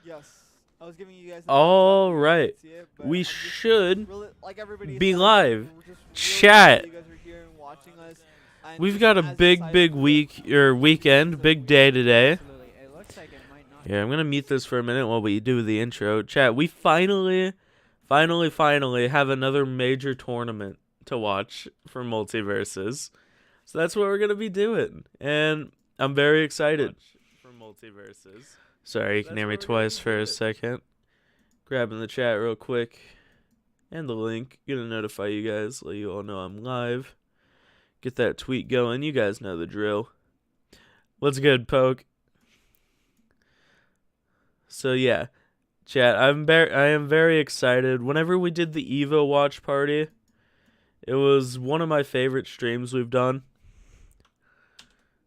Yes. I was giving you guys. All right. We should be live. Chat. We've got a big week or weekend, big day today. Yeah, I'm gonna mute this for a minute while we do the intro. Chat. We finally have another major tournament to watch for Multiversus. So that's what we're gonna be doing, and I'm very excited for Multiversus. Sorry, you can hear me twice for a second. Grabbing the chat real quick. And the link. Gonna notify you guys, let you all know I'm live. Get that tweet going. You guys know the drill. What's good, Poke? So yeah, chat, I am very excited. Whenever we did the Evo watch party, it was one of my favorite streams we've done.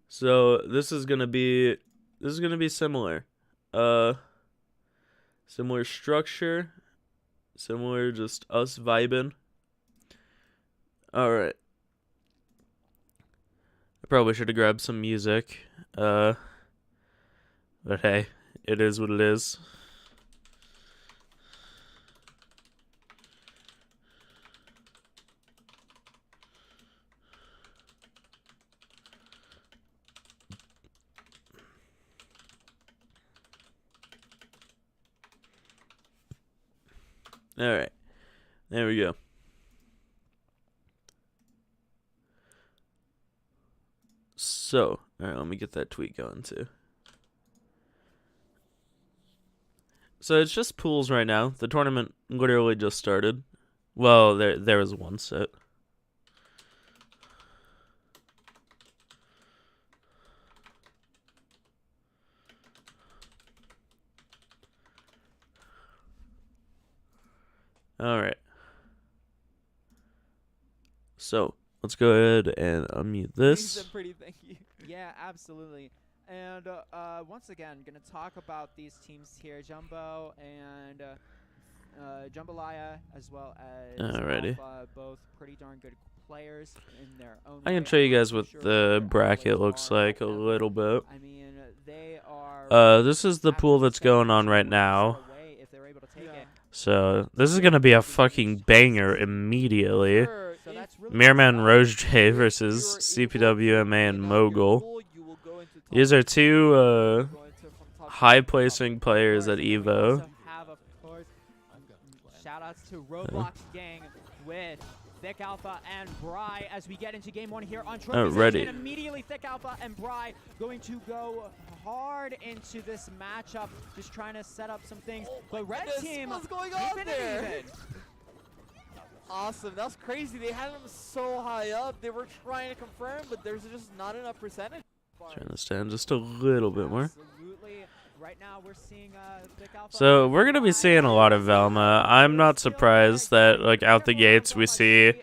So this is gonna be similar. Similar structure, similar just us vibing. All right. I probably should have grabbed some music. But hey, it is what it is. All right, there we go. So, all right, let me get that tweet going too. So it's just pools right now. The tournament literally just started. Well, there was one set. All right. So let's go ahead and unmute this. Yeah, absolutely. And once again, gonna talk about these teams here: Jumbo and Jambalaya, as well as Alrighty. Alpha, both pretty darn good players in their own I can way. show you guys what the bracket looks like a little bit. I mean, they are. This is the pool that's going on right now. So this is gonna be a fucking banger immediately. Mirman Rose J versus CPWMA and Mogul. These are two high placing players at Evo. Shoutouts to Roblox Gang with Thick Alpha and Bry as we get into game one here on Trophies. Ready. And immediately Thick Alpha and Bry going to go hard into this matchup, just trying to set up some things. But red team, what's going on there? Awesome, that's crazy. They had him so high up. They were trying to confirm, but there's just not enough percentage. Turn this down just a little bit more. Absolutely. Right now we're seeing Thick Alpha. So we're gonna be seeing a lot of Velma. I'm not surprised that like out the gates we see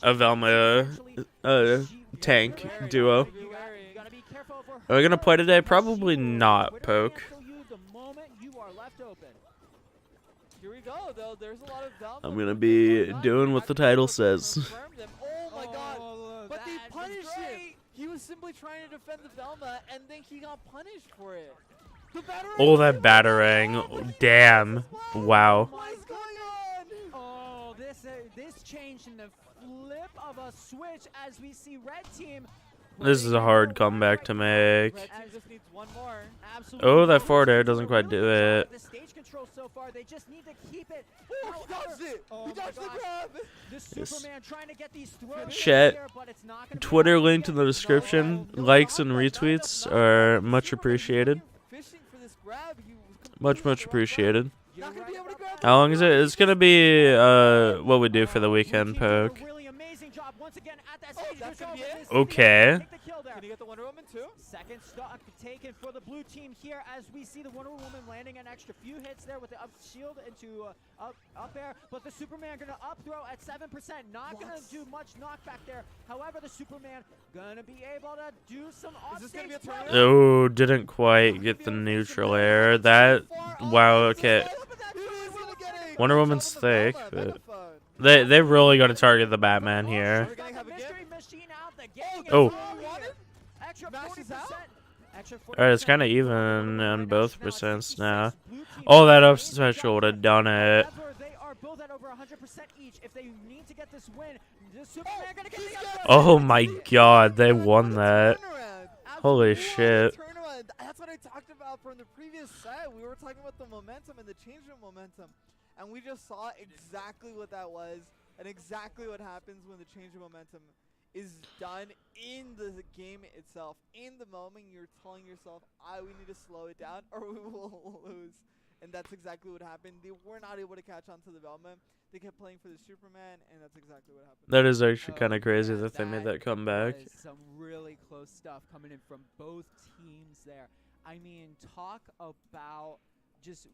a Velma tank duo. Are we gonna play today? Probably not, Poke. I'm gonna be doing what the title says. Oh my god! But they punished him. He was simply trying to defend the Velma, and then he got punished for it. Oh, that batarang! Damn! Wow. What is going on? Oh, this changed in the flip of a switch as we see red team. This is a hard comeback to make. Red team just needs one more. Oh, that forward air doesn't quite do it. The stage control so far, they just need to keep it. Oh, he dodged it! He dodged the grab! The Superman trying to get these throws Chat, here, but it's not gonna be Twitter enough. linked in the description. Likes and retweets are much appreciated. Much appreciated. How long is it? It's gonna be what we do for the weekend, Poke. Okay. Can you get the Wonder Woman too? Second stock taken for the blue team here as we see the Wonder Woman landing an extra few hits there with the up shield into up air, but the Superman gonna up throw at 7%, not gonna do much knockback there. However, the Superman gonna be able to do some offstage. Oh, didn't quite get the neutral air. That wow. Okay. Wonder Woman's thick, but they really got to target the Batman here. Oh. Extra Alright, it's 40% kind of for even Women on right both now. It's now at percents 66. now. Blue team Oh, that needs up to special would drop have done it. However, they are both at over 100% each. If they need to get this win, the Superman gonna get the upset. Oh my god, they won that. Holy Absolutely, shit. what a turnaround. That's what I talked about from the previous set. We were talking about the momentum and the change in momentum. And we just saw exactly what that was and exactly what happens when the change in momentum is done in the game itself. In the moment, you're telling yourself, we need to slow it down or we will lose. And that's exactly what happened. They were not able to catch on to the Velma. They kept playing for the Superman, and that's exactly what happened. That is actually kind Oh, of crazy yeah, that they made that comeback. was some really close stuff coming in from both teams there. I mean, talk about just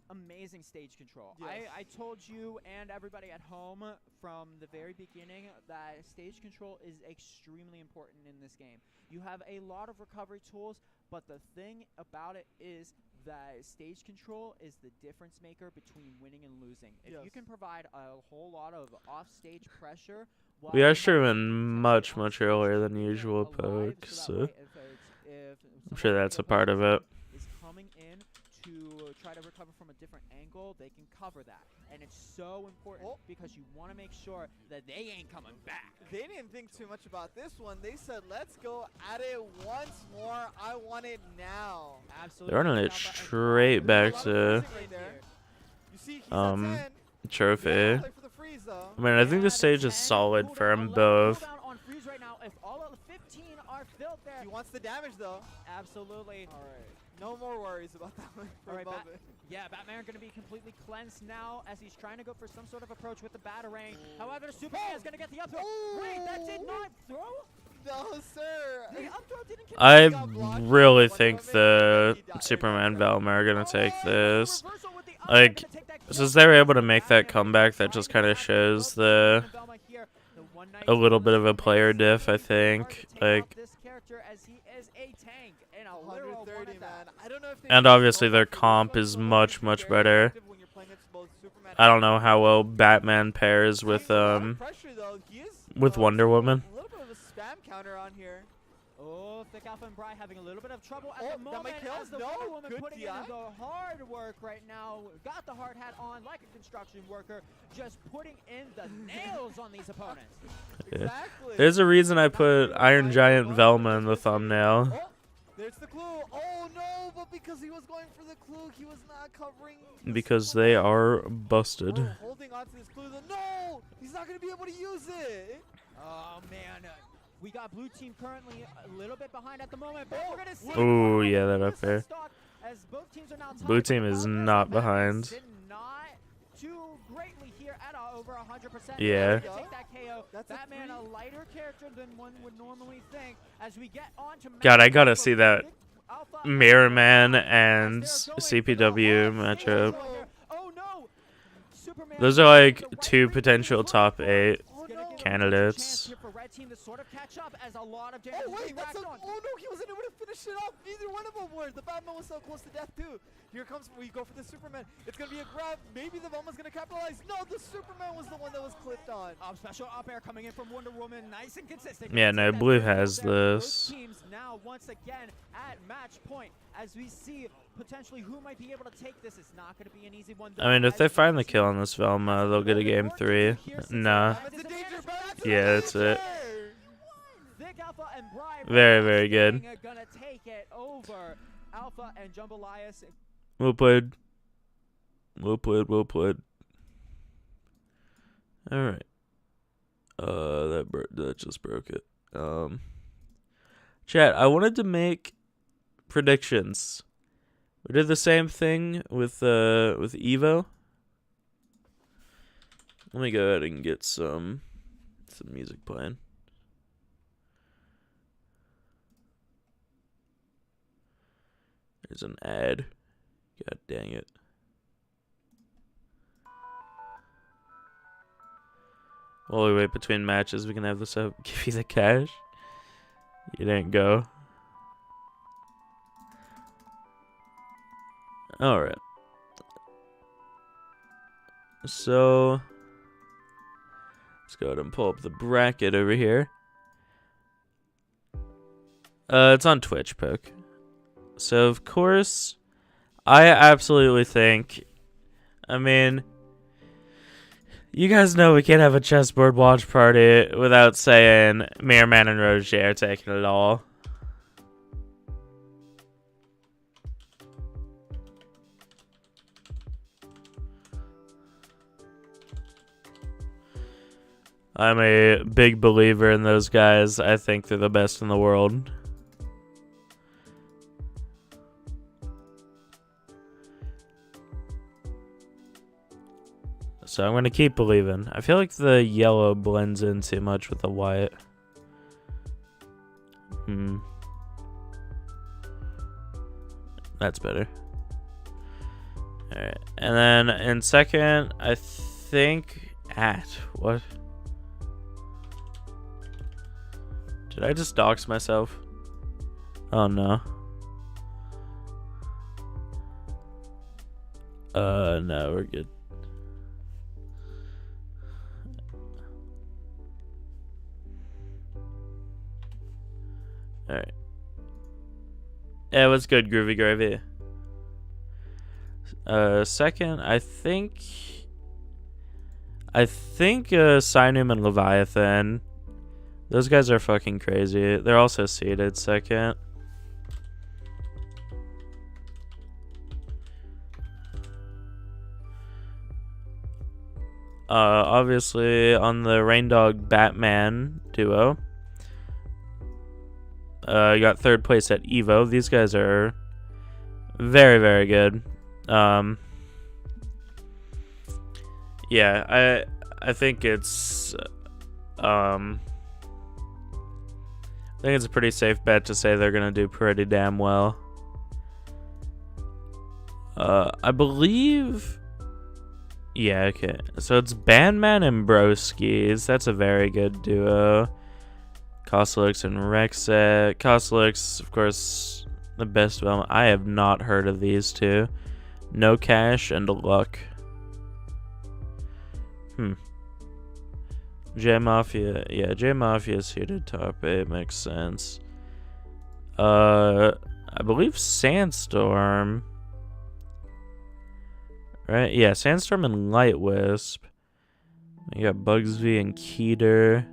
amazing stage control. Yes. I told you and everybody at home from the very beginning that stage control is extremely important in this game. You have a lot of recovery tools, but the thing about it is that stage control is the difference maker between winning and losing. If you can provide a whole lot of off-stage pressure, We are streaming much earlier than usual, folks, so I'm sure that's a part of it. Is coming in to try to recover from a different angle, they can cover that. And it's so important because you want to make sure that they ain't coming back. They didn't think too much about this one. They said, let's go at it once more. I want it now. Absolutely. They're running it straight back to trophy. I mean, I think the stage is solid for them both. If all of the 15 are filled there. He wants the damage though. Absolutely. All right. No more worries about that one. All right, Batman going to be completely cleansed now as he's trying to go for some sort of approach with the Batarang. However, Superman is going to get the up throw. Wait, that did not throw? No, sir. The up throw didn't connect. I really think the Superman Velma are going to take this. Like, since they were able to make that comeback, that just kind of shows a little bit of a player diff, I think. Like, and obviously their comp is much better. I don't know how well Batman pairs with Wonder Woman. A little bit of a spam counter on here. Oh, Thick Alpha and Bry having a little bit of trouble at the moment as the Wonder Woman putting in the hard work right now. Got the hard hat on like a construction worker, just putting in the nails on these opponents. Yeah. Exactly. There's a reason I put Iron Giant Velma in the thumbnail. Oh, there's the clue. Oh no, but because he was going for the clue, he was not covering. Because they are busted. Oh, holding on to this clue. No, he's not going to be able to use it. Oh man. We got blue team currently a little bit behind at the moment, but we're going to see. Oh, yeah, that up there. As both teams are now Blue team is not behind. Did not too greatly here at over 100%. Yeah. Take that KO. Batman, a lighter character than one would normally think. As we get on to God, I gotta see that Mirror Man and CPW matchup. Oh no! Superman. Those are like two potential top 8 candidates. Team to sort of catch up as a lot of oh wait, that's a, oh no, he wasn't able to finish it off. Neither one of them were. The Batman was so close to death too. Here comes, we go for the Superman. It's gonna be a grab. Maybe the Velma's gonna capitalize. No, the Superman was the one that was clipped on. Special up air coming in from Wonder Woman, nice and consistent. Yeah, no, blue has this. Both teams now once again at match point as we see potentially who might be able to take this. It's not going to be an easy one. I mean, if they find the kill on this Velma, they'll get a game 3. Nah. Yeah, that's it. Very good. Gonna take it over Alpha and Jambalaya. Well played. Well played. All right. That just broke it. Chat, I wanted to make predictions. We did the same thing with Evo. Let me go ahead and get some music playing. There's an ad. God dang it. While we wait between matches, we can have this up. Give you the cash. You didn't go. Alright. So, let's go ahead and pull up the bracket over here. It's on Twitch, Poke. So, of course, I absolutely think... I mean... You guys know we can't have a chessboard watch party without saying Mirrorman and Roger are taking it all. I'm a big believer in those guys. I think they're the best in the world. So I'm going to keep believing. I feel like the yellow blends in too much with the white. That's better. Alright. And then in second, I think... What? Did I just dox myself? Oh no. No, we're good. Alright. Yeah, what's good, Groovy Gravy? Second, I think Sinum and Leviathan. Those guys are fucking crazy. They're also seeded second. Obviously on the Raindog Batman duo. You got third place at Evo. These guys are very, very good. Yeah, I think it's a pretty safe bet to say they're gonna do pretty damn well. I believe. Yeah, okay. So it's Bandman and Broskis. That's a very good duo. Coslix and Rexet. Coslix, of course, the best of them. I have not heard of these two. No Cash and Luck. J Mafia. Yeah, J Mafia seeded top 8. Makes sense. I believe Sandstorm. Right? Yeah, Sandstorm and Light Wisp. You got Bugsby and Keeter.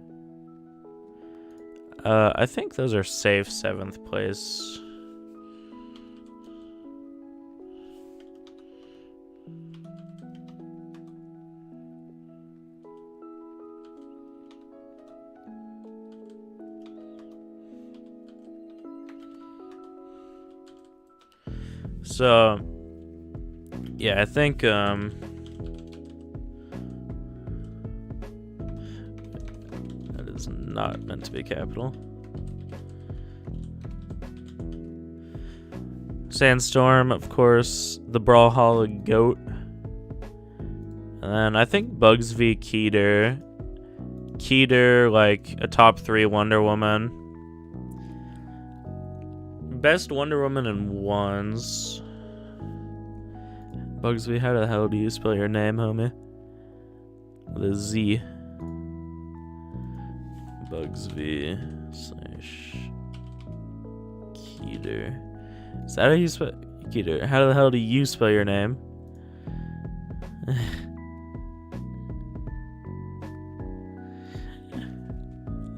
I think those are safe 7th place. So, yeah, I think, that is not meant to be capital. Sandstorm, of course, the Brawlhalla Goat. And then I think Bugs v Keeter. Keeter, like a top 3 Wonder Woman. Best Wonder Woman in ones. Bugsby, how the hell do you spell your name, homie? With a Z. Bugsby / Keeter. Is that how you spell Keeter? How the hell do you spell your name?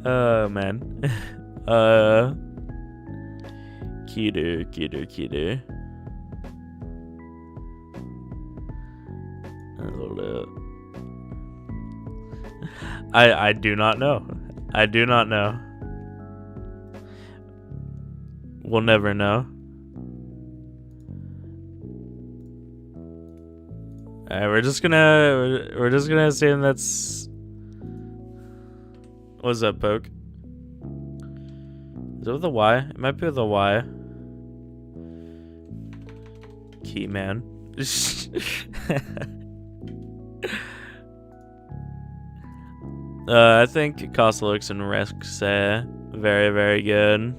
Oh man. Keeter. Hold up. I do not know. I do not know. We'll never know. Alright, we're just gonna assume that's. What's up, Poke? Is it with a Y? It might be with a Y. Key man. I think Coslix and Rex very, very good.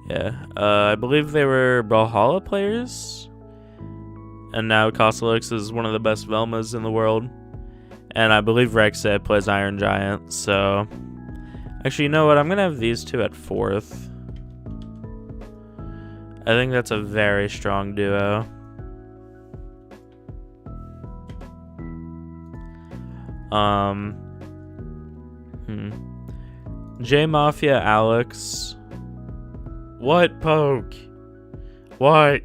Yeah, I believe they were Brawlhalla players. and now Kosalix is one of the best Velmas in the world. And I believe Rexet plays Iron Giant, so... Actually, you know what? I'm going to have these two at 4th. I think that's a very strong duo. J Mafia Alex. What, Poke? What?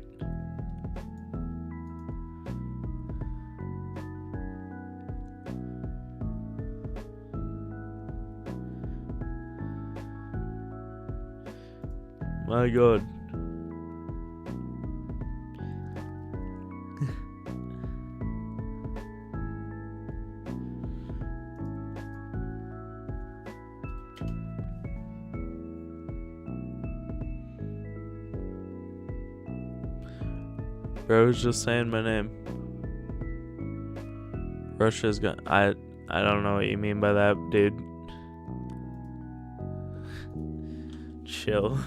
My God. Bro's just saying my name. Russia's got. I don't know what you mean by that, dude. Chill.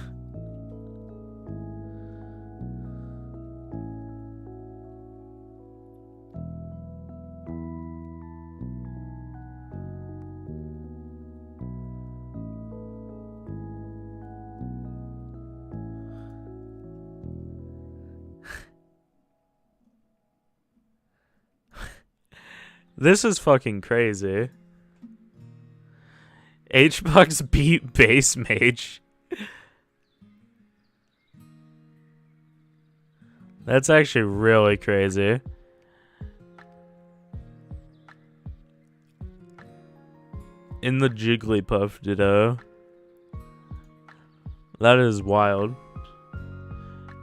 This is fucking crazy. H-Box beat Base Mage. That's actually really crazy. In the Jigglypuff ditto. That is wild.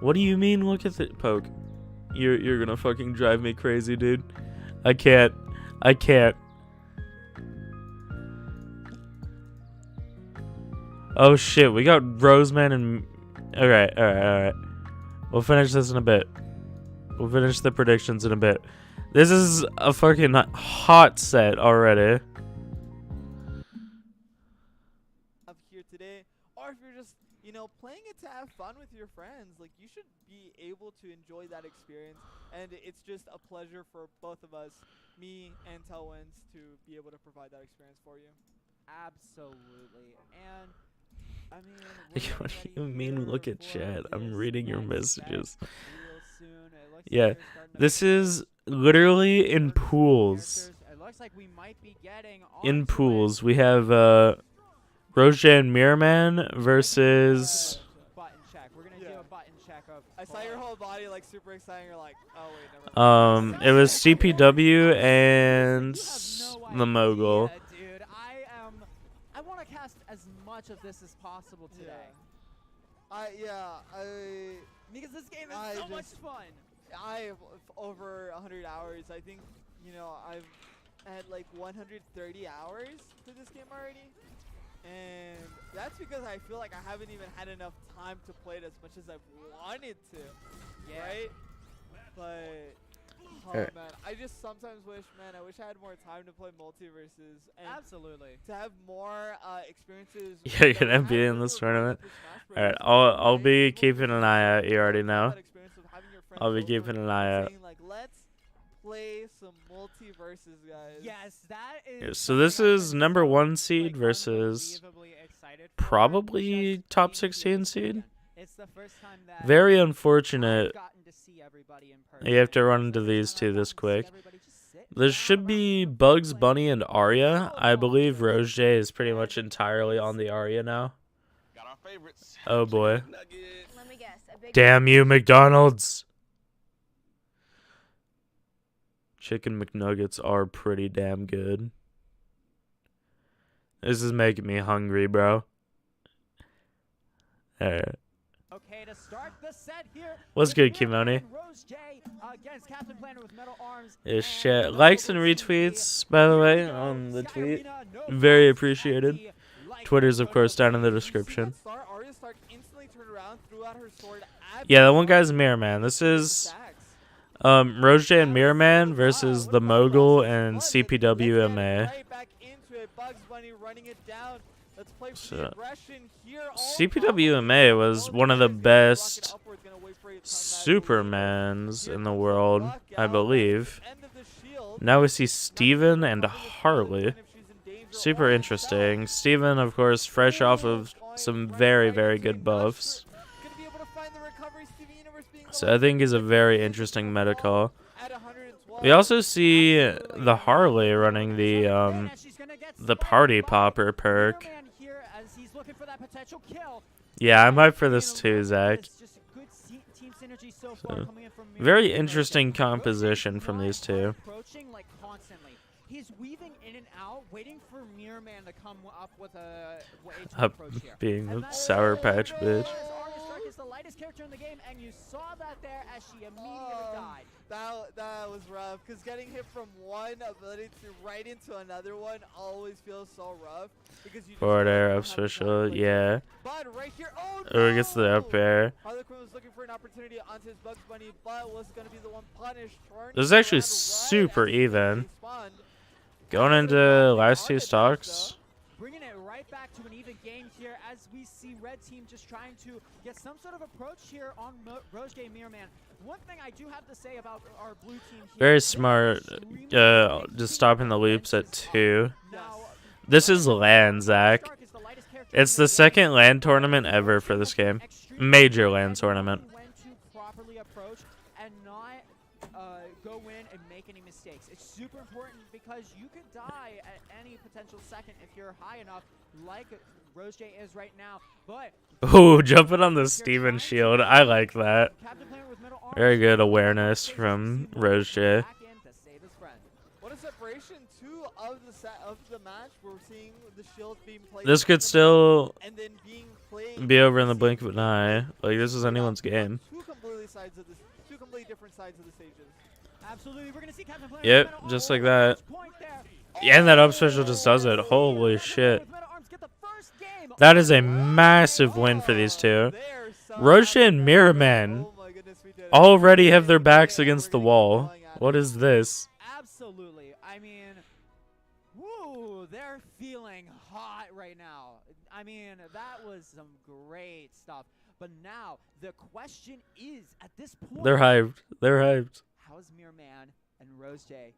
What do you mean? Look at the Poke. You're gonna fucking drive me crazy, dude. I can't. Oh shit, we got Roseman and... Alright. We'll finish this in a bit. We'll finish the predictions in a bit. This is a fucking hot set already. Here today, or if you're just, you know, playing it to have fun with your friends, like, you should be able to enjoy that experience, and it's just a pleasure for both of us, me and Telwins, to be able to provide that experience for you. Absolutely. And I mean, What do you mean? Look at chat. I'm reading your messages. Yeah, this is literally in pools. It looks like we might be getting in pools. We have Roja and Mirrorman versus... Button check. We're gonna do a button check of... I saw your whole body like super excited. You're like, oh wait, never mind. It was CPW and the Mogul. Dude, I want to cast as much of this as possible today. Because this game is so much fun. I have over 100 hours. I think, you know, I've had like 130 hours to this game already. And that's because I feel like I haven't even had enough time to play it as much as I've wanted to. Yeah. Right? But, oh man, I just sometimes wish, I wish I had more time to play Multiversus. And absolutely. to have more experiences. Yeah, you're gonna be in this tournament. Alright, I'll be keeping an eye out. You already know. I'll be keeping an eye out. Like, let's play some Multiversus, guys. Yes, that is. Yeah, so this is number 1 seed versus probably top 16 seed. It's the first time that very unfortunate. You have to run into these two this quick. There should be Bugs Bunny and Arya. I believe Roche is pretty much entirely on the Arya now. Oh boy. Damn you, McDonald's. Chicken McNuggets are pretty damn good. This is making me hungry, bro. Alright. Okay, to start the set here. What's good, Kimoni? Is shit. Likes and retweets, by the way, on the tweet. Very appreciated. Twitter's, of course, down in the description. Yeah, that one guy's Mirrorman. This is Roche and Mirrorman versus the Mogul and CPWMA. Let's play for So, the aggression here. CPWMA was one of the best Supermans in the world, I believe. Now we see Steven and Harley. Super interesting. Steven, of course, fresh off of some very, very good buffs. So I think he's a very interesting meta call. We also see the Harley running the Party Popper perk. Yeah, I'm hyped for this too, Zach. So, very interesting composition from these two. He's weaving in and out, waiting for Mirror Man to come up with a being the Sour Patch bitch. Is the lightest character in the game, and you saw that there as she immediately died. That was rough, because getting hit from one ability to right into another one always feels so rough. Because you Forward air, up special, yeah. But right here, Oh, he gets the up air. Harlequin was looking for an opportunity onto his Bugs Bunny, but was going to be the one punished. This is actually super even. Going into last two stocks. Bringing it right back to an even game here as we see Red Team just trying to get some sort of approach here on Rose Game Mirror Man. One thing I do have to say about our blue team here, very smart, just stopping the loops at 2. This is LAN, Zach. It's the second LAN tournament ever for this game. Major LAN tournament. Go in and make any mistakes. It's super important because you could die at any potential second if you're high enough, like Rose J is right now. But ooh, jumping on the Steven shield. I like that. Very good awareness from Rose J. What a separation too of the match. We're seeing the shield being played. This could still and then being played be over in the blink of an eye. Like, this is anyone's game. Two completely different sides of the stages. Absolutely, we're gonna see Captain Planet. Yep, just like that. Yeah, and that up special just does it. Holy shit. That is a massive win for these two. Roche and Mirror Man already have their backs against the wall. What is this? Absolutely. I mean, woo, they're feeling hot right now. I mean, that was some great stuff. But now, the question is, at this point... They're hyped. They're hyped. How's Mirror Man and Rose J?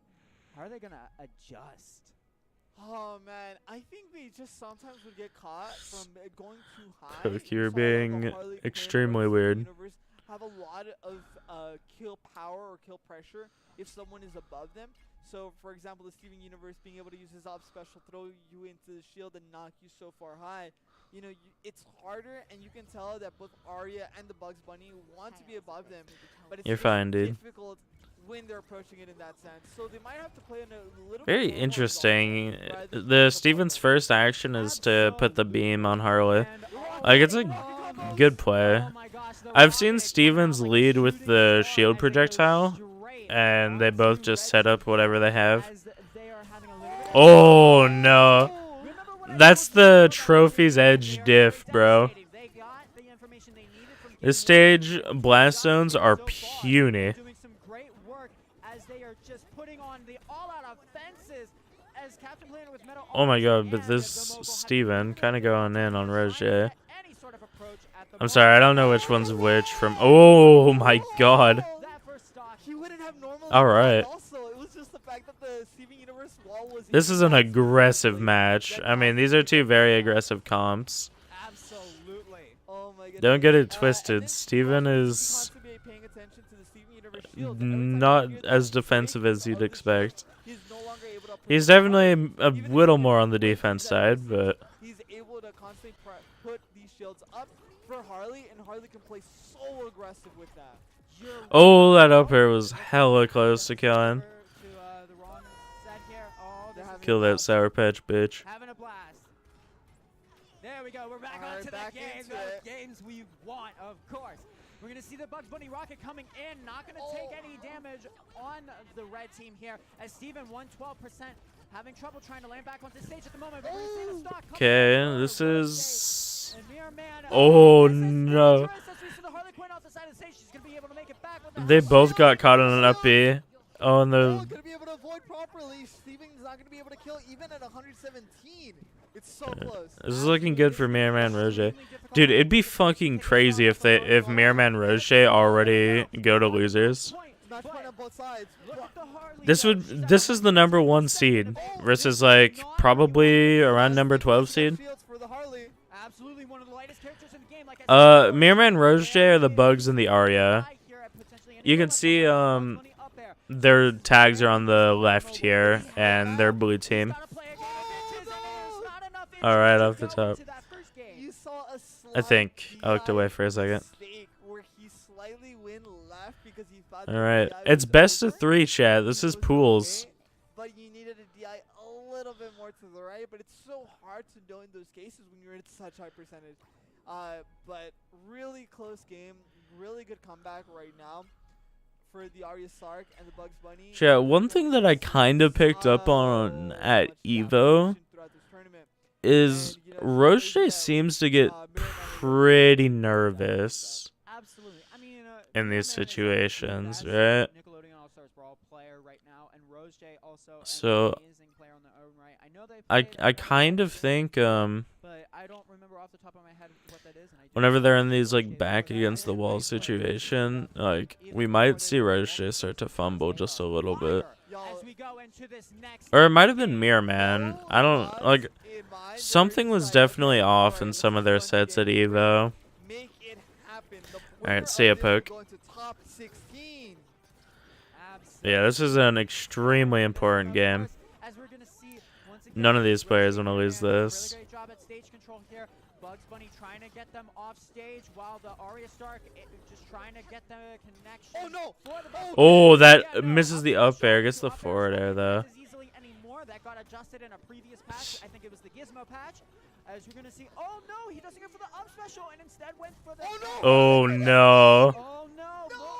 How are they going to adjust? Oh, man. I think they just sometimes would get caught from going too high. Cook, you're being extremely weird. Have a lot of kill power or kill pressure if someone is above them. So, for example, the Steven Universe being able to use his op special, throw you into the shield and knock you so far high. You know, it's harder, and you can tell that both Arya and the Bugs Bunny want to be above them. But it's fine, dude. Difficult when they're approaching it in that sense. So they might have to play in a little very bit interesting. The Steven's first action is to put the beam on Harley. Like, it's a good play. I've seen Stevens lead with the shield projectile, and they both just set up whatever they have. Oh, no. That's the Trophy's Edge diff, bro. This stage, blast zones are puny. Oh my god, but this Steven kind of going in on Roger. I'm sorry, I don't know which one's which from... Oh my god. Alright. This is an aggressive match. I mean, these are two very aggressive comps. Don't get it twisted. Steven is not as defensive as you'd expect. He's definitely a little more on the defense side, but... He's able to constantly put these shields up for Harley, and Harley can play so aggressive with that. Oh, that up air was hella close to killing. Kill that Sour Patch bitch. Having a blast. There we go. We're back onto the game. Those games we want, of course. We're going to see the Bugs Bunny rocket coming in. Not going to take any damage on the red team here. As Steven, 112%, having trouble trying to land back onto stage at the moment. But we're going to see the stock coming. Okay, this is... Oh, no. They both got caught on an up B. Oh, and the... Gonna be able to avoid properly. Steven's not gonna be able to kill even at 117. It's so close. This is looking good for Mirrorman Roger. Dude, it'd be fucking crazy if Mirrorman Roger already go to losers. Match point on both sides. This is the number 1 seed versus like probably around number 12 seed. Absolutely one of the lightest characters in the game. Like I said, Mirrorman Roger are the bugs in the Arya. You can see their tags are on the left here and their blue team. All right, off the top. I think I looked away for a second. All right, it's best of 3, chat. This is pools. But you needed a DI a little bit more to the right, but it's so hard to know in those cases when you're at such high percentage. But really close game, really good comeback right now for the Arya Sark and the Bugs Bunny. Chat, one thing that I kind of picked up on at Evo is Roche seems to get pretty nervous in these situations, right? So I kind of think whenever they're in these like back against the wall situation, like we might see Roche start to fumble just a little bit. Or it might have been Mirrorman. I don't like. Something was definitely off in some of their sets at Evo. Alright, see ya, Poke. Yeah, this is an extremely important game. None of these players want to lose this. Bugs Bunny trying to get them off stage while the Arya Stark just trying to get the connection. Oh no! Oh, that misses the up air. Gets the forward air though. That got adjusted in a previous patch. I think it was the Gizmo patch. As we're gonna see. Oh no! He doesn't go for the up special and instead went for the. Oh no! Oh no! No!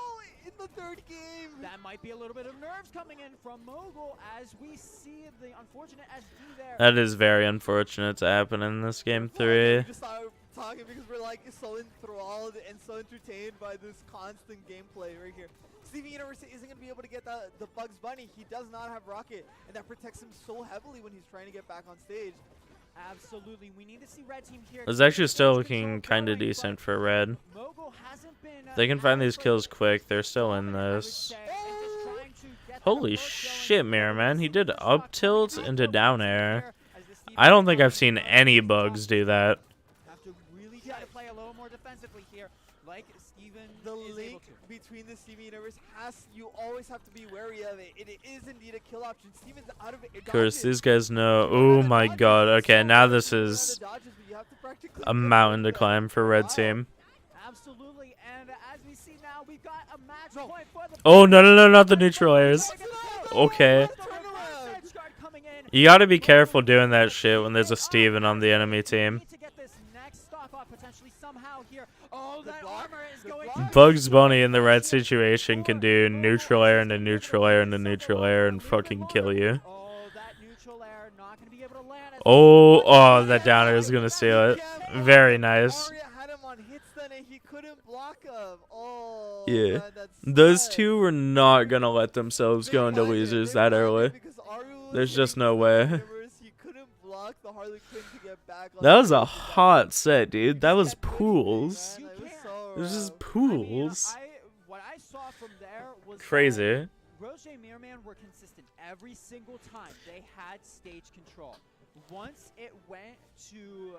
In the 3rd game. That might be a little bit of nerves coming in from Mogul as we see the unfortunate SD there. That is very unfortunate to happen in this game 3. We just started talking because we're like so enthralled and so entertained by this constant gameplay right here. Steven Universe isn't going to be able to get the Bugs Bunny. He does not have Rocket, and that protects him so heavily when he's trying to get back on stage. Absolutely. We need to see Red Team here. It's actually still looking kind of decent for Red. If they can find these kills quick, they're still in this. Holy shit, Mirrorman. He did up tilt into down air. I don't think I've seen any bugs do that. Have to really try to play a little more defensively here, like Steven The is link able to. between the Steven Universe you always have to be wary of it. It is indeed a kill option. Steven's out of it. Of course, these guys know. Oh my god. Okay, now this is a mountain to climb for Red Team. Absolutely, and as we see now, we've got a match point for the. Oh, no, not the neutral airs. Okay. You gotta be careful doing that shit when there's a Steven on the enemy team. Bugs Bunny in the right situation can do neutral air into neutral air into neutral air and fucking kill you. Oh, that down air is gonna steal it. Very nice. Yeah. Those two were not gonna let themselves go into losers that early. There's just no way. That was a hot set, dude. That was pools. This is pools. What I saw from there was crazy. Roche and Mirrorman were consistent every single time they had stage control. Once it went to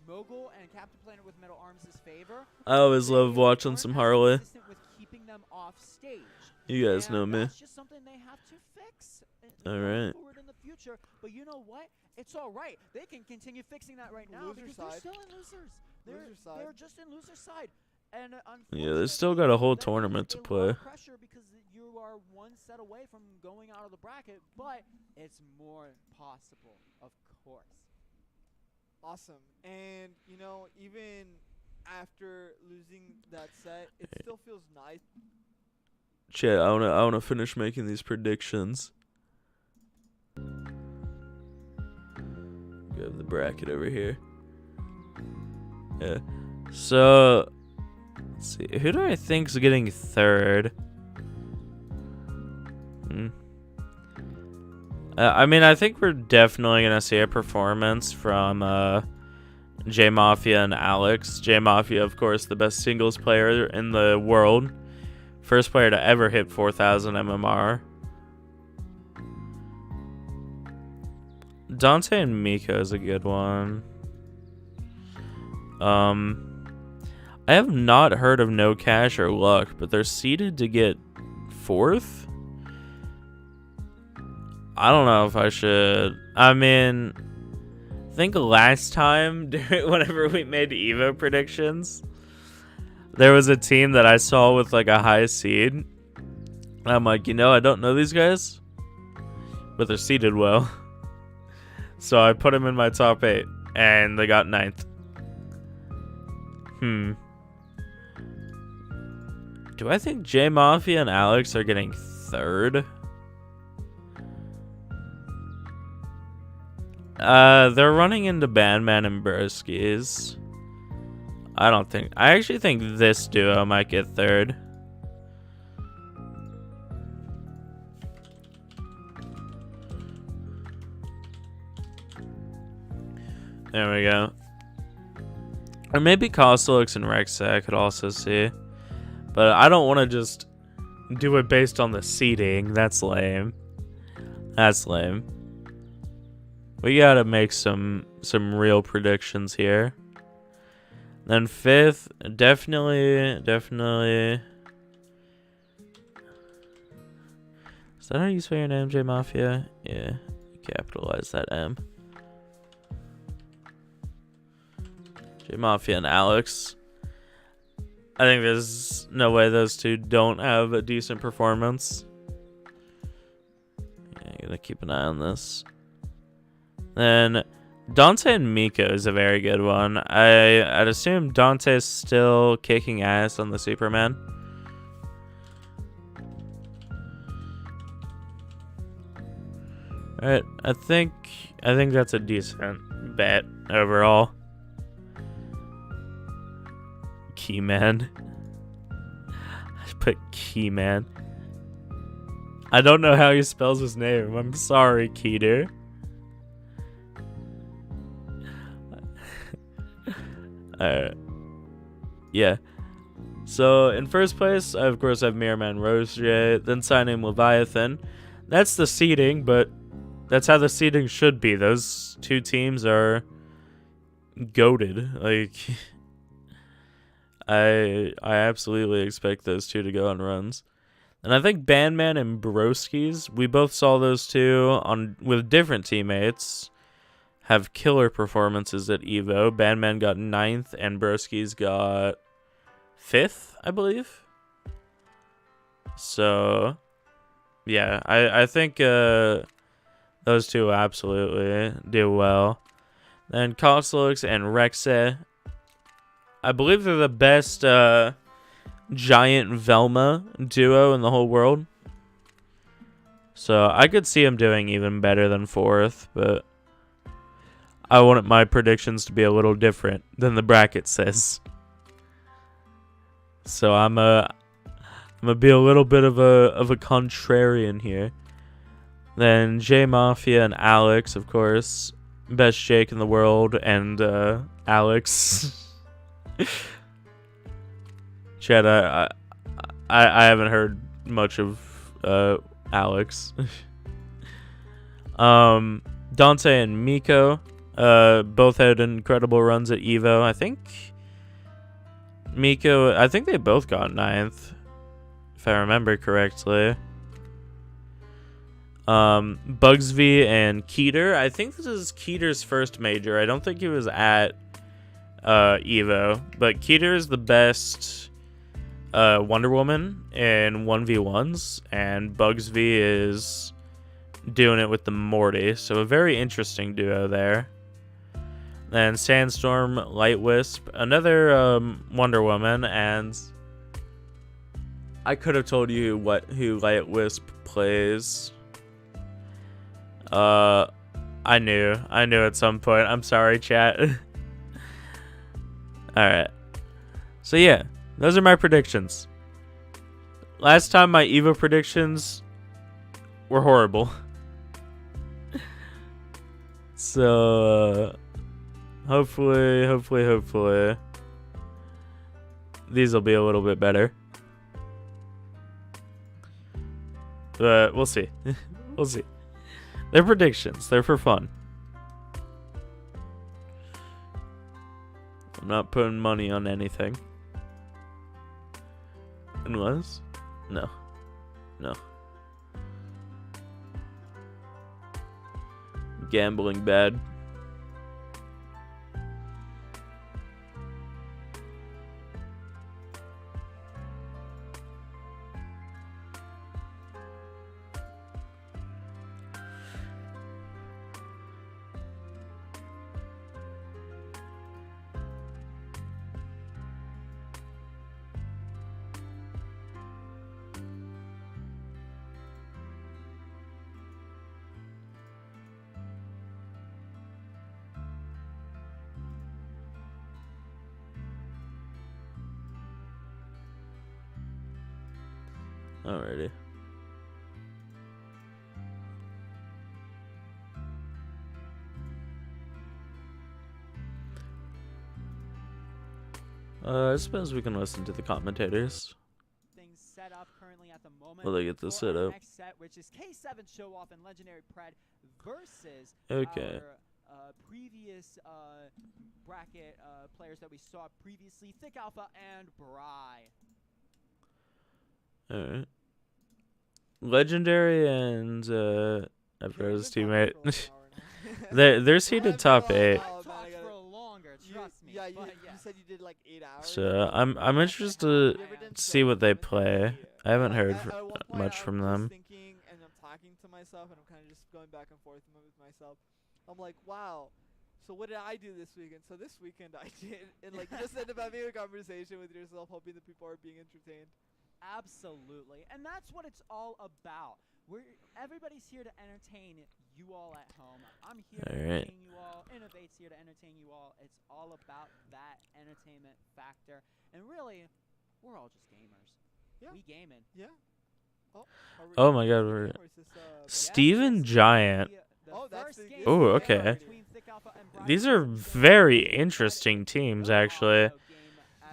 Mogul and Captain Planet with Metal Arms' favor, I always love watching some Harley. With keeping them off stage. You guys know me. That's just something they have to fix. All right. Forward in the future, but you know what? It's all right. They can continue fixing that right now because they're still in losers. They're just in loser side. And yeah, they still got a whole tournament to play. Pressure because you are one set away from going out of the bracket, but it's more possible, of course. Awesome. And you know, even after losing that set, it still feels nice. Chat, I wanna finish making these predictions. We have the bracket over here. Yeah. So let's see. Who do I think's getting third? I mean, I think we're definitely going to see a performance from J Mafia and Alex. J Mafia, of course, the best singles player in the world. First player to ever hit 4,000 MMR. Dante and Miko is a good one. I have not heard of No Cash or Luck, but they're seeded to get 4th? I don't know if I should. I mean, I think last time, whenever we made Evo predictions, there was a team that I saw with like a high seed. And I'm like, I don't know these guys, but they're seeded well. So I put them in my top 8, and they got 9th. Do I think J Mafia and Alex are getting 3rd? They're running into Bandman and Broskies. I actually think this duo might get 3rd. There we go. Or maybe Costelix and Rexa I could also see. But I don't want to just do it based on the seeding. That's lame. That's lame. We gotta make some real predictions here. Then 5th, definitely. Is that how you spell your name, J Mafia? Yeah, capitalize that M. J Mafia and Alex. I think there's no way those two don't have a decent performance. Yeah, I gotta keep an eye on this. Then Dante and Miko is a very good one. I'd assume Dante's still kicking ass on the Superman. Alright, I think that's a decent bet overall. Keyman. I put Keyman. I don't know how he spells his name. I'm sorry, Keter. Alright. Yeah. So, in first place, I of course have Mirrorman Roger, then signing Leviathan. That's the seeding, but that's how the seeding should be. Those two teams are goated. Like, I absolutely expect those two to go on runs. And I think Bandman and Broskies, we both saw those two with different teammates have killer performances at Evo. Bandman got 9th and Broskies got 5th, I believe. So, yeah, I think those two absolutely do well. Then Costelix and Rexa, I believe they're the best giant Velma duo in the whole world. So I could see them doing even better than 4th, but I wanted my predictions to be a little different than the bracket says. So I'm gonna be a little bit of a contrarian here. Then J Mafia and Alex, of course, best Jake in the world, and Alex. Chad, I haven't heard much of Alex. Dante and Miko, both had incredible runs at Evo. I think they both got 9th, if I remember correctly. Bugsv and Keter, I think this is Keter's first major. I don't think he was at Evo, but Keter is the best Wonder Woman in 1v1s, and Bugsv is doing it with the Morty, so a very interesting duo there. Then Sandstorm, Light Wisp, another Wonder Woman, and I could have told you who Light Wisp plays. I knew at some point. I'm sorry, chat. Alright. So yeah, those are my predictions. Last time my Evo predictions were horrible. So hopefully these will be a little bit better. But we'll see. We'll see. They're predictions. They're for fun. I'm not putting money on anything. Unless? No. No. Gambling bad. Alrighty. I suppose we can listen to the commentators. Things set up currently at the moment. Will they get this set our up? Next set, which is K7 Show Off and Legendary Pred versus Okay. our previous bracket players that we saw previously, Thick Alpha and Bry. Alright. Legendary and Evero's teammate. they're seated top 8. I've talked for longer, trust me. Yeah, you but said you did like 8 hours. So I'm interested to see what they play. I haven't heard much from them. Thinking, and I'm talking to myself, and I'm kind of just going back and forth with myself. I'm like, wow. So what did I do this weekend? So this weekend I did, and like you just end up having a conversation with yourself, hoping that people are being entertained. Absolutely, and that's what it's all about. Everybody's here to entertain you all at home. I'm here to entertain you all. Innovate's here to entertain you all. It's all about that entertainment factor, and really, we're all just gamers. Yeah. We gaming. Yeah. Oh my God, we're Steven Giant. Oh, that's Oh, okay. These are very interesting teams, actually.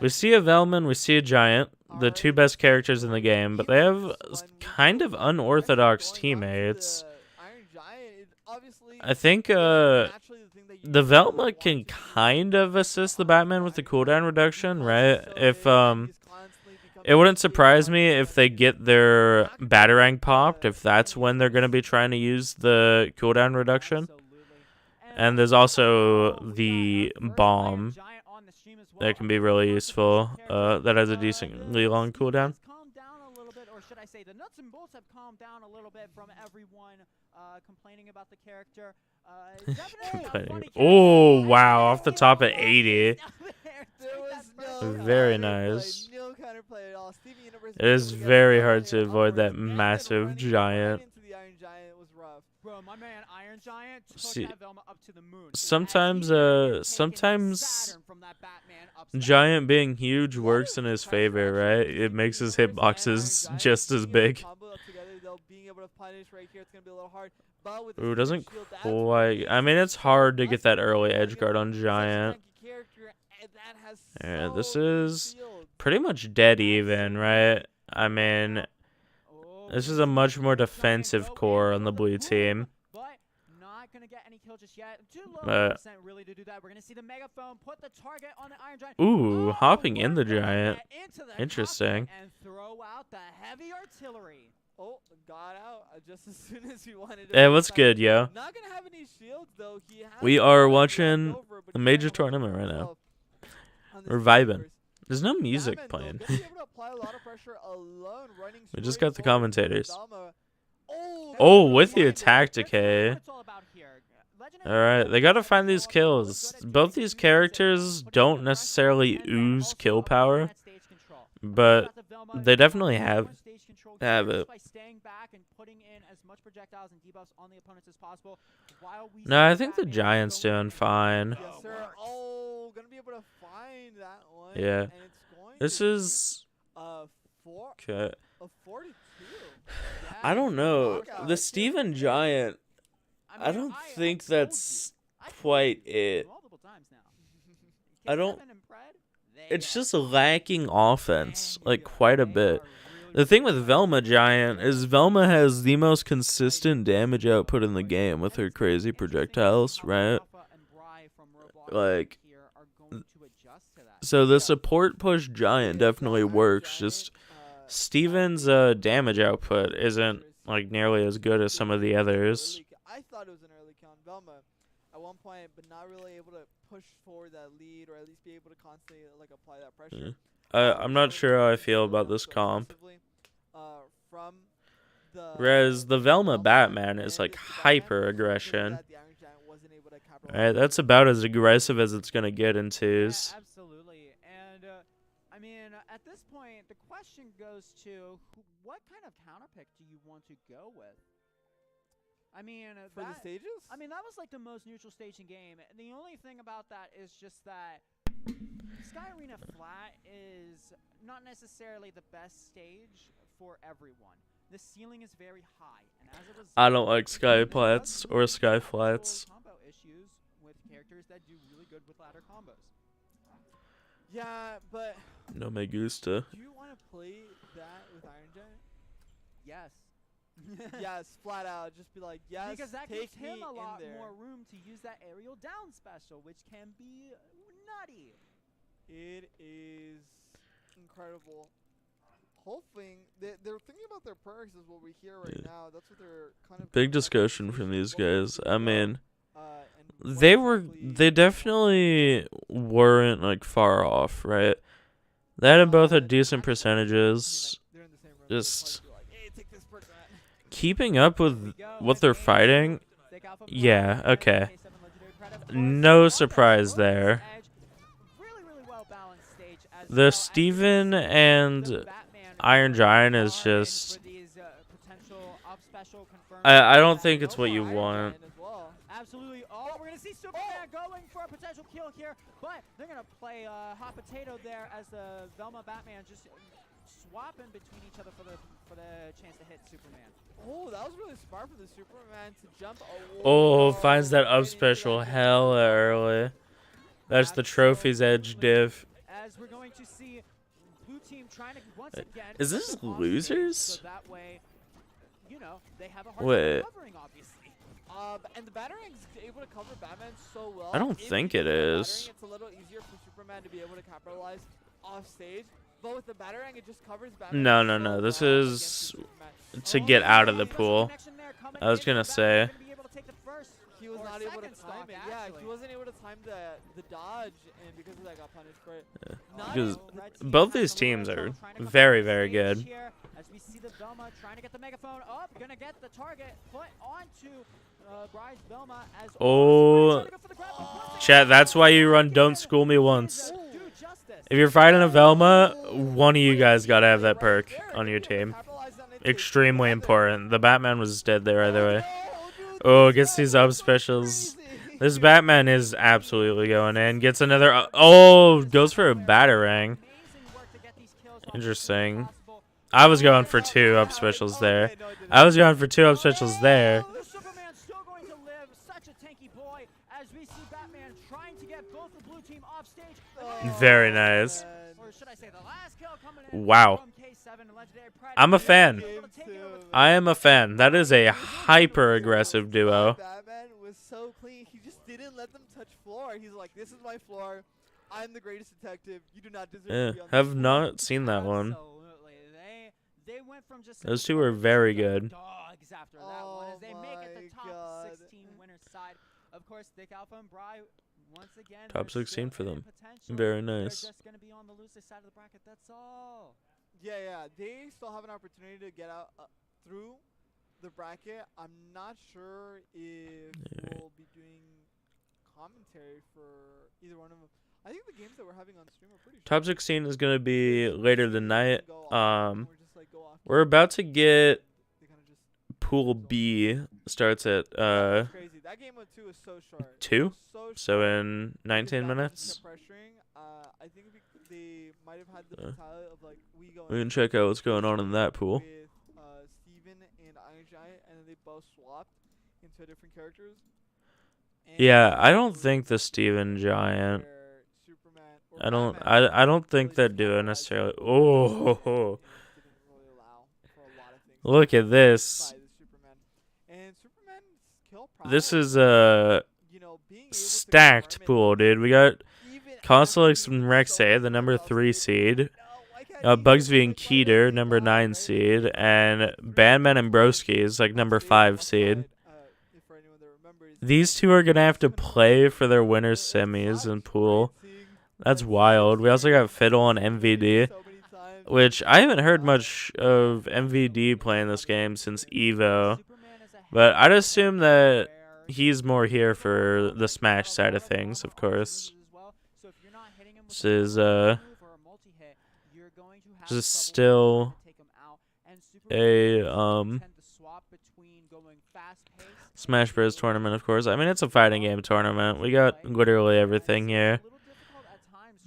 We see a Velman, we see a Giant, the two best characters in the game, but they have kind of unorthodox teammates. I think the Velma can kind of assist the Batman with the cooldown reduction, right? If it wouldn't surprise me if they get their Batarang popped, if that's when they're going to be trying to use the cooldown reduction. And there's also the bomb that can be really useful. That has a decently long cooldown. Calmed down a little bit, or should I say, the nuts and bolts have calmed down a little bit from everyone complaining about the character. Oh wow! Off the top at 80. Very nice. It is very hard to avoid that massive giant. Bro, my man Iron Giant took that Velma up to the moon. Sometimes Giant being huge works in his favor, right? It makes his hitboxes just as big. Ooh, doesn't quite. I mean, it's hard to get that early edge guard on Giant. Yeah, this is pretty much dead even, right? I mean, this is a much more defensive core on the blue team. But not gonna get any kill just yet. Too low percent really to do that. We're gonna see the megaphone put the target on the Iron Giant. Ooh, hopping in the Giant. Interesting. And throw out the heavy artillery. Oh, got out just as soon as he wanted to. Hey, what's good, yo? Not gonna have any shields though. We are watching a major tournament right now. We're vibing. There's no music playing. We just got the commentators. Oh, with the attack decay. Alright, they gotta find these kills. Both these characters don't necessarily ooze kill power, but they definitely have it. No, I think the Giant's doing fine. Yes, sir. Oh, gonna be able to find that one. Yeah. This is okay. A 42. I don't know. The Steven Giant I don't think that's quite it. Multiple times now. I don't. K7 and Pred, It's just lacking offense, like quite a bit. The thing with Velma Giant is Velma has the most consistent damage output in the game with her crazy projectiles, right? Like, so the support push Giant definitely works. Just Steven's damage output isn't like nearly as good as some of the others. I thought it was an early kill on Velma at one point, but not really able to push forward that lead or at least be able to constantly like apply that pressure. I'm not sure how I feel about this comp. Whereas the Velma Batman is like hyper aggression. Alright, that's about as aggressive as it's gonna get in twos. Yeah, absolutely. And I mean, at this point, the question goes to what kind of counter pick do you want to go with? I mean, for the stages? I mean, that was like the most neutral stage in game. And the only thing about that is just that Sky Arena Flat is not necessarily the best stage for everyone. The ceiling is very high, and as a result, I don't like Sky Flats or Sky Flats. Combo issues with characters that do really good with ladder combos. Yeah, but no me gusta. Do you want to play that with Iron Giant? Yes. Yes, flat out. Just be like, yes, because that take gives him me a lot in there. more room to use that aerial down special, which can be nutty. It is incredible. Hoping they're thinking about their perks is what we hear right now. That's what they're kind of big discussion from these guys. I mean, they definitely weren't like far off, right? They had both at decent percentages. Just keeping up with what they're fighting. Yeah, okay. No surprise there. The Steven and Iron Giant is just... I don't think it's what you want. Absolutely. Oh, we're going to see Superman going for a potential kill here, but they're going to play hot potato there as the Velma Batman just swapping between each other for the chance to hit Superman. Oh, that was really smart for the Superman to jump. Oh, finds that up special hella early. That's the trophy's edge div. As we're going to see blue team trying to once again. Is this losers? So that way, you know, they have a hard Wait. time covering, obviously. And the Batarang's able to cover Batman so well. I don't think it is. It's a little easier for Superman to be able to capitalize off stage. But with the Batarang, it just covers Batman. No. This is to get out of the pool. I was gonna say. He was not able to time it. Yeah, he wasn't able to time the dodge, and because of that, got punished for it. Yeah. Because both these teams are very, very good. As we see the Velma trying to get the megaphone up, gonna get the target put onto Bride's Velma as oh, chat. That's why you run Don't School Me Once. If you're fighting a Velma, one of you guys gotta have that perk on your team. Extremely important. The Batman was dead there either way. Oh, gets these up specials. This Batman is absolutely going in. Gets another. Oh, goes for a Batarang. Interesting. I was going for 2 up specials there. Very nice. Wow. I'm a fan. I am a fan. That is a hyper aggressive duo. Batman was so clean. He just didn't let them touch floor. He's like, this is my floor. I'm the greatest detective. You do not deserve to be on have not seen that one. They went from just those two are very good. Dogs after that one as they make it the top 16 winner side. Of course, Dick Alpha and Bry once again. Top 16 for them. Very nice. They're just going to be on the loser side of the bracket. That's all. Yeah. They still have an opportunity to get out through the bracket. I'm not sure if we'll be doing commentary for either one of them. I think the games that we're having on stream are pretty Top 16 is going to be later tonight. We're about to get Pool B starts at crazy. That game with 2 is so short. 2? So in 19 minutes. I think they might have had the mentality of like we can check out what's going on in that pool. With Steven and Iron Giant, and then they both swapped into different characters. And Yeah, I I don't believe think the Steven Giant. where Superman or Batman I don't think really they'd just do it capitalized on necessarily. the Superman Oh, and didn't really allow for a lot of things to look be at done this. by the Superman. And Superman's kill This prowess, is a you know, being able to stacked confirm it pool, dude. We got even Constellix after and being Rexay, so the number close, 3 it's like, seed. no, why can't he Bugsby and why doesn't Keter, he number die, 9 right? seed, Like, and the three Bandman and players Broski is like on number stage 5 on seed. side, if for anyone that remembers, These and two are gonna have to it's gonna play be for their winners it's semis such in pool. great seeing That's like wild. six We also got randoms Fiddle and just winning MVD, so many times, which and I haven't heard uh, much of MVD playing this game since Evo, Superman is a but I'd heavy assume character that where he's more here he's got a for lot of the he's got Smash a side lot of things, armor of on his course. moves as well. So if you're not hitting him with This a is proper move or a multi-hit, you're going to have just trouble still trying to take him out. And Superman a tend to swap between going fast-paced Smash Bros tournament, of course. I mean, it's a fighting game tournament. We got literally everything here.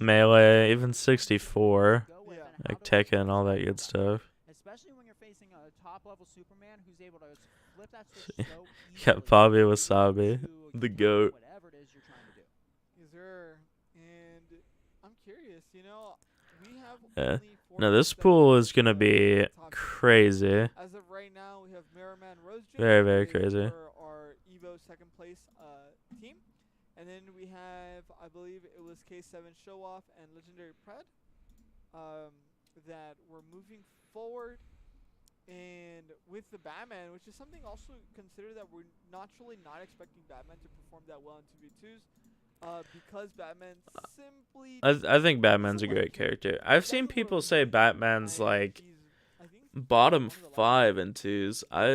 Melee, even 64, Yeah. like Tekken and all that good stuff. Especially when you're facing a top-level Superman who's able to flip that switch so Got easily Bobby to Wasabi, the counter GOAT. whatever it is you're trying to do. Yes, sir. And I'm curious, you know, we have Yeah. only 4 No, this picks that pool are is gonna in be the top 10. crazy. As of right now, we have Mirrorman Rose Gym Very, very is crazy. for our Evo second place team. And then we have, I believe it was K7 Show Off and Legendary Pred that we're moving forward. And with the Batman, which is something also consider that we're naturally not expecting Batman to perform that well in 2v2s. Because Batman simply I think Batman's a doesn't great like it. character. I've seen Definitely people what say we Batman's and like he's, I think, bottom one of the last 5 in 2s. I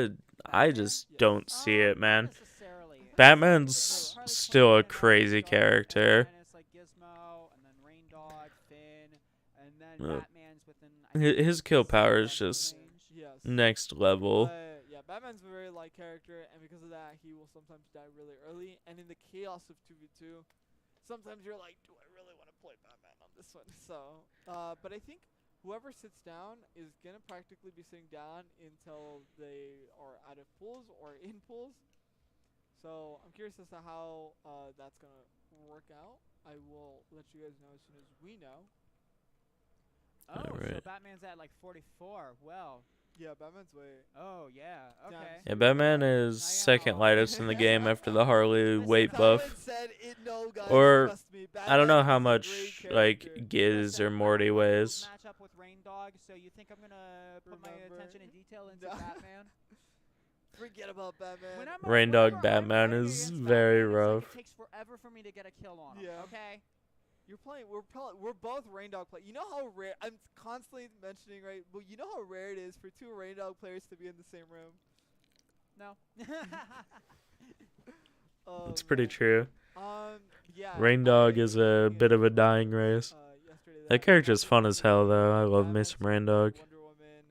Batman? just Yes. don't see it, Not man. necessarily. Batman's Harley still Quinn a and crazy Dog, character. And then it's like Gizmo, and then Rain Dog, Finn, and then Uh, Batman's within. I think, His kill power is 7 just range. yes. next level. Yeah, Batman's a very light character, and because of that, he will sometimes die really early. And in the chaos of 2v2, sometimes you're like, do I really want to play Batman on this one? So, but I think whoever sits down is gonna practically be sitting down until they are out of pools or in pools. So I'm curious as to how that's gonna work out. I will let you guys know as soon as we know. Oh, so Alright. Batman's at like 44. Well. Yeah, Batman's way. Oh yeah. Damn, Okay. Yeah, Batman is second lightest in the game after the Harley weight buff. Said it, no, guys, Or, trust me, I don't know Batman how is a much great like character. Giz Listen, or Morty I don't like to weighs. match up with Rain Dog, so you think I'm gonna put my Remember- attention and detail into No. Batman? Forget about Batman. Rain Dog whenever I'm Batman playing is against very Batman, it's like rough. it takes forever for me to get a kill on him. Yeah. Okay. You're playing. We're both Rain Dog play. You know how rare. I'm constantly mentioning, right? But you know how rare it is for 2 Rain Dog players to be in the same room. No. Oh, It's pretty man. true. Yeah. Rain Dog I is was a looking bit at of a the dying numbers, race. yesterday That that character's fun Batman as hell, though. I love me Batman, some Rain Dog. Wonder Woman,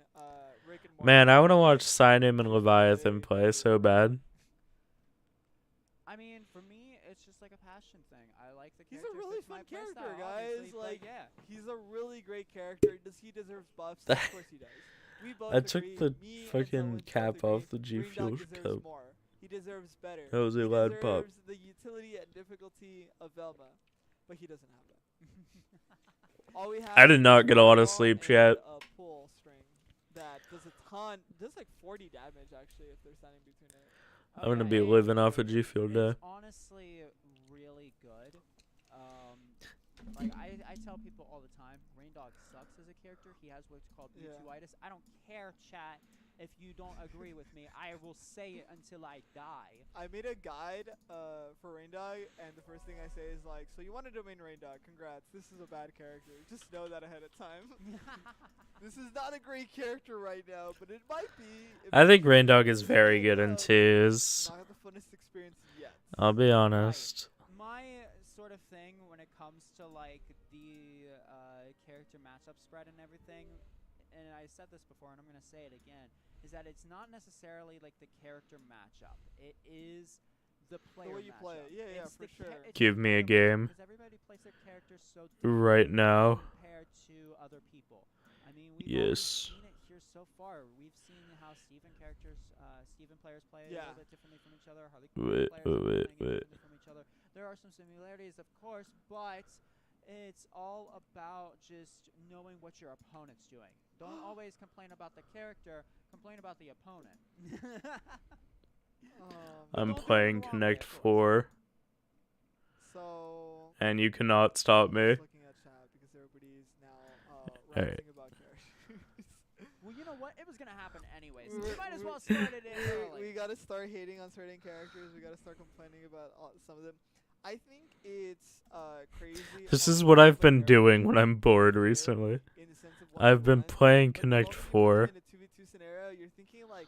Rick and Morty, Man, I want to watch Batman, Sign Him and Leviathan play so bad. I mean, for me, it's just like a passion thing. I like the He's character. a really fits my fun character, playstyle, guys. obviously, but Like, yeah. He's a really great character. Does he deserve buffs? Of course he does. We both I took agree. the Me and fucking Zoe both cap agree. off the G Green Fuel Dog deserves cup. more. He deserves better. That was a He loud pop. deserves the utility and difficulty of Velma, but he doesn't have that. All we have I did is not get a lot of Snowball sleep, and chat. a pull string that does a ton. Does like 40 damage actually if they're standing between it. I'm gonna be Okay. living off a G Fuel day. It's honestly really good. Like I tell people all the time, Rain Dog sucks as a character. He has what's called Yeah. B2itis. I don't care, chat, if you don't agree with me. I will say it until I die. I made a guide for Rain Dog, and the first thing I say is like, so you wanted to main Rain Dog, congrats. This is a bad character. Just know that ahead of time. This is not a great character right now, but it might be. I think Rain Dog is very good in twos. Not the funnest experience yet. I'll be honest. My sort of thing when it comes to like the character matchup spread and everything, and I said this before and I'm gonna say it again, is that it's not necessarily like the character matchup. It is the player way you play it. matchup. Yeah, yeah, It's for the sure. it's Give the me a player matchup, game. because everybody plays their characters so Right differently now. compared to other people. I mean, we've already Yes. seen it here so far. We've seen how Steven players play a Yeah. little bit differently from each each other? Harley Wait, Quinn players are wait, playing wait. differently from each other. There are some similarities, of course, but it's all about just knowing what your opponent's doing. Don't always complain about the character. Complain about the opponent. I'm Don't do it playing the wrong way, Connect of course. 4, So and you cannot stop me. just looking at chat because everybody's now Alright. ranting about characters. Well, you know what? It was gonna happen anyways. So We're- we might as we're- well start it in early. We gotta start hating on certain characters. We gotta start complaining about some of them. I think it's crazy. This how is what I've some been doing characters when I'm bored are recently. in the sense of I've been one-on-one. playing Like, the Connect moment you put 4. them in a 2v2 scenario, you're thinking like,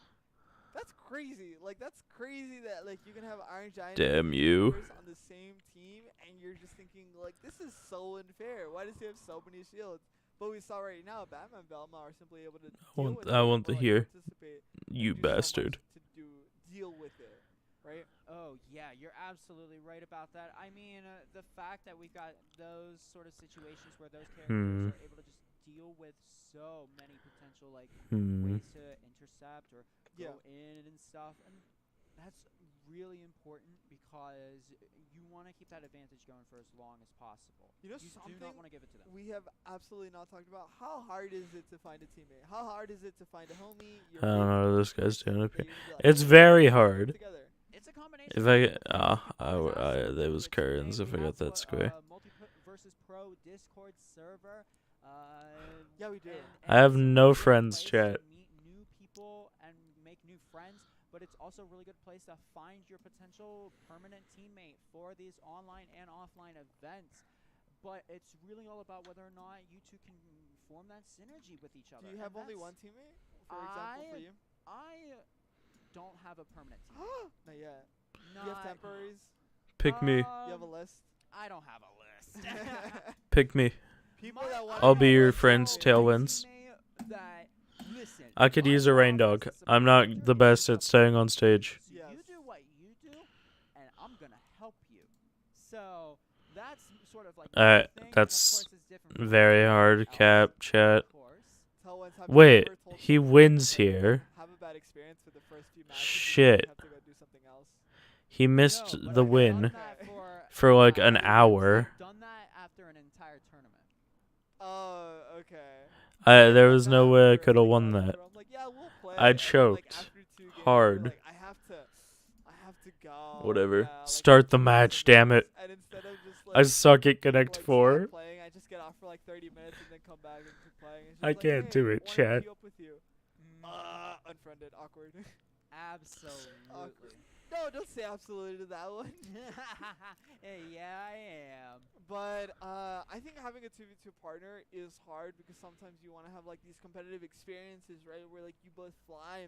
that's crazy. Like that's crazy that like you can have Iron Giant Damn and you. Universe on the same team, and you're just thinking like, this is so unfair. Why does he have so many shields? But we saw right now, Batman and Velma are simply able to deal with it. I want or, to like, hear. participate You and do so much bastard. to deal with it, right? Oh yeah, you're absolutely right about that. I mean, the fact that we've got those sort of situations where those characters are able to just deal with so many potential like ways to intercept or Yeah. go in and stuff, and that's really important because you want to keep that advantage going for as long as possible. You know do something not want to give it to them. we have absolutely not talked about? How hard is it to find a teammate? How hard is it to find a homie? I don't know what this guy's doing up here. that you'd be like, It's "Hey, very let's work hard. together." It's a combination. If of I things. there was curtains if I got that square. Multiversus Pro Discord server. Yeah, we do. I have it's a no really good friends, place chat. to meet new people and make new friends, but it's also a really good place to find your potential permanent teammate for these online and offline events. But it's really all about whether or not you two can form that synergy with each other. Do you have and only that's- one teammate, for example, for you? I don't have a permanent teammate. Not yet. Not, You have temporaries? Pick me. You have a list? I don't have a list. Pick me. People that want I'll to be know your what's friend's going on. tailwinds. Listen, I could my use a rain job dog. as a I'm not supporter the is best to at staying on stage. So Yes. you do what you do, and I'm gonna help you. So that's sort of like my thing, and of that's course it's different from very everyone hard, else, Cap, chat. of course. Tell once, have you Wait, ever told he someone wins that you here. Have a bad experience with the first few matches. Shit. You have to go do something else. He missed No, but the I've win done that for like an I've hour. done that after an entire tournament. Oh, okay. There was no Not way I after, could have like, won after, that. I'm like, yeah, we'll play. I and then, like, choked after 2 games, hard. you're like, I have to go. Whatever. Yeah, like, Start the I have to do match, something damn else. it. And instead of just I like, suck at Connect like, 4. stop playing, I just get off for like 30 minutes and then come back and keep playing. It's just I like, can't hey, do it, wanna chat. queue up with you. Unfriended, awkward. Absolutely. No, don't say absolutely to that one. Yeah, I am. But I think having a 2v2 partner is hard because sometimes you want to have like these competitive experiences, right? Where like you both fly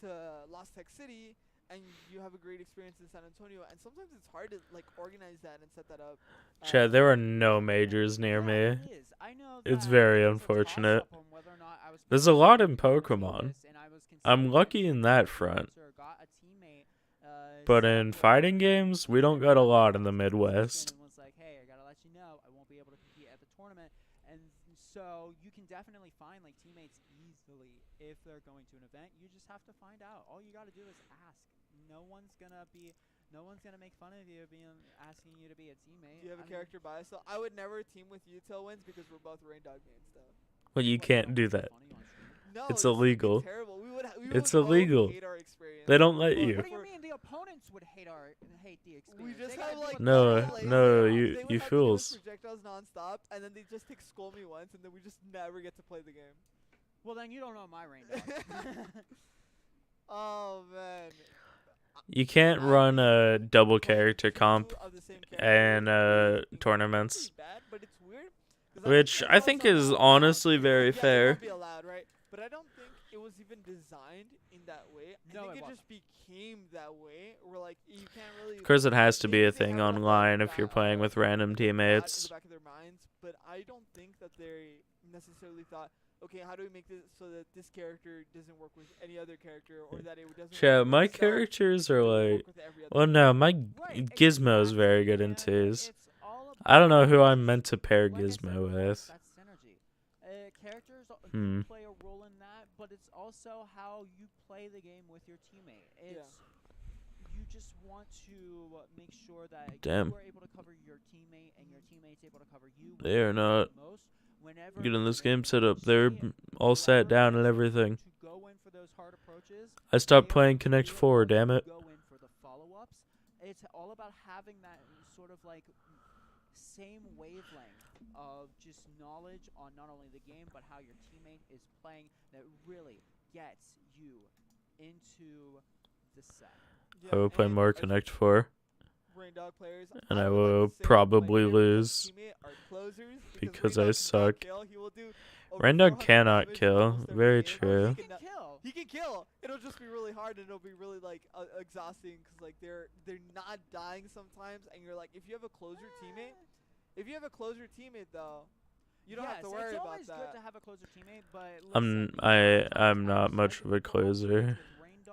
to Lost Tech City and you have a great experience in San Antonio, and sometimes it's hard to like organize that and set that up. Chat, there are no majors near Yeah, me. it is. I know It's that very it was a unfortunate. toss-up on whether or not I was There's a lot in considering Pokemon. this, and I was I'm considering lucky in that it front. or got a teammate, But set in up fighting where games, we don't got a lot in the and Midwest. was like, hey, I gotta let you know, I won't be able to compete at the tournament, and so you can definitely find like teammates easily if they're going to an event. You just have to find out. All you gotta do is ask. No one's gonna make fun of you being asking you to be a teammate. Do you have a I mean, character bias? So I would never team with you, Tailwinds, because we're both Rain Dog mains, though. Well, you what, can't do don't that. make funny on stream? No, It's this would be illegal. Terrible. We It's would both illegal. hate our experience. They don't let Well, you. What do you for- mean the opponents would hate the experience? We just They gotta have do like what No, they double want. lanes no, and you- they would you have to give us fools. projectiles nonstop, and then they just take skull me once, and then we just never get to play the game. Well, then you don't know my range. dog. Oh man. You can't run a double character comp and tournaments, which I think is honestly very fair. Be allowed, right? But I don't think it was even designed in that way. I No, think it it wasn't. just became that way. Where like you can't really. Of course, it has to be maybe a they thing have it, like, online if you're that, playing with random that teammates. in the back of their minds, but I don't think that they necessarily thought, okay, how do we make this so that this character doesn't work with any other character, or that it doesn't. Chat, work with my itself, characters but are it will like, work with every other well, character. no, my Right, Gizmo's very exactly, good in and twos. it's all I don't know about who I'm just, meant to pair like I said, Gizmo Ross, with. that's synergy. Characters Hmm. do play a role in that, but it's also how you play the game with your teammate. It's you just want to make sure that Damn. you are able to cover your teammate and your teammate's able to cover you. They are not most. Whenever getting this there's an game set up. They're emergency, all sat down and whoever is everything. to go in for those hard approaches, I stopped they are playing the Connect clear 4, ones damn who it. go in for the follow-ups. It's all about having that sort of like same wavelength of just knowledge on not only the game but how your teammate is playing that really gets you into the set. Yeah, I will play and more as Connect 4. Rain Dog players, And I would like will to say probably my favorite lose teammate are closers because Rain I Dog cannot suck. kill. He will do over Randog 400 cannot damage in kill. almost every Very game. true. He can kill. He can kill. It'll just be really hard and it'll be really like exhausting because like they're not dying sometimes, and you're like, if you have a closer teammate though, you don't have to worry it's about always that. good to have a closer teammate, but I'm listen, I'm not much of a closer.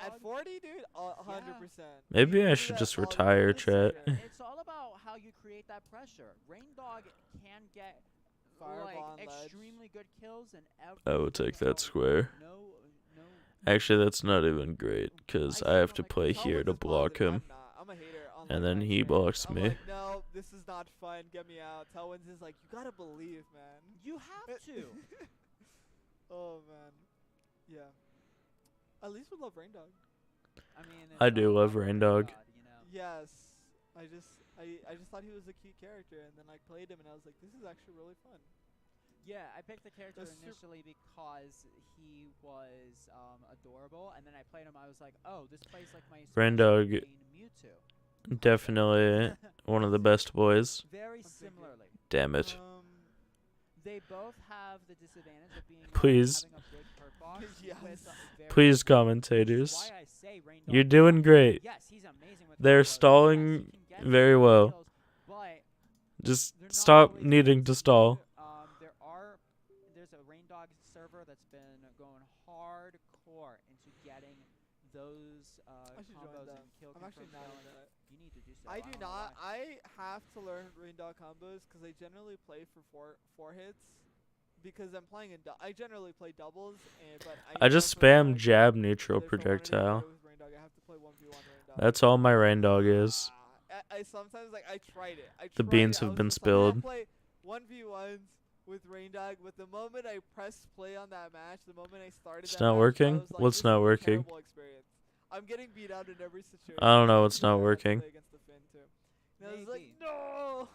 At 40, dude, 100%. Maybe You I do should that just all the retire, time. chat. It's all about how you create that pressure. Rain Dog can get Fireball on ledge. extremely good kills and I will take that square. No. Actually, that's not even great because I have to play Tell here what to this block positive. him. I'm a hater. And then he blocks I'm me. like, no, this is not fun. Get me out. Telwins is like, you gotta believe, man. You have to. Oh man, yeah. At least we love Rain Dog. I mean, I it's do all love about Rain Rain Dog. God, you know? Yes, I just thought he was a cute character, and then I played him, and I was like, this is actually really fun. Yeah, I picked the character The initially because he was adorable, and then I played him. I was like, oh, this plays like my Rain special Dog. main Mewtwo. Definitely one of the best boys. Very I'm thinking. similarly. Damn it. They both have the disadvantage of being Please. having a big perk box Yes. with very Please, which is commentators. why I say Rain Dog You're is doing awesome. great. Yes, he's amazing with They're combos. Yes, stalling he can get very some well. kills, but Just they're not stop always needing to stall. There's a Rain Dog server that's been going hardcore into getting those I should join combos that. and kill I'm actually confirms not going. into that. You need to do so. I do don't know not. why. I have to learn Rain Dog combos because I generally play for four hits. Because I'm playing I generally play doubles, but I just spam jab neutral projectile. I have to play 1v1 Rain Dog. That's all my Rain Dog is. I sometimes I tried it. The beans have been spilled. I play 1v1s with Rain Dog, but the moment I pressed play on that match, the moment I started It's that not match, working? I was like, What's this not is a working? terrible experience. I'm getting beat out in every situation. I don't know what's So I not had to working. play against the Finn too. And I was like, Maybe. no.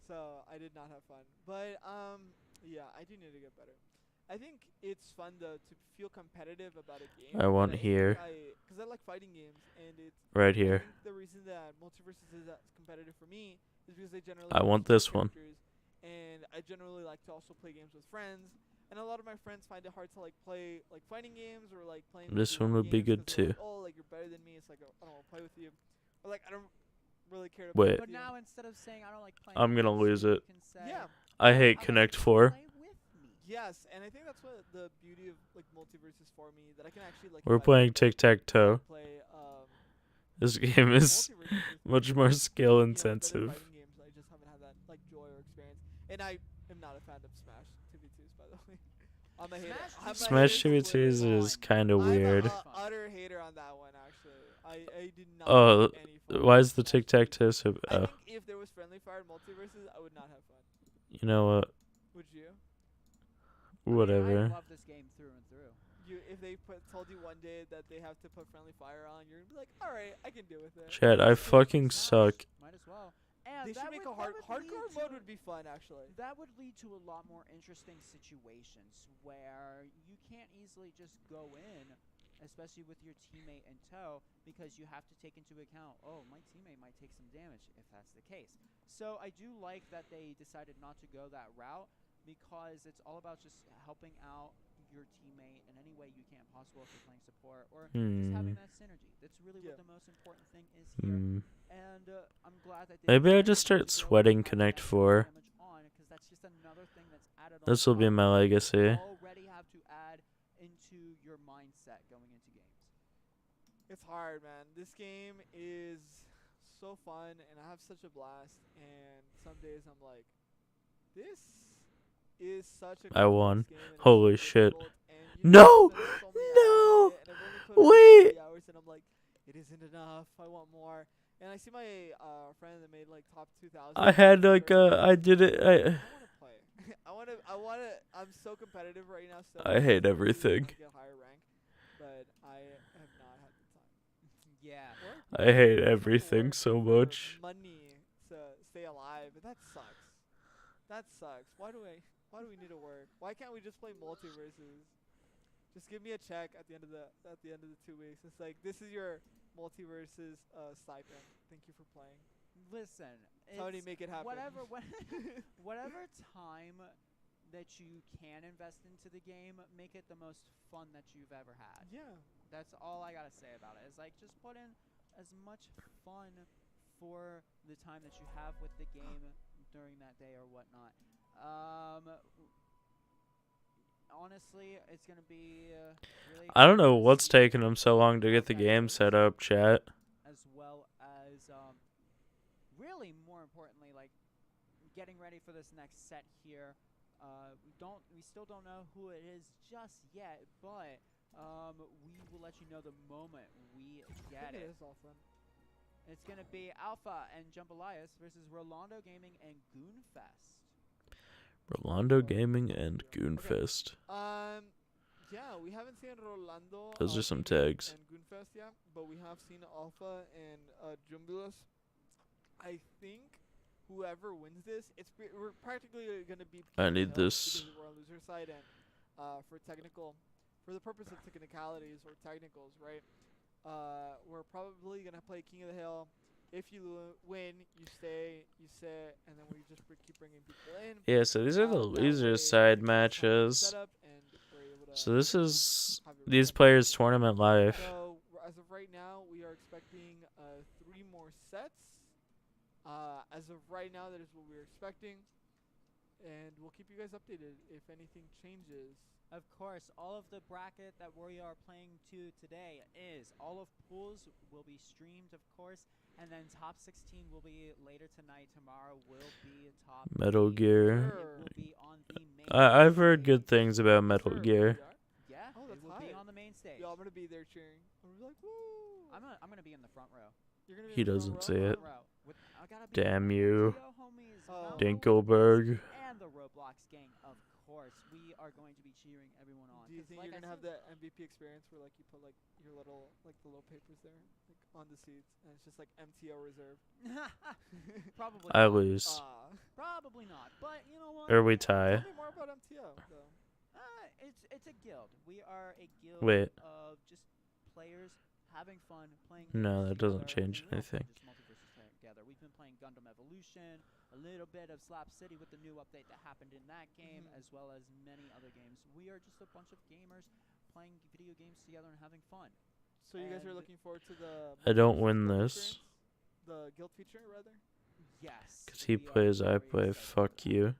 So I did not have fun. But yeah, I do need to get better. I think it's fun though to feel competitive about a game. I want here. Because I like fighting games, and it's Right I here. think the reason that Multiversus is as competitive for me is because I generally I play want with this one. characters, and I generally like to also play games with friends. And a lot of my friends find it hard to like play like fighting games or like playing. This 1v1 one would be games good 'cause they're too. Like, oh, like you're better than me. It's like I don't want to play with you, or like I don't really care to Wait. play But with you. now instead of saying I don't like playing, I'm gonna against lose you, it. you can say, Yeah. I hate "I Connect want you to 4. play with me." Yes, and I think that's what the beauty of like Multiversus for me, that I can actually like. We're if I playing want to tic-tac-toe. Play This game is Multiversus with much friends, more better skill fighting intensive. games, I just haven't had that like joy or experience, and I am not a fan of Smash 2v2s, by the way. I'm a hater. I'm a Smash hater 2v2s completely. is kind of weird. I'm a utter hater on that one, actually. I did not. Oh, have any fun why with is the Smash tic-tac-toe 2v2s. so... I Oh, think if there was friendly fire in Multiversus, I would not have fun. you know what? Would you? I mean, I Whatever. love this game through and through. If they told you one day that they have to put friendly fire on, you're gonna be like, all right, I can deal with it. Chat, I fucking suck. Might as well. And They should make a hardcore mode would be fun, actually. That would lead to a lot more interesting situations where you can't easily just go in, especially with your teammate in tow, because you have to take into account, oh, my teammate might take some damage if that's the case. So I do like that they decided not to go that route, because it's all about just helping out your teammate in any way you can possible if you're playing support, or just having that synergy. That's really what the most important thing is here. And I'm glad that Maybe I just start sweating Connect 4. because that's just another thing that's added on. This will be top my that you legacy. already have to add into your mindset going into games. It's hard, man. This game is so fun, and I have such a blast. And some days I'm like, this is such a I complex won. game, and it's Holy so shit. difficult, and you No! spend so many hours No! in it, and I've only put in, like, Wait! 3 hours, and I'm like, it isn't enough. I want more. And I see my friend that made like top 2,000. I had like I did it. I want to play. I want to. I'm so competitive right now. So I hate really everything. wanna get higher rank, but I have not had the time. Yeah. I hate Or everything work so for much. money to stay alive, and that sucks. That sucks. Why do we need to work? Why can't we just play Multiversus? Just give me a check at the end of the 2 weeks. It's like, this is your Multiversus stipend. Thank you for playing. Listen, How do you make it happen? Whatever time that you can invest into the game, make it the most fun that you've ever had. Yeah. That's all I gotta say about it. Is like, just put in as much fun for the time that you have with the game during that day or whatnot. Honestly, it's gonna be really. I don't know what's taking them so long to get the game set up, chat. As well as really more importantly, like getting ready for this next set here. We still don't know who it is just yet, but we will let you know the moment we get it. It's gonna be Alpha and Jambalaya versus Rolando Gaming and Goonfest. Rolando Gaming and Goonfest. Yeah, we haven't seen Rolando. Those are some Gaming tags. And Goonfest, yeah, but we have seen Alpha and Jumbulas. I think whoever wins this, we're practically gonna be. I need this. We're on loser side, and for the purpose of technicalities or technicals, right? We're probably gonna play King of the Hill. If you win, you stay, you sit, and then we just keep bringing people in. Yeah, so these are the loser side matches. So this is these players' tournament life. So as of right now, we are expecting 3 more sets. As of right now, that is what we're expecting, and we'll keep you guys updated if anything changes. Of course, all of the bracket that we are playing to today is all of pools will be streamed, of course, and then top 16 will be later tonight. Tomorrow will be top Metal Gear. It will be on the main I've heard stage. good things about Metal Gear. Yeah, Oh, it that's will be hype. on the main stage. Yo, I'm gonna be there cheering. I'm gonna be like, woo! I'm gonna be in the front row. You're gonna be He in the doesn't front see row? it. I gotta be Damn with you. Tio homies, Oh. Dinkelberg. and the Roblox gang, of course. We are going to be cheering everyone on. Do you 'cause think like you're I gonna have said- the MVP experience where like you put like your little the little papers there like on the seats and it's just like MTO reserved? Probably I not. lose. Probably not. But you know what? Or we tie. Tell me more about MTO though. It's a guild. We are a guild Wait. of just players having fun playing. No, games that doesn't together. change We don't play anything. just Multiversus together. We've been playing Gundam Evolution, a little bit of Slap City with the new update that happened in that game, as well as many other games. We are just a bunch of gamers playing video games together and having fun. So you guys are And- looking forward to the I don't Multiversus win guild this. experience? The guild feature rather? Yes. 'Cause he we are plays, I very play. excited Fuck for that. you.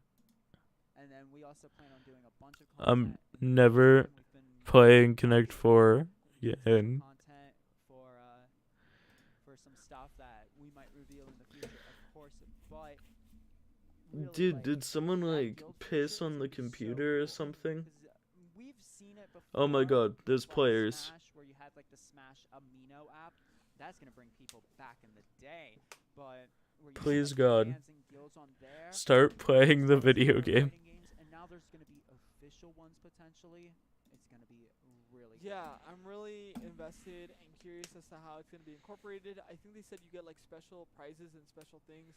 And then we also plan on doing a bunch of I'm content. never We've been playing Connect 4 some again. content for some stuff that we might reveal in the future, of course. But really, Dude, like, did someone that like guild piss feature on is the gonna be so computer or cool, something? 'cause, we've seen it before. Oh my god, there's on players. Smash, where you had like the Smash Amino app. That's gonna bring people back in the day. But where you had, Please like, God. clans and guilds on there, Start playing the as well as video other game. fighting games, and now there's gonna be official ones potentially. It's gonna be really cool. Yeah, I'm really invested and curious as to how it's gonna be incorporated. I think they said you get like special prizes and special things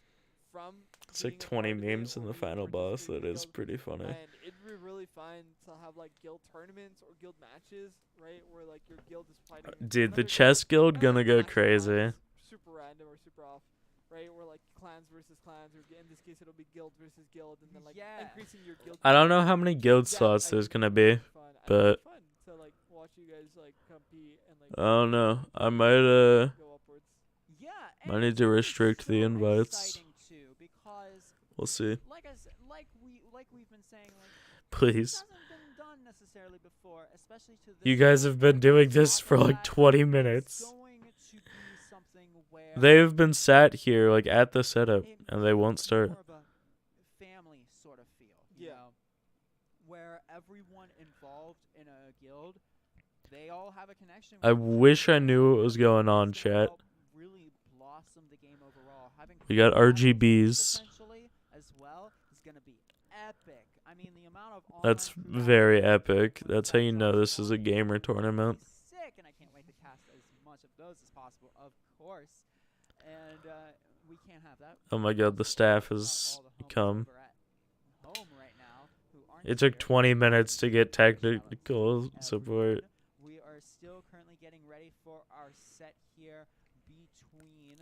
from. It's like being a 20 part of it memes in or the being final boss. participating That in is guild. pretty funny. And it'd be really fun to have like guild tournaments or guild matches, right? Where like your guild is fighting. Dude, the another chess guild and, gonna like, go matches crazy. lines, super random or super off, right? Where like clans versus clans, or in this case it'll be guild versus guild, and then like Yeah. increasing your guild. I don't know how many guild Yeah, slots I there's think gonna it'd be. really fun. And but- it'd be fun to like watch you guys like compete and like. I don't know. I might Go upwards. Yeah, I and need to it's restrict the so invites. exciting too, because We'll see. like we've been saying, like, Please. this hasn't been done necessarily before, especially to this You guys level. have been doing this for like 20 It's minutes. going to be something where They've been sat here like at the setup it and they won't feels start. more of a family sort of feel, you Yeah. know, where everyone involved in a guild they all have a connection. I wish I knew what was going on, chat. Really blossom the game overall. Having We got RGBs. potentially as well is going to be epic. I mean, the amount of That's very epic. That's how you know this is a gamer tournament. Sick, and I can't wait to cast as much of those as possible, of course. And we can't have that. Oh my god, the staff has come. Home right now, who aren't It took here. 20 minutes to get technical support. We are still currently getting ready for our set here between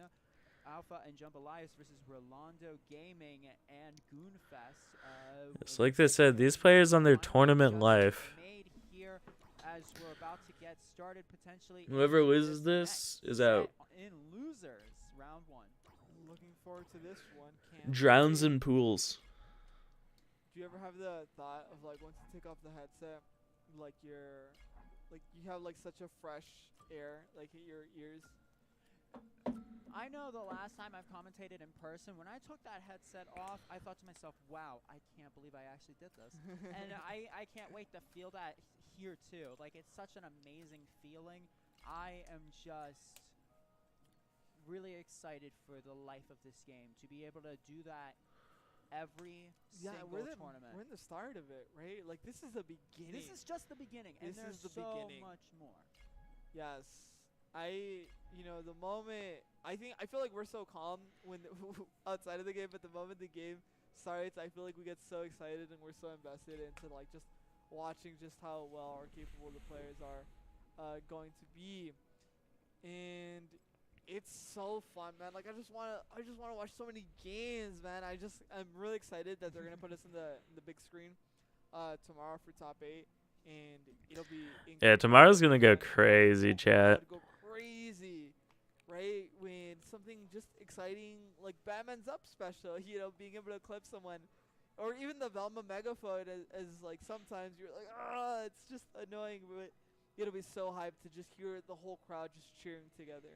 Alpha and Jambalaya versus Rolando Gaming and Goonfest. It's like they said, these players on their tournament life. Made here as we're about to get started potentially. Whoever into loses this next is set out. in losers round 1. Looking forward to this one. Can't Drowns wait. in pools. Do you ever have the thought of like once you take off the headset, like you have like such a fresh air like in your ears? I know the last time I've commentated in person, when I took that headset off, I thought to myself, wow, I can't believe I actually did this. And I can't wait to feel that here too. Like, it's such an amazing feeling. I am just really excited for the life of this game, to be able to do that every single tournament. We're in the start of it, right? Like this is the beginning. This is just the beginning, and This there's is the so beginning. much more. Yes. The moment I feel like we're so calm when outside of the game, but the moment the game starts, I feel like we get so excited and we're so invested into like just watching just how well or capable the players are going to be, and it's so fun, man. Like I just wanna watch so many games, man. I'm really excited that they're gonna put us in the big screen tomorrow for top 8, and it'll be Yeah, tomorrow's gonna go crazy, chat. Go crazy, right? When something just exciting like Batman's Up special, being able to clip someone, or even the Velma megaphone as like sometimes you're like, it's just annoying, but it'll be so hyped to just hear the whole crowd just cheering together.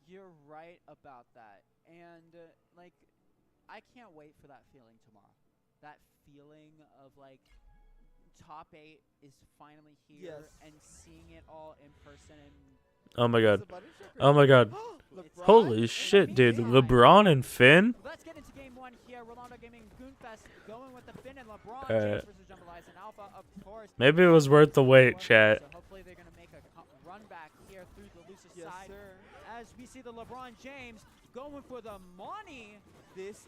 You're right about that, and like, I can't wait for that feeling tomorrow. That feeling of like top 8 is finally here, Yes. and seeing it all in person. And Oh my Is god. it Button Sugar? Oh my god. LeBron? Holy shit, dude. LeBron and Finn? let's get into game 1 here. Rolando Gaming Goonfest going with the Finn and LeBron Alright. James versus Jambalaya and Alpha, of course. Maybe it was worth the wait, chat. So hopefully they're gonna make a run back here through the loser Yes, side. sir. As we see the LeBron James going for the money. This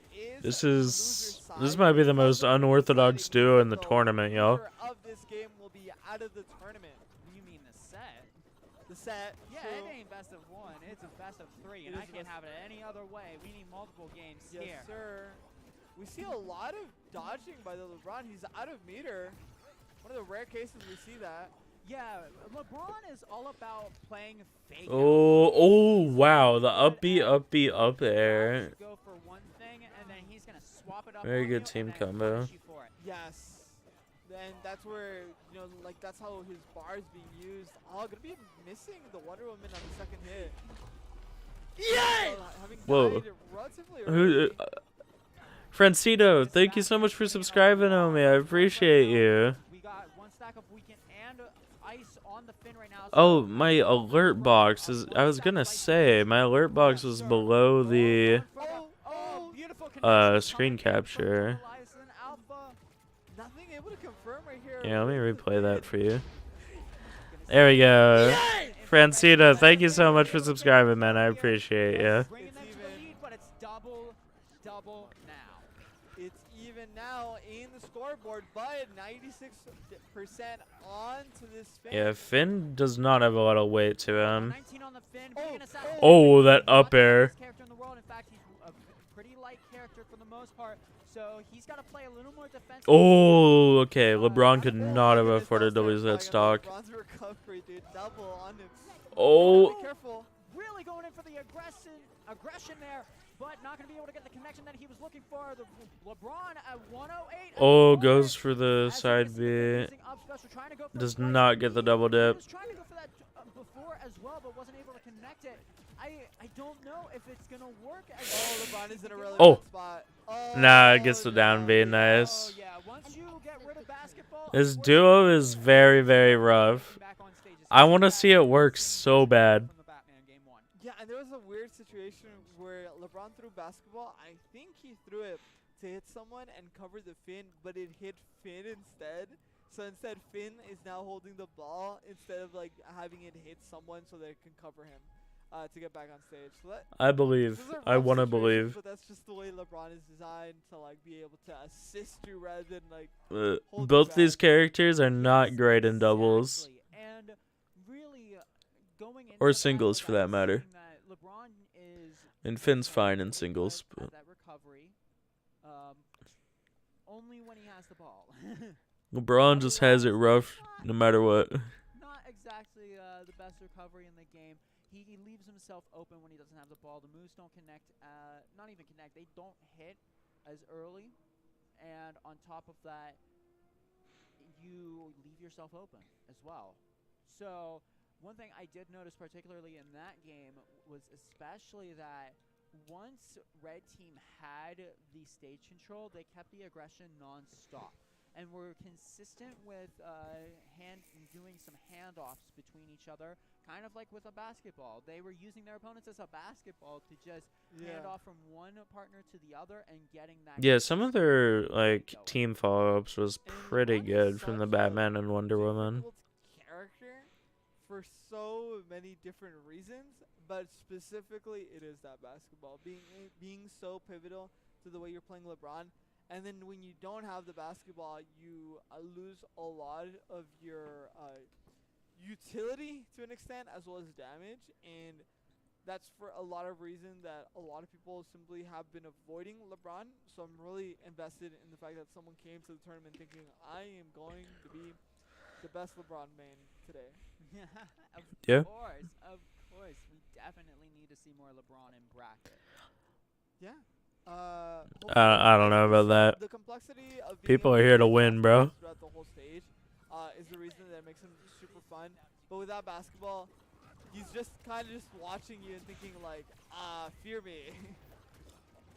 might be the most unorthodox duo in the tournament, y'all. Loser of this game will be out of the tournament. You mean the set? The set. Yeah, true. it ain't best of 1. It's a best of 3, and It I is can't best- have it any other way. We need multiple games Yes, here. sir. We see a lot of dodging by the LeBron. He's out of meter. One of the rare cases we see that. Yeah, LeBron is all about playing fake. Oh, wow. The up air. Go for one thing, and then he's gonna swap it up. Very on good you team and then combo. punish you for it. Yes. Then that's where, like that's how his bar is being used. Oh, gonna be missing the Wonder Woman on the second hit. Yay! Whoa. Who? Francito, thank you so much for subscribing on me. I appreciate you. We got one stack of weekend and ice on the fin right now. So Oh, my alert box is. I was gonna say, my alert box was below the beautiful screen capture. Nothing able to confirm right here. Yeah, let me replay that for you. There we go. Francita, thank you so much for subscribing, man. I appreciate you. Bringing them to the lead, but it's double now. It's even now in the scoreboard, but 96% on to this fin. Yeah, Finn does not have a lot of weight to him. 19 on the fin, bringing us out. Oh, that up air. Best character in the world. In fact, he's a pretty light character for the most part, so he's got to play a little more defensive. Oh, okay. LeBron could not have afforded to lose that stock. LeBron's recovery, dude. Double on him. Oh. Be careful. Really going in for the aggression there, but not going to be able to get the connection that he was looking for. The LeBron at 108. Oh, goes for the side B. Does not get the double He dip. was trying to go for that before as well, but wasn't able to connect it. I don't know if it's going to work. LeBron is in a really Oh. bad spot. Nah, it gets the down B. Nice. Oh, yeah. Once you get rid of basketball, This duo is very, very rough. back on I want to see it work so bad. From the Batman game 1. Yeah, and there was a weird situation where LeBron threw basketball. I think he threw it to hit someone and cover the Finn, but it hit Finn instead. So instead, Finn is now holding the ball instead of like having it hit someone so that it can cover him to get back on stage. So I believe. this is a I rough want to situation, believe. but that's just the way LeBron is designed to like be able to assist you rather than like. hold you Both these back. characters are not great in doubles. Exactly. And really going into Or the singles, battle, for that guys, matter. seeing that LeBron is And Finn's very fine in good singles, at but that recovery. Only when he has the ball. LeBron just has it rough no matter what. Not exactly the best recovery in the game. He leaves himself open when he doesn't have the ball. The moves don't connect. Not even connect. They don't hit as early. And on top of that, you leave yourself open as well. So one thing I did notice particularly in that game was especially that once Red Team had the stage control, they kept the aggression non-stop. And were consistent with doing some handoffs between each other, kind of like with a basketball. They were using their opponents as a basketball to just hand off from one partner to the other and getting that. Yeah, some of their like team follow-ups was And pretty LeBron is good from the such a Batman and Wonder Woman. difficult character for so many different reasons, but specifically it is that basketball being so pivotal to the way you're playing LeBron. And then when you don't have the basketball, you lose a lot of your utility to an extent, as well as damage. And that's for a lot of reasons that a lot of people simply have been avoiding LeBron. So I'm really invested in the fact that someone came to the tournament thinking, I am going to be the best LeBron main today. Yeah. Of course. We definitely need to see more LeBron in bracket. Yeah. I don't know about that. The complexity of People are here to win, bro. Throughout the whole stage is the reason that makes him super fun. But without basketball, he's just kind of just watching you and thinking like, fear me.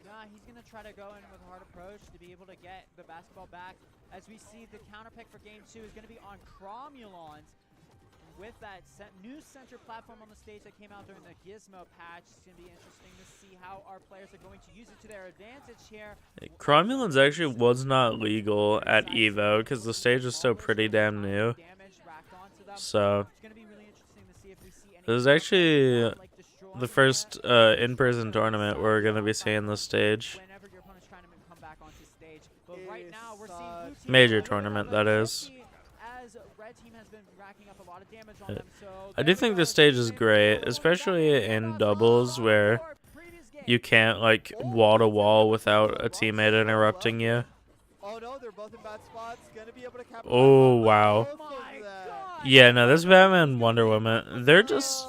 Yeah, he's going to try to go in with a hard approach to be able to get the basketball back. As we see, the counter pick for game 2 is going to be on Cromulons. With that new center platform on the stage that came out during the Gizmo patch, it's going to be interesting to see how our players are going to use it to their advantage here. Cromulons actually was not legal at EVO because the stage is still pretty damn new. So this is actually the first in-person tournament where we're going to be seeing this stage. Major tournament, that is. I do think this stage is great, especially in doubles where you can't like wall to wall without a teammate interrupting you. Oh no, they're both in bad spots. Gonna be able to capitalize. Oh wow. Yeah, no, this Batman and Wonder Woman, they're just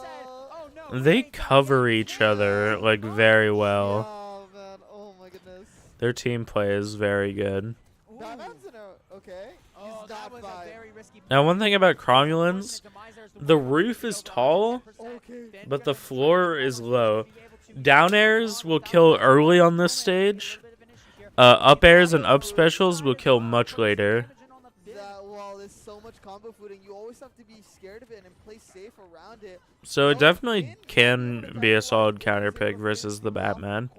they cover each other like very well. Oh man, oh my goodness. Their team play is very good. Batman's in a okay. He's not by. Now, one thing about Cromulons, the roof is tall, but the floor is low. Down airs will kill early on this stage. Up airs and up specials will kill much later. Well, there's so much combo footing. You always have to be scared of it and play safe around it. So it definitely can be a solid counter pick versus the Batman.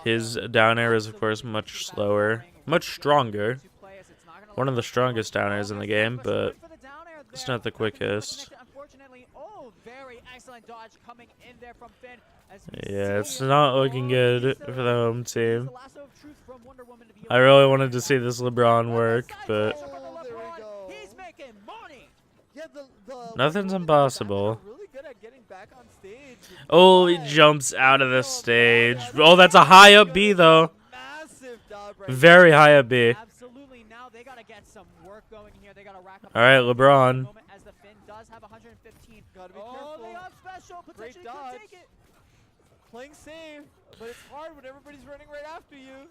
His down air is, of course, much slower, much stronger. One of the strongest down airs in the game, but it's not the quickest. Yeah, it's not looking good for the home team. I really wanted to see this LeBron work, but nothing's impossible. Oh, he jumps out of the stage. Oh, that's a high up B, though. Very high up B. All right, LeBron. Great dodge. Playing safe, but it's hard when everybody's running right after you.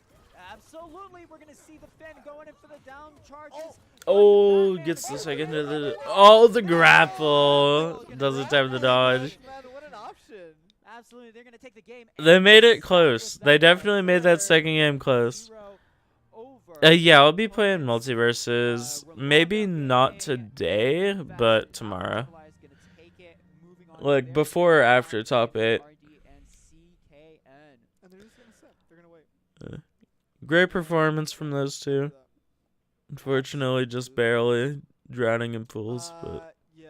Absolutely, we're gonna see the Finn going in for the down charges. Oh, gets the second to the. Oh, the grapple doesn't have the dodge. Man, what an option. Absolutely, they're gonna take the game. They made it close. They definitely made that second game close. Yeah, I'll be playing Multiversus. Maybe not today, but tomorrow. Like before or after top 8. And they're just gonna sit. They're gonna wait. Great performance from those two. Unfortunately, just barely drowning in pools. But yeah,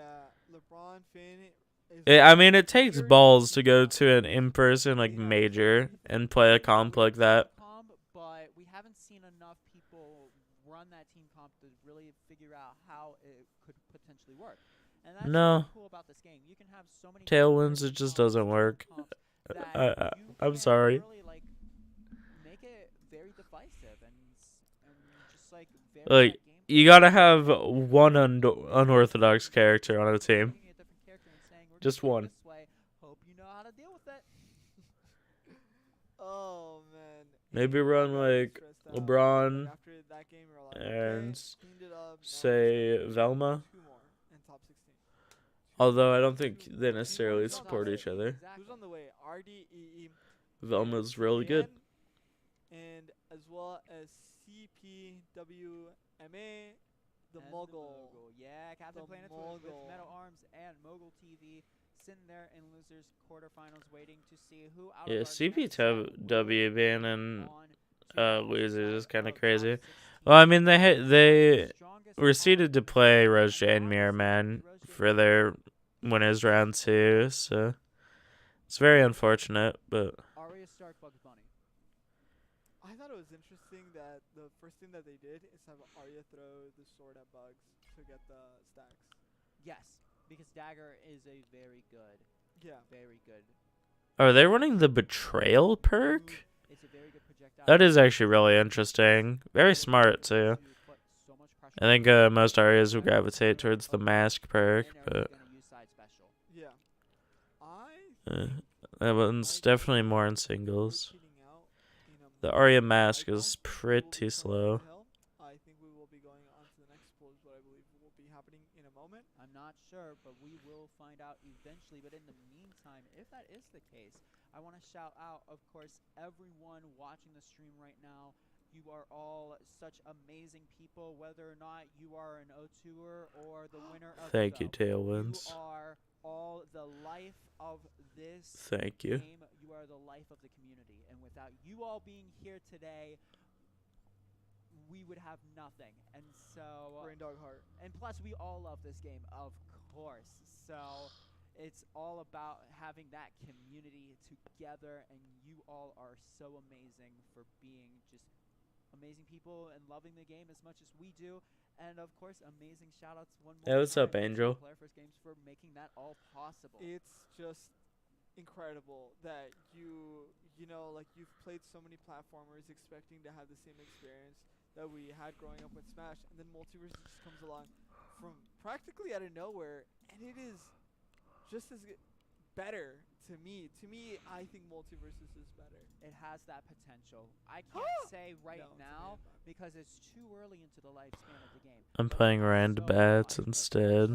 LeBron, Finn. I mean, it takes balls to go to an in-person like major and play a comp like that. But we haven't seen enough people run that team comp to really figure out how it could potentially work. And that's No. cool about this game. You can have so many Tailwinds, it just doesn't work. I'm sorry. Really, like, make it very divisive and just like very Like you gotta have one unorthodox character on a team. Just one. Hope you know how to deal with it. Oh man. Maybe run like LeBron After that game, you're like, and cleaned it up, say Velma. 2 more in top 16. Although I don't think they necessarily support each other. Who's on the way? RDEE. Velma's really good. And as well as CPWMA, the Mogul. Yeah, Captain Planet with Metal Arms and Mogul TV sitting there in losers quarterfinals waiting to see who out Yeah, of CPW being in losers is kind of crazy. Well, I mean they were seeded to play Roja and Mirror Man for their winners round 2, so it's very unfortunate, but Arya Stark, Bugs Bunny. I thought it was interesting that the first thing that they did is have Arya throw the sword at Bugs to get the stacks. Yes, because Dagger is a very good. Yeah. Very good. Are they running the Betrayal perk? It's a very good projectile. That is actually really interesting. Very smart, too. I think most Aryas will gravitate towards the Mask perk, but Yeah. that one's definitely more in singles. The Arya Mask is pretty slow. I think we will be going on to the next pool, is what I believe will be happening in a moment. I'm not sure, but we will find out eventually. But in the meantime, if that is the case, I want to shout out, of course, everyone watching the stream right now. You are all such amazing people, whether or not you are an O2er or the winner of Thank you, Tailwinds. You are all the life of this Thank you. game. You are the life of the community. And without you all being here today, we would have nothing. And so Brain Dog Heart. And plus we all love this game, of course. So it's all about having that community together, and you all are so amazing for being just amazing people and loving the game as much as we do. And of course, amazing shout outs one more. Hey, what's up, Angel? Player First Games for making that all possible. It's just incredible that you know, like, you've played so many platformers expecting to have the same experience that we had growing up with Smash, and then Multiversus just comes along from practically out of nowhere, and it is just as better to me. To me, I think Multiversus is better. It has that potential. I can't say right No, now because it's too early into the lifespan of the game. I'm playing Rand Bats instead.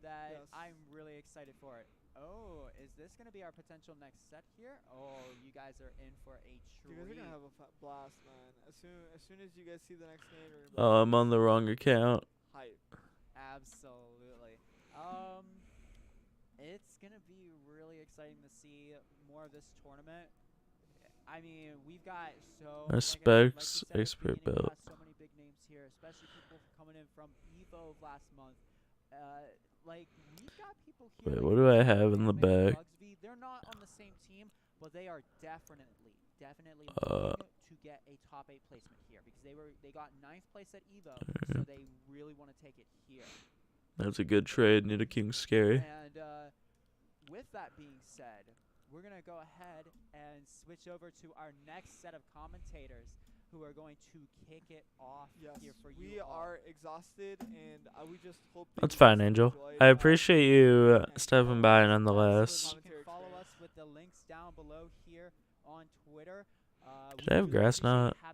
That I'm really excited for it. Oh, is this going to be our potential next set here? Oh, you guys are in for a treat. You guys are going to have a blast, man. As soon as you guys see the next name, Oh, I'm on the wrong account. Hype. Absolutely. It's going to be really exciting to see more of this tournament. I mean, we've got Respects, expert build. So many big names here, especially people coming in from EVO last month. Like, we've got people here. Wait, what do I have in the bag? They're not on the same team, but they are definitely looking to get a top 8 placement here, because they got 9th place at EVO, so they really want to take it here. That's a good trade. Need a King Scary. And with that being said, we're going to go ahead and switch over to our next set of commentators who are going to kick it off here for you. We are exhausted, and we just hope that That's fine, Angel. I appreciate you stepping by nonetheless. You can follow us with the links down below here on Twitter. Did I have Grass Knot? I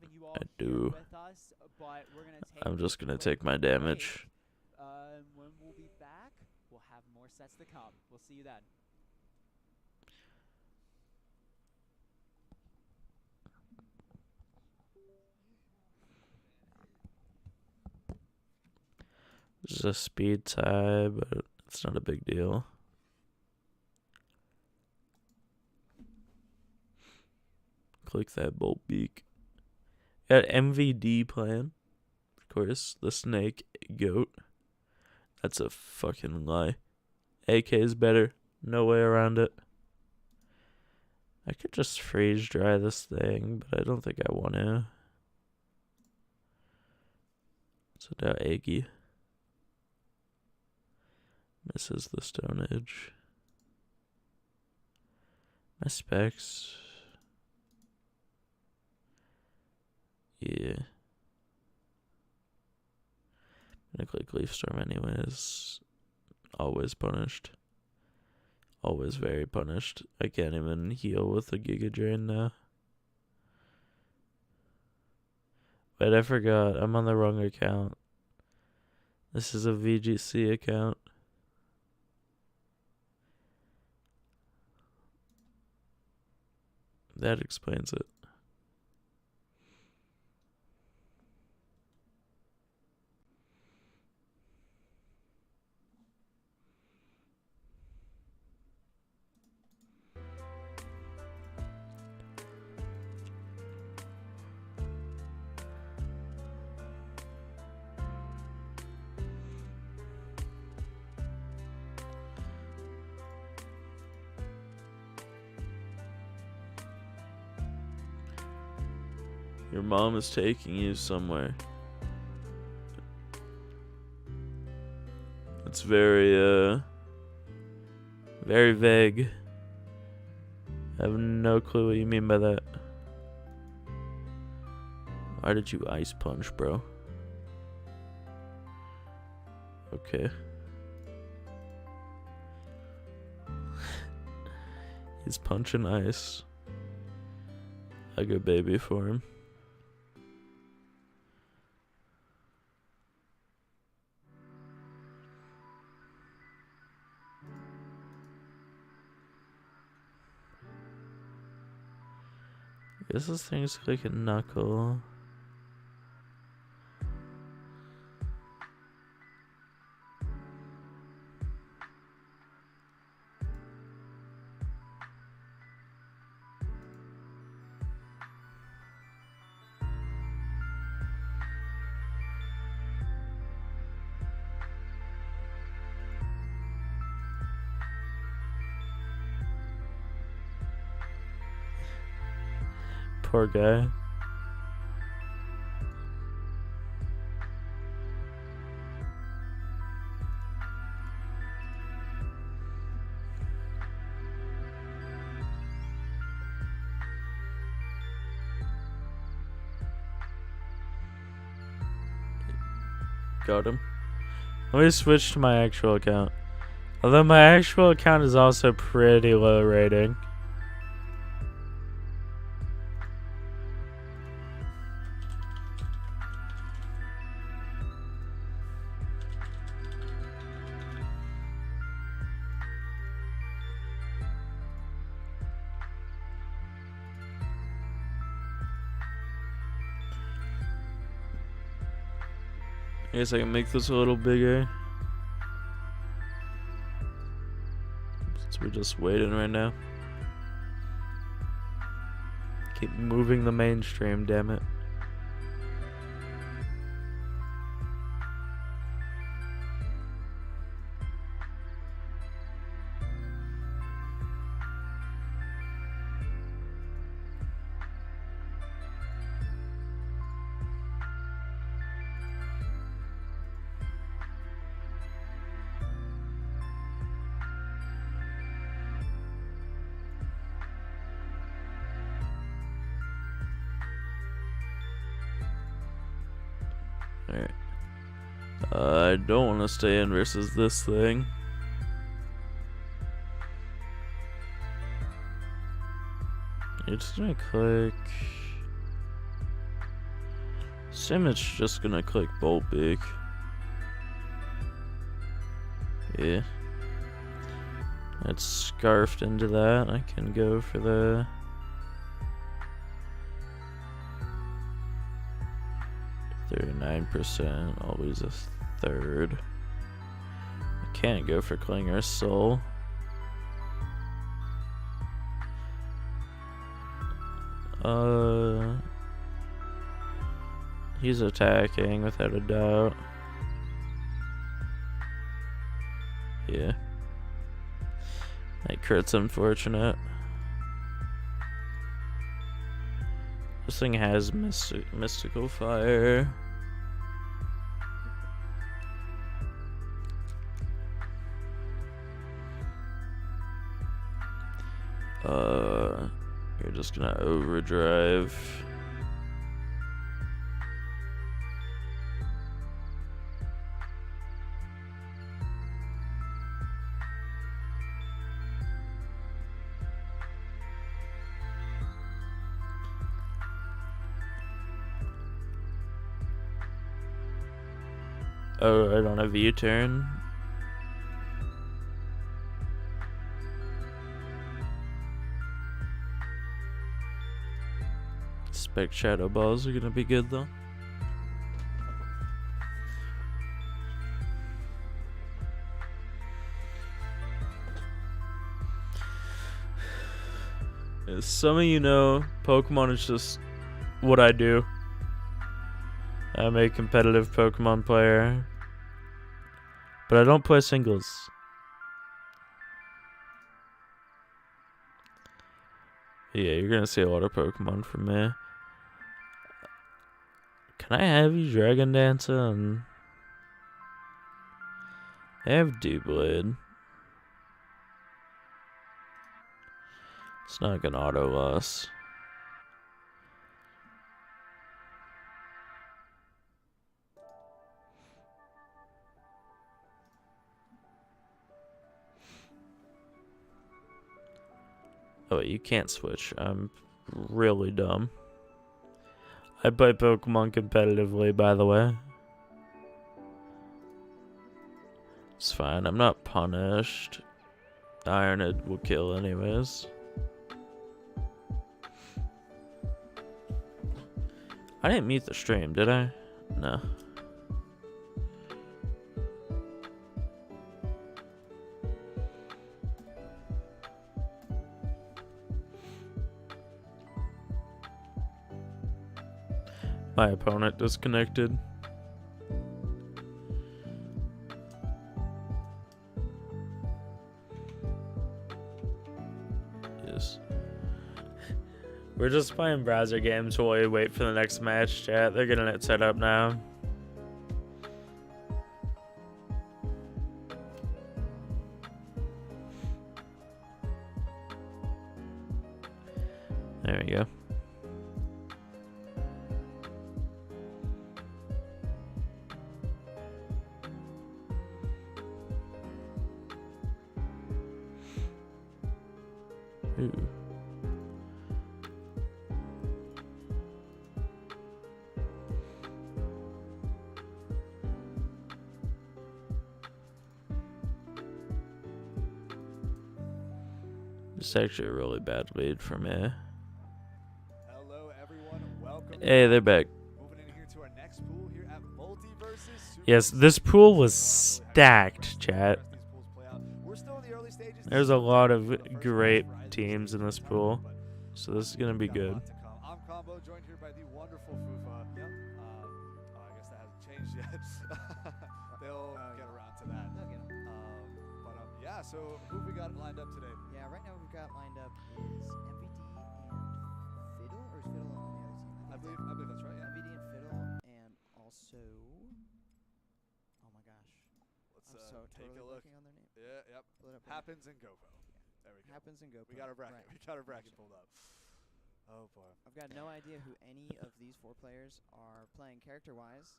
do. Us, but we're gonna I'm just going to take my damage. When we'll be back, we'll have more sets to come. We'll see you then. This is a speed tie, but it's not a big deal. Click that bolt beak. Got MVD plan. Of course, the snake goat. That's a fucking lie. AK is better. No way around it. I could just freeze dry this thing, but I don't think I want to. So now Aggie misses the Stone Age. My specs. Yeah. I'm gonna click Leaf Storm anyways. Always punished. Always very punished. I can't even heal with a Giga Drain now. Wait, I forgot. I'm on the wrong account. This is a VGC account. That explains it. Your mom is taking you somewhere. It's very vague. I have no clue what you mean by that. Why did you ice punch, bro? Okay. He's punching ice. I go baby for him. Guess this thing's like a knuckle. Poor guy. Got him. Let me switch to my actual account. Although my actual account is also pretty low rating. I guess I can make this a little bigger. Since we're just waiting right now. Keep moving the mainstream, damn it. Alright. I don't want to stay in versus this thing. You're just gonna click. Sim's just gonna click Bolt Beak. Yeah. It's scarfed into that. I can go for the 39%, always a third. can't go for Klinger's Soul. He's attacking without a doubt. Yeah. That crit's unfortunate. This thing has mystical fire. You're just gonna overdrive. Oh, I don't have U-turn. Spec Shadow Balls are gonna be good though. As some of you know, Pokemon is just what I do. I'm a competitive Pokemon player, but I don't play singles. Yeah, you're gonna see a lot of Pokemon from me. Can I have you Dragon Dancer? And I have Doublade. It's not gonna auto loss. Oh, wait, you can't switch. I'm really dumb. I play Pokemon competitively, by the way. It's fine. I'm not punished. Ironhead will kill anyways. I didn't mute the stream, did I? No. My opponent disconnected. Yes. We're just playing browser games while we wait for the next match, chat. They're getting it set up now. There we go. Ooh. It's actually a really bad lead for me. Hello everyone, welcome. Hey, they're back. Moving in here to our next pool here at Multiversus. Yes, this pool was stacked, chat. We're still in the early stages. There's a lot of great teams in this pool, so this is gonna be good. I'm Combo, joined here by the wonderful Fufa. Yep. I guess that hasn't changed yet. They'll get around to that. They'll get 'em. Yeah. So who we got lined up today? Yeah, right now we've got lined up is MVD and Fiddle, or is Fiddle on the other team? I believe that's right. Yeah. MVD and Fiddle, and also, oh my gosh, Let's I'm so take totally a look. blanking on their name. Yeah. Yep. Pull it up. Happens in Gopo. There we go. Happens and go. We got our bracket. Right. We got our bracket pulled up. Oh boy. I've got no idea who any of these four players are playing character-wise.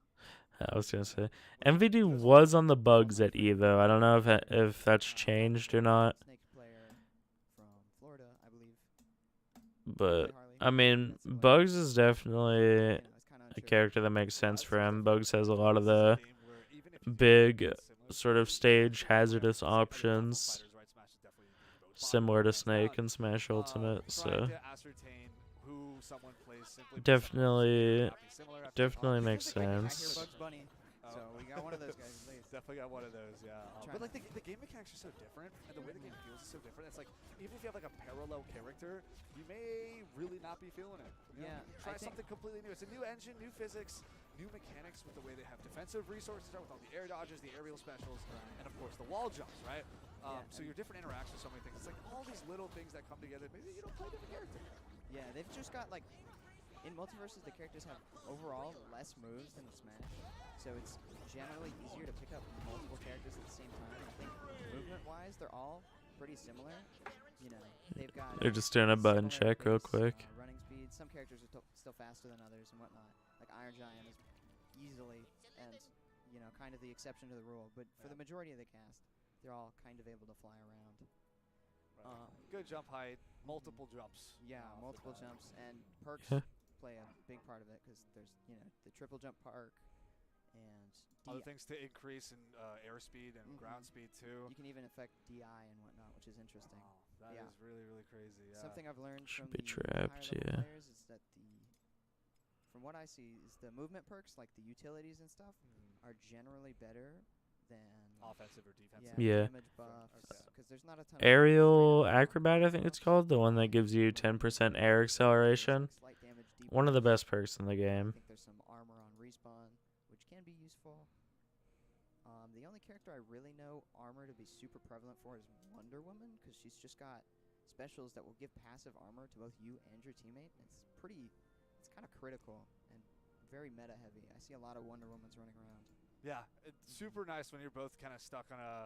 I was gonna say MVD was on the bugs at Evo. I don't know if that's changed or not, Snake player from Florida, I believe. but Harley. I mean, That's like- Bugs is definitely Yeah, I was kinda a unsure. character that makes sense for him. Bugs has a lot of This is a the game where even if you big do similar sort of stage hazardous options, similar to Snake and Smash Ultimate. So definitely makes I hear sense. Bugs Bunny. So we got one of those guys at least. Definitely got one of those, yeah. Trying But like the game mechanics are so different, and the way the game feels is so different. It's like even if you have like a parallel character, you may really not be feeling it. You know? Yeah, Try something completely new. It's a new engine, new physics, new mechanics with the way they have defensive resources, right? With all the air dodges, the aerial specials, and of course the wall jumps, right? So your different interactions, so many things. It's like all these little things that come together. Maybe you don't play a different character. Yeah, they've just got like in Multiversus, the characters have overall less moves than in Smash, so it's generally easier to pick up multiple characters at the same time. I think movement-wise, they're all pretty similar. You know, they've got. They're just doing a button similar check real base, quick. Running speed. Some characters are still faster than others and whatnot. Like Iron Giant is easily and kind of the exception to the rule, but for the majority of the cast, they're all kind of able to fly around. Good jump height, multiple jumps. Yeah, multiple jumps, and perks play a big part of it because there's the triple jump perk and other things to increase in airspeed and ground speed too. You can even affect DI and whatnot, which is interesting. Wow, that is really, really crazy. Yeah. Something I've learned Should from be the trapped, higher level yeah. players is that from what I see, is the movement perks, like the utilities and stuff, are generally better than offensive or defensive. Yeah. damage buffs. Because there's not a ton. Aerial Acrobat, I think it's called, the one that gives you 10% air acceleration. Slight damage One of the best perks in the I game. think there's some armor on respawn, which can be useful. The only character I really know armor to be super prevalent for is Wonder Woman, because she's just got specials that will give passive armor to both you and your teammate. It's kind of critical and very meta heavy. I see a lot of Wonder Womans running around. Yeah, it's super nice when you're both kind of stuck on a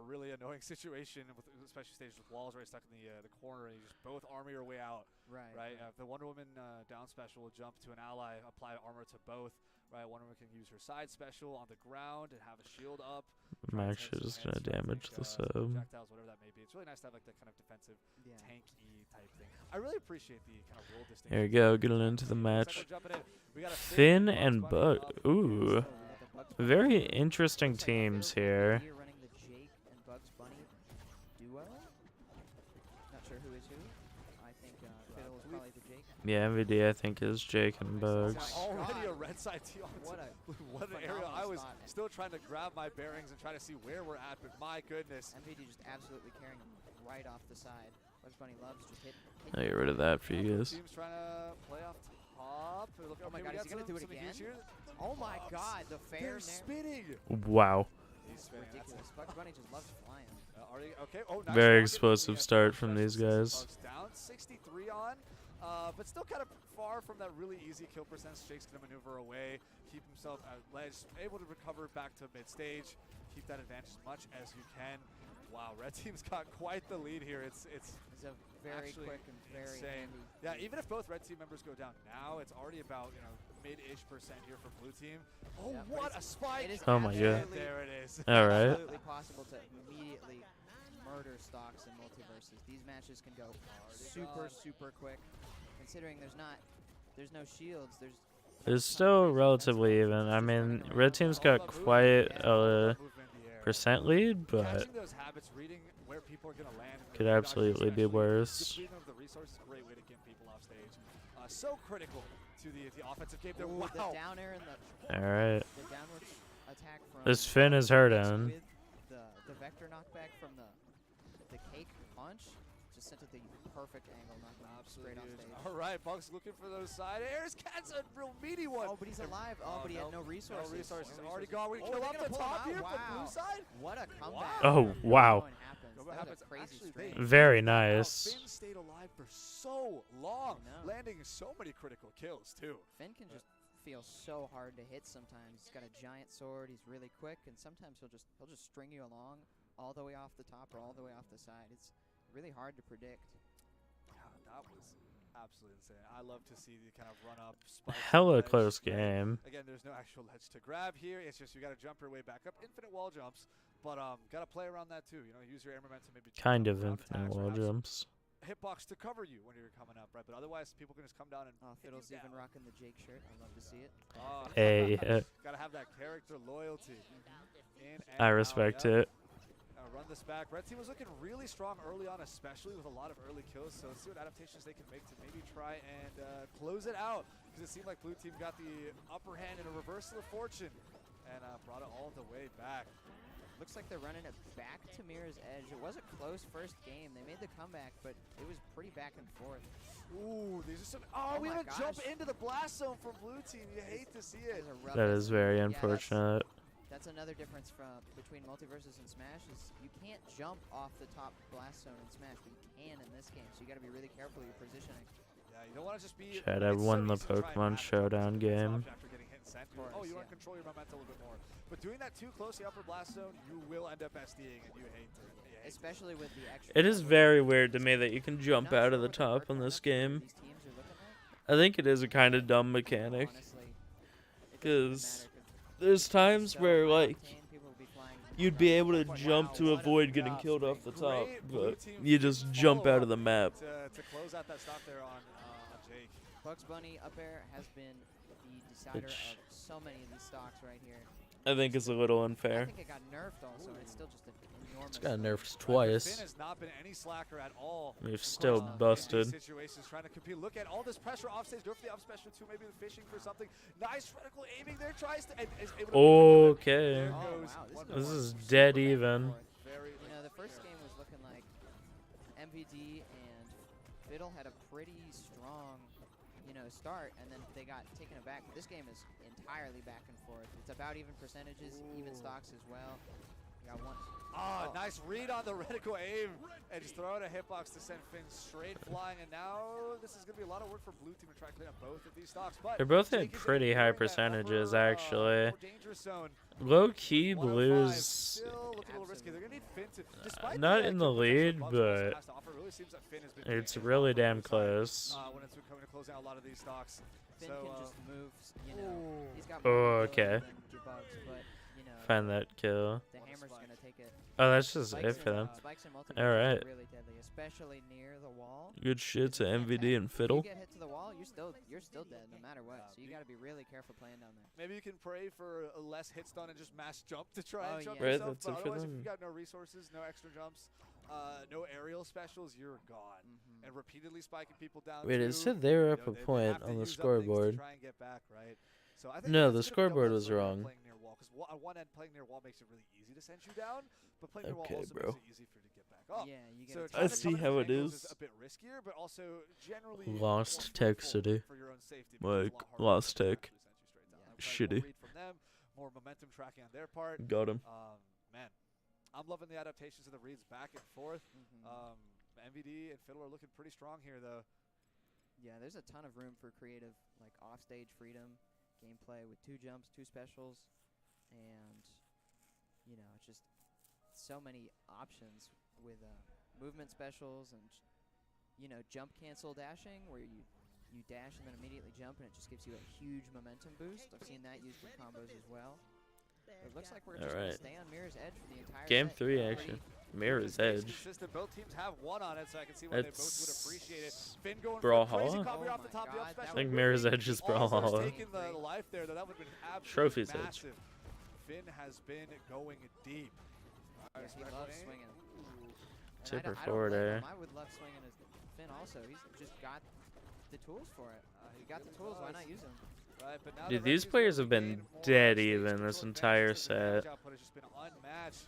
really annoying situation, with especially staged with walls, right, stuck in the corner, and you just both armor your way out. Right. The Wonder Woman down special will jump to an ally, apply armor to both. Right, Wonder Woman can use her side special on the ground and have a shield up. I'm actually just gonna damage the sub. Projectiles, whatever that may be. It's really nice to have like that kind of defensive, tanky type thing. I really appreciate the kind of role distinction. Here we go, getting into the match. Finn and Bug. Ooh. Very interesting teams here. Running the Jake and Bugs Bunny duo. Not sure who is who. I think Fiddle is probably the Jake. Yeah, MVD I think is Jake and Bugs. Already a red side team. What an area. I was spot. still trying to grab my bearings and try to see where we're at, but my goodness. MVD just absolutely carrying him right off the side. Bugs Bunny loves just hit. I'll get rid of that for you guys. Team's trying to play off top. Oh my god, is he going to do it again? Oh my god, the fair. They're spinning. Wow. He's spinning. Ridiculous. Bugs Bunny just loves flying. Okay. Oh, nice Very rocket. explosive Yeah, start from Bugs these guys. down 63 on, but still kind of far from that really easy kill percentage. Jake's going to maneuver away, keep himself at ledge, able to recover back to mid stage, keep that advantage as much as you can. Wow, red team's got quite the lead here. It's a very actually quick and very insane. handy. Yeah, even if both red team members go down now, it's already about mid-ish % here for blue team. Oh, Yeah, what a spike! It is Oh my god. absolutely- There it is. All right. absolutely possible to immediately murder stocks in Multiversus. These matches can go super quick. Considering there's no shields, It's still relatively even. I mean, red team's got quite a percent lead, but Catching those habits, reading where people are gonna land, and could reading absolutely be especially, worse. depleting of the resources is a great way to get people off stage. So critical to the offensive game there. Ooh, Wow. the down air and all right. the downward attack from This Finn is hurting. with the vector knockback from the cake punch just sent it the perfect angle, knocking him straight off stage. All right, Bugs looking for those side airs. Cat's a real meaty one. Oh, but he's alive. Oh, but he had no resources. No resources. No Already resources. gone. We Oh, kill they're off gonna the pull him top out? here from Wow. blue side. What a comeback. Oh, wow. That was a crazy Actually, string. Very Wow, nice. Finn stayed alive for so long, I know. landing so many critical kills too. Finn can just feel so hard to hit sometimes. He's got a giant sword. He's really quick, and sometimes he'll just string you along all the way off the top or all the way off the side. It's really hard to predict. God, that was absolutely insane. I love to see the kind of run up. spike Hella ledge. close game. Again, there's no actual ledge to grab here. It's just you got to jump your way back up. Infinite wall jumps, but got to play around that too. Use your air momentum. Maybe Kind jump of around infinite attacks, wall perhaps jumps. hitbox to cover you when you're coming up, right? But otherwise, people can just come down and hit you Fiddle's even down. rocking the Jake shirt. I love to see it. Oh. Hey, Gotta have that character loyalty. In and I out, respect yeah. it. Run this back. Red team was looking really strong early on, especially with a lot of early kills. So let's see what adaptations they can make to maybe try and close it out. Because it seemed like blue team got the upper hand in a reversal of fortune. and brought it all the way back. Looks like they're running it back to Mirror's Edge. It was a close first game. They made the comeback, but it was pretty back and forth. Ooh, these are some. Oh, we have a jump into the blast zone from blue team. You hate to see it. That is very unfortunate. That's another difference between Multiversus and Smash is you can't jump off the top blast zone in Smash, but you can in this game. So you got to be really careful of your positioning. Yeah, you don't want to just be. Chad, I won the Pokemon Showdown game. Oh, you want to control your momentum a little bit more. But doing that too close to the upper blast zone, you will end up SDing, and you hate to. Especially with the extra. It is very weird to me that you can jump out of the top in this game. I think it is a kind of dumb mechanic. Because there's times where, like, you'd be able to jump to avoid getting killed off the top, but you just jump out of the map. To close out that stock there on Jake. Bugs Bunny up air has been the decider of so many of these stocks right here. I think it's a little I unfair. think it got nerfed also, and it's still just an enormous. It's got nerfed Finn twice. has not been any slacker at all. We've still busted. Situations trying to compete. Look at all this pressure offstage. Go for the up special too. Maybe the fishing for something. Nice reticle aiming there. Tries to. And is able to Okay. there Oh, goes wow, This one is more. dead even. Very. You know, the first game was looking like MVD and Fiddle had a pretty strong, start, and then they got taken aback. This game is entirely back and forth. It's about even percentages, even stocks as well. You got one. Oh, nice read on the reticle aim, and just throw out a hitbox to send Finn straight flying. And now this is going to be a lot of work for blue team to try to clean up both of these stocks. But They're both Jake at is pretty high ignoring that percentages, upper, actually. more dangerous zone. Low key, 105, Blues still looking a little risky. They're going to need Finn to, despite not the in the potential lead, Bugs Bunny but has to offer, it really seems that Finn has been doing it's a really lot on damn the side, close. when it's been coming to close out a lot of these stocks. Finn So, can just move, ooh. he's got Oh, more okay. ability than Bugs, but, Find that kill. the hammer's going to take it. Oh, that's just it for them. Spikes and multi Alright. really deadly, especially near the wall. Good shit to MVD and If Fiddle. you get hit to the wall, you're still dead no matter what. So you got to be really careful playing down there. Maybe you can pray for a less hit stun and just mass jump to try Oh, and jump yeah. Right, yourself. that's it But for otherwise, if them. you got no resources, no extra jumps, no aerial specials, you're gone. And repeatedly spiking people down. Wait, it too, said they were up a they point have to on the use up things to scoreboard. try and get back, right? So I think No, that's the a bit of a scoreboard double-edged was sword wrong. playing near wall, 'cause on one end, playing near wall makes it really easy to send you down, but playing near wall Okay, also bro. makes it easy for you to get back up. Yeah, you So get trying I to see come at how these it angles is. a bit riskier, but also generally Lost more tech fruitful city. for your own safety, because it's a Like, lot harder lost to tech. actually send you straight down. Yeah. Probably Shitty. more read from them, more momentum tracking on their part. Got him. Man, I'm loving the adaptations of the reads back and forth. MVD and Fiddle are looking pretty strong here, though. Yeah, there's a ton of room for creative, like offstage freedom, gameplay with 2 jumps, 2 specials, and it's just so many options with movement specials and jump cancel dashing, where you dash and then immediately jump, and it just gives you a huge momentum boost. I've seen that used with combos as well. It looks like we're just going to stay on Mirror's Edge for the entire Game set. 3 action. Mirror's It's Edge. consistent. Both teams have one on it, so I can see why they both would appreciate it. That's Finn going for a crazy Brawlhalla? combo Oh off the top of the my up God, special. I think that Mirror's Edge is Almost Brawlhalla. taking the life there, though. That would have been absolutely Trophy's Edge. massive. Finn has been going deep. Yeah, he loves swinging. Tipper I don't forward blame air. him. I would love swinging as Finn also. He's just got the tools for it. You got the tools, why not use them? Right, but now Dude, the these Rescues players will have been gain more dead stage even control this advantage entire because the damage set. output has just been unmatched.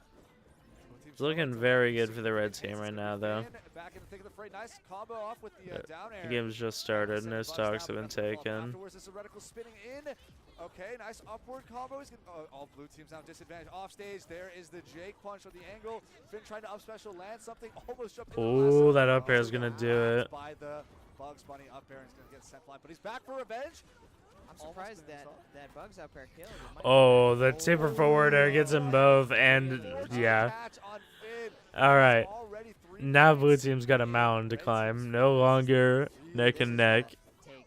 Both teams It's looking throwing very some good for the super red hits. team It's right gonna now, be though. Finn back in the thick of the fray. Nice combo off with the down air. The game's just started. Send No Bugs stocks down, have been but that's the follow-up taken. Afterwards, this is reticle spinning in. Okay, nice upward combo. He's gonna, all blue teams now disadvantage off stage. There is the Jake punch with the angle. Finn trying to up special, land something, almost jumped into the Ooh, lasso. that up air is Also gonna got do hacked it. By the Bugs Bunny up air, and he's gonna get sent flying. But he's back for revenge. I'm surprised that Bugs up air killed. It might Oh, the tipper forward air gets them both, and yeah. Alright. Now blue team's got a mountain to climb. No longer neck and neck. take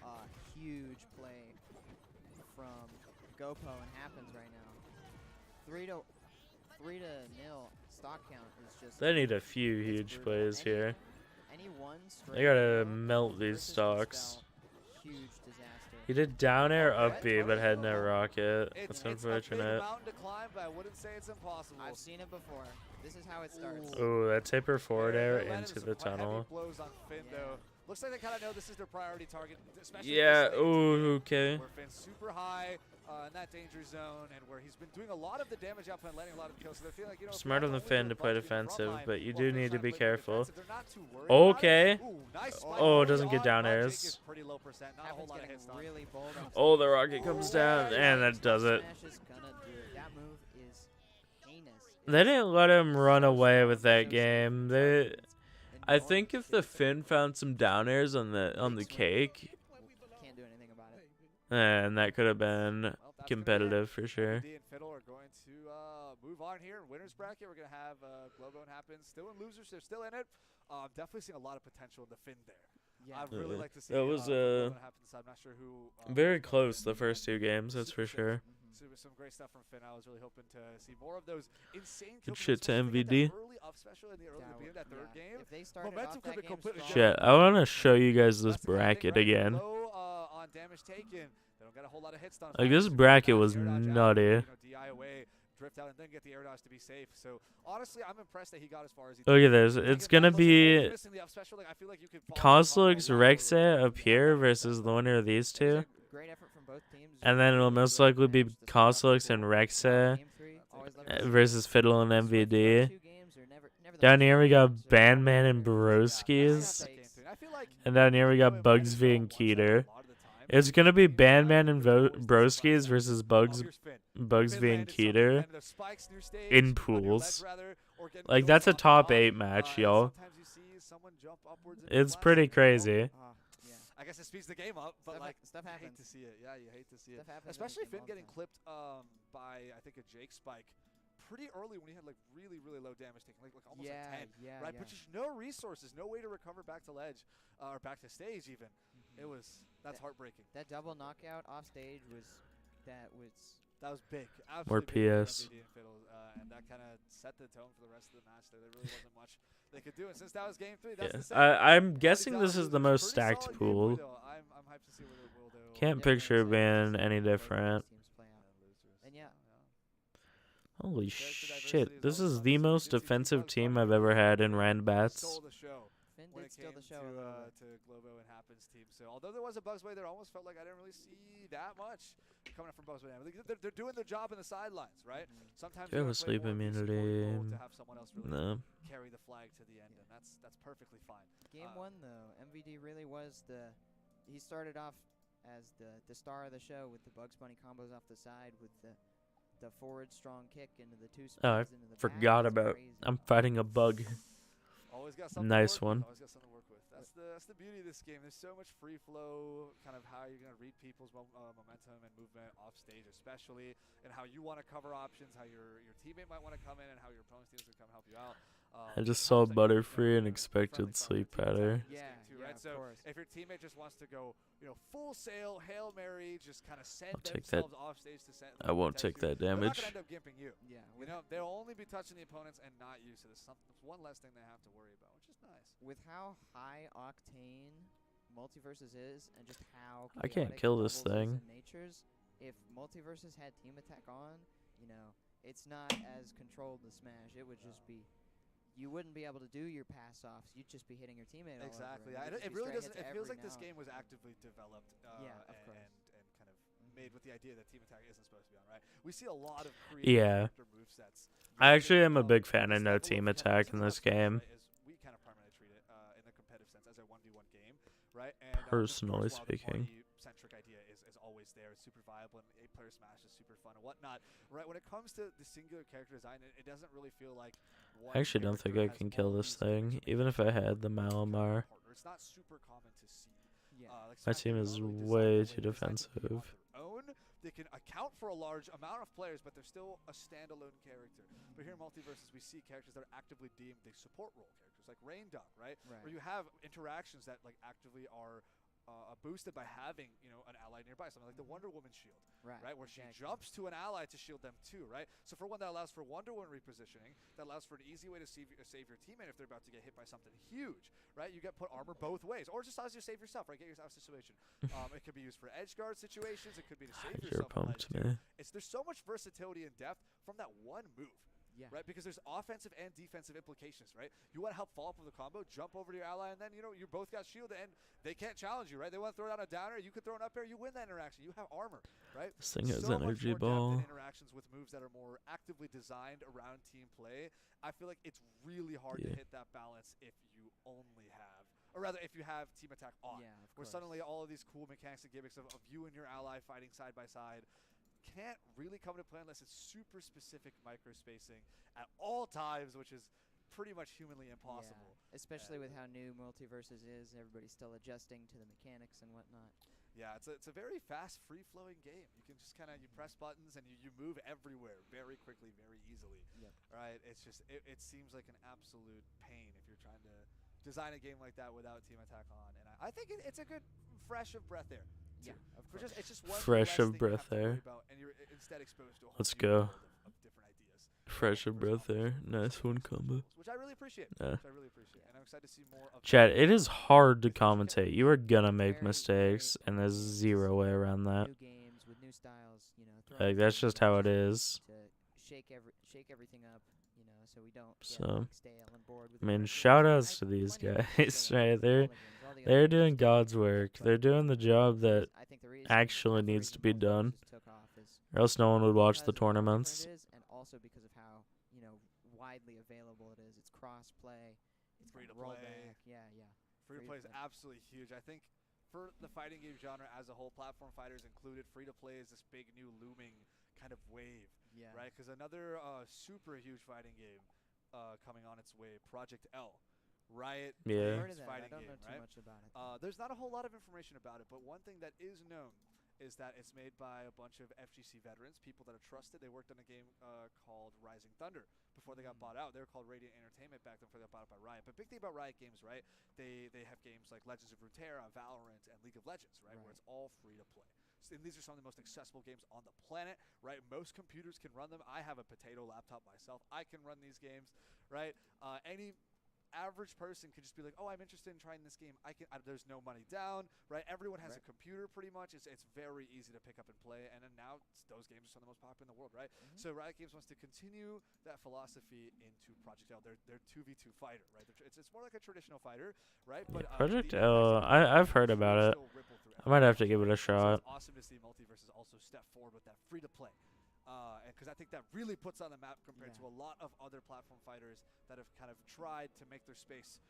a huge play from Gopo and happens right now. 3-0 stock count is just. They need a few huge plays here. Any one straight They gotta kill melt these versus stocks. Dispel, huge disaster. He did down air up B, but had no rocket. That's It's a big unfortunate. mountain to climb, but I wouldn't say it's impossible. I've seen it before. This is how it starts. Ooh, that tipper forward air Landed into some the quite heavy tunnel. blows on Finn, Yeah. though. Looks like they kind of know this is their priority target, especially Yeah. this late Oh, okay. where Finn's super high in that danger zone, and where he's been doing a lot of the damage output and landing a lot of the kills. So they're feeling like, you know, Smart on the Finn to play defensive, but you do need to be careful. They're not too worried Okay. about it. Ooh, nice spike Oh, it early doesn't get on. down Jake airs. is pretty low percent, not a whole lot of hits done. really bold. Oh, the rocket comes down, and that does it. Smash is gonna do it. That move is heinous. They didn't let him run away with that game. I think if the Finn found some down airs on the cake, Can't do anything about it. and that could have been Well, that's competitive for sure. D and Fiddle are going to move on here. Winners bracket, we're going to have Globone happen. Still in losers, they're still in it. Definitely seeing a lot of potential in the Finn there. Yeah. I'd really like to see That was, Globone happen. So I'm not sure who. Very close the first two games, that's for sure. Some great stuff from Finn. I was really hoping to see more of those insane Good kills, shit to especially if they MVD. get that early up special in the early beginning of that third game. If they started Momentum off could that be game completely strong, Shit, I want to show you guys this That's the kind of thing, bracket right? again. Low on damage taken. They don't get a whole lot of hits done. Like, this bracket was Air dodge out, nutty. you know, DI away, drift out, and then get the air dodge to be safe. So honestly, I'm impressed that he got as far as he Look did. at this. It's gonna be Missing the up special, like, I feel like you could Kozlux Rexa up here versus the winner of these two. great effort from both teams. And then it'll most likely be Kozlux and Rexa versus Fiddle and MVD. Down here we got Bandman and Broskies. And down here we got Bugs V and Keeter. It's gonna be Bandman and Broskies versus Bugs V and Keeter in pools. Like, that's a top 8 match, y'all. It's pretty crazy. I guess it speeds the game up, but like, stuff you happens. hate to see it. Yeah, you hate to see it. Stuff happens in Especially the game Finn all the getting time. clipped by, I think, a Jake spike pretty early when he had like really low damage taken, like almost Yeah, like 10, yeah, right? yeah. But just no resources, no way to recover back to ledge or back to stage even. It was, that's heartbreaking. That double knockout off stage was That was big. More Absolutely big for PS. MVD and Fiddle, and that kind of set the tone for the rest of the match. There really wasn't much they could do, and since that was game 3, that's the same. I'm guessing this is the most stacked pool. I'm hyped to see what it will do. Can't picture it being any different. And yeah, Holy shit, this is the most defensive team I've ever had in Randbats. Stole the show Finn when did it steal came the show a little bit. to Globo and Happens team. So although there was a Bugsway there, almost felt like I didn't really see that much coming up from Bugsway. They're doing their job in the sidelines, right? Sometimes Do you have gotta a play sleep more peaceful immunity? role to have someone else really No. carry the flag to the end, and that's perfectly fine. Game 1 though, MVD really was he started off as the star of the show with the Bugs Bunny combos off the side with the forward strong kick into the two Oh, I spins into the forgot back. It's about. crazy. I'm fighting a bug. Always got something Nice to work one. with. Always got something to work with. That's the beauty of this game. There's so much free flow, kind of how you're gonna read people's momentum and movement off stage, especially, and how you want to cover options, how your teammate might want to come in, and how your opponent's team is gonna come help you out. I just saw Butterfree and expected sleep pattern. Yeah, right. of So course. if your teammate just wants to go, full sail, Hail Mary, just kind of send I'll take that. themselves off stage to send. I won't take that They're not damage. gonna end up gimping you. Yeah, They'll only be touching the opponents and not you. So there's one less thing they have to worry about, which is nice. with how high octane Multiversus is and just how I can't chaotic kill this Bubbles is thing. and Natures, if Multiversus had team attack on, it's not as controlled the smash. It would just be, you wouldn't be able to do your pass offs. You'd just be hitting your teammate. all over, Exactly. and you'd just It be really straight doesn't. hits It feels every like this now and game was then. actively developed. Yeah, of course. And kind of made with the idea that team attack isn't supposed to be on, right? We see a lot of creative Yeah. character movesets. I actually am a Really big fan of this no level team of attack in competitiveness this game. right, is we kind of primarily treat it in the competitive sense as a 1v1 game, right? And, of Personally course, while the speaking. party-centric idea is always there. It's super viable, and 8-player Smash is super fun and whatnot, right? When it comes to the singular character design, it doesn't really feel like one I actually don't think I character can has kill all this these things thing, that even make if I it had the Malamar. partner. It's not super common to see. Yeah. Like My Smash team Bros. is Normally designed way the too way they're designed to be defensive. on their own. They can account for a large amount of players, but they're still a standalone character. But here in Multiversus, we see characters that are actively deemed the support role characters, like Rain Duck, right? Where you have interactions that like actively are boosted by having an ally nearby, something like the Wonder Woman shield, right? Where she jumps to an ally to shield them too, right? So for one, that allows for Wonder Woman repositioning, that allows for an easy way to save your teammate if they're about to get hit by something huge, right? You get put armor both ways, or just allows you to save yourself, right? Get yourself out of situation. It could be used for edge guard situations. It could be to save Your yourself. opponent to me. There's so much versatility and depth from that one move. right? Because there's offensive and defensive implications, right? You want to help follow up with a combo, jump over to your ally, and then, you know, you both got shield, and they can't challenge you, right? They want to throw down a downer, you could throw an up air, you win that interaction. You have armor, right? This thing has so energy much more ball. depth in interactions with moves that are more actively designed around team play. I feel like it's really hard to hit that balance if you only have, or rather if you have team attack on, where suddenly all of these cool mechanics and gimmicks of you and your ally fighting side by side can't really come into play unless it's super specific micro spacing at all times, which is pretty much humanly impossible. Yeah, especially with how new Multiversus is, everybody's still adjusting to the mechanics and whatnot. Yeah, it's a very fast, free-flowing game. You can just kind of, you press buttons and you move everywhere very quickly, very easily. Right? It's just, it seems like an absolute pain if you're trying to design a game like that without team attack on. And I think it's a good fresh of breath air. Yeah, of course. It's just one Fresh less of thing you breath have to worry air. about, and you're instead exposed to a whole Let's new go. world of different ideas. Fresh of breath there. Nice one combo. Which I really appreciate. Yeah. Which I really appreciate. And I'm excited to see more of Chat, it is hard to commentate. You are gonna make mistakes, and there's zero way around that. New games with new styles, you know. Like, that's just how it is. To shake everything up, you know, so we don't So, get stale and bored with I mean, the shout original. outs to these Plenty of guys, people right? like all the They're other doing games God's that work. play They're doing the job that I think the reason actually half the needs to reason be done, Multiversus took off is or else no one would watch the because of how different tournaments. it is, and also because of how, you know, widely available it is. It's cross play. It's Free to roll play. back. Yeah. Free to play is absolutely huge. I think for the fighting game genre as a whole, platform fighters included, free to play is this big new looming kind of wave, right? Because another super huge fighting game coming on its way, Project L. Riot Yeah. Heard of that. I fighting don't game, know too right? much about it. There's not a whole lot of information about it, but one thing that is known is that it's made by a bunch of FGC veterans, people that are trusted. They worked on a game called Rising Thunder before they got bought out. They were called Radiant Entertainment back then before they got bought out by Riot. But big thing about Riot Games, right? They have games like Legends of Runeterra, Valorant, and League of Legends, right? Where it's all free to play. And these are some of the most accessible games on the planet, right? Most computers can run them. I have a potato laptop myself. I can run these games, right? Any average person could just be like, oh, I'm interested in trying this game. There's no money down, right? Everyone has a computer pretty much. It's very easy to pick up and play. And then now those games are some of the most popular in the world, right? So Riot Games wants to continue that philosophy into Project L. They're 2v2 fighter, right? It's more like a traditional fighter, right? But Project the L, impacts of I've heard Multiversus about it. still ripple through I might have to everything. give it a So shot. it's awesome to see Multiversus also step forward with that free to play. Because I think that really puts on the map compared to a lot of other platform fighters that have kind of tried to make their space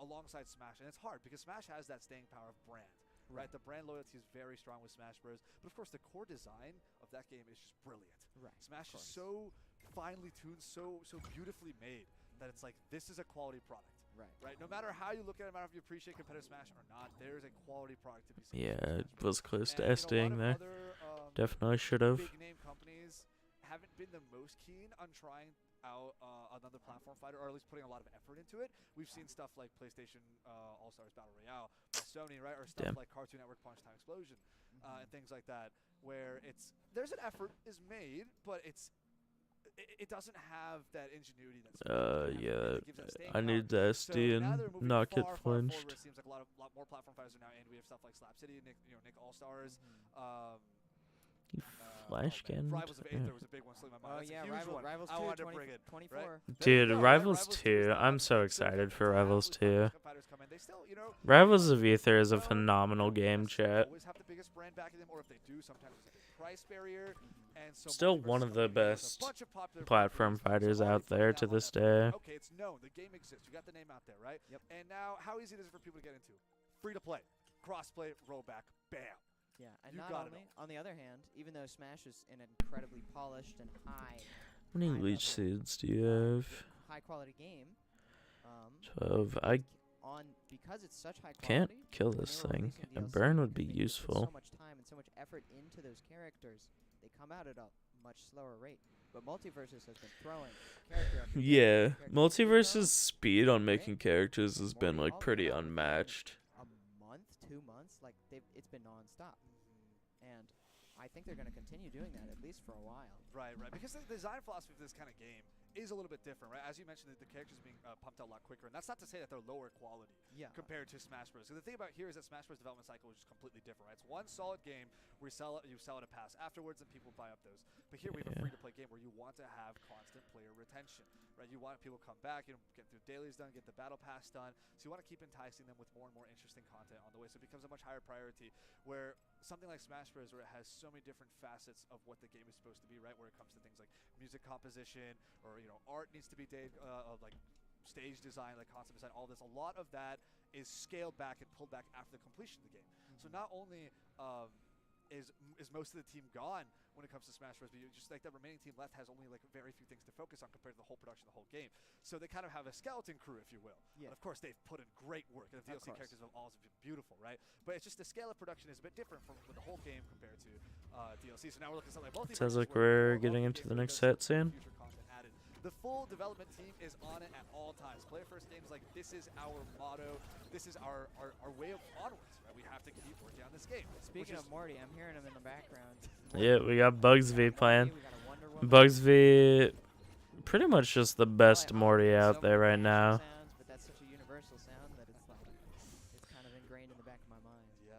alongside Smash. And it's hard because Smash has that staying power of brand, right? The brand loyalty is very strong with Smash Bros. But of course, the core design of that game is just brilliant. Smash is so finely tuned, so beautifully made that it's like, this is a quality product. Right. No matter how you look at it, no matter if you appreciate competitive Smash or not, there's a quality product to be seen. Yeah, it was close to And, SDing there. Other, Definitely should have. big name companies haven't been the most keen on trying out another platform fighter, or at least putting a lot of effort into it. We've seen stuff like PlayStation All-Stars Battle Royale by Sony, right? Or stuff like Cartoon Network Punch Time Explosion and things like that, where there's an effort is made, but it doesn't have that ingenuity that's I need the SD and not get flinched. It seems like a lot more platform fighters are now in. We have stuff like Slap City, Nick All-Stars. You flash can. Rivals of 8, there was a big one slipping my mind. That's a huge one. Rivals 2, I wanted to 20, bring it. 24. Right? Dude, There you go, Rivals right? 2. Rivals I'm 2 so excited for Rivals 2. Fighters come in. They still, Rivals of Ether is a phenomenal game, chat. always have the biggest brand backing them, or if they do, sometimes there's a big price barrier. And so Still Multiversus one of the coming in with a best bunch of popular platform properties. fighters So already out there putting to that on this that day. Okay, it's known. The game exists. You got the name out there, right? And now, how easy is it for people to get into? Free to play, cross play, rollback, bam. Yeah, and You not got it only, on the other hand, even though Smash is an incredibly polished and How many leech seeds do you have? high quality game, 12. I because it's such high quality, can't kill when this they were thing. releasing A DLC burn would and be everything, they put useful. So much time and so much effort into those characters, they come out at a much slower rate. But Multiversus has been throwing character after Yeah, character. Multiverse's speed on making characters has been like pretty unmatched. A month, 2 months, like it's been nonstop, and I think they're going to continue doing that at least for a while. Right. Because the design philosophy of this kind of game is a little bit different, right? As you mentioned, the characters being pumped out a lot quicker, and that's not to say that they're lower quality compared to Smash Bros. So the thing about here is that Smash Bros. Development cycle is just completely different, right? It's one solid game where you sell it a pass afterwards, and people buy up those. But here we have a free-to-play game where you want to have constant player retention, right? You want people to come back, get through dailies done, get the battle pass done. So you want to keep enticing them with more and more interesting content on the way. So it becomes a much higher priority. Where something like Smash Bros. Where it has so many different facets of what the game is supposed to be, right? Where it comes to things like music composition, or art needs to be of like stage design, like concept design, all this. A lot of that is scaled back and pulled back after the completion of the game. So not only is most of the team gone when it comes to Smash Bros, but just like that remaining team left has only like very few things to focus on compared to the whole production of the whole game. So they kind of have a skeleton crew, if you will. Yeah. And of course, they've put in great work, and the DLC characters have also been beautiful, right? But it's just the scale of production is a bit different from the whole game compared to DLC. So now we're looking at something like Multiversus. Sounds like we're getting into the next set soon. The full development team is on it at all times. Player first games, like, this is our motto. This is our way of onwards, right? We have to keep working on this game. Speaking of Morty, I'm hearing him in the background. Yeah, we got Bugs V playing. Bugs V, pretty much just the best Morty out there right now. But that's such a universal sound that it's kind of ingrained in the back of my mind. Yeah.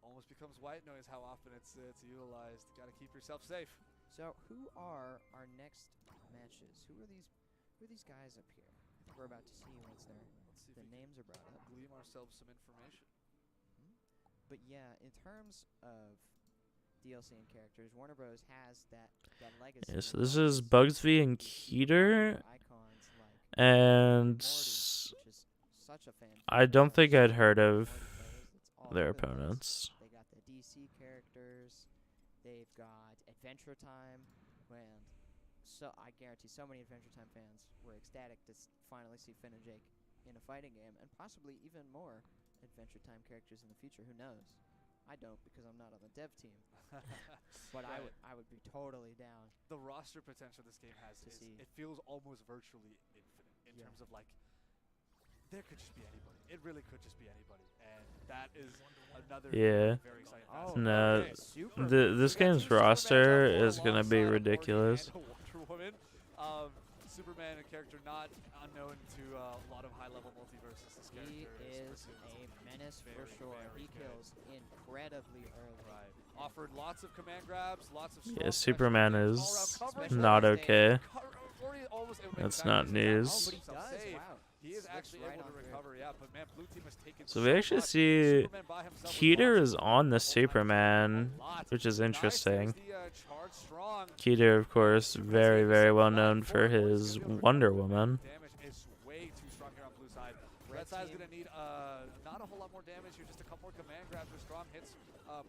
Almost becomes white noise how often it's utilized. Got to keep yourself safe. So who are our next matches? Who are these guys up here? I think we're about to see once the names are brought up. Glean ourselves some information. But yeah, in terms of DLC and characters, Warner Bros. Has that legacy. Yeah, so this is Bugs V and Keeter, and I don't think I'd heard of their opponents. They got the DC characters. They've got Adventure Time, and so I guarantee so many Adventure Time fans were ecstatic to finally see Finn and Jake in a fighting game, and possibly even more Adventure Time characters in the future. Who knows? I don't, because I'm not on the dev team. But right. I would be totally down. The roster potential this game has it feels almost virtually infinite in terms of, like, there could just be anybody. It really could just be anybody, and that is another very exciting facet. No, this game's roster is gonna be ridiculous. Wonder Woman, Superman, a character not unknown to a lot of high-level Multiversus. This he is a menace for sure. He kills incredibly early. Right. Offered lots of command grabs, lots of. Yeah, Superman is not okay. That's not news. He is actually able to recover, but man, blue team has taken so we actually see Keeter is on the Superman, which is interesting. Keeter, of course, very, very well known for his Wonder Woman. Damage is way too strong here on blue side. Red side is going to need not a whole lot more damage here, just a couple more command grabs or strong hits,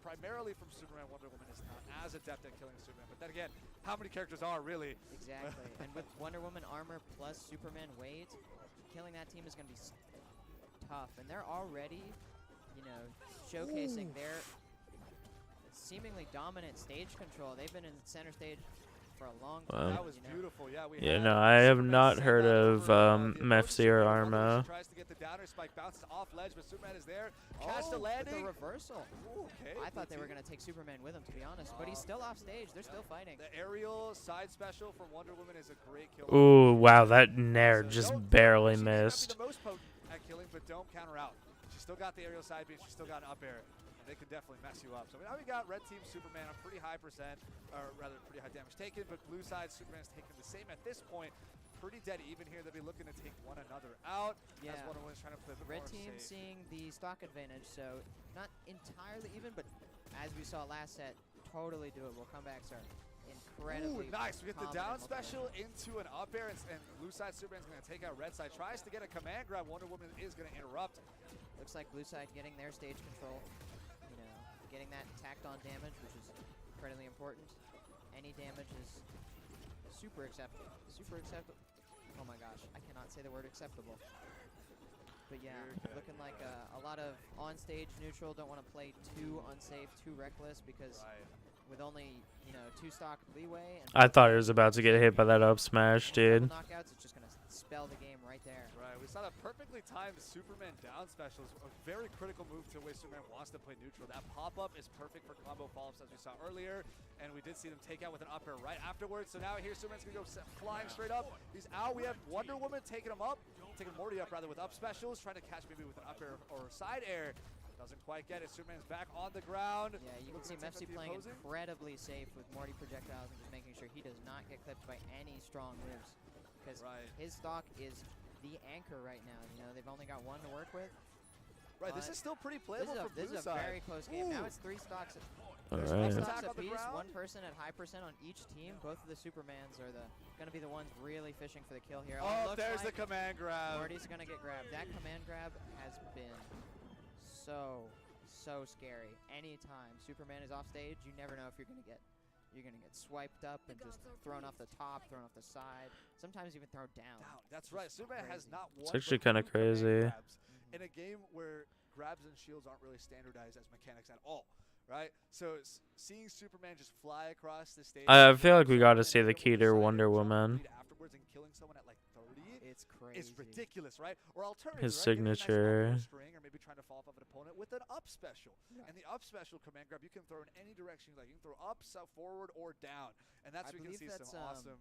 primarily from Superman. Wonder Woman is not as adept at killing Superman, but then again, how many characters are really? Exactly, and with Wonder Woman armor plus Superman weight, killing that team is going to be tough, and they're already, showcasing their seemingly dominant stage control. They've been in center stage for a long time. That was beautiful. Yeah, no, I have not heard of Mefsi or Arma. Tries to get the downer spike, bounces off ledge, but Superman is there. Catch the landing. The reversal. Okay. I thought they were going to take Superman with him, to be honest, but he's still off stage. They're still fighting. The aerial side special from Wonder Woman is a great kill. Ooh, wow, that nair just barely missed. She's the most potent at killing, but don't counter out. She's still got the aerial side beam. She's still got an up air. They could definitely mess you up. So now we got red team Superman on pretty high percent, or rather pretty high damage taken, but blue side Superman's taken the same at this point. Pretty dead even here. They'll be looking to take one another out. Yeah. As Wonder Woman's trying to play the red team safe. Seeing the stock advantage, so not entirely even, but as we saw last set, totally doable. Comebacks are incredibly nice. We get the down special into an up air, and blue side Superman's going to take out red side. Tries to get a command grab. Wonder Woman is going to interrupt. Looks like blue side getting their stage control. Getting that tacked on damage, which is incredibly important. Any damage is super acceptable. Super acceptable. Oh my gosh, I cannot say the word acceptable. But yeah, looking like a lot of on-stage neutral. Don't want to play too unsafe, too reckless, because with only 2 stock leeway. And I thought he was about to get hit by that up smash, dude. Knockouts, it's just gonna spell the game right there. Right, we saw that perfectly timed Superman down special. A very critical move to the way Superman wants to play neutral. That pop-up is perfect for combo follow-ups as we saw earlier, and we did see them take out with an up air right afterwards. So now here Superman's gonna go flying straight up. He's out. We have Wonder Woman taking him up, taking Morty up rather with up specials, trying to catch maybe with an up air or side air. Doesn't quite get it. Superman's back on the ground. Yeah, you can see Mepsi playing incredibly safe with Morty projectiles and just making sure he does not get clipped by any strong moves. Because his stock is the anchor right now. You know, they've only got one to work with. Right, this is still pretty playable for This is a very close game. Now it's 3 stocks. All right. 3 stocks apiece, one person at high percent on each team. Both of the Supermans are going to be the ones really fishing for the kill here. Oh, there's the command grab. Morty's going to get grabbed. That command grab has been so scary. Anytime Superman is off stage, you never know if you're gonna get swiped up and just thrown off the top, thrown off the side, sometimes even thrown down. That's right. Superman has not won. It's actually kind of crazy. In a game where grabs and shields aren't really standardized as mechanics at all, right? So seeing Superman just fly across the stage. I feel like we got to see the key to Wonder Woman. Afterwards and killing someone at like 30. It's crazy. It's ridiculous, right? Or alternatively, His right? signature. Nice string, or maybe trying to fall off of an opponent with an up special. And the up special command grab you can throw in any direction. Like you can throw up, forward, or down. And that's where you can see some awesome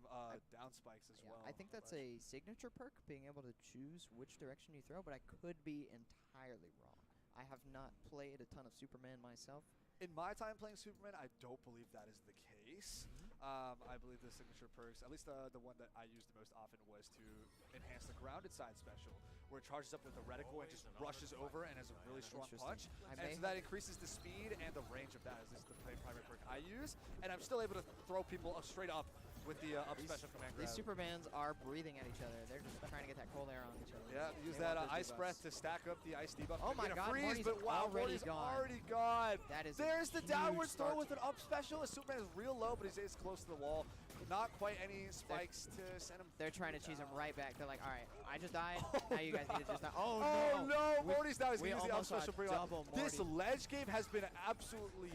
down spikes as well. I think that's a signature perk, being able to choose which direction you throw, but I could be entirely wrong. I have not played a ton of Superman myself. In my time playing Superman, I don't believe that is the case. I believe the signature perks, at least the one that I used the most often, was to enhance the grounded side special, where it charges up with the reticle and just rushes over and has a really strong punch. And so that increases the speed and the range of that, as this is the primary perk I use. And I'm still able to throw people straight up with the up special command grab. These Supermans are breathing at each other. They're just trying to get that cold air on each other. Yeah, use that ice breath to stack up the ice debuff. Oh my god, freeze, but wow, Morty's already gone. That is There's the downward throw with an up special. Superman is real low, but he's close to the wall. Not quite any spikes to send him. They're trying to cheese him right back. They're like, all right, I just died. Now you guys need to just die. Oh no! Morty's down. He's going to use the up special. Bring on. This ledge game has been absolutely.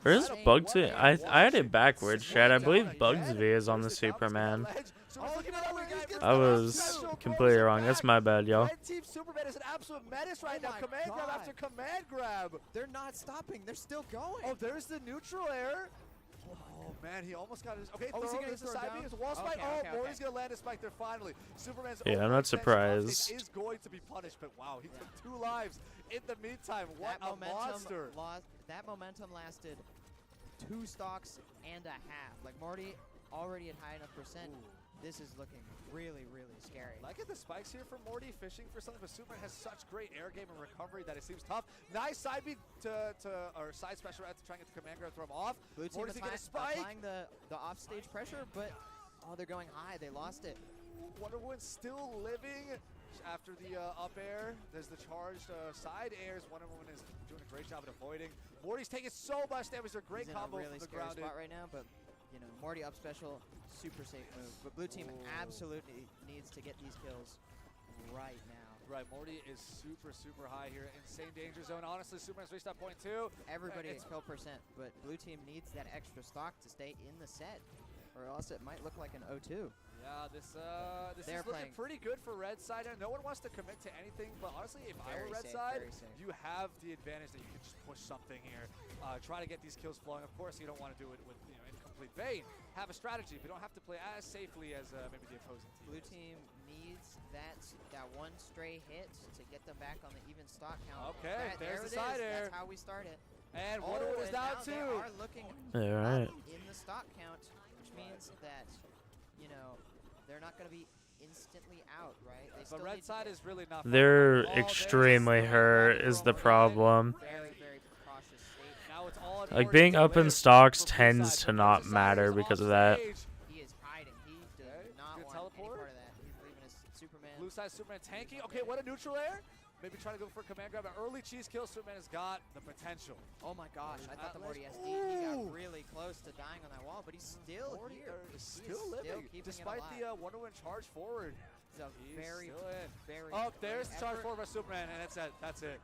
Where's Bugsy? I had it backwards, Chad. I believe Bugsy is on the Superman. I was completely wrong. That's my bad, y'all. Red Team Superman is an absolute menace right now. Command grab after command grab. They're not stopping. They're still going. Oh, there's the neutral air. Oh man, he almost got his. Okay, there's the side B. It's a wall spike. Morty's gonna land a spike there finally. Superman's. Yeah, I'm not surprised. Is going to be punished, but wow, he took 2 lives in the meantime. What a monster! That momentum lasted 2 stocks and a half. Like Morty already at high enough percent. This is looking really scary. Like the spikes here for Morty, fishing for something, but Superman has such great air game and recovery that it seems tough. Nice side beat or side special to try and get the command grab, throw him off. Blue team Morty's gonna spike. Applying the offstage pressure, but they're going high. They lost it. Wonder Woman's still living after the up air. There's the charged side airs. Wonder Woman is doing a great job at avoiding. Morty's taking so much damage. They're great combo in a really from the scary grounded spot right now, but you know, Morty up special, super safe move. But blue team absolutely needs to get these kills right now. Right, Morty is super high here. Insane danger zone. Honestly, Superman's reached that point too. Everybody at kill percent, but blue team needs that extra stock to stay in the set, or else it might look like an 0-2. Yeah, this is looking pretty good for red side. And no one wants to commit to anything, but honestly, if I were red side, you have the advantage that you can just push something here. Try to get these kills flowing. Of course, you don't want to do it with incomplete vein. Have a strategy, but you don't have to play as safely as maybe the opposing team. Blue team needs that one stray hit to get them back on the even stock count. Okay, there's the side air. That's how we start it. And Wonder Woman is down too. They are looking up in the stock count, which means that, you know, they're not going to be instantly out, right? They but red side is really not. They're extremely hurt is the problem. Very precautious state. Now it's all like being up in stocks tends to not matter because of that. He is hiding. He does not want any part of that. He's leaving his Superman. Blue side Superman tanking. Okay, what a neutral air. Maybe trying to go for a command grab. An early cheese kill. Superman has got the potential. Oh my gosh, I thought the Morty SD, he got really close to dying on that wall, but he's still here. He's still living, despite the Wonder Woman charge forward. It's a very Oh, there's the charge forward by Superman, and that's it. That's it.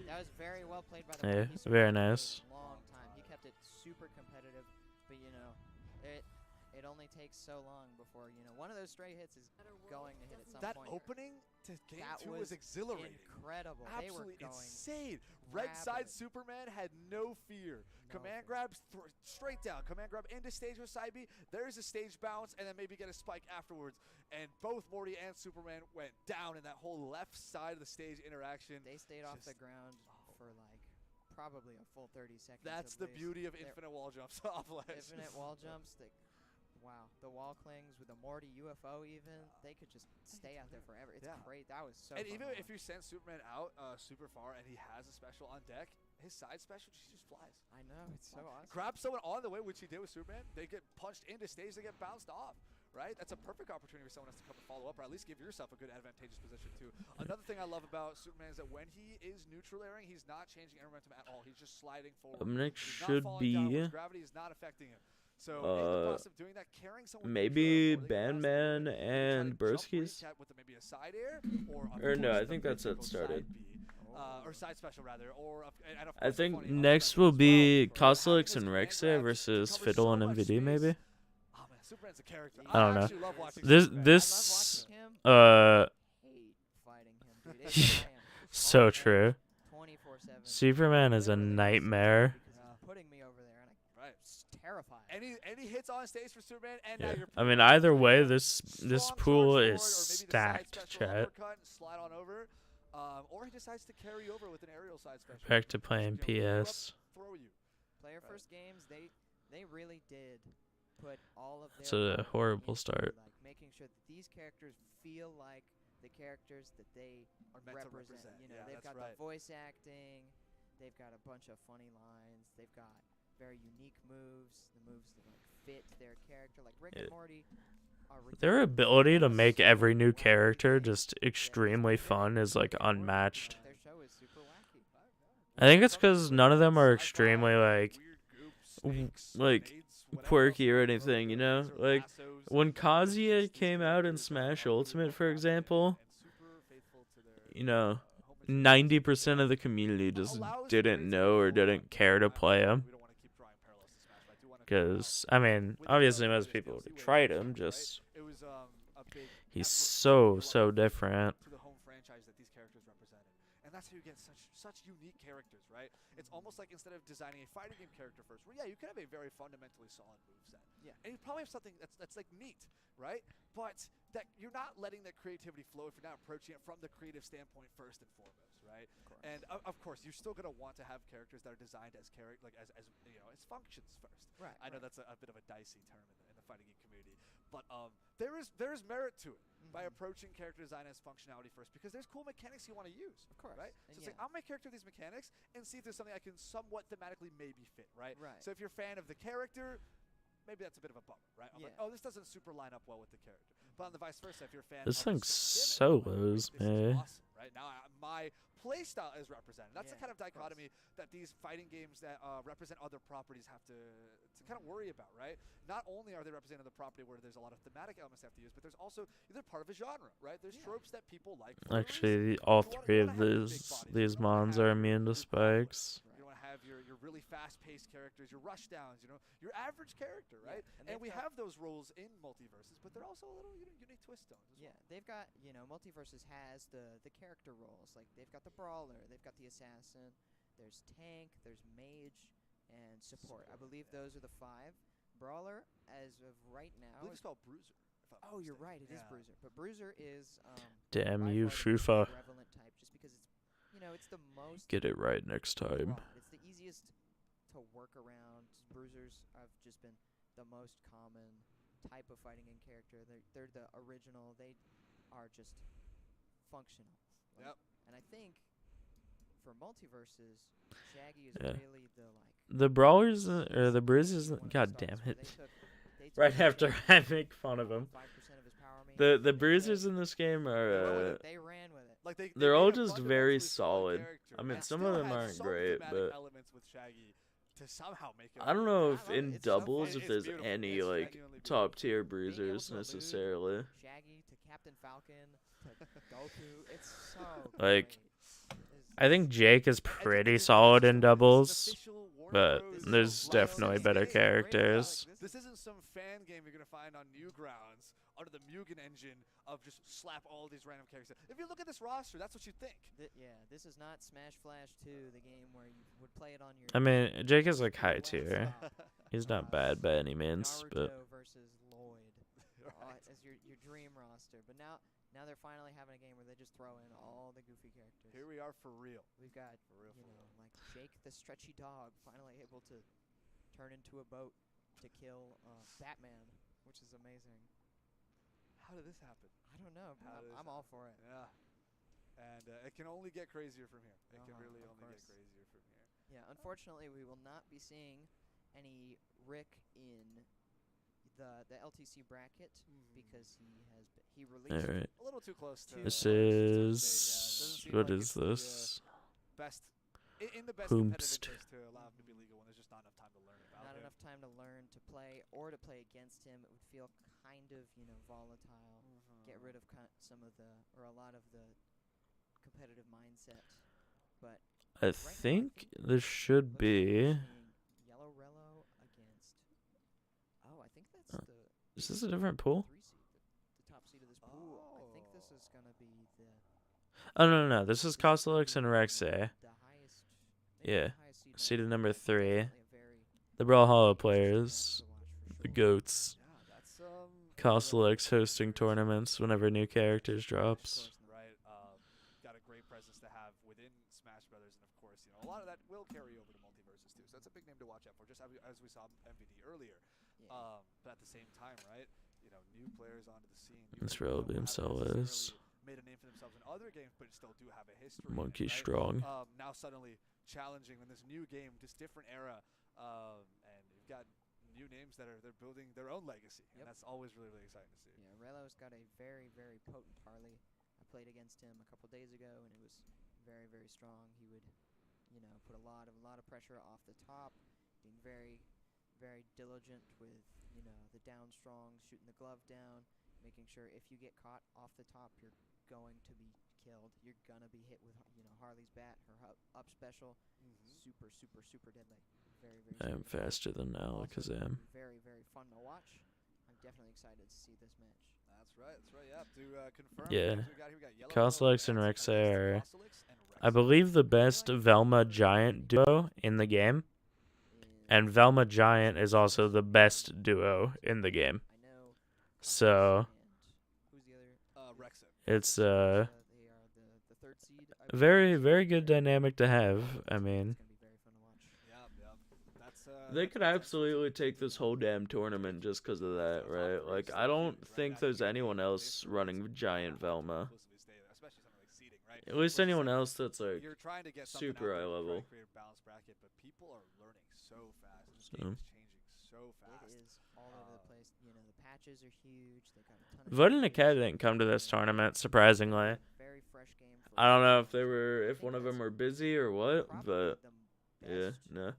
That was very well played by the Yeah, Morty. very nice. Long time. He kept it super competitive, but you know, it only takes so long before, you know, one of those stray hits is going to hit at some That point. opening to game That 2 was exhilarating. Incredible. Absolutely They were going insane. Red side rapid. Superman had no fear. No Command fear. grabs straight down. Command grab into stage with side B. There's a stage bounce, and then maybe get a spike afterwards. And both Morty and Superman went down in that whole left side of the stage interaction. They stayed off the ground for like probably a full 30 seconds. That's at the least. beauty of They're- infinite wall jumps off ledge. Infinite wall jumps. Wow, the wall clings with the Morty UFO even, they could just stay out there forever. It's great. That was so And fun even to if watch. you send Superman out super far and he has a special on deck, his side special just flies. I know, it's so awesome. Grab someone on the way, which he did with Superman. They get punched into stage, they get bounced off. Right? That's a perfect opportunity for someone else to come and follow up, or at least give yourself a good advantageous position too. Another thing I love about Superman is that when he is neutral airing, he's not changing air momentum at all. He's just sliding forward. Next He's should not falling be downwards. Gravity is not affecting him. So in the process of doing that, carrying someone maybe neutral air forward, they can Bandman pass the way, and try to jump Burskies. reset with maybe a side air, Or no, I of think course, that's the it started. side B, or side special rather, or and of I course the think funny next special will as well. be So having Koslix this and command Rexy grabs versus covers Fiddle so and much MVD space. maybe. Oh man, Superman's a character. I don't know. actually love watching This Superman. this him. uh Hate fighting him, dude. It's so true. 24/7. Superman is a Literally, nightmare. because he's putting me over there, and Right. it's terrifying. Any hits on stage for Superman, and now Yeah. you're I mean, putting either him way, in a this strong pool charge is forward, or maybe the side stacked, special chat. uppercut and slide on over, or he decides to carry over with an aerial side special. Back to playing You know, PS. throw you. Player first games, they really did put all of their It's a heart horrible into, start. like making sure that these characters feel like the characters that they Are meant to represent. You know, Yeah, they've that's got right. the voice acting, they've got a bunch of funny lines, they've got very unique moves, the moves that like fit their character. Like Rick Yeah. and Morty are Their ridiculous. ability to make every new Wacky character ways. just They're extremely very fun is like Rick and Morty, unmatched. Their show is super wacky. I think it's because none of them are Sci-fi, extremely like weird goops, w- snakes, like, grenades, whatever quirky or else you anything, you throw, know? these are Like, lassos, when it's Kazuya just these came out in characters that are Smash really Ultimate, well for crafted example, and super faithful to their, you know, home and 90% of the community just allows didn't creativity know or to flow. didn't care to play him. We don't want to keep drawing parallels to Smash, but I do want to Because, I mean, obviously most people would have tried him, just it was a big he's effort so different. to the home franchise that these characters represented. And that's how you get such unique characters, right? It's almost like instead of designing a fighting game character first, well, yeah, you could have a very fundamentally solid moveset. Yeah. And you probably have something that's like neat, right? But that you're not letting that creativity flow if you're not approaching it from the creative standpoint first and foremost, right? And of course, you're still gonna want to have characters that are designed as as you know, as functions first. Right. I know that's a bit of a dicey term in the fighting game community, but there is merit to it by approaching character design as functionality first, because there's cool mechanics you want to use. Of course. Right? So And it's like, yeah. I'll make character these mechanics and see if there's something I can somewhat thematically maybe fit, right? Right. So if you're a fan of the character, maybe that's a bit of a bummer, right? I'm like, Yeah. oh, this doesn't super line up well with the character. But on the vice versa, if you're a fan This of thing's the so gimmick, I'm like, lows, this is man. awesome, right? Now my playstyle is represented. That's the Yeah, kind of of course. dichotomy that these fighting games that represent other properties have to kind of worry about, right? Not only are they representing the property where there's a lot of thematic elements they have to use, but there's also they're part of a genre, right? There's tropes that people like. For a reason. Actually, all You wanna- three you of wanna have your big bodies, these you don't wanna mons have are your- immune to your conflict. spikes. You don't want to have your really fast-paced characters, your rush downs, you know, your average character, Yeah, right? and And they've we got- have those roles in Multiversus, but they're also a little unique twist on as Yeah, well. they've got, you know, Multiversus has the character roles. Like, they've got the Brawler, they've got the Assassin, there's Tank, there's Mage, and Support. I believe those are the 5. Brawler, as of right I now, believe is... it's called Bruiser. if I'm not Oh, you're mistaken. right, it is Yeah. Bruiser. But Bruiser is, Damn by you, far the most FIFA. prevalent type, just because it's, you know, it's the most... Get it right next time. broad. It's the easiest to work around. Bruisers have just been the most common type of fighting game character. They're the original. They are just functional. Like, Yep. And I think for Multiverses, Shaggy is Yeah. really the like. The brawlers or the bruises. one of the God stars damn where it! they took Right Shaggy after I make fun of him. 5% of his power meter, The bruisers in this game are they ran with it. Like they they're made all a just fundamentally very solid solid. character I mean, that some of still them had aren't some great, thematic but elements with Shaggy to somehow make it. I don't know I if love it. in It's so doubles fun. if there's beautiful. any It's like genuinely top tier Being able bruisers to allude necessarily. Shaggy to Captain Falcon to Goku. It's so Like, great. I think Jake is pretty solid in doubles, but there's definitely better characters. This isn't some fan game you're gonna find on Newgrounds under the Mugen engine of just slap all these random characters. If you look at this roster, that's what you think. Yeah, this is not Smash Flash 2, the game where you would play it on your. I mean, Jake is like high tier. He's not bad by any means, but Naruto versus Lloyd as your dream roster. But now they're finally having a game where they just throw in all the goofy characters. Here we are for real. We've got like Jake the stretchy dog finally able to turn into a boat to kill Batman, which is amazing. How did this happen? I don't know, but I'm all for it. Yeah. And it can only get crazier from here. It can really only get crazier from here. Yeah, unfortunately, we will not be seeing any Rick in the LTC bracket because he released alright. A little too close to. This is what is this? Best in the best Hoomst. competitive interest to allow him to be legal when there's just not enough time to learn about Not him. enough time to learn to play or to play against him. It would feel kind of volatile. Get rid of some of a lot of the competitive mindset. But I think this should be. Yellow Rello against. Oh, I think that's the. Is this a different pool? 3 seed, the top seed of this pool. I think this is gonna be the. Oh no. This is Costelix and Rexe. The highest. Yeah, The highest seed seeded number number 3. definitely a very The Brawlhalla players, to watch for the sure. goats. Yeah, that's Costelix hosting tournaments whenever new characters drops. Right. Got a great presence to have within Smash Brothers, and of course, a lot of that will carry over to Multiversus too. So that's a big name to watch out for, just as we saw MVD earlier. Yeah. But at the same time, right? New players onto the scene. This Relibium Cell is made a name for themselves in other games, but still do have a history. Monkey right? Strong. Now suddenly challenging in this new game, this different era, and you've got new names that they're building their own legacy, and that's always really, really exciting to see. Yeah, Rello's got a very, very potent parley. I played against him a couple days ago, and it was very, very strong. He would, put a lot of pressure off the top, being very, very diligent with, the down strong, shooting the glove down, making sure if you get caught off the top, you're going to be killed. You're gonna be hit with, Harley's bat, her up special. Super, super, super deadly. Very, very. I am faster than Alakazam. Very, very fun to watch. I'm definitely excited to see this match. That's right. Yeah. To confirm. Yeah. We got Yellow Costelix and Rello Rexe against are, Costelix and I Rexe. believe, the best Velma Giant duo in the game. And Velma Giant is also the best duo in the game. I know. So Who's the other? Rexe. it's They are the third seed. I believe. very, very good dynamic to have. I mean, It's gonna be very fun to watch. Yeah. That's they could absolutely take this whole damn tournament just because of that, right? Like, I don't think there's anyone else running Giant Velma. especially something like seeding, right? At least anyone else that's like You're trying to get something super out there high to try level. and create a balanced bracket, but people are learning so fast. This So. game is changing so fast. It is all over the place. The patches are huge. They got a ton of. Voting changes. Acad didn't come to this tournament, surprisingly. Very fresh game. For I don't know if everyone. if one of them were busy or what, Probably but the yeah, best no.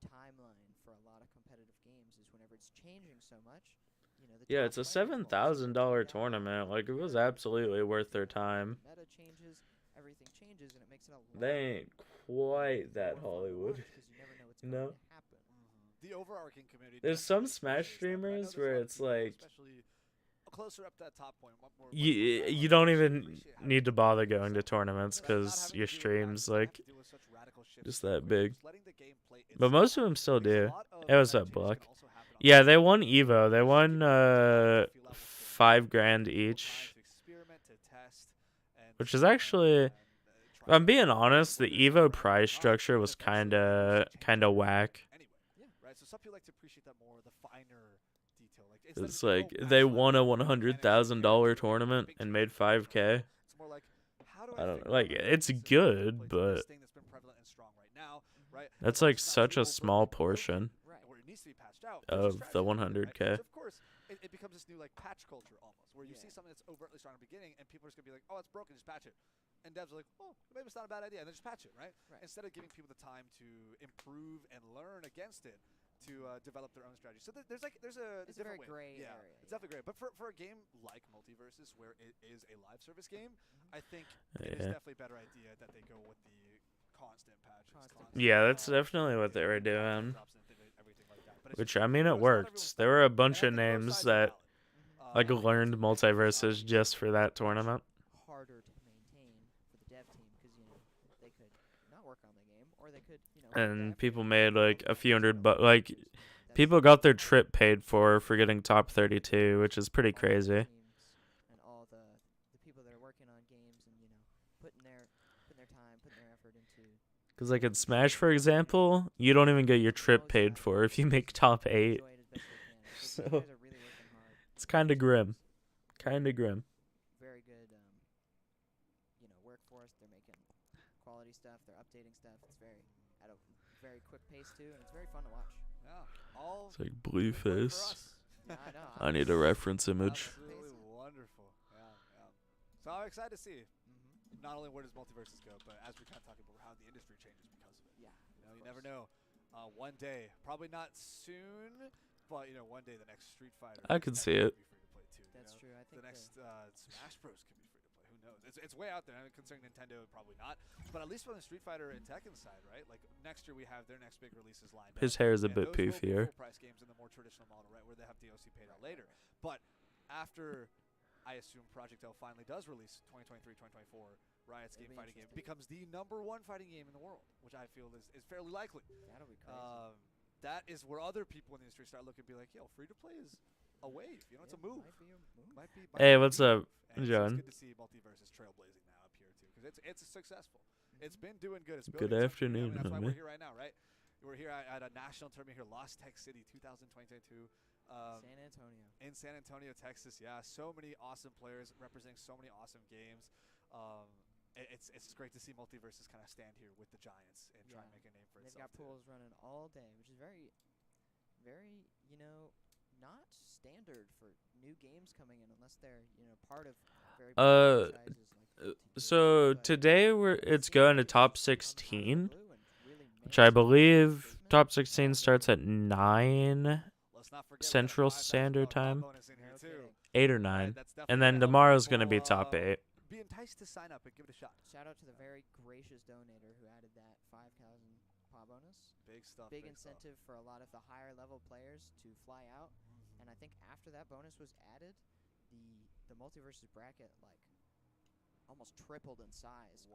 timeline for a lot of competitive games is whenever it's changing so much. The Yeah, top it's a players will also $7,000 go down. tournament. Like, it was absolutely worth their time. Meta changes, everything changes, and it makes it a lot They ain't quite that more fun to Hollywood. watch 'cause you never know what's No. going to happen. The overarching community. There's definitely some Smash appreciates that, but I know streamers there's a where lot of it's people, like especially closer up to that top point. you don't even need to bother going to tournaments because your stream's like just that big. But most of them still do. Hey, what's up, Buck? Yeah, they won Evo. They won $5,000 each, which is actually, if I'm being honest, the Evo prize structure was kinda whack. Yeah, right. So some people like to appreciate that more, the finer detail. Instead of It's just, oh, like match they level, won a and $100,000 big tournament and made changes. 5K. It's more like, how do I don't figure know, like, out it's this good, place, but this thing that's been prevalent and strong right now, right? that's But like it's not such too a small overtly broken, portion Right. where it needs to be patched out. of the 100K. So of course, it becomes this new patch culture almost, where you see something that's overtly strong in the beginning, and people are just gonna be like, "Oh, it's broken, just patch it." And devs are like, "Oh, maybe it's not a bad idea," and then just patch it, right? Right. Instead of giving people the time to improve and learn against it, to develop their own strategy. So there's a It's a very different way. gray Yeah, area. it's definitely gray. But for a game like Multiversus, where it is a live service game, I think it is Yeah. definitely a better idea that they go with the constant patches. Yeah, that's definitely what they were doing. drops and everything like that. But it's Which, just- I mean, you it know, it's not worked. everyone's There fault. were a And bunch I of think both names sides are that valid. like And learned it's Multiversus just for that tournament. Harder to maintain for the dev team because they could not work on the game or they could And adapt people and made like a few hundred, but develop like features. That's people got their trip paid for getting top 32, which is pretty all the crazy. teams and all the people that are working on games and putting their time, putting their effort into. Because like in Smash, for example, you don't even get your trip paid for if you make top 8. Enjoy it as best they can. Because So- these guys are really working hard. It's kind of grim. Kind of grim. Very good, workforce. They're making quality stuff. They're updating stuff. It's at a very quick pace too, and it's very fun to watch. Yeah, all It's like good for Blueface. us. Yeah, I know. I need a reference image. Absolutely wonderful. Yeah. So I'm excited to see not only where does Multiversus go, but as we're kind of talking about how the industry changes because of it. Yeah. You never know. One day, probably not soon, but one day the next Street Fighter. I could see it. Be free to play too. That's true. I think The next Smash Bros could be free to play. Who knows? It's way out there. I mean, considering Nintendo, probably not. But at least on the Street Fighter and Tekken side, right? Like next year we have their next big releases lined up. His hair is a And bit those will be poofier. full-price games in the more traditional model, right, where they have DLC paid out later. But after, I assume Project L finally does release 2023-2024, Riot's It'll game be fighting game interesting. becomes the #1 fighting game in the world, which I feel is fairly likely. that'll be crazy. That is where other people in the industry start looking and be like, yo, free to play is a wave. It's a move. Might be a move. Might be Hey, a what's move. up, And so John? it's good to see Multiversus trailblazing now up here too, because it's successful. It's been doing good. It's Good building its own community. afternoon, That's why homie. we're here right now, right? We're here at a national tournament here, Lost Tech City 2022. San Antonio. In San Antonio, Texas. Yeah, so many awesome players representing so many awesome games. It's great to see Multiversus kind of stand here with the Giants and try and make a name for They've itself. got pools running all day, which is very, very, not standard for new games coming in unless they're, part of very big franchises like TTS, So but today it's seeing going to it top on the 16, blue and really which I manage believe placement. top 16 starts at 9 Let's not forget we got a Central $5,000 Standard pop Time. bonus in here No too. kidding. 8 or Right, 9. that's definitely And then gonna help tomorrow's going to people, be top 8. Be enticed to sign up and give it a shot. Shout out to the very gracious donator who added that 5,000 paw bonus. Big stuff. Big stuff. incentive for a lot of the higher level players to fly out. And I think after that bonus was added, the Multiversus bracket almost tripled in size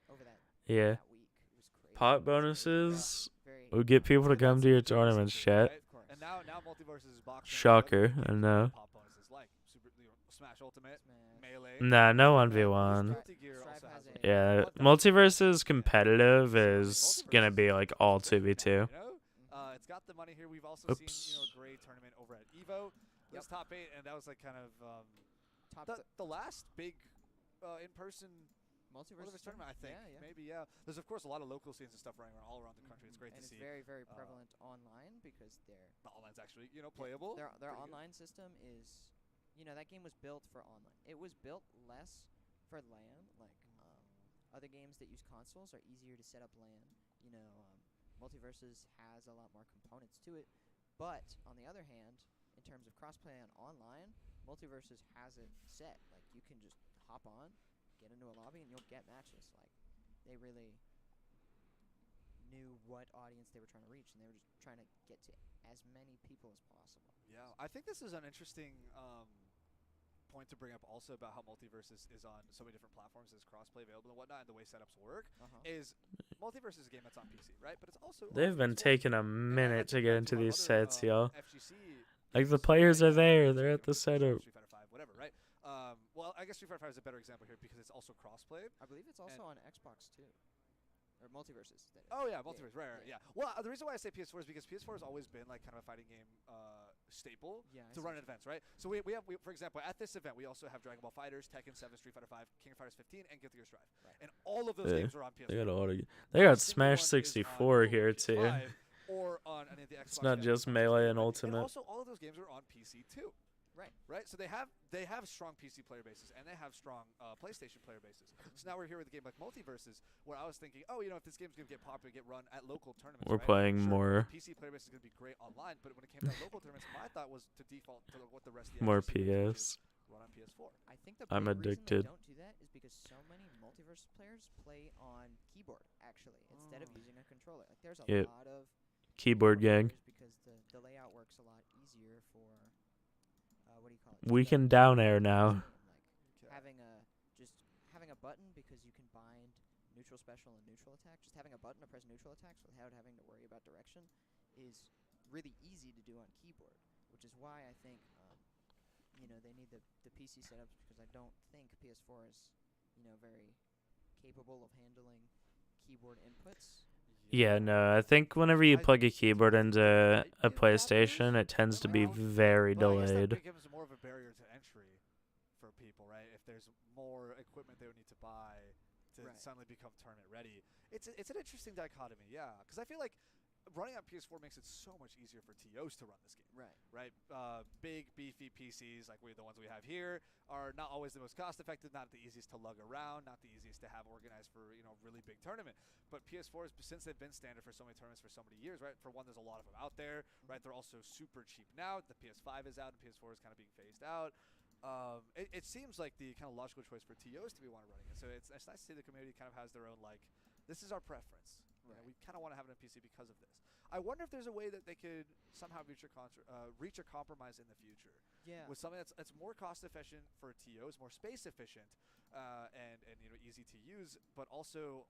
over that Yeah. that week. It was crazy. Pot bonuses Very will get people to And come that's to your the difference tournaments, too, chat. right? Of course. And now Multiversus is boxing. Shocker, I know. Pop bonuses like Smash Ultimate, Smash. Melee. Nah, no and 1v1. Guilty Gear Stripe also has has a- Yeah, one. Multiversus competitive is going to be like all 2v2. It's got the money here. We've also Oops. seen a great tournament over at Evo. This top 8, and that was like kind of Top the last big in-person Multiversus tournament, I think. Yeah. Maybe, yeah. There's of course a lot of local scenes and stuff running around all around the country. It's great And to it's see. very, very prevalent online because The online's actually playable. their Pretty good. online system is, that game was built for online. It was built less for LAN. Other games that use consoles are easier to set up LAN. Multiversus has a lot more components to it. But on the other hand, in terms of crossplay on online, Multiversus has it set. Like you can just hop on, get into a lobby, and you'll get matches. They really knew what audience they were trying to reach, and they were just trying to get to as many people as possible. Yeah, I think this is an interesting point to bring up also about how Multiversus is on so many different platforms, there's crossplay available and whatnot, and the way setups work is Multiversus is a game that's on PC, right? But it's also on They've been PS4. taking a And minute to get into these sets, y'all. FGC Like, the is players are like there. Street They're at the Fighter, setup. Street Fighter 5, whatever, right? Well, I guess Street Fighter 5 is a better example here because it's also crossplay. I believe it's also on Xbox too, or Multiversus. That is. Oh yeah, Multiverse, right, yeah. yeah. Well, the reason why I say PS4 is because PS4 has always been like kind of a fighting game staple Yeah, I to see run what events, right? So we have, for example, at this event, we also have Dragon Ball Fighters, Tekken 7, Street Fighter 5, King of Fighters 15, and Guilty Gear Strive. Right. And all of those Yeah, games are on PS4. They got a lot of. They got Not a single Smash one is 64 on here PS5 too. Or on any of the Xbox. It's not and just Xbox Melee and right? Ultimate. And also, all of those games are on PC too. Right. So they have strong PC player bases and they have strong PlayStation player bases. So now we're here with a game like Multiversus, where I was thinking, oh, if this game's gonna get popular, get run at local tournaments, We're right? playing Sure, more. the PC player base is gonna be great online, but when it came to local tournaments, my thought was to default to what the rest of the More FGC is, which is PS. run on PS4. I think the I'm big reason addicted. they don't do that is because so many Multiversus players play on keyboard, actually, instead of using a controller. Like, there's a Yeah. lot of Keyboard gang. players because the layout works a lot easier for, what do you call it? We Just the can down air now. Like having a button because you can bind neutral special and neutral attack. Just having a button to press neutral attacks without having to worry about direction is really easy to do on keyboard, which is why I think they need the PC setups, because I don't think PS4 is very capable of handling keyboard inputs. Yeah, no, I think whenever you plug a keyboard into a PlayStation, it tends to be very But I guess delayed. that becomes more of a barrier to entry for people, right? If there's more equipment they would need to buy to suddenly become tournament ready. It's an interesting dichotomy, yeah. Because I feel like running on PS4 makes it so much easier for TOs to run this game. Right. Big, beefy PCs like the ones we have here are not always the most cost-effective, not the easiest to lug around, not the easiest to have organized for really big tournament. But PS4s, since they've been standard for so many tournaments for so many years, right? For one, there's a lot of them out there, right? They're also super cheap now. The PS5 is out, and PS4 is kind of being phased out. It seems like the kind of logical choice for TOs to be one running it. So it's nice to see the community kind of has their own, like, this is our preference. Right. We kind of want to have it on PC because of this. I wonder if there's a way that they could somehow reach a compromise in the future. Yeah. With something that's more cost efficient for TOs, more space efficient, and easy to use, but also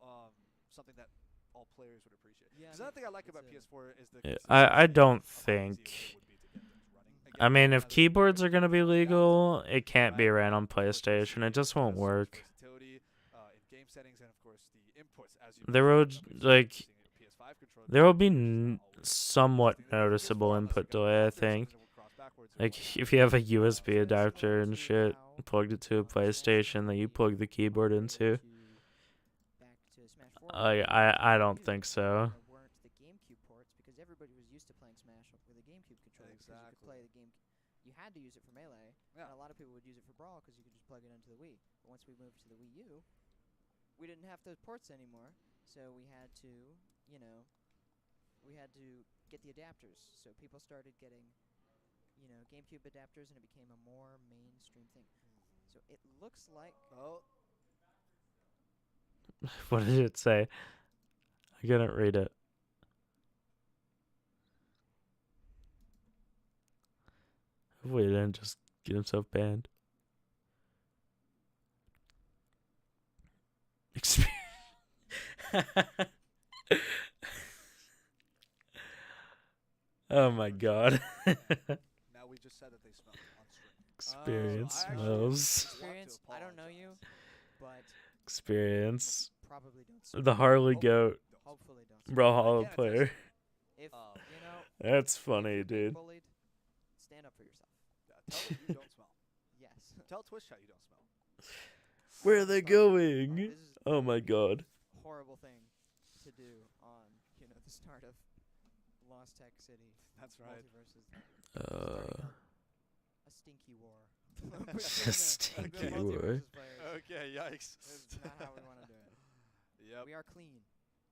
something that all players would appreciate. Because another thing I like about PS4 is the I don't think. I mean, if keyboards are gonna be legal, it can't be ran on PlayStation. It just won't work. Game settings, and of course the inputs as you there will be somewhat noticeable input delay, I think. Like if you have a USB adapter and shit plugged into a PlayStation that you plug the keyboard into. I don't think so. There weren't the GameCube ports because everybody was used to playing Smash with a GameCube controller. Because you could play the game. You had to use it for Melee, and a lot of people would use it for Brawl because you could just plug it into the Wii. But once we moved to the Wii U, we didn't have those ports anymore, so we had to get the adapters. So people started getting GameCube adapters, and it became a more mainstream thing. So it looks like What did it say? I couldn't read it. Hopefully he didn't just get himself banned. Oh my god. Now we just said that they smell on stream. Experience smells. Experience. I don't know you, but Experience. probably don't. Smell. The Harley Goat. Hopefully don't. Brawl Hollow player. If That's funny, dude. bullied, stand up for yourself. Tell them you don't smell. Yes. Tell Twitch chat you don't smell. Where are they going? This is Oh my god. a horrible thing to do on the start of Lost Tech City. That's right. Multiversus. Uh. A stinky war. A stinky war. Okay, yikes. That's not how we want to do it. Yep. We are clean.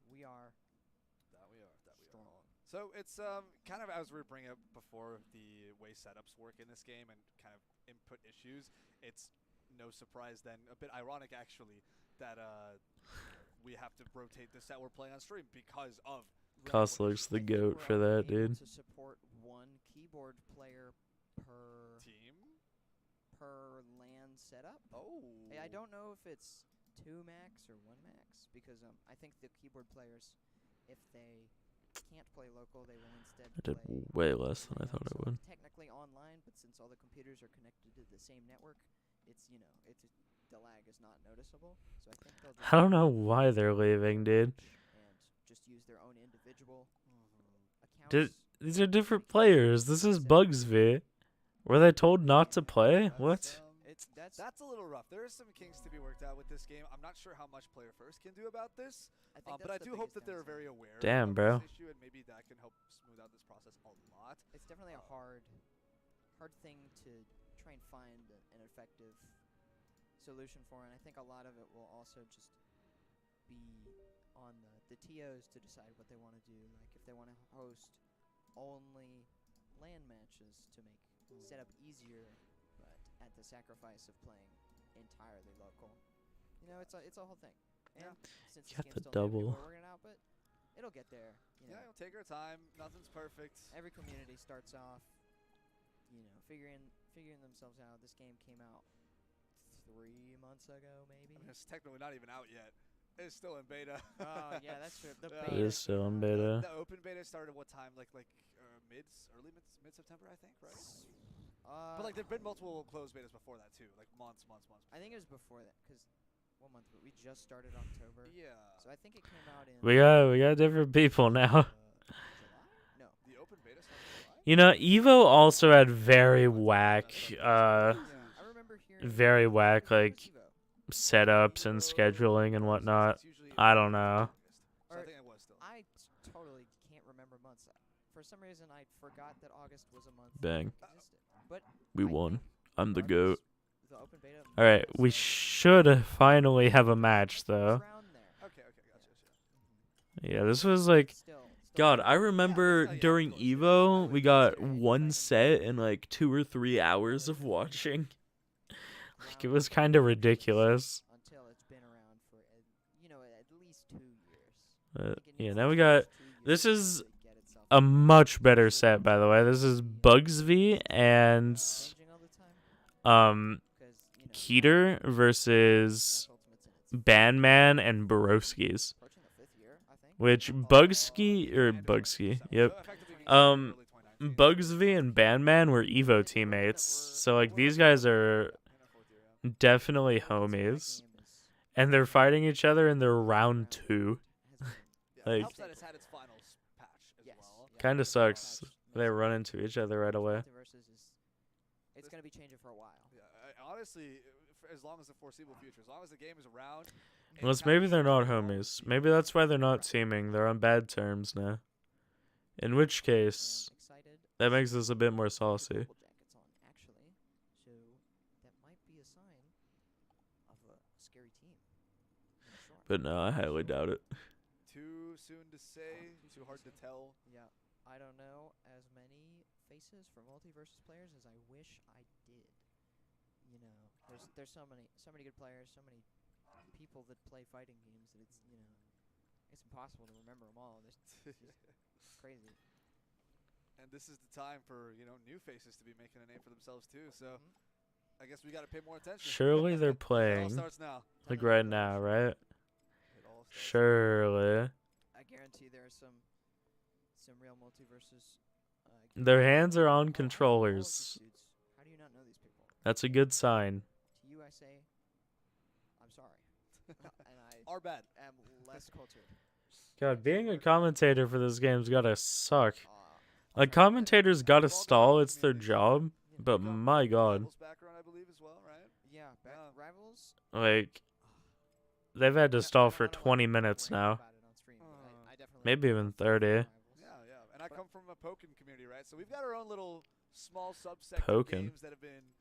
We are strong. So it's kind of, as we were bringing up before, the way setups work in this game and kind of input issues, it's no surprise then, a bit ironic actually, that we have to rotate the set we're playing on stream because of Costler's the goat for that, dude. To support one keyboard player per team per LAN setup. Oh. I don't know if it's 2 max or 1 max because I think the keyboard players, if they can't play local, they will instead I did play way less than I thought I would. technically online, but since all the computers are connected to the same network, it's the lag is not noticeable. So I think they'll just I don't know why they're leaving, dude. and just use their own individual accounts. These are different players. This is Bugsby. Were they told not to play? What? That's a little rough. There are some kinks to be worked out with this game. I'm not sure how much Player First can do about this, but I do hope that they're very aware Damn, of bro. this issue, and maybe that can help smooth out this process a lot. It's definitely a hard hard thing to try and find an effective solution for, and I think a lot of it will also just be on the TOs to decide what they want to do. Like if they want to host only LAN matches to make setup easier, but at the sacrifice of playing entirely local. You know, it's a whole thing. And since this Got game's the still new, double. people are working it out, but it'll get there. You know. Yeah, it'll take our time. Nothing's perfect. Every community starts off, you know, figuring themselves out. This game came out 3 months ago, maybe. I mean, it's technically not even out yet. It's still in beta. Oh yeah, that's true. The Yeah. It beta is still in came out. beta. The open beta started what time? Like early mid September, I think, right? But like there've been multiple closed betas before that too, like months. I think it was before that, cause what month? We just started October. Yeah. So I think it came out in. We got different people now. July? No. The open beta started in July? You know, Evo also had very whack, I remember hearing. very whack like Evo. setups and scheduling and whatnot. It's usually I don't know. So I think it was still. I totally can't remember months. For some reason, I forgot that August was a month. Bang. that existed. But We I won. think I'm the regardless, GOAT. The open beta All right, we was, should finally have a match though. around there. Okay, gotcha. Yeah, this was like Still God, I early. remember yeah, of during course, yeah. Evo, we got Yeah. one set in like 2 or 3 hours of watching. Like it was kind of ridiculous. Until it's been around for at least 2 years. But I think it yeah, needs now at we got least 2 years this to is really get itself a much better set, by the way. This is Bugsv and changing all the time. 'Cause, Keeter versus Smash Ultimate's in its Bandman and Borowskis. approaching the 5th year, I think. Which Bugsky, yep. Bugsv and Bandman were Evo teammates, so like these guys are definitely homies, and they're fighting each other in their round 2. Yeah, it Like- helps that it's had its finals patch as Yes. well. yeah, Kinda finals sucks. patch They makes run sense. into each other right away. Multiversus it's going to be changing for a while. Yeah, honestly, as long as the foreseeable future, as long as the game is around. and Unless it's maybe happening they're not all homies. season. Maybe that's why they're not teaming. They're on bad terms now. In which case, Excited. that makes us a bit more saucy. Purple jackets on, actually. So that might be a sign of a scary team. I'm not sure. But no, I highly doubt it. Too soon to say, too hard to tell. Yeah, I don't know as many faces for Multiversus players as I wish I did. You know, there's so many good players, so many people that play fighting games that it's impossible to remember them all. It's crazy. And this is the time for new faces to be making a name for themselves too. So I guess we got to pay more attention. Surely they're It all playing. starts now. Like right now, right? It all starts Surely. I guarantee there are some real Multiversus. Their hands are on all of these controllers. dudes. How do you not know these people? That's a good sign. To you, I say, I'm sorry, and I Our bad. am less cultured. God, being a commentator for this game's gotta suck. I'll Like, try my best. commentators gotta stall, it's their job. But You got my god. Rivals background, I believe, as well, right? Yeah, Yeah. Rivals. Like, they've had to I stall don't- for I don't wanna 20 minutes rant now. about it on stream, but I definitely Maybe even 30. Rivals. Yeah. And I come from a Pokken community, right? So we've got our own little small subset of Pokken. games that have been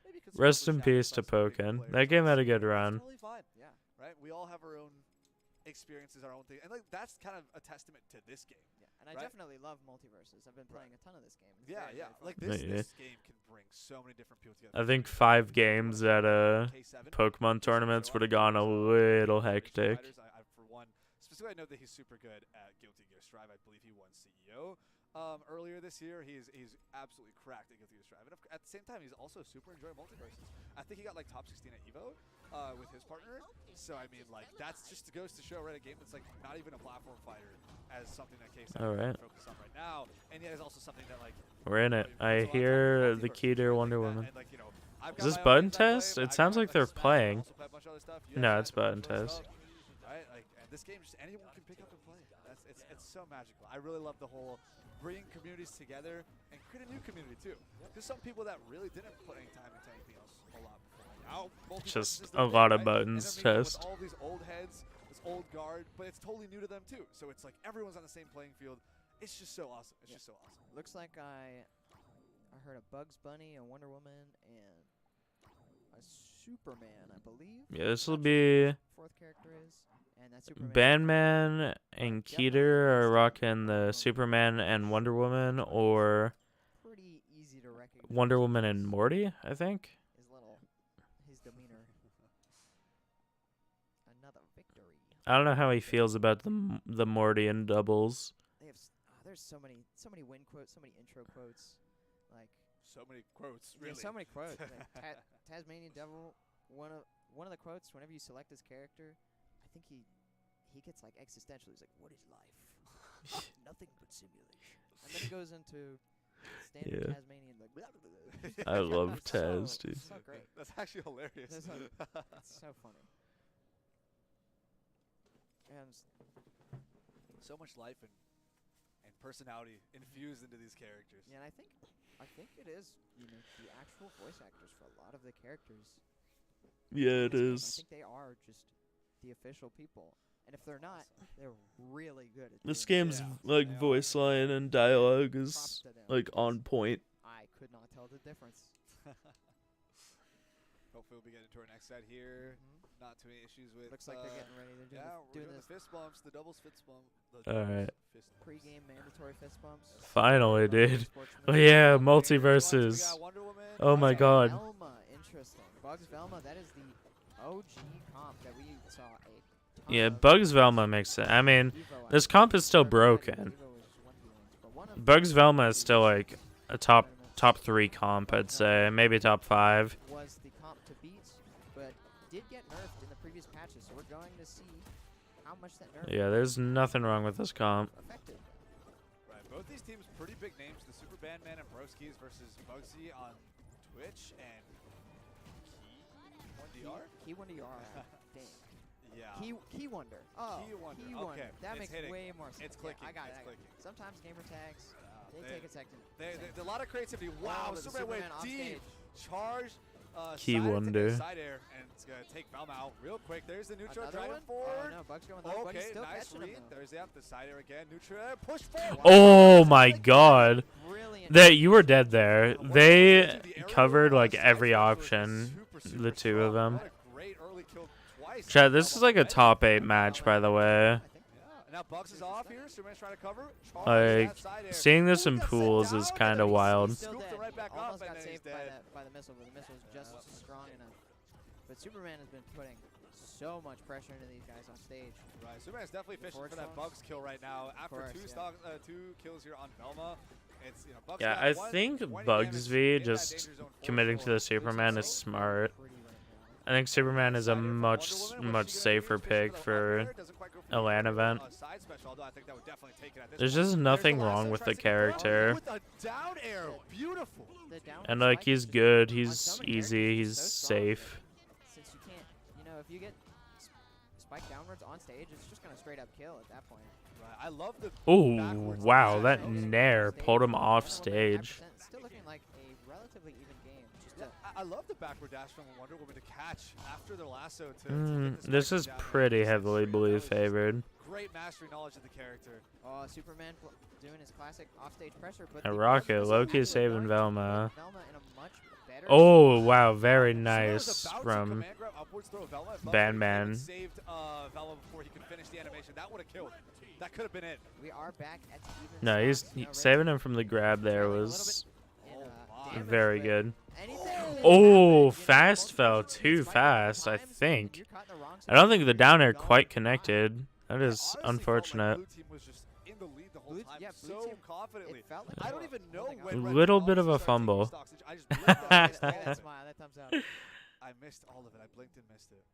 maybe considered Rest in overshadowed peace by to some bigger Pokken. players. That game had a good That's run. totally fine, Yeah. right? We all have our own experiences, our own thing, and like that's kind of a testament to this game. Yeah, and I Right? definitely love Multiversus. I've been playing a ton of this game. It's Yeah, very, yeah. very fun. Like Yeah. this game can bring so many different people together. I think 5 games at K7. Pokemon tournaments would have gone a little hectic. I for one, specifically, I know that he's super good at Guilty Gear Strive. I believe he won CEO earlier this year. He's absolutely cracked at Guilty Gear Strive. And at the same time, he's also super enjoying Multiversus. I think he got like top 16 at Evo with his partner. So I mean, like that's just goes to show, right? A game that's like not even a platform fighter as something that K7 All right. can focus on right now, and yet is also something that like We're in it. puts I a lot of time into hear the Multiversus, Keeter right? Wonder Like that, Woman. and, like, I've Is got this my own button games I play, test? but It I sounds play, like they're Smash, but I playing. also play a bunch of other stuff. No, UFC, it's I play a button bunch of other test. stuff, right? Like, and this game, just anyone can pick up and play. It's so magical. I really love the whole bringing communities together and create a new community too. There's some people that really didn't put any time into anything else a lot before. Now, Multiversus Just is their a thing, lot of right? buttons And they're meeting test. with all these old heads, this old guard, but it's totally new to them too. So it's like everyone's on the same playing field. It's just so awesome. It's just so awesome. Looks like I heard a Bugs Bunny, a Wonder Woman, and a Superman, I believe. Yeah, this will Not sure who be the fourth character is, and that Superman. Bandman and Keeter are rocking the Superman and Wonder Woman, or Pretty easy to recognize. Wonder Woman and Morty, I think. His demeanor. Another victory. I don't know how he feels about the Morty and doubles. They have there's so many win quotes, so many intro quotes, like So many quotes, really. yeah, so many quotes. Like, Tasmanian Devil, one of the quotes whenever you select his character, I think he gets like existential. He's like, "What is life? Nothing but simulation." And then he goes into standard Tasmanian like. Blah, blah, blah. I love Taz, so, dude. So great. That's actually hilarious. It's so funny. And So much life and personality infused into these characters. yeah, and I think it is the actual voice actors for a lot of the characters. Yeah, it in this game. I is. think they are just the official people, and if they're not, they're really good at This doing it. game's Yeah, like they are. voice line and dialogue Props is to them, like because on point. I could not tell the difference. Hopefully we'll be getting to our next set here. Not too many issues with. Looks like they're getting ready. They're doing, Yeah, we're doing doing this the fist bumps, the doubles fist bump. All right. pre-game mandatory fist bumps. Finally, dude. Sportsman. Oh yeah, We Multiversus. got Wonder Woman. Oh my god. Velma, interesting. Bugs Velma, that is the OG comp that we saw a ton Yeah, of. Bugs Velma makes sense. I mean, Evo, this comp is still broken. Evo was just one feelings, but one of Bugs the Velma is still like a top tournaments 3 comp, I'd say, maybe top 5. was the comp to beat, but did get nerfed in the previous patches, so we're going to see how much that nerf Yeah, there's nothing wrong with this comp. affected. Right, both these teams pretty big names. The Super Bandman and Broskis versus Bugsy on Twitch and Key Wonder you are. Dang. Yeah. Key Wonder. Oh, Key Wonder, Key okay. Wonder. That It's makes hitting. way more sense. It's clicking, Yeah, I got it's it. clicking. Sometimes gamer tags, they take a second. A lot of creativity. Wow, the Superman went Superman off deep. stage. Charge. Key side Wonder. Side air, and it's going to take Velma out real quick. There's the neutral Another driving one? forward. Oh no, Bugs going low, but he's Okay, still nice catching read. him though. There's the side air again. Neutral push forward. Oh my god. Brilliant. That you were dead there. Wonder Woman They into the aerial, covered like side every special was option, super the two of strong. them. What a great early kill twice. Chad, this is Velma like a already. top 8 match, by the way. I think. Yeah, now Bugs is off here. Superman's trying to cover. Charge Like, that side air. seeing this Ooh, in got set pools down, is and kind then of he wild. Still scooped dead. it right back Almost up, and got then he's saved dead. by the missile, but the missile was just strong enough. But Superman has been putting so much pressure into these guys on stage. Right, Superman's definitely fishing Forward for that zones. Bugs kill right now. After course, yeah. two kills here on Velma, it's Bugs Yeah, got I one, think 20 Bugs damage V in that just danger zone for committing to sure. the Superman is smart. Pretty right I now. think Superman is a Side air from much Wonder Woman. much What's she gonna safer do? She's gonna pick go up for there. Doesn't quite go for a the LAN event. side special, although I think that would definitely take it at this There's point. just There's nothing the wrong lasso, with the tries to get through character. with a down air. Beautiful. The down And spike like is he's just- good, on he's some easy, characters, he's it's so strong that safe. Since you can't, if you get spiked downwards on stage, it's just gonna straight up kill at that point. Right, I love the Oh backwards wow, dash. that nair pulled him off And stage. 105%, Still looking like a relatively even game. Just Yeah, a, I love the backward dash from Wonder Woman to catch after the lasso to get the This spike is down. pretty heavily That blue was just favored. Great mastery knowledge of the character. Superman doing his classic offstage pressure, but A the rocket, Bugs Loki actually saving going to Velma. put Velma in a much better Oh spot. wow, very Superman was nice about to from command grab upwards throw Velma. If Bugs Bandman. had saved Velma before he could finish the animation. That would have killed. That could have been it. We are back at even. No, he's stocks. Red saving Team him from the grab there trailing a little was bit in, Oh, damage, very but good. anything can Oh, happen, fast fell multiple too shots, fast, I times, and think. you're caught in the wrong I don't think the situation, down air you're quite gone. connected. That I is honestly felt like unfortunate. Blue team was just in the lead the whole Blue- time, yeah, Blue so team- confidently. It felt like I they don't were even know holding when on. Red Little Bull bit of a started taking fumble. stocks. I just blinked out. I missed Look at all that of it. smile, that thumbs up. I missed all of it. I blinked and missed it.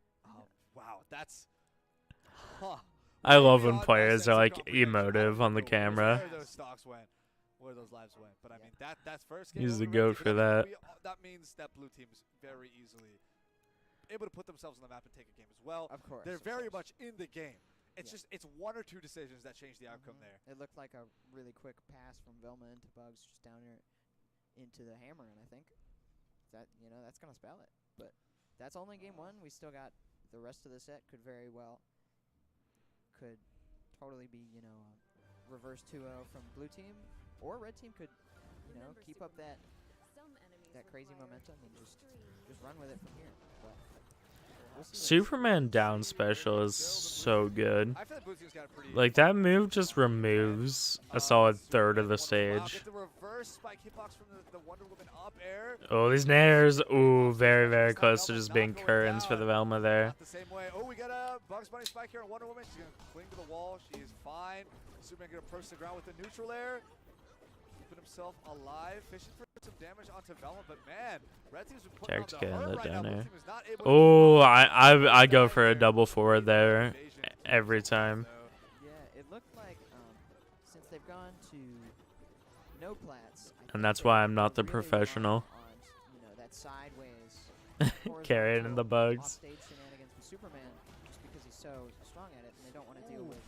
Wow, that's. Huh. I love Maybe when on my players sense are of like comprehension, I don't emotive even on the know camera. Where those stocks went, where those lives went. But I mean, that's first game. He's over the Red goat Team, for but that. that means that blue team's very easily able to put themselves on the map and take a game as well. Of course. They're of very course. much in the game. It's Yeah. just it's one or two decisions that change the outcome Mhm. there. It looked like a really quick pass from Velma into Bugs, just down here into the hammer, and I think that's gonna spell it. But that's only game one. We still got the rest of the set. Could totally be reverse 2-0 from blue team, or red team could keep up that crazy momentum and just run with it from here. But we'll see what Superman down special is so good. I feel like Blue Team's got a pretty Like, that move just removes a solid third of the Wow, stage. get the reverse spike hitbox from the Wonder Woman up air. Oh, these nairs. Ooh, very, very close to just being currents for the Velma there. Not the same way. Oh, we got a Bugs Bunny spike here on Wonder Woman. She's going to cling to the wall. She is fine. Superman going to approach the ground with the neutral air. Keeping himself alive. Fishing for some damage onto Velma. But man, Red Team's been putting Jack's on the getting hurt the right now. down Blue air. Team is not able to Oh, keep up. I go for a double forward there every time. Yeah, it looked like since they've gone to no plats, And that's why I'm not the professional. On, that sideways Carrying in the bugs. offstage shenanigans with Superman, just because he's so strong at it, and they don't want to deal with.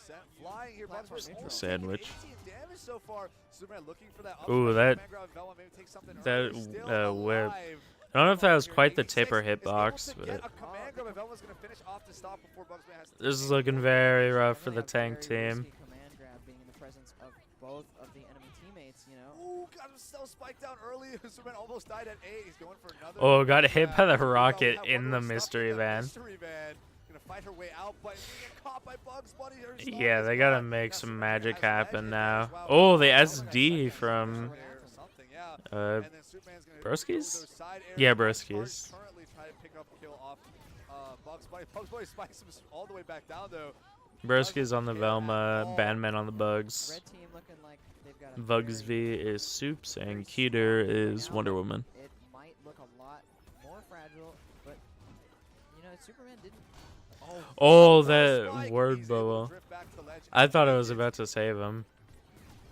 Set flying here. Bugs Bunny only Sandwich. taking 18 damage so far. Superman looking for that. Ooh, upside. that- Superman grab Velma, maybe take something that, early. Still whip. alive. I don't know if that was quite the 86 tipper is able hitbox, to but get a command grab, and Velma's gonna finish off the stop before Bugs Bunny has to this is take looking it. very rough for the Definitely a tank very team. risky command grab being in the presence of both of the enemy teammates, Ooh, got himself spiked down early. Superman almost died at 8. He's going for another. Oh, got hit by the grab. rocket Have in Wonder the Woman stuck mystery in the van. Mystery van. Gonna fight her way out, but she's gonna get caught by Bugs Bunny. Her stop Yeah, is they gotta gone. make Now some Superman magic has happen ledge now. as well. Oh, the Velma got SD second from or something, yeah. uh And then Superman's gonna go Broskies? those side airs. Yeah, Charge Broskies. currently trying to pick up a kill off Bugs Bunny. Bugs Bunny spikes him all the way back down though. Broski's on the Velma, Bandman on the bugs. Red team looking like they've got a Vugs very- V is Soups and Keter is Wonder Woman. It might look a lot more fragile, but Superman didn't. Oh, Reverse that spike, word he's able to bubble. drift back to the ledge I and thought I take was it. about to save him.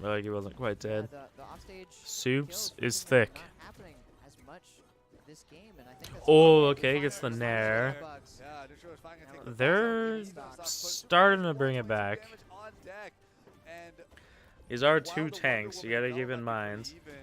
But like he wasn't quite dead. The offstage Soups kills is really thick. Not happening as much this game, and I think that's Oh, why okay, we gets the find nair. Bugs. Yeah, neutral is finally gonna take the They're Stop, put starting to Superman bring it 122 back. damage on deck, and These are while two the Wonder tanks, you Woman gotta and keep Velma in might be mind. even,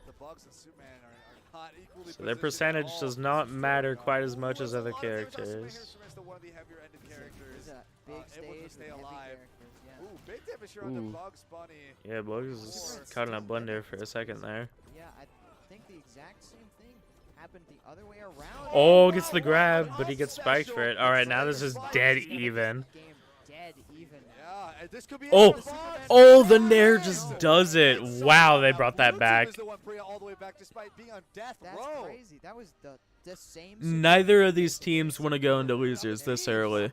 the Bugs and Superman are not equally So their positioned at percentage all. does not matter quite as Ooh, much as that's a other lot of damage on Superman here. characters. Superman's still one of the heavier-ended characters. It's a big able to stage stay with heavy alive. characters, yeah. Ooh, big damage here on the Ooh. Bugs Bunny. Yeah, Bugs is caught in a blender for a second there. Yeah, I think the exact same thing happened the other way around. Oh, gets the grab, but he gets spiked for it. Alright, now this is dead even. Game dead even. Yeah, and this could be Oh, it for Bugs. oh, the Nair just does it. Wow, they brought that Blue team back. is the one bringing it all the way back despite being on death That's row. crazy. That was the same. Neither of these teams want to go into losers this early.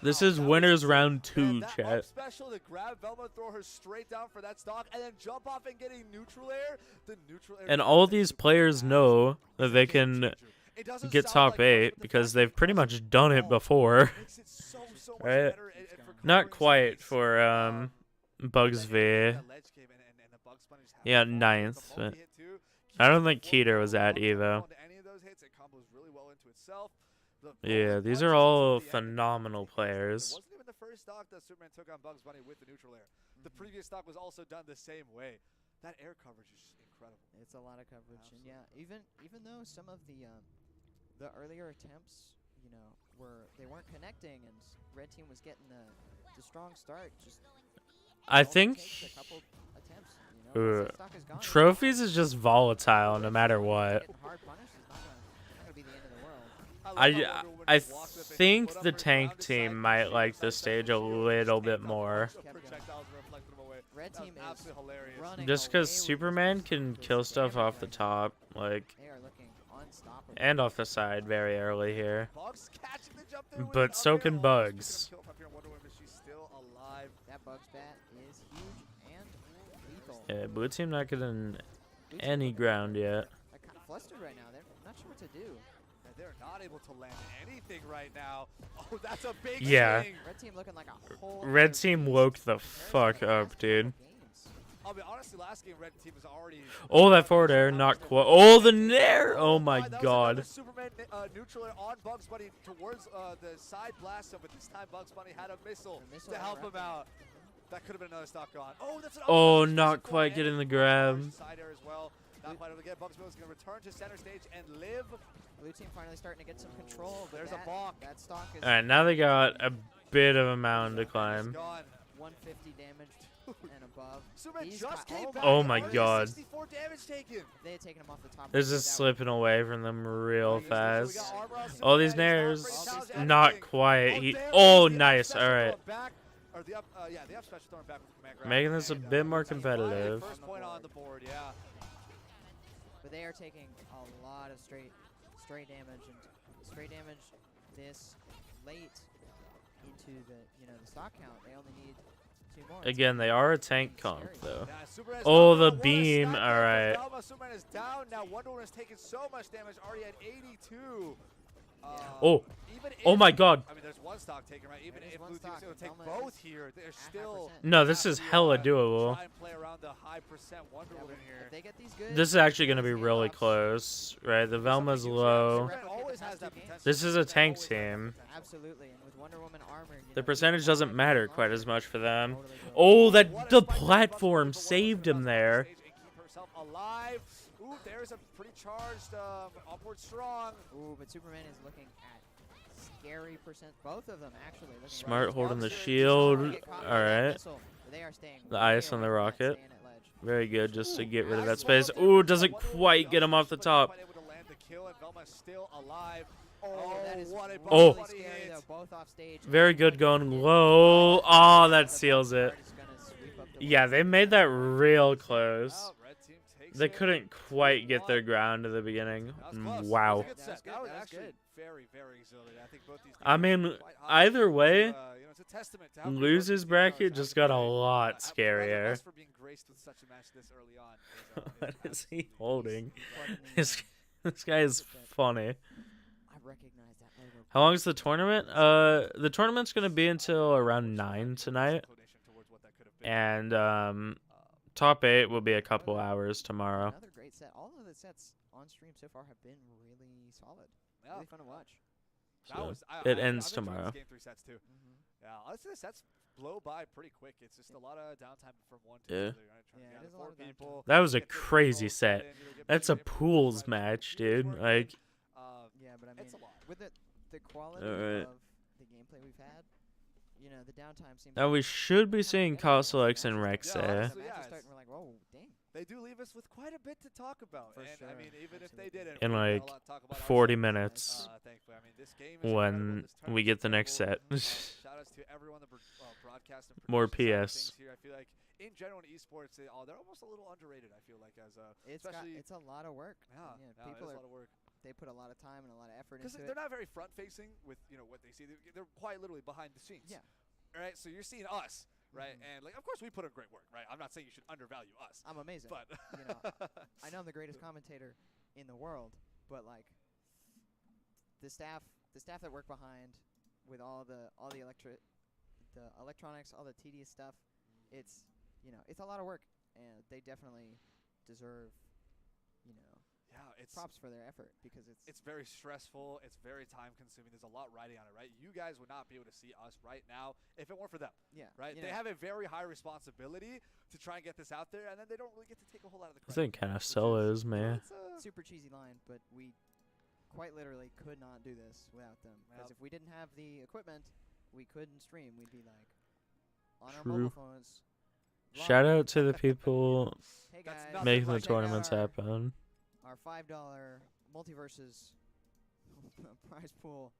This is winners round 2, That chat. up special to grab Velma, throw her straight down for that stock, and then jump off and getting neutral air. The neutral air And all these players know that they can get top 8 because they've pretty much done it before. Right? Not quite for Bugs V. Yeah, 9th, but I don't think Keter was at Evo. Yeah, these are all phenomenal players. It wasn't even the first stock that Superman took on Bugs Bunny with the neutral air. The previous stock was also done the same way. That air coverage is just incredible. It's a lot of coverage, and yeah, even though some of the earlier attempts, they weren't connecting, and Red Team was getting the strong start. Just I it only think takes a couple attempts, once that stock is gone, trophies is just volatile no matter what. getting hard punished is not gonna be the end of the world. I think the tank team might like this stage a little bit more. Red Team is absolutely hilarious. running Just away because with Superman this can with kill stuff off the everything. top, like, They are looking unstoppable. and off the side very early here. Bugs catching the jump there with But the so up air. can Oh, she's Bugs. gonna kill up here on Wonder Woman. She's still alive. That Bugs bat is huge and lethal. Yeah, blue team not getting Blue team any looking ground yet. like kind of flustered right now. They're not sure what to do. And they're not able to land anything right now. Oh, that's a big Yeah. swing. Red Team looking like a whole Red other team beast woke the compared to fuck the up, last dude. couple games. I'll be honest, last game Red Team was already. Oh, that forward air, not quite. Oh, the nair! Oh my That was god. another Superman neutral air on Bugs Bunny towards the side blast, but this time Bugs Bunny had a missile The missile to help him interrupted. out. That could have been another stock gone. Oh, that's an Oh, up smash not for quite and getting the Bugs grab. Bunny side air as well. Not quite able to get. Bugs Bunny's going to return to center stage and live. Blue Team finally starting to get some control. But There's a that, bonk. That stock is Alright, now they got a bit of a mountain to It's climb. gone. 150 damage and above. Superman He's just got- came oh back. Oh my already God. 64 damage taken. If they had taken him off the top. This rope, is that slipping away from them real We fast. got armor on All these Superman. He's not afraid to nairs, challenge not anything. quite. He, there oh, is the up nice. special All right. thrown back, or the up, yeah, the up special thrown back with the command grab. Making this a And, bit more he's finally competitive. First point on the board, yeah. But they are taking a lot of straight damage and straight damage this late into the stock count. They only need 2 more. It's Again, they are a tank comp, though. Yeah, Superman's Oh, down. the What a beam. sniper All right. from Velma. Superman is down now. Wonder Woman has taken so much damage, already at 82. Oh. Even Oh if- my God. I mean, there's one stock taken, right? Even There is if one Blue Team's stock, going to take Velma both is here, they're at high still. percent. No, this have is to, hella doable. Try and play around the high percent Wonder Yeah, Woman but here. if they get these good, This is actually going to be these really handoffs- close, right? The Velma's Something huge. low. Superman always has that potential. This is a Superman tank always has that team. potential. Absolutely, and with Wonder Woman armor, The percentage doesn't matter quite as much for them. Totally doable. Oh, What that a the spike there from platform Wonder Woman, saved but him Wonder Woman there. on stage and keep herself alive. Ooh, there's a pretty charged upward strong. Ooh, but Superman is looking at scary percent. Both of them actually. Looking Smart right holding the Get shield. caught by All that right. missile, but they are staying The way ice on the away from that, rocket. staying at ledge. Very good, just to get rid of that Nice space. well Ooh, done. doesn't Wonder Woman quite with get him off the but top. not able to land the kill, and Velma's still alive. That is what a Oh. really body scary hit. though. Both off stage. Very good going low. Oh, that seals it. Guard is gonna sweep up the Yeah, win. they made that real close. Well, red team takes They it. couldn't quite get their ground at the beginning. That was close. Wow. That was a good That was set. good. That was That was actually good. very, very exhilarating. I think both these I teams mean, are quite high. either way, It's a testament to how good losers both these bracket teams are. just got a How lot proud of scarier. us for being graced with such a match this early on. What is he absolutely holding? Plugging the, This guy is funny. I recognize that logo. How long is the tournament? The tournament's gonna be until around 9 tonight, inclination towards what that could have been. and top 8 will be a couple hours tomorrow. Another great set. All of the sets on stream so far have been really solid. Yeah. Really fun to watch. That So was- it I'm ends enjoying tomorrow. This game 3 sets too. Yeah, honestly, the sets blow by pretty quick. It's just a lot of downtime from one to Yeah. the other. Right? Trying to Yeah, get it out is of a lot 4 of downtime. people. That was a get different crazy roles set. put in, get That's a different people, pools right? match, It's dude. working. Like, Yeah, but I mean, It's a lot. with the quality Alright. of the gameplay we've had, the downtime seems. now we should be kinda seeing getting us. Castle X and Matches Rex. start- Yeah, the honestly, matches yeah, start it's- and we're like, whoa, dang. They do leave us with quite a bit to talk about. For And I sure, mean, even if they absolutely. didn't, In we've got a like lot to talk about 40 ourselves. minutes Thankfully, I mean, this game is incredible. when This we tournament's get the next set. incredible. Shout outs to everyone that broadcast and More production side of PS. things here. I feel like in general in esports, they're almost a little underrated. I feel like as a especially It's a lot of work. yeah, People it's a are lot of work they put a lot of time and a lot of effort because into they're it. not very front facing with what they see. They're quite literally behind the scenes. Yeah. Right. So you're seeing us. Right, Mhm. and like, of course, we put in great work, right? I'm not saying you should undervalue us, I'm amazing. but I know I'm the greatest commentator in the world, but like the staff that work behind with all the electronics, all the tedious stuff, it's it's a lot of work, and they definitely deserve yeah, it's props for their effort because it's very stressful. It's very time consuming. There's a lot riding on it, right? You guys would not be able to see us right now if it weren't for them, yeah, right? They have a very high responsibility to try and get this out there, and then they don't really get to take a whole lot of the I credit. think kind of which is- solos, man. It's super cheesy line, but we quite literally could not do this without them. Because Yep. if we didn't have the equipment, we couldn't stream. We'd be like on our True. mobile phones. Shout out to the people Hey That's guys, nothing making the like check out tournaments our- happen. Our $5 Multiversus prize pool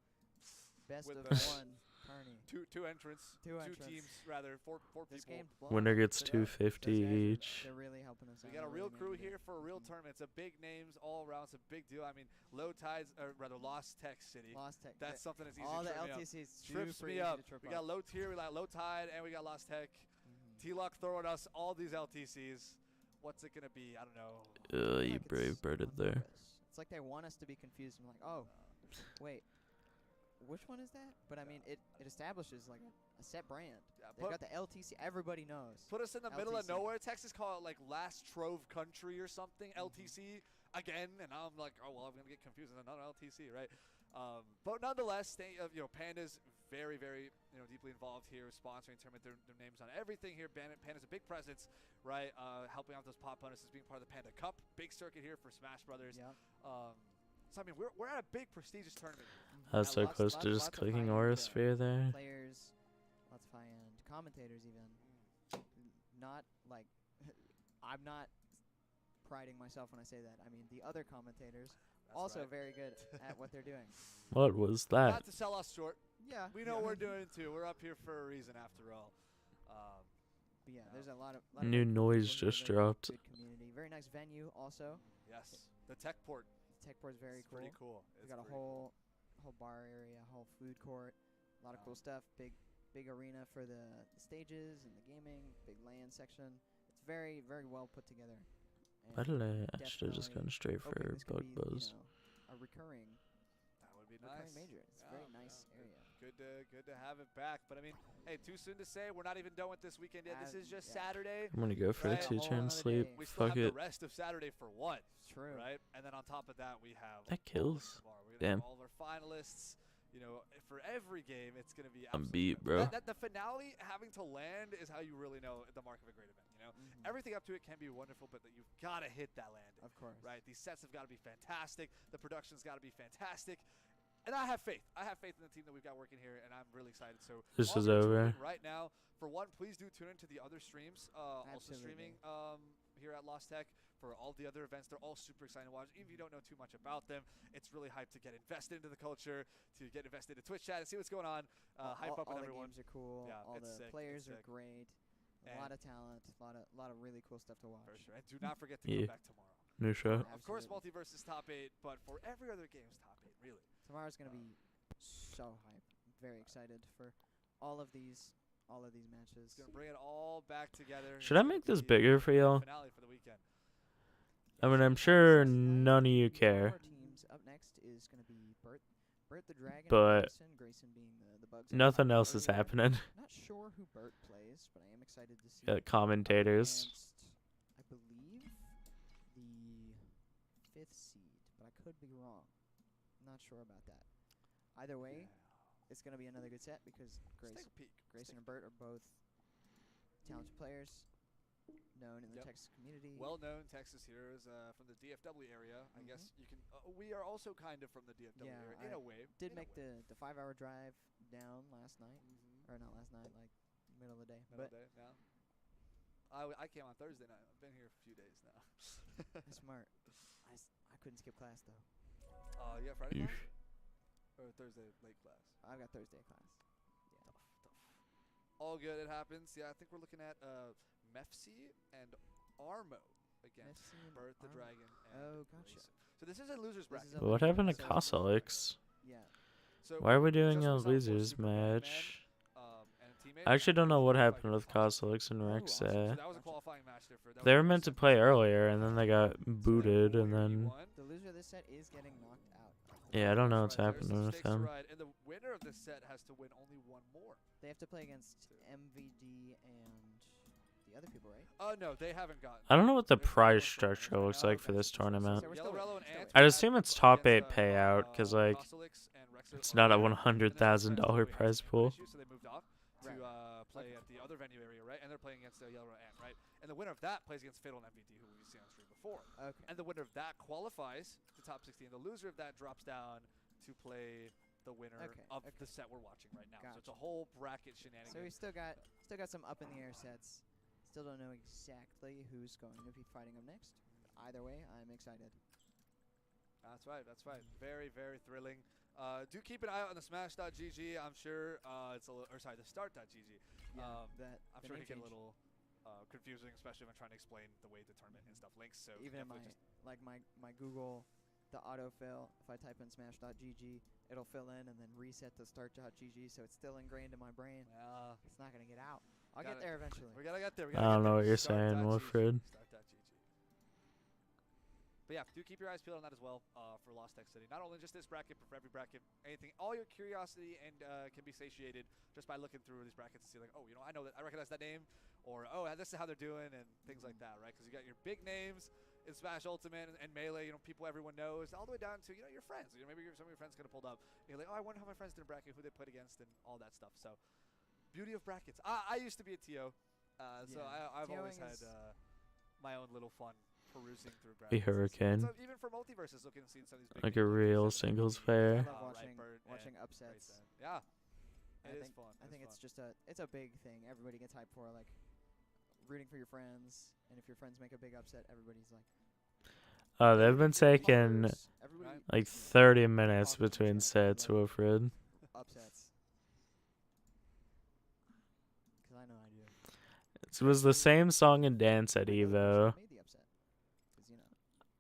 best With of the- one tourney. two entrants, Two two entrants. teams, rather four This people. game's blowing Winner up. gets So $250 those guys are- each. They're really helping us We out. got a They're real really crew making it here for a real tournament. It's a big names all around. It's a big deal. I mean, Low Tides, or rather Lost Tech City. Lost Tech. That's something that's easy all to the trip me up. LTCs Trips super me easy up. to trip We up. got Low Tier, we got Low Tide, and we got Lost Tech. Mhm. T-Lock throwing us all these LTCs. What's it gonna be? I don't know. You Like it's brave birded on there. purpose. It's like they want us to be confused. I'm like, oh, wait, which one is that? But I mean, it establishes like a set brand. Yeah, They've got the LTC. Everybody knows. put us in the middle of LTC. nowhere. Texas call it like Last Trove Country or something. LTC again, and I'm like, oh well, I'm gonna get confused with another LTC, right? But nonetheless, Panda's very, very deeply involved here, sponsoring tournament. Their names on everything here. Panda's a big presence, right? Helping out those pop bonuses, being part of the Panda Cup, big circuit here for Smash Brothers. Yeah. So I mean, we're at a big prestigious tournament. I was Yeah, so lots- close to lots just of clicking high-end Aura Sphere there. Players, lots of high-end commentators even. Not like I'm not priding myself when I say that. I mean, the other commentators also very good at what they're doing. What was that? Not to sell us short. Yeah. We know what we're doing too. We're up here for a reason after all. But yeah, there's a lot of New good noise people here, just very dropped. Good community. Very nice venue also. Yes. The tech port. Tech Port's very It's cool. pretty cool. We got a whole bar area, whole food court, a lot of cool stuff. Big arena for the stages and the gaming. Big LAN section. It's very well put together. And Why did I should have just gone straight for hoping this could bug be, buzz? a recurring That would be recurring nice. major. It's a very nice area. Good to have it back. But I mean, hey, too soon to say. We're not even done with this weekend yet. This is just Saturday. I'm gonna go for Right. the A 2 whole turn nother sleep. day. We still Fuck have it. the rest of Saturday for one. True. Right? And then on top of that, we have That kills. tomorrow. We're gonna Damn. have all of our finalists. You know, for every game, it's gonna be. I'm absolutely beat, incredible. bro. The finale having to land is how you really know the mark of a great event. You know, everything up to it can be wonderful, but that you've got to hit that landing. Of course. Right? These sets have got to be fantastic. The production's got to be fantastic. And I have faith. I have faith in the team that we've got working here, and I'm really excited. So This while is you're tuning over. in right now, for one, please do tune into the other streams. Also Absolutely. streaming here at Lost Tech for all the other events. They're all super exciting to watch. Even if you don't know too much about them, it's really hype to get invested into the culture, to get invested into Twitch chat and see what's going on. Hype up all with the everyone. games are cool. Yeah, all it's the sick, players it's are sick. great. A And- lot of talent. A lot of really cool stuff to watch. For sure. And do not forget to Yeah. come back tomorrow. New shot. Of course, Absolutely. Multiversus top 8, but for every other game's top 8, really. Tomorrow's gonna be so hype. I'm very excited for all of these matches. It's going to bring it all back together. Should I It's gonna make this be bigger for y'all? Finale for the weekend. I mean, I'm sure none of you One of care, our teams up next is gonna be Bert the Dragon. but and Grayson being the bugs. I nothing talked else is earlier. happening. Not sure who Bert plays, but I am excited to see. Got commentators. Against, I believe, the 5th seed, but I could be wrong. Not sure about that. Either way, it's going to be another good set because Let's take a peek. Grayson and Bert are both talented players, known in the Yep. Texas community. Well-known Texas heroes from the DFW area. I guess you can. We are also kind of from the DFW Yeah, area in I a way. did in a make way. the 5-hour drive down last night, or not last night, like middle of the day. Middle But day, yeah. I came on Thursday night. I've been here a few days now. that's smart. I couldn't skip class though. You got Friday Eesh. class? Or Thursday late class? I've got Thursday class. Tough. All good. It happens. Yeah, I think we're looking at Mefsi and Armo against Mefsi and Bert the Armo. Dragon. And Oh, gotcha. Grayson. So this is a losers This bracket. is a What happened to So- Kosalix? Yeah. So Why are we doing just a was on losers Superman, match? and a teammate. I actually don't know what Qualified happened with qualifiers. Kosalix and Oh, Rex. awesome. So that was a qualifying match there for. They were meant to play earlier, and then they got booted, and then The loser of this set is getting knocked out. yeah, I don't know what's happening with them. Right, and the winner of this set has to win only one more. They have to play against MVD and the other people, right? Oh no, they haven't gotten. I don't know what the They're prize still structure looks like for this tournament. So we're Yellow, still Rello, waiting, and still I'd waiting. assume it's top 8 against, payout, because like Kosalix and Rexer it's are not a winning. $100,000 And then prize some pool. issues, so they moved off to Right. play at the other venue area, right? And they're playing against Yellow Ant, right? And the winner of that plays against Fatal and MVD, who we've seen on stream before. Okay. And the winner of that qualifies to top 16. The loser of that drops down to play the winner of the set we're watching right now. So it's a Gotcha. whole bracket shenanigans. So we still got some up in the air sets. Still don't know exactly who's going to be fighting them next. Either way, I'm excited. That's right. That's right. Very, very thrilling. Do keep an eye out on the Smash.gg. I'm sure it's a little, or sorry, the Start.gg. Yeah, I'm the sure name it can get a change. little confusing, especially if I'm trying to explain the way the tournament and stuff links. So Even in definitely my Google, the autofill, if I type in smash.gg, it'll fill in and then reset to start.gg, so it's still ingrained in my brain. It's not gonna get out. I'll get there eventually. We gotta get there. I don't know what you're saying, Wilfred. Start.gg. But yeah, do keep your eyes peeled on that as well for Lost Tech City. Not only just this bracket, but for every bracket, anything. All your curiosity and can be satiated just by looking through these brackets and see like, oh, you know, I recognize that name, or oh, this is how they're doing, and things like that, right? Because you got your big names in Smash Ultimate and Melee, you know, people everyone knows, all the way down to, you know, your friends. You know, maybe some of your friends could have pulled up. And you're like, oh, I wonder how my friends did in bracket, who they played against, and all that stuff. So, beauty of brackets. I used to be a TO, so I've always had my own little fun perusing through brackets. A hurricane. So even for Multiversus, looking and seeing some of these big Like a names, real Jason, singles I player. love watching Ripert watching and upsets. Grayson. Yeah. It is fun. I think it's just it's a big thing. Everybody gets hyped for, like, rooting for your friends, and if your friends make a big upset, everybody's like. They've been taking like 30 minutes between sets, Wilfred. Upsets. Because I know I do. It was the same song and dance at Evo. Made the upset. 'Cause, you know,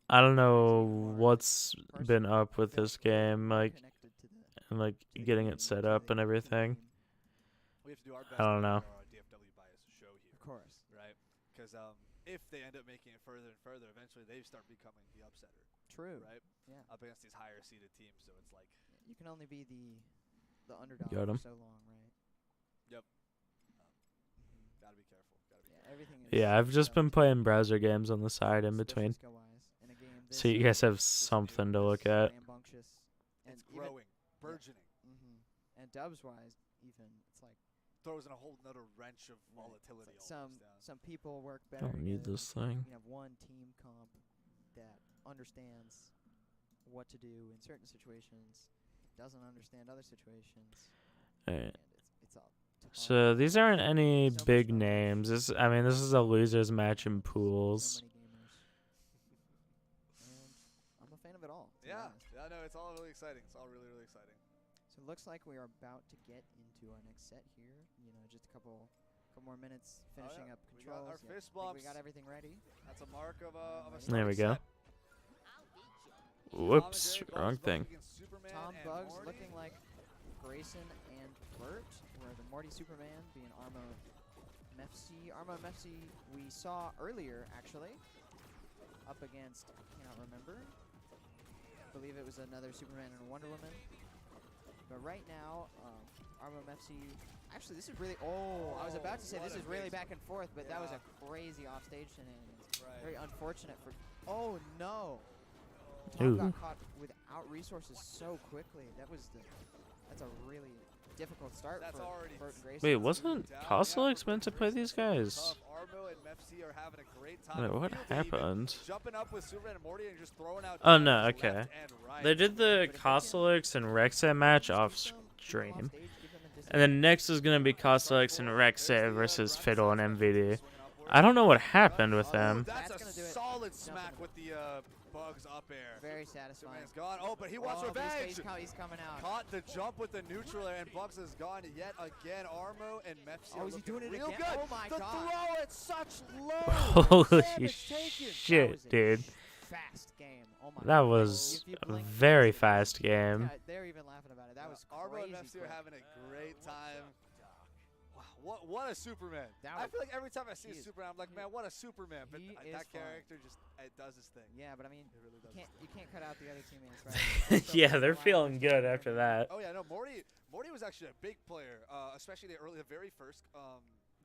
I don't know what's been up with this game, like, connected to the and like getting it set up and everything. We have to do our best I don't to know. make our DFW bias show here. Of course. Right? Because if they end up making it further and further, eventually they start becoming the upsetter. True. Right? Yeah. Up against these higher seeded teams, so it's like. You can only be the underdog Got 'em. for so long, right? Gotta be careful. Yeah, everything is. Yeah, I've just been playing browser games on the side in between, Skill-wise. In a game so you guys have something to look at. rambunctious. And It's growing, burgeoning. And dubs-wise, even, it's like Throws in a whole nother wrench of volatility. it's like almost down. some people work I better. don't need together. this thing. You can have one team comp that understands what to do in certain situations, doesn't understand other situations, Alright. and it's all. So these aren't any So much big fun. names. This is a losers match in So pools. many gamers. And I'm a fan of it all. To be Yeah, honest. yeah, no, it's all really exciting. It's all really, really exciting. So it looks like we are about to get into our next set here. You know, just a couple more minutes finishing up We got controls. our Yeah, fist think bumps. we got everything ready. That's a mark of a There we starting go. set. Whoops, Tom and Jerry, wrong Bugs thing. against Superman Tom and Bugs Morty. looking like Grayson and Bert, where the Morty Superman being Armo Mefsi. Armo Mefsi we saw earlier, actually, up against, I cannot remember. I believe it was another Superman and a Wonder Woman. But right now, Armo Mefsi, actually this is really, I was about to say what this a is really big- back and forth, but that was Yeah. a crazy offstage shenanigans. Right. Very unfortunate for, oh no! Ooh. Tom got caught without resources so quickly. That's a really difficult start That's for already Bert and Grayson. Wait, wasn't Down. Costelix meant to play these guys? Tough. Armo and Mefsi are having a great time. Wait, what Field even happened? Jumping up with Superman and Morty and just throwing out. Oh, no, dives okay. left and right. They did the Costelix and Rexet match off stream. And then next is going to be Costelix and Rexet versus Fiddle and MVD. I don't know what happened with them. That's That's a gonna do it. solid smack with the Bugs up air. Very satisfying. Superman's gone. Oh, but he wants Oh, revenge. He's coming out. Caught the jump with the neutral air, and Bugs is gone yet again. Armo and Mefsi. Oh, is he looking doing it real again? good. Oh my the God. throw at such low. Holy Damage taken. shit, dude. Fast game. Oh my That God. was If you a blink, you very miss it. fast game. Yeah, they're even laughing about it. That was Armo crazy. and Mefsi are quick. having a great time. Wow, what a Superman. That I was- feel like every time I see he a is- Superman, I'm like, man, what a Superman. But he that is fun. character just it does his thing. Yeah, but I mean, It really does. you can't cut out the other teammates, right? So Yeah, much they're alive feeling versus good the after other. that. Oh yeah, no, Morty was actually a big player, especially the very first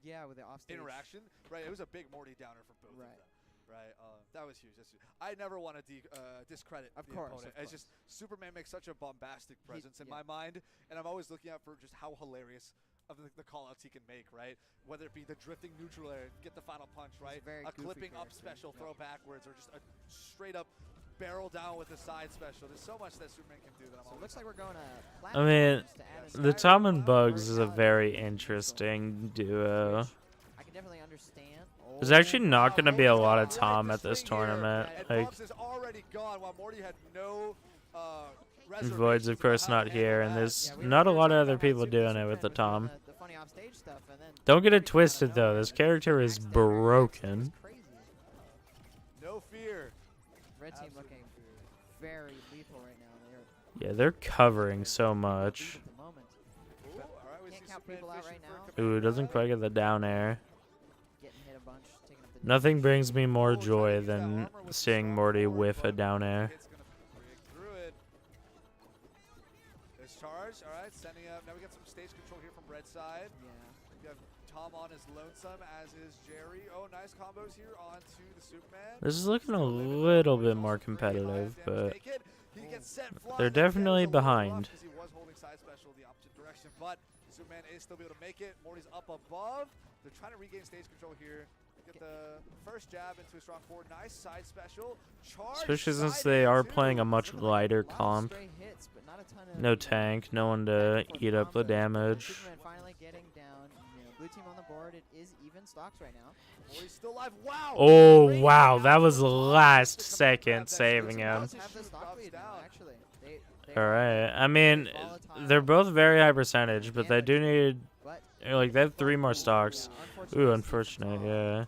Yeah, with the offstage interaction. Right, it was a big Morty downer for both Right. of them. Right, that was huge. That's huge. I never want to discredit Of the course, opponent. of It's just Superman makes such a bombastic presence in yeah. my mind, and I'm always looking out for just how hilarious of the call-outs he can make, right? Whether it be the drifting neutral air, get the final punch, right? very A goofy clipping up character, special, yeah. throw backwards, or just a straight-up barrel down with a side special. There's so much that Superman can do that I'm So it always looks like we're going to I mean, platforms to add in the some Tom and more Bugs is a verticality very to the interesting which duo. I can definitely understand. There's actually not Wow, going to be a Morty's lot got of right Tom to at this swing here, tournament. and Like, Bugs is already gone while Morty had no Void's of course reservations about how not to here, handle and that. there's Yeah, we not a were lot of talking other about how people doing it Superman with the was doing Tom. The funny offstage stuff, and then Don't get Morty it came out of twisted though. nowhere This and character is axed down Rex. It was broken. crazy. No fear. Red team Absolute looking fear. very lethal right now. They're Yeah, they're covering so lead much. at the moment. Ooh, all right, we Can't see count Superman people out fishing right for a now. Ooh, command doesn't grab. quite get the down air. Getting hit a bunch, taking up the Nothing brings me more Ooh, trying to joy use that than armor with the seeing strong Morty forward, whiff a but down air. Hit's gonna break through it. There's charge. All right, sending up. Now we got some stage control here from red side. Yeah. We have Tom on his lonesome, as is Jerry. Oh, nice combos here onto the Superman. This is looking a little bit more competitive, but He gets set flying. they're That was definitely a little rough behind. 'cause he was holding side special the opposite direction, but Superman is still able to make it. Morty's up above. They're trying to regain stage control here. Get the first jab into a strong forward. Nice side special. Charge. Especially since side they air are too. playing a much lighter A lot of comp. stray hits, but not a ton of No tank, no one to eat up the combo. damage. Superman finally getting down. Blue team on the board. It is even stocks right now. He's still alive. Wow. Oh, Great wow. down That was from the Box last to come and second grab that saving switch. him. Does have the stock lead now, actually. They are Alright. I mean, volatile, they're both very high percentage, but they do need, but like, they have 3 more stocks. yeah, Ooh, unfortunately, unfortunate, yeah.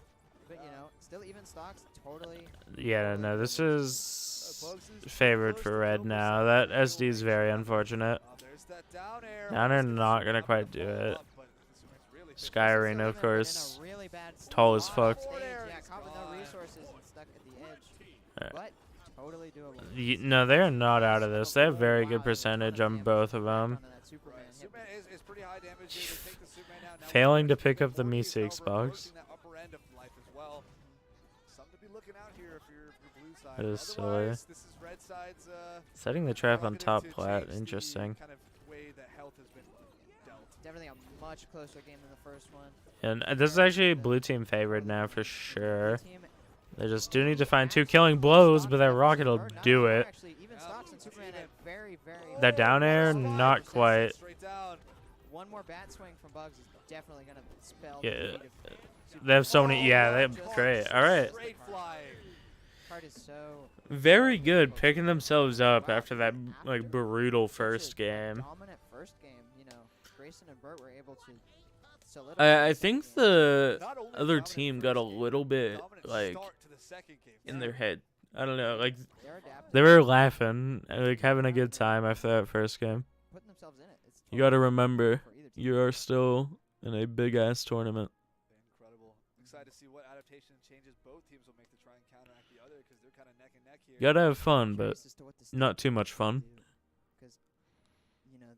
But still even stocks. Totally. Yeah, no, this is favored for red now. That SD is very unfortunate. There's that down air. Now they're not gonna quite do it. Sky Arena, of course, tall as fuck. Yeah, caught with no resources and stuck at the edge. But totally doable. No, they are not out of this. They have very good percentage on both of them. Superman is pretty high damage. They take the Superman out. Now Failing to pick up the Me6 box. that upper end of life as well. Something to be looking out here if you're blue side. That is silly. Otherwise, this is red side's Setting the trap on targeted top to plat, change the interesting. kind of way that health has been dealt. Definitely a much closer game than the first one. And this is actually blue team favored now for sure. Team They just do need to find 2 killing blows, but that rocket will do it. Actually, even stocks and Superman had very, very. That down air, not quite. Straight down. One more bat swing from Bugs is definitely gonna spell. Yeah, the defeat of They have so many. Yeah, they Superman. have great. All right. Straight flying. Card is so Very good picking themselves up after that like brutal first game. dominant first game. Grayson and Burt were able to solidify. I think the Not only other dominant team first got a game, little bit dominant like start to the second game. in their head. I don't know, like They're adapting, they were laughing, like having a good time after that first game. putting themselves in it. It's You got to totally remember, for either team. you are still in a big ass tournament. Incredible. Excited to see what adaptation and changes both teams will make to try and counteract the other because they're kind of neck and neck here. You gotta have fun, but Curious as to what the not Steelers too much fun. do, 'cause,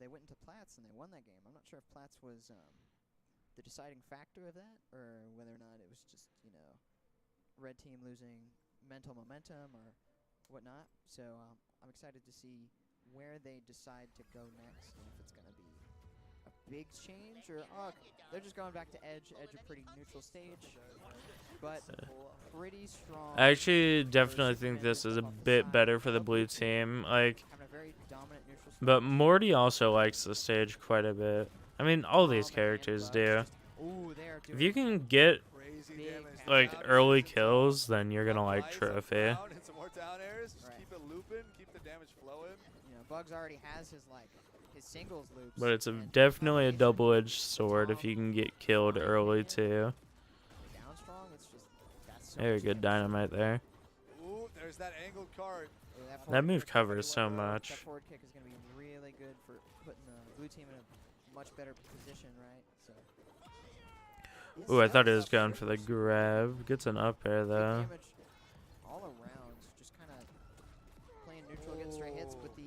they went into Platts and they won that game. I'm not sure if Platts was the deciding factor of that, or whether or not it was just red team losing mental momentum or whatnot. So I'm excited to see where they decide to go next, and if it's going to be a big change or they're just going back to Edge. Edge a pretty neutral stage, but pretty strong. I actually definitely think this is a bit better for the blue team. Like, Having a very dominant neutral stage. but Morty also likes the stage quite a bit. I mean, all these characters do. Ooh, they are If doing you can get Crazy big damage. like Down early kills, then you're gonna like Lights up trophy. down and some more down airs. Just Right. keep it looping, keep the damage flowing. Bugs already has his singles loops. But it's and definitely a combination double-edged sword if you can get killed early too. down strong. It's just that's so Very much good damage. dynamite there. Ooh, there's that angled card. Ooh, That forward move kick is covers pretty so well. much. That forward kick is going to be really good for putting the blue team in a much better position, right? So. Ooh, I thought it was going for the grab. Gets an up air Big though. damage all around, just kind of playing neutral, getting straight hits, but the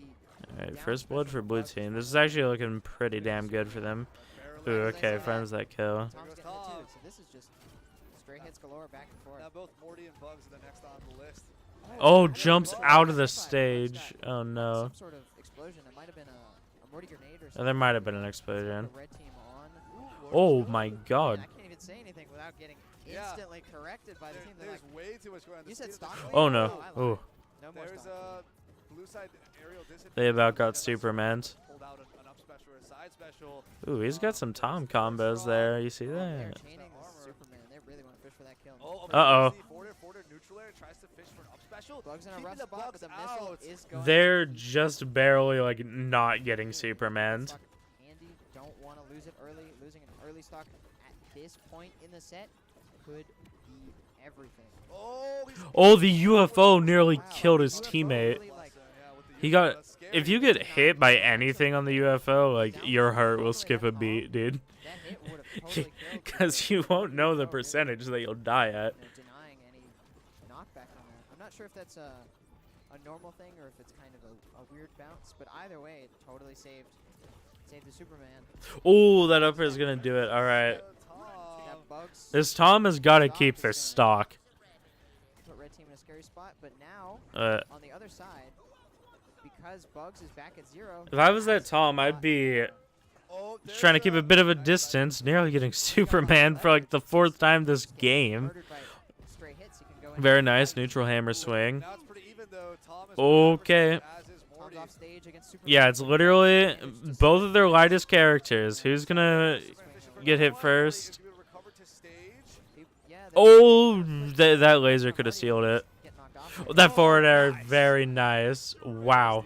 Alright, first blood for blue team. This is actually looking pretty damn good for them. Ooh, okay, finds that kill. Tom's getting it too. So this is just straight hits galore, back and forth. Now both Morty and Bugs are the next on the list. Oh, jumps out of the stage. Oh no. Some sort of explosion. It might have been a Morty grenade or Oh, something. there might have been an The explosion. red team on. Oh my Man, god. I can't even say anything without getting Yeah. instantly corrected by the team. They're There's like, way too much going on. you The said speed of stock the lead? Oh no. I lied. Ooh. No more There's stock lead. blue side aerial disadvantage. They about got Unless Superman. Pulled out an up special or a side special. Ooh, he's got some Tom combos there. You see They're that? chaining this Superman. They really want to fish for that kill. Uh-oh. Forward neutral air tries to fish for an up special. Bugs in a Keeping rough the spot, but Bugs the missile out. is going. They're just barely like not getting Superman. Stock Andy don't want to lose it early. Losing an early stock at this point in the set could be everything. Oh, the UFO nearly Wow, killed his UFO teamate. really, like, He got. If you get hit by anything on the UFO, like your heart will skip a beat, dude. that hit would have totally killed Because the you won't know the UFO. percentage that you'll die at. Denying any knockback on that. I'm not sure if that's a normal thing or if it's kind of a weird bounce, but either way, it totally saved the Superman. Oh, that upper is gonna do it. All right. That Bugs This Tom has got to keep their stock. put red team in a scary spot, but now on the other side, because Bugs is back at 0. If I was that Tom, I'd be trying to keep a bit of a distance, nearly getting Superman for like the 4th time this game. Murdered by straight hits, he can go in. Very nice neutral hammer swing. Now it's pretty even though. Tom is Okay. Tom Comes off stage against Superman. Yeah, it's literally both of their lightest characters. Who's gonna get hit first? Yeah, Oh, that laser could have sealed it. get knocked off. That forward air, very nice. Wow.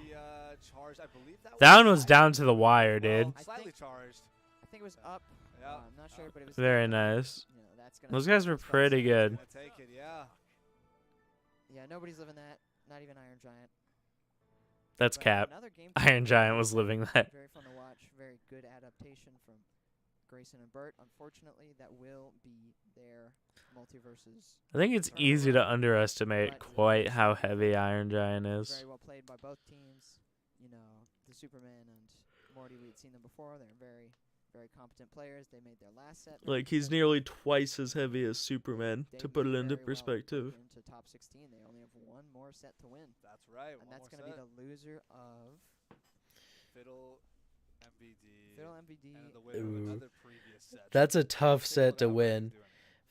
That one was down to the wire, dude. Slightly charged. I think it was up. Yeah. I'm not sure, but it was Very up. nice. You know, that's gonna Those guys were pretty good. Gonna take it, yeah. Yeah, nobody's living that. Not even Iron Giant. That's But cap. another game Iron Giant was living that. Very fun to watch. Very good adaptation from Grayson and Burt. Unfortunately, that will be their Multiversus. I think it's easy to underestimate quite how heavy Iron Giant is. Very well played by both teams. You know, the Superman and Morty, we had seen them before. They're very, very competent players. They made their last set. Like, he's nearly twice as heavy as Superman, to put it into perspective. Into top 16, they only have one more set to win. That's right. And that's going to be the loser of Fiddle MVD. Fiddle MVD. And the winner of Ooh. another previous set. That's a tough set to win.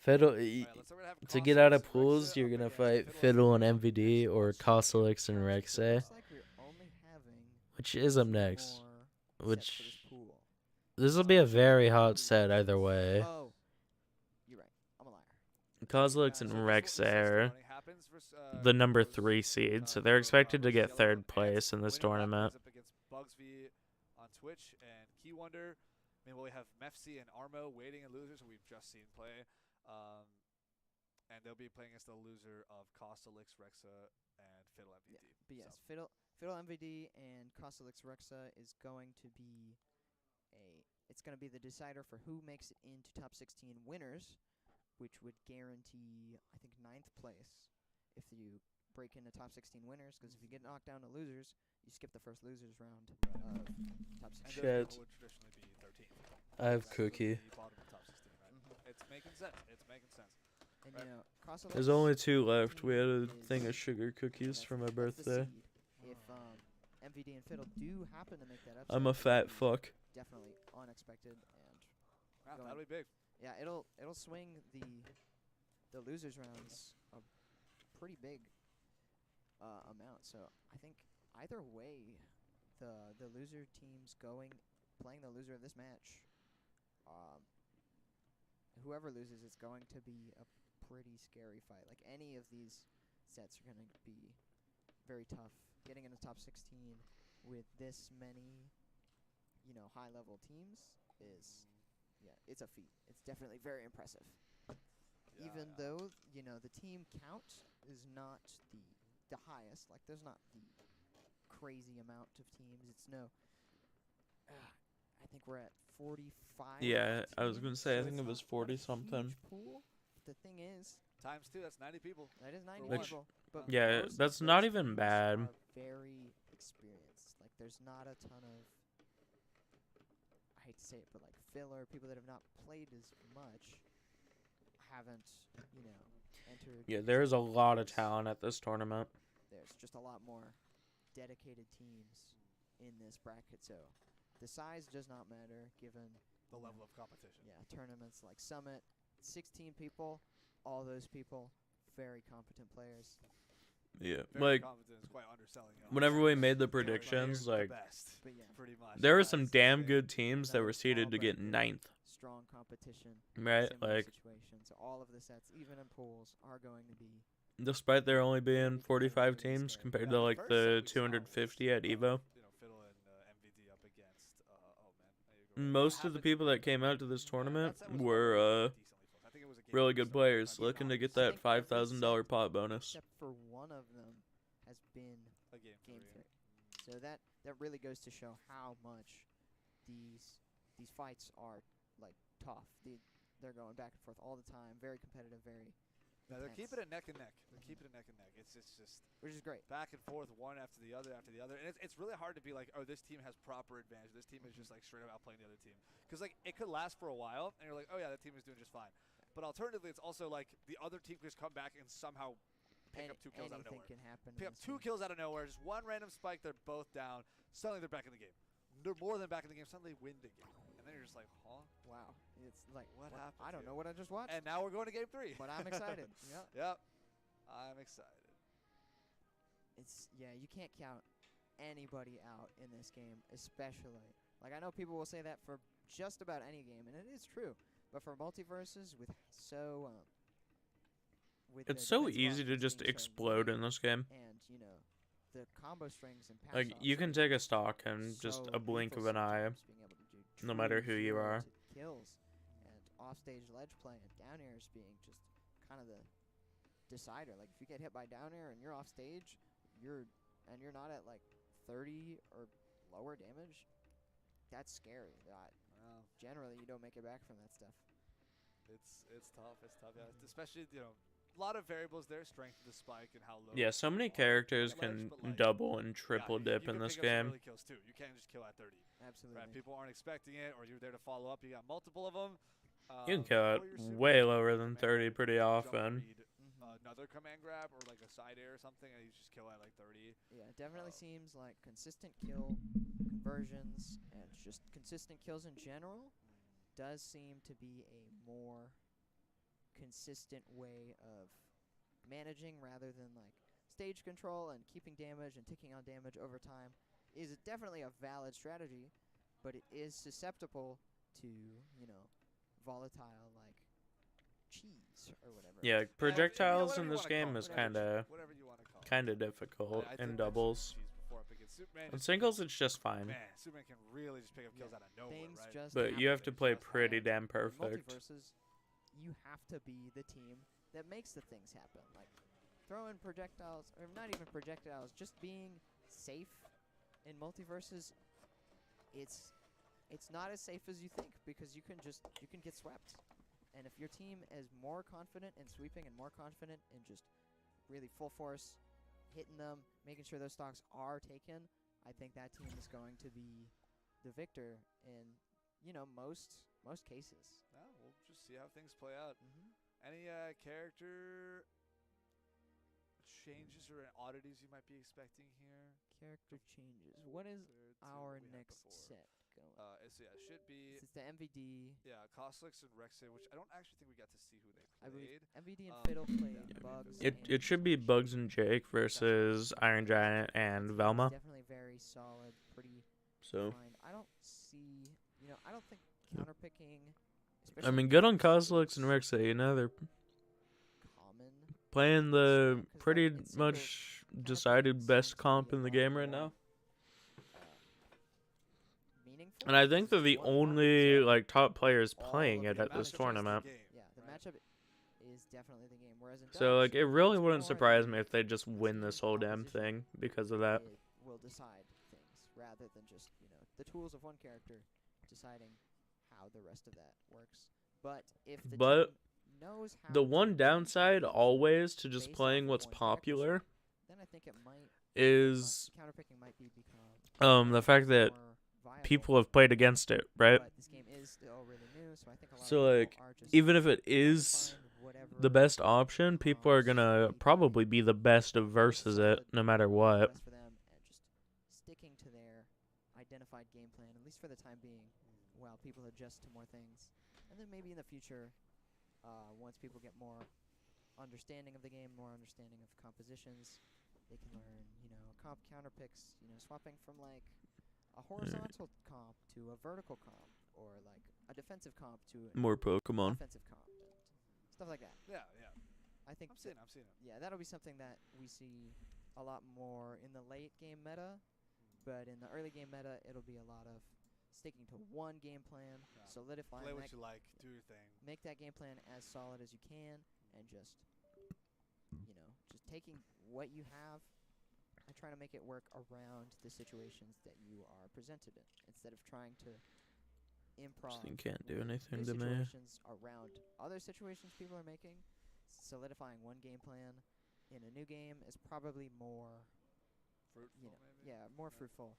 Fiddle, Alright, let's start with to get out of Cosmos, pools, Rexa you're up gonna against fight Fiddle and and MVD or Costelix and Rexe, Looks like we're only having which is up two next. more Which sets for this pool. this will be a very hot set either way. Oh, you're right. I'm a liar. Costelix and Rexe are the number 3 seed, so they're expected to get 3rd place in this tournament. Up against Bugsby on Twitch and Key Wonder. Meanwhile, we have Mefsi and Armo waiting and losers who we've just seen play. And they'll be playing against the loser of Costelix, Rexa, and Fiddle MVD. Yeah, but yes, Fiddle MVD and Costelix Rexa is going to be it's going to be the decider for who makes it into top 16 winners, which would guarantee, I think, 9th place if you break into top 16 winners, because if you get knocked down to losers, you skip the first losers round of top 16. And Shit. those people would traditionally be 13th. I have That's Cookie. the bottom of top 16, right? It's making sense. It's making sense. And Right. you know, Costelix There's only 2 left. We had a is- thing of sugar cookies for my that's the birthday. seed. If MVD and Fiddle do happen to make that upset, I'm a it would fat be fuck. definitely unexpected, and Wow, Go that'll be big. yeah, it'll swing the losers rounds a pretty big amount. So I think either way, the loser teams playing the loser of this match, whoever loses is going to be a pretty scary fight. Like, any of these sets are going to be very tough. Getting into top 16 with this many, high-level teams is, it's a feat. It's definitely very impressive. Even though, the team count is not the highest. Like, there's not the crazy amount of teams. It's I think we're at 45. Yeah, I was gonna teams, say, I so think it's it was not 40 a something. huge pool. The thing is, Times 2, that's 90 people. that is 90 Which- people. But Yeah, most of that's those not even teams bad. are very experienced. Like, there's not a ton of, I hate to say it, but like filler people that have not played as much, haven't, entered. Yeah, there's a lot of tournaments. talent at this tournament. There's just a lot more dedicated teams in this bracket, so the size does not matter given The level of competition. tournaments like Summit, 16 people, all those people, very competent players. Yeah, Very like, confident. It's quite underselling it. whenever we made the They're predictions, the like, best, But yeah, pretty much. there were some That's damn insane. good teams that were seeded to get 9th, strong competition, right? similar Like, situation. So all of the sets, even in pools, are going to be despite there only being 45 teams compared to, like, the 250 at EVO. Fiddle and MVD up against. Oh man. Most of the people that came out to this tournament were really good players, looking to get that $5,000 pot bonus. except for one of them has been A game game 3. 3. So that really goes to show how much these fights are like tough. They're going back and forth all the time, very competitive, very No, they're intense, keeping it neck and neck. They're keeping it neck and neck. It's just which is great. back and forth, one after the other after the other, and it's really hard to be like, oh, this team has proper advantage. This team is just like straight up outplaying the other team, because like it could last for a while, and you're like, oh yeah, that team is doing just fine. But alternatively, it's also like the other team could just come back and somehow pick up 2 kills out of Anything nowhere. can happen. in Pick up this 2 game. kills out of nowhere, just one random spike, they're both down. Suddenly they're back in the game. They're more than back in the game. Suddenly they win the game, and then you're just like, huh? Wow, it's like What happened I don't here? know what I just watched, And now we're going to game 3. but I'm excited. Yeah, Yep, I'm excited. you can't count anybody out in this game, especially. Like, I know people will say that for just about any game, and it is true. But for Multiversus, with It's so easy to just explode in this game. And, you know, the combo strings and Like, you can take a stock and just a blink of an eye, no matter who you are. Kills and offstage ledge play and down airs being just kind of the decider. Like, if you get hit by down air and you're off stage, you're not at like 30 or lower damage, that's scary. Generally, you don't make it back from that stuff. It's tough. Yeah. Especially, you know, a lot of variables there. Strength of the spike and how low. Yeah, so many characters can double and triple dip in this game. Early kills too. You can't just kill at 30. Absolutely. Right? People aren't expecting it, or you're there to follow up. You got multiple of them. You can kill it way lower than 30 pretty often. Another command grab or like a side air or something, and you just kill at like 30. Yeah, it definitely seems like consistent kill conversions and just consistent kills in general does seem to be a more consistent way of managing rather than like stage control and keeping damage and ticking on damage over time is definitely a valid strategy, but it is susceptible to, you know, volatile like cheese or whatever. Yeah, projectiles in this game is kind of difficult in doubles. In singles, it's just fine. Man, Superman can really just pick up kills out of nowhere, right? But you have to play pretty damn perfect. Multiversus, you have to be the team that makes the things happen. Like throwing projectiles, or not even projectiles, just being safe in Multiversus. It's not as safe as you think because you can get swept. And if your team is more confident in sweeping and more confident in just really full force hitting them, making sure those stocks are taken, I think that team is going to be the victor in, you know, most cases. Yeah, we'll just see how things play out. Any character changes or oddities you might be expecting here? Character changes. What is our next set going? So yeah, it should be. It's the MVD. Yeah, Koslix and Rexy, which I don't actually think we got to see who they played. I believe MVD and Fiddle played Bugs. It should be Bugs and Jake versus Iron Giant and Velma. Definitely very solid, pretty So fine. I don't see, you know, I don't think counterpicking. I mean, good on Koslix and Rexy. You know, they're common. playing the pretty much decided best comp in the game right now. And I think they're the only like top players playing it at this tournament. Yeah, the matchup is definitely the game. Whereas in So like, it really wouldn't surprise me if they just win this whole damn thing because of that. It will decide things rather than just, you know, the tools of one character deciding how the rest of that works. But if the team knows how the one downside always to just playing what's popular then I think it might is counterpicking might be become the fact that people have played against it, right? But this game is still really new, so I think a lot So of like, people are just even if it is the best option, people are gonna probably be the best of versus it, no matter what. for them and just sticking to their identified game plan, at least for the time being, while people adjust to more things. And then maybe in the future, once people get more understanding of the game, more understanding of compositions, they can learn, you know, comp counter picks, you know, swapping from like a horizontal comp to a vertical comp, or like a defensive comp to More Pokemon. offensive comp, and stuff like that. Yeah. I think I'm seeing it. yeah, that'll be something that we see a lot more in the late game meta, but in the early game meta, it'll be a lot of sticking to one game plan, solidifying Play that, what you like, do your thing. make that game plan as solid as you can, and just, you know, just taking what you have and trying to make it work around the situations that you are presented in, instead of trying to improv. You can't do anything new to me. situations around other situations people are making. Solidifying one game plan in a new game is probably more Fruitful, you know, maybe? more fruitful.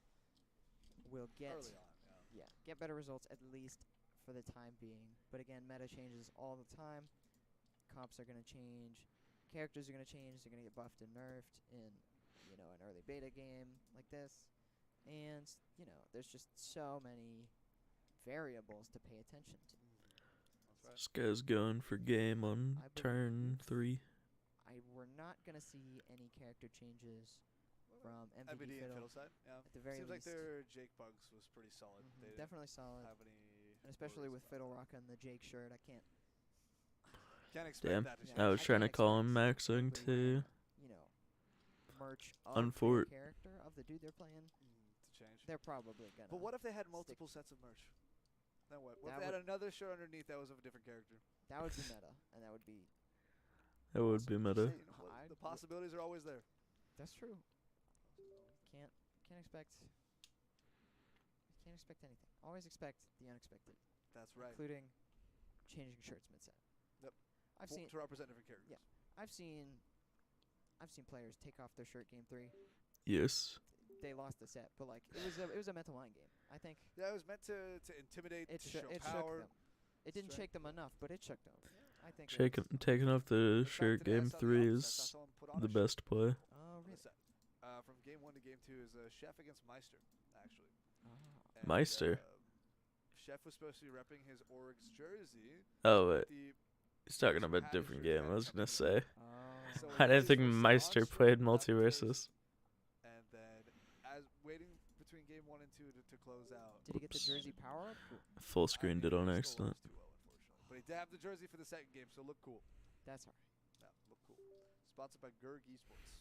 We'll get Early on, get better results at least for the time being. But again, meta changes all the time. Comps are gonna change, characters are gonna change. They're gonna get buffed and nerfed in, you know, an early beta game like this, and you know, there's just so many variables to pay attention to. This guy's going for game on turn 3. We're not gonna see any character changes from MBD and Fiddle. Fiddle side. Yeah. At the very Seems like least. their Jake Bugs was pretty solid. They didn't Definitely solid. have any And especially worries with about Fiddle that. rocking the Jake shirt. I can't Can't expect Damn. that to Yeah, change. I was I trying to can't call him expect maxing anybody too. wearing, you know, merch of their Unfort. character, of the dude they're playing. To change. They're probably gonna. But what if they had stick- multiple sets of merch? Then what? What That if they had another shirt underneath that was of a different character? That would be meta, and that would be. That would be Awesome. meta. Just say, you know what, I'd the w- possibilities are always there. That's true. Can't expect. Can't expect anything. Always expect the unexpected, That's right. including changing shirts mid-set. Yep. I've seen. To represent different characters. Yeah. I've seen players take off their shirt game 3. Yes. They lost the set, but like it was a mental mind game. I think Yeah, it was meant to intimidate, it to show it power. shook them. It didn't strength. shake them enough, but it shook them. I think. Taking off the In fact, shirt today I game saw the 3 opposite. I is saw someone put on the a shirt best play. Oh on the really? set. From game 1 to game 2 is Chef against Meister, actually. Oh. And, Meister? Chef was supposed to be repping his Org's jersey. Oh, wait. The He's talking person about a had his different jersey game. had I was something gonna to say. Oh. So I didn't his think was Meister on played shirt, not the jersey. Multiversus. And then, as waiting between game 1 and 2 to close out. Did he get the Oops. jersey power up? Full I screened mean, it on he still accident. lost too well, unfortunately. But he did have the jersey for the second game, so look cool. That's alright. Yeah, look cool. Sponsored by Gerg Esports.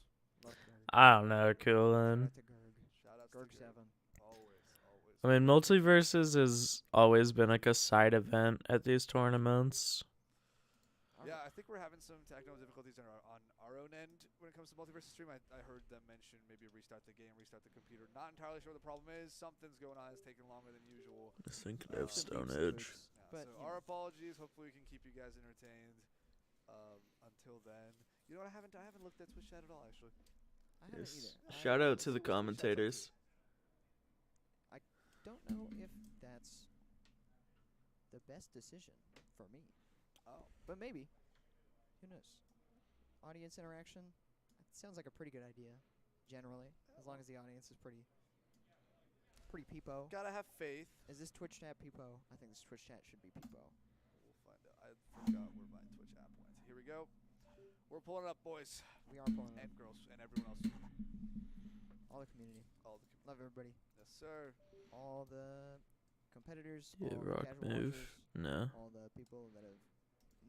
Love Gerg. I don't know, Shout Coolin. out to Gerg. Shout out Gerg to 7. Always, always. I mean, Multiversus has always been like a side event at these tournaments. Yeah, I think we're having some technical difficulties on our own end when it comes to Multiversus stream. I heard them mention maybe restart the game, restart the computer. Not entirely sure what the problem is. Something's going on. It's taking longer than usual. I was thinking of Some Stone leaps and Edge. loops. Yeah, But, so you our know. apologies. Hopefully we can keep you guys entertained. Until then, you know what? I haven't looked at Twitch chat at all actually. I haven't Yes. either. Shout out to Let's see what Twitch chat's the up to. commentators. Don't know if that's the best decision for me, Oh, but maybe. Who knows? Audience interaction. It sounds like a pretty good idea, generally, as long as the audience is pretty peepo. gotta have faith. Is this Twitch chat peepo? I think this Twitch chat should be peepo. We'll find out. I forgot where my Twitch app went. Here we go. We're pulling it up, boys We are pulling it and up. girls and everyone else. All the community. All the community. Love everybody. Yes, sir. All the competitors. Yeah, all the rock casual move. watchers, No. all the people that have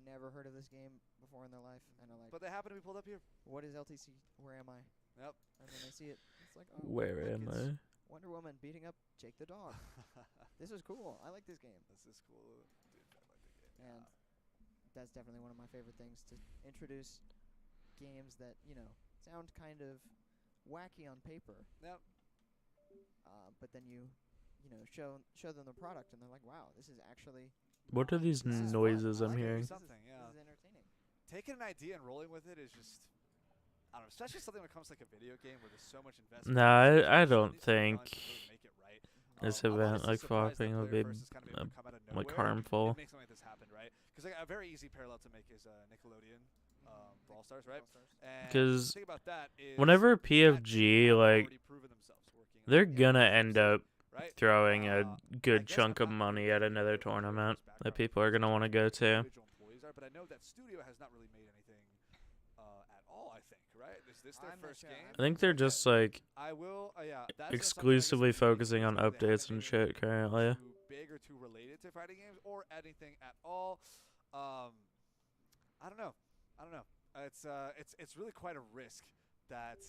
never heard of this game before in their life and are like, But they happen to be pulled up here. what is LTC? Where am I? Yep. And then they see it. It's like, oh, Where look, am it's I? Wonder Woman beating up Jake the dog. This is cool. I like this game. This is cool. Dude, I like the game. And that's definitely one of my favorite things, to introduce games that, you know, sound kind of wacky on paper. Yep. But then you know, show them the product and they're like, wow, this is actually What are these This is fun. noises I I'm like it. hearing? Something, yeah. this is entertaining. Taking an idea and rolling with it is just, I don't know, especially something when it comes to like a video game where there's so much investment. No, I don't think Make it right. this I'm event honestly like surprised that flopping would Player be Versus kind of able to come out of like nowhere harmful. and make something like this happen, right? Because like, a very easy parallel to make is Nickelodeon Brawl Stars, right? And 'Cause the thing about that is Whenever that PFG, have like, already proven themselves working on they're the gonna games, end up right? throwing a I good guess chunk I'm of not money really at another familiar with what tournament Player Versus' that background people are is, gonna want to go who the to. individual employees are, but I know that studio has not really made anything at all. I think, right? Is this their I'm not first sure. game? I think they're just like I will. Yeah, that's exclusively focusing on something I guess updates and they haven't shit currently. too big or too related to fighting games or anything at all. I don't know. It's really quite a risk that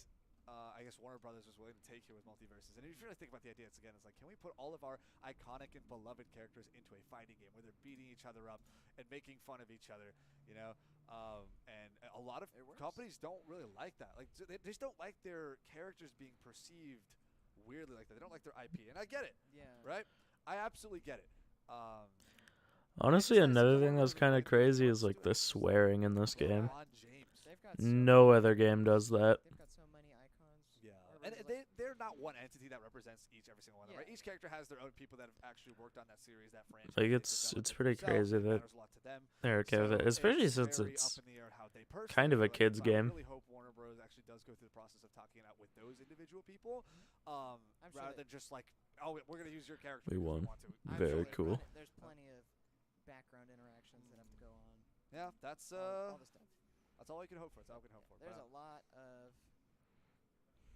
I guess Warner Brothers was willing to take here with Multiversus. And if you really think about the idea, it's like, can we put all of our iconic and beloved characters into a fighting game where they're beating each other up and making fun of each other, you know? And a lot of companies don't really like that. Like, they just don't like their characters being perceived weirdly like that. They don't like their IP, and I get it, Yeah. right? I absolutely get it. Honestly, It's another just thing that's kind of crazy is like the swearing in this game. LeBron James. They've got so No other game does that. They've got so many icons. Yeah, and Everybody's like- they're not one entity that represents every single one of them, right? Yeah. Each character has their own people that have actually worked on that series, that franchise. Like, they've it's developed it pretty themselves, crazy it that matters a lot to them. they're okay with it, So especially it's since very it's up in the air how they personally kind of a feel like kid's it, but game. I really hope Warner Bros. Actually does go through the process of talking it out with those individual people, I'm sure rather they- than just like, oh, we're gonna use your character. We because won. want to. I'm Very sure cool. There's plenty of background interactions that have to go on. Yeah, that's all the stuff. that's all we can hope for. That's all we can hope for. There's But, a lot of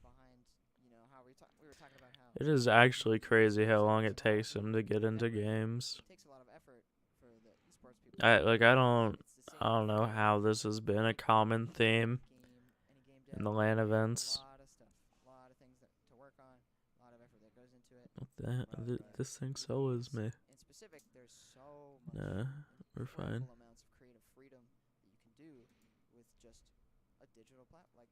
behind how we were talking about how It is actually crazy how long it takes them to get into games. it takes a lot of effort for the esports people. I It's the don't same know how this has been a common theme any game in dev. the LAN events. A lot of stuff, a lot of things to work on, a lot of effort that goes into it. What the this thing solos me. In specific, there's so much Nah, we're fine. incredible amounts of creative freedom that you can do with just a digital platform. Like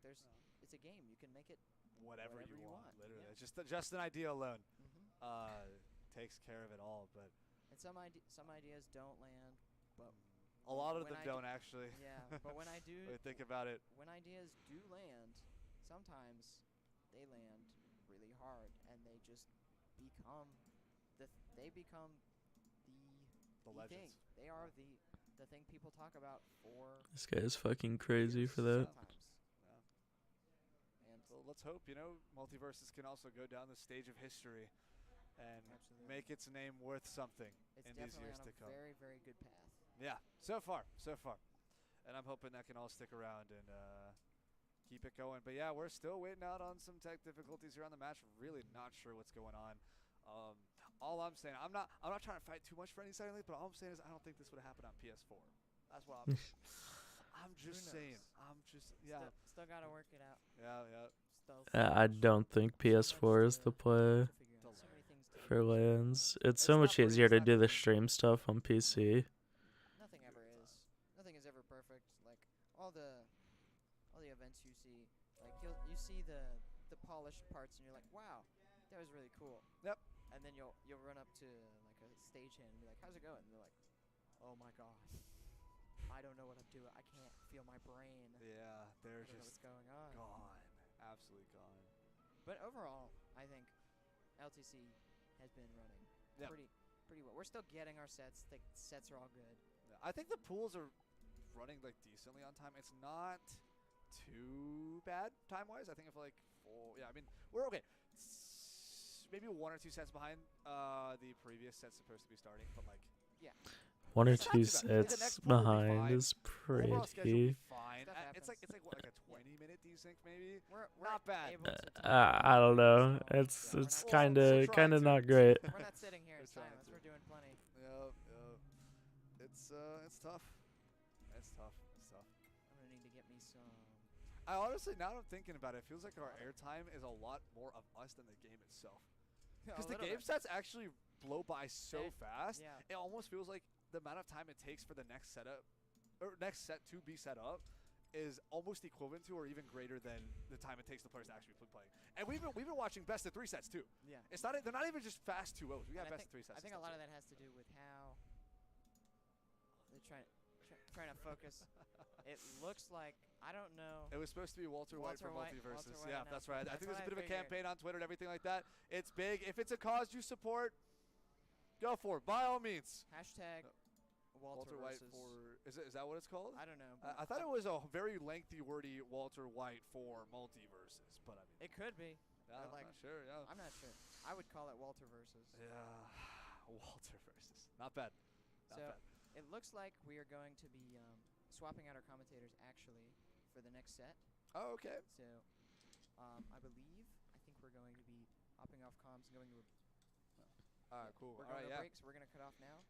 it's a game. You can make it Whatever you want. Literally, Yeah. it's just an idea alone hmm takes care of it all. But And some ideas don't land, but a lot of when them I don't actually. yeah. But when I do, When you think about it. when ideas do land, sometimes they land really hard, and they just become they become The thing. legends. They are the thing people talk about for This guy is fucking crazy for that. sometimes. And So let's hope, Multiversus can also go down the stage of history and Absolutely. make its name worth something it's in these definitely years on to a come. very, very good path. Yeah, so far. And I'm hoping that can all stick around and keep it going. But yeah, we're still waiting out on some tech difficulties here on the match. Really not sure what's going on. All I'm saying, I'm not trying to fight too much for any second league, but all I'm saying is I don't think this would have happened on PS4. That's what I'm just saying. Still gotta work it out. Yeah. Still I don't think PS4 is the play so many things to for LANs. It's It's so much not easier to it's do not the free. stream stuff on PC. Nothing ever is. Nothing is ever perfect. Like all the events you see, like you see the polished parts and you're like, wow, that was really cool. Yep. And then you'll run up to like a stagehand and be like, how's it going? And they're like, oh my god, I don't know what I'm doing. I can't feel my brain. Yeah, I they're don't know what's just going on. gone. Absolutely gone. But overall, I think LTC has been running Yeah. pretty well. We're still getting our sets. The sets are all good. Yeah, I think the pools are running like decently on time. It's not too bad time-wise. I think if like I mean we're okay. Maybe 1 or 2 sets behind the previous set's supposed to be starting, but like 1 or It's not 2 too bad. The sets next pool will be behind fine. is overall schedule will pretty. be fine. Stuff It's like happens. what, like a 20-minute desync maybe. We're Not bad. able to I don't know. so It's we're it's not- kind we're of trying to. not great. We're not sitting here in We're trying silence. to. We're doing plenty. Yep. It's tough. It's tough. I'm gonna need to get me some. I honestly, now that I'm thinking about it, it feels like our airtime is a lot more of us than the game itself. Because the game sets actually blow by so fast. Yeah. It almost feels like the amount of time it takes for the next setup, or next set to be set up, is almost equivalent to or even greater than the time it takes the players to actually be playing. And we've been watching best of 3 sets too. Yeah. It's not they're not even just fast 2-0s. We got And best of 3 sets. I think a lot of that has to do with how they're trying to focus. It looks like I don't know. It was supposed to be Walter White Walter from White- Multiversus. Walter White Yeah, that's right. I announced it. think there's a bit of a That's what I campaign on Twitter and everything like that. It's big. If it's a cause you support, go for it. By all means. Hashtag Walter White versus. for is that what it's called? I don't know. I thought it was a very lengthy, wordy Walter White for Multiversus, but I mean, It could be. yeah, I'm like- not sure. Yeah, I'm not sure. I would call it Walter versus. Walter versus. Not bad. Not So bad. it looks like we are going to be swapping out our commentators actually for the next set. Oh, okay. So I think we're going to be hopping off comms and going to All right, cool. we're All going right, to yeah. break, so we're going to cut off now.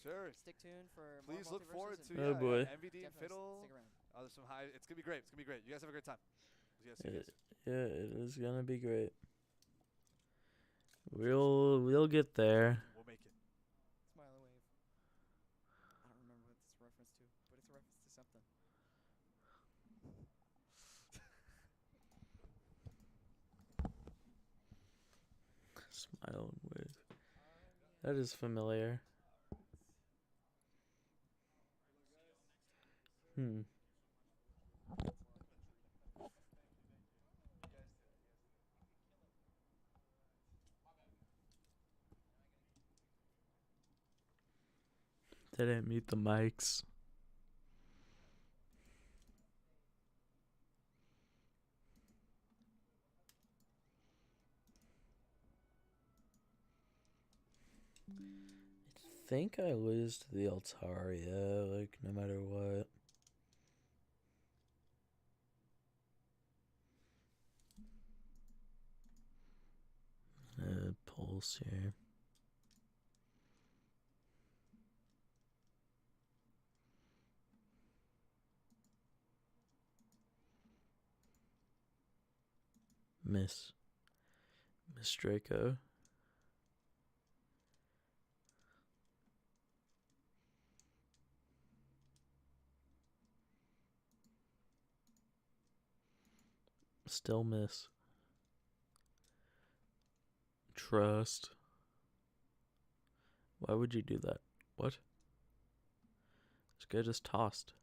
Sure. Stick tuned for Please more look forward Multiverses to and Oh, boy. MVD and definitely Fiddle. Stick around. There's some high. It's gonna be great. It's gonna be great. You guys have a great time. You guys see Yeah, this. it is gonna be great. We'll get there. We'll make it. Smiley wave. I don't remember what it's a reference to, but it's a reference to something. Smile and wave. That is familiar. They didn't mute the mics. I think I lose to the Altaria, like, no matter what. Pulse here. Miss Draco. Still miss. Trust. Why would you do that? What? This guy just tossed.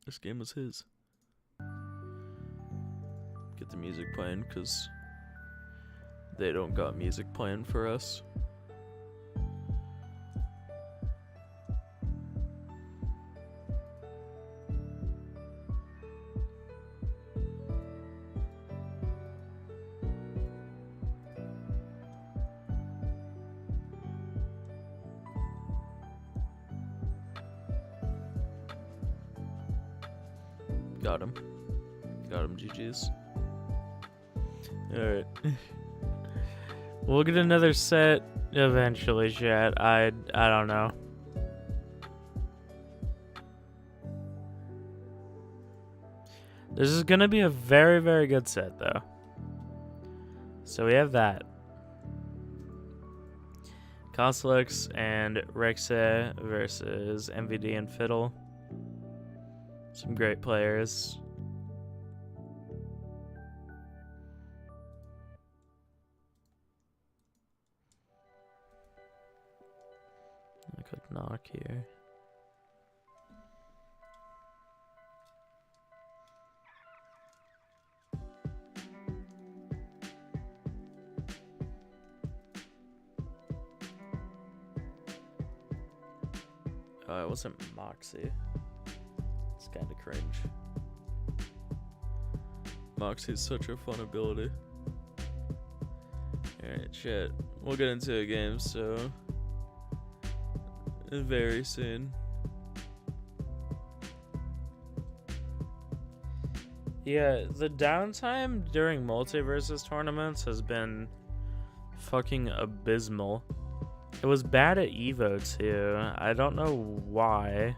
This game was his. Get the music playing, because they don't got music playing for us. Got him. GG's. Alright. We'll get another set eventually, chat. I don't know. This is gonna be a very, very good set, though. So we have that. Coslex and Rexa versus MVD and Fiddle. Some great players. I could knock here. Oh, it wasn't Moxie. It's kind of cringe. Moxie's such a fun ability. Alright, chat. We'll get into a game, so very soon. Yeah, the downtime during Multiversus tournaments has been fucking abysmal. It was bad at Evo too. I don't know why.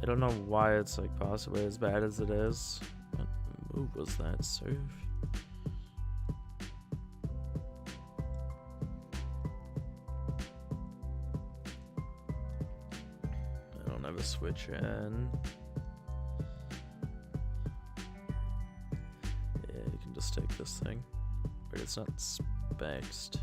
I don't know why it's like possibly as bad as it is. What move was that? Serve? I don't have a switch in. Yeah, you can just take this thing. But it's not spexed.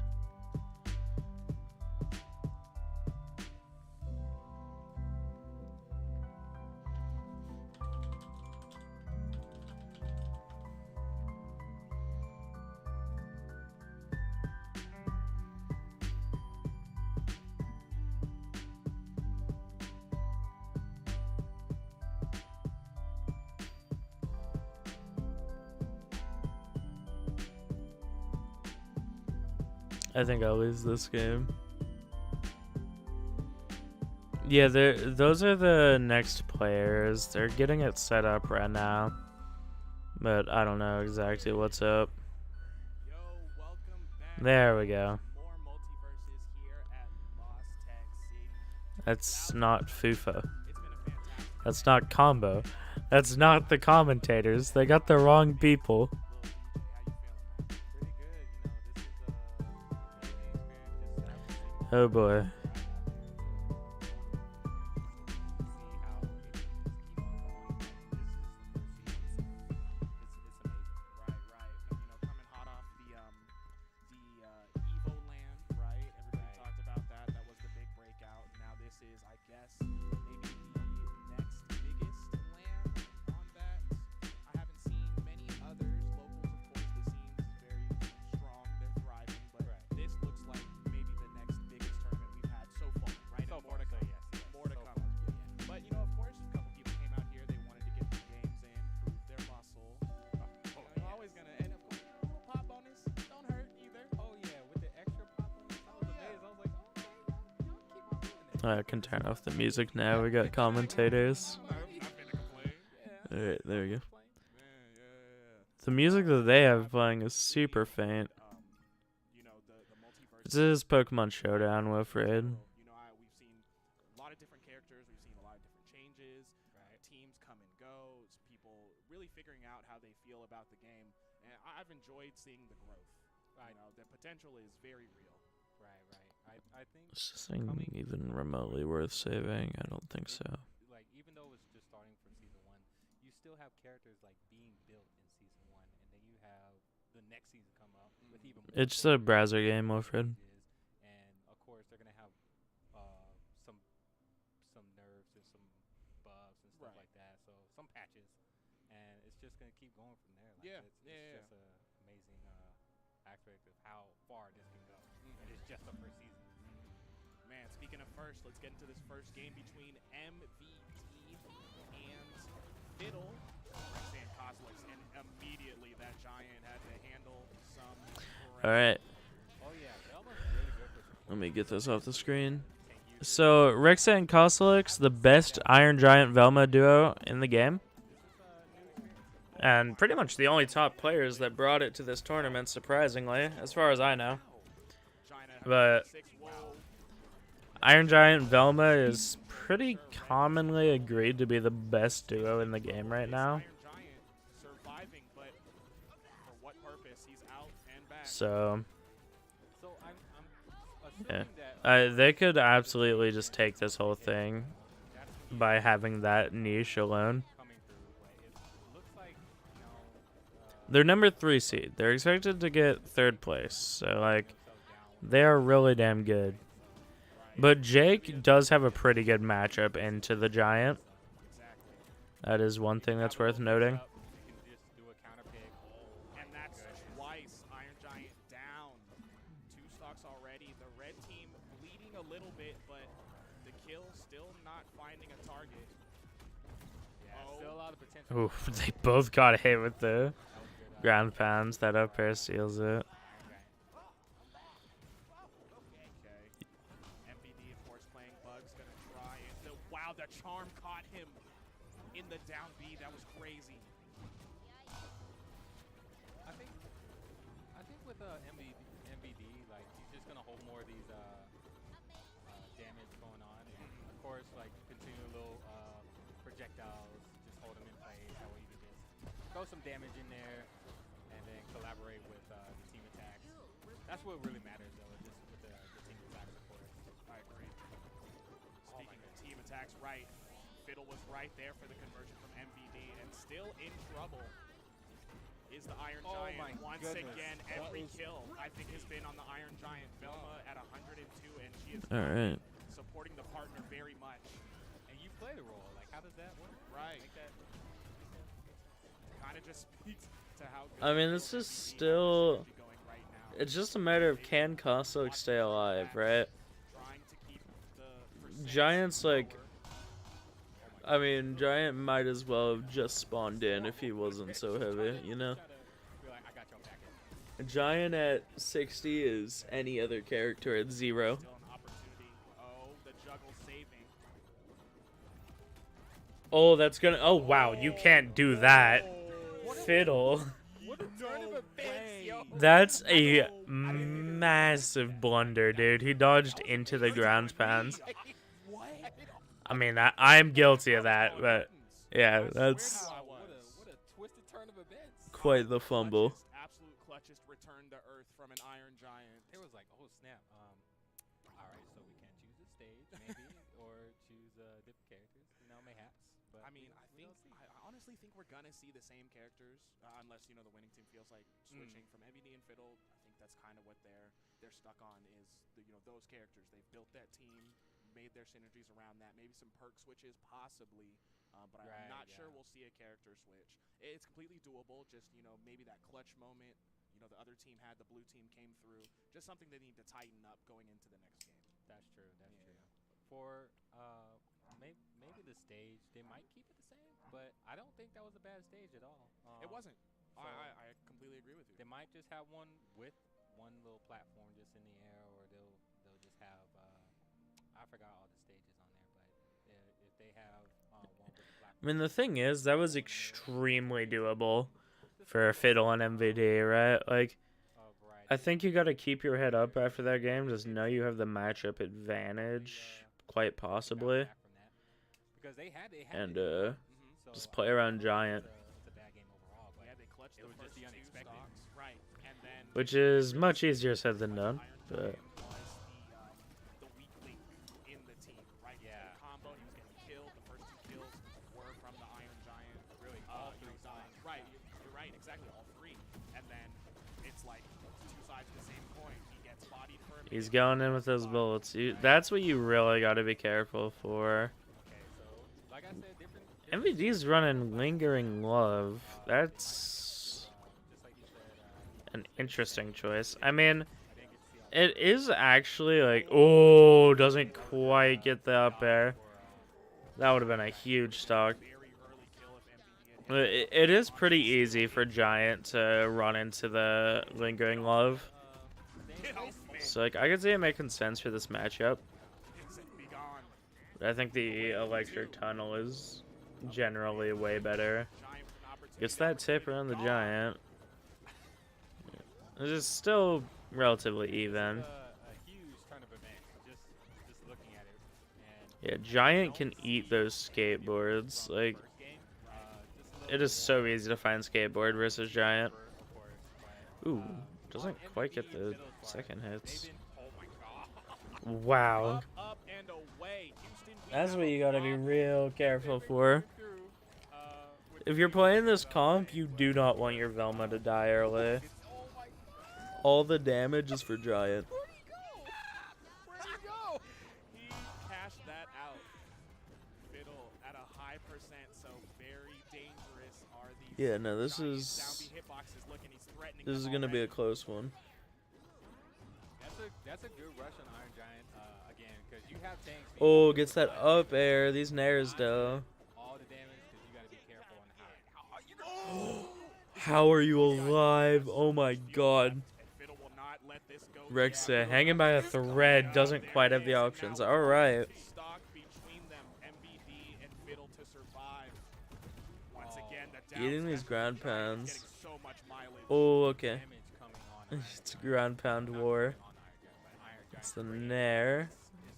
I think I'll lose this game. Yeah, those are the next players. They're getting it set up right now. But I don't know exactly what's up. Yo, welcome back. There we go. More Multiversus here at Lost Tech City. That's not FUFA. It's been a fantastic That's not Combo. That's not the commentators. They got the wrong people. How you feeling, man? Oh boy. I can turn off the music now. We got commentators. Alright, there we go. The music that they have playing is super faint. This is Pokemon Showdown, Wilfred. We've seen a lot of different characters. We've seen a lot of different changes. Teams come and go. People really figuring out how they feel about the game. And I've enjoyed seeing the growth. The potential is very real. I think Is this thing even remotely worth saving? I don't think so. Like, even though it's just starting from season 1, you still have characters like being built in season 1, and then you have the next season come up with even more. It's a browser game, Wilfred. And of course, they're gonna have some nerfs and some buffs and stuff like that. So some patches, and it's just gonna keep going from there. Like, it's just an amazing aspect of how far this can go. And it's just the first season. Man, speaking of first, let's get into this first game between MVD and Fiddle. And Cosmos, and immediately that giant had to handle some. Alright. Oh yeah, Velma's really good for support. Let me get this off the screen. So, Rexa and Kosalix, the best Iron Giant Velma duo in the game. And pretty much the only top players that brought it to this tournament, surprisingly, as far as I know. But Iron Giant Velma is pretty commonly agreed to be the best duo in the game right now. So, yeah. They could absolutely just take this whole thing by having that niche alone. They're number 3 seed. They're expected to get 3rd place. So, like, they are really damn good. But Jake does have a pretty good matchup into the Giant. That is one thing that's worth noting. And that's twice. Iron Giant down. 2 stocks already. The red team bleeding a little bit, but the kill still not finding a target. Still a lot of potential. Oof, they both got hit with the ground pounds. That up air seals it. The charm caught him in the down B. That was crazy. I think with MVD, like, he's just gonna hold more of these damage going on, and of course, like, continue little projectiles, just hold them in place. That way you can just throw some damage in there, and then collaborate with the team attacks. That's what really matters, though, just with the team attacks, of course. I agree. Speaking of team attacks, right, Fiddle was right there for the conversion from MVD, and still in trouble is the Iron Giant. Once again, every kill, I think, has been on the Iron Giant. Velma at 102, and she is supporting the partner very much. And you play the role. Like, how does that work? Right. Kind of just speaks to how good I mean, this is still... It's just a matter of can Kosalix stay alive, right? Giant's like... I mean, Giant might as well have just spawned in if he wasn't so heavy, you know? Giant at 60 is any other character at 0. Oh, that's gonna... Oh, wow, you can't do that. Fiddle. That's a massive blunder, dude. He dodged into the ground pounds. I mean, I'm guilty of that, but yeah, that's quite the fumble. Absolute clutchest return to earth from an Iron Giant. It was like, oh snap. All right, so we can't choose the stage, maybe, or choose different characters. You know, mayhaps. But I mean, I honestly think we're gonna see the same characters, unless the winning team feels like switching from MVD and Fiddle. I think that's kind of what they're stuck on is those characters. They've built that team, made their synergies around that. Maybe some perk switches, possibly, but I'm not sure we'll see a character switch. It's completely doable. Just maybe that clutch moment. The other team had, the blue team came through. Just something they need to tighten up going into the next game. That's true. That's true. For maybe the stage, they might keep it the same, but I don't think that was a bad stage at all. It wasn't. So I completely agree with you. They might just have one with one little platform just in the air, or they'll just have I forgot all the stages. they have one with Black. I mean, the thing is, that was extremely doable for Fiddle and MVD, right? Like, I think you got to keep your head up after that game. Just know you have the matchup advantage, quite possibly, Because they had and it. just play around Giant, It's a bad game overall, but They clutched it was just the unexpected. Right. And then which is much easier said than done. But was the weak link in the team, right? Yeah. The combo, he was getting killed. The first 2 kills were from the Iron Giant. Really, all three sides. Right, you're right, exactly, all 3. And then it's like 2 sides of the same coin. He gets bodied for a minute. he's going in with those bullets. That's what you really got to be careful for. Okay, so like I said, different MVD's running Lingering Love. That's just like you said, an interesting choice. I mean, I didn't get to see all it is actually like, oh, doesn't quite get the up air. That would have been a huge stock. Very early kill if MVD had It is pretty easy for Giant to run into the Lingering Love. So, like, I could see it making sense for this matchup. be gone. But I think the Electric Tunnel is generally way better. Giant with an opportunity. Gets that tip around the Giant. It's just still relatively even. a huge turn of events. Just looking at it, and Yeah, Giant can eat those skateboards. Like, first game, just a it is so easy to find skateboard versus Giant. of course, but Ooh, doesn't quite get the second hits. They've been, oh my god. Wow. Up and away. Houston, we That's have what a you gotta be lot real careful for. through, with If you're playing this comp, you do not want your Velma to die early. All the damage is for Giant. Where'd he go? He cashed that out. Fiddle at a high percent, so very dangerous are these. Yeah, no, this Giant is Zombie hitboxes looking, he's threatening this is them gonna be a already. close one. that's a good rush on Iron Giant again, because you have tanks. Oh, gets that up air. These nairs though. All the damage, because you gotta be careful on how. How are you alive? Oh my god. And Fiddle will not let this go. Rexa hanging by a thread, doesn't quite have the options. Alright. Stock between them, MBD and Fiddle to survive. Once again, the Eating these down ground smash from Giant pounds. is getting so much mileage. Oh, okay. Damage coming on Iron It's a Giant. ground pound Not war. on Iron Giant, but Iron It's Giant. the nair.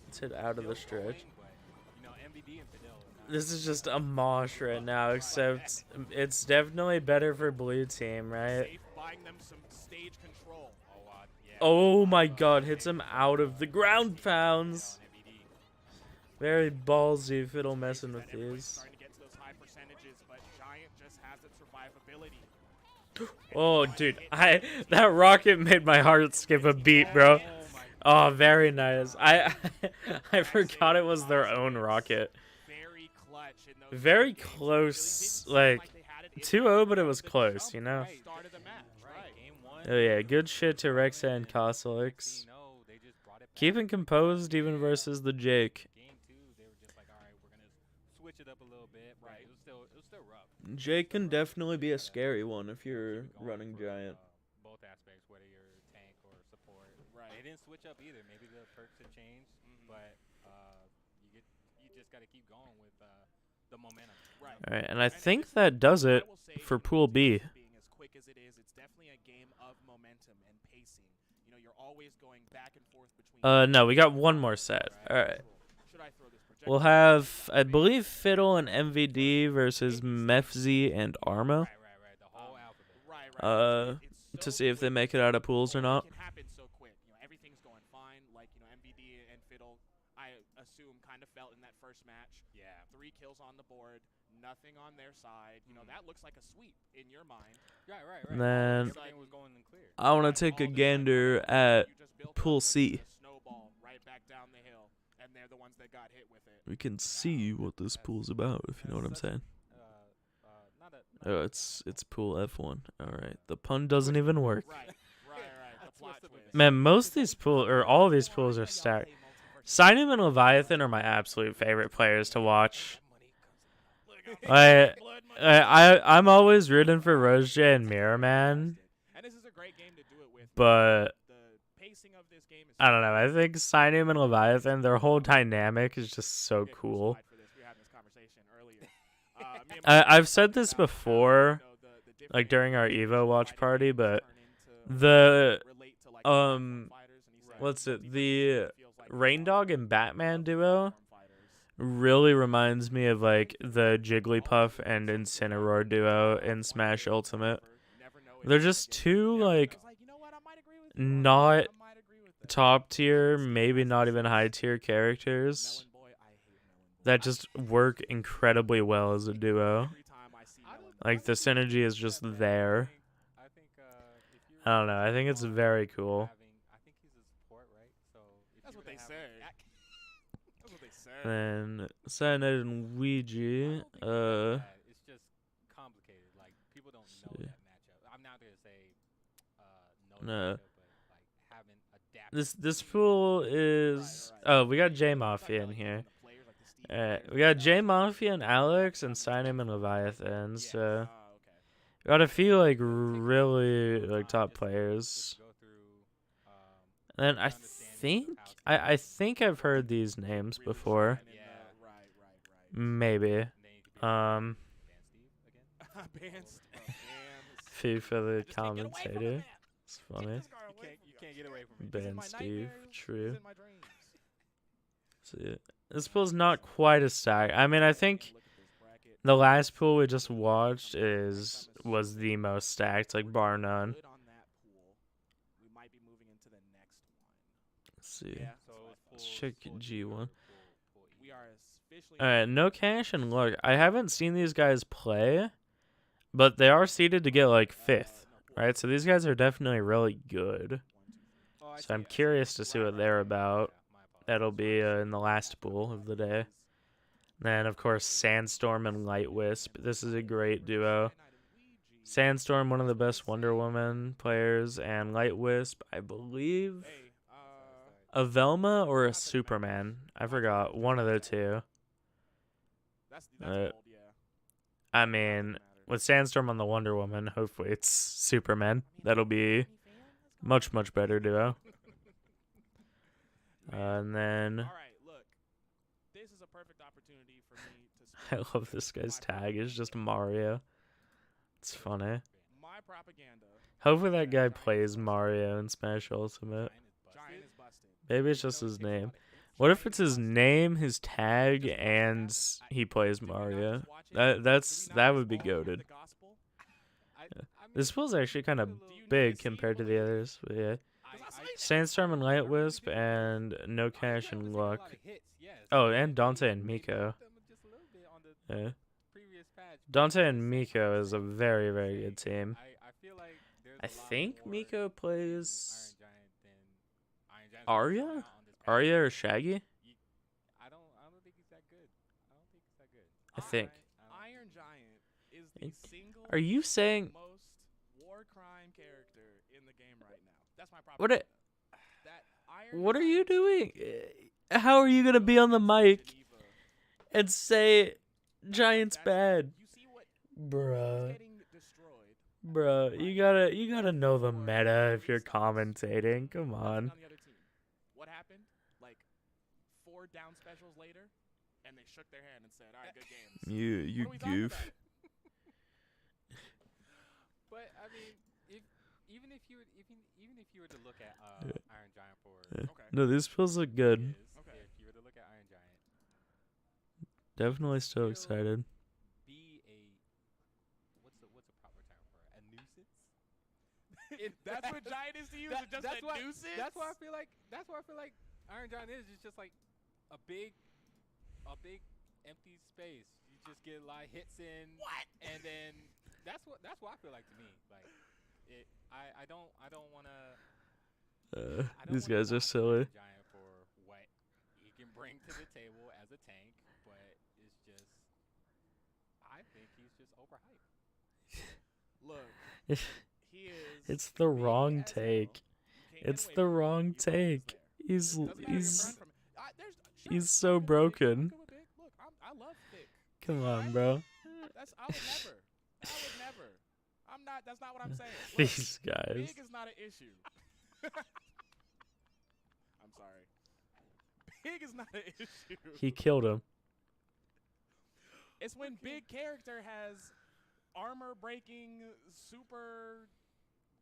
It's hit out of the stretch. But, you know, MVD and Fidel are not- This is just a mosh right now, except it's definitely better for blue team, right? Safe, buying them some stage control. yeah. Oh my god, hits him out of the ground pounds. MVD. Very ballsy Fiddle messing with Everybody's these. starting to get to those high percentages, but Giant just has its survivability. Oh, dude, that rocket made my heart skip a beat, bro. Oh my Oh, very nice. I forgot it was their own rocket. very clutch in those Very games. It really close, didn't seem like they had it in 2-0, them but it from was the close, jump you know? right start of the match, right? Game 1. Oh yeah, good shit to Rexa and Kosalix. They just brought it back. Keeping composed even versus the Jake. Game 2, they were just like, all right, we're gonna switch it up a little bit. But Right. it was still rough. Jake can definitely be a scary one if you're Keep it going running for, Giant. Both aspects, whether you're tank or support. Right. They didn't switch up either. Maybe the perks have changed, but you just got to keep going with the momentum. Right. Alright, and I And think this- that does I it will say for with Pool B. this being as quick as it is, it's definitely a game of momentum and pacing. You know, you're always going back and forth between. No, we got one more set. Alright. Should I throw this We'll projectile? have, I believe, Fiddle and MVD versus Mefzi and Armo. Right. The whole alphabet. Right. To see if they make it out of pools or not. It can happen so quick. You know, everything's going fine. Like, you know, MVD and Fiddle, I assume, kind of felt in that first match. Yeah. 3 kills on the board, nothing on their side. You know, that looks like a sweep in your mind. Right. And then Everything was going in clear. I want to take a gander at You just built Pool up C. a snowball right back down the hill, and they're the ones that got hit with it. We can see what this pool's about, if you know what I'm saying. Not Oh, it's pool F1. Alright, the pun doesn't even work. Right. The plot twist. Man, most of these pools, or all of these pools are stacked. Signum and Leviathan are my absolute favorite players to watch. I'm always rooting for Roja and Mirror Man, And this is a great game to do it with. but The pacing of this game is I don't know. I think Signum and Leviathan, their whole dynamic is just so Get cool. crucified for this. We had this I've said this before, like during our Evo watch party, but the what's it? The Rain Dog and Batman duo really reminds me of like the Jigglypuff and Incineroar duo in Smash Ultimate. They're just two like not top tier, maybe not even high tier characters that just work incredibly well as a duo. Like the synergy is just there. I don't know. I think it's very cool. That's what they say. That's what they say. And Cyanide and Ouija. It's just complicated. Like people don't know that matchup. I'm not gonna say no No. matchup, but like haven't adapted. This pool is we got J Mafia in here. We got J Mafia and Alex and Cyanide and Leviathan. So got a few like really like top players. And I think I've heard these names before. Maybe. Fee for the commentator. It's funny. You can't get away from it. Ben Steve, true. See, this pool's not quite as stacked. I mean, I think the last pool we just watched was the most stacked, like bar none. Let's see. Let's check G1. Alright, No Cash and Look. I haven't seen these guys play, but they are seeded to get like 5th, right? So these guys are definitely really good. So I'm curious to see what they're about. That'll be in the last pool of the day. Then, of course, Sandstorm and Light Wisp. This is a great duo. Sandstorm, one of the best Wonder Woman players, and Light Wisp, I believe, a Velma or a Superman. I forgot. One of the two. I mean, with Sandstorm on the Wonder Woman, hopefully it's Superman. That'll be much, much better duo. And then this is a perfect opportunity for me to I love this guy's tag. It's just Mario. It's funny. my propaganda. Hopefully that guy plays Mario in Smash Ultimate. Maybe it's just his name. What if it's his name, his tag, and he plays Mario? That would be goated. Yeah. This pool's actually kind of big compared to the others. But yeah. Sandstorm and Light Wisp and No Cash and Luck. Oh, and Dante and Miko. Yeah. Dante and Miko is a very, very good team. I think Miko plays Arya? Arya or Shaggy? I don't think he's that good. I think. Iron Giant is the single Are you saying most war crime character in the game right now. That's my propaganda. What are you doing? How are you gonna be on the mic and say Giant's bad? Bruh, you gotta know the meta if you're commentating. Come on. What happened? Like 4 down specials later, and they shook their hand and said, "All right, good games." You goof. But I mean, even if you were to look at Iron Giant for No, these pills look good. if you were to look at Iron Giant, Definitely still excited. be a what's a proper term for it? A nuisance? That's what Giant is to you. Is it just a nuisance? That's why I feel like Iron Giant is. It's just like a big empty space. You just get a lot of hits in. What? And then that's what I feel like to me. Like I don't wanna. These guys are silly. Giant for what he can bring to the table as a tank, but it's just I think he's just overhyped. Look, he is. It's the wrong take. It's the wrong take. He's so broken. Look, I love thick. Come on, bro. I would never. I'm not. That's not what I'm saying. Look, These guys. big is not an issue. I'm sorry. Big is not an issue. He killed him. It's when big character has armor breaking, super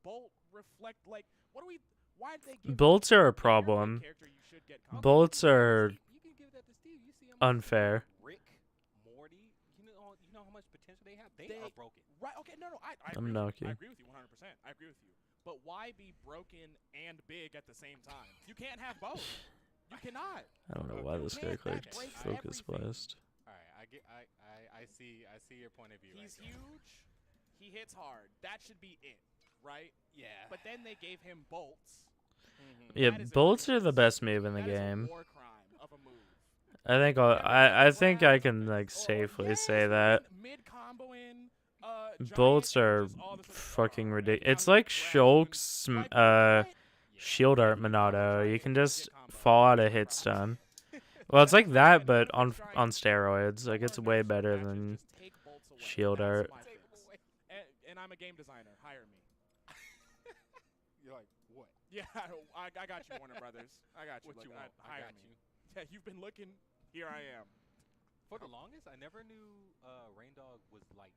bolt reflect. Like, what do we? Why did they give Bolts are a if you're big problem. character, you should get combo. Bolts are You can give that to Steve. You see him unfair. Rick, Morty. You know how much potential they have. They They- are broken. Right? Okay. No. I I'm agree with Noki. you. I agree with you 100%. I agree with you. But why be broken and big at the same time? You can't have both. You cannot. I don't know why this guy clicked focus blast. All right, I see your point of view. He's right there. huge. He hits hard. That should be it, right? Yeah. But then they gave him bolts. Yeah, That is bolts are the egregious. best move in the That is a game. war crime of a move. I think I can like safely say that. Mid combo in. Bolts are fucking ridiculous. It's like Shulk's shield art Monado. You can just fall out of hit stun. Well, it's like that, but on steroids. Like it's way better than shield art. And I'm a game designer. Hire me. You're like, what? Yeah, I got you, Warner Brothers. I got you. What you Look, want? I hire got me. you. Yeah, you've been looking. Here I am. For the longest, I never knew Rain Dog was like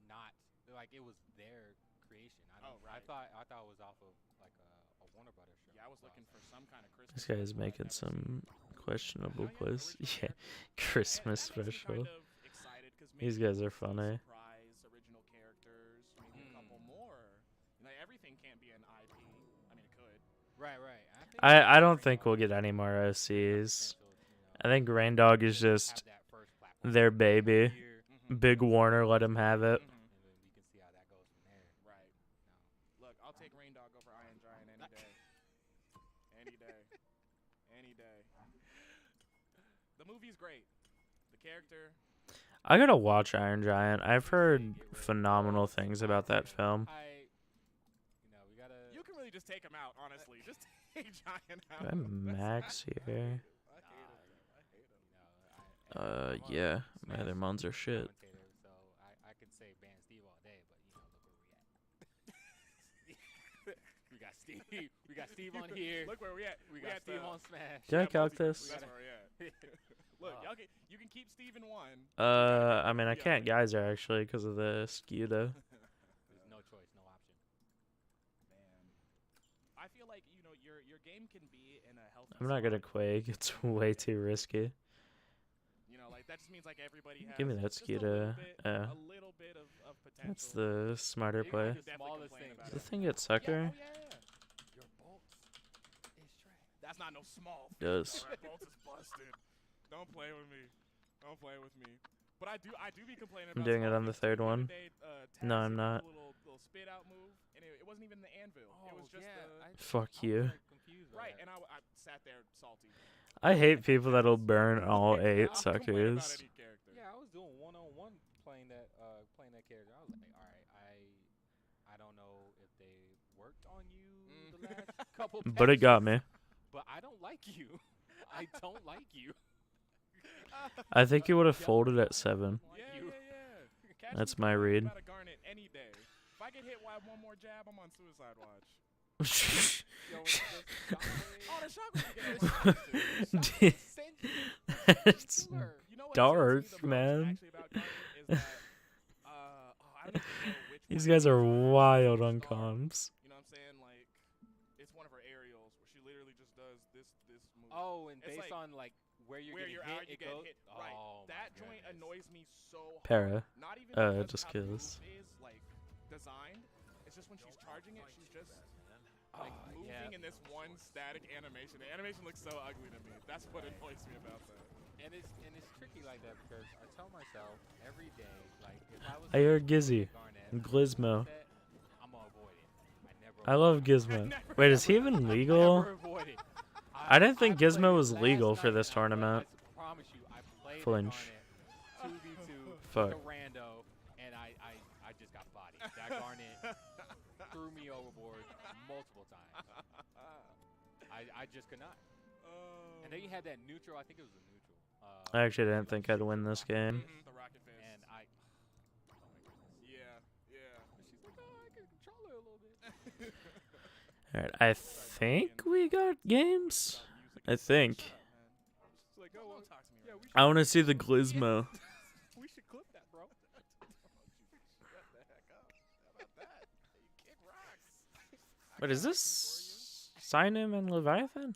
not like it was their creation. I thought it was off of like a Warner Brothers show. Yeah, I was looking for some kind of Christmas. This guy is special I'd making never some seen. questionable Oh, plays. original Yeah, characters. Christmas That makes me special. kind of excited 'cause These maybe guys are we'll see funny. Surprise original characters, maybe a couple more. You know, everything can't be an IP. I mean, it could. Right. I don't think we'll get any more OCs. I think Rain Dog is just their baby. Big Warner let him have it. Mhm. And then we can see how that goes from there. Right. Look, I'll take Rain Dog over Iron Giant any day. Any day. Any day. The movie's great. The character. I gotta watch Iron Giant. I've heard phenomenal things about that film. We gotta. You can really just take him out, honestly. Just take Giant out. Do I Max here? I hate him. Yeah, my other mons are shit. So I could say ban Steve all day, but look where we at. We got Steve. We got Steve on here. Look where we at. We got Steve on Smash. Did I calc Multiversus. this? That's where we at. Look, you can keep Steve in one. I mean, I can't geyser actually because of the Scuda. There's no choice, no option. Man, I feel like your game can be in a healthy. I'm not gonna spot. Quake. It's way too risky. Like that just means like everybody has. Give me that just Scuda. a little bit of potential. That's the smarter Maybe play. the smallest thing. Does the thing get sucker? Your bolts is trash. That's not no small. Does. Alright, bolts is busted. Don't play with me. Don't play with me. But I do be complaining about. I'm doing it small on the things, too. third The other one. day, No, Taz I'm hit not. a little spit out move, and it wasn't even the anvil. it was just Fuck you. right. And I sat there salty. I hate people that'll burn all 8 I'll complain about suckers. any character. Yeah, I was doing one-on-one playing that character. I was like, all right, I don't know if they worked on you the last couple. But it got me. But I don't like you. I don't like you. I think you would have folded at 7. Yeah. Catch That's me my complaining read. about a Garnet any day. If I get hit by one more jab, I'm on suicide watch. Yo, Oh, the shockwave again. Dude, That's You know what dark, tilts me the most man. actually about Garnet is that, I don't even know which These one guys it are is. wild on Star. comms. You know what I'm saying? Like, it's one of her aerials where she literally just does this move. Oh, and It's based like on like where you're where getting you're hit, out, you it get goes. hit. Right. Oh, my That joint goodness. annoys me so hard. Para. Not even because just of how the kills. move is like designed. It's just when she's charging it, she's just like moving yeah. in this one static animation. The animation looks so ugly to me. That's what annoys me about that. And it's tricky like that because I tell myself every day, like if I was I hear playing Gizzy. Garnet, Gizmo. set, I'm gonna avoid it. I love Gizmo. Wait, is he even legal? Never avoid it. I didn't think played Gizmo it was last legal for night, this and tournament. I promise you, I played Flinch. Garnet 2v2 Fuck. with a rando, and I just got bodied. That Garnet threw me overboard multiple times. I just could not. And then you had that neutral. I think it was a neutral. I actually didn't think I'd win this game. The rocket fist. And I. Yeah. She's like, oh, I can control her a little bit. Alright, I think we got games. I think. She's like, oh, well, talk to me. I want to see the Glizmo. We should What is this? Sign-In and Leviathan?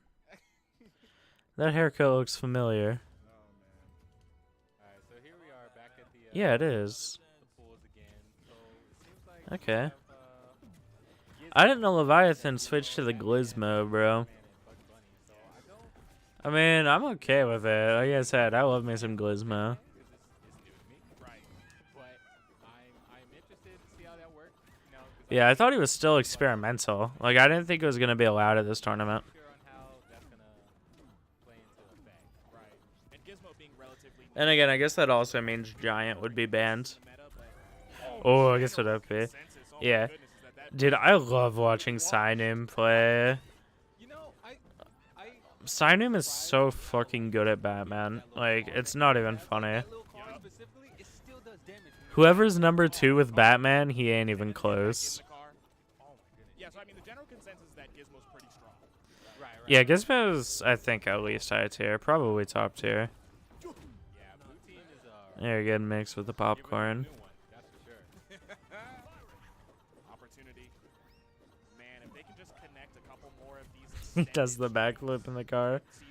That haircut looks familiar. Alright, so here we are back at the Yeah, it is. the pools again. So it seems like we Okay. have, I didn't know Leviathan switched to the Gizmo, bro. so I don't I mean, I'm okay with it. Like I said, I love me some Gizmo. it's new to me. Right. But I'm interested to see how that works. You know, 'cause Yeah, I thought he was still experimental. Like, I didn't think it was going to be allowed at this tournament. I'm not sure on how that's gonna play into effect. Right. And Gizmo being relatively And again, I guess that also means Giant would be banned. meta, but Oh, I guess it would be. consensus, oh my Yeah. goodness, is that Dude, I love watching Sign-In play. You know, I Sign-In is so fucking good at Batman. Like, it's not even funny. that little card specifically, it still does damage. When you're Whoever's number 2 with Batman, he ain't even close. in the car. Oh my goodness. Yeah, so I mean the general consensus is that Gizmo's pretty strong. right. Yeah, Gizmo's, I think, at least high tier. Probably top tier. Yeah, blue team is They're good mixed with the popcorn. new one, that's for sure. Opportunity. Man, if they can just connect a couple more of these. He does the backflip in the car. See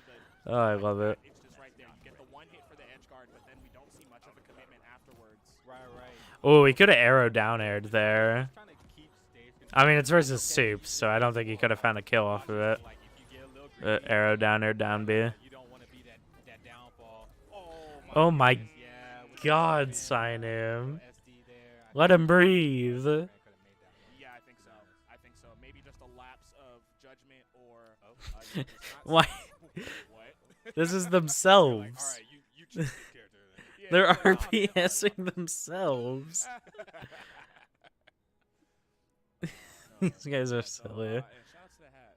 the Oh, I love it. it's just right there. You get the one hit for the edge guard, but then we don't see much of a commitment afterwards. Right. Oh, he could have arrow down aired there. Trying to keep stage I mean, it's versus Soup, so I don't think he could have found a kill off of it. Like if you get a little greedy, Arrow down air, down B. you don't want to be that downfall. Oh my Yeah, with the god, man, sign him. SD there. Let him breathe. Yeah, I think so. I think so. Maybe just a lapse of judgment or. It's not Why? What? This is All themselves. right, you choose this character then. Yeah, They're yeah. RPSing themselves. These guys are silly. And shout out to the hat.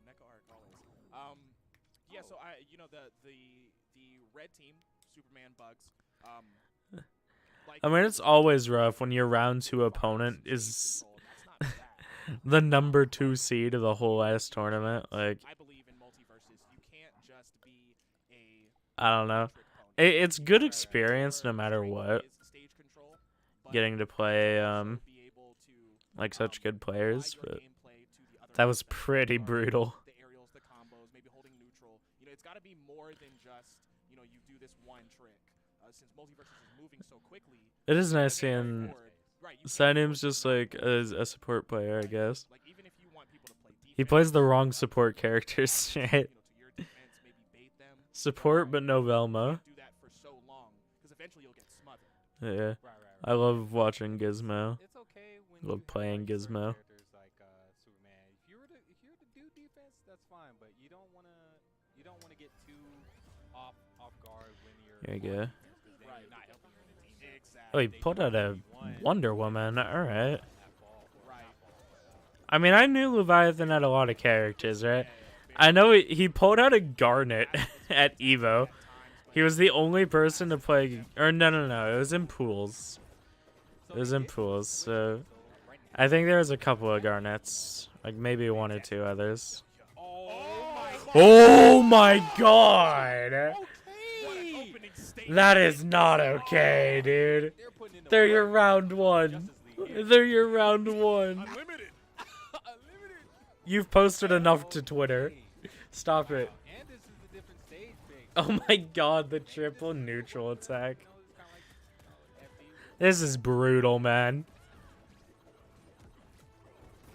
Neko art always. Yeah. So the red team, Superman Bugs. Like I mean, it's always rough when your round 2 opponent is the number 2 seed of the whole ass tournament. Like, I believe in Multiversus. You can't just be a. I don't know. It's good experience no matter what. Stage control, but Getting to play also be able to, like such good players, guide your but gameplay to the other that was aspects of pretty the card, brutal. The aerials, the combos, maybe holding neutral. It's got to be more than just you do this one trick. Since Multiversus is moving so quickly. It is nice as they move seeing forward, right, you can't Sign-In's force just them to like play a support player, I guess. Like even if you want people to play defense, He plays the wrong support characters. to your defense, maybe bait them. Support, but no You Velma. can't do that for so long because eventually you'll get smothered. Yeah, Right. I love watching Gizmo. It's okay when Love you have, playing like, certain Gizmo. characters like Superman. If you were to do defense, that's fine, but you don't wanna get too off guard when you're There you on go. defense, 'cause then Right. you're not helping your other team. Exactly. Oh, he pulled out a Wonder Woman. All right. Right. I mean, I knew Leviathan had a lot of characters, right? I know he pulled out a Garnet at Evo. He was the only person to play. Or no. It was in pools. It was in pools. So I think there was a couple of Garnets, like maybe 1 or 2 others. Oh my god! That is not okay, dude. They're your round 1. They're your round 1. Unlimited. You've posted enough to Twitter. Stop it. And this is a different stage pick. Oh my god, the triple neutral attack. This is brutal, man.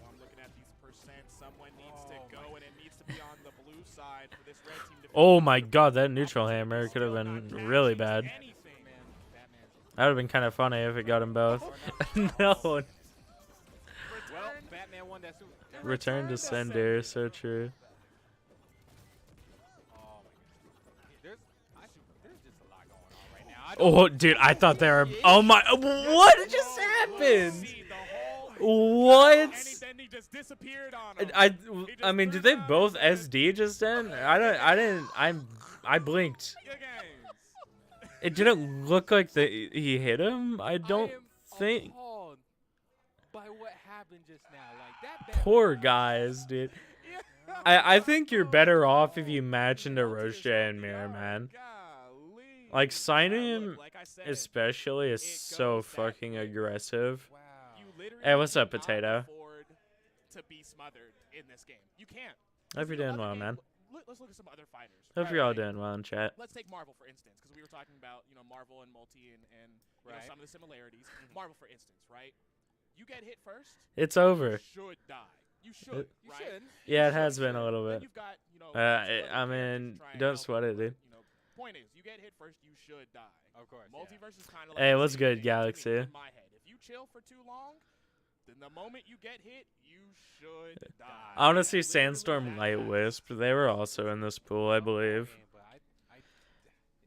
I'm looking at these percents. Someone needs to go, and it needs to be on the blue side for this red team to. Oh my god, that neutral hammer could have been really bad. That would have been kind of funny if it got them both. No. Well, Batman won that. Return to sender, so true. There's just a lot going on right now. I don't Oh, dude, I thought they were. Oh my. What just happened? What? And then he just disappeared on him. I mean, did they both SD just then? I blinked. Your games. It didn't look like he hit him. I don't am think. appalled by what happened just now. Like that. Poor guys, dude. I think you're better off if you match into Roche and Mirror, man. Golly. Like, signing him Like I said, especially is so fucking aggressive. Wow. you literally Hey, what's up, cannot Potato? afford to be smothered in this game. You can't. Hope you're doing well, man. Let's look at some other fighters. Hope you're all doing well in chat. Let's take Marvel, for instance, because we were talking about, Marvel and Multi and you know, some of the similarities. Marvel, for instance, right? You get hit first. It's over. You should die. You should, right? Yeah, it has been a little bit. Then you've got, I mean, don't sweat it, dude. Point is, you get hit first, you should die. Of course. Multiversus kind of like Hey, the what's same good, thing to Galaxy? me in my head. If you chill for too long, then the moment you get hit, you should die. I want to see Sandstorm Light Wisp. They were also in this pool, I believe.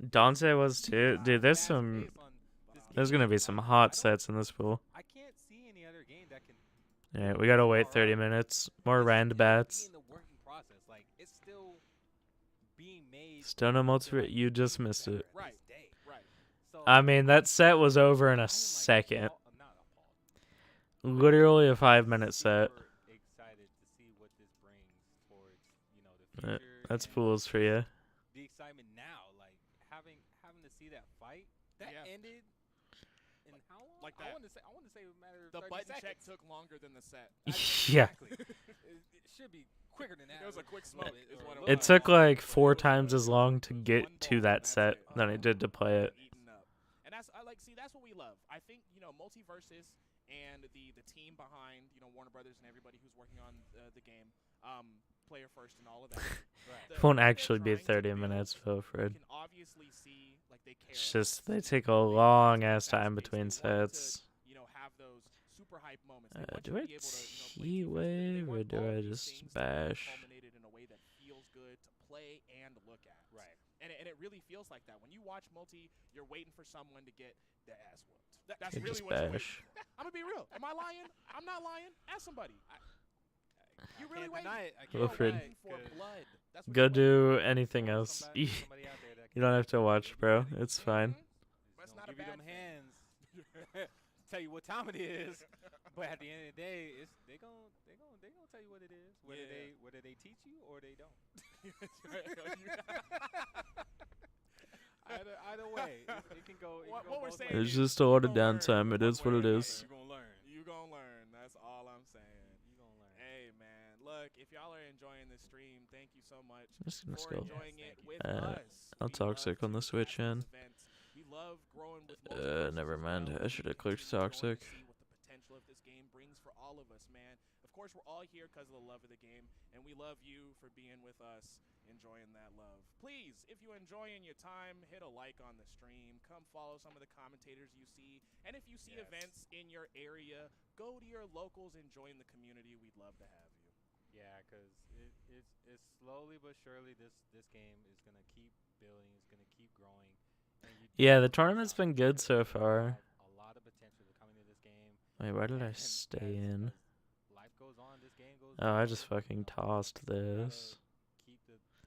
Dante was too. Dude, there's gonna be some hot sets in this pool. I can't see any other game that can. Yeah, we gotta wait 30 minutes. More rand bats. In the working process, like it's still being made. Still no Multiversus. You just missed it. Right. So I mean, that set was over in a second. Literally a 5-minute set. Excited to see what this brings towards, the future. That's and pools for you. The excitement now, like having to see that fight that ended in how long? Like I that. want to say a matter of The 30 button seconds. check took longer than the set. Yeah. It should be quicker than that. It was a quick smoke, is what it was. It took like 4 times as long to get to that set than it did to play it. Eaten up. And that's that's what we love. I think, Multiversus and the team behind, Warner Brothers and everybody who's working on the game, player first and all of that. It won't actually be 30 minutes, Wilfred. You can obviously see like they care. It's just they take a long ass time between sets. Have those super hype moments. Do I T-wave or do I just bash? Culminated in a way that feels good to play and look at. Right. And it really feels like that. When you watch Multi, you're waiting for someone to get their ass whooped. That's I really just what you're bash. waiting. I'm gonna be real. Am I lying? I'm not lying. Ask somebody. You really waiting? Wilfred, For blood. That's what go you're do anything else. Somebody out there that You don't have to watch, bro. It's fine. That's don't not a give you bad them thing. hands. Tell you what time it is, but at the end of the day, they gonna tell you what it is. Whether they teach you or they don't. Either way, it can go. What we're both saying ways. There's just a lot of downtime. It is what it is. You gonna learn. You gonna learn. That's all I'm saying. You gonna learn. Hey man, look, if y'all are enjoying the stream, thank you so much I'm just gonna for scroll. enjoying it with us. I'll We toxic love on the to Switch have end. these events. We love growing with Multiversus Never as mind. well. I should have We clicked continue growing toxic. to see what the potential of this game brings for all of us, man. Of course, we're all here because of the love of the game, and we love you for being with us, enjoying that love. Please, if you're enjoying your time, hit a like on the stream. Come follow some of the commentators you see. And if you see events in your area, go to your locals and join the community. We'd love to have you. Yeah, because it's slowly but surely this game is gonna keep building. It's gonna keep growing. And Yeah, the tournament's been good so far. A lot of potential coming to this game. Wait, why did I And stay in? as life goes on, this game goes Oh, on. I just fucking tossed this.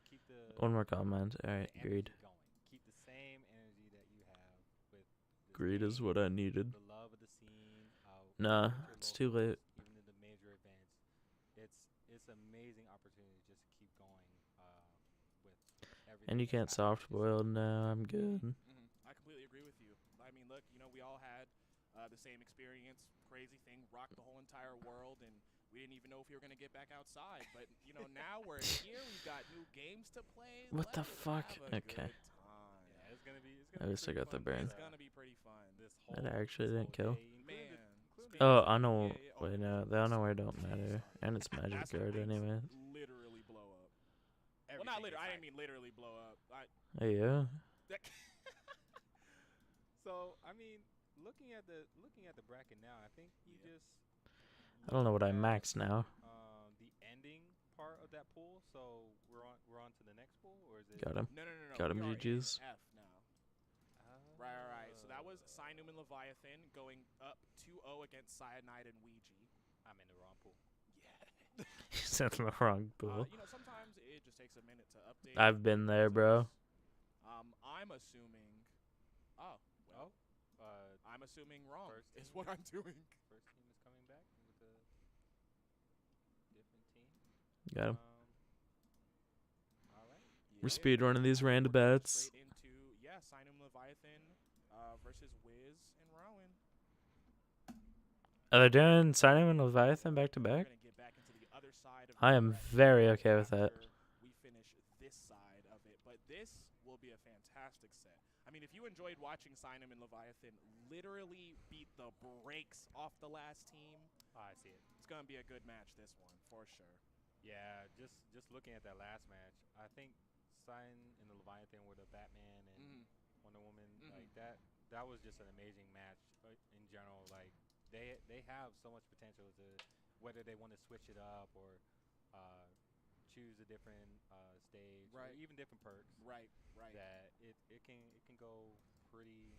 Keep the One more comment. Alright, the greed. energy going. Keep the same energy that you have with this Greed game, is what I needed. the love of the scene. Nah, your it's too locals, late. Even in the major events, it's amazing opportunity just to keep going with everything. And you that's can't happening. soft boil now. I'm good. I completely agree with you. I mean, look, we all had the same experience. Crazy thing, rocked the whole entire world, and we didn't even know if we were going to get back outside. But, now we're here. We've got new games to play. What the Let's fuck? have a Okay. good time. Yeah, it's gonna be. At least I got the burn. It's going to be pretty fun. This That whole actually this didn't whole kill. day, Man. including Oh, the- unaware. Yeah, Wait, no. The unaware don't matter. And it's magic That's when guard things anyway. literally blow up. Well, not literally. I didn't mean literally blow up. Hey, yeah. So I mean, looking at the bracket now, I think you just. I don't know what I look at, max now. The ending part of that pool. So we're on to the next pool, or is it? Got him. No. Got him, we are in GG's. F now. Right. So that was Cynum and Leviathan going up 2-0 against Cyanide and Ouija. I'm in the wrong pool. Yeah. He's in the wrong pool. Sometimes it just takes a minute to update. I've been there, bro. I'm assuming. Oh, well. I'm assuming wrong. First Is team. what I'm doing. First team is coming back with a different team. Got him. All right. We're speedrunning these random bets. Straight into Cynum Leviathan versus Wiz and Rowan. Are they doing Signing and Leviathan back to back? We're gonna get back into I am very okay with that. We finish this side of it, but this will be a fantastic set. I mean, if you enjoyed watching Sinem and Leviathan literally beat the brakes off the last team, I see it. it's gonna be a good match. This one for sure. Yeah, just looking at that last match, I think Sign and the Leviathan were the Batman and Wonder Woman like that. That was just an amazing match in general. Like they have so much potential to whether they want to switch it up or choose a different stage or even different perks. Right. That it can go pretty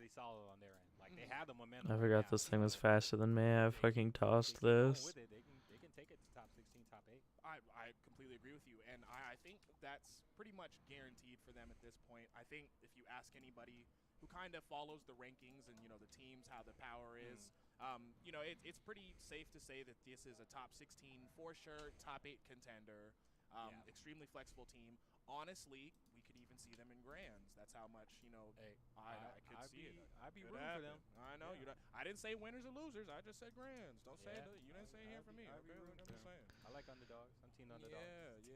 solid on their end. Like they have the momentum. I right forgot now, this thing was faster than me. I fucking tossed they keep going this. with it, they can take it to top 16, top 8. I completely agree with you, and I think that's pretty much guaranteed for them at this point. I think if you ask anybody who kind of follows the rankings and the teams, how the power is, it's pretty safe to say that this is a top 16 for sure, top 8 contender, extremely flexible team. Honestly, we could even see them in grands. That's how much I could see it. I'd be rooting for them. I know you. I didn't say winners or losers. I just said grands. Don't say it. You didn't say it here for me. I'd be rooting for them. I like underdogs. I'm team underdogs.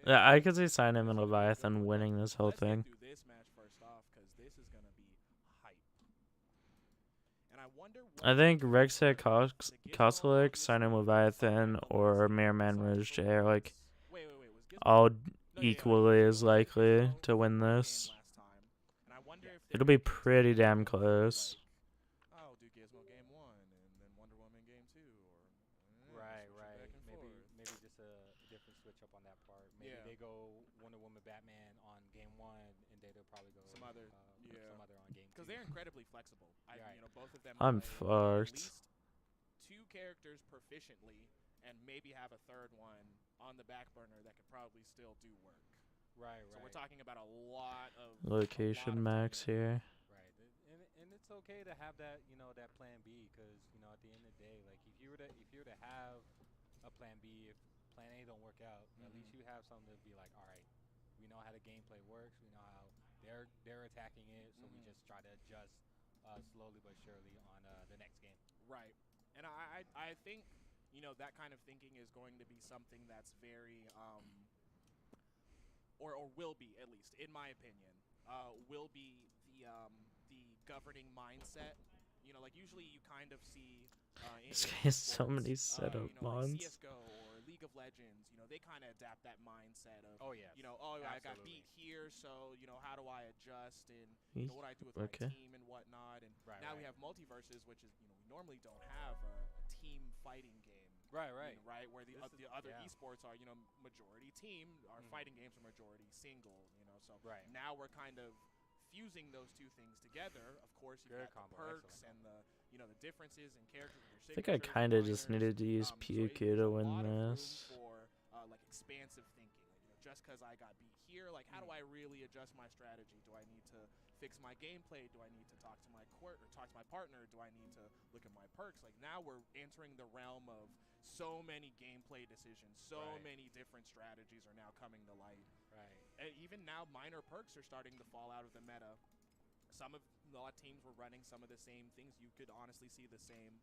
Yeah, I could see Sinem and Leviathan winning this whole thing. Let's get through this match first off because this is gonna be hype. And I wonder. I think Rexet Kostelik, Sinem Leviathan, or Mirrorman Rouge J are like all equally as likely to win this. It'll be pretty damn close. Oh, do Gizmo game 1 and then Wonder Woman game 2, or right. Maybe just a different switch up on that part. Maybe they go Wonder Woman Batman on game 1, and they'll probably go some other on game 2. Because they're incredibly flexible. Both of them. I'm play fucked. At least 2 characters proficiently, and maybe have a third one on the back burner that could probably still do work. Right. So we're talking about a lot of Location max here. Right, and it's okay to have that that plan B because at the end of the day, like if you were to have a plan B, if plan A don't work out, at least you have something to be like, all right, we know how the gameplay works, we know how they're attacking it, so we just try to adjust slowly but surely on the next game. Right, and I think that kind of thinking is going to be something that's very or will be, at least in my opinion, will be the governing mindset. Like usually you kind of see This guy has so many setup mods. Like CS:GO or League of Legends, they kind of adapt that mindset of I got beat here, so how do I adjust and what do I do with my team and whatnot. And now we have Multiversus, which is we normally don't have a team fighting game. Right. Where the other esports are, majority team. Our fighting games are majority single, So now we're kind of fusing those two things together. Of course, you got the perks and the the differences in characters. I think I kind of just needed to use PQ to win this. For like expansive thinking, just because I got beat here, like how do I really adjust my strategy? Do I need to fix my gameplay? Do I need to talk to my talk to my partner? Do I need to look at my perks? Like now we're entering the realm of so many gameplay decisions, so many different strategies are now coming to light. Right. And even now, minor perks are starting to fall out of the meta. A lot of teams were running some of the same things. You could honestly see the same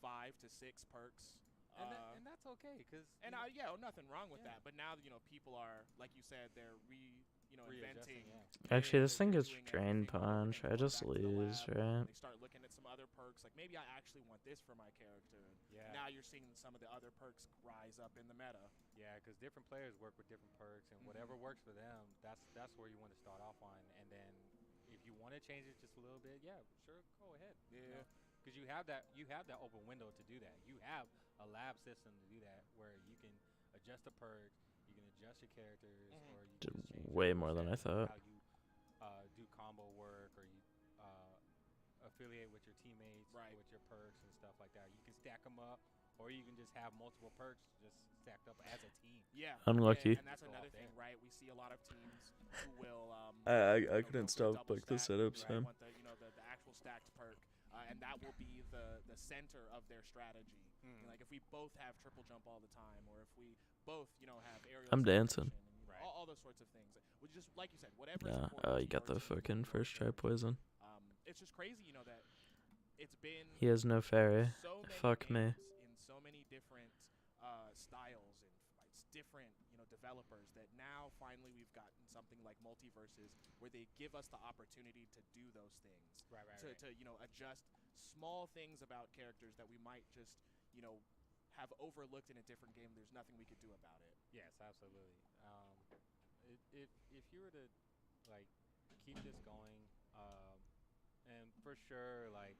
5 to 6 perks. And that's okay, cause nothing wrong with that. But now people are, like you said, they're inventing. Actually, this thing is Drain Punch. I just lose, right? They start looking at some other perks, like maybe I actually want this for my character. Yeah. Now you're seeing some of the other perks rise up in the meta. Yeah, because different players work with different perks, and whatever works for them, that's where you want to start off on. And then if you want to change it just a little bit, sure, go ahead. Yeah. Because you have that open window to do that. You have a lab system to do that where you can adjust the perks, you can adjust your characters, or you can just change way more than I thought. How you do combo work, or you affiliate with your teammates with your perks and stuff like that. You can stack them up, or you can just have multiple perks just stacked up as a team. Yeah. Unlucky. And that's another thing, right? We see a lot of teams who will. I couldn't stop like the setup, Sam. Want the actual stacked perk, and that will be the center of their strategy. Like if we both have triple jump all the time, or if we both have aerial. I'm dancing. All those sorts of things. Which just like you said, whatever. Yeah. You got the fucking first try poison. It's just crazy, that it's been. He has no fairy. So Fuck me. In so many different styles and different, developers that now finally we've gotten something like Multiversus where they give us the opportunity to do those things. Right. To adjust small things about characters that we might just, have overlooked in a different game. There's nothing we could do about it. Yes, absolutely. If you were to like keep this going, and for sure, like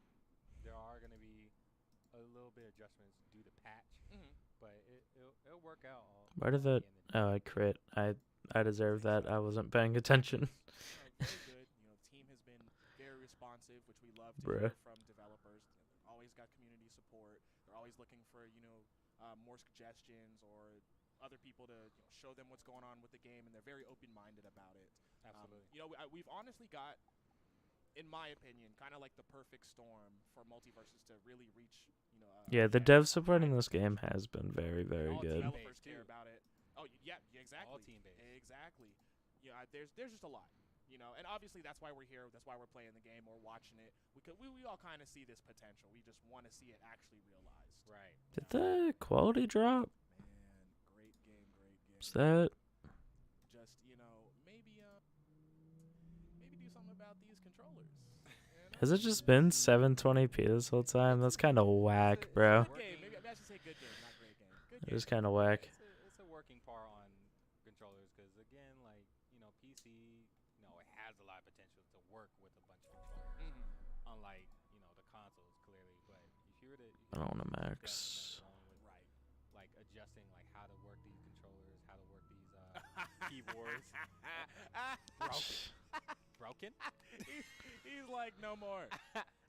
there are gonna be a little bit of adjustments due to patch, but it'll work out. Why did that? Oh, I crit. I deserve that. I wasn't paying attention. Very good. The team has been very responsive, which we love to Bruh. hear from developers. They've always got community support. They're always looking for more suggestions or other people to show them what's going on with the game, and they're very open-minded about it. Absolutely. We've honestly got, in my opinion, kind of like the perfect storm for Multiversus to really reach. Yeah, the dev support in this game has been very, very all good. developers care about it. Oh yeah, exactly. All team-based. Exactly. There's just a lot. And obviously that's why we're here. That's why we're playing the game or watching it. We all kind of see this potential. We just want to see it actually realized. Right. Did the quality drop? Man, great game. Is that? Just maybe do something about these controllers. Has it just been 720p this whole time? That's kind of whack, bro. Good game. Maybe I should say good game, not great game. Good It game. is kind of whack. It's a working par on controllers because again, like PC, it has a lot of potential to work with a bunch of controllers. Unlike the consoles clearly, but if you were to, I don't want to definitely max. going with, like adjusting like how to work these controllers, how to work these keyboards. Broken? He's like, no more.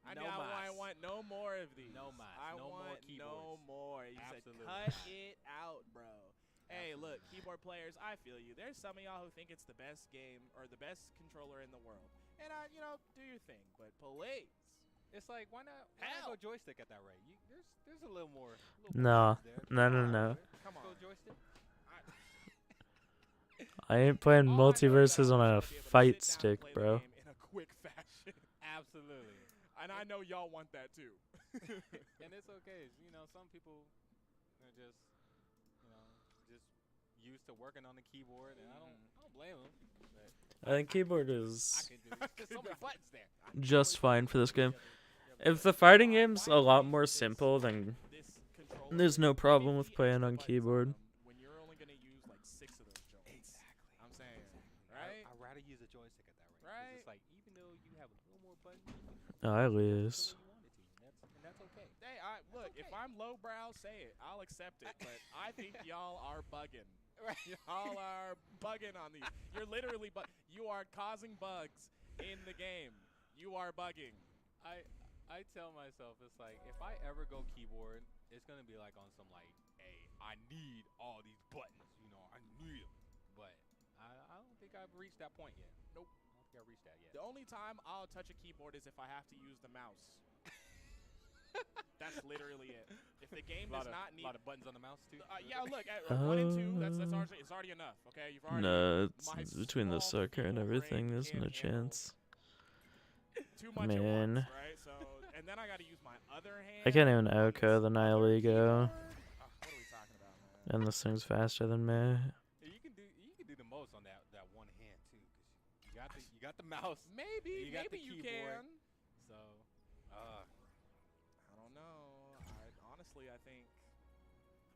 I want no more of these. No mas. I No more want no keyboards. more. He Absolutely. said, cut it out, bro. Hey, look, keyboard players, I feel you. There's some of y'all who think it's the best game or the best controller in the world. And, do your thing. But please. It's like why not Hell. go joystick at that rate? There's a little more. No. there. No. Come Go on. joystick. I ain't playing All I know is Multiversus I on want a you to be able to fight sit down stick, and play the bro. game in a quick fashion. Absolutely. And I know y'all want that too. And it's okay. Some people are just used to working on the keyboard, and I don't blame them. I think keyboard I is can do there's so many buttons there. just fine for this game. If the fighting game's a lot more simple, then there's no problem with playing on keyboard. When you're only gonna use like 6 of those joints. Exactly. I'm saying, right? I'd rather use a joystick at that rate. 'Cause Right. It's like even though you have a little more buttons, you can I do it lose. the way you wanted to. And that's okay. Hey, look, if I'm lowbrow, say it. I'll accept it. But I think y'all are bugging. Y'all are bugging on these. You're literally you are causing bugs in the game. You are bugging. I tell myself it's like if I ever go keyboard, it's gonna be like on some like, hey, I need all these buttons. I need them. But I don't think I've reached that point yet. Nope. I don't think I've reached that yet. The only time I'll touch a keyboard is if I have to use the mouse. That's literally it. If the game does not need a lot of buttons on the mouse too. yeah, look, at 1 and 2, that's already enough. Okay, you've already. No, my it's between the small sucker and feeble everything. brain There's no can't handle chance. Too much at Man. once, right? So, and then I got to use my other hand. I can't even on OHKO the this other Nihilego, keyboard. What are we talking about, man? and this thing's faster than me. You can do the most on that one hand too, cause you got the mouse. Maybe you got the you keyboard. can. So, I don't know. Honestly, I think.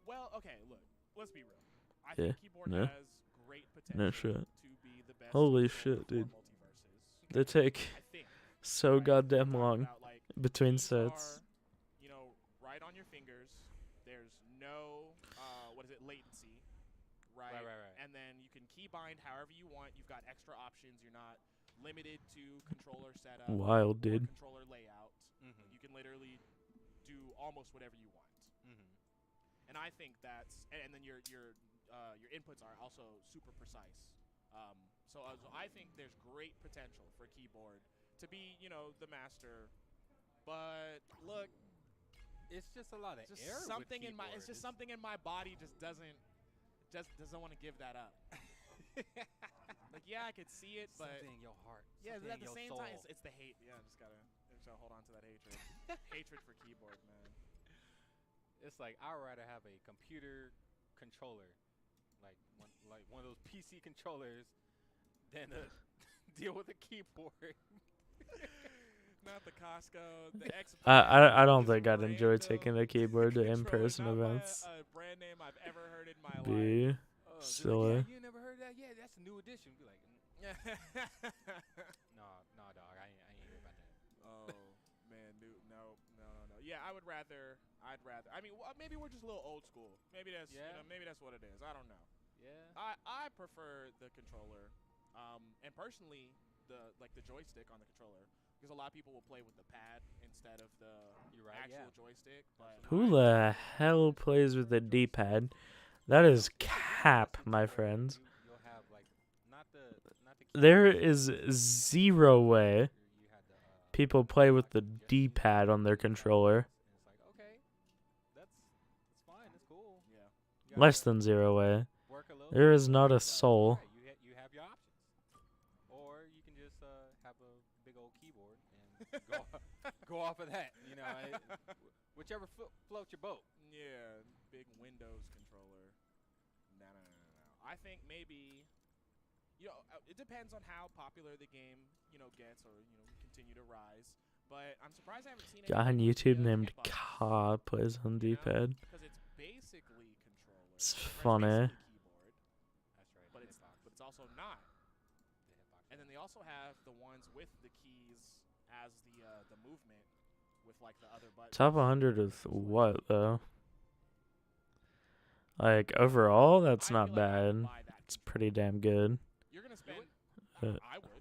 Well, okay, look. Let's be real. I Yeah, think keyboard no. has great potential shit. to be the best. Holy controller shit, for dude. Multiversus. They take I think. so Right? goddamn We're long talking about, like, between these sets. are, right on your fingers. There's no, latency, right? Right. And then you can keybind however you want. You've got extra options. You're not limited to controller setup. Wild, or dude. Controller layout. Mhm. You can literally do almost whatever you want. And I think and then your inputs are also super precise. So I think there's great potential for keyboard to be, the master. But look, It's just a lot of just air. something with in my keyboard. it's just something in my body just doesn't want to give that up. Like, yeah, I could see it, but something in your heart. yeah, something but at in the your same soul. time, it's the hate. Yeah, just gotta hold on to that hatred. Hatred for keyboard, man. It's like I'd rather have a computer controller like one of those PC controllers than to deal with a keyboard. Not the Costco, the X. I don't this think I'd enjoy random taking a keyboard to controller, in-person not by events. a brand name I've ever heard in my life. Be Just silly. Like, yeah, you never heard that? Yeah, that's a new edition. Be like, No, dog. I ain't hear about that. oh man, no. Yeah, I'd rather. I mean, well, maybe we're just a little old school. Maybe that's maybe that's what it is. I don't know. Yeah. I prefer the controller, and personally the joystick on the controller, because a lot of people will play with the pad instead of the actual joystick. But Who the hell plays with the D-pad? That is cap, my friends. You'll have like not the There is zero way people play with the D-pad on their controller. And it's like, okay, that's fine, that's cool. yeah, You gotta Less than zero way. work a little There bit, is not a but, soul. right, you have your options, or you can just have a big old keyboard and go off of that. You know, whichever floats your boat. yeah, big Windows controller. No. I think maybe. It depends on how popular the game, gets, or continue to rise. But I'm surprised I haven't seen Guy on anyone YouTube with the named buttons, Ka plays on D-pad. because it's basically controller. It's or funny. basically keyboard, That's right. but it's also not. And then they also have the ones with the keys as the movement with like the other buttons. Top 100 with what, though? Like, overall, that's I not feel like I would bad. buy that It's pretty damn good. You're gonna spend. Uh, I would.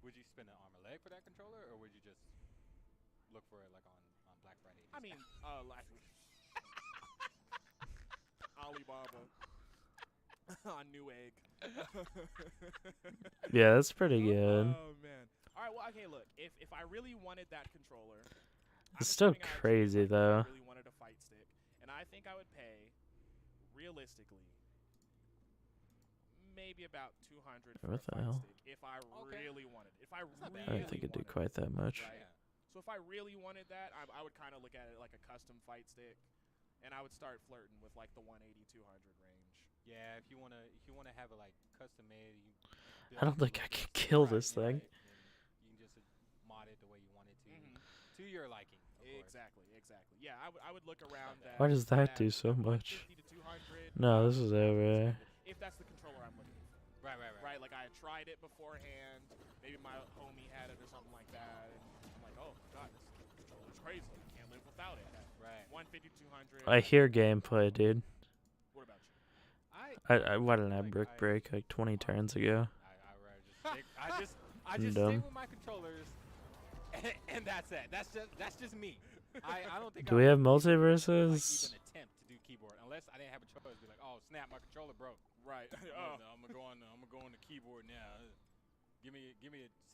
Would you spend an arm or leg for that controller, or would you just look for it like on Black Friday? I mean, like Alibaba on Newegg. Yeah, that's pretty good. Oh man. All right. Well, okay. Look, if I really wanted that controller, It's still assuming I would choose, crazy, like, if though. I really wanted a fight stick, and I think I would pay, realistically, maybe about 200 for What a the fight hell? stick. If I really wanted it. If I not really bad. I don't think it'd do wanted quite that much. Right. So if I really wanted that, I would kind of look at it like a custom fight stick, and I would start flirting with like the 180, 200 range. Yeah, if you wanna have it like custom made, you. I don't think I can kill this thing. You can just mod it the way you want it Mm-hmm. to your liking. Of course. Exactly. Yeah, I would look around that. Why does that do so much? 150 to 200. No, this is over. If that's the controller I'm looking for. Right. Right, like I had tried it beforehand. Maybe my homie had it or something like that. And I'm like, oh god, this controller's crazy. I can't live without it. Right. 150, 200. I hear gameplay, dude. What about you? Why didn't I brick break like 20 turns ago? I just Dumb. stick with my controllers, and that's it. That's just me. I don't think. Do we have multiverses? Even attempt to do keyboard unless I didn't have a choice. Be like, oh snap, my controller broke. Right. I'm gonna go on the keyboard now. Give me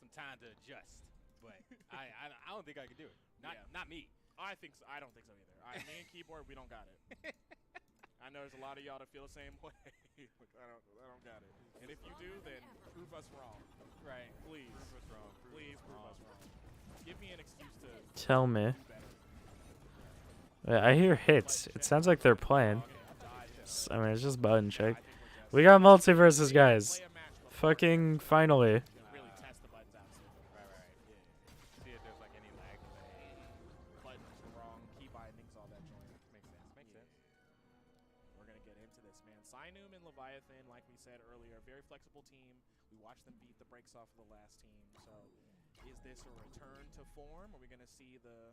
some time to adjust. But I don't think I could do it. Not me. I think so. I don't think so either. Me and keyboard, we don't got it. I know there's a lot of y'all that feel the same way. I don't got it. And if you do, then prove us wrong. Right. Please. Prove us wrong. Please prove us wrong. Give me an excuse to Tell me. do better. I hear hits. It sounds like they're playing. I mean, it's just button check. We got multiverses, guys. Fucking finally. Really test the buttons out. Right. Yeah. See if there's like any lag. Buttons wrong, key bindings, all that joint. Makes sense. We're going to get into this, man. Sinum and Leviathan, like we said earlier, a very flexible team. We watched them beat the brakes off of the last team. So is this a return to form? Are we going to see the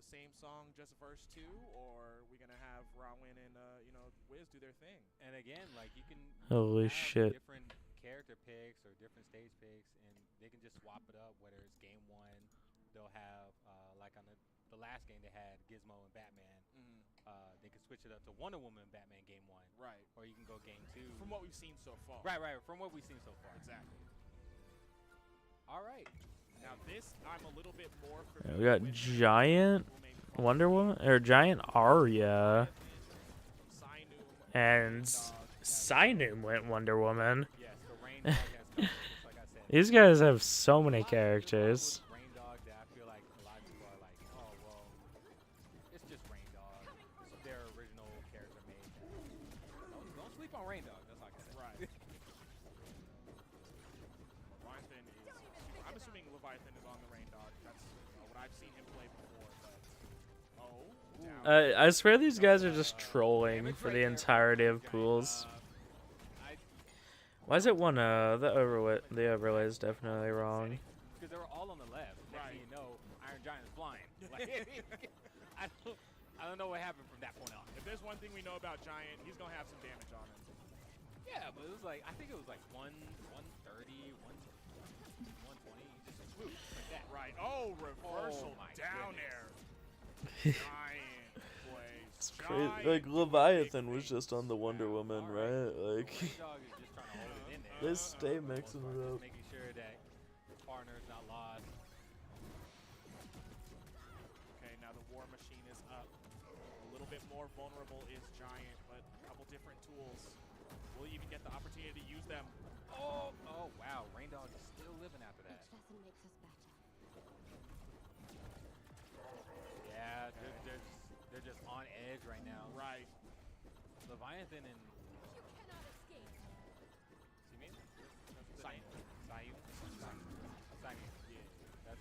same song, just verse 2? Or are we going to have Rawin and, Wiz do their thing? And again, like you can Holy have shit. different character picks or different stage picks, and they can just swap it up. Whether it's game 1, they'll have like on the last game they had Gizmo and Batman. They can switch it up to Wonder Woman and Batman game 1. Right. Or you can go game 2. From what we've seen so far. Right. From what we've seen so far. Exactly. All right. Now this, I'm a little bit more Yeah, familiar we got with. Giant We'll maybe call Wonder Woman or Giant Arya Sinum, and Dog, Sinum went Wonder Woman. Yes, the Rain Dog has come, just like I said. These guys have so many characters. Rain Dog that I feel like a lot of people are like, oh well, it's just Rain Dog. It's their original character made. Don't sleep on Rain Dog. That's all I can Leviathan is on the Rain Dog. That's what I've seen him play before. But I swear these guys are just trolling for the entirety of pools. Why is it 1-0? The overlay is definitely wrong. Because they were all on the left. Next thing you know, Iron Giant is flying. Like, I don't know what happened from that point on. If there's one thing we know about Giant, he's gonna have some damage on him. Yeah, but it was like I think it was like 130, 120. He just swooped like that. Right. Oh, reversal down goodness. there. Giant plays. It's crazy. Like Leviathan was just on the Wonder Woman, right? Like Rain Dog is just trying to hold it in there. they stay mixing it up. Making sure that his partner's not lost. Okay, now the War Machine is up. A little bit more vulnerable is Giant, but a couple different tools. Will he even get the opportunity to use them? Oh wow, Rain Dog is still living after that. Each lesson makes us better. Yeah, they're just on edge right now. Right. Leviathan and You cannot escape. Simeon? Sayu. Yeah,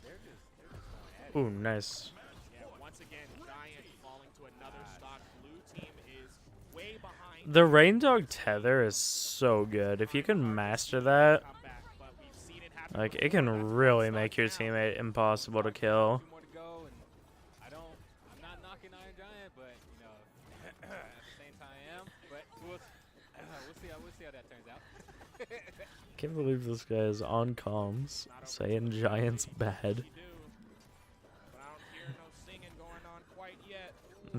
they're just going at it. Ooh, nice. Yeah, once again, Giant falling to another stock. Blue team is way behind. The Rain Dog tether is so good. If you can master that, Comeback, but we've seen it happen like it before. can That's really one make stock your down. teammate impossible to kill. 2 more to go, and I'm not knocking Iron Giant, but you know, at the same time I am. But we'll see how that turns out. Can't believe this guy is on comms saying Giant's bad. But I don't hear no singing going on quite yet.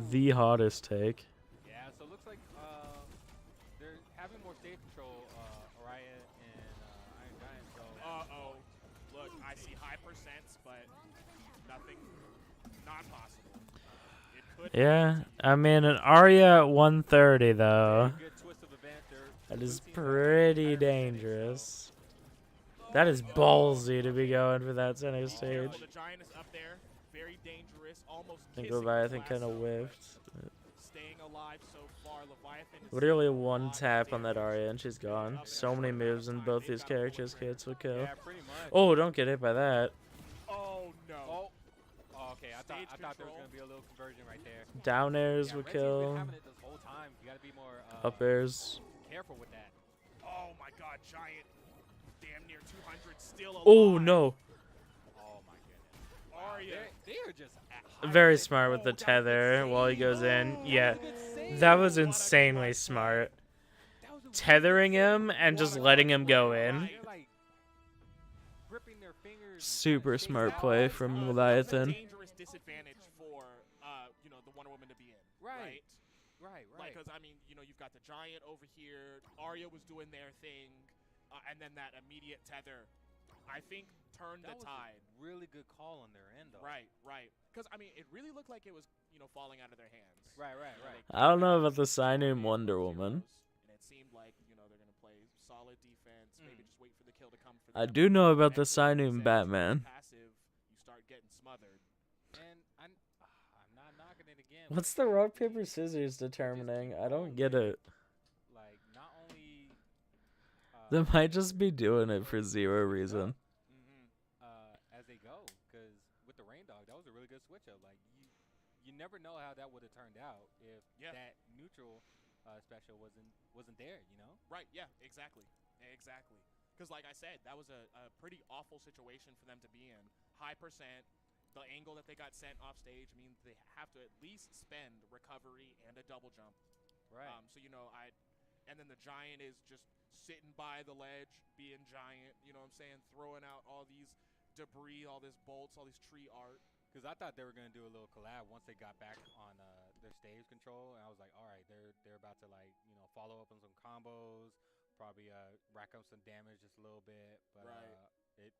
The hottest take. Yeah, so it looks like they're having more stage control, Araya and Iron Giant. So Uh-oh. Look, I see high percents, but nothing, not possible. It could Yeah, I mean an Arya at 130 though. good twist of a banter. That Blue is team pretty higher percentage, dangerous. That is ballsy to be going for that center stage. The Giant is up there, very dangerous, almost I think kissing Leviathan the kind of lasso, whiffed. but staying alive so far. Leviathan is Literally taking a one lot of tap on that damage. Arya and she's gone. So many moves in both these characters kids would kill. Yeah, pretty much. Oh, don't get hit by that. Oh no. Oh, okay. I Stage thought there was control. gonna be a little conversion right there. Down airs Yeah, would Red Team's been kill. having it this whole time. You gotta be more Up airs. careful with that. Oh my god, Giant damn near 200 still alive. Oh no. Oh my goodness. Arya. They are just at high Very rate. smart with the that was tether insane. while he goes in. Yeah, Insane. that was insanely smart. That was a Tethering him and just letting him go in. They're like gripping their fingers. Super smart That play was, from that was a Leviathan. dangerous disadvantage for the Wonder Woman to be in. Right. Right. Right. Because I mean, you've got the Giant over here. Arya was doing their thing, and then that immediate tether, I think, turned That the was tide. a really good call on their end, though. Right. Because I mean, it really looked like it was falling out of their hands. Right. I don't know about the sign-in Wonder Woman. And it seemed like they're gonna play solid defense. Maybe just wait for the kill to come for I them. do know about the Next, sign-in like you said, Batman. Passive, you start getting smothered. And I'm not knocking it again. What's the rock paper scissors determining? I don't get it. Like not only. They might just be doing it for zero reason. As they go, because with the Rain Dog, that was a really good switch up. Like you never know how that would have turned out if that neutral special wasn't there. Right, yeah, exactly. Because like I said, that was a pretty awful situation for them to be in. High percent, the angle that they got sent off stage means they have to at least spend recovery and a double jump. Right. And then the Giant is just sitting by the ledge, being Giant, you know what I'm saying, throwing out all these debris, all this bolts, all this tree art. Because I thought they were gonna do a little collab once they got back on their stage control, and I was like, all right, they're about to follow up on some combos, probably rack up some damage just a little bit. But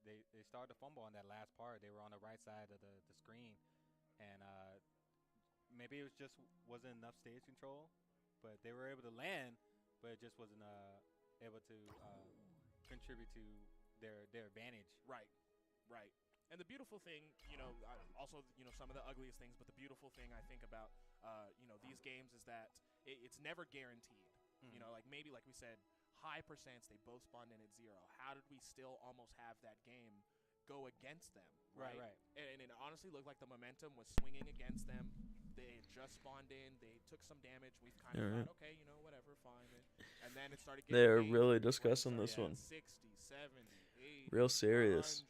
they started to fumble on that last part. They were on the right side of the screen, and maybe it wasn't enough stage control, but they were able to land, but it just wasn't able to contribute to their advantage. Right. And the beautiful thing, also, some of the ugliest things, but the beautiful thing I think about, these games is that it's never guaranteed. Like maybe, like we said, high percents, they both spawned in at 0. How did we still almost have that game go against them. Right. And it honestly looked like the momentum was swinging against them. They had just spawned in. They took some damage. We've kind of thought, okay, whatever, fine. And then it started getting They're engaged, really where it discussing this started one. at 60, 70, 80, Real serious.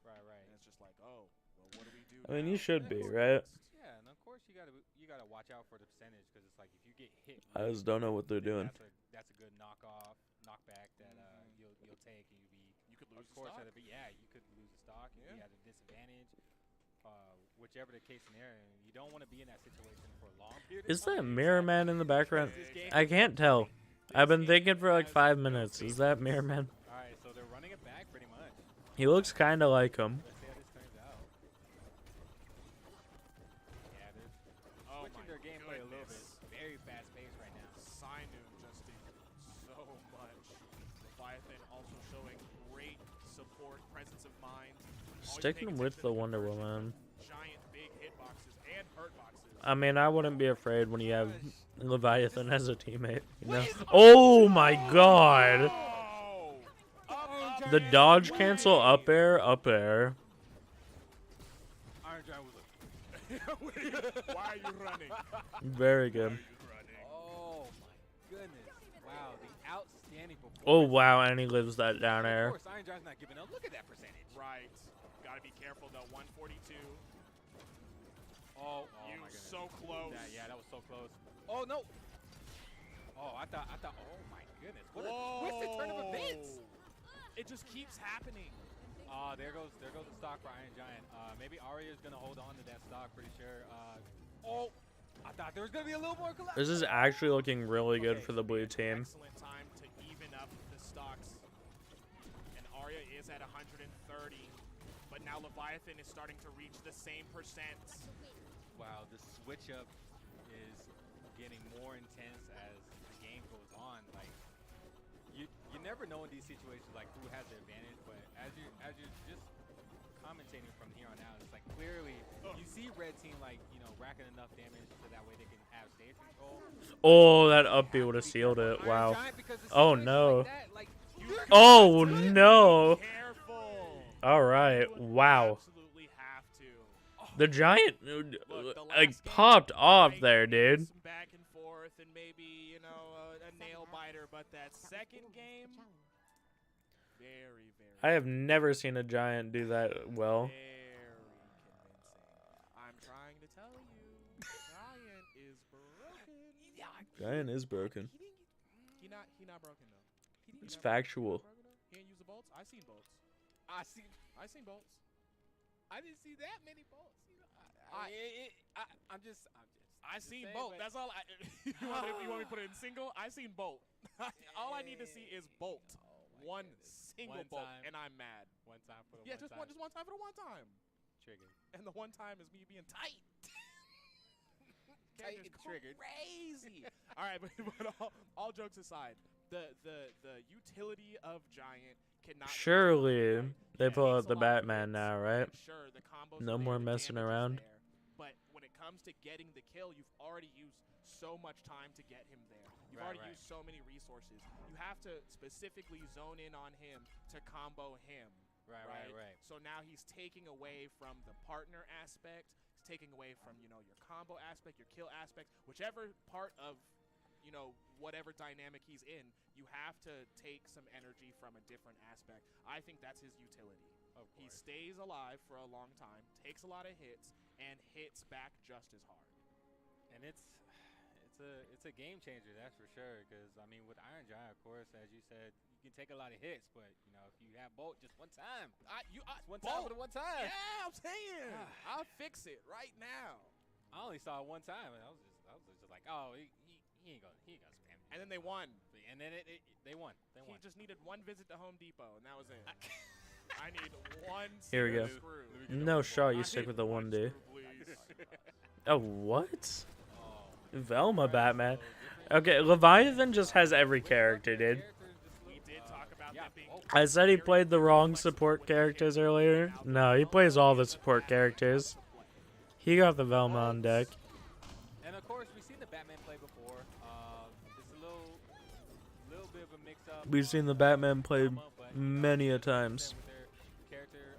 100. Right. And it's just like, oh, well, what do we do I mean, now? you should be, What's right? next? Yeah, and of course you gotta watch out for the percentage because it's like if you get hit, I just don't know what they're doing. That's a good knockback that you'll take and You could lose of course the stock. you could lose the stock and be Yeah. at a disadvantage. Whichever the case scenario, you don't want to be in that situation for a long period of Is that time. Mirror Man in the background? This game I is can't tell. I've been thinking for like 5 minutes. Is that Mirror Man? All right, so they're running it back pretty much. He looks kind of like him. Let's see how this turns out. Yeah, they're Oh switching my their gameplay a little bit. goodness. Very fast paced right now. Sinu just did so much. Leviathan also showing great support, presence of mind. Always Sticking paying with attention to the Wonder conversion Woman. from giant big hitboxes and hurt boxes. I mean, I wouldn't be afraid when you have Leviathan as a teammate. You know? Oh my God! Oh! The dodge cancel up air, up air. Iron Giant was like, Why are you running? Very good. oh my goodness. Wow, the outstanding performance. Oh wow, and he lives that down Of air. course, Iron Giant's not giving up. Look at that percentage. Right. Gotta be careful though. 142. Oh You my goodness. so close. Yeah, that was so close. Oh no. Oh, I thought. Oh my goodness. What a twisted turn of events. It just keeps happening. There goes the stock for Iron Giant. Maybe Arya's gonna hold on to that stock. Pretty sure. Oh, I thought there was gonna be a little more collapse. This is actually looking really good for the blue team. Excellent time to even up the stocks. And Arya is at 130. But now Leviathan is starting to reach the same percent. Wow, the switch up is getting more intense as the game goes on. Like you never know in these situations like who has the advantage, but as you're just commentating from here on out, it's like clearly you see red team like racking enough damage so that way they can have stage control. Oh, that up B would have sealed it. Iron Wow. Giant, because the Oh situations no. like that, like, Oh no. Careful. All right. Wow. Absolutely have to. The giant Look, the like last game, popped off right, there, maybe dude. some back and forth and maybe, a nail biter, but that second game, very, very, I have never seen a giant do that well. very convincing. I'm trying to tell you, Giant is broken. Giant is broken. He not broken though. It's factual. He ain't use the bolts. I seen bolts. I I seen bolts. didn't see that many bolts. I'm just I seen saying, bolt. but- That's all. You want me to put it in single? I seen bolt. All I need to see is bolt. my One goodness. single One bolt, time. and I'm mad. One time for the Yeah, one just time. one time for the one time. Triggered. And the one time is me being tight. Tight Character's and triggered. Crazy. All right, but all jokes aside, the utility of Giant cannot. be Surely denied, right? they Yeah, pull it out takes the a lot of Batman hits, now, right? and sure, the combos No are more there, the messing damage is around. there, but when it comes to getting the kill, you've already used so much time to get him there. You've Right, already right. used so many resources. You have to specifically zone in on him to combo him. Right. So now he's taking away from the partner aspect. He's taking away from, your combo aspect, your kill aspect, whichever part of, whatever dynamic he's in, you have to take some energy from a different aspect. I think that's his utility. Of He course. stays alive for a long time, takes a lot of hits, and hits back just as hard. And it's a game changer, that's for sure. Because I mean, with Iron Giant, of course, as you said, you can take a lot of hits, but if you have Bolt just one time, just one time for the one time. Yeah, I'm saying. I'll fix it right now. I only saw it one time, and I was just like, oh, he ain't gonna spam it. And then they won. And then they won. They He won. just needed one visit to Home Depot, and that was it. I need one Here we go. screw. No shot, you I stick need with the one 1D. screw, please. Oh, what? Oh. Velma Batman. Okay, Leviathan just has every character, dude. We did talk about yeah. them being I said he played the wrong support characters earlier. No, he plays all the support characters. He got the Velma on deck. And of course, we've seen the Batman play before. It's a little bit of a mix-up. We've seen the Batman play many a times. With their character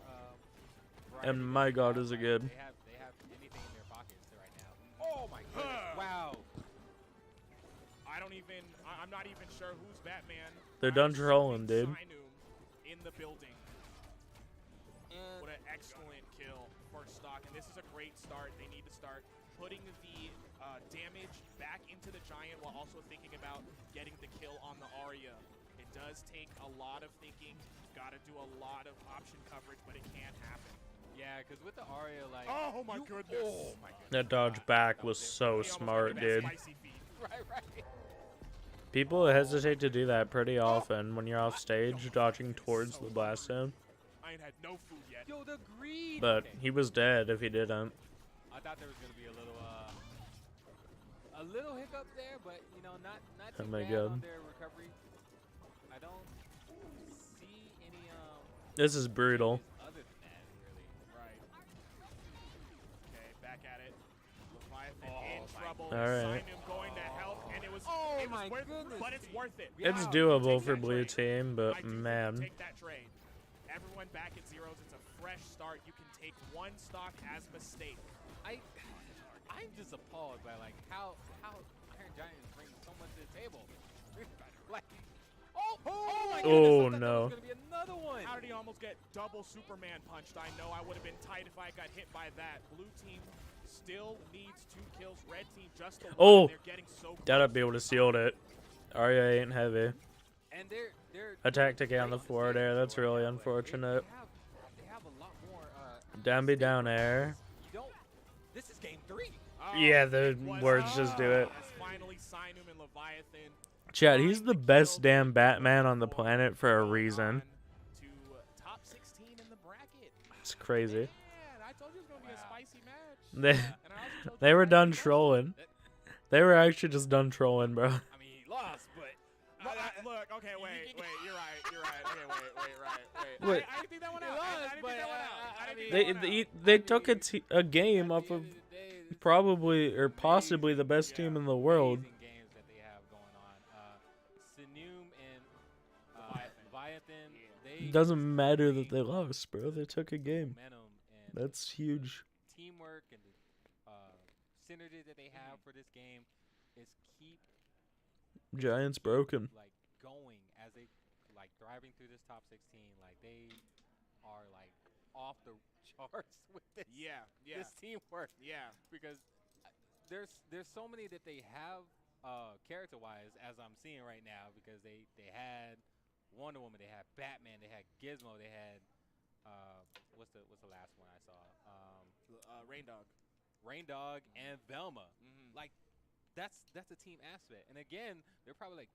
And my God, is it good. They have anything in their pockets right now. Oh my goodness! Wow. I'm not even sure who's Batman. They're done trolling, dude. In the building. What an excellent kill for stock, and this is a great start. They need to start putting the damage back into the Giant while also thinking about getting the kill on the Arya. It does take a lot of thinking. You've got to do a lot of option coverage, but it can happen. Yeah, because with the Arya, like... Oh my goodness. Oh my goodness. That dodge back was so smart, dude. Right. People hesitate to do that pretty often when you're off stage, dodging towards the blast zone. I ain't had no food yet. Yo, the greed! But he was dead if he didn't. I thought there was going to be a little hiccup there, but, you know, not too Oh my bad God. on their recovery. I don't see any, This is brutal. other than that, really. Right. Okay, back at it. Leviathan in trouble. All right. Simon going to help, and it was my worth, goodness. but it's worth it. It's Wow. doable Take for that blue trade. team, I but do think you man. take that trade. Everyone back at zeros. It's a fresh start. You can take one stock as mistake. I'm just appalled by like how Iron Giant brings so much to the table. Like, my goodness, I Oh, thought that no. was gonna be another one. How did he almost get double Superman punched? I know I would have been tight if I got hit by that. Blue team still needs 2 kills. Red team just the one. Oh, They're getting so close. gotta be able to seal it. Arya ain't heavy. And they're A tactic on the great forward air, decisions that's right really now, but unfortunate. They have a lot more. Down be down air. You don't. This is game 3. Oh, Yeah, the it was- words just do it. As finally Sinum and Leviathan Chad, he's the best damn Batman on the planet for a going reason. on to top 16 in the bracket. It's crazy. Man, I told you it was going to be a spicy match. They, And I also told they you were it done was trolling. They were actually just done trolling, bro. I mean, he lost, but Look, okay, wait, you're right. Okay, wait. Wait. I didn't think that one He out. lost, I didn't but, think that one out. I I didn't mean- think that one out. They took a game off of probably or possibly the best team in the world. amazing games that they have going on. Sinum and Leviathan, they Doesn't matter that they lost, bro. They took a game. momentum and That's huge. teamwork and the synergy that they have for this game is keep Giants broken. like going as they like thriving through this top 16. Like they are like off the charts with this. Yeah. This teamwork Yeah. because there's so many that they have character wise as I'm seeing right now because they had Wonder Woman, they had Batman, they had Gizmo, they had what's the last one I saw? Rain Dog and Velma. Like that's a team aspect. And again, they're probably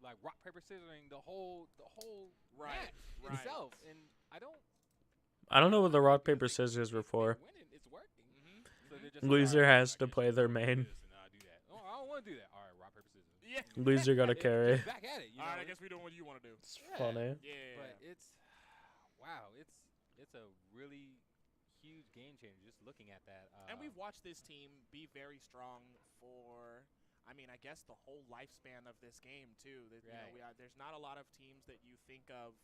like rock paper scissoring the whole match itself. And I I don't know what the rock paper scissors were for. winning, it's working. So they're just Loser like, "All right, has I to guess play you their do main. this and I'll do that. Oh, I don't want to do that. All right, rock paper scissors. Yeah. Loser got to carry. Back at it. You All right, know? I guess we're doing what you want to do. It's Yeah. funny. Yeah. But it's wow, it's a really huge game changer just looking at that. And we've watched this team be very strong for, I mean, I guess the whole lifespan of this game too. That, Right. you know, there's not a lot of teams that you think of,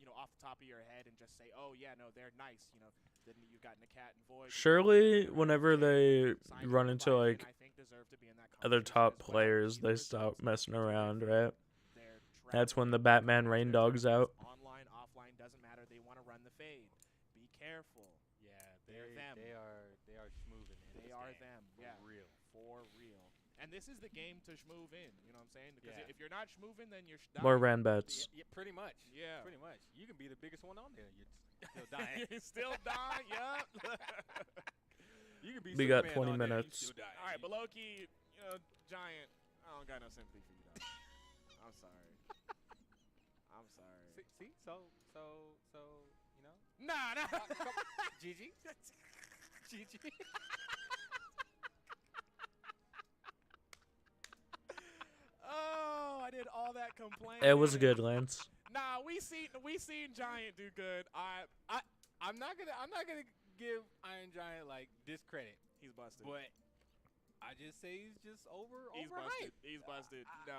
you know, off the top of your head and just say, oh yeah, no, they're nice. You know, then you've got Nakat and Void. Surely, whenever they Simon run and into Leviathan, like I think deserve to be in that other conversation top as well. players, Key they results stop to messing the around, team. right? Their track That's when the record, Batman their rain dog's tournaments, out. Online, offline, doesn't matter. They want to run the fade. Be careful. Yeah, They're them. They are schmoovin' in They this are game. them. For Yeah. real. For real. And this is the game to schmoove in. You know what I'm saying? Because Yeah. if you're not schmooving, then you're More dying. ran bets. Yeah, pretty much. Yeah. Pretty much. You can be the biggest one on there. You're still dying. You're still dying. Yup. You can be We got Superman 20 on there, you minutes. still dying. All right, but low-key, you know, Giant, I don't got no sympathy for you, dog. I'm sorry. I'm sorry. See? So, you know? Nah. GG. GG. Oh, I did all that complaining. It was good, Lance. Nah, we seen Giant do good. I'm not gonna give Iron Giant like discredit, He's busted. but I just say he's just He's busted. overhyped. He's busted. No,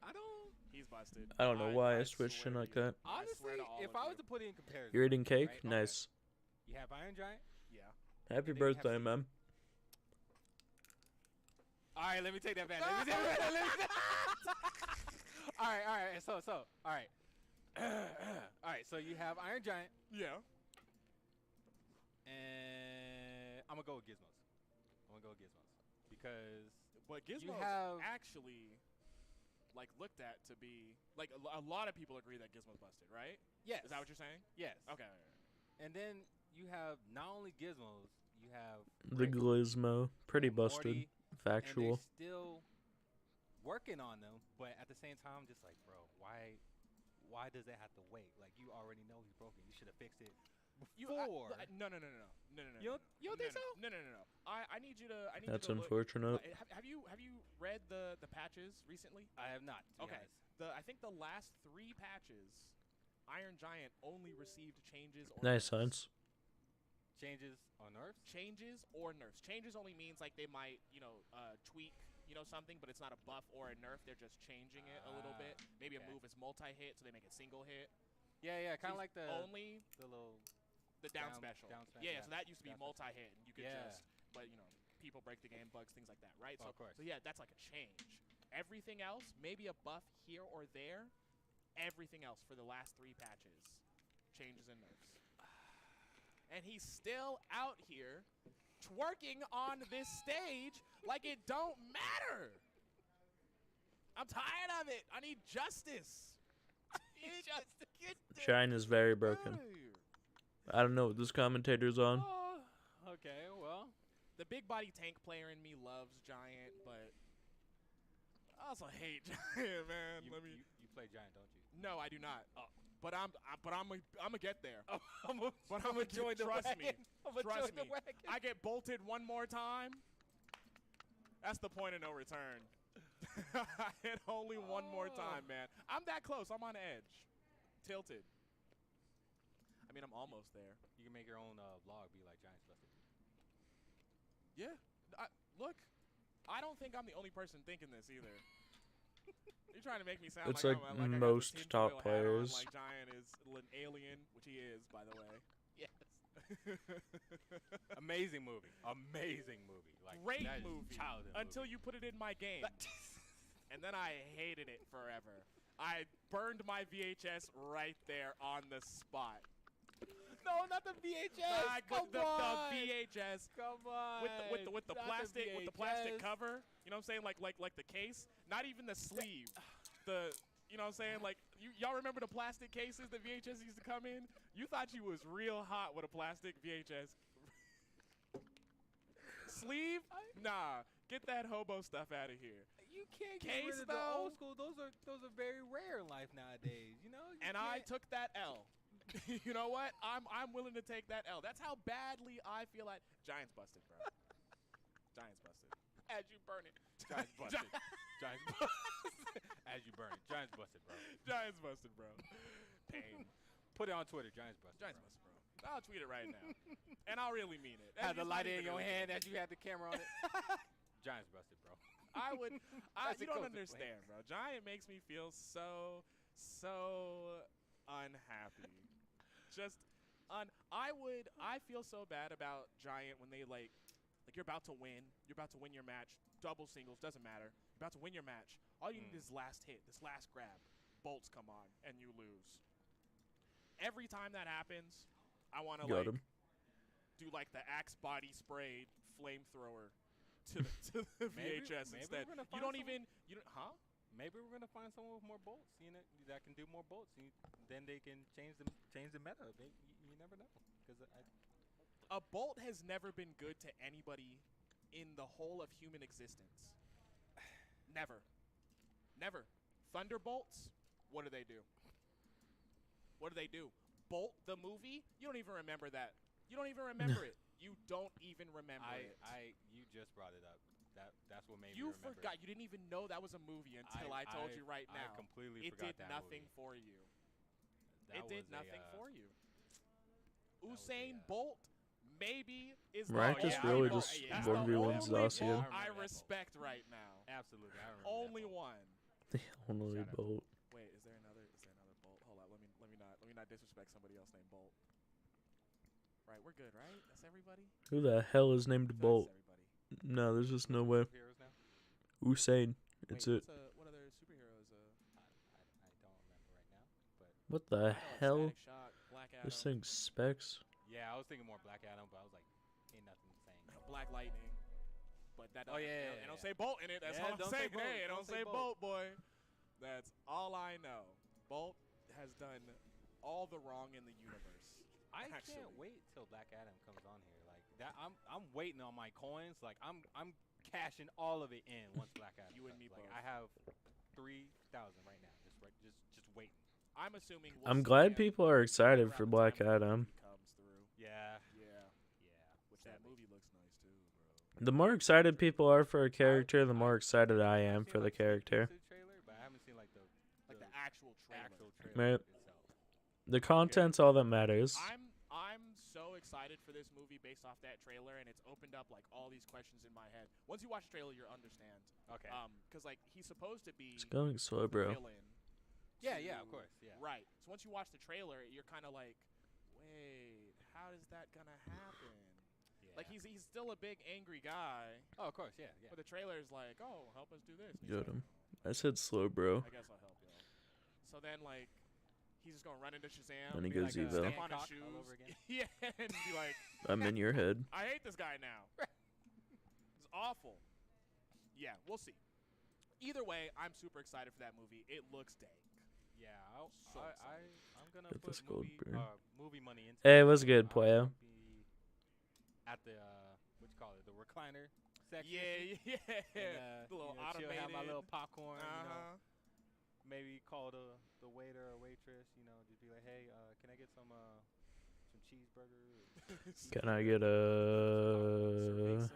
I don't. he's busted. I don't know why I I switched swear in like to you. that. I swear Honestly, to all if of I you. was to put it in comparison, You're eating cake? right? Nice. You have Iron Giant. Yeah. Happy They have birthday, Steve. man. All right, let me take that back. Let me take that back. All right. So, all right. All right, so you have Iron Giant, Yeah. and I'm gonna go with Gizmos. Because But You Gizmo's have- actually like looked at to be like a lot of people agree that Gizmo's busted, right? yes, Is that what you're saying? yes. Okay. And then you have not only Gizmos, you have The Rick Glizmo. Pretty and busted. Morty, Factual. And they're still working on them, but at the same time, I'm just like, bro, why does it have to wait? Like, you already know he's broken. You should have fixed it before. No. You don't think so? No. I need you to. That's you to look- unfortunate. Have you read the patches recently? I have not. To be Okay. honest. I think the last 3 patches, Iron Giant only received changes or Nice nerfs. sense. Changes on nerfs. Changes or nerfs. Changes only means like they might, tweak, something, but it's not a buff or a nerf. They're just changing it a little bit. Maybe okay. a move is multi-hit, so they make it single hit. Yeah, kind of So like the only little. the down down special. special, Yeah, yeah. so that used to be Down special. multi-hit, and you could Yeah. just, but people break the game, bugs, things like that, right? Oh, so, of course. so yeah, that's like a change. Everything else, maybe a buff here or there. Everything else for the last 3 patches, changes and nerfs. And he's still out here twerking on this stage like it don't matter. I'm tired of it. I need justice. Shine is very broken. I don't know what this commentator's on. Okay, well. The big body tank player in me loves Giant, but I also hate Giant, man. You play Giant, don't you? No, I do not. But I'm gonna get there. I'm gonna join the trust me. wagon. I'm gonna Trust join the me. wagon. I get bolted one more time. That's the point of no return. I hit only one more time, man. I'm that close. I'm on edge. Tilted. I mean, I'm almost there. You can make your own vlog, be like Giants busted. Yeah. Look, I don't think I'm the only person thinking this either. You're trying to make me sound It's like, like I got the most tinfoil top hat on, players. like Giant is an alien, which he is, by the way. Yes. Amazing movie. Like, Great that is movie childhood until movie. you put it in my game. And then I hated it forever. I burned my VHS right there on the spot. No, not the VHS. The VHS Come on. with the Not plastic with the plastic VHS. cover. You know what I'm saying? Like the case, not even the sleeve. You know what I'm saying? Like y'all remember the plastic cases that VHS used to come in? You thought you was real hot with a plastic VHS sleeve? Nah, get that hobo stuff out of here. You can't Case, get rid of the though. old school. Those are very rare in life nowadays. You know. And I took that L. You know what? I'm willing to take that L. That's how badly I feel like Giants busted, bro. Giants busted. As you burn it. Giants busted. Giants busted. As you burn it. Giants busted, bro. Giants busted, bro. Pain. Put it on Twitter. Giants busted. Giants busted, bro. I'll tweet it right now. And I'll really mean it. Have the It's not light in even your a- hand as you had the camera on it. Giants busted, bro. I would. That's You a don't close understand, bro. Giant makes me feel so unhappy. I feel so bad about Giant when they like you're about to win. You're about to win your match. Double singles, doesn't matter. You're about to win your match. All you need is last hit, this last grab. Bolts come on, and you lose. Every time that happens, I want to Got him. do like the Axe body sprayed flamethrower to the VHS maybe instead. we're gonna You find don't someone- even huh? Maybe we're gonna find someone with more bolts. You know, that can do more bolts. Then they can change the meta. You never know. Because A bolt has never been good to anybody in the whole of human existence. Never. Never. Thunderbolts, what do they do? What do they do? Bolt the movie? You don't even remember that. You don't even remember it. You don't even remember it. You just brought it up. That's what made me You remember. forgot. You didn't even know that was a movie until I told you right now. I completely It forgot did that nothing movie. for you. That It did was nothing for you. was Usain a, Bolt maybe is Miraculous the really only just Bolt. 1v1s That's the Zacian. only Bolt I I remember that respect right now. Absolutely. I remember Only that one. The only Shout out. bolt. Wait, is there another Bolt? Hold on, let me not disrespect somebody else named Bolt. Right, right, we're good, right? That's everybody. Who the hell is named That's Bolt? everybody. No, there's just no way. Superheroes now? Usain. It's Wait, it. what other superheroes? I don't remember right now. But What the I know, like, hell? Static Shock, Black This Adam, thing's specs. yeah, I was thinking more Black Adam, but I was like, ain't nothing saying. Black Lightning. But that Oh, don't, yeah, it don't yeah. say Bolt in it. That's Yeah, all I'm don't say saying. Bolt. Hey, it Don't don't say say Bolt, boy. That's all I know. Bolt has done all the wrong in the universe. I Actually. can't wait till Black Adam comes on here. Like that, I'm waiting on my coins. Like I'm cashing all of it in once Black Adam. You and comes. me like, both. I have 3,000 right now. Just waiting. I'm assuming. I'm glad people are excited for Black Adam. Comes through. Yeah. Yeah. Which that sadly. movie looks nice too, bro. The more excited people are for a character, the more excited I am I've for seen, the uh, like, character. sneak peeks of the trailer, but I haven't seen like the actual trailer. Right. itself. The content's all that matters. I'm so excited for this movie based off that trailer, and it's opened up like all these questions in my head. Once you watch the trailer, you'll understand. Okay. Because like he's supposed to be It's going slow, the bro. villain. Yeah, of course. Yeah. Right. So once you watch the trailer, you're kind of like, wait, how is that gonna happen? Yeah. Like he's still a big angry guy, Oh, of course. Yeah. but the trailer is like, oh, help us do this. And he's Got like, him. I said slow, bro. I guess I'll help you. So then like. He's just gonna run into Shazam. Then he be goes like, evil. step on his Hancock shoes. all over again. Yeah, and be like, I'm in your head. I hate this guy now. It's awful. Yeah, we'll see. Either way, I'm super excited for that movie. It looks dank. Yeah. So I'm gonna Get put this gold movie money into. Hey, it. what's good, I'm Poyo? gonna be at the what you call it, the recliner section. Yeah. And, The little chill, have my automated. little popcorn. You know, Uh-huh. maybe call the waiter or waitress. You know, just be like, hey, can I get some cheeseburger? Can I get a... Cerveza,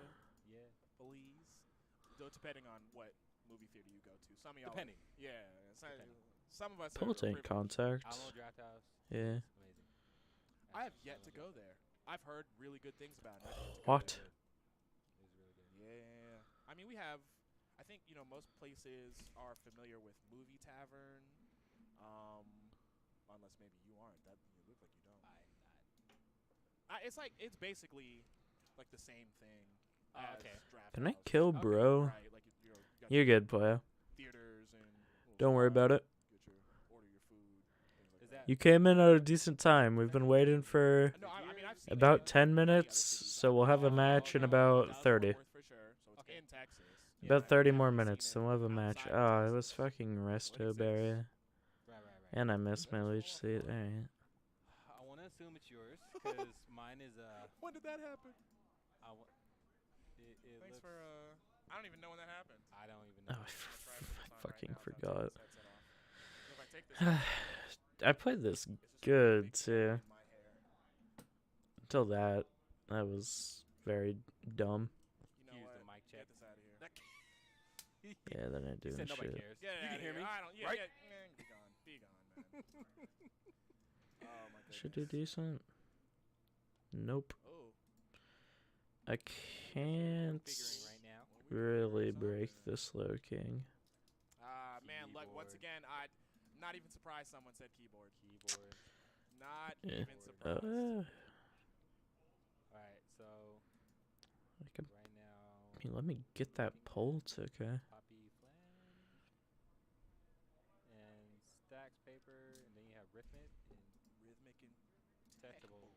Yeah. please. Though depending on what movie theater you go to. Some of y'all. Depending. Yeah. Depending. Some of us. Pulse are ain't privileged. contact. Alamo Draft House. Yeah. Amazing. I have yet to go there. I've heard really good things about it. What? It was really good. Yeah. I mean, we have. I think most places are familiar with Movie Tavern. Unless maybe you aren't. That you look like you don't. It's basically like the same thing. Oh, as okay. Draft Can I House. kill bro? Right. Like you got You're your good, Poyo. theaters and. little Don't worry about it. Order your food. Things like Is that. You came in at a decent time. We've been waiting for No, I mean I've seen about it 10 in many other minutes, cities. so we'll have a match in about Dallas, 30. Fort Worth for sure. So it's Okay. in Texas. About I've 30 more definitely minutes, seen then we'll have a match. outside of Oh, it Texas. was fucking resto What is barrier. Right. And I missed my leech seat. Alright. I want to assume it's yours because mine is When did that happen? It Thanks looks, for I don't even know when that happened. I don't even Oh, know. I fucking If forgot. I take this off, I played this it's just a good, big too. in my hair. Until that. That was very dumb. You know Here's what? the mic check. Get this out of here. Yeah, that ain't He doing said nobody shit. cares. Get it You out can of hear here. me. I don't. Yeah, right? yeah. Be gone. Be gone, man. Oh my goodness. Should do decent. Nope. Oh. I can't Figuring right now. What are we doing? really Where's break on? the slow king. Man, look, once Keyboard. again, I'm not even surprised someone said keyboard. Keyboard. Not Yeah. even surprised. All right, so I can, right now. I mean, let me get that pulse, okay? Poppy flange and stacks paper, and then you have rhythmic and Rhythmic and testable. boy.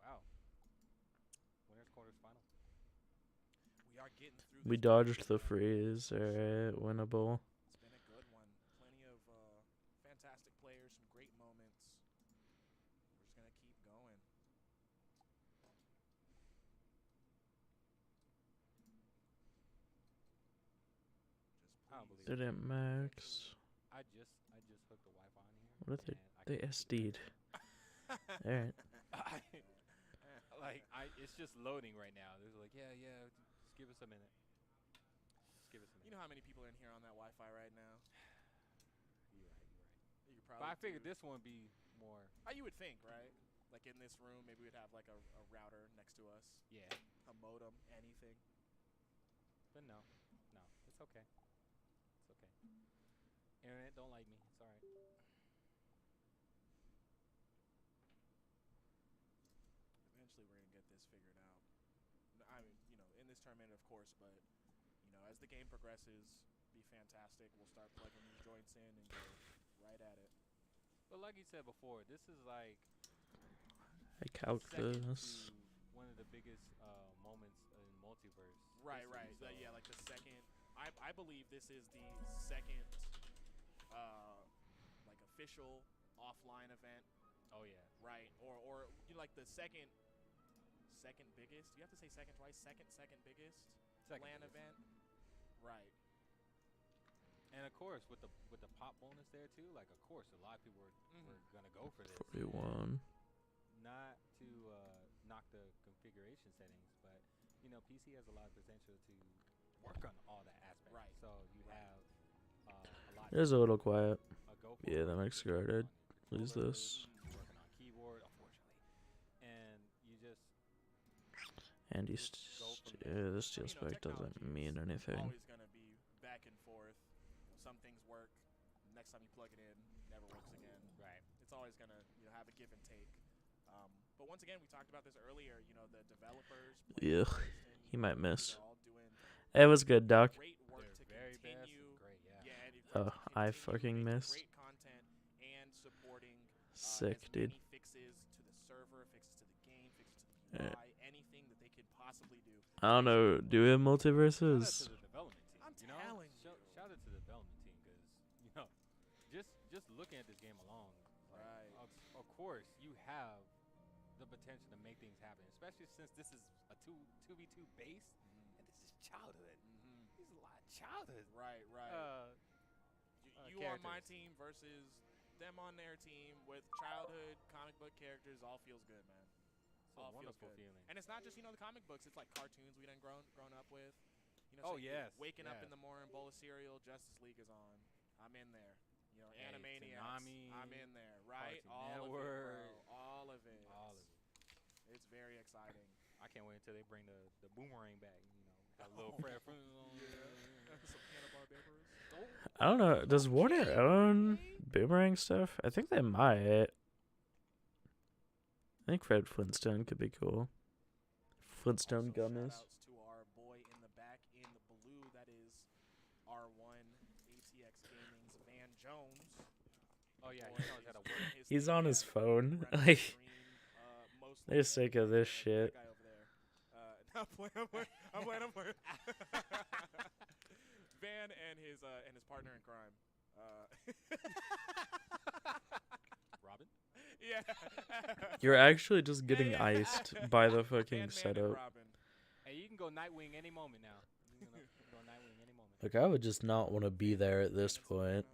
Wow. Winners quarters final. We are getting through. We this dodged movie, the man. freeze, alright, winnable. It's been a good one. Plenty of fantastic players, some great moments. We're just gonna keep going. Just I don't please. believe Didn't max. I just hooked the Wi-Fi on here. What if and I they can't see SD'd? Alright. It's just loading right now. There's like, yeah, just give us a minute. Just give us a minute. You know how many people are in here on that Wi-Fi right now? You're right. You could But probably. I figured do- this one would be more. You would think, right? Like in this room, maybe we'd have like a router next to us, Yeah, a modem, anything. but no, it's okay. It's okay. Internet don't like me. It's all right. this figured out. I mean, in this tournament, of course, but as the game progresses, be fantastic. We'll start plugging these joints in and go right at it. But like you said before, this is like I count second this. to one of the biggest moments in Multiverse. Right. history, so- Yeah, like the second. I believe this is the second, like official offline event. Oh yeah. Right. Or like the second biggest. You have to say second twice. Second biggest Second LAN biggest. event. Right. And of course, with the pop bonus there too, like of course, a lot of people were gonna go for this. 41. Not to knock the configuration settings, but PC has a lot of potential to work on all the aspects. Right. So you have a lot. It is a little quiet. Go for Yeah, it. that makes You're it hard. working on Lose your this. controllers, you're working on keyboard, unfortunately, and you just And go from there. this steel spike doesn't technology mean is anything. Always gonna be back and forth. Some things work. Next time you plug it in, never works again. Right. It's always gonna have a give and take. But once again, we talked about this earlier. The developers. Yeah, players, he might miss. they're all doing It was good, Doc. great work Their to very best continue. is great, yeah. Yeah, and Oh, to I continue fucking making missed. Great content and supporting Sick, as dude. many fixes to the server, fixes to the game, fixes to the Yeah. UI, anything that they could possibly do. I don't know. Do we have Shout out multiverses? to the development team. I'm you know? telling you. Shout out to the development team because just looking at this game alone, like, Right. of course you have the potential to make things happen, especially since this is a 2v2 base and this is childhood. This is a lot of childhood. Right. You on my characters. team versus them on their team with childhood comic book characters all feels good, man. It's a All feels wonderful good. feeling. And it's not just the comic books. It's like cartoons we done grown up with. Oh, so yes, waking up yes. in the morning, bowl of cereal, Justice League is on. I'm in there. Hey, Animaniacs. Tsunami, I'm in there. Right. Cartoon All Network. of it, bro. All of it. All of it. It's very exciting. I can't wait until they bring the boomerang back. Got a little Fred Flintstone on Some Hanna-Barberas. I don't know. Does Warner own Boomerang stuff? I think they might. I think Fred Flintstone could be cool. Flintstone Also, gummies. shout-outs to our boy in the back in the blue. That is R1 ATX Gaming's Van Jones. Oh yeah, Boy he knows how to is work. his He's thing on his at phone. Red Like, Green, most they're like sick that. of this That shit. guy over there. Not playing. I'm playing. Van and his partner in crime. Robin? Yeah. You're actually just getting Yeah. iced by the fucking Ant-Man and setup. Robin. Hey, you can go Nightwing any moment now. You can go Nightwing any moment. Like, I would just not want to be there at this point.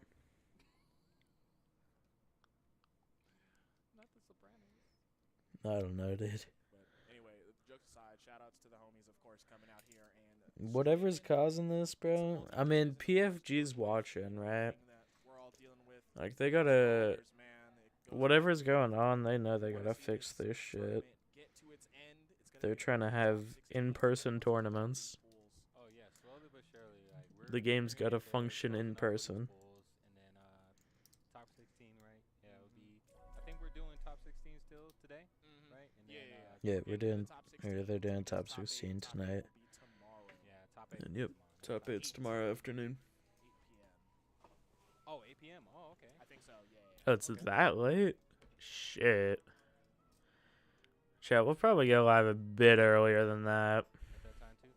Not the Sopranos. I don't know, dude. But anyway, jokes aside, shout outs to the homies, of course, coming out here and Whatever's causing this, bro. I mean, PFG's watching, right? that we're all dealing with. Like, they gotta. Spoilers, man. It goes Whatever's going on, they know they wanna gotta see fix this shit. tournament get to its end. It's gonna They're be trying to top have 16 in-person teams, tournaments. pools. Oh yeah, slowly but surely. Like The game's we're gotta gonna get there, function closing in up with these person. pools, and then top 16, right? Yeah, it would be. I think we're doing top 16 still today, right? And Yeah, then, yeah. Yeah, We're we're getting doing. to the top Or 16. they're doing It's top top eight. 16 Top eight tonight. will be tomorrow. Yeah, top 8. And yep, top 8's tomorrow afternoon. 8 p.m. Oh, 8 p.m. Oh, okay. I think so. Yeah. Oh, it's Okay. that late? Shit. Chat, we'll probably go live a bit earlier than that. At that time too.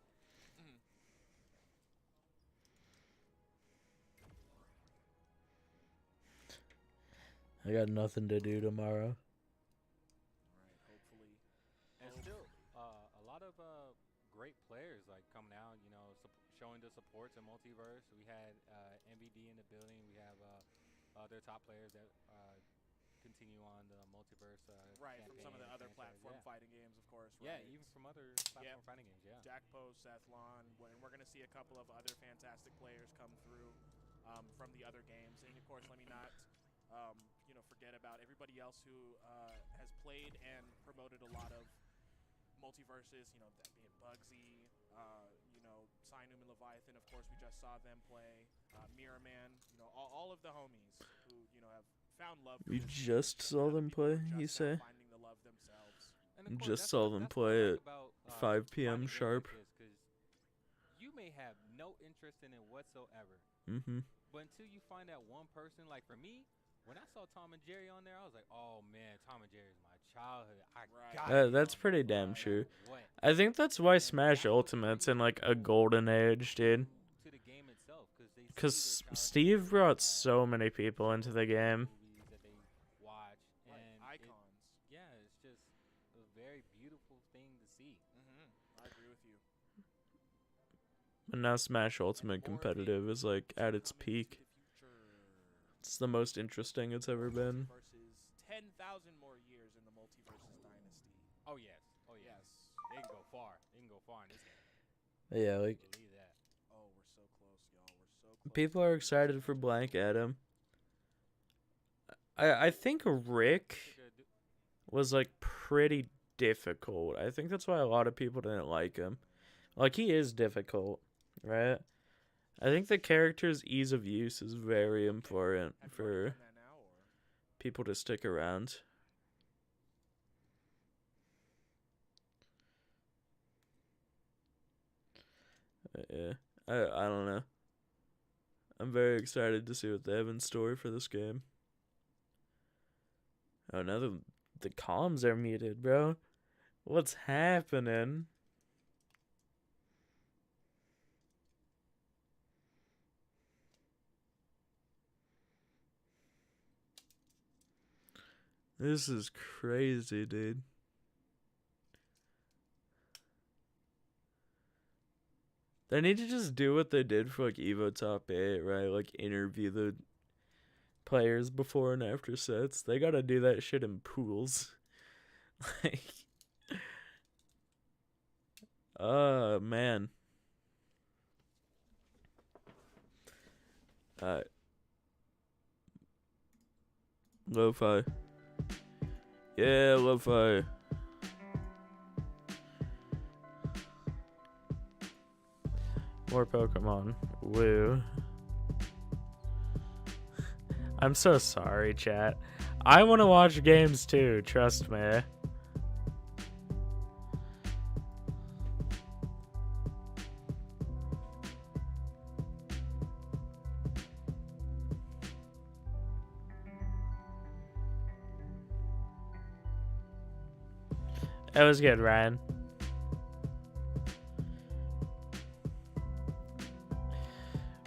I got nothing to do tomorrow. Right. Hopefully. And still, a lot of great players like coming out, showing the support to Multiverse. We had MVD in the building. We have other top players that continue on the Multiverse Right, from some of the campaign other and platform franchise, fighting games, of course. yeah. Right. Yeah, even from other platform fighting games, yeah. Jackpo, Seth Lon, and we're going to see a couple of other fantastic players come through from the other games. And of course, let me not forget about everybody else who has played and promoted a lot of Multiverses, that being Bugsy, Sinum and Leviathan, of course, we just saw them play, Mirror Man, all of the homies who, have found love for We this game, just saw them people who play, are you just now say? finding the love themselves. And And of course, just saw them that's what I play like at about, 5 p.m. finding games sharp. like this, 'cause you may have no interest in it whatsoever. Mm-hmm. But until you find that one person, like for me, when I saw Tom and Jerry on there, I was like, oh man, Tom and Jerry is my childhood. I got That's pretty damn sure. What? I think that's why And Smash that's what Ultimate's in brings like a people golden age, dude. to the game itself, because they see Because their childhood Steve brought uh, so many people into the game. movies that they watch, and Icons. yeah, it's just a very beautiful thing to see. I agree with you. And now Smash Ultimate competitive is like at its peak. It's the most interesting it's ever been. Versus 10,000 more years in the Multiversus dynasty. Oh yes, oh yes, they can go far. They can go far in this game. Yeah, like Believe that. Oh, we're so close, y'all. We're so close. people are excited for Blank Adam. I think Rick was like pretty difficult. I think that's why a lot of people didn't like him. Like he is difficult, right? I think the character's ease of use is very important for people to stick around. Yeah, I don't know. I'm very excited to see what they have in store for this game. Oh, now the comms are muted, bro. What's happening? This is crazy, dude. They need to just do what they did for like Evo Top 8, right? Like interview the players before and after sets. They gotta do that shit in pools. Like, man. Lo-fi. Yeah, lo-fi. More Pokemon. Woo. I'm so sorry, chat. I want to watch games too, trust me. That was good, Ryan.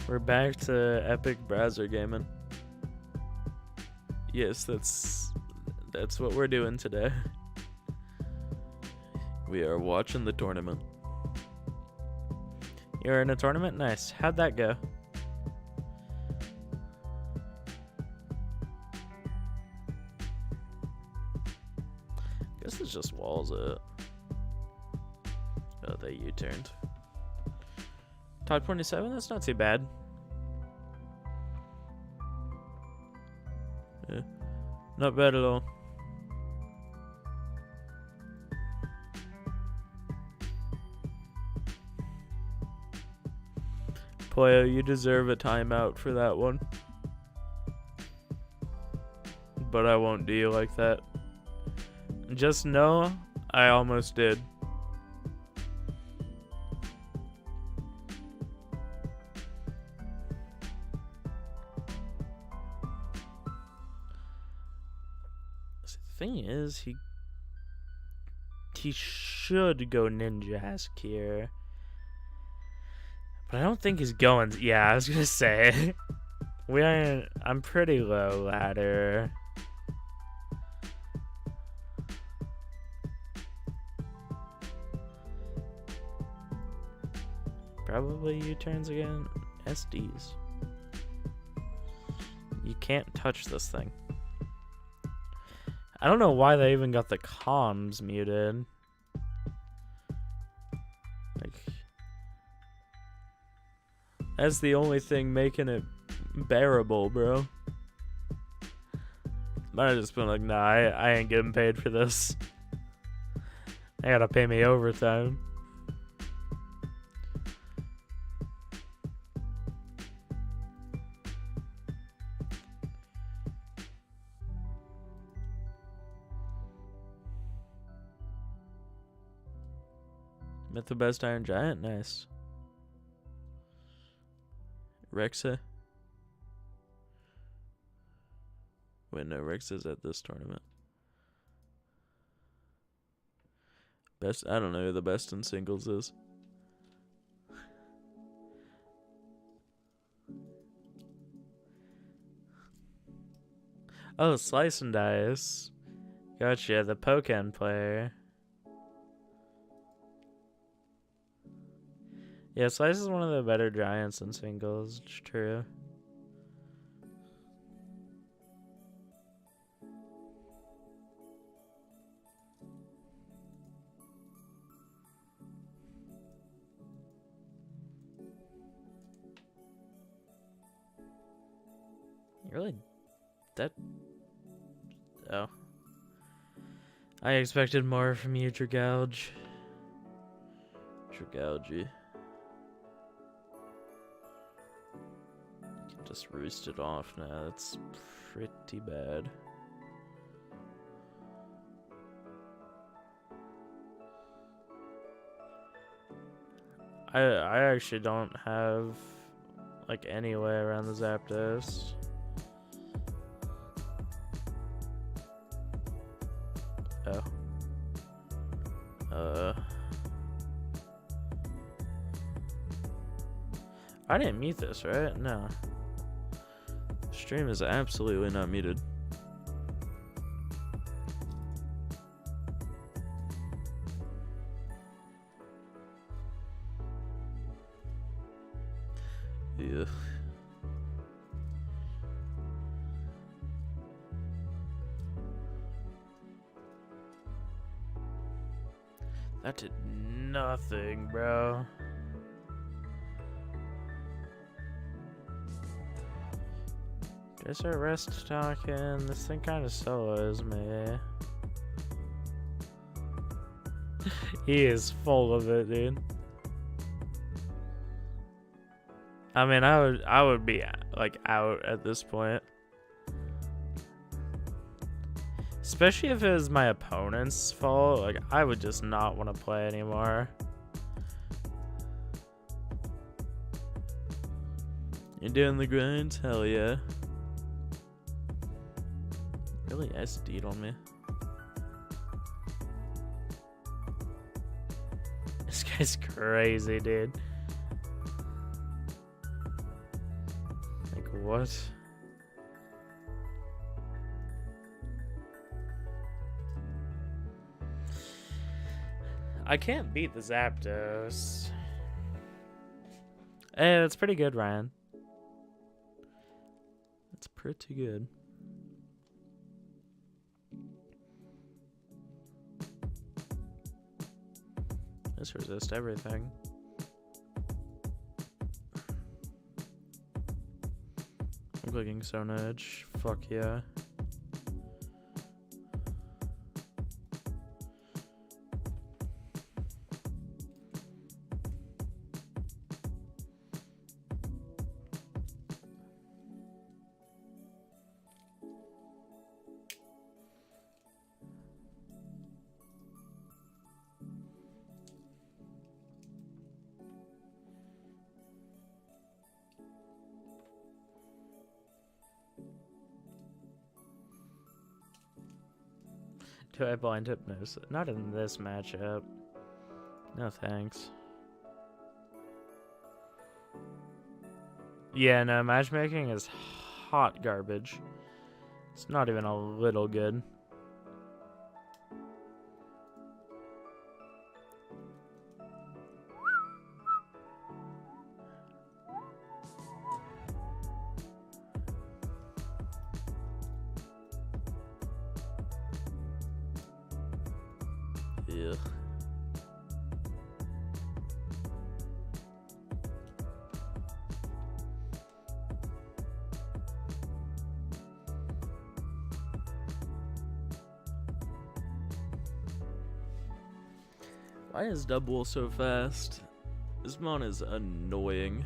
We're back to epic browser gaming. Yes, that's what we're doing today. We are watching the tournament. You're in a tournament? Nice. How'd that go? Guess it's just walls it. Oh, they U-turned. Top 27? That's not too bad. Yeah. Not bad at all. Poyo, you deserve a timeout for that one. But I won't do you like that. Just know, I almost did. The thing is, he should go ninja-esque here. But I don't think he's going. Yeah, I was gonna say. I'm pretty low ladder. Probably U-turns again. SDs. You can't touch this thing. I don't know why they even got the comms muted. Like, that's the only thing making it bearable, bro. Might have just been like, nah, I ain't getting paid for this. They gotta pay me overtime. Met the best Iron Giant. Nice. Rexa. Wait, no, Rexa's at this tournament. Best, I don't know who the best in singles is. Oh, Slice and Dice. Gotcha, the Pokken player. Yeah, Slice is one of the better giants in singles. It's true. Really? That... Oh. I expected more from you, Dragouge. Dragouge. Just roost it off now. That's pretty bad. I actually don't have like any way around the Zapdos. Oh. I didn't mute this, right? No. Stream is absolutely not muted. Yeah. That did nothing, bro. Guess our rest talking. This thing kind of solos me. He is full of it, dude. I mean, I would be like out at this point. Especially if it was my opponent's fault. Like, I would just not want to play anymore. You doing the grind? Hell yeah. Really SD'd on me. This guy's crazy, dude. Like, what? I can't beat the Zapdos. Hey, that's pretty good, Ryan. That's pretty good. Let's resist everything. I'm clicking Stone Edge. Fuck yeah. Do I blind hypnosis? Not in this matchup. No thanks. Yeah, no, matchmaking is hot garbage. It's not even a little good. Ugh. Why is Double so fast? This mon is annoying.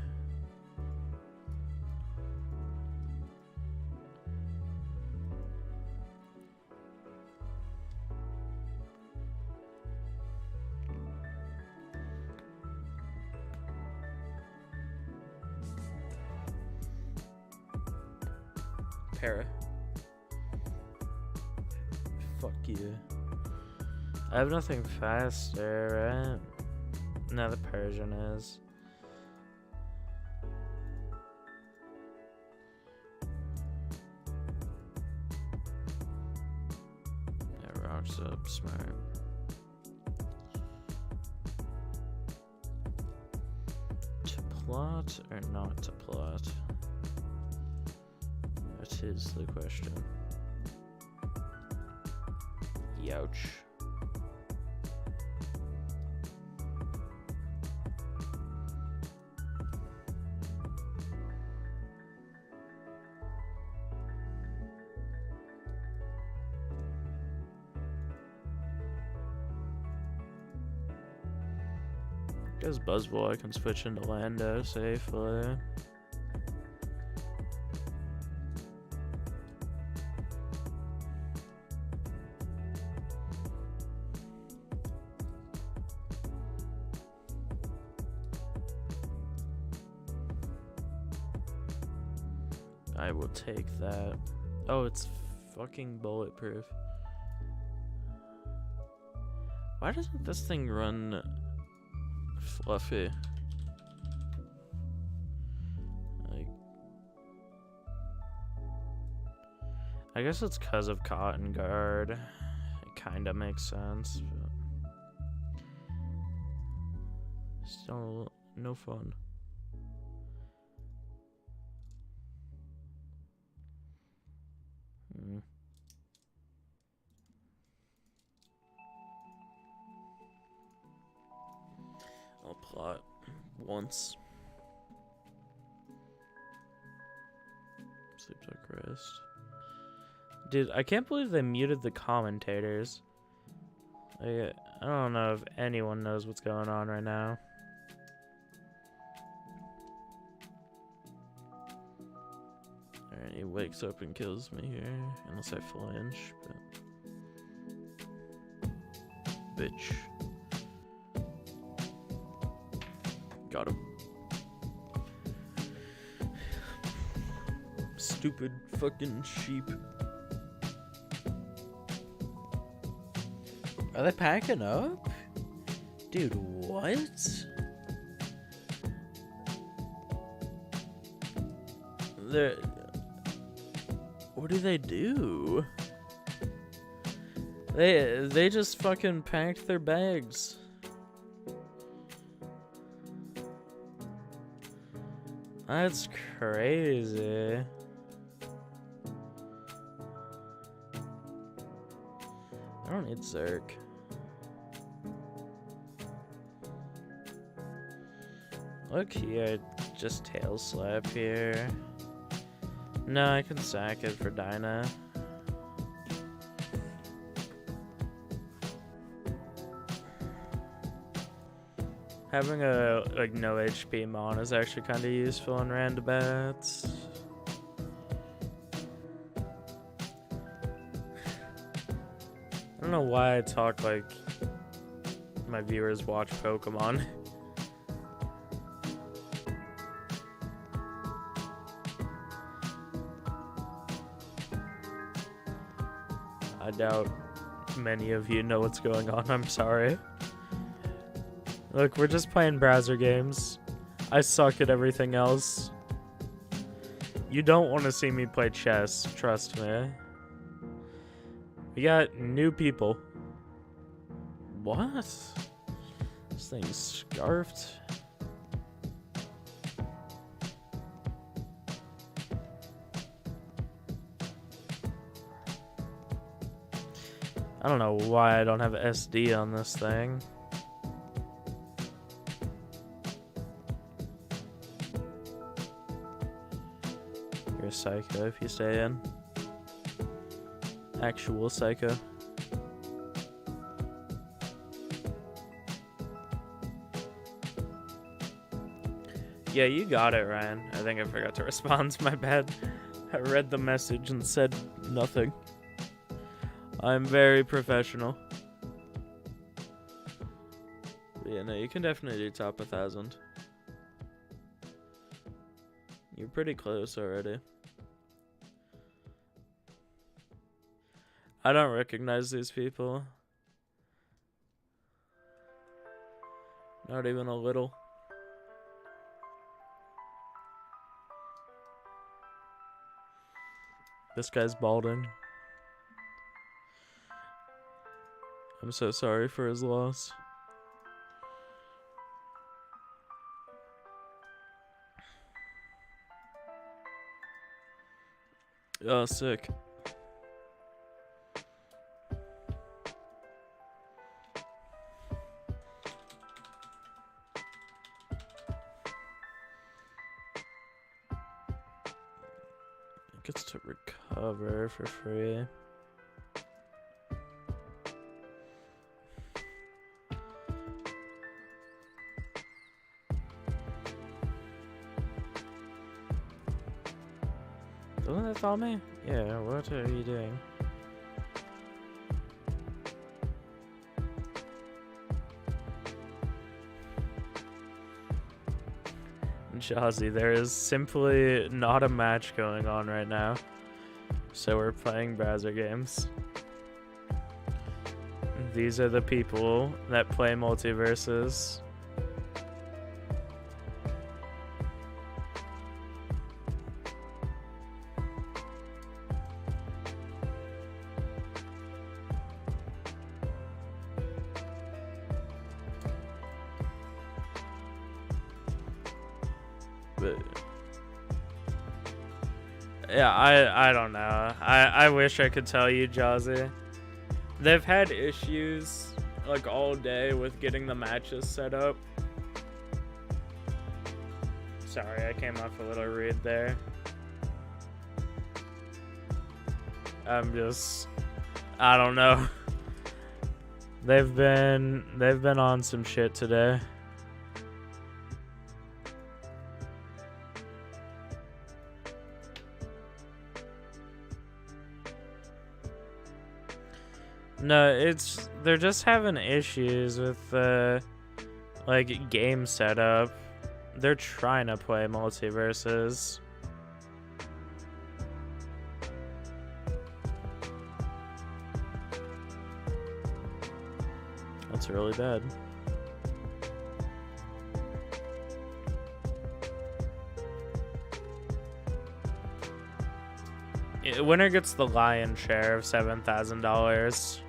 Terra. Fuck you. I have nothing faster, right? No, the Persian is. Yeah, rocks up, smart. To plot or not to plot? That is the question. Youch. Because Buzzball, I can switch into Lando safely. I will take that. Oh, it's fucking bulletproof. Why doesn't this thing run fluffy? Like, I guess it's because of Cotton Guard. It kind of makes sense, but still no fun. I'll plot once. Sleep like rest. Dude, I can't believe they muted the commentators. I don't know if anyone knows what's going on right now. Alright, he wakes up and kills me here. Unless I flinch, but... Bitch. Got him. Stupid fucking sheep. Are they packing up? Dude, what? They're... What do they do? They just fucking packed their bags. That's crazy. I don't need Zerk. Look here, just tail slap here. No, I can sack it for Dinah. Having a no HP mon is actually kind of useful in random-bats. I don't know why I talk like my viewers watch Pokemon. I doubt many of you know what's going on. I'm sorry. Look, we're just playing browser games. I suck at everything else. You don't want to see me play chess, trust me. We got new people. What? This thing's scarfed. I don't know why I don't have SD on this thing. You're a psycho if you stay in. Actual psycho. Yeah, you got it, Ryan. I think I forgot to respond. My bad. I read the message and said nothing. I'm very professional. But yeah, no, you can definitely do top 1,000. You're pretty close already. I don't recognize these people. Not even a little. This guy's balding. I'm so sorry for his loss. Oh, sick. Gets to recover for free. Doesn't it follow me? Yeah, what are you doing? Jazzy, there is simply not a match going on right now. So we're playing browser games. These are the people that play Multiversus. But yeah, I don't know. I wish I could tell you, Jazzy. They've had issues like all day with getting the matches set up. Sorry, I came off a little rude there. I don't know. They've been on some shit today. No, they're just having issues with like game setup. They're trying to play Multiversus. That's really bad. Winner gets the lion's share of $7,000.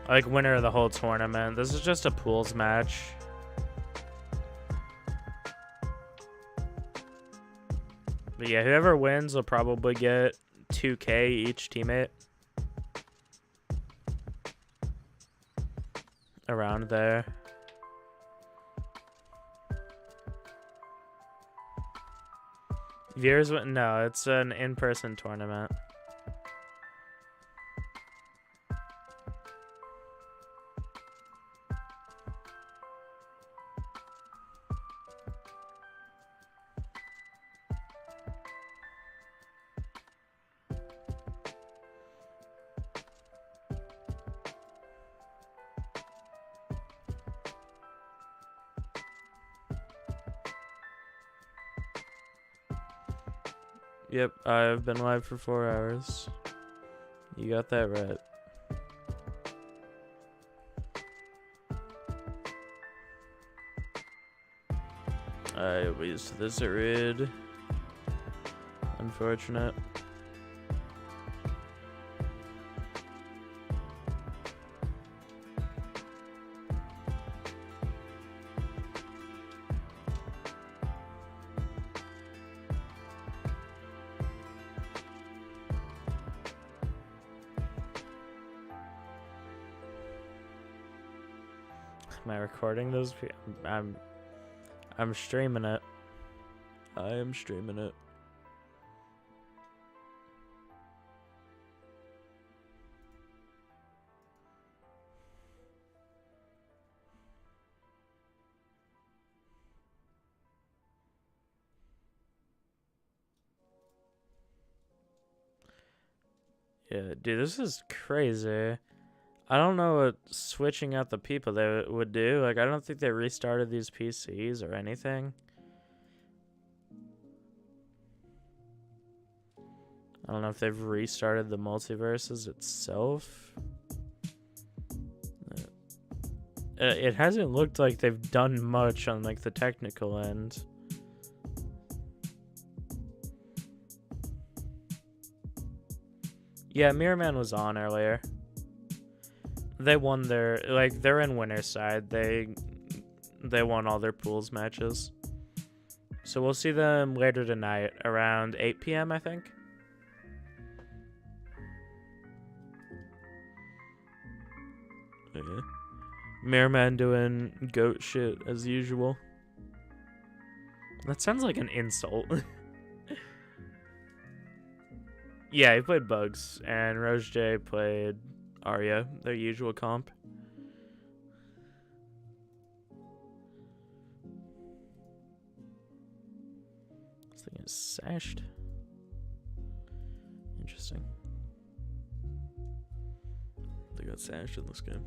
Like, winner of the whole tournament. This is just a pools match. But yeah, whoever wins will probably get $2K each teammate. Around there. Viewers, no, it's an in-person tournament. Yep, I've been live for 4 hours. You got that right. I wasted this at red. Unfortunate. Am I recording those? I'm streaming it. I am streaming it. Yeah, dude, this is crazy. I don't know what switching out the people they would do. Like, I don't think they restarted these PCs or anything. I don't know if they've restarted the Multiversus itself. It hasn't looked like they've done much on like the technical end. Yeah, Mirror Man was on earlier. They won their, like, they're in winner's side. They won all their pools matches. So we'll see them later tonight around 8 p.m. I think. Okay. Mirror Man doing goat shit as usual. That sounds like an insult. Yeah, he played Bugs, and Rose J played Arya, their usual comp. This thing is sashed. Interesting. They got sashed in this game.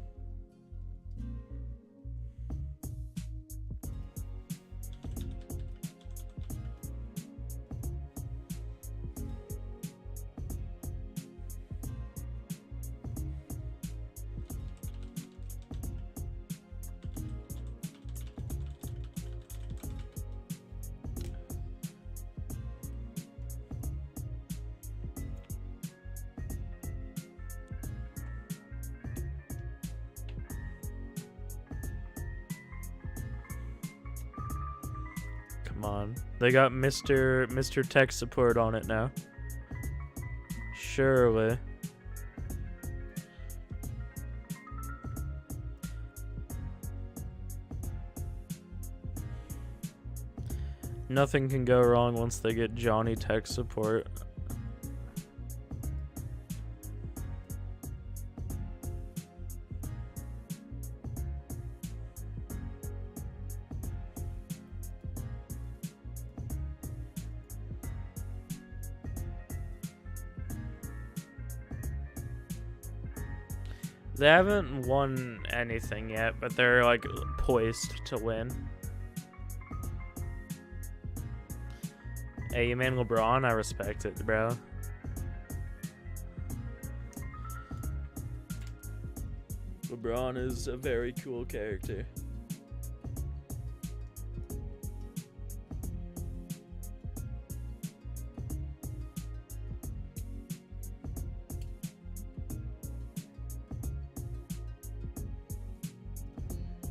Come on. They got Mr. Tech Support on it now. Surely. Nothing can go wrong once they get Johnny Tech Support. They haven't won anything yet, but they're like poised to win. Hey, you man LeBron, I respect it, bro. LeBron is a very cool character.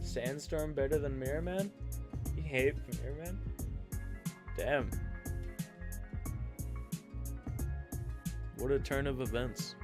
Sandstorm better than Mirror Man? You hate Mirror Man? Damn. What a turn of events.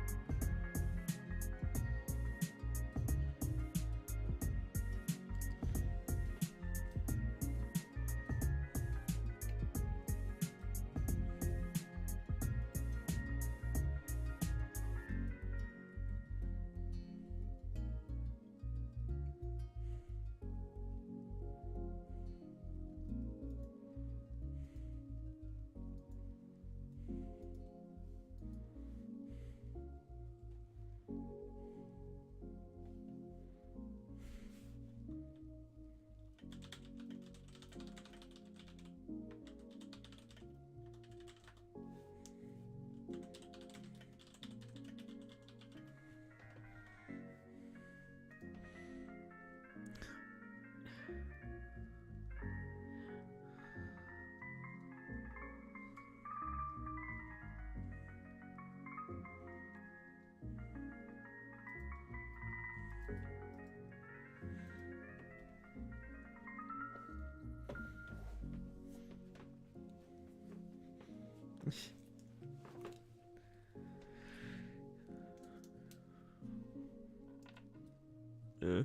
Yeah.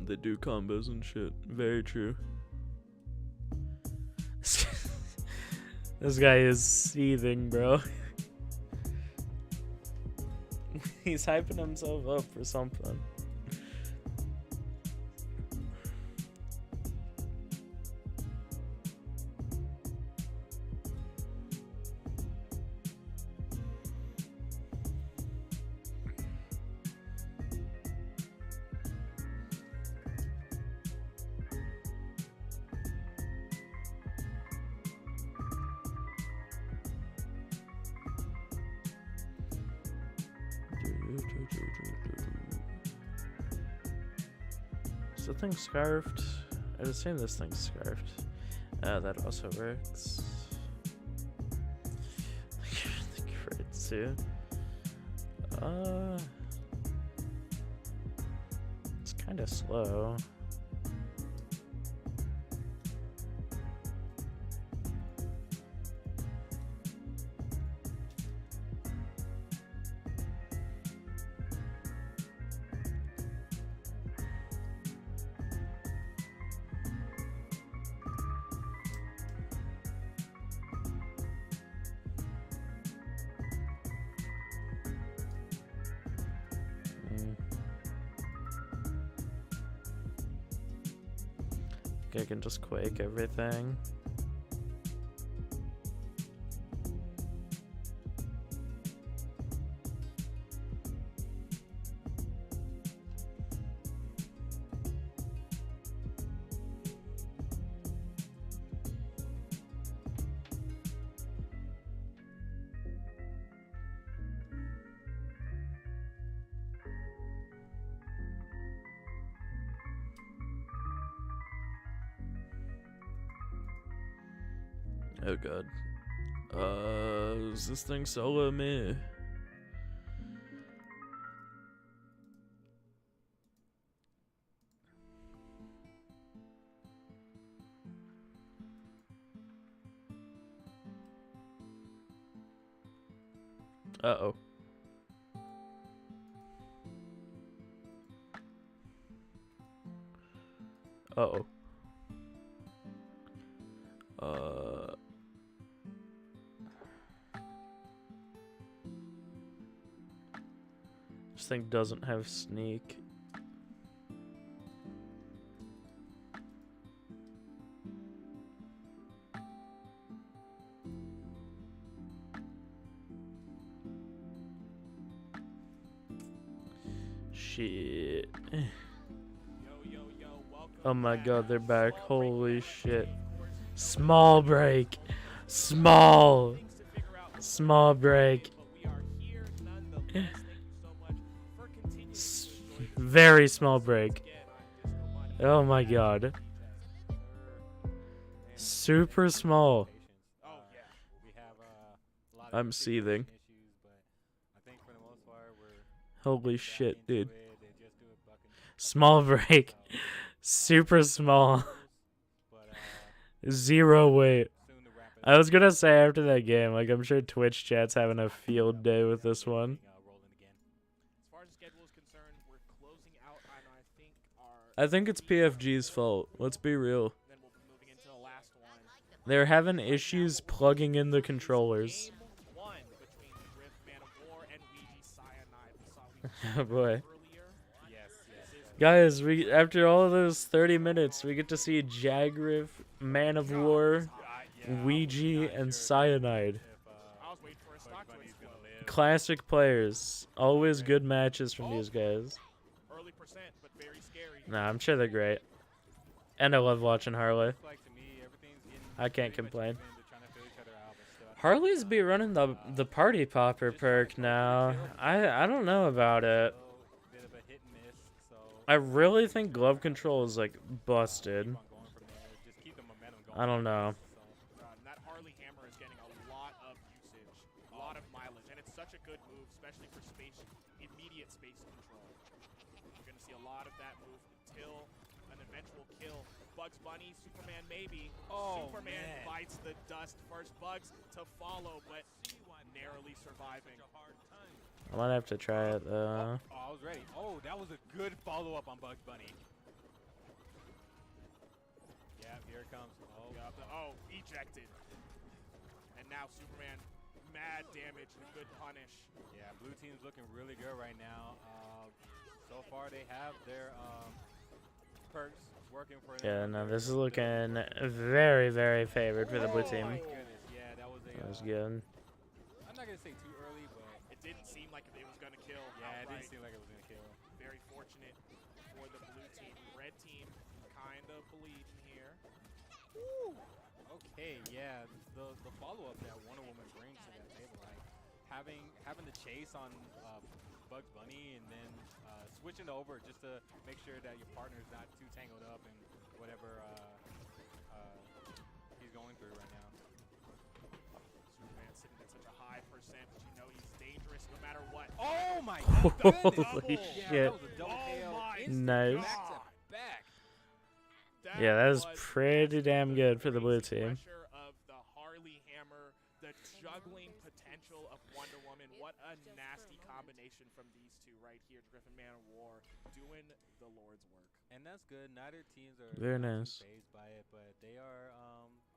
They do combos and shit. Very true. This guy is seething, bro. He's hyping himself up for something. Is the thing scarfed? I was saying this thing's scarfed. That also works. The crits too. It's kind of slow. I can just quake everything. Oh god. Is this thing solo me? Uh-oh. Uh-oh. This thing doesn't have sneak. Shit. Oh my god, they're back. Holy shit. Small break. Small break. Very small break. Oh my god. Super small. I'm seething. Holy shit, dude. Small break. Super small. Zero weight. I was gonna say after that game, like, I'm sure Twitch chat's having a field day with this one. I think it's PFG's fault. Let's be real. They're having issues plugging in the controllers. Oh boy. Guys, we after all of those 30 minutes, we get to see Jagriff, Man of War, Ouija, and Cyanide. Classic players. Always good matches from these guys. Nah, I'm sure they're great. And I love watching Harley. I can't complain. Harley's be running the party popper perk now. I don't know about it. I really think glove control is like busted. I don't know. That Harley hammer is getting a lot of usage, a lot of mileage, and it's such a good move, especially for space, immediate space control. You're going to see a lot of that move until an eventual kill. Bugs Bunny, Superman maybe. Oh, Superman bites the dust. First Bugs to follow, but narrowly surviving. I might have to try it though. Oh, I was ready. Oh, that was a good follow-up on Bugs Bunny. Yeah, here it comes. Oh, oh, ejected. And now Superman, mad damage and a good punish. Yeah, blue team's looking really good right now. So far they have their perks working for them. Yeah, no, this is looking very, very favored for the blue team. Oh my goodness, yeah, that was good. I'm not gonna say too early, but it didn't seem like it was gonna kill. Yeah, it didn't seem like it was gonna kill. Very fortunate for the blue team. Red team kind of bleeding here. Woo. Okay, yeah, the follow-up that Wonder Woman brings to that table, like having the chase on Bugs Bunny and then switching over just to make sure that your partner's not too tangled up in whatever he's going through right now. Superman sitting at such a high percent, but you know he's dangerous no matter what. Oh my Holy shit. That was a double KO. Nice. Back to back. Yeah, that is was pretty damn good for the blue crazy team. Pressure of the Harley Hammer, the juggling potential of Wonder Woman. What a nasty combination from these two right here. Griffin Man of War doing the Lord's work. And that's good. Neither teams are Very not nice. too fazed by it, but they are.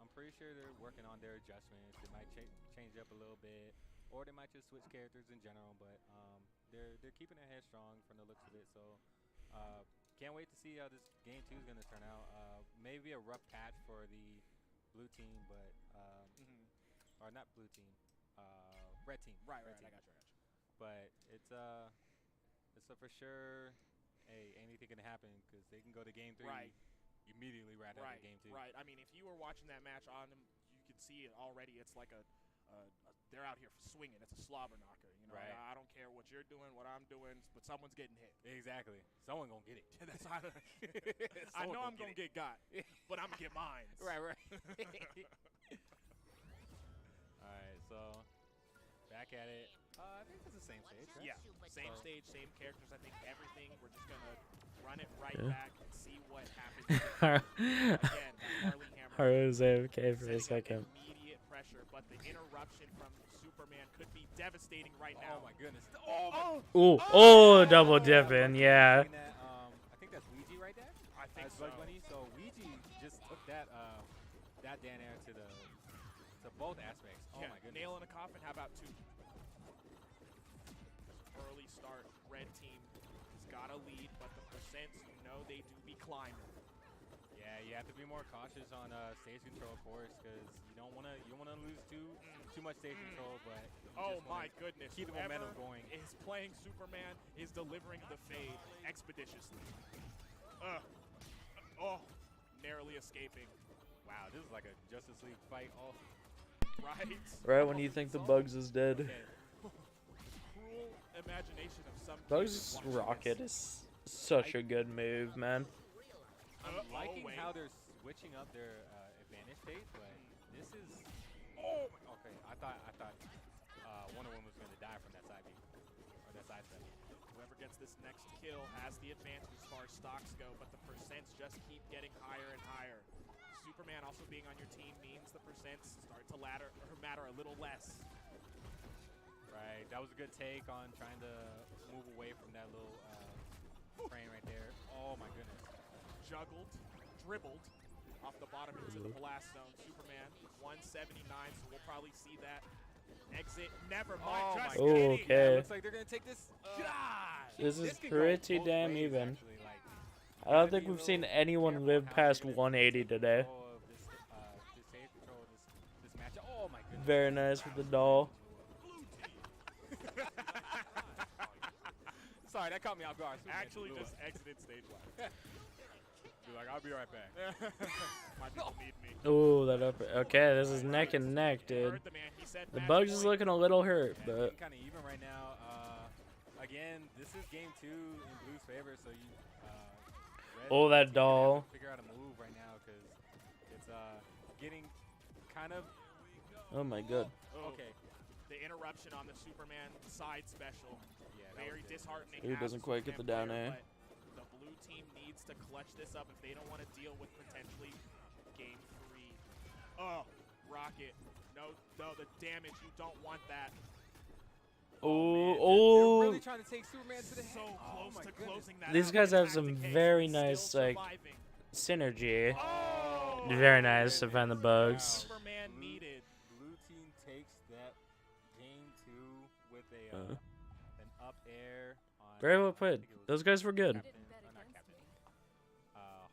I'm pretty sure they're working on their adjustments. They might change up a little bit, or they might just switch characters in general. But they're keeping their head strong from the looks of it. So can't wait to see how this game 2 is going to turn out. Maybe a rough patch for the blue team, but or not blue team, red team. Right, red right. team. I got you. But it's a for sure. Hey, anything can happen because they can go to game 3 Right. immediately right after game 2. Right. I mean, if you were watching that match on them, you could see it already. It's like they're out here swinging. It's a slobber knocker. You know, Right. I don't care what you're doing, what I'm doing, but someone's getting hit. Exactly. Someone gonna get it. That's how I know I'm gonna get got, but I'm gonna get mine. Right. All right, so back at it. I think it's the same stage, right? Yeah, same stage, same characters. I think everything. We're just gonna run it right Yeah. back and see what happens. Again, that Harley Hammer. Harley's AFK for a setting up second. Immediate pressure, but the interruption from Superman could be devastating right now. Oh my goodness. Oh, double dipping, yeah. I think that's Ouija right there. I think That's so. Bugs Bunny. So Ouija just took that down air to both aspects. Oh Yeah, my goodness. nail in a coffin. How about 2? Early start. Red team has got a lead, but the percents, they do be climbing. Yeah, you have to be more cautious on stage control, of course, because you don't want to lose too much stage control. But you Oh just wanna my goodness! keep the Whoever momentum going. is playing Superman is delivering the fade expeditiously. Narrowly escaping. Wow, this is like a Justice League fight. Oh, Right. Right when you think the Bugs is dead. okay. Cruel imagination of some. Bugs Rocket is such a good move, man. I'm liking wait. how they're switching up their advantage state, but this is. Oh, okay. I thought Wonder Woman was going to die from that side beat or that side step. Whoever gets this next kill has the advantage as far as stocks go, but the percents just keep getting higher and higher. Superman also being on your team means the percents start to matter a little less. Right. That was a good take on trying to move away from that little frame right there. Oh my goodness. Juggled, dribbled off the bottom into the blast zone. Superman 179, so we'll probably see that exit. Never mind. Oh just my kidding. Okay. Looks like they're gonna take this. God. This is could go pretty both damn ways, even. actually, like, I don't think we've seen anyone live past 180 today. This stage control, this matchup. Oh my goodness. Very nice with the doll. Sorry, that caught me off guard. Superman Actually blew just up. exited stage 1. Be like, I'll be right back. My people need me. Oh, that up. Okay, this is neck and neck, dude. Heard the man. He said The match Bugs is point. looking a little hurt, but kind of even right now. Again, this is game 2 in Blue's favor, so you. Red Oh, that team gonna have doll. to figure out a move right now because it's getting kind of. oh my god. Oh, Okay. The interruption on the Superman side special. Yeah. that Very was good. disheartening. He as a doesn't quite get the Superman down player, but the blue team needs to clutch this up if they don't want to deal with potentially game 3. Oh, Rocket. No, the damage. You don't want that. Oh, They're oh. really trying to take Superman to the So head. Oh close my to goodness. closing that These out. guys have Attack some the cage, very still nice, like, surviving. synergy. Oh, Very nice to find the Bugs. Superman Blue- needed. Blue team takes that game 2 with a an up air on. Very well I played. think it was Those guys were good. Captain, not Captain.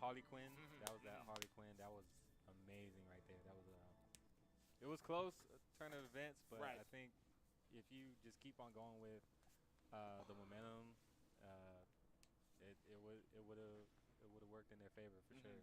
Harley Quinn. That was that Harley Quinn. That was amazing right there. That was it was close turn of events, but Right. I think if you just keep on going with the momentum, it would have worked in their favor for sure.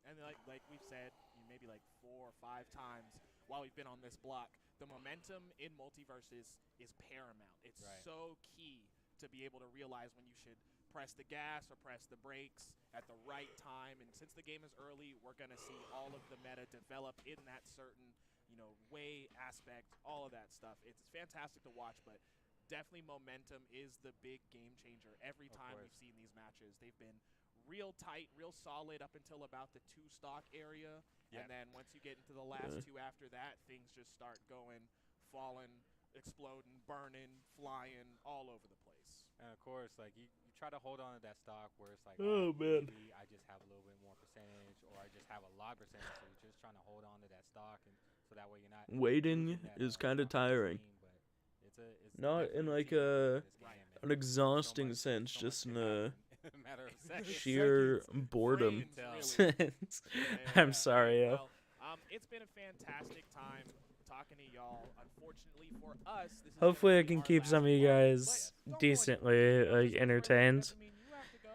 And like we've said, maybe like 4 or 5 times while we've been on this block, the momentum in Multiversus is paramount. It's Right. so key to be able to realize when you should press the gas or press the brakes at the right time. And since the game is early, we're going to see all of the meta develop in that certain, way aspect, all of that stuff. It's fantastic to watch, but definitely momentum is the big game changer. Every time we've seen these matches, they've been real tight, real solid up until about the 2 stock area. Yeah. And then once you get into the last 2 after that, things just start going, falling, exploding, burning, flying all over the place. And of course, like you try to hold on to that stock where it's like, man, maybe I just have a little bit more percentage, or I just have a lot of percentage. So you're just trying to hold on to that stock, and so that way you're not. Waiting is kind of tiring. It's not in like an exhausting sense, just in a sheer boredom sense. I'm sorry, yo. Well, it's been a fantastic time talking to y'all. Unfortunately for us, this is hopefully I can keep some of you guys decently like entertained. I mean, you have to go.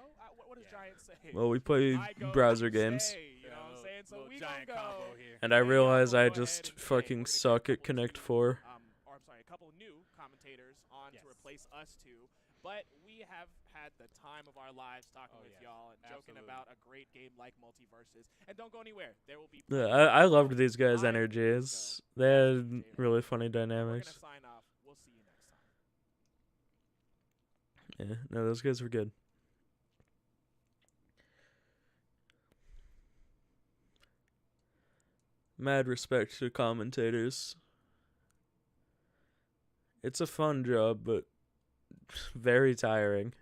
What does Giant say? Well, we play browser games. You know what I'm saying? So we gonna go. And I realize I just fucking suck at Connect 4. Or I'm sorry, a couple new commentators on to replace us two. But we have had the time of our lives talking with y'all and joking about a great game like Multiversus. And don't go anywhere. There will be. Yeah, I loved these guys' energies. They had really funny dynamics. We're gonna sign off. We'll see you next time. Yeah, no, those guys were good. Mad respect to commentators. It's a fun job, but very tiring.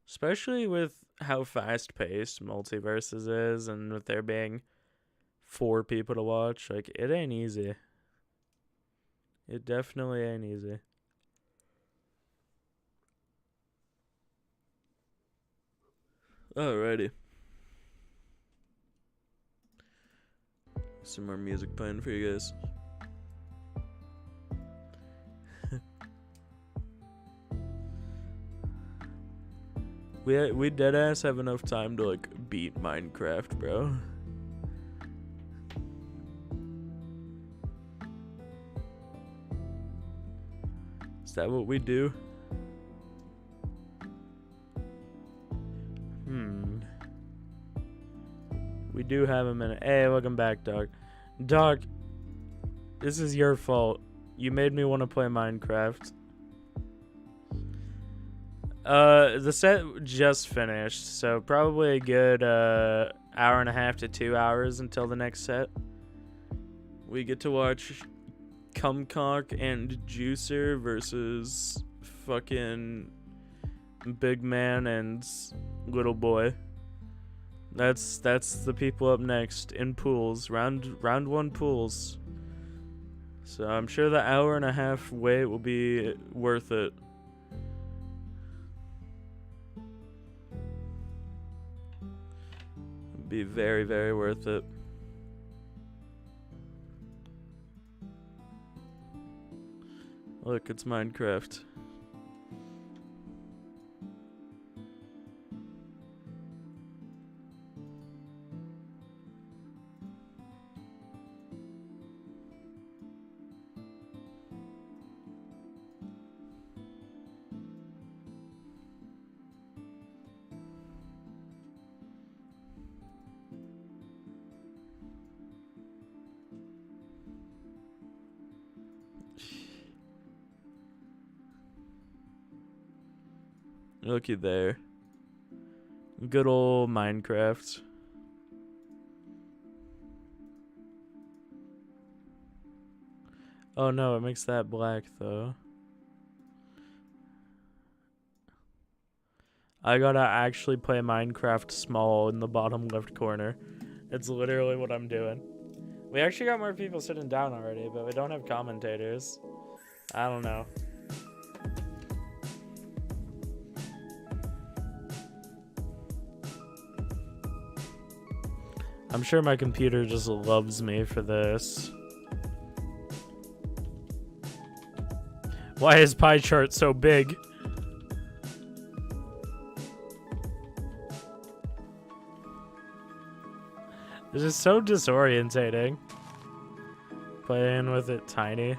Especially with how fast-paced Multiversus is, and with there being 4 people to watch, like, it ain't easy. It definitely ain't easy. Alrighty. Some more music playing for you guys. we deadass have enough time to like beat Minecraft, bro. Is that what we do? We do have a minute. Hey, welcome back, dog. Dog, this is your fault. You made me want to play Minecraft. The set just finished, so probably a good hour and a half to 2 hours until the next set. We get to watch Cumcock and Juicer versus fucking Big Man and Little Boy. That's the people up next in pools, round 1 pools. So I'm sure the hour and a half wait will be worth it. Be very, very worth it. Look, it's Minecraft. Looky there. Good old Minecraft. Oh no, it makes that black though. I gotta actually play Minecraft small in the bottom left corner. It's literally what I'm doing. We actually got more people sitting down already, but we don't have commentators. I don't know. I'm sure my computer just loves me for this. Why is pie chart so big? This is so disorientating. Playing with it tiny.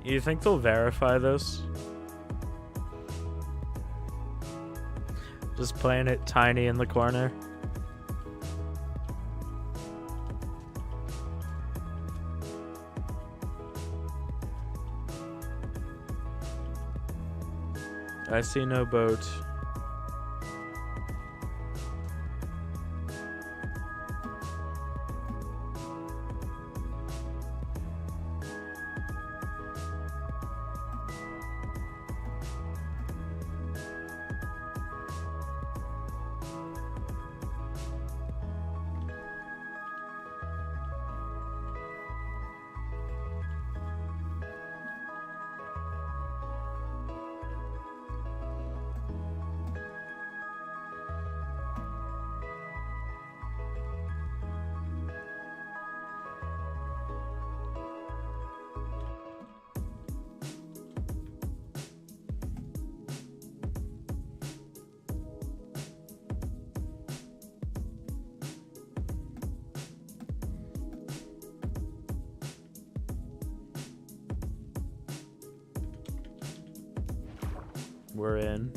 You think they'll verify this? Just playing it tiny in the corner. I see no boat. We're in.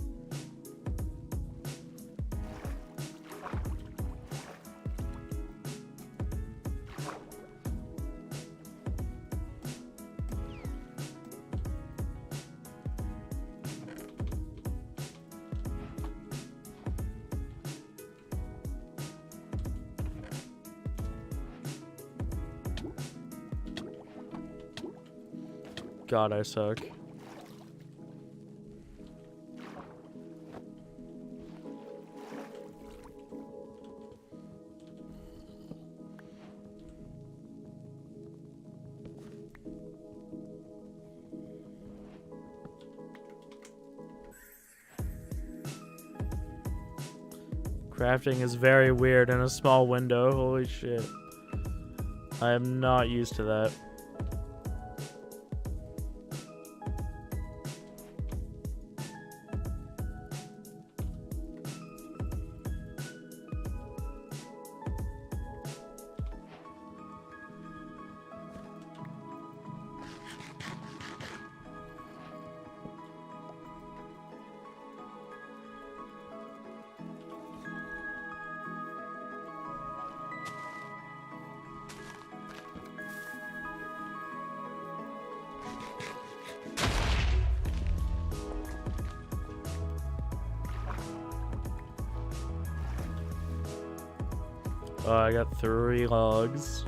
God, I suck. Crafting is very weird in a small window. Holy shit. I am not used to that. Oh, I got 3 logs.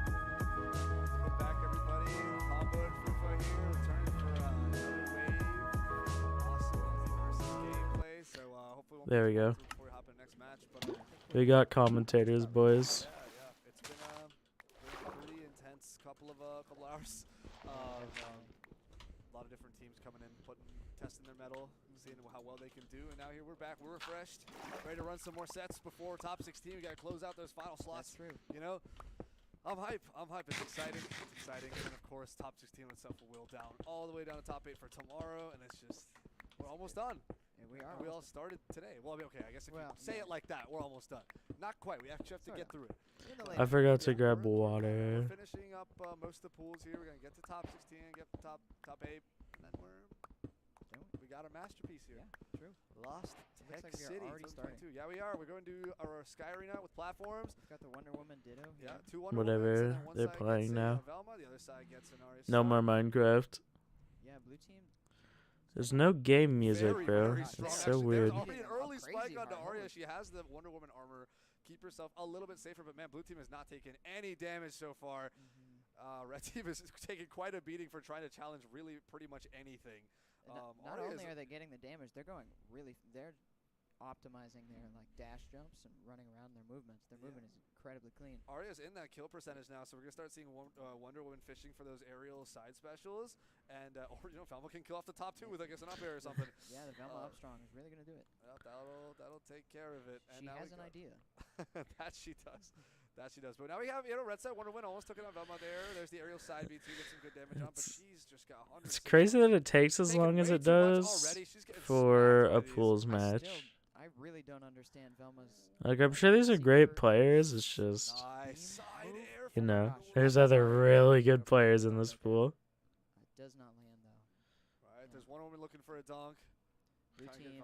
Welcome back, everybody. Combo and Fufa here, returning for another wave. Awesome multiversus gameplay. So hopefully we'll There we go. before we hop in the next match. But We got commentators, boys. yeah. It's been a pretty intense couple hours. A lot of different teams coming in, testing their mettle, seeing how well they can do. And now here we're back. We're refreshed, ready to run some more sets before top 16. We got to close out those final slots. That's true. You know, I'm hype. It's exciting. And of course, top 16 itself will wheel down all the way down to top 8 for tomorrow. And it's just, we're almost done. And we are. We all started today. Well, I mean, okay, I guess if Well, you say it like that, we're almost done. Not quite. We actually have to get through it. I forgot to Yeah, grab we're water. finishing up most of the pools here. We're gonna get to top 16, get to top 8, and then we got our masterpiece here. Yeah, true. Lost Looks Tech like we are City already 2022. Yeah, we are. We're going to do our Sky Arena with platforms. We've got the Wonder Woman Ditto. Yeah, Here. 2 Wonder Whatever, Womans, and then one they're side playing gets now. a Velma, the other side gets an Arya No Stark. more Minecraft. Yeah, blue team. There's no game music, Very, bro. very It's strong. so Actually, weird. There's already an early Crazy spike onto high. Arya. She has the Wonder Woman armor. Keep herself a little bit safer, but man, blue team has not taken any damage so far. Red team is taking quite a beating for trying to challenge really pretty much anything. And not Arya only is are they getting the damage, they're going really. Their optimizing their like dash jumps and running around their movements. Their movement is incredibly clean. Arya's in that kill percentage now, so we're gonna start seeing Wonder Woman fishing for those aerial side specials, and or Velma can kill off the top 2 with I guess an up air or something. Yeah, the Velma up strong is really gonna do it. Well, that'll take care of it. And She now has an idea. that she does. That she does. But now we have, red side Wonder Woman almost took it on Velma there. There's the aerial side B2, gets some good damage on, but she's just got hundreds. It's crazy that it takes as long as it does for a pools match. I really don't understand Velma's. Like, I'm sure these are great players. It's just, there's other really good players in this pool. It does not land though. Right, there's Wonder Woman looking for a dunk. Blue team.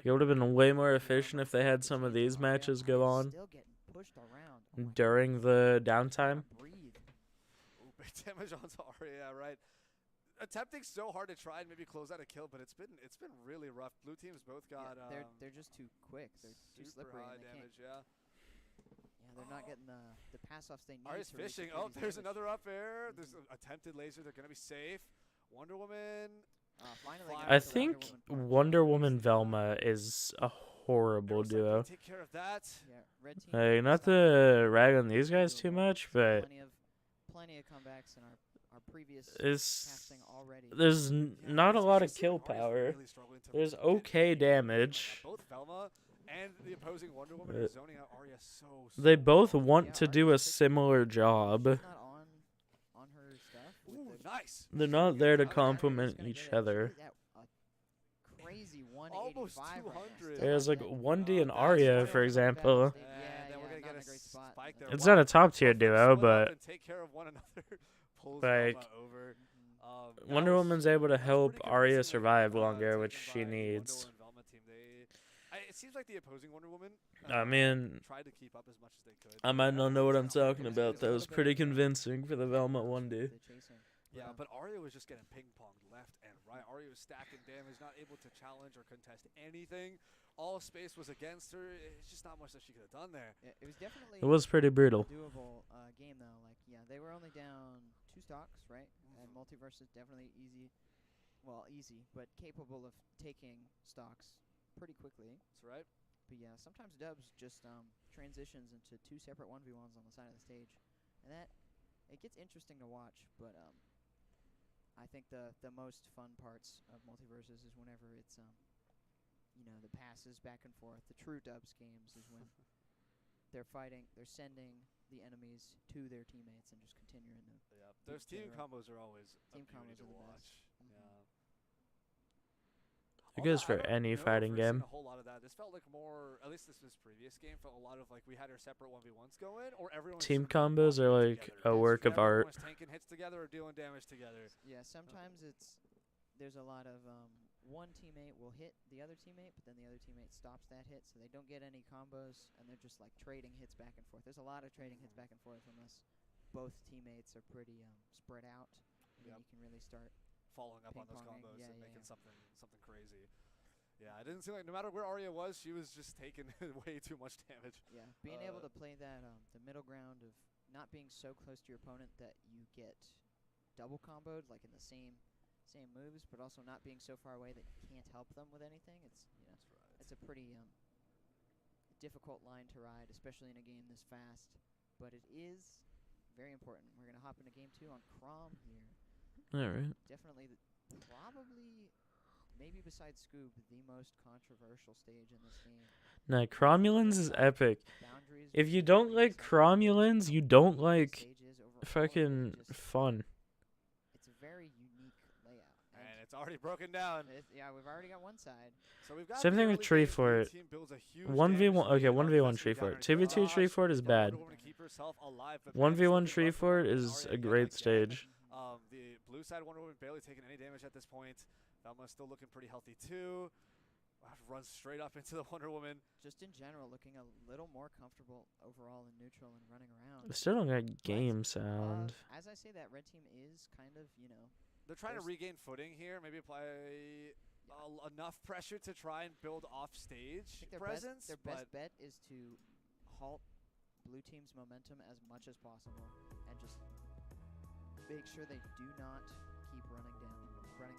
It would have been way more efficient if they had some of these matches go on Still getting pushed around. during the downtime. Breathe. Ooh, big damage onto Arya, right? Attempting so hard to try and maybe close out a kill, but it's been really rough. Blue team's both got they're just too quick. They're too slippery. High And they damage, can't, yeah, they're not getting the pass offs they need. Arya's to fishing. reach There's damage. another up air. There's an attempted laser. They're gonna be safe. Wonder Woman. Finally I think Wonder Woman Velma is a horrible duo. Take care of that. Yeah, red team. Like, not to rag on these guys too much, but plenty of comebacks in our previous it's casting already. there's not a lot of kill power. There's okay damage. Both Velma and the opposing Wonder Woman are zoning out Arya so. They both want to do a similar job. Not on her stuff. Ooh, nice. They're not there to complement each other. Crazy Almost 185 right now. 200. There's like 1D and Arya, for example. And then we're gonna get a spike there. It's not a top tier Both of them duo, split up but and take care of one another. Pulls like, Velma over. Wonder Woman's able to help Arya survive longer, which she needs. It seems like the opposing Wonder Woman. I mean, tried to keep up as much as they could. I might not know what I'm talking about. That was pretty convincing for the Velma 1D. Yeah, but Arya was just getting ping-ponged left and right. Arya was stacking damage, not able to challenge or contest anything. All space was against her. It's just not much that she could have done there. Yeah, it was definitely It was pretty brutal. a doable game, though. Like, yeah, they were only down 2 stocks, right? And Multiversus definitely easy, but capable of taking stocks pretty quickly. That's right. But yeah, sometimes dubs just transitions into 2 separate 1v1s on the side of the stage, and it gets interesting to watch. But I think the most fun parts of Multiversus is whenever it's the passes back and forth. The true dubs games is when they're sending the enemies to their teammates and just continuing to. Yeah, those team combos are always team combos to are the watch. best. Yeah. It goes for any fighting game. A whole lot of that. This felt like more, at least this previous game felt a lot of like we had our separate 1v1s going, or everyone. Team combos are like a work of art. Everyone was tanking hits together or dealing damage together. Yeah, sometimes there's a lot of one teammate will hit the other teammate, but then the other teammate stops that hit, so they don't get any combos, and they're just like trading hits back and forth. There's a lot of trading hits back and forth unless both teammates are pretty spread out. And then you can really start following up on those combos and making something crazy. Yeah, it didn't seem like no matter where Arya was, she was just taking way too much damage. Yeah, being able to play that the middle ground of not being so close to your opponent that you get double comboed, like in the same moves, but also not being so far away that you can't help them with anything. It's a pretty difficult line to ride, especially in a game this fast. But it is very important. We're gonna hop into game 2 on Crom here. All right. Definitely, probably, maybe besides Scoob, the most controversial stage in this game. Nah, Cromulans is epic. If you don't like Cromulans, you don't like fucking fun. It's a very unique layout. And it's already broken down. Yeah, we've already got one side. So we've got Same thing with Tree Fort. 1v1, okay, 1v1 Tree Fort. 2v2 Tree Fort is bad. 1v1 Tree Fort is a great stage. The blue side Wonder Woman barely taking any damage at this point. Velma's still looking pretty healthy too. Runs straight up into the Wonder Woman. Just in general, looking a little more comfortable overall in neutral and running around. Still don't got game sound. As I say that, red team is kind of, they're trying to regain footing here. Maybe apply enough pressure to try and build off stage presence. Their best bet is to halt blue team's momentum as much as possible and just make sure they do not keep running them down.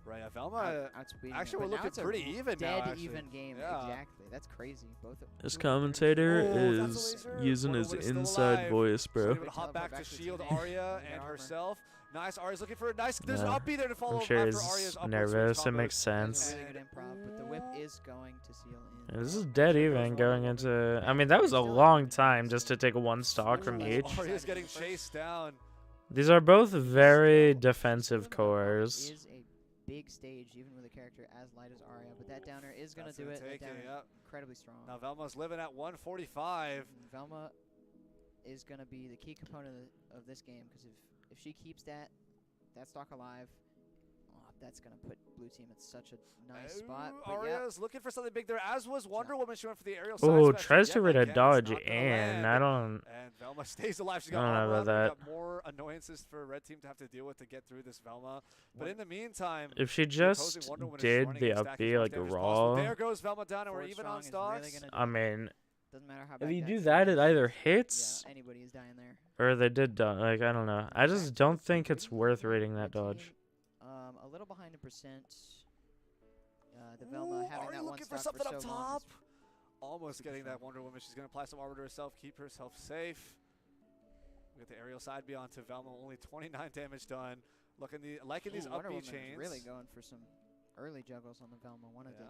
Right, Velma. Outspeeding Actually, it, we're but now looking it's a pretty even now. dead Actually. even game. Yeah. Exactly. That's crazy. Both. This commentator Oh, that's a is laser. using Wonder his Woman is still inside alive. voice, So bro. able to hop back to shield Arya and armor. herself. Nice. Arya's looking for a nice. There's an Yeah. up B there to follow I'm sure after Arya's he's upward nervous. switch It makes combos. That's sense. a really good improv, but the whip is going to seal in. Yeah, this is dead even going into. I mean, that was a long time just to take one stock from Ooh, each. Arya's getting chased down. These are both very defensive cores. Is a big stage, even with a character as light as Arya, but that downer is going to That's do gonna it. That take it, downer yep. incredibly strong. Now Velma's living at 145. Velma is going to be the key component of this game, because if she keeps that stock alive, that's going to put blue team at such a nice spot. But Arya's looking for something big there, as was Wonder Woman. She went for the aerial side Oh, special. tries to Yet read a again, it's dodge not gonna in. land. I don't. And Velma stays alive. She's I got don't know armor about on her. that. We've got more annoyances for Red Team to have to deal with to get through this Velma. But in the meantime, If she the just opposing Wonder Woman is did running the and up stacking B as much like damage as possible. raw, There goes Velma down, and we're Forward even strong on is stocks. really gonna I mean, doesn't matter how if bad you do that's that, it in. either hits Yeah, anybody is dying there. or they did dodge. Like, I don't know. I just don't think it's worth reading that Red dodge. team, a little behind in percent. The Velma having Arya that one looking for stock something up so long top. is Almost getting that Wonder Woman. She's going to apply some armor to herself, keep herself safe. We get the aerial side beyond to Velma. Only 29 damage done. Liking these up Wonder B Woman is chains. really going for some early juggles on the Velma. One of the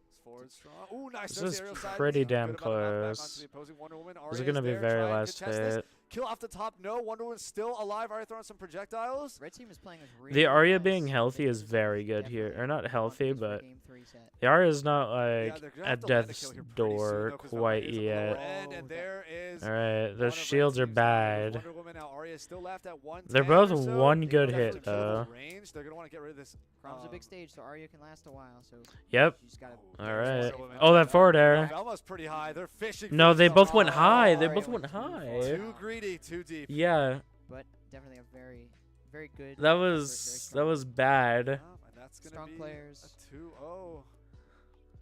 It's forward strong. Ooh, nice. This There's is the aerial side. pretty Good damn amount of knockback close. onto the opposing Wonder Woman. This is Arya's gonna be there, very trying to last contest this. hit. Kill off the top. No, Wonder Woman's still alive. Arya throwing some projectiles. Red team is playing with really The Arya nice being healthy is phases. very good here. Definitely Or not want healthy, this for but game 3 set. the Arya is not Yeah, like they're gonna at have to land a death's kill here pretty soon, door though, 'cause Velma quite is on the yet. lower end, and there is Alright, one those of Red shields are Team's down with bad. Wonder Woman. Now Arya is still left at 110 They're both or so. one They good definitely hit, kill the though. range. They're going to want to get rid of this. Crom's a big stage, so Arya can last a while. So Yep. you just gotta. Alright. Wonder Woman. Oh, that forward air. Velma's pretty high. They're fishing. No, for they some- both went Oh, high. They Arya both went went too far. high. Too greedy, too deep. Yeah, But definitely a very, very good. that effort, very was strong. bad. Yeah, and that's going Strong to be players. a 2-0.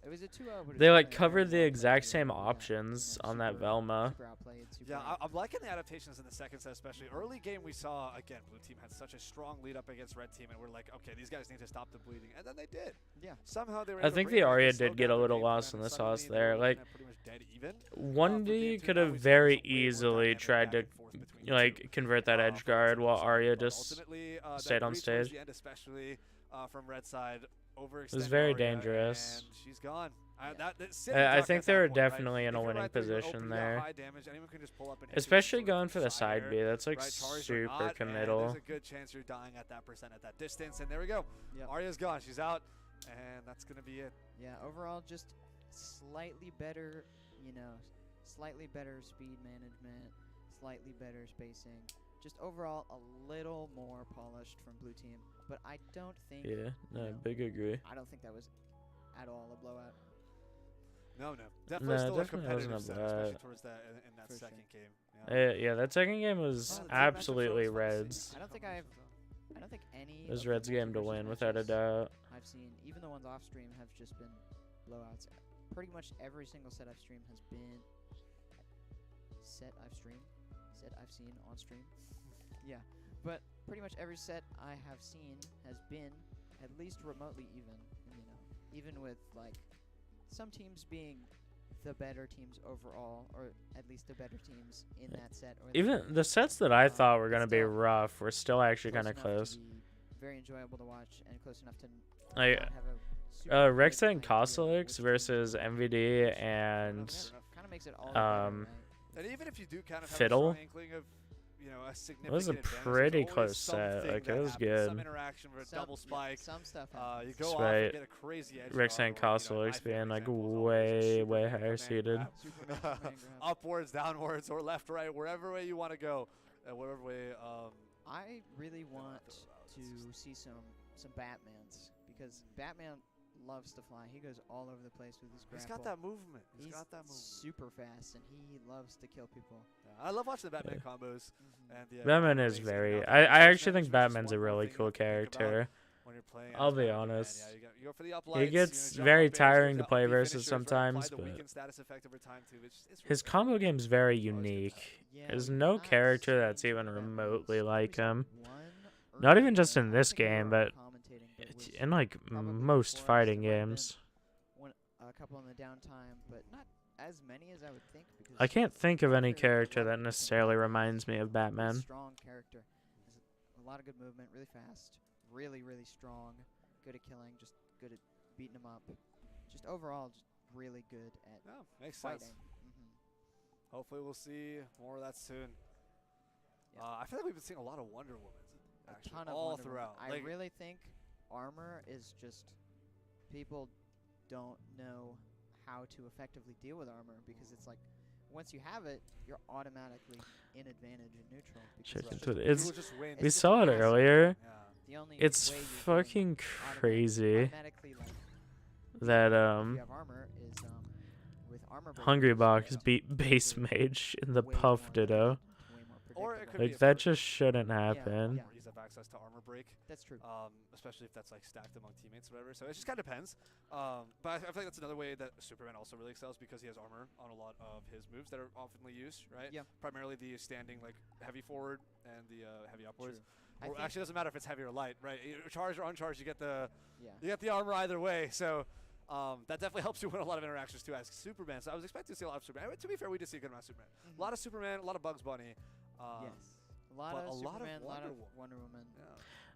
It was a 2-0. But it They was like definitely a covered very the well exact played same game. Yeah, options on that super- Velma. Super outplayed. Super Yeah, I'm liking the adaptations in the second set, especially. Early game, we saw, again, blue team had such a strong lead up against red team, and we're like, okay, these guys need to stop the bleeding. And then they did. Yeah. Somehow they were I able to think bring the it back Arya and slow did get down a their little game lost plan, in the and sauce suddenly they there. were Like, looking at pretty much dead even. One Blue D team could too, have always very was a way more easily dynamic tried back to and forth between the two. like convert that edge For guard while ultimate Arya but just ultimately, stayed that on breach towards stage. the end, especially from red side, overextended very Arya, dangerous. And she's gone. I think they were definitely in a winning position there. Especially going for the side B. That's like super committal. There's a good chance you're dying at that percent at that distance. And there we go. Yep. Arya's gone. She's out. And that's going to be it. Yeah, overall, just slightly better, slightly better speed management, slightly better spacing. Just overall, a little more polished from blue team. But I don't think. Yeah, no, you know, big agree. I don't think that was at all a blowout. No. Definitely No, still a definitely competitive wasn't a set, especially blowout. towards that in that For second sure. game. Yeah, that second game was Well, absolutely Reds. I don't think any. It was of the Reds' game to multiversus win, without a matches doubt. I've seen, even the ones off stream, have just been blowouts. Pretty much every single set I've streamed has been set I've seen on stream. Yeah, but pretty much every set I have seen has been at least remotely even. Even with like some teams being the better teams overall, or at least the better teams in that set. Or Even the sets that I thought were it's gonna be still rough were still actually close kind of enough to close. be very enjoyable to watch and close enough to Like, not have a super Rex good and idea Kostelix which versus MVD and kind of makes it all the better, right? And even if you do kind of have Fiddle. a strong inkling of, a significant It was a advantage, pretty there's always close set. something Like, it that was happens, good. Some interaction with a double spike. Some stuff You happens. go off Despite and get a crazy edge Rex and guard, or, Kostelix my favorite being like example is always a way, super way command higher seated. grab. Superman command grab. Upwards, downwards, or left, right, wherever way you want to go, whatever way. I really want to see some Batmans, because Batman loves to fly. He goes all over the place with his grapple. He's got that movement. He's got that movement. super fast, and he loves to kill people. I love watching the Batman combos. And the, Batman is amazing very. enough. I Batman actually think is just Batman's a one more really thing you cool have to think about character. when you're playing I'll as be Batman. honest. Yeah, you go for the up He lights, gets jump very up airs, tiring to there's play up B versus finishers, right? sometimes, Apply the but weakened status effect over time too. It's his really combo game's very Always good unique. Yeah, There's we've no not character seen that's even Batmans. remotely We've like seen him. one Not early even just game. in I this think we game, were but commentating It was In like probably most before us, fighting there might have been games. a couple in the downtime, but not as many as I would think. Because I can't think of any very character light that and necessarily light. reminds me of Really Batman. strong character. Has a lot of good movement, really fast, really strong, good at killing, just good at beating him up. Just overall, just really good at Yeah, makes fighting. sense. Hopefully we'll see more of that soon. Yeah. I feel like we've been seeing a lot of Wonder Woman. A Actually, ton of all Wonder Woman. throughout. I Like, really think armor is just people don't know how to effectively deal with armor because it's like once you have it, you're automatically in advantage and neutral. Check Because it out. people It's just win. it's we just saw it massive. earlier. Yeah. The only It's way you're getting fucking crazy automatically like that if you have armor is with armor Hungry breakers, Box it's beat Base way Mage in the more Puff efficient Ditto. and way more Or it predictable. could be Like a that perk. just shouldn't happen. Yeah. He's have access to armor break, That's true. especially if that's like stacked among teammates or whatever. So it just kind of depends. But I feel like that's another way that Superman also really excels because he has armor on a lot of his moves that are oftenly used, right? Yeah. Primarily the standing like heavy forward and the heavy upwards. I Or think- actually, it doesn't matter if it's heavy or light, right? Charged or uncharged, you get the Yeah. armor either way. So that definitely helps you win a lot of interactions too as Superman. So I was expecting to see a lot of Superman. To be fair, we did see a good amount of Superman. A lot of Superman, a lot of Bugs Bunny. Yes. A lot but of a lot of Superman, a lot of Wonder Woman. Wonder Woman. Yeah.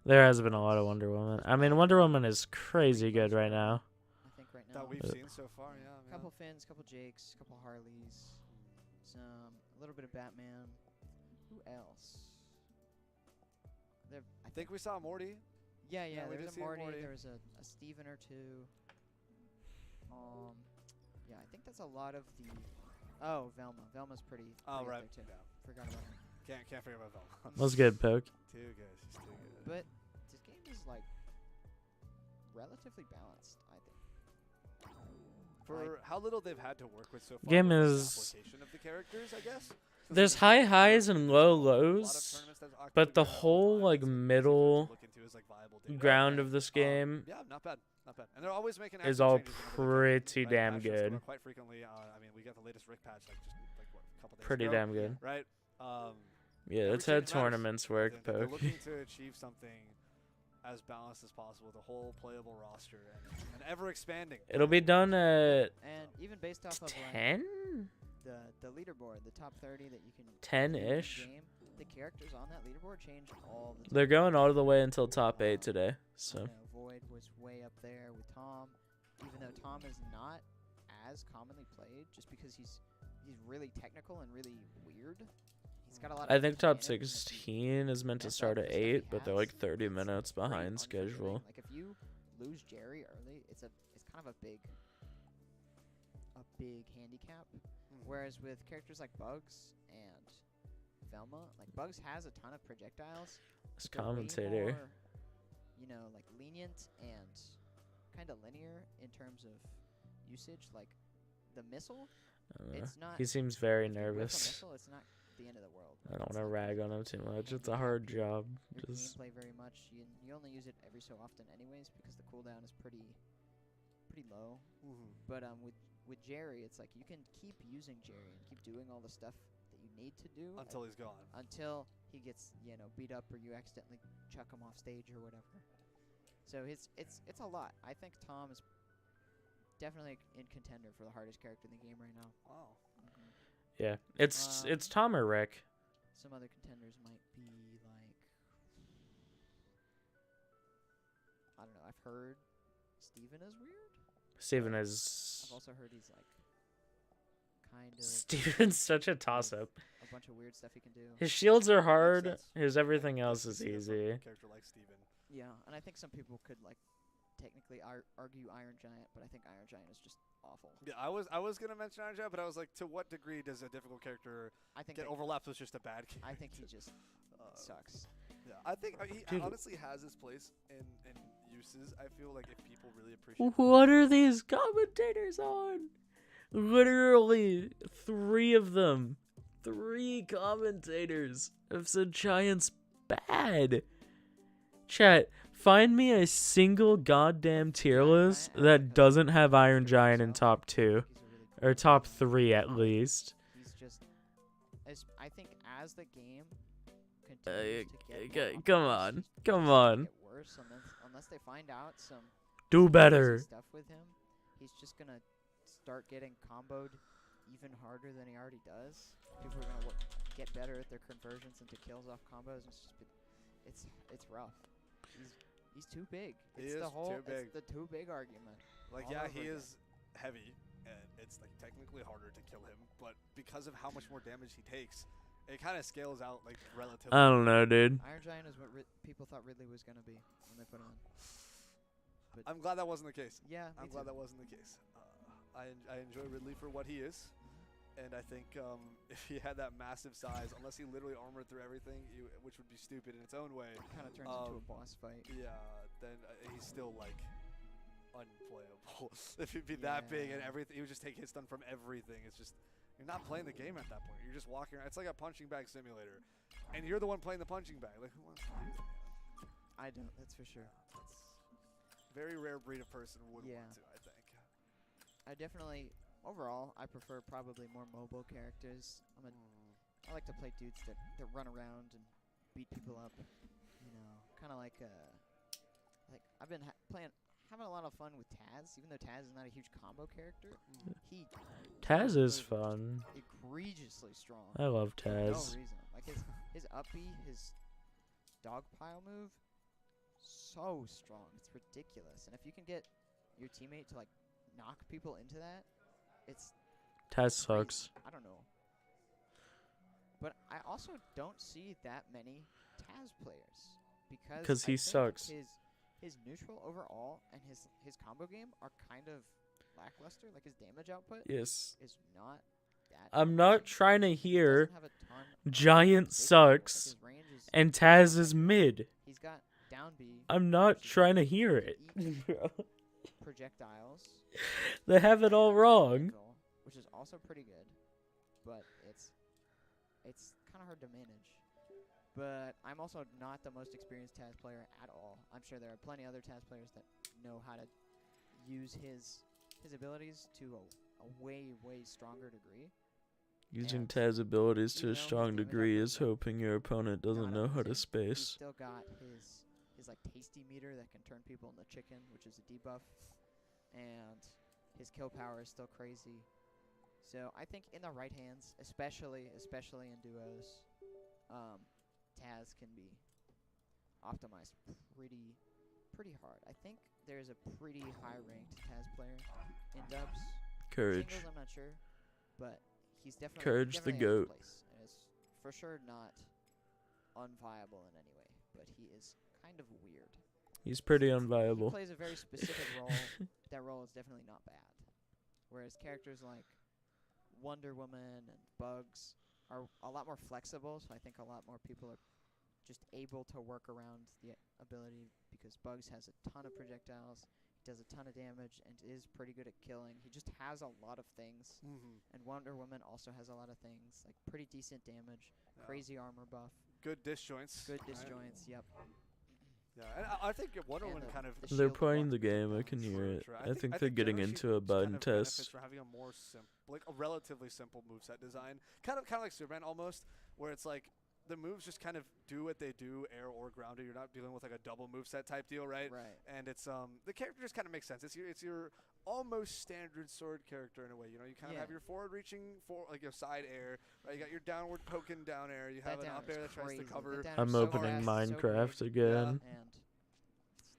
There has been a lot of Wonder Woman. I mean, Wonder Woman is crazy good right now. I think right now. That we've seen so far, yeah. A couple Finns, couple Jakes, couple Harleys, a little bit of Batman. Who else? There, I think we saw Morty. Yeah, yeah, we there did was a see Morty. Morty. There was a Steven or two. Yeah, I think that's a lot of the. Oh, Velma. Velma's pretty. Oh, pretty right. up there too. Yeah. Forgot about her. Can't forget about Velma. Was good, Poke. Too good. She's too good. But this game is like relatively balanced, I think. For how little they've had to work with so far. Game with the is- application of the characters, I guess. There's high highs and low A lot of lows, tournaments that are but the actively going on all whole time. like It's easy for them to middle look into as, like, viable data. ground of this game Yeah, not bad, not bad. And they're always making is actual all changes whenever they can, pretty right? damn Patch notes come good. out quite frequently. I mean, we got the latest Rick patch like what, a couple days Pretty ago, damn good. right? Yeah, every that's how change matters. tournaments work, They're Poke. looking to achieve something as balanced as possible, the whole playable roster, and ever expanding. It'll be done at And even based off of like 10? the leaderboard, the top 30 that you can 10-ish. game, the characters on that leaderboard change all the time. They're going all the way until top 8 today. So You know, Void was way up there with Tom, even though Tom is not as commonly played, just because he's really technical and really weird. He's got a lot. I of think top mechanics and if you 16 is meant to mess start up at the stuff he 8, but they're has, like 30 it's minutes very behind unforgiving. schedule. Like if you lose Jerry early, it's kind of a big handicap. Whereas with characters like Bugs and Velma, like Bugs has a ton of projectiles. This they're way commentator. more, you know, like lenient and kind of linear in terms of usage. Like the missile, I don't know. it's not. He seems very if you whiff a nervous. missile, it's not the end of the world. I don't It's want to not rag on him too much. It's a hard job. your Just gameplay very much. You only use it every so often, anyways, because the cooldown is pretty low. But with Jerry, it's like you can keep using Jerry and keep doing all the stuff that you need to do Until he's gone. until he gets beat up or you accidentally chuck him off stage or whatever. So it's a lot. I think Tom is definitely in contender for the hardest character in the game right now. Wow. yeah, it's Tom or Rick. Some other contenders might be like, I don't know. I've heard Steven is weird. Steven I've is also heard he's like kind of Steven's such a toss up. a bunch of weird stuff he can do. His shields are hard. sense. His everything Yeah, else you is see that from easy. a character like Steven. Yeah, and I think some people could like technically argue Iron Giant, but I think Iron Giant is just awful. Yeah, I was gonna mention Iron Giant, but I was like, to what degree does a difficult character I think get overlapped with just a bad character? I think he just sucks. Yeah, I think he Dude. honestly has his place in uses. I feel like if people really appreciate. What are these commentators on? Literally 3 of them. 3 commentators have said Giant's bad. Chat, find me a single goddamn tier list that doesn't have Iron Giant in top 2. He's a really cool Or top character. 3 at least. He's just, I think as the game continues to get more come optimized, on. he's Come just gonna on. get worse unless they find out some Do crazy better. stuff with him. He's just gonna start getting comboed even harder than he already does. People are gonna get better at their conversions into kills off combos. It's rough. He's too big. It's the whole it's the too big argument. Like, all yeah, over he again. is heavy, and it's like technically harder to kill him, but because of how much more damage he takes, it kind of scales out like relatively. I don't know, dude. Iron Giant is what people thought Ridley was gonna be when they put him in. But I'm glad that wasn't the case. yeah, I'm glad that wasn't the case. I enjoy Ridley for what he is, and I think if he had that massive size, unless he literally armored through everything, which would be stupid in its own way. kind of turns into a boss fight. Yeah, then he's still like unplayable. If he'd be that big and Yeah. everything, he would just take hit stun from everything. It's just you're not playing the game at that point. You're just walking around. It's like a punching bag simulator, and you're the one playing the punching bag. Like, who wants to do that? I don't. That's for sure. That's a very rare breed of person would Yeah. want to, I think. I definitely overall I prefer probably more mobile characters. I like to play dudes that run around and beat people up. You know, kind of like I've been having a lot of fun with Taz, even though Taz is not a huge combo character. He Taz is is fun. egregiously strong. I love For no Taz. reason. Like his up B, his dog pile move, so strong. It's ridiculous. And if you can get your teammate to like knock people into that, it's Taz sucks. I don't know. But I also don't see that many Taz players because 'Cause he I think sucks. His neutral overall and his combo game are kind of lackluster. Like his damage output Yes. is not that. I'm not amazing. trying to He hear doesn't have a ton of Giant big sucks his range is and Taz is mid. He's got down B. I'm not which is trying to hear to it. eat projectiles. They have it all wrong. Neutral, which is also pretty good, but it's kind of hard to manage. But I'm also not the most experienced Taz player at all. I'm sure there are plenty other Taz players that know how to use his abilities to a way stronger degree. Using And Taz abilities to even a though his strong damage degree output is is, like, hoping your opponent doesn't not know how to amazing, He's space. still got his like tasty meter that can turn people into chicken, which is a debuff, and his kill power is still crazy. So I think in the right hands, especially in duos, Taz can be optimized pretty hard. I think there's a pretty high ranked Taz player in dubs. Courage. Singles, I'm not sure, but he's definitely Courage the definitely has his goat. place, and is for sure not unviable in any way. But he is kind of weird. He's pretty He unviable. plays a very specific role. That role is definitely not bad. Whereas characters like Wonder Woman and Bugs are a lot more flexible, so I think a lot more people are just able to work around the ability because Bugs has a ton of projectiles, he does a ton of damage, and is pretty good at killing. He just has a lot of things. And Wonder Woman also has a lot of things, like pretty decent damage, crazy armor buff, Good disjoints. good right? disjoints, yep. Yeah, and I think Wonder And Woman kind of. the They're shield playing block the game. I projectiles. can hear it. Sure. I think they're getting generally into a she kind button of benefits test. from having a more like a relatively simple moveset design, kind of like Superman almost, where it's like the moves just kind of do what they do, air or grounded. You're not dealing with like a double moveset type deal, right? Right. And it's the character just kind of makes sense. It's your almost standard sword character in a way. You know, you kind of Yeah. have your forward reaching like your side air, right? You got your downward poking down air. You have That an down up is air that tries to crazy. cover. That down I'm is so opening fast, so Minecraft big, again. and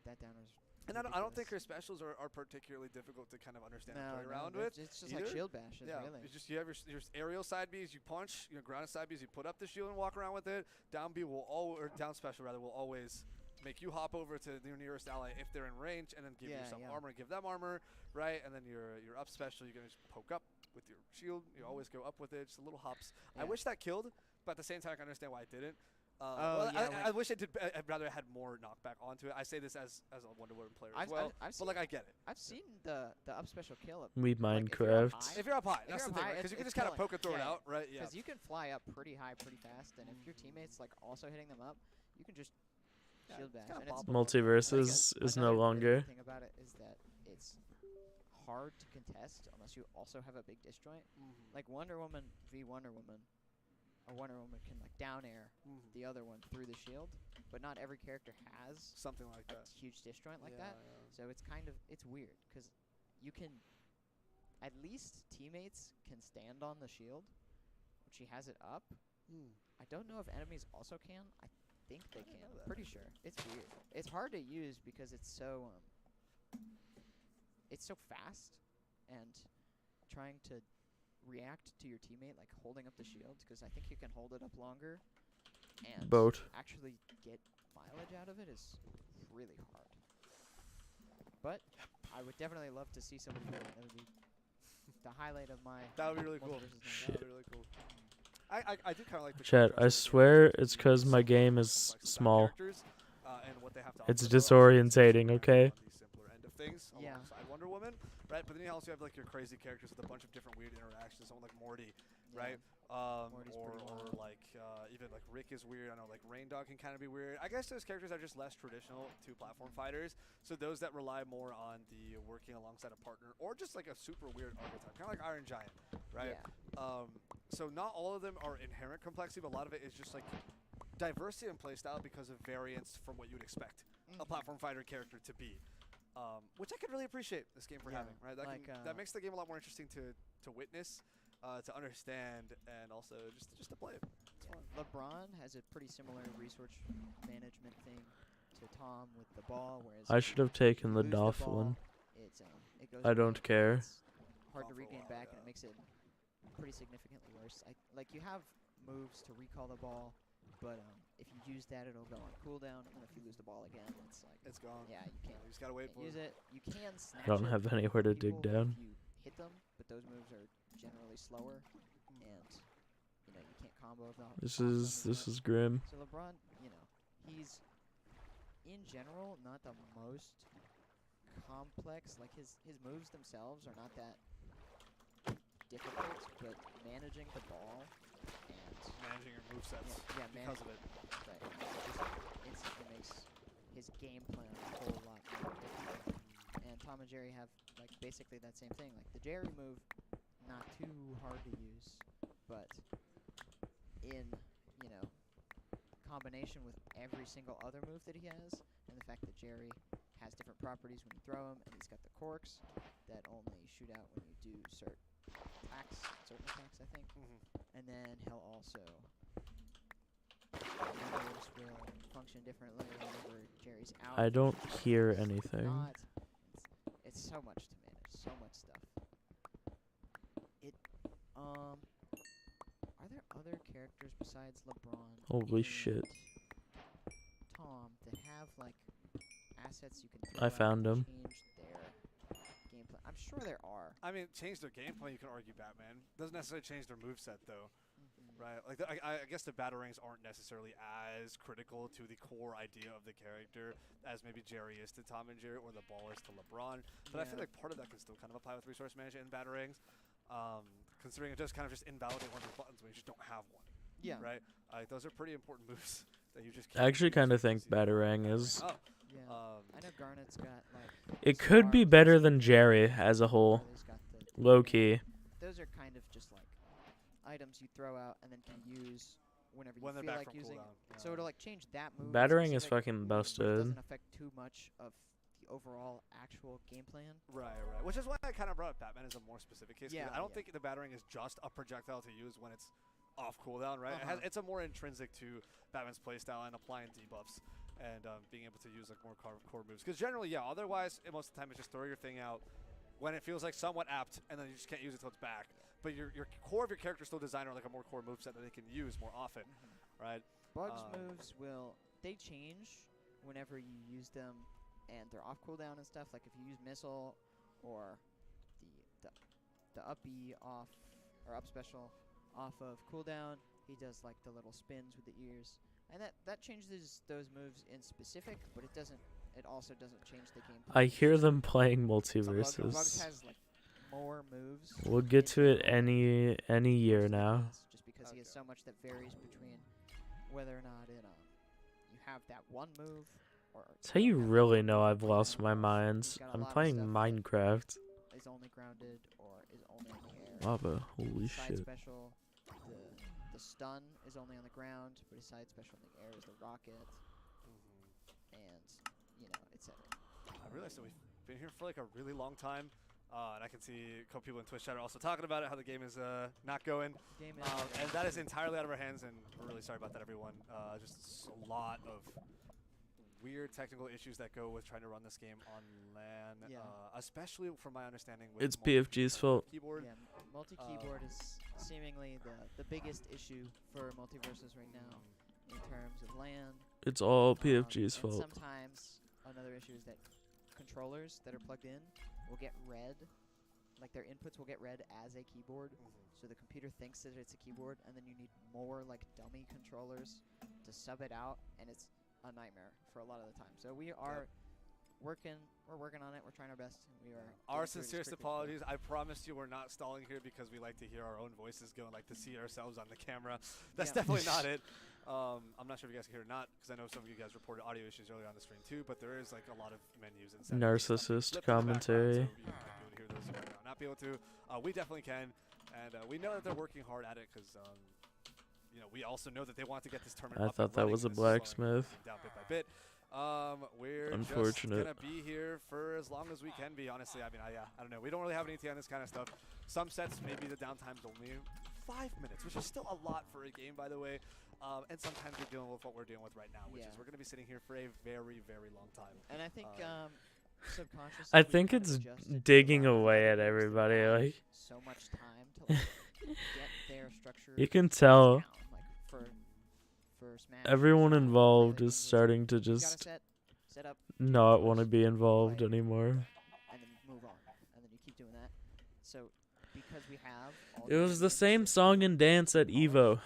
that down is And I don't think her ridiculous. specials are particularly difficult to kind of understand and No, play no, around they're with. It's just like either. shield bashes, Yeah, really. it's just you have your aerial side Bs, you punch, your grounded side Bs, you put up the shield and walk around with it. Down B will or down special rather will always make you hop over to your nearest ally if they're in range, and then give Yeah, yourself yeah. armor and give them armor, right? And then your up special, you're gonna just poke up with your shield. You always go up with it, just a little hops. I Yeah. wish that killed, but at the same time I can understand why it didn't. Oh, yeah, I wish it did. I'd rather it had more knockback onto it. I say this as a Wonder Woman player as well, I've but seen, like I get it. I've seen the up special kill up We like, if you're up Minecraft. high- If you're up high, If that's you're the up thing, high, because you can it's just kind of killing. poke and throw it Yeah, out, right? Yeah. Because you can fly up pretty high pretty fast, and if your teammate's like also hitting them up, you can just Yeah, shield it's bash. kinda And it's bobble. Multiversus is no another really longer. good thing about it is that it's hard to contest unless you also have a big disjoint. Like Wonder Woman v Wonder Woman, a Wonder Woman can like down air the other one through the shield, but not every character has Something like a that. huge disjoint like Yeah, that. yeah. So it's weird because you can, at least teammates can stand on the shield when she has it up. I don't know if enemies also can. I think they can. Pretty sure. It's weird. It's hard to use because it's so fast, and trying to react to your teammate like holding up the shield, because I think you can hold it up longer and actually get mileage out of it is really hard. But I would definitely love to see somebody do it. That would be the highlight of my. That would be really cool. Multiversus That would be really cool. I do kind of like the Chat, I swear it's because my game is small. And what they have to It's offer. disorientating, okay? On the simpler end of things, Yeah. alongside Wonder Woman, right? But then you also have like your crazy characters with a bunch of different weird interactions. Someone like Morty, right? Morty's Or pretty wild. like even like Rick is weird. I know like Rain Dog can kind of be weird. I guess those characters are just less traditional to platform fighters. So those that rely more on the working alongside a partner, or just like a super weird archetype, kind of like Iron Giant, right? Yeah. So not all of them are inherent complexity, but a lot of it is just like diversity in playstyle because of variance from what you would expect a platform fighter character to be. Which I could really appreciate this game for having, right? That, like, that makes the game a lot more interesting to witness, to understand, and also just to play it. It's fun. LeBron has a pretty similar resource management thing to Tom with the ball, whereas I should have taken the lose Doff ball, one. it goes I don't away. care. It's hard to Gone for a regain while, back, yeah. and it makes it pretty significantly worse. Like you have moves to recall the ball, but if you use that, it'll go on cooldown, and if you lose the ball again, it's like It's gone. yeah, you can't You just gotta wait for use it. it. You can snatch I don't it have anywhere to from dig people down. if you hit them, but those moves are generally slower, and you can't combo them. This is grim. So LeBron, he's in general not the most complex. Like his moves themselves are not that difficult, but managing the ball and Managing your movesets yeah, because of it. right, just instantly makes his game plan a whole lot more difficult. And Tom and Jerry have like basically that same thing. Like the Jerry move, not too hard to use, but in combination with every single other move that he has, and the fact that Jerry has different properties when you throw him, and he's got the corks that only shoot out when you do certain attacks, I think. And then he'll also moves will function differently whenever Jerry's out. I don't hear It's anything. not- It's so much to manage, so much stuff. Are there other characters besides LeBron? Holy and shit. Tom that have like assets you can I throw out found to him. change their gameplay? I'm sure there are. I mean, change their gameplay, you can argue Batman. Doesn't necessarily change their moveset, though. Right? Like, I guess the batarangs aren't necessarily as critical to the core idea of the character as maybe Jerry is to Tom and Jerry, or the ball is to LeBron. But I feel like part of that can still kind of apply with resource management and batarangs, considering it does kind of just invalidate one of the buttons when you just don't have one. Yeah. Right? Those are pretty important moves that you just I actually can't kind of use think easy. Batarang is. Oh. Yeah. I know Garnet's got like. It could be stars better and than Jerry as a whole. He's got the Low key. Those are kind of just like items you throw out and then can use whenever you When they're feel back like from using. cooldown. So it'll like change that move. in Batarang is specific, fucking but it busted. doesn't affect too much of the overall actual game plan. Right. Which is why I kind of brought up Batman as a more specific case. 'Cause Yeah, I don't yeah. think the batarang is just a projectile to use when it's off cooldown, right? It's a more intrinsic to Batman's playstyle and applying debuffs and being able to use like more core moves. Because generally, yeah, otherwise, most of the time it's just throw your thing out when it feels like somewhat apt, and then you just can't use it till it's back. But your core of your character is still designed around like a more core moveset that they can use more often, right? Bugs moves they change whenever you use them, and they're off cooldown and stuff. Like if you use missile or the up B off or up special off of cooldown, he does like the little spins with the ears, and that changes those moves in specific, but it doesn't. It also doesn't change the game. I hear them playing Bugs Multiversus. has like more moves. We'll get to it in any year now. just because he has so much that varies between whether or not you have that one move or. That's how you really know I've lost my mind. He's got a I'm lot of playing stuff that Minecraft. is only grounded or is only in the air. Lava. Holy Side shit. special the stun is only on the ground, but his side special in the air is the rocket, and etc. I realized that we've been here for like a really long time. And I can see a couple people in Twitch chat are also talking about it, how the game is not going. And that is entirely out of our hands, and we're really sorry about that, everyone. Just a lot of weird technical issues that go with trying to run this game on LAN, especially from my understanding. With It's PFG's fault. Keyboard. Yeah, multi-keyboard is seemingly the biggest issue for Multiversus right now in terms of LAN. It's all PFG's and fault. Sometimes another issue is that controllers that are plugged in will get read, like their inputs will get read as a keyboard, so the computer thinks that it's a keyboard, and then you need more like dummy controllers to sub it out, and it's a nightmare for a lot of the time. So we are working on it. We're trying our best. We are. Our sincerest apologies. I promise you we're not stalling here because we like to hear our own voices go and like to see ourselves on the camera. That's definitely not it. I'm not sure if you guys can hear or not, because I know some of you guys reported audio issues earlier on the stream too, but there is like a lot of menus and Narcissist commentary. Not be able to. We definitely can, and we know that they're working hard at it because we also know that they want to get this tournament. I thought that was a blacksmith. Down bit by bit. We're Unfortunate. just gonna be here for as long as we can be. Honestly, I mean, I don't know. We don't really have any on this kind of stuff. Some sets, maybe the downtime's only 5 minutes, which is still a lot for a game, by the way. And sometimes we're dealing with what we're dealing with right now, which is we're going to be sitting here for a very, very long time. And I think subconsciously, I think it's digging away at everybody. Like so much time to get their structure. You can tell. Down, like for Smash, everyone involved is starting to just set up, not want to be involved anymore. And then move on, and then you keep doing that. So because we have, all It was the same song and dance at Evo.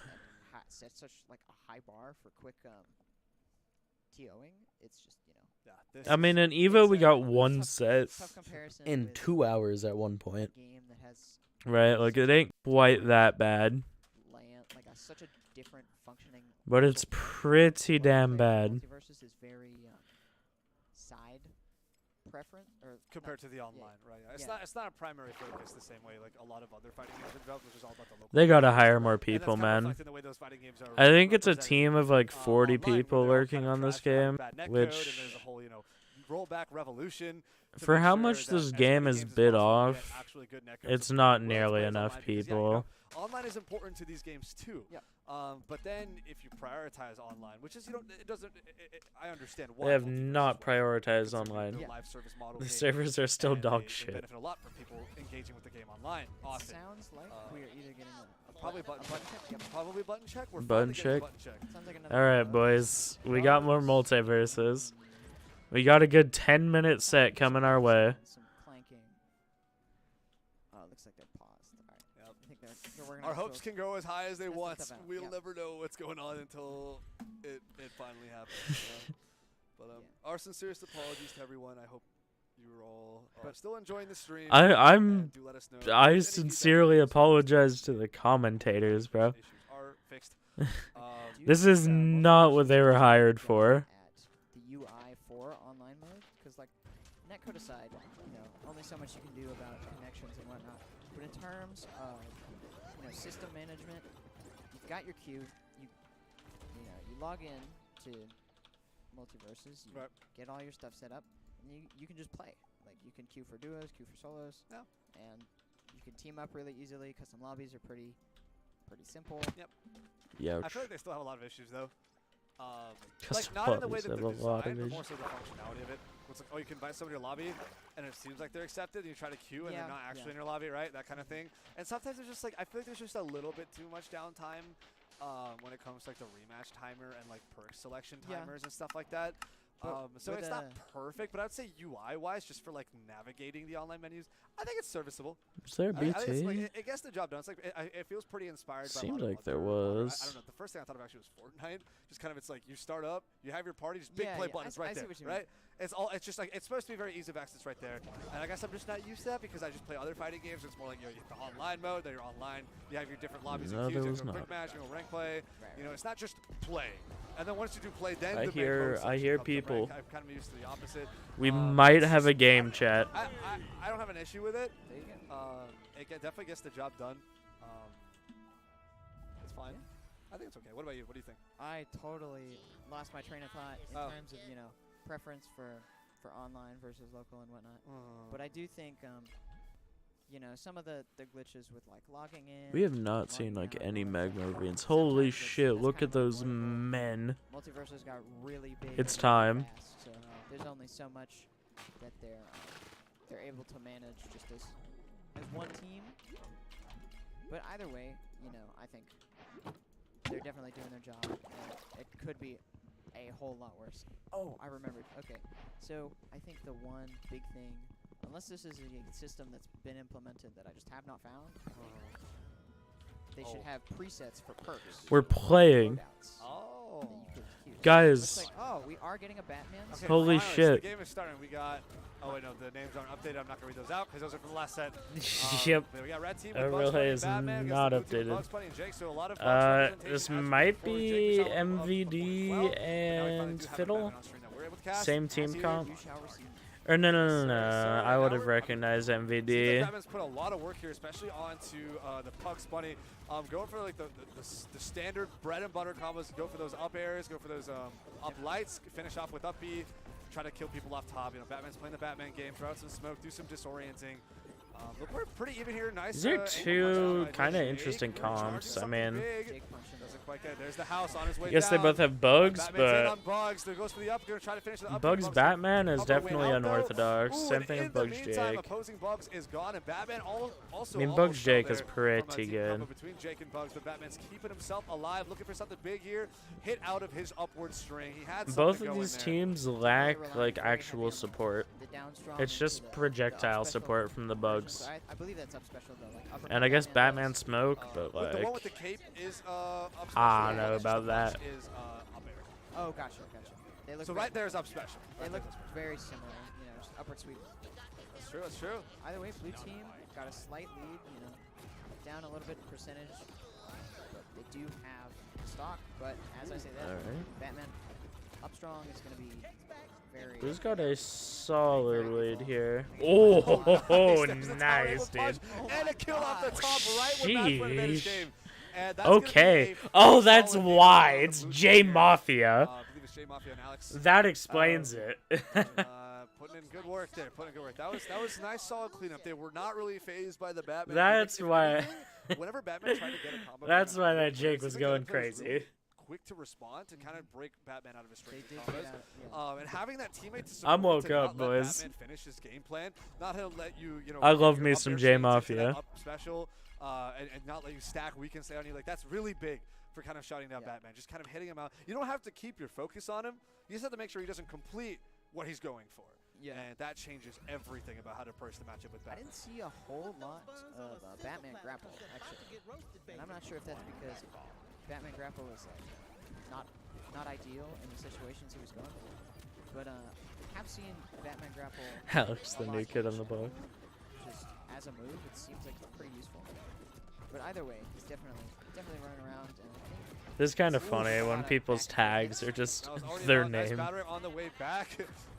Set such like a high bar for quick TOing. It's just I mean, in Evo we got one set in 2 hours at one point. Game that has Right, like it ain't quite that bad. Like such a different functioning. But it's pretty damn bad. Multiversus is very side preference or compared to the online, right? It's not a primary focus the same way like a lot of other fighting games are developed, which is all about the local. They gotta hire more people, man. I think it's a team of like 40 people working on this game, which rollback revolution. For how much this game is bit off, it's not nearly enough people. Online is important to these games too. But then if you prioritize online, which is I understand why. They have not prioritized online. The servers are still dog shit. Benefit a lot from people engaging with the game online. Often. Sounds like we are either getting probably button check. Yep, probably button check. We're button check. Like all right, boys. We got more multiverses. We got a good 10-minute set coming our way. Some clanking. Oh, it looks like they're paused. All right. Yep. I think they're working our on hopes can go as high as they want. We'll Yep. never know what's going on until it finally happens. But our sincerest apologies to everyone. I hope you're all still enjoying the stream. Do let us know. I sincerely apologize to the commentators, bro. Are fixed. This is not what they were hired for. UI for online mode, because like netcode aside, only so much you can do about connections and whatnot. But in terms of system management, you've got your queue. You log in to Multiversus, you get all your stuff set up, and you can just play. Like you can queue for duos, queue for solos, and you can team up really easily. Custom lobbies are pretty simple. Yep. Yeah. I feel like they still have a lot of issues though. Custom not in the way that they're lobbies designed, but more so the functionality of it. It's like, you can invite somebody to your lobby, and it seems like they're accepted, and you try to queue, and they're not actually in your lobby, right? That kind of thing. And sometimes it's just like, I feel like there's just a little bit too much downtime when it comes to like the rematch timer and like perk selection timers and stuff like that. So it's not perfect, but I'd say UI-wise, just for like navigating the online menus, I think it's serviceable. Is there BT? I think it gets the job done. It's like it feels pretty inspired. Seemed by like there was. I don't know. The first thing I thought of actually was Fortnite. Just kind of, it's like you start up, you have your party, just big play buttons right there, right? It's just like it's supposed to be very easy of access right there. And I guess I'm just not used to that because I just play other fighting games. It's more like you have the online mode. Then you're online. You have your different lobbies and queues. You have quick match, rank play. It's not just play. And then once you do play, then I hear people. I'm kind of used to the opposite. We might have a game chat. I don't have an issue with it. It definitely gets the job done. I think it's okay. What about you? What do you think? I totally lost my train of thought in terms of, preference for online versus local and whatnot. But I do think, some of the glitches with like logging in. We have not seen like any magma variants. Holy shit! Look at those men. Multiversus got really big. It's and time. fast, so there's only so much that they're able to manage just as one team. But either way, I think they're definitely doing their job. And it could be a whole lot worse. Oh, I remembered. Okay, so I think the one big thing, unless this is a system that's been implemented that I just have not found, they should have presets for perks. We're playing. Oh. Guys. Like, oh, we are getting a Batman. Okay, Holy finally, shit. The game is starting. We got. Oh wait, no, the names aren't updated. I'm not gonna read those out because those are from the last set. Yep. We got red team. It with Bugs really Bunny, is Batman not against the blue team with updated. Bugs Bunny and Jake, so a lot of Bugs representation This as we might go forward. Jake be yourself up MVD well. Now we finally and do have a Fiddle. Batman on screen that we're able to cast. Same team As he- comp. You shall receive. Or no. So I right would now have we're- recognized Seems like MVD. Batman's put a lot of work here, especially onto the Bugs Bunny. Going for like the standard bread and butter combos. Go for those up airs. Go for those up lights. Finish off with up B. Try to kill people off top. Batman's playing the Batman game. Throw out some smoke. Do some disorienting. But we're pretty even here. Nice. These are angle punch two out by kind of Jake. interesting We're charging comps. I something mean, big. Jake punching Doesn't quite get it. There's the house on his way I guess they down. both have bugs, Batman's in on but Bugs. There goes for the up. Gonna try to finish the up. Bugs Batman is Up and way definitely out, though. unorthodox. Ooh, Same and thing in with the Bugs meantime, Jake. opposing Bugs is gone, and Batman also I mean, almost Bugs fell Jake is there from a pretty team good. combo between Jake and Bugs, but Batman's keeping himself alive, looking for something big here. Hit out of his upward string. He had something Both of going these there. teams lack like actual support. the down strong It's into just the projectile up special support from the versions. Bugs. I believe that's up special though. Like uppercut And I guess Batman does. smoke, but With the one with the like cape is up special. I don't The know one that's about just a punch that. Is up air. Oh, gotcha. They look So very- right there is up special. They Right look there's up special. very similar. Just upward sweep. That's true. That's true. Either way, blue team got a slight lead. Down a little bit in percentage, but they do have stock. But as I say that, Alright. Batman up strong is going to be very. Who's got a solid lead here? Oh, There's the tower nice, able dude. punch And a kill off the top right when Matt's winning Sheesh. his game. And that's gonna be Okay. a Oh, that's solid game why. for the It's blue J team here. Mafia. I believe it's J Mafia and Alex. That explains it. Putting in good work there. Putting in good work. That was nice, solid cleanup. They were not really phased by the Batman. That's If why. anything, Whenever Batman tried to get a combo, That's going why that out, Jake it was seemed like going the other player was really crazy. Quick to respond to kind of break Batman out of his string They of did combos. get out, yeah. And having that teammate to I'm support woke to up, not let boys. Batman finish his game plan, not to let you, I love your me up some air J chains into Mafia. that up special, and not let you stack weekend stay on you. Like that's really big for kind of shutting down Batman. Just kind of hitting him out. You don't have to keep your focus on him. You just have to make sure he doesn't complete what he's going for. Yeah. And that changes everything about how to approach the matchup with I Batman. didn't see a whole lot of Batman grapple actually, and I'm not sure if that's because Batman grapple is not ideal in the situations he was going for. But I have seen Batman grapple. Alex, a the lot new kid on the ball. Just as a move, it seems like it's pretty useful. But either way, he's definitely running around, and I think This is kind of funny when people's tags are just That was already their down. Nice name. battery on the way back.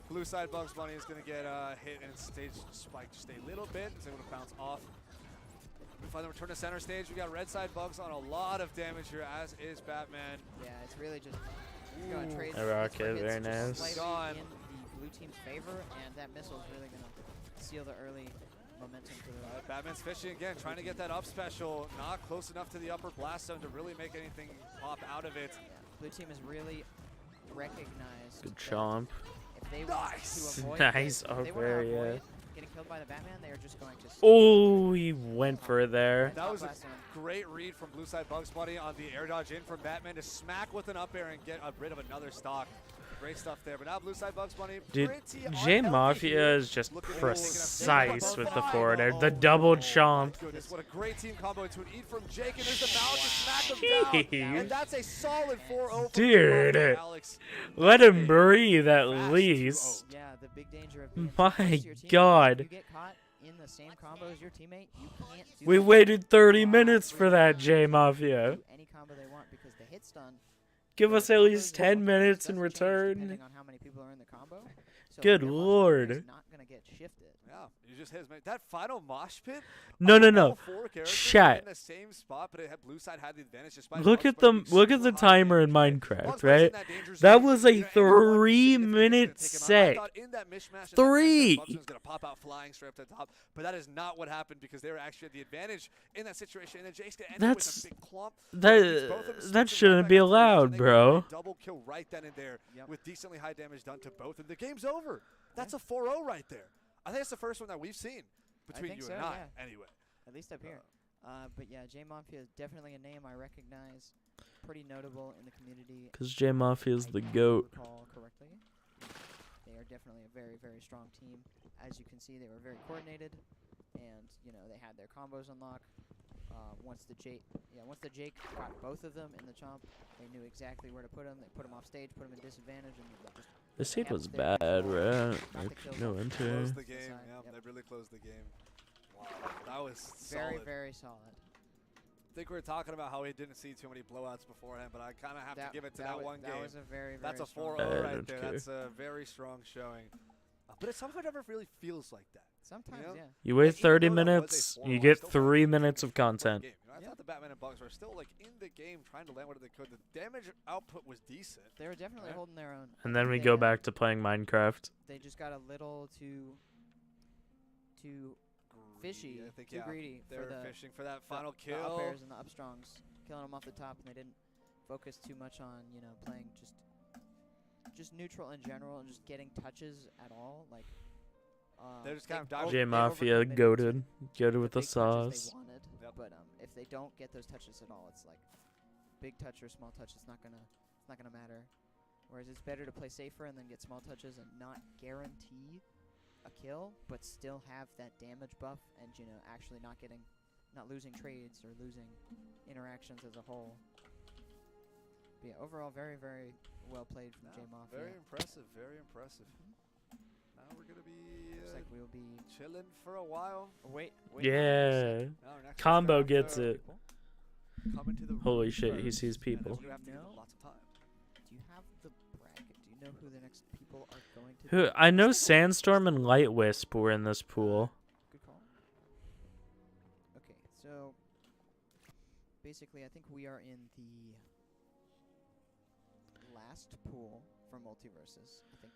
Blue side Bugs Bunny is going to get hit and stage spike just a little bit. He's able to bounce off. We find the return to center stage. We got red side Bugs on a lot of damage here, as is Batman. yeah, it's really just going trade. A rocket, hits very just nice. slightly Gone. in the blue team's favor, and that missile is really going to seal the early momentum for the. Batman's fishing again, trying to get that up special. Not close enough to the upper blast zone to really make anything pop out of it. Yeah, blue team has really recognized. Good that chomp. If they Nice. want to avoid Nice if they up want air, to yeah. avoid getting killed by the Batman, they are just going to. Oh, he went for it there. That was a blast zone. great read from blue side Bugs Bunny on the air dodge in from Batman to smack with an up air and get rid of another stock. Great stuff there. But now blue side Bugs Bunny. Dude, pretty J unhealthy Mafia here. is just Looking to precise take it up. with the forward air. The double chomp. Goodness, what a great team combo into an eat from Jake, and there's the Malik to smack him down. Jeez. And that's a solid 4-0 Dude. from Alex. Let him breathe at Fast least. Yeah, the big danger of being My too close to your teammate, God. If you get caught in the same combo as your teammate, you can't do We that. waited 30 minutes for that, J Mafia. Do any combo they want because the hit stun. Give the us at combos least they 10 want minutes in doesn't change return. Depending on how many people are in the combo. So Good their mosh pit lord. is not gonna get shifted. Yeah, you just hit his that final mosh pit. No, all four characters were in the same spot, but blue side had the advantage despite Look Bugs at Bunny being look at super the high timer in damage, Minecraft, Bugs Bunny's right? in that danger That zone, was a you know, any one 3 significant minute hit is gonna take him out. I set. thought in that mishmash, 3. Bugs was gonna pop out flying straight up to the top, but that is not what happened because they were actually at the advantage in that situation. And then Jake's gonna end up with a big clump. That shouldn't be allowed, bro. Double kill right then and there with decently high damage done to both, and the game's over. That's a 4-0 right there. I think it's the first one that we've seen between you and I, anyway. At least up here. But yeah, J Mafia is definitely a name I recognize. Pretty notable in the community. Because J Mafia is the I GOAT. recall correctly. They are definitely a very, very strong team. As you can see, they were very coordinated, and you know they had their combos unlocked. Once the Jake got both of them in the chomp, they knew exactly where to put them. They put them off stage, put them in disadvantage, and they just. The seed was bad, right? No enter. Closed the game. Yeah, they really closed the game. Wow, that was very, solid. very solid. I think we were talking about how he didn't see too many blowouts beforehand, but I kind of have to give it to that one game. That was a very, very That's a strong 4-0 right there. care. That's a very strong showing. But it sometimes never really feels like that. Sometimes, you know? yeah. You wait Like, even 30 though that was a minutes, 4-0, you I get still felt 3 like it was minutes a of fun content. game. You know, I thought the Batman and Bugs were still like in the game trying to land what they could. The damage output was decent. They were definitely holding their own. And then we They, go back to playing Minecraft. They just got a little too fishy, I think, too greedy they for were the fishing for that final the kill. up airs and the up strongs, killing them off the top, and they didn't focus too much on playing just neutral in general and just getting touches at all. Like they're just kind of dodging. J Mafia goated with the sauce. They wanted, but if they don't get those touches at all, it's like big touch or small touch. It's not gonna matter. Whereas it's better to play safer and then get small touches and not guarantee a kill, but still have that damage buff and actually not losing trades or losing interactions as a whole. But yeah, overall very, very well played from J Mafia. Very impressive, very impressive. Now we're gonna be looks like we'll be chilling for a while. Wait. Yeah. Combo gets it. Coming to the Holy shit, he first, sees and people. we're gonna have to give them lots of time. Do you have the bracket? Do you know who the next people are going to Who be? I know Sandstorm and Light Wisp were in this pool. Good call. Okay, so basically I think we are in the last pool for Multiversus. I think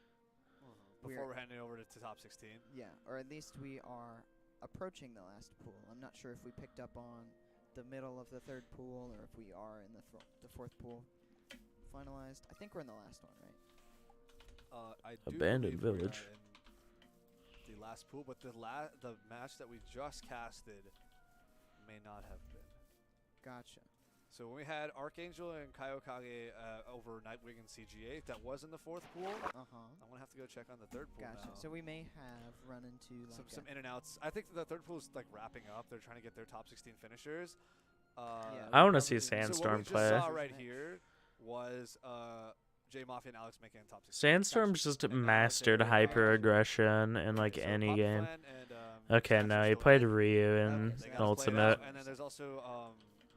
Before we're handing over to top 16. yeah, or at least we are approaching the last pool. I'm not sure if we picked up on the middle of the third pool or if we are in the fourth pool finalized. I think we're in the last one, right? I do Abandoned believe we are village. in the last pool, but the match that we just casted may not have been. Gotcha. So when we had Archangel and Kaiokage over Nightwing and CG8, that was in the fourth pool. I'm gonna have to go check on the third pool Gotcha. now. So we may have run into like some in and outs. I think the third pool is like wrapping up. They're trying to get their top 16 finishers. I want to see Sandstorm so what we play. just saw right here was J Mafia and Alex making top 16. Sandstorm's just mastered hyper aggression in like any game. Okay, no, he played Ryu in Ultimate. And then there's also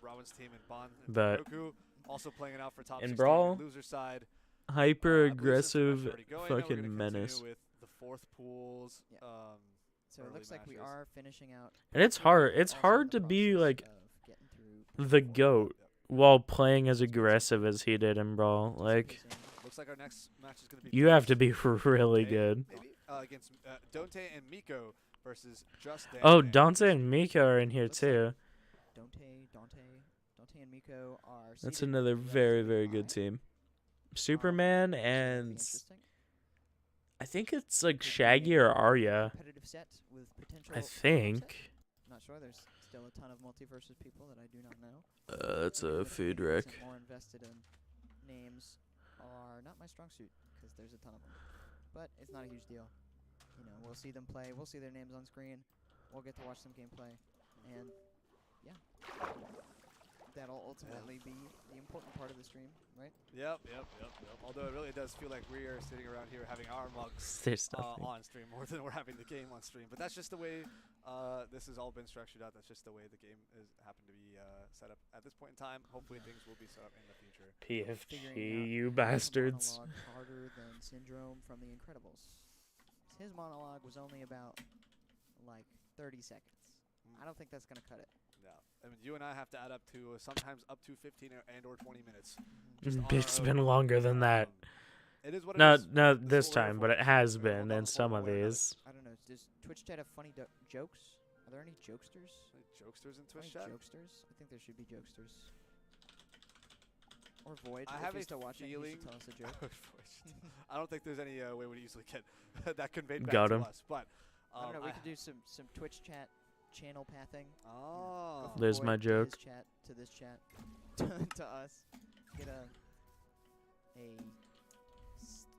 Robin's team and Bond and But Roku also playing it out for top in 16 Brawl, loser side. hyper Losers aggressive already going. Now we're gonna fucking continue menace. With the fourth pools. Yeah. So it early looks like we matches. are finishing out. And it's hard. It's hard to be like the GOAT while playing as aggressive as he did in Brawl. Like, Looks like our next match is going to be. you have to be really good. Maybe against Dante and Miko versus Just Dan. Oh, Dante and Miko are in here Looks like too. Dante and Miko are. That's seated another very, very good high. team. Superman So that'll be and interesting. I think it's like Shaggy or Arya. Competitive set with potential I upset. think. Not sure. There's still a ton of Multiversus people that I do not know. That's a Limited food names wreck. and more invested in names are not my strong suit because there's a ton of them. But it's not a huge deal. We'll see them play. We'll see their names on screen. We'll get to watch some gameplay, and yeah, that'll ultimately be the important part of the stream, right? Yep. Although it really does feel like we are sitting around here having our mugs There's nothing. on stream more than we're having the game on stream. But that's just the way this has all been structured out. That's just the way the game is happened to be set up at this point in time. Hopefully things will be set up in the future. Figuring PFG, out you how to bastards. monologue harder than Syndrome from The Incredibles. His monologue was only about like 30 seconds. I don't think that's gonna cut it. No, I mean you and I have to add up to sometimes up to 15 or 20 minutes. It's been longer than that. It is what it Not is. not This this is what we're time, here but for. it has We're been all in done some one of way or another. these. I don't know. Does Twitch chat have funny jokes? Are there any jokesters? Jokesters in Funny Twitch chat. jokesters? I think there should be jokesters. Or Void. I If have he's a still watching, he feeling. should tell us a joke. I don't think there's any way we'd easily get that conveyed back Got to him. us. But I don't know. We could do some Twitch chat channel pathing. Oh. Go from There's Void my to joke. his chat to this chat to us. Get a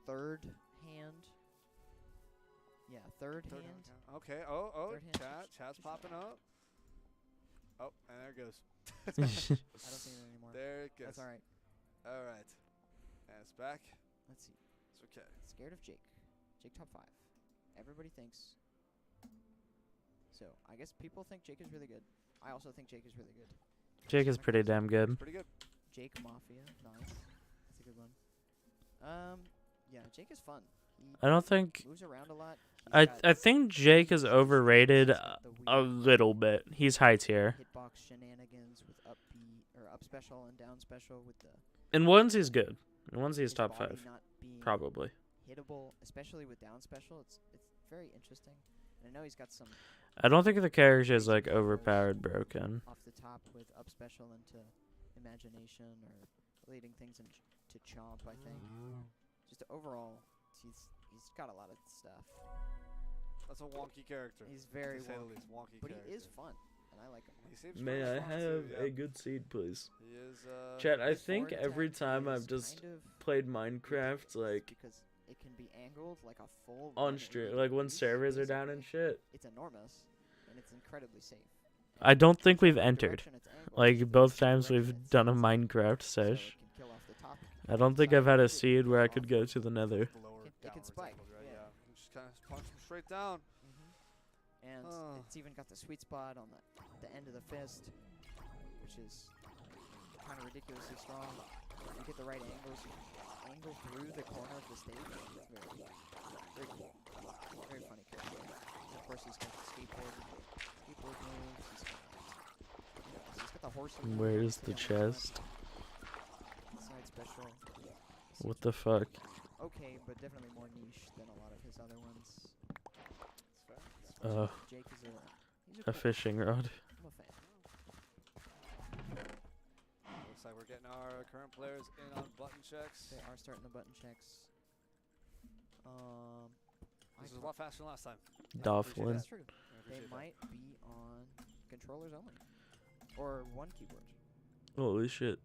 third hand. Yeah, third hand. Okay. Oh, Third hand chat's popping up. Oh, and there it goes. I don't see it anymore. There it goes. That's all right. All right. And it's back. Let's see. It's okay. Scared of Jake. Jake top 5. Everybody thinks. So I guess people think Jake is really good. I also think Jake is really good. Jake is pretty damn good. Pretty good. Jake Mafia, nice. That's a good one. Yeah, Jake is fun. He I don't think. moves around a lot. I think Jake is overrated a little bit. He's high tier. Hitbox shenanigans with up B or up special and down special with the. In ones he's good. In ones he's his top body 5. not being Probably. hittable, especially with down special. It's very interesting. And I know he's got some I don't think the character is like overpowered broken. off the top with up special into imagination or leading things to chomp. I think just overall, he's got a lot of stuff. That's a wonky character. He's very to say the wonky, least. Wonky but character. he is fun, and I like him. He seems May pretty I fun have too, yeah. a good seed, please? He is. Chat, I His think forward every attack time is I've just kind of played Minecraft, ridiculous like, because it can be angled like a full on run stream, 80 like when degrees, servers are down and basically. shit. It's enormous, and it's incredibly safe. I don't think we've Whichever entered. direction it's angled, Like, the both times direction we've it's done a sensitive, Minecraft so it sesh. can kill off the top, it can I kill don't off the think side, I've had a it can seed where I kill could off go the- to the nether. Lower It can downwards spike, angled, right? yeah. You just kind of punch him straight down. And it's even got the sweet spot on the end of the fist, which is kind of ridiculously strong. If you get the right angles, you can angle through the corner of the stage. Very cool. Very cool. Very funny character. And of course, he's got the skateboard moves. He's got the horse. Where's the chest? Side special. What the fuck? Okay, but definitely more niche than a lot of his other ones. That's fair. Jake is he's A cool. fishing rod. I'm a fan. Looks like we're getting our current players in on button checks. They are starting the button checks. This is a lot faster than last time. Dolphin. That's true. I They appreciate that. might be on controllers only, or one keyboard. Holy shit.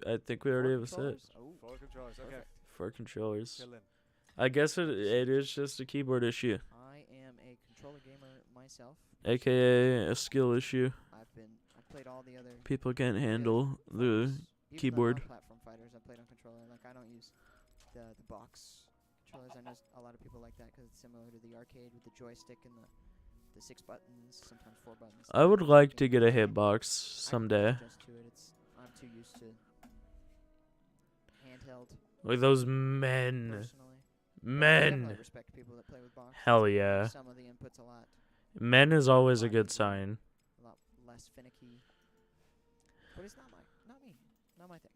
I think we already have a set. Oh, 4 controllers. Okay. perfect. 4 controllers. Chillin'. I guess it is just a keyboard issue, I am a controller gamer myself. aka a skill issue. I've played all the other People can't handle the platforms. Even keyboard. the non-platform fighters I played on controller. Like I don't use the box controllers. I know a lot of people like that because it's similar to the arcade with the joystick and the 6 buttons, sometimes 4 buttons. I would like to get a hitbox someday. Adjust to it. I'm too used to handheld. Like those men. Personally. I definitely Men. respect people that play with box. Hell yeah. Some of the inputs a lot Men is always a good sign. less finicky. But it's not me. Not my thing.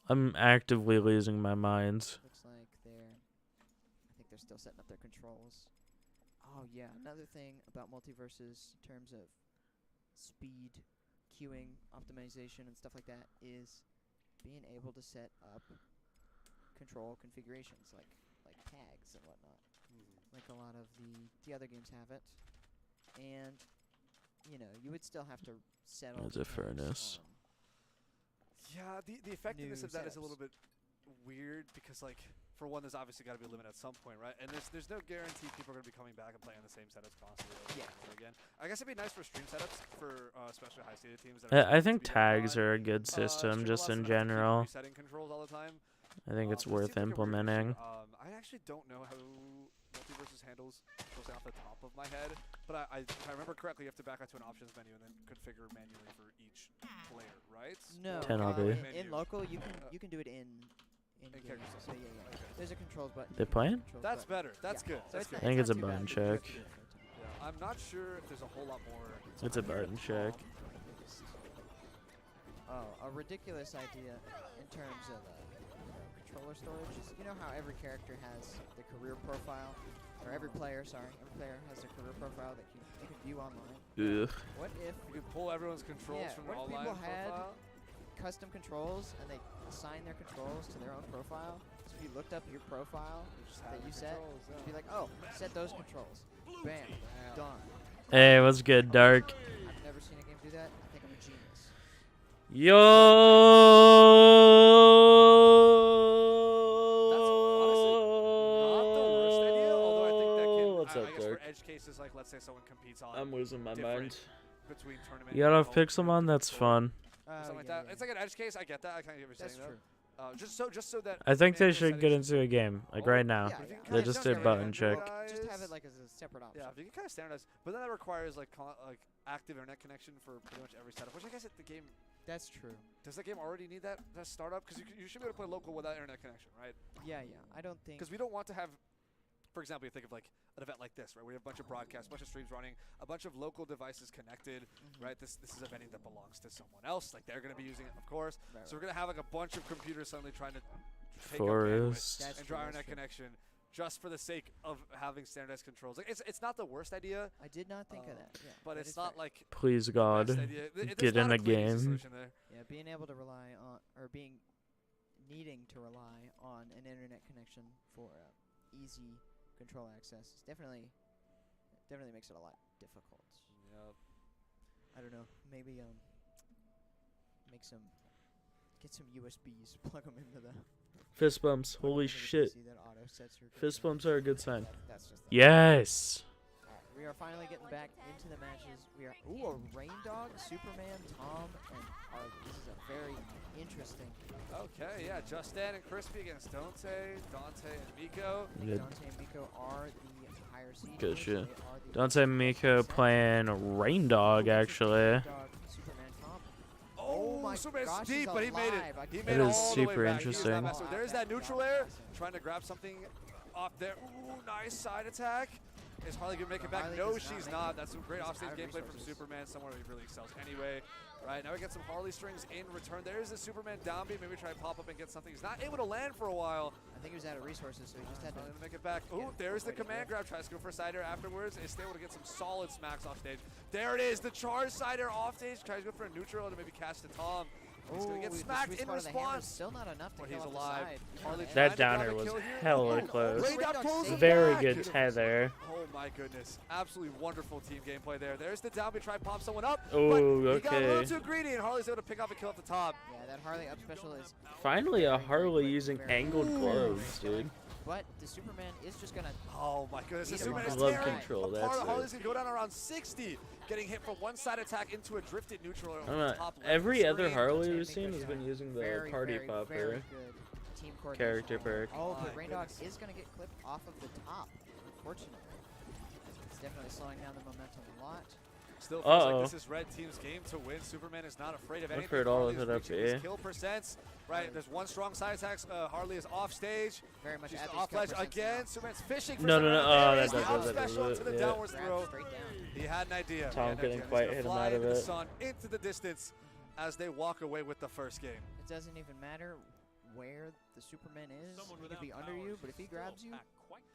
I'm actively losing my mind. Looks like I think they're still setting up their controls. Oh yeah, another thing about Multiversus in terms of speed, queuing, optimization, and stuff like that is being able to set up control configurations like tags and whatnot. Like a lot of the other games have it. And you would still have to settle There's a tags furnace. on Yeah, the effectiveness New of that is a setups. little bit weird because, like, for one, there's obviously got to be a limit at some point, right? And there's no guarantee people are going to be coming back and playing the same setups constantly over and over again. I guess it'd be nice for stream setups for especially high-stated teams. That I are think to be tags on. are a good system Stream just allows in them to have to keep general. resetting controls all the time. I think it's But it worth seems like a weird issue. implementing. I actually don't know how Multiversus handles controls off the top of my head, but if I remember correctly, you have to back out to an options menu and then configure manually for each player, right? No. 10 Or LB. menu. In local, you can do it in in In game. character So yeah. There's a controls button. They playing? controls That's button. better. That's Yeah. good. So That's good. I think it's a not too button bad. You do have check. to do it for a time. Yeah, I'm not sure if there's a whole lot more. It's a I'm hearing button check. A ridiculous idea in terms of controller storage is, you know how every character has the career profile, or every player has their career profile that you can view online. Ugh. What if You can pull everyone's controls Yeah, from what their if online people had profile. custom controls and they assign their controls to their own profile? So if you looked up your profile Just have that the you set, controls, just be like, oh, set those controls. Bam, done. Hey, what's good, Dark? I've never seen a game do that. I think I'm a genius. Yo. That's honestly not the worst idea, although I think that can, What's I up, guess Dark? for edge cases, like let's say someone competes on I'm losing my different mind. between tournament You got and off home Pixelmon? That's control fun. or something like that. It's like an edge case. I get that. I kind of get what you're That's saying true. though. Just so that I think they manual should get settings- into a game, like Oh, right now. Yeah, But if you yeah. can They kinda just did standardize- button check. Just have it like as a separate option. Yeah, if you can kind of standardize, but then that requires like active internet connection for pretty much every setup. Which I guess the game That's true. does the game already need that startup? Because you should be able to play local without internet connection, right? Yeah. I don't think. Because we don't want to have, for example, you think of like an event like this, right? We have a bunch of broadcasts, a bunch of streams running, a bunch of local devices connected, right? This is a venue that belongs to someone else. Like they're going to be using it, of course. Right, So we're going to have like a bunch of computers suddenly trying to take Forest. up bandwidth That's and true, draw that's internet true. connection just for the sake of having standardized controls. Like it's not the worst idea, I did not think of that. Yeah, but that it's is not fair. like Please, the God, best idea. There's get not in a a clean, easy game. solution there. Yeah, being able to rely on, or needing to rely on an internet connection for easy control access is definitely makes it a lot difficult. Yep. I don't know. Maybe get some USBs, plug them into the. Fist bumps. plug 'em Holy into the shit. PC that auto sets your Fist control. bumps are a good sign. That's just. Yes. Alright, we are finally getting back into the matches. We are a Rain Dog, Superman, Tom, and Harley. This is a very interesting. Okay, yeah, Justin and Crispy against Dante and Miko. Good. Dante and Miko are the higher seed. Good players. shit. They are the Dante and Miko playing Rain Dog, actually. Rain Dog, Superman, Tom. Oh, my Superman's gosh, deep, he's but he made it. alive. I He can't made That it is all the super way back. He is interesting. not messing with- There's that neutral air, Awesome. trying to grab something off there. Ooh, nice side attack. Is Harley gonna make it back? Harley No, does not she's make not. it. That's some great He's offstage out of gameplay from resources. Superman, somewhere he really excels anyway. Right, now we get some Harley strings in return. There's the Superman down B. Maybe try to pop up and get something. He's not able to land for a while. I think he was out of resources, so he just had Trying to. to make it back. Ooh, there's the Wait, is command there? grab. Tries to go for a side air afterwards. Is able to get some solid smacks off stage. There it is, the charge side air off stage. Tries to go for a neutral to maybe catch to Tom. He's going to get Ooh, the smacked sweet in spot of the hammer is response. Still not enough to But kill he's off the alive. side. Harley And- That trying to grab downer a was kill here. hella Oh, close. Rain Dog pulls him Very back. good tether. Oh my goodness. Absolutely wonderful team gameplay there. There's the down B, try to pop someone up. Oh, but he got a little okay. too greedy, and Harley's able to pick off a kill at the top. Yeah, that Harley up special is. Finally, a very, very Harley quick, using very angled quick. gloves, dude. But the Superman is just gonna. Oh my goodness. The Either Superman one. is Glove tearing control, apart. that's Harley's it. going to go down around 60, getting hit from one side attack into a drifted neutral. I on don't the know, top left every of the other screen. Harley Dante we've seen has Miko's been using the very, party very, popper very good team coordination. character perk. Oh, My but Rain Dog goodness. is gonna get clipped off of the top. Unfortunately, it's definitely slowing down the momentum a lot. Still feels Uh-oh. like this is Red Team's game to win. Superman is not afraid of Look anything. for it all Harley is with it up reaching his A. kill percents. Right, there's one strong side attack. Harley is off stage. Very much She's at these off kill ledge percents again. now. Superman's fishing for No, some no, no, rhythm. oh, There that is the does up it, that special does into it, the yeah. downwards Grab throw. straight down. He had an idea. Tom He had an couldn't idea. He's quite gonna hit him fly out of into the it. sun, into the distance as they walk away with the first game. It doesn't even matter where the Superman is. He could be under you, but if he grabs you,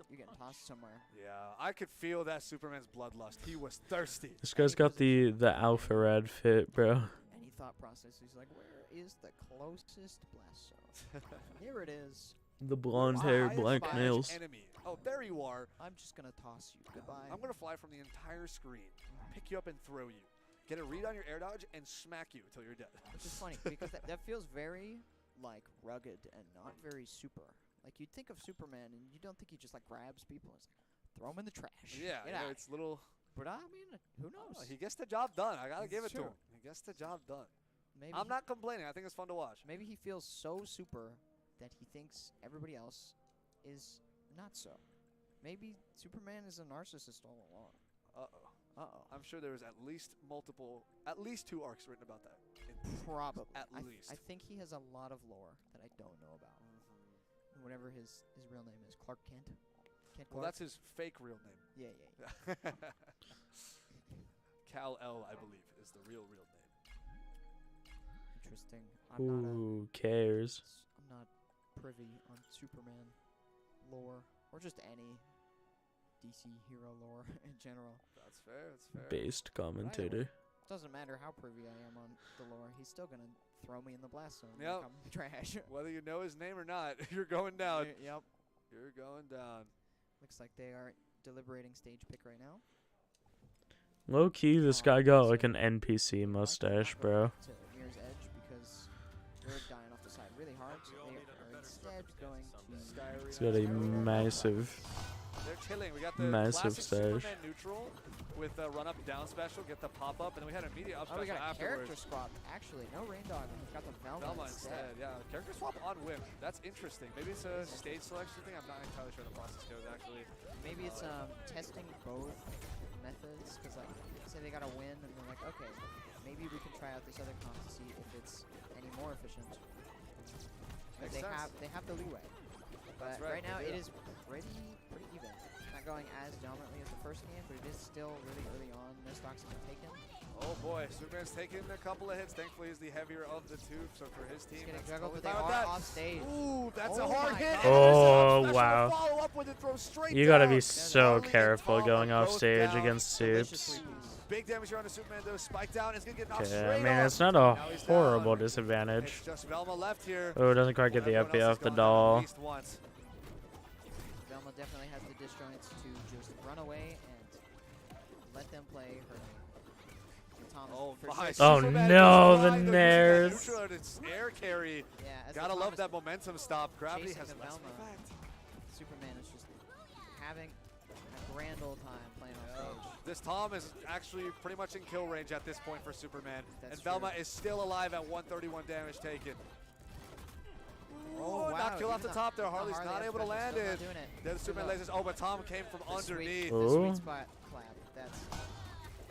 you're getting tossed somewhere. Yeah, I could feel that Superman's bloodlust. He was thirsty. This guy's got the alpha red fit, bro. Any thought process? He's like, where is the closest blast zone? Here it is. The blonde My hair, highest black five nails. Enemy. Oh, there you are. I'm just gonna toss you. Goodbye. I'm gonna fly from the entire screen, pick you up and throw you, get a read on your air dodge, and smack you until you're dead. Which is funny because that feels very like rugged and not very super. Like you'd think of Superman and you don't think he just like grabs people. It's like throw him in the trash. Yeah, Get you know, out. it's little. But I mean, who knows? He gets the job done. I gotta It's give it to true. him. He gets the job done. Maybe I'm not complaining. I think it's fun to watch. Maybe he feels so super that he thinks everybody else is not so. Maybe Superman is a narcissist all along. Uh-oh. I'm sure there was at least 2 arcs written about that. Probably. At I least. I think he has a lot of lore that I don't know about. whatever his real name is, Clark Kent. Kent Well, Clark? that's his fake real name. Yeah. Kal-El, I believe, is the real name. Interesting. Who cares? I'm not privy on Superman lore or just any DC hero lore in general. That's fair. That's fair. Based commentator. Doesn't matter how privy I am on the lore. He's still gonna throw me in the blast zone. Yep. Like I'm trash. Whether you know his name or not, you're going down. Yep. You're going down. Looks like they are deliberating stage pick right now. Low key, this guy got like an NPC mustache, bro. To Mirror's Edge because they're dying off the side really hard. So they are instead going to. He's got a massive. They're chilling. We got the Massive classic stash. Superman neutral with the run up down special, get the pop up, and then we had a immediate up Oh, we special got a afterwards. character swap. Actually, no Rain Dog. We've got the Velma instead. Yeah, character swap on whim. That's interesting. Maybe it's a stage selection thing. I'm not entirely sure the process goes actually. Maybe it's testing both methods because like say they got a win and they're like, okay, maybe we can try out this other comp to see if it's any more efficient. But Makes sense. they have the leeway. But right, right now they it do. is pretty even. Not going as dominantly as the first game, but it is still really early on. No stocks have been taken. Oh boy, Superman's taking a couple of hits. Thankfully, he's the heavier of the two, so for his team, He's getting that's juggled, totally but they fine with are that. off stage. Ooh, that's Oh a hard my hit. God. and there's a Oh, special to wow. Follow up with it, throw straight You gotta down. be so Harley and careful Tom going are off both stage down. against Delicious Supes. freebies. Big damage here on the Superman, though. Spike down is going to get knocked Okay, straight I mean, off. it's not a Now he's horrible down. disadvantage. It's just Velma left here. Oh, doesn't quite get the Everyone uppy else off has the gone down at doll. least once. Velma definitely has the disjoints to just run away and let them play her game. Thomas Oh, for my. sure- Oh, Superman no, just the flying, though, using that nairs. neutral and it's air carry. Yeah, as Gotta the love Thomas that momentum stop. Gravity chasing has the less of Velma. effect. Superman is just having a grand old time playing on stage. This Tom is actually pretty much in kill range at this point for Superman. That's and Velma true. is still alive at 131 damage taken. Oh, Ooh, wow, not kill off even the top there. the Harley's Harley not up able to special land still not it. doing it. Then Superman Look. lasers. Oh, but Tom came from The underneath. the Ooh. sweet spot clap. That's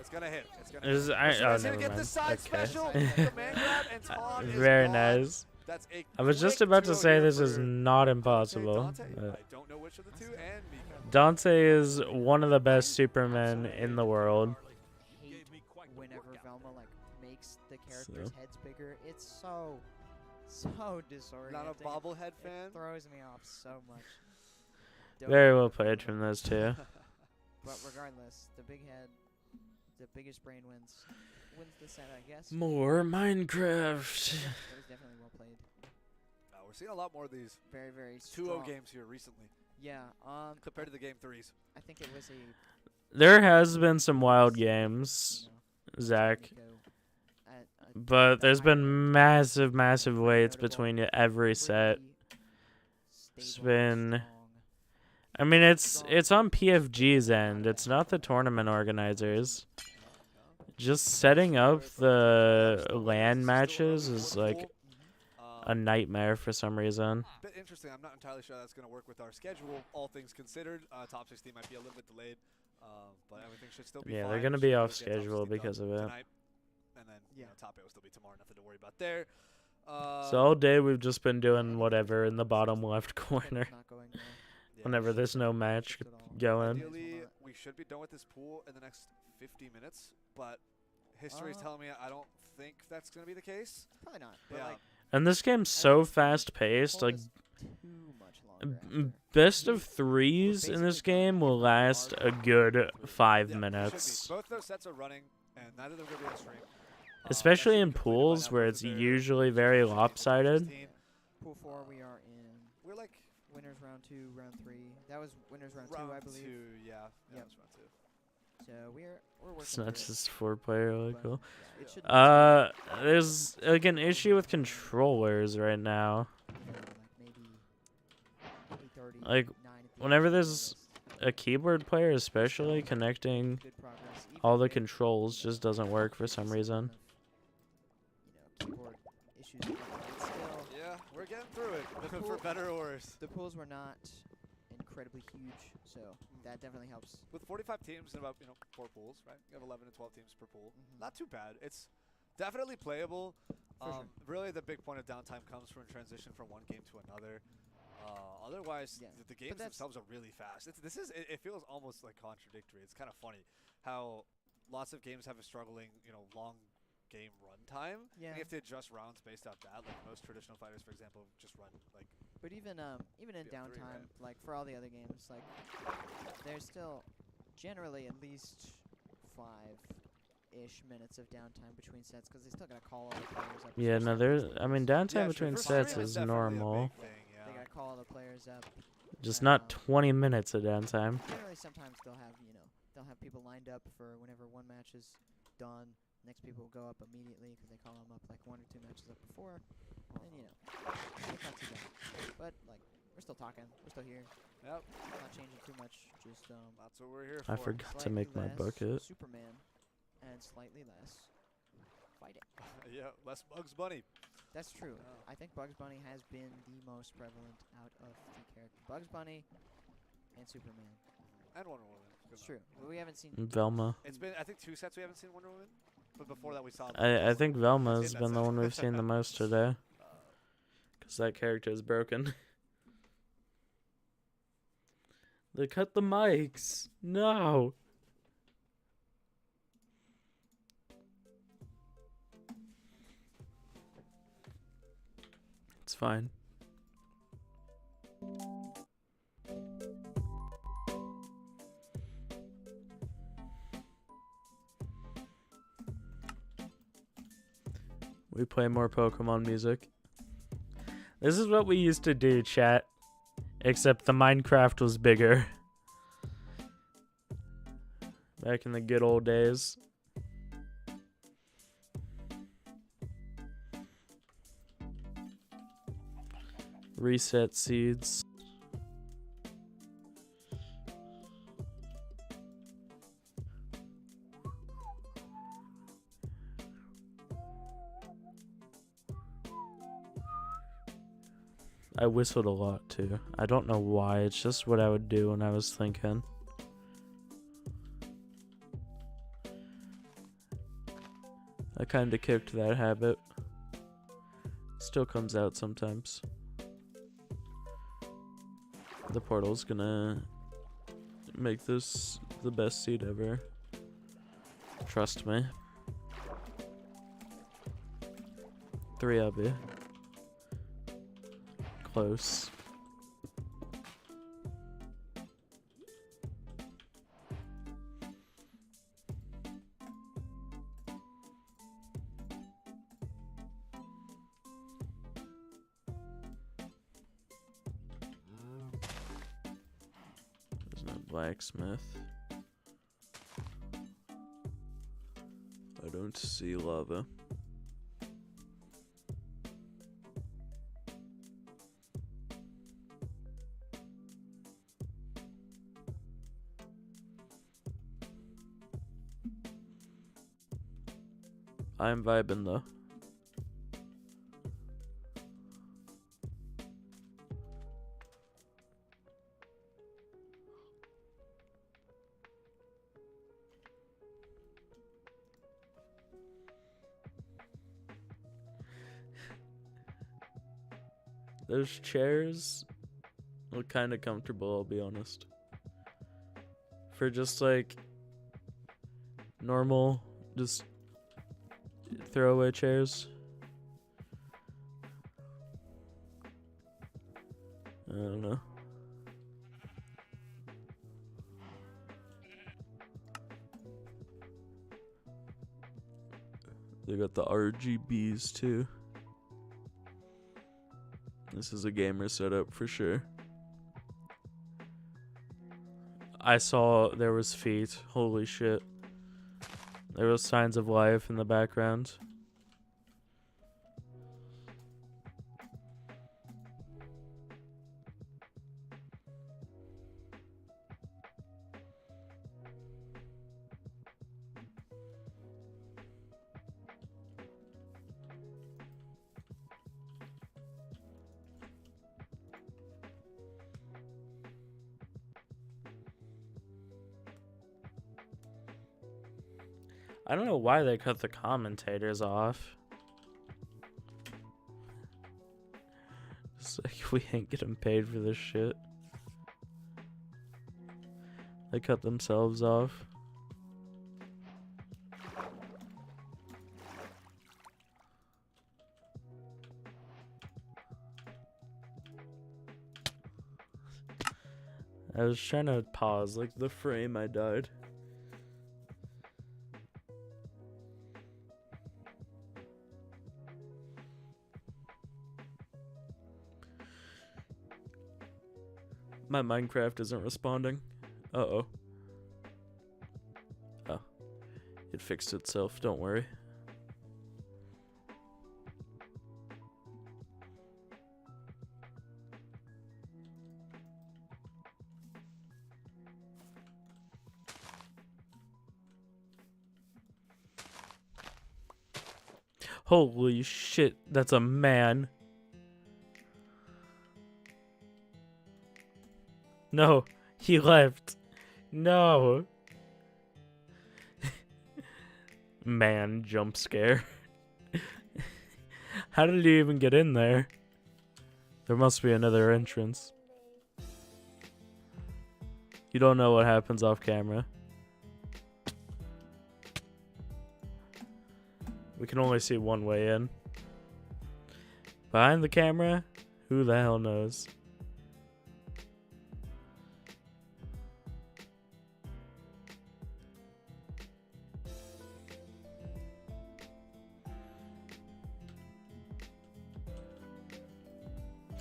It's gonna hit. It's gonna Is- hit. I- But oh, Superman's gonna never get the mind. side Okay. special. The man grab and Tom is Very gone. nice. That's a I was just quick about to 2-0 say here this is for not Dante. impossible. I don't know which of the two, and Mika. Dante is one of the best Supermen in the world. hate whenever Velma like makes the characters' heads bigger. It's so disorienting. Not a bobblehead fan. It throws me off so much. Very well played from those two. But regardless, the big head, the biggest brain wins the set, I guess. More Minecraft. That was definitely well played. We're seeing a lot more of these Very, very 2-0 strong. games here recently Yeah. compared to the game threes. I think it was a There has been some wild games, Zach, but there's been massive, massive waits between every set. It's been, I mean, it's on PFG's end. It's not the tournament organizers. Just setting up the LAN matches is like a nightmare for some reason. Bit interesting. I'm not entirely sure that's going to work with our schedule, all things considered. Top 16 might be a little bit delayed, but everything should still be Yeah, fine. they're gonna We be should off still get top schedule 16 because done of it. tonight. And then you know, top 8 will still be tomorrow. Nothing to worry about there. So all day we've just been doing whatever in the bottom left corner. Not going well. yeah, Whenever there's no match at all. going. Ideally, we should be done with this pool in the next 50 minutes, but history is telling me I don't think that's going to be the case. Probably not. But Yeah. like, And this game's so fast paced, pull like this too much longer. best of threes in this game will last a good 5 Yeah, it should minutes. be. Both those sets are running, and neither of them are going to be on stream. Especially in That's completed by pools now where because it's they're usually very 16, lopsided. 16. Pool 4, we are in We're like winners round 2, round 3. That was winners round 2, round I believe. 2, yeah. Yep. That was round 2. So we're working. It's not through it, just 4-player, really but, cool. yeah, it should There's like an issue with controllers right now. like maybe 8:30, Like, 9 at the whenever end, there's a keyboard player, especially connecting good progress. Even all the with, controls just doesn't work for some reason. Keyboard issues. and whatnot, it's still Yeah, we're getting through it, The for pool- better or worse. the pools were not incredibly huge, so that definitely helps. With 45 teams and about 4 pools, right? You have 11 to 12 teams per pool. Mhm. Not too bad. It's definitely playable. For sure. Really, the big point of downtime comes from transition from one game to another. Otherwise, Yeah. the games themselves are really fast. It feels almost like contradictory. It's kind of funny how lots of games have a struggling, long game runtime. Yeah. You have to adjust rounds based off that. Like most traditional fighters, for example, just run like. But even in BO3, downtime, right? like for all the other games, like there's still generally at least 5-ish minutes of downtime between sets because they still gotta call all the players up. Yeah, no, there's. I mean, downtime Yeah, true. between For sets stream, it's is definitely a normal. big thing, yeah. They gotta call all the players up. Just not 20 minutes of downtime. Generally, sometimes they'll have people lined up for whenever one match is done. Next people will go up immediately because they call them up like 1 or 2 matches up before. And it's not too bad. But like we're still talking, we're still here. Yep. Not changing too much. Just That's what we're here for. I forgot to slightly make my less bucket. Superman and slightly less fighting. Yeah, less Bugs Bunny. That's true. Oh. I think Bugs Bunny has been the most prevalent out of the characters. Bugs Bunny and Superman. And Wonder Woman. It's true. But we haven't seen. Velma. It's been, I think, 2 sets we haven't seen Wonder Woman. But before that, we saw. I think Velma We've has seen been that the set. one we've seen the most today. Because that character is broken. They cut the mics. No. It's fine. We play more Pokemon music. This is what we used to do, chat. Except the Minecraft was bigger. Back in the good old days. Reset seeds. I whistled a lot too. I don't know why. It's just what I would do when I was thinking. I kind of kicked that habit. Still comes out sometimes. The portal's gonna make this the best seed ever. Trust me. 3 of you. Close. There's no blacksmith. I don't see lava. I'm vibing though. Those chairs look kind of comfortable, I'll be honest. For just like normal, just throwaway chairs. I don't know. They got the RGBs too. This is a gamer setup for sure. I saw there was feet. Holy shit. There was signs of life in the background. I don't know why they cut the commentators off. It's like we ain't getting paid for this shit. They cut themselves off. I was trying to pause like the frame I died. My Minecraft isn't responding. Uh-oh. Oh. It fixed itself, don't worry. Holy shit, that's a man. No, he left. No. Man jump scare. How did he even get in there? There must be another entrance. You don't know what happens off camera. We can only see one way in. Behind the camera, who the hell knows?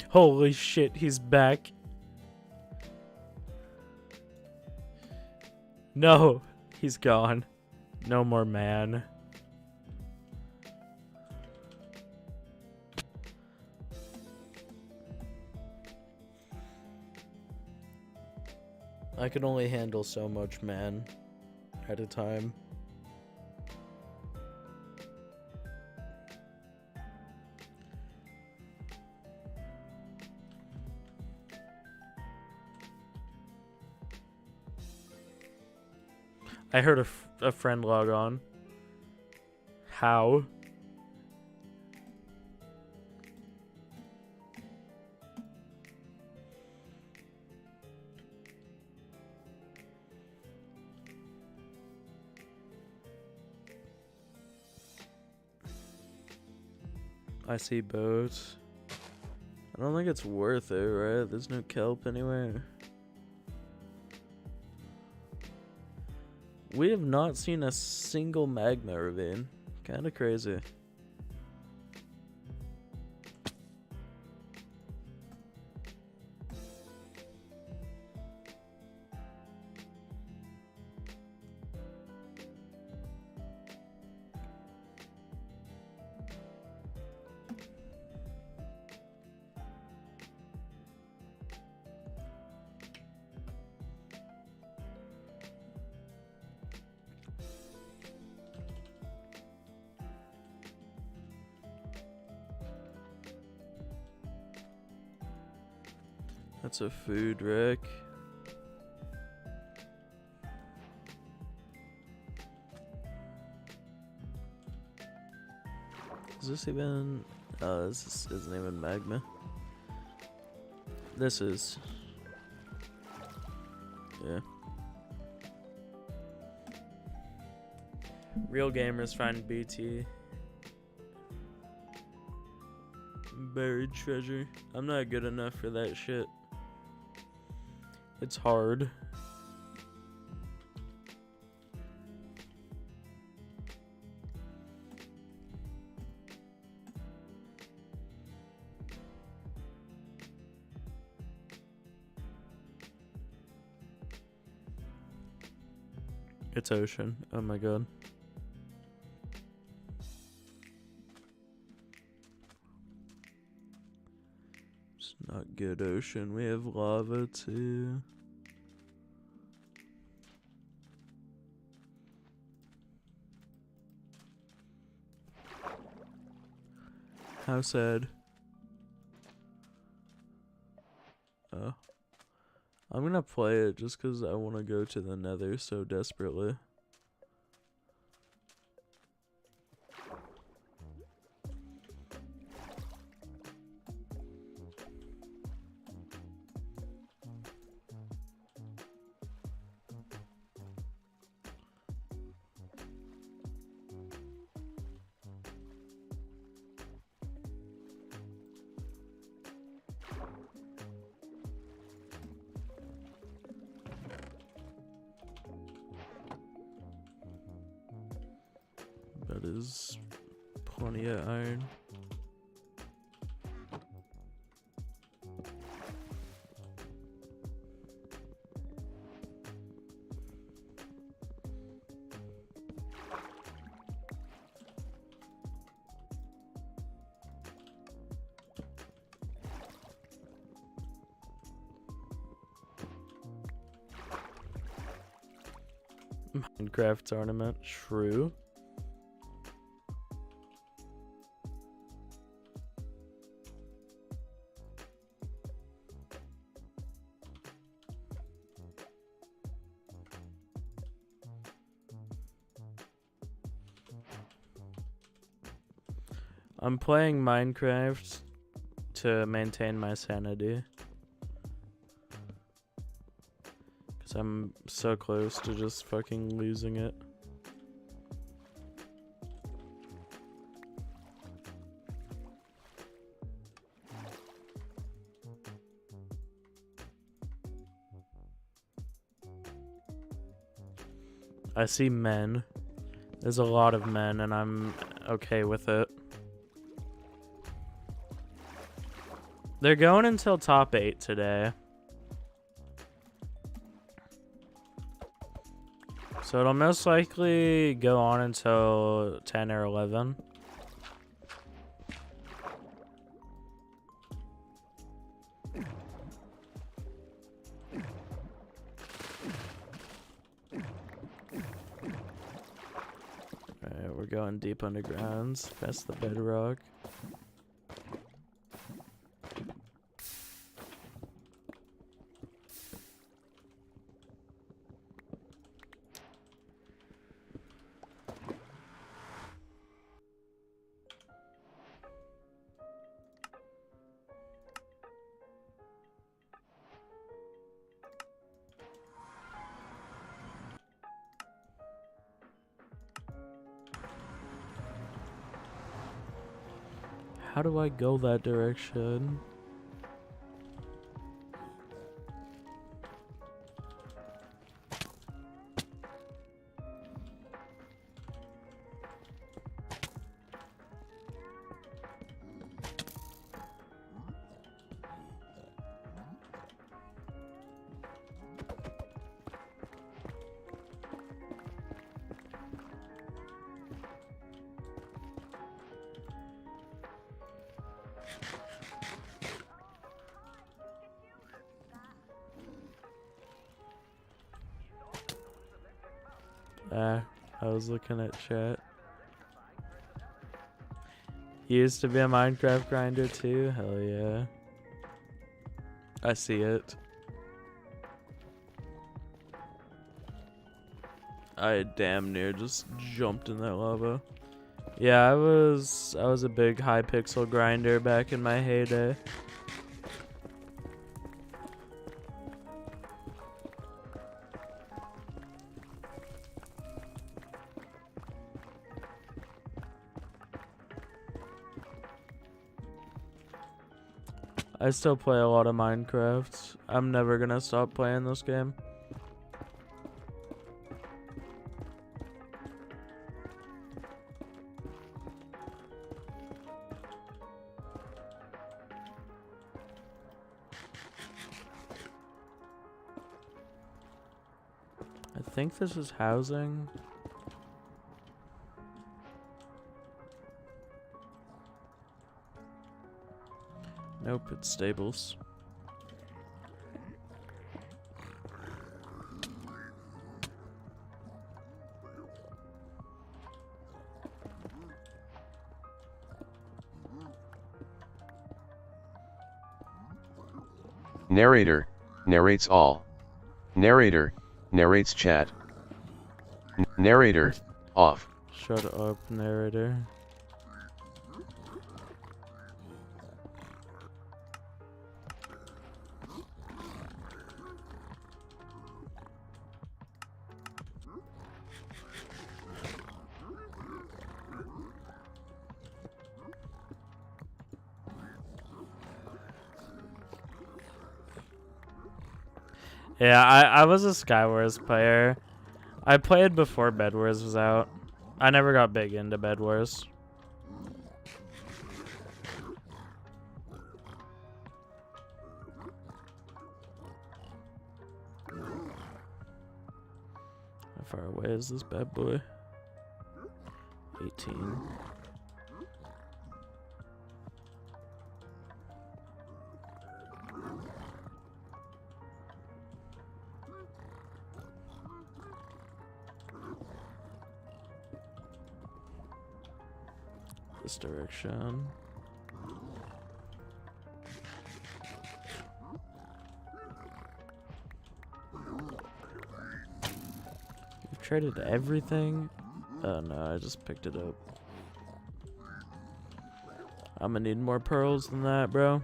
Holy shit, he's back. No, he's gone. No more man. I can only handle so much man at a time. I heard a friend log on. How? I see boats. I don't think it's worth it, right? There's no kelp anywhere. We have not seen a single magma ravine. Kinda crazy. That's a food wreck. Is this even... Oh, this isn't even magma. This is... Yeah. Real gamers find BT. Buried treasure. I'm not good enough for that shit. It's hard. It's ocean. Oh my god. It's not good ocean. We have lava too. How sad. Oh. I'm gonna play it just because I want to go to the nether so desperately. is plenty of iron. Minecraft tournament, true. I'm playing Minecraft to maintain my sanity. I'm so close to just fucking losing it. I see men. There's a lot of men and I'm okay with it. They're going until top 8 today. So it'll most likely go on until 10 or 11. Alright, we're going deep undergrounds, past the bedrock. How do I go that direction? I was looking at chat. He used to be a Minecraft grinder too? Hell yeah. I see it. I damn near just jumped in that lava. Yeah, I was a big Hypixel grinder back in my heyday. I still play a lot of Minecraft. I'm never gonna stop playing this game. I think this is housing. Nope, it's stables. Narrator narrates all. Narrator narrates chat. Narrator off. Shut up, narrator. Yeah, I was a Skywars player. I played before Bed Wars was out. I never got big into Bed Wars. How far away is this bad boy? 18. This direction. You've traded everything? Oh no, I just picked it up. I'm gonna need more pearls than that, bro.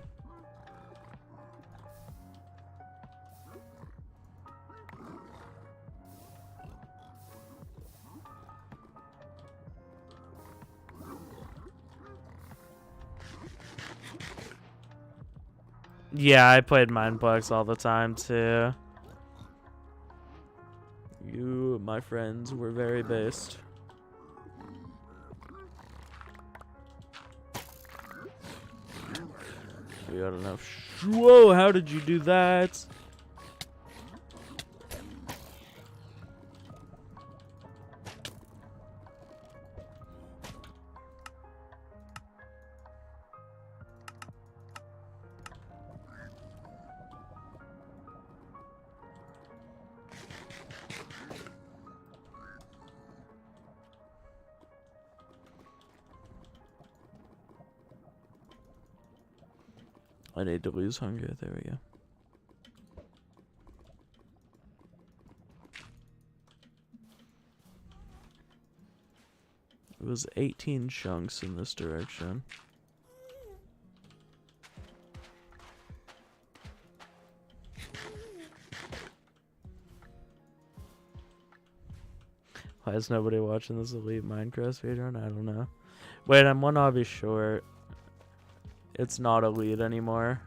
Yeah, I played Mindplex all the time too. You, my friends, were very based. We got enough. Whoa, how did you do that? I need to lose hunger. There we go. It was 18 chunks in this direction. Why is nobody watching this Elite Minecraft video? I don't know. Wait, I'm one obby short. It's not Elite anymore.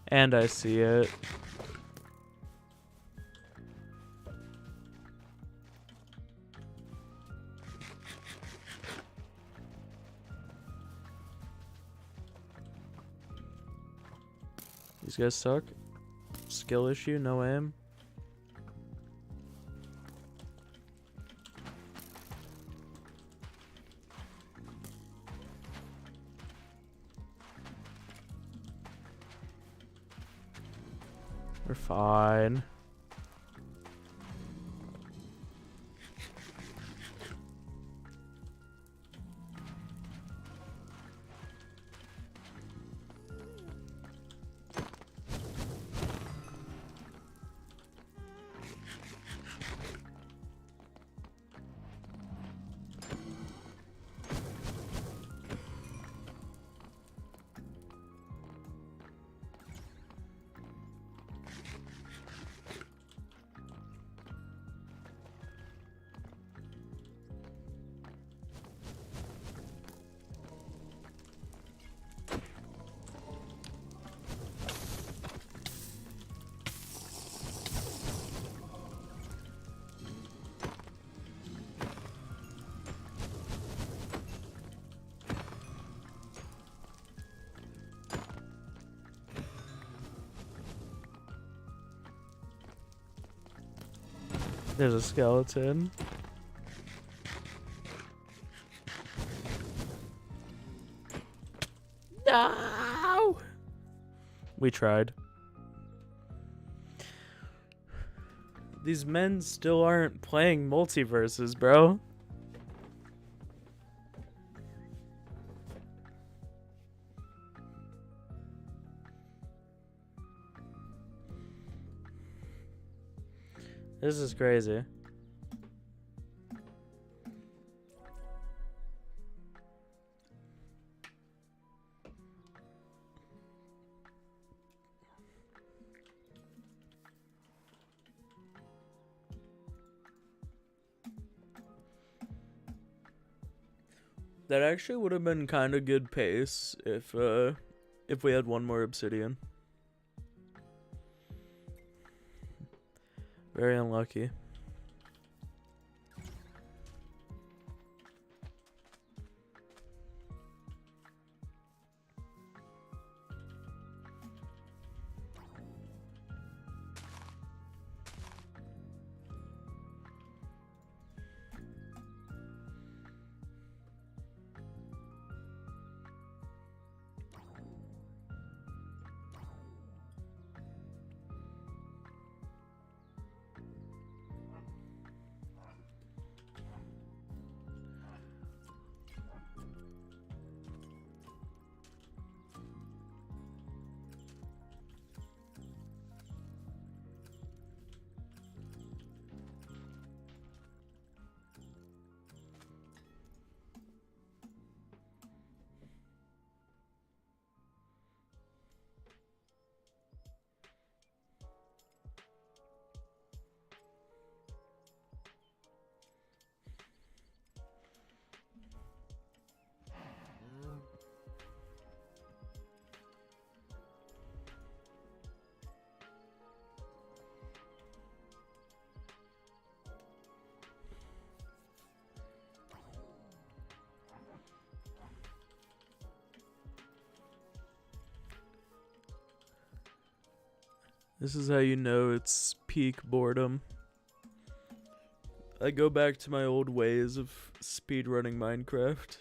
And I see it. These guys suck. Skill issue, no aim. We're fine. There's a skeleton. No! We tried. These men still aren't playing Multiversus, bro. This is crazy. That actually would have been kind of good pace if we had one more obsidian. Very unlucky. This is how you know it's peak boredom. I go back to my old ways of speedrunning Minecraft.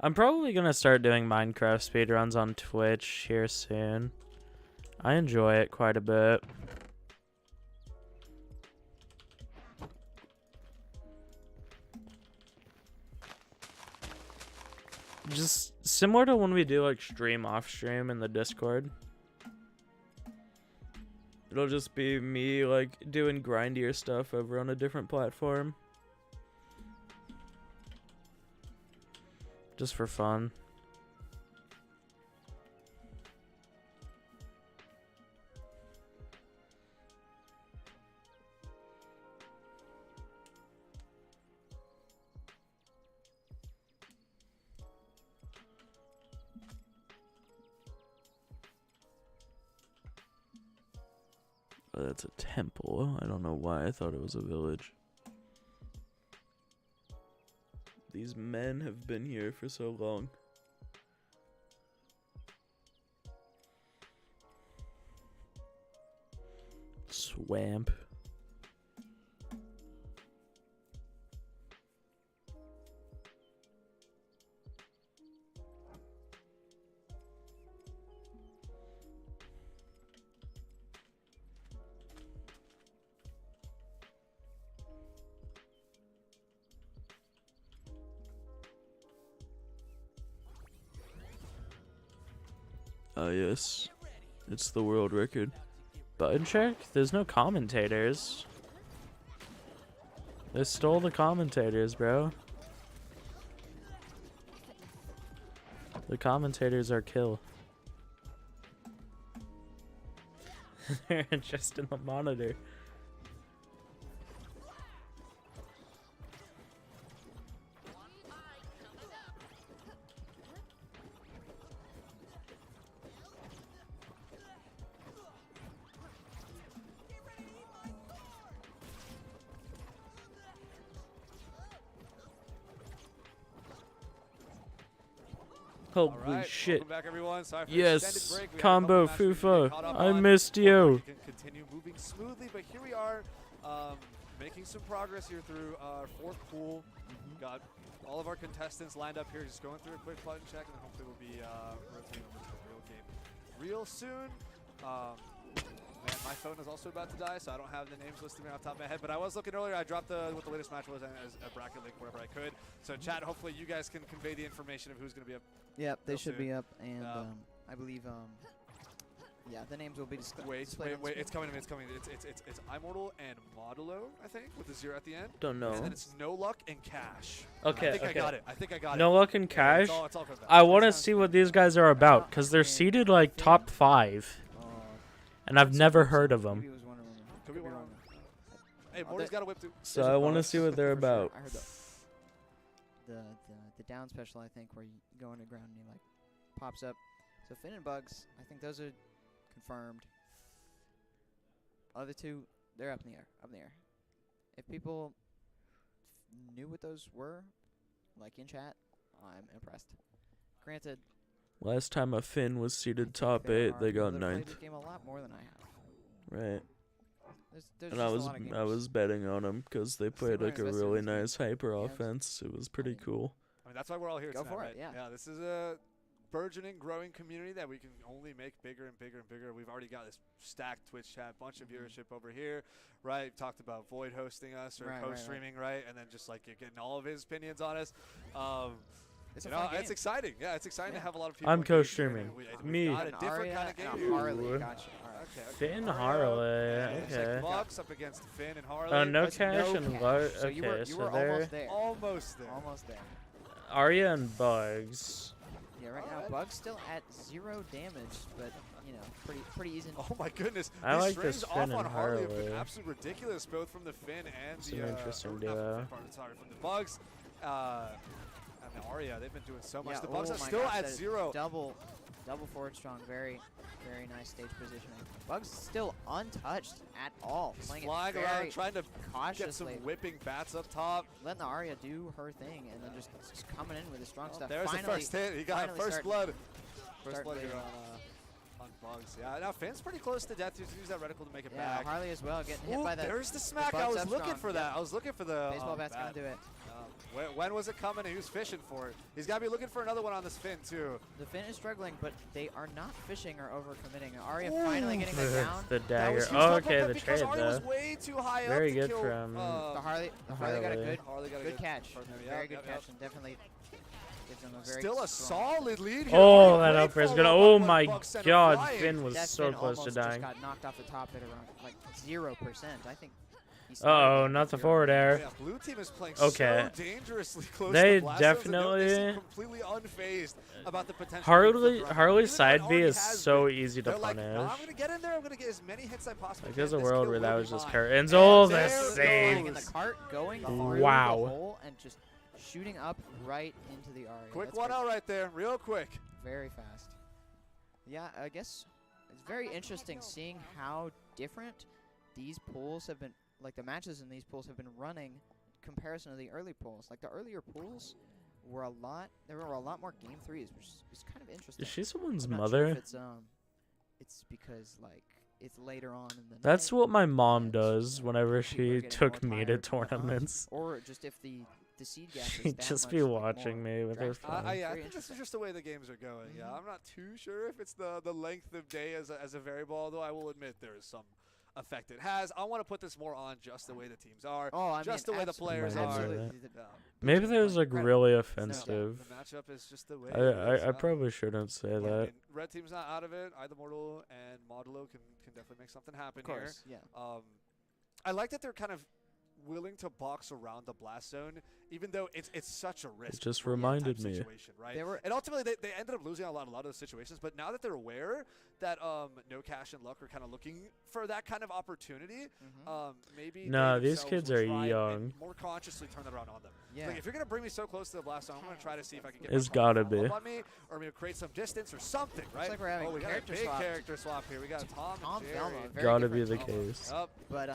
I'm probably gonna start doing Minecraft speedruns on Twitch here soon. I enjoy it quite a bit. Just similar to when we do like stream off stream in the Discord. It'll just be me like doing grindier stuff over on a different platform. Just for fun. Oh, that's a temple. I don't know why I thought it was a village. These men have been here for so long. Swamp. Ah, yes. It's the world record. Button check? There's no commentators. They stole the commentators, bro. The commentators are kill. They're just in the monitor. Holy Alright, shit. welcome back, everyone. Sorry for the Yes, extended break. We had a combo couple matches we Fufa. get caught up I on. missed Hopefully you. we can continue moving smoothly, but here we are making some progress here through our fourth pool. We've got all of our contestants lined up here, just going through a quick button check, and then hopefully we'll be rotating over to the real game real soon. Man, my phone is also about to die, so I don't have the names listed off the top of my head. But I was looking earlier. I dropped what the latest match was as a bracket link wherever I could. So chat, hopefully you guys can convey the information of who's going to be up. Yep, they should soon. be up, and I believe, yeah, the names will be displayed. Wait, it's coming. It's Immortal and Modulo, I think, with the 0 at the end. Don't know. And then it's No Luck and Cash. Okay, I think okay. I think I got it. No Luck and Yeah, Cash. it's all coming back. I want to see what these guys are about, because they're seeded like top 5. And I've never heard of them. Could be one of them. Hey, Morty's got a whip too. So I want to see what they're about. I heard the down special, I think, where you go underground and he like pops up. So Finn and Bugs, I think those are confirmed. Other two, they're up in the air. If people knew what those were, like in chat, I'm impressed. Granted, Last time a Finn was seeded top there 8, are they people got that have played 9th. this game a lot more than I have. Right. There's And just a lot of I gamers. was betting on them because they played like a invested in really this game. nice hyper Yeah. offense. It was pretty cool. I mean, that's why we're all here Go tonight, for it, right? yeah. Yeah, this is a burgeoning, growing community that we can only make bigger and bigger and bigger. We've already got this stacked Twitch chat, bunch of viewership over here, right? Talked about Void hosting us or Right, co-streaming, right? And then just like you're getting all of his opinions on us. It's a You know, fun game. it's exciting. Yeah, it's exciting to Yeah. have a lot of people. I'm engaged here, co-streaming. and we've Me. got a An different Arya kind of and game a here. Harley. Ooh. Gotcha. All right. Okay. Finn, Arya, Harley. it's like Okay. Bucks up against Finn and Harley. Oh, no That's Cash no and Cash. Lar. So you were, Okay, you so were they're almost there. Almost there. Almost there. Arya and Bugs. Yeah, right now Alright. Bug's still at 0 damage, but you know, pretty easy. Oh my goodness! I These like this strings Finn off on and Harley have been Harley. absolutely ridiculous, both from the Finn and It's the an interesting or not duo. from the Bugs and the Arya. They've been doing so much. Yeah, The Bugs oh are my still gosh, at that is 0. Double forward strong. Very nice stage positioning. Bug's still untouched at all. He's Playing flying it around, very trying to get some cautiously. whipping bats up top. Letting the Arya do her thing, and then just coming in with the strong stuff. There's finally, the first hit. He got finally first starting- blood. First Start blood bleeding here on, Bugs. Yeah, now Finn's pretty close to death. He's used that reticle to make it back. Harley as well, getting hit by that. There's the smack. Bugs I was up looking strong. for that. I was looking for the Baseball bat's bat. gonna do it. When was it coming? He was fishing for it. He's got to be looking for another one on this Finn, too. The Finn is struggling, but they are not fishing or overcommitting. Arya finally getting that down. The dagger. That was Oh, used okay, up the because trade Arya was though. way too high Very up to good kill, from The Harley got a good, Harley got a good catch. from him. Very Yep, good yep, catch, yep. and definitely gives them a very Still a strong. solid lead here. Oh, Arya, that great up air's follow-up gonna. on Oh one my Buck center God, flying. Finn was That so Finn close to almost dying. just got knocked off the top at around like 0%. I think. He Uh started oh, at not the 0. forward air. Yeah, blue team is playing Okay. so dangerously close They to blast zones, and definitely- they seem completely unfazed about the potential. Harley's side B is has so been. easy to They're like, punish. "No, I'm gonna get in there. I'm gonna get as many hits as I possibly Like can. there's a This world kill where that will was be just mine." curtains. And Oh, there the it save. In the goes. cart, going through Wow. the hole and just shooting up right into the Arya. Quick That's one crazy. out right there, real quick. Very fast. Yeah, I guess it's very interesting seeing how different these pools have been, like the matches in these pools have been running in comparison to the early pools. Like the earlier pools were there were a lot more game threes, which is kind of interesting. Is she someone's I'm not mother? sure if it's because like it's later on in the That's night what my mom and, does whenever people are she getting took more me to tired and whatnot. tournaments. or just if the seed gap is She'd that just much, be like, watching more me with her drastic. phone. I Very think this is interesting. just the way the games are going. Yeah, Mhm. I'm not too sure if it's the length of day as a variable, although I will admit there is some effect it has. I want to put this more on just the way the teams are. Oh, I just mean, the way the players Might are. agree with absolutely. Yeah. Maybe that was like Incredible. really The offensive. matchup is just the way it is. I probably shouldn't say But, I that. mean, red team's not out of it. Either Mortal and Modulo can definitely make something happen Of course, yeah. here. I like that they're kind of willing to box around the blast zone, even though it's such a risk. just for the reminded type me. situation, right? They were- And ultimately, they ended up losing a lot of those situations. But now that they're aware that No Cash and Luck are kind of looking for that kind of opportunity, maybe Nah, they these themselves kids will are try and young. more consciously turn that around on them. Yeah. Like if you're gonna bring me so close to the blast zone, I'm gonna try to see if I can get It's my opponent gotta to follow be. up on me, or maybe create some distance or something, right? like we're having oh, we got a character big swap. character swap here. We got Tom and Jerry. Velma, very Gotta be different the Velma. case. Yup. But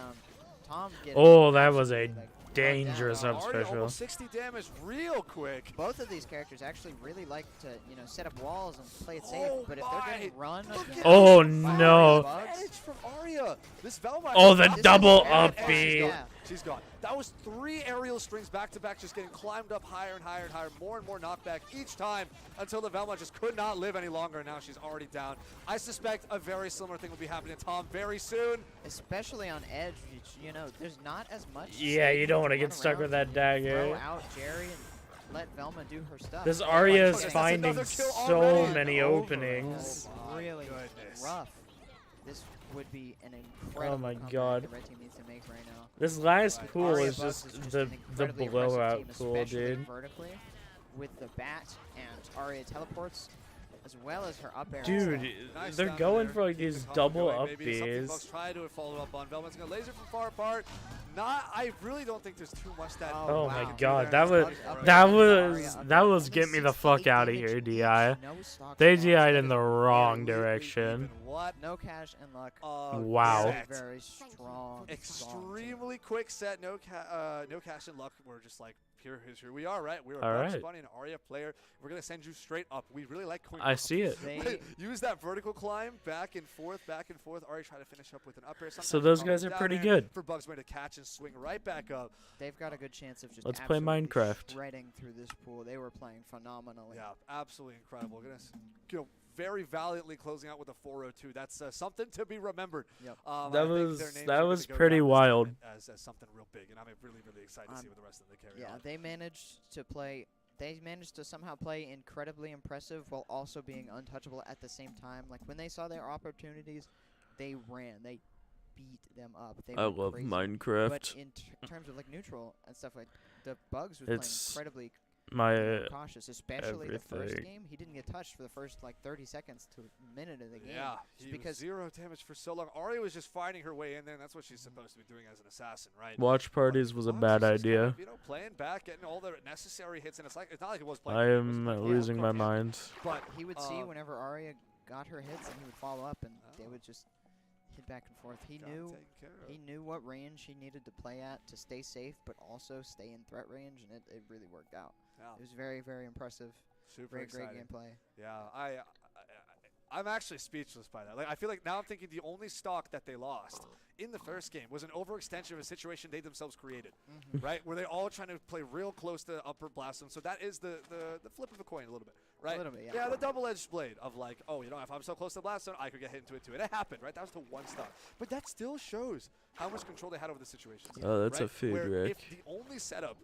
Tom getting Oh, that was a absolutely, like, dangerous down. up Already special. almost 60 damage real quick. Both of these characters actually really like to, set up walls and play it safe. Oh but if they're my. getting run, Look at Oh, this no. advantage from Arya. This Velma. Oh, the is not double bad, up and B. She's gone. Yeah. She's gone. That was 3 aerial strings back to back, just getting climbed up higher and higher and higher, more and more knockback each time until the Velma just could not live any longer. And now she's already down. I suspect a very similar thing will be happening to Tom very soon. especially on edge, which, there's not as much. Yeah, you don't want to run get stuck around, with that Throw dagger. out Jerry and let Velma do her stuff. This Oh my Arya is goodness. That's finding another kill so already. many Over. openings. Oh my really goodness. rough. This would be an incredible my comeback God. the red team needs to make right now. This last Right. pool Arya is Bucks just an the incredibly impressive blowout team, pool, especially dude. vertically with the bat and Arya teleports, as well as her up air. Dude, Nice they're down going there. for like Keep the these combo double going, up maybe something Bucks Bs. try to follow up on. Velma's gonna laser from far apart. I really don't think there's too much that. Oh wow. my God, There that is was Bucks that already. was that was get me the fuck out of here, DI. They DI'd in the wrong Completely direction. even. What? No cash and luck. Wow. Very, Set. very strong. Extremely quick set. No cash and luck. We're just like here we are, right? We're a All Bucks right. Bunny and Arya player. We're gonna send you straight up. We really like going I up. see it. They, Use that vertical climb back and forth, back and forth. Arya try to finish up with an up air. So Sometimes those it guys comes are down pretty there good. for Bugsman to catch and swing right back up. they've got a good chance of just Let's play absolutely Minecraft. shredding through this pool. They were playing phenomenally. Yeah, absolutely incredible. Gonna very valiantly closing out with a 402. That's something to be remembered. Yep. I That think was- their names that are was gonna go pretty down this wild. tournament as something real big, and I'm really excited to see what the rest of them carry Yeah, on. they managed to play. They managed to somehow play incredibly impressive while also being untouchable at the same time. Like when they saw their opportunities, they ran. They beat them up. They I went love crazy. Minecraft. But in terms of like neutral and stuff like the Bugs was It's playing incredibly My cautious, especially the first everything. game. He didn't get touched for the first like 30 seconds to a minute of the game. Yeah, just he because was 0 damage for so long. Arya was just finding her way in there, and that's what she's supposed to be doing as an assassin, right? watch parties was a bad idea. Playing back, getting all the necessary hits, and it's not like it was playing. I it was am playing losing my cocaine. mind. But he would see whenever Arya got her hits, and he would follow up, and they would just hit back and forth. He got knew taken care of. he knew what range he needed to play at to stay safe, but also stay in threat range, and it really worked out. Yeah, It was very, very impressive. super Very exciting. great gameplay. Yeah, I'm actually speechless by that. Like, I feel like now I'm thinking the only stock that they lost in the first game was an overextension of a situation they themselves created, right? Where they all trying to play real close to upper blast zone. So that is the flip of a coin a little bit, right? A little bit, yeah. Yeah, the double-edged blade of like, oh, you know, if I'm so close to the blast zone, I could get hit into it too. And it happened, right? That was the one stock. But that still shows how much control they had over the situation. Oh, that's right? a food Where wreck. if the only setup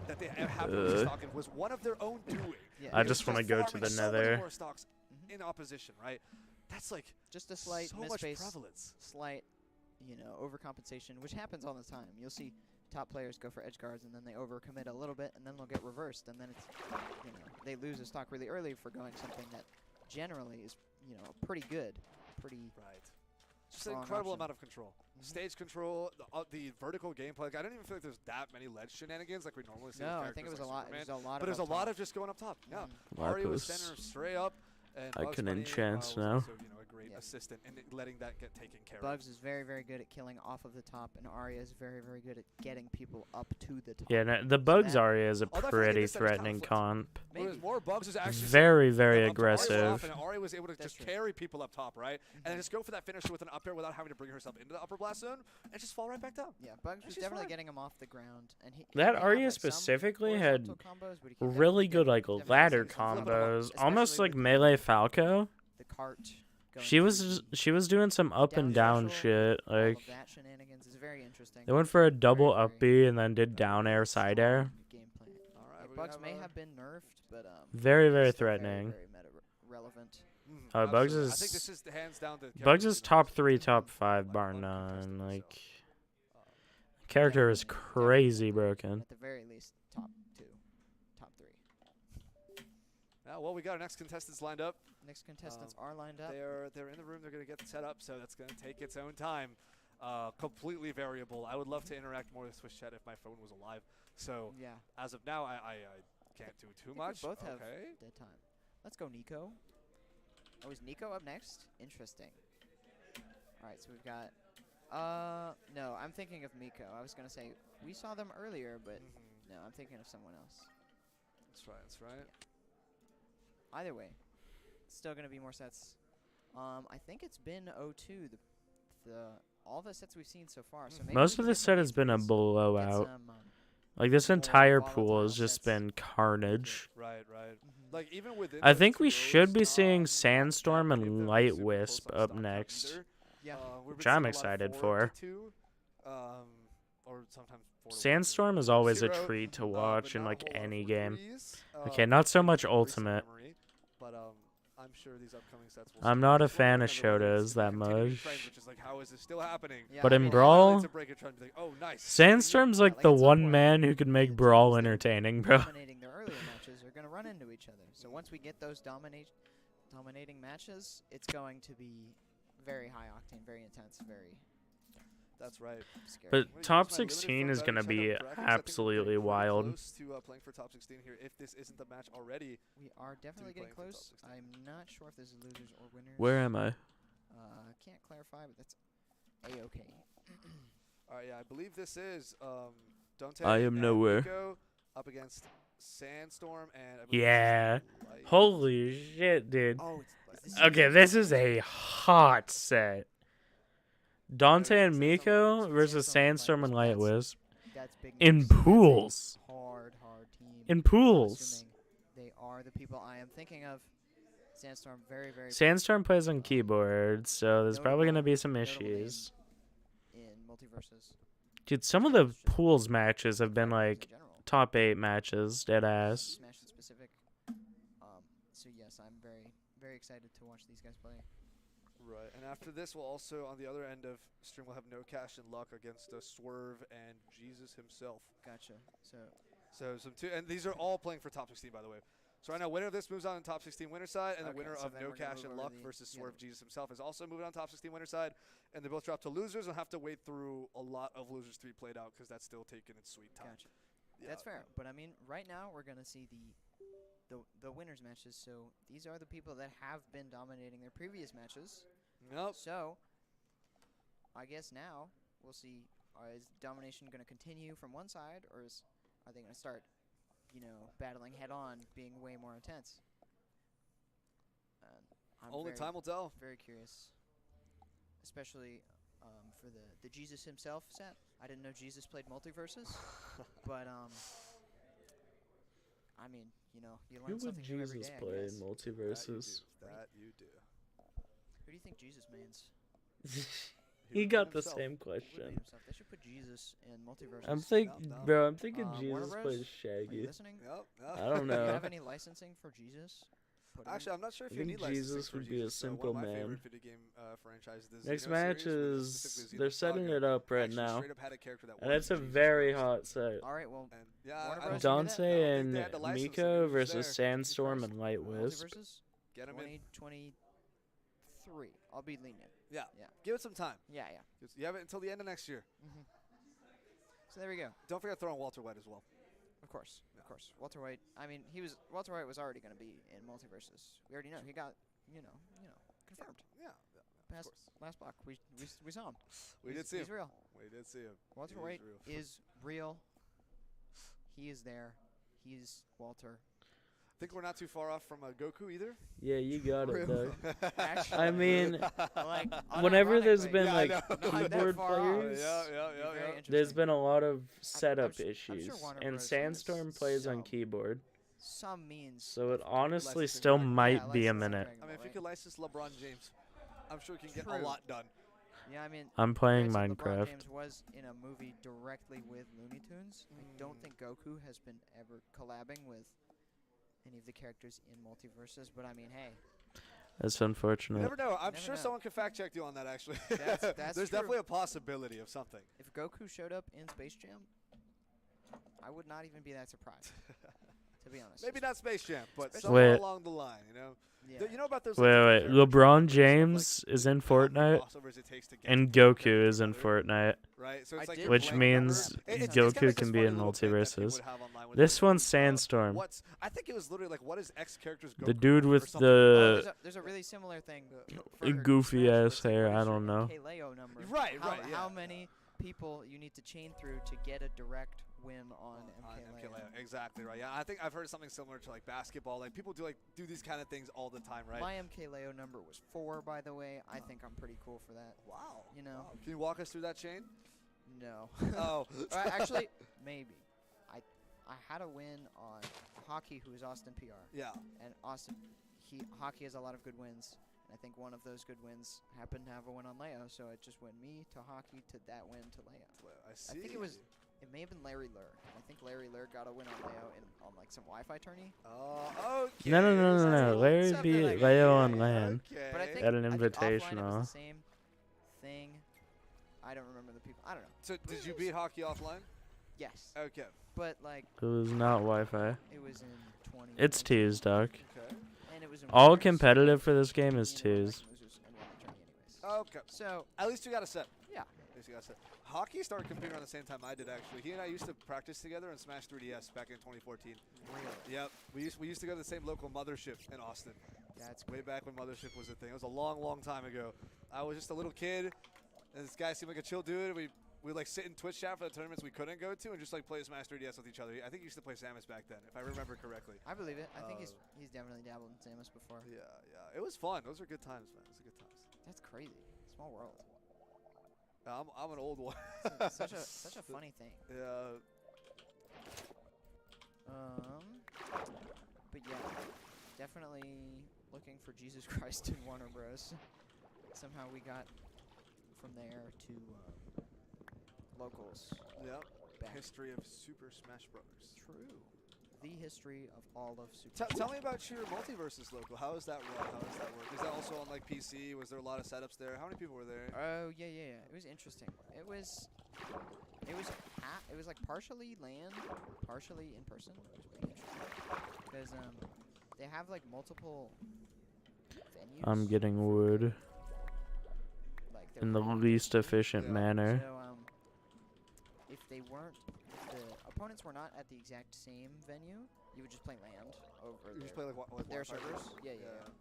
that they have for stocking was one of their own doing. Yeah. I just want to go to farming the so many nether. more stocks in opposition, right? That's like Just a slight so much misspace, prevalence. slight, overcompensation, which happens all the time. You'll see top players go for edge guards and then they overcommit a little bit and then they'll get reversed and then it's, they lose a stock really early for going something that generally is, pretty good, pretty. Right. Just an strong incredible option. amount of control. Stage control, the vertical gameplay. Like, I don't even feel like there's that many ledge shenanigans like we normally see. No, with I think it was characters a lot. like It was Superman. a lot. But there's a up lot top. of just going up top. Yeah. Mm. Arya was Marcus. center straight up. And I Bugs can Bunny, enchant was now. also, a great assistant and letting that get taken care Bugs is very, very good at killing off of the top, and Arya is very, very good at getting people up to the top. Yeah, no, the Bugs that- Aria is a Although I feel like pretty this set was kinda threatening flipped. comp. of. What was more Bugs was actually Very, very up to Arya off, aggressive. and Arya was able to That's just true. carry people up top, right? And then just go for that finisher with an up air without having to bring herself into the upper blast zone and just fall right back down. Yeah, Bugs was she's definitely fine. getting him off the ground, and he That may have, Arya like, some specifically had horizontal combos, but he can really definitely good get- like definitely ladder see some flip 'em up, combos, almost especially like with melee Falco. the cart. going She was through she was doing some up and down special, shit. all Like of that shenanigans is very interesting. they went for a double Very, up B and then did down air side air. Gameplay. All right, Like, we Bugs have, may have been nerfed, but Very, very still threatening. Very, very relevant. Bugs absolutely. I is- think this is hands down the Bugs is top 3, top like 5 bar one none. contestant, Like so, character is Definitely, crazy definitely, broken. At the very least, top 2, top 3. Now, well, we got our next contestants lined up. Next contestants are lined up. They're in the room. They're going to get set up, so that's going to take its own time. Completely variable. I would love to interact more with Twitch chat if my phone was alive. So Yeah. as of now, I can't do too much. We both have Okay. dead time. Let's go, Nico. Oh, is Nico up next? Interesting. All right, so we've got. No, I'm thinking of Miko. I was gonna say we saw them earlier, but no, I'm thinking of someone else. That's right. That's right. Either way, still gonna be more sets. I think it's been 0-2. The all the sets we've seen so far. So maybe Most we of can this get set some has been a instants, get blowout. some, Like this more entire volatile pool has just sets. been carnage. Right. Right. Like even within. I those think two we rows, should be not seeing that Sandstorm many of and them are Light super Wisp close on up stock count next. either. Yeah. We've been Which seeing I'm a lot of excited 4 for. to 2, or sometimes 4 to 1 Sandstorm or is always a 0, treat to but watch in not a like whole lot of any 4 game. threes, Okay, not so much recent ultimate. memory, but I'm sure these upcoming sets will I'm see not a one fan way of or another, Shotas it's that continuing much. trend, which is like, how is this still happening? Yeah, But in well, Brawl, Highlights a break and try to be like, oh, nice. Sandstorm's like like the at some one point, man who can make the Brawl teams that entertaining, bro. dominating their earlier matches are going to run into each other. So once we get those dominating matches, it's going to be very high octane, very intense, very That's right. scary. But I'm gonna top use my limited 16 phone is battery gonna to check be out brackets. I think we're getting absolutely pretty wild. Close to playing for top 16 here. If this isn't the match already, We are definitely getting playing for top close. 16. I'm not sure if this is losers or winners. Where am I? Can't clarify, but that's a-okay. all right. Yeah, I believe this is Dante. I am and nowhere. Nico up against Sandstorm and I believe Yeah. this is Light. Holy shit, dude. Oh, Okay, this is a hot set. Dante and Miko versus Sandstorm and Light Wisp. that's big In news. That's a pools. hard team. In I'm pools. assuming they are the people I am thinking of. Sandstorm, very, very Sandstorm plays on keyboard, so there's probably gonna be some notable name issues. in Multiversus. Dude, some of the pools matches have been In like general. top 8 matches, dead ass. Smash in specific. So yes, I'm very, very excited to watch these guys play. Right, and after this, we'll also, on the other end of stream, we'll have No Cash and Luck against Swerve and Jesus himself. Gotcha. So So some two, and these are all playing for top 16, by the way. So right now, winner of this moves on top 16 winner side, and the Okay, winner so of then No we're gonna Cash move and over Luck the- versus yeah. Swerve Jesus himself is also moving on top 16 winner side, and they both drop to losers and have to wait through a lot of losers to be played out because that's still taking its sweet time. gotcha. Yeah. That's fair. But I mean, right now we're gonna see the winners matches. So these are the people that have been dominating their previous matches. Nope. So I guess now we'll see. Is domination going to continue from one side, or are they going to start, battling head on, being way more intense? Only time will tell. Very curious, especially for the Jesus himself set. I didn't know Jesus played Multiversus, but I mean, you know, you learn Who would something new every Jesus day. play I in guess. Multiversus? That you do. Who do you think Jesus means? He would got name the himself. same Who would question. name himself? They should put Jesus in Multiversus. I'm thinking, No. bro. I'm thinking Warner Jesus Bros? plays Are you Shaggy. listening? Yep. I don't Do you know. have any licensing for Jesus? Put 'em in. Actually, I'm not sure if I you think need licensing Jesus for would be a Jesus. simple one of my man. favorite video game franchises. The Next Xeno match series, where is specifically they're Xeno setting Saga it up right actually now, straight up had a character that and was it's a Jesus very Christ. hot set. All right, well, And yeah, Warner I Bros. don't, Dante Dante they and had the license, Miko it was versus there. Sandstorm Christ. and Light Wisp. Multiversus get him in. 2023. I'll be lenient. Yeah. Yeah. Give it some time. Yeah. You have it until the end of next year. So there we go. Don't forget to throw in Walter White as well. Of course. Walter White. I mean, Walter White was already going to be in Multiversus. We already know. He got, confirmed. Yeah. Past last block. We saw him. We did see him. He's real. We did see him. Walter He White real. is real. He is there. He's Walter. Think we're not too far off from Goku either. Yeah, you got it, Doug. Actually, I mean, like, whenever there's unironically- been Yeah, I like know. Not that keyboard far off. players, Yeah. Very there's interesting. been a lot of setup I'm issues, sure Warner and Bros. has Sandstorm plays on some- keyboard, some means. so it honestly Licensing still Dragon Ball. might be a licensing minute. Dragon I mean, Ball, if you could license LeBron James, I'm sure we can get True. a lot done. Yeah, I mean, I'm playing granted, LeBron Minecraft. James was in a movie directly with Looney Tunes. I don't think Goku has been ever collabing with any of the characters in Multiversus, but I mean, hey, That's You unfortunate. never know. I'm Never sure know. someone can fact check you on that, actually. That's There's true. definitely a possibility of something. if Goku showed up in Space Jam, I would not even be that surprised, to be honest. Maybe not Space Jam, but Especially- somewhere Wait. along the line, you know? Yeah. You know about those... Wait, like, wait. different LeBron characters and James stuff, like, is in how many Fortnite, crossovers it takes to get and to one Goku character is to in another, Fortnite, right? So it's I like did you're which blank playing means number. It's Goku kinda like can this be funny in little bit that people Multiversus. would have online with This like, one's Sandstorm. I think it was literally like, what is X character's Goku? The dude or with something. the there's a really similar thing. a for goofy Smash, where ass it's like, hair. what I is your don't know. MKLeo number? Right, how, right, yeah. How many people you need to chain through to get a direct win on MKLeo? Exactly right. Yeah, I think I've heard something similar to like basketball. Like people do these kind of things all the time, right? My MKLeo number was 4, by the way. I think I'm pretty cool for that. Wow. You know? Wow. Can you walk us through that chain? No. Oh. Actually, maybe. I had a win on Hockey, who is Austin PR. Yeah. And Hockey has a lot of good wins. And I think one of those good wins happened to have a win on Leo, so it just went me to Hockey to that win to Leo. I see. I think it may have been Larry Lur. I think Larry Lur got a win on Leo on like some Wi-Fi tourney. Oh, okay. No. Larry something beat like Leo that. on LAN. Okay. But I think At an I think offline it invitational. was the same thing. I don't remember the people. I don't know. So did you beat Hockey offline? Yes, Okay. but like It was not Wi-Fi. it was in 20. It's twos, Doc. Okay. And it was in All winners, competitive for this game is me and one of my twos. losers and won the tourney anyways. Okay. So At least you got a set. yeah, At least you got a set. Hockey started competing around the same time I did, actually. He and I used to practice together in Smash 3DS back in 2014. really. Yep. We used to go to the same local mothership in Austin. That's Way back when mothership was a thing. It was a long, long time ago. I was just a little kid, and this guy seemed like a chill dude. We like sit in Twitch chat for the tournaments we couldn't go to and just like play Smash 3DS with each other. I think he used to play Samus back then, if I remember correctly. I believe it. I think he's definitely dabbled in Samus before. Yeah. It was fun. Those were good times, man. Those were good times. That's crazy. Small world. I'm an old one. such a funny thing. Yeah. But yeah, definitely looking for Jesus Christ in Warner Bros. Somehow we got from there to locals. Yep. Back. History of Super Smash Brothers. True. The history of all of Super. Tell me about your Multiversus local. How does that run? How does that work? Is that also on like PC? Was there a lot of setups there? How many people were there? Oh yeah. It was interesting. It was like partially LAN, partially in person. It was pretty interesting because they have like multiple venues. I'm getting wood like in the they're least efficient Yeah. manner. So if the opponents were not at the exact same venue, you would just play land over You their, just play like their Wi-Fi servers. rooms? Yeah.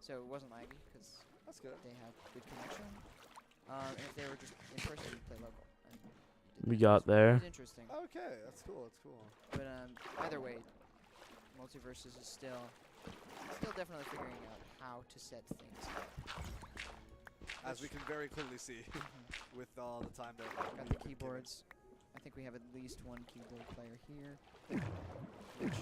So it wasn't laggy because That's good. they have good connection. And if they were just in person, you'd play local. And you did We that. got So there. It was interesting. Okay, that's cool. That's cool. But either way, Multiversus is still still definitely figuring out how to set things up. As we can very clearly see with all the time that Got the keyboards. I think we have at least one keyboard player here, which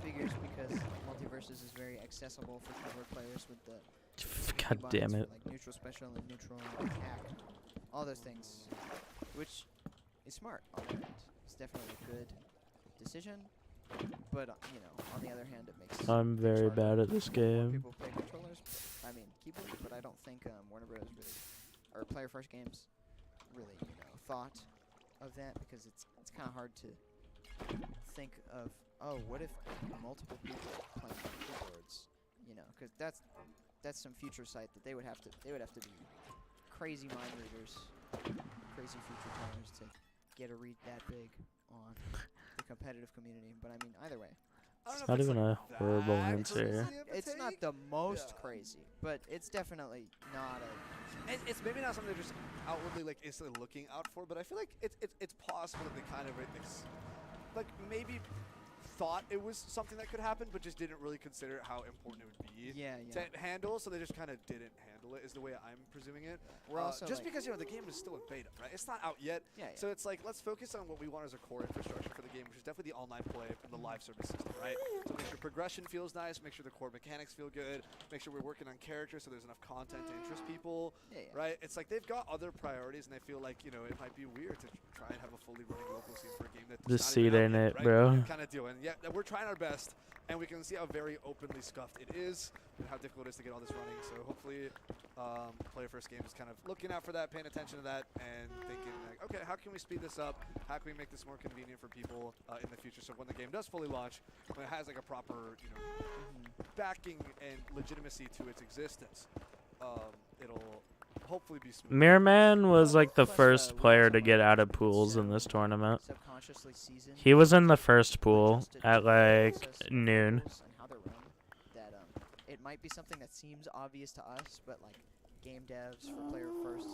figures because Multiversus is very accessible for keyboard players with the God damn it. like neutral, special, and neutral, act, all those things, which is smart on their end. It's definitely a good decision, but you know, on the other hand, it makes I'm very harder bad at this for more game. people play controllers. I mean keyboards, but I don't think Warner Bros. Really, or Player First Games, really, you know, thought of that because it's kind of hard to think of. Oh, what if multiple people playing on keyboards? You know, because that's some future sight that they would have to be crazy mind readers, crazy future tellers to get a read that big on the competitive community. But I mean, either way, It's not even a horrible answer. it's not the most crazy, but it's definitely not a. It's maybe not something they're just outwardly like instantly looking out for, but I feel like it's possible that they kind of like maybe thought it was something that could happen, but just didn't really consider how important it would be to handle. So they just kind of didn't handle it, is the way I'm presuming it. We're also just like because the game is still in beta, right? It's not out yet. So it's like let's focus on what we want as a core infrastructure for the game, which is definitely the online play and the live service system, right? So make sure progression feels nice, make sure the core mechanics feel good, make sure we're working on characters so there's enough content to interest people, right? It's like they've got other priorities, and I feel like it might be weird to try and have a fully running local scene for a game that's The not seed even out in yet, it, right? bro. Kind of deal, and yeah, we're trying our best, and we can see how very openly scuffed it is and how difficult it is to get all this running. So hopefully Player First Games is kind of looking out for that, paying attention to that, and thinking like, okay, how can we speed this up? How can we make this more convenient for people in the future, so when the game does fully launch, when it has like a proper backing and legitimacy to its existence, it'll hopefully be smooth. Mirrorman was like the Plus, first we player also to might get out of consider pools in this tournament. subconsciously season He was in the first pool adjusted at to the like process of noon. rules and how they're run, that it might be something that seems obvious to us, but like game devs for Player First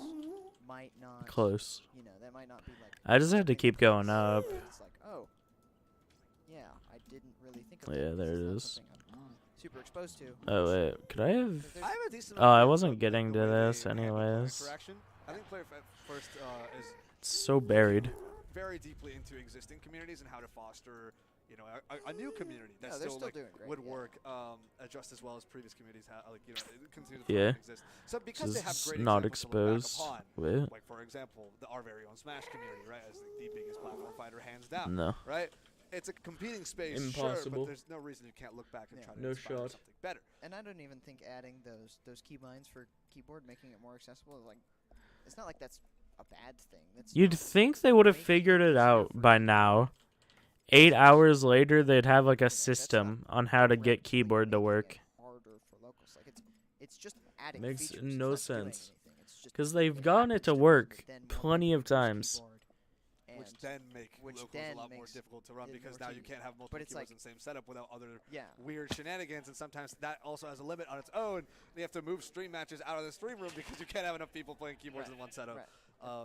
might not. Close. That might not be like. I just had to something keep that going is- up. It's like, oh, yeah, I didn't really think of Yeah, that. there This it not is. something I'm super exposed to. Oh wait, could I have? There's- I have a decent Oh, I idea wasn't of getting the to way this they handle player anyways. interaction. I think Player First is It's so buried. very deeply into existing communities and how to foster, a new community that No, they're still still like doing great, would yeah. work just as well as previous communities continue to Yeah. exist. So because they have Just great not examples to look exposed. back upon, Wait. like for example, our very own Smash community, right, as the biggest platform fighter hands down, No. right? It's a competing space, sure, Impossible. but there's no reason you can't look back and try to No inspire shot. something better. And I don't even think adding those keybinds for keyboard, making it more accessible, like it's not like that's a bad thing. That's You'd think they would have figured it out by now. 8 hours later, they'd have like a system on how to get keyboard to work. harder for locals. Like it's just adding Makes features. no It's not doing sense. anything. It's just Because they've it gotten it happens to run, work then more plenty people of use times. keyboard, Which and then make which locals then a lot more makes difficult to run it because more now you tricky. can't have multiple it's keyboards like- in the same setup without other yeah. weird shenanigans, and sometimes that also has a limit on its own. You have to move stream matches out of the stream room because you can't have enough people playing keyboards in one setup. Right.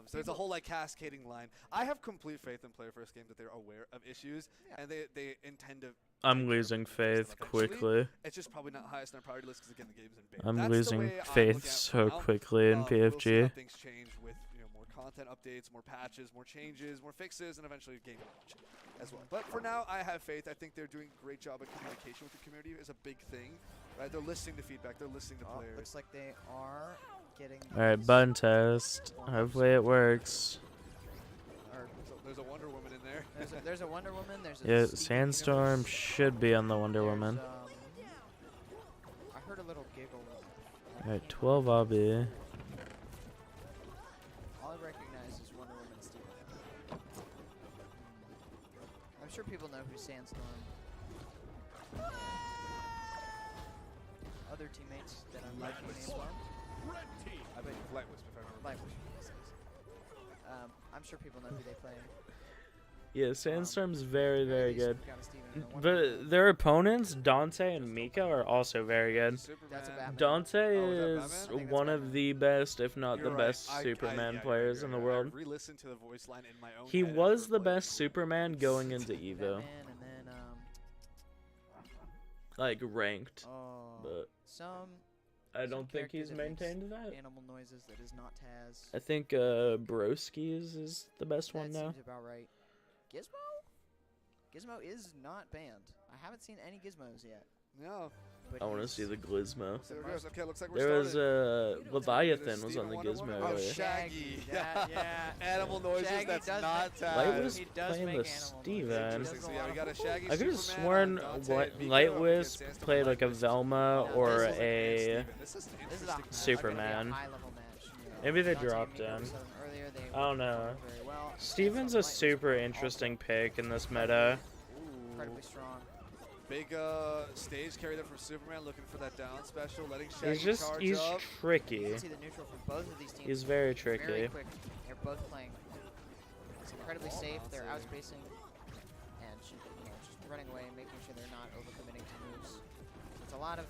So it's a whole like cascading line. I have complete faith in Player First Game that they're aware of issues and they intend to. I'm losing faith quickly. It's just probably not highest on our priority list because again the game's in beta. I'm That's the losing way I'm faith looking at it so now. quickly in We'll see how PFG. things change with more content updates, more patches, more changes, more fixes, and eventually game launch as well. But for now, I have faith. I think they're doing a great job of communication with the community. Is a big thing, right? They're listening to feedback. They're listening to players. Looks like they are getting. Alright, these button test. ones Hopefully it works. or There's a Wonder Woman in there. there's a Wonder Woman. There's a Yeah, Steven Sandstorm Universe, should be on the Wonder there's, Woman. I heard a little giggle. Alright, 12 obby. All I recognize is Wonder Woman and Steven. I'm sure people know who Sandstorm. Other teammates that I'm liking names are. I think Light Wisp, if I remember. Lightweight. I'm sure people know who they play. Yeah, Sandstorm's very, At very least good. we've got a Steven and a Wonder Woman. But their opponents, Dante and Mika, are also very good. That's a Batman. Dante Oh, is that is Batman? I think that's one Batman. of the best, if not You're the right. best, Superman yeah, players in the world. I re-listened to the voice line in my own He head was after the playing best it. Superman going into Evo. Batman and then like ranked, Oh, but some I don't think character he's that makes maintained that. animal noises that is not Taz. I think Broski's is the best one That now. seems about right. Gizmo? Gizmo is not banned. I haven't seen any Gizmos yet. No. But I want to he's see the Gizmo. So there goes. Okay, looks like we're There was started. Leviathan was on the Steven Gizmo Wonder Woman. Oh, earlier. Shaggy. That- yeah. Animal noises. Shaggy That's does not make- Light Taz. was He does playing make with animal noises. Steven. Interesting. So yeah, we got a Shaggy. I could have Superman sworn on Dante and Miko Light against Wisp Sandstorm played and like a Light Wisp. Velma No, or this is a Steven. This is This is a interesting. like Superman. a high-level match. Maybe they Dante dropped and Miko him. were set earlier, they I don't were know. performing very well. Steven's Sandstorm a Light Wisp super were interesting also pick in this meta. incredibly strong. Big stage carry there from Superman, looking for that down special, letting Shaggy charge He's up. You tricky. can see the neutral from both of these teams. He's very Very tricky. quick. They're both playing. It's incredibly safe. They're outspacing and just running away and making sure they're not overcommitting to moves. It's a lot of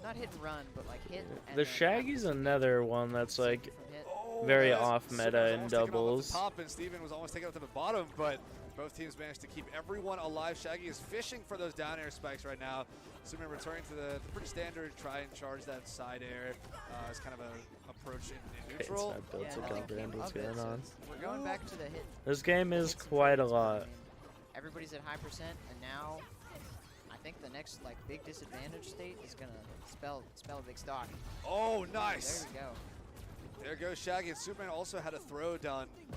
not hit and run, but like hit. And The then Shaggy's disengage another one that's like from hit. Oh, very that is- off Superman meta was in almost taken off at doubles. the top, and Steven was almost taken up to the bottom, but both teams managed to keep everyone alive. Shaggy is fishing for those down air spikes right now. Superman returning to the pretty standard try and charge that side air as kind of a approach in Okay, neutral. it's not built Yeah, to nothing comprehend came what's of it, going so on. we're going back to the hit. This game is hits and quite a trades. lot. I mean, everybody's at high percent, and now I think the next like big disadvantage state is gonna spell a big stock. Oh, There nice. we go. There goes Shaggy, and Superman also had a throw done. Yeah,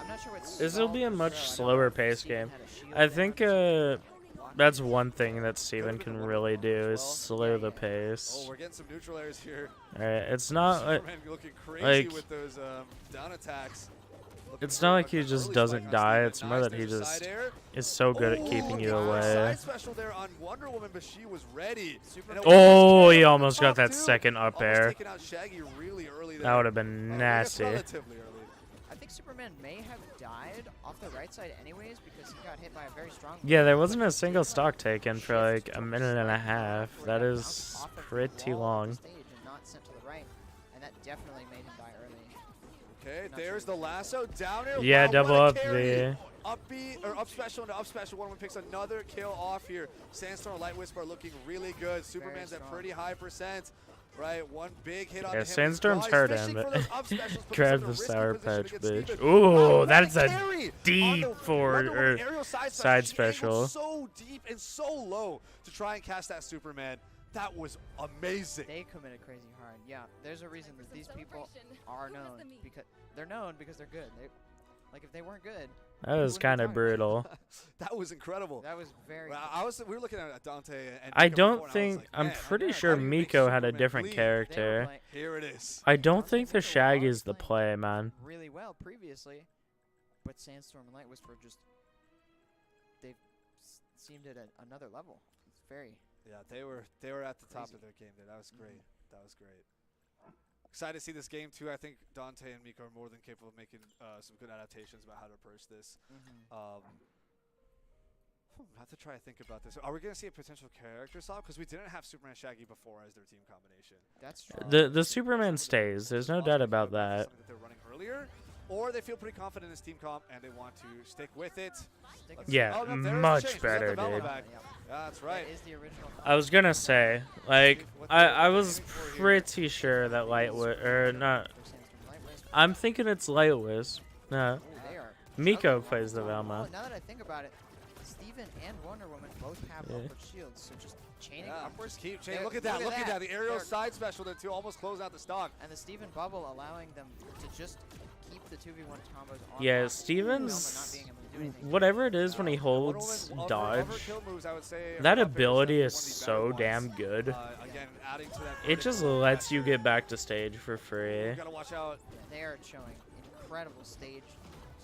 I'm not sure what. This will be a stalled much the throw. I don't slower know if paced Steven game. had a shield I down think to block that's it. one thing that Steven can really do is slow the Oh, pace. we're getting some neutral airs here. Alright, it's not like, Superman looking crazy like- with those down attacks. Looking it's for not a like he just early doesn't spike on die, Steven. it's more that he There's a just side air. is so good at Oh, keeping you the away. Side special there on Wonder Woman, but she was ready. And it Oh, was he good almost got on the that top, too. second up Almost air. taking out Shaggy really early there. That would have been I guess nasty. relatively early. I think Superman may have died off the right side anyways because he got hit by a very strong. Yeah, there wasn't a single stock taken for like a minute and a half. That is pretty long. Stage and not sent to the right, and that definitely made him die early. Okay, Not there's sure. the lasso down air. Yeah, Wow, double what a up carry. the. Up B or up special into up special. One picks another kill off here. Sandstorm, Light Whisper are looking really good. Superman's at strong. pretty high percent. Right, one big hit on Yeah, him. Sandstorm's He's hurt fishing him, for but those up specials, puts grab us in a the risky Sour position Patch against bitch. Steven. Ooh, Wow, what that's a carry deep on the forward Wonder Woman or aerial side side She angled special. so deep and so low to try and cast that Superman. That was amazing. They committed crazy hard. Yeah, there's a reason that these people are known because they're known because they're good. They, like if they weren't good, That was wouldn't be kind of talking about brutal. That was incredible. that was very. Well, we were looking at Dante and I Miko before, don't and I was think. like, I'm man, pretty how sure do you make Miko had a Superman different bleed? They were character. playing Here it is. I don't think the Dante Shaggy was is the playing play, man. really well previously, but Sandstorm and Light Whisper just they seemed at another level. It's very. Yeah, they were at the top Crazy. of their game there. That was great. That was great. Excited to see this game too. I think Dante and Miko are more than capable of making some good adaptations about how to approach this. I have to try to think about this. Are we going to see a potential character swap? Because we didn't have Superman and Shaggy before as their team combination. That's true. The Superman stays. There's no doubt about that. Something that they're running earlier, or they feel pretty confident in this team comp and they want to stick with it. Stick Let's with see. Yeah, Oh, no, there is a much change. We got the better, Velma dude. back. Yeah. Yeah, that's right. That is the original. I was gonna say, like, I was pretty sure that Light Wisp, or not. I'm thinking it's Light Wisp. No, They are. Miko struggling. plays the Oh, Velma. now that I think about it, Steven and Wonder Woman both have Yeah. upward shields, so just chaining Yeah, upwards. just keep There- chaining. Look at that. Look at that. The aerial There- side special there too, almost closing out the stock. And the Steven bubble allowing them to just keep the 2v1 combos on. Yeah, lock, Steven's Velma not being able to do anything. whatever it is when he Wonder holds Woman's of her dodge. kill moves, I would say, That are up there as ability definitely is one of the so better damn ones. good. Again, adding to that It just vertical lets you pressure. get back to stage for free. You gotta watch out. Yeah, they are showing incredible stage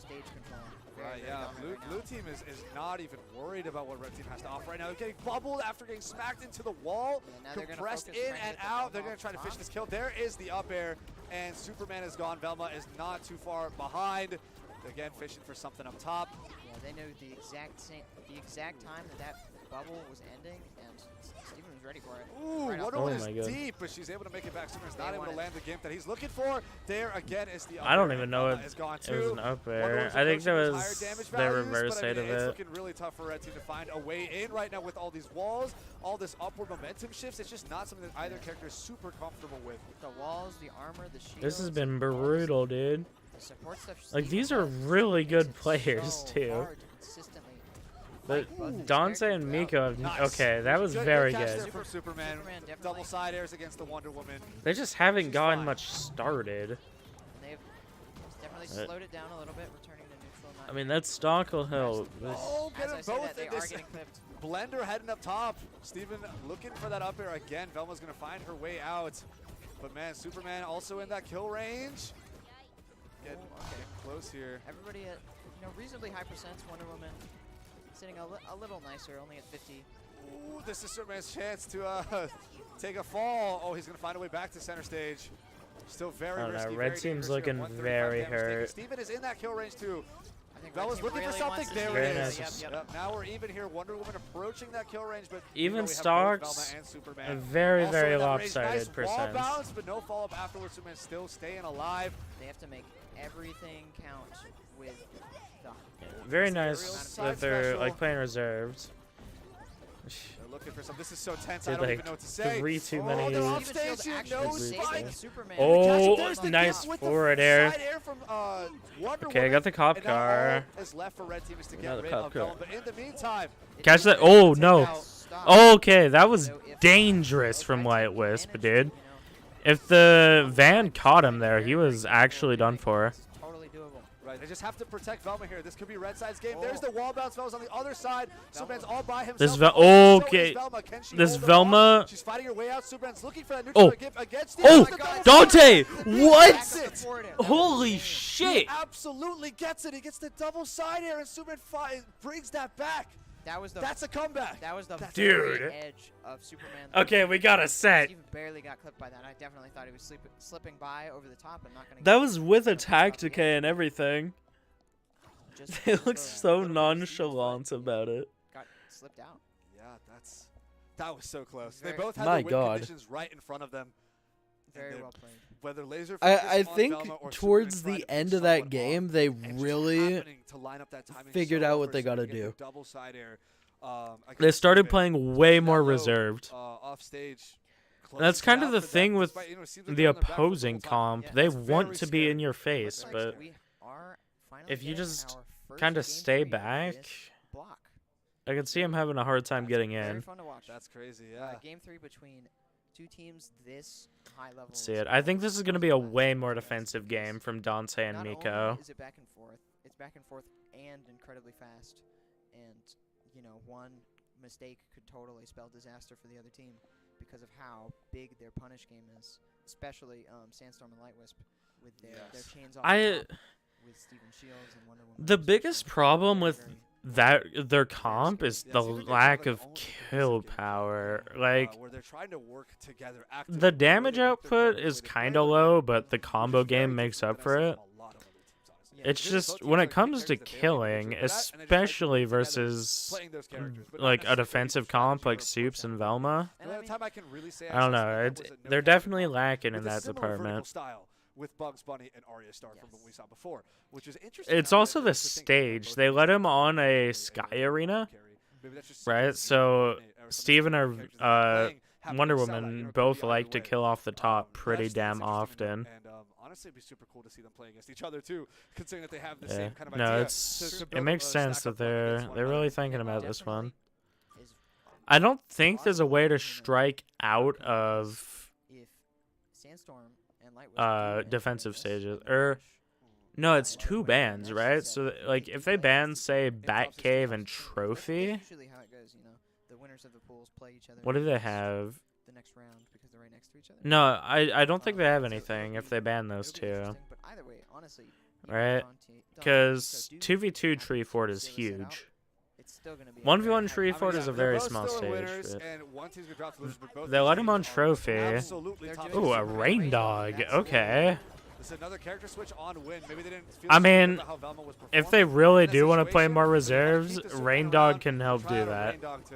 control. Very, Right, very yeah, dominant right blue now. team is not even worried about what red team has to offer right now. They're getting bubbled after getting smacked into the wall, Yeah, now they're gonna compressed focus in trying to and get the out. They're Velma going to try to off fish top. this kill. There is the up air, and Superman is gone. Velma is not too far behind. Again, fishing for something up top. Yeah, they knew the exact time that bubble was ending, and Steven was ready for it. Ooh, Right off Wonder Oh is my God. deep, but she's able to make it back. Superman's not able to land the gimp that he's looking for. There again is the. I don't even know it it gone was too. an up Wonder air. Woman's I think that approaching was with higher damage the values, reverse but I side mean, of it's it. looking really tough for Red Team to find a way in right now with all these walls, all this upward momentum shifts. It's just not something that either character is super comfortable with. The walls, the armor, the shields. This has been brutal, dude. The support stuff Like, Steven these are does really good makes it players, so too. hard to consistently But fight both of these Dante characters and out. Miko have... Nice. Okay, that was Good very catch good. there from Superman. Definitely. Double side airs against the Wonder Woman. They just haven't She's gotten fine. much started. They've definitely slowed it down a little bit, returning to neutral. I mean, that stock will help. Oh, get As them I say both that, they in are this. getting clipped. Blender heading up top. Steven looking for that up air again. Velma's going to find her way out. But man, Superman also in that kill range. Getting close here. Everybody at reasonably high percents. Wonder Woman sitting a little nicer, only at 50. Ooh, this is Superman's chance to take a fall. Oh, he's going to find a way back to center stage. Still very I don't know, risky. Red very team's dangerous here. looking 135 very damage taken. hurt. Steven is in that kill range too. I think Bella's looking for something. There Very it nice. is. Yep. Now we're even here. Wonder Woman approaching that kill range, but Even we have both stocks, Velma and Superman. a very, Also very in that range, lopsided nice wall percents. bounce, but no follow-up afterwards. Superman still staying alive. They have to make everything count with the Very Aerial nice side that they're special. like playing reserved. They're looking for some. This is so tense. Did I don't like even know what to say. 3 too Oh, many. they're off Steven stage Shield here. actually No saving spike. Superman. Oh, There's the nice kick with the forward air. Side air from Wonder Okay, I Woman. got the cop And now car. all is left for Red Team is to get Another rid cop of car. Velma. But in the meantime, Catch that. Oh, no. Okay, that was dangerous from Light Wisp, dude. If the van caught him there, he was actually done for. Totally doable. right, they just have to protect Velma here. This could be Red Side's game. There's the wall bounce. Velma's on the other side. Superman's all by himself. This Okay. This Velma. She's fighting her way out. Superman's looking for that Oh. neutral against the Oh, the double Dante! side. What? Gets it. Holy He shit! absolutely gets it. He gets the double side air, and Superman brings that back. That's a comeback. That was the Dude. very edge of Superman. Okay, we got a set. Steven barely got clipped by that. I definitely thought he was slipping by over the top and not going to. That was with a tactic and everything. Just They for look a so little bit of nonchalant about it. Got slipped out. Yeah, that was so close. They Very- both had My the win God. conditions right in front of them. And Very they're- well played. Whether laser I focus on think Velma or towards Superman the trying to end push of that someone game, off, they and just really happening to line up that timing figured so out well what for they Superman gotta to get the do. double side air, They against started Steven. playing way more Down low, reserved. Off stage. That's closes kind it of out the for them, thing with despite, it seems like the they're on their back foot the opposing whole time. comp. Yeah, They that's want very to be in scary. your face, Looks but like we are finally if you getting just our first kind of game stay 3 of back, this block. I can see him having a hard time getting Very in. fun to watch. That's crazy, yeah. Game 3 between two teams this high level. Let's see it. I think this is going to be a way more defensive game from Dante and Not Miko. only is it back and forth, it's back and forth and incredibly fast. And, one mistake could totally spell disaster for the other team because of how big their punish game is, especially Sandstorm and Light Wisp with their chains off the top with Steven Shields and Wonder Woman. The So biggest problem very, with very their comp is Yeah, the Steven Shields lack like of almost a kill defensive game power. plan, Like, where they're trying to work together the actively, the way damage they pick their output cover, the way is they kind play of their low, game, but the which is combo very game makes up different for than I it. see from a lot of other teams, honestly. It's Really, just both when teams it like comes to pick characters that they don't killing, usually do that, and they just try to especially work together, versus playing those characters, but not like a necessarily defensive strategy comp or like approach Soups that and way. Velma. The And only time I can really say I don't saw know. Steven It's, was at no they're counter definitely comp lacking in with a that similar vertical department. style with Bugs Bunny and Arya Starr from what we saw before, which is interesting. It's how also that- the to think about both stage. They teams let having him on a really Sky a Arena, carry. Maybe that's just right? something So that some of Steven the or characters that they're playing have Wonder to excel at, Woman could both be like either to way. kill off the top But pretty that's damn interesting to often. note, and honestly, it'd be super cool to see them play against each other too, considering that they have the Yeah. same kind of No, idea. it build makes a sense stack that up against they're one they're another. really thinking about this one. is I don't think there's a way to strike out of if Sandstorm and Light Wisp do win defensive this, stages. then they'll push, No, it's Light two Wisp bans, next, right? so So they like keep if they playing ban against say each other. Batcave and That's Trophy, usually how it goes, the winners of the pools play each other. what do they next- have? The next round because they're right next to each other. No, I don't think they have So anything it'll if they be- ban those it'll be two. interesting, But either way, honestly, even Right? if Dante Because and Miko do 2v2 have Tree to Fort is zero set out, huge. it's still gonna be a 1v1 very Tree high Fort level is a game. very They're both small still stage, winners, but- and one team's gonna drop to losers, but both They teams let him are on Trophy. absolutely They're top doing Ooh, a Superman. rain dog. That's Okay. This is another character switch on win. Maybe they didn't feel I so good mean, about how Velma was if they performing really in that do want to play situation, more but they gotta reserves, keep the Superman Rain Dog around, can help try do out a that. Rain Dog to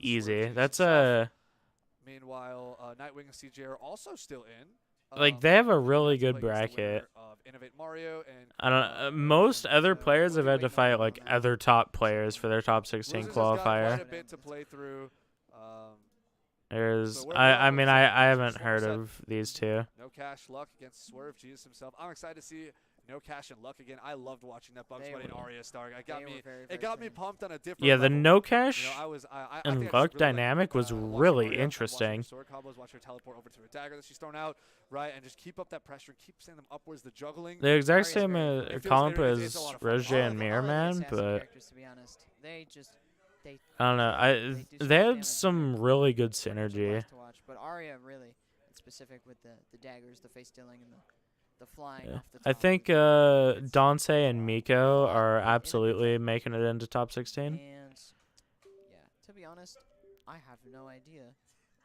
easy. Swerve That's himself. a Meanwhile, Nightwing and CJ are also still in. like they have a really That's good played against the winner bracket. of Innovate Mario and I don't. Most other players have had to fight like other top players for their top 16 Losers has got quite qualifier. a bit to play through. There's, So we're I on mean, the second I match, haven't Storm heard set. of these two. No Cash Luck against Swerve Jesus himself. I'm excited to see No Cash and Luck again. I loved watching that Bugs They Bunny and were- Arya star. It got they were me. very, It very got me clean. pumped on a different. Yeah, the level. no You cash know, I was. I and think I luck just really dynamic was watching really Arya and watching interesting. her sword combos, watch her teleport over to her dagger that she's thrown out, right, and just keep up that pressure, keep sending them upwards. The juggling. The exact Arya's same very It feels- comp it's as a lot of fun. Roger and Mirror Man, but characters, to be honest, they I don't know. do so much They had damage. some really good They're synergy. fun to watch. But Arya really, in specific with the daggers, the face dealing, and the flying Yeah. off the top. I think Dante and Miko are absolutely making it into top 16. And yeah, to be honest, I have no idea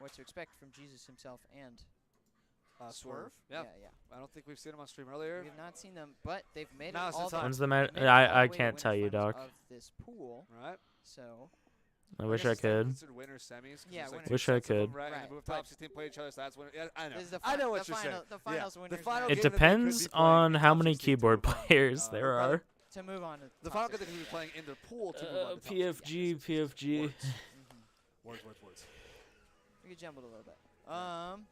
what to expect from Jesus himself and Swerve. Yeah. yeah. I don't think we've seen him on stream earlier. We've not seen them, but they've made it Now's the all time. When's the the match? made it all the I way to can't tell you, winter Doc. finals of this pool. Right. So I wish guess I it's technically could. considered winner semis. 'cause Yeah, there's, like, winner two Wish I sets of them, could. Right. And Right, the top but 16 play each other. So that's when. Yeah, I know. this is the I know the what you're saying. final, the finals The winners. final It game that they could depends be playing on in how top many 16 to keyboard move on. players there Or are. to move on to The top final game they 16. could be playing in their pool to move on to top 16. PFG, PFG. Words. We could jumble a little bit.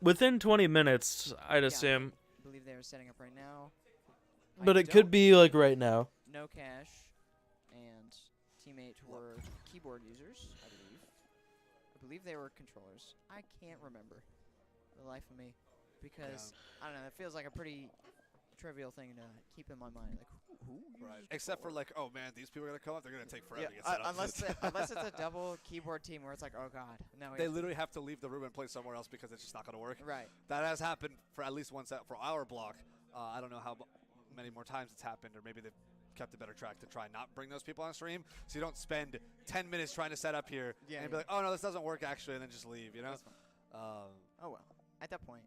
Within 20 minutes, I'd Yeah. assume. I believe they are setting up right now. But I it could don't- be like right now. No Cash and teammate were keyboard users, I believe. I believe they were controllers. I can't remember the life of me because I don't know. It feels like a pretty trivial thing to keep in my mind. Like who Right. uses Except for keyboard? like, oh man, these people are gonna come up. They're gonna take forever Yeah, to get set up. unless it's a double keyboard team where it's like, oh god, no. They literally have to leave the room and play somewhere else because it's just not gonna work. Right. That has happened for at least one set for our block. I don't know how many more times it's happened, or maybe they've kept a better track to try and not bring those people on stream, so you don't spend 10 minutes trying to set up here and be like, oh no, this doesn't work actually, and then just leave. You know. That's fine. Oh well. At that point,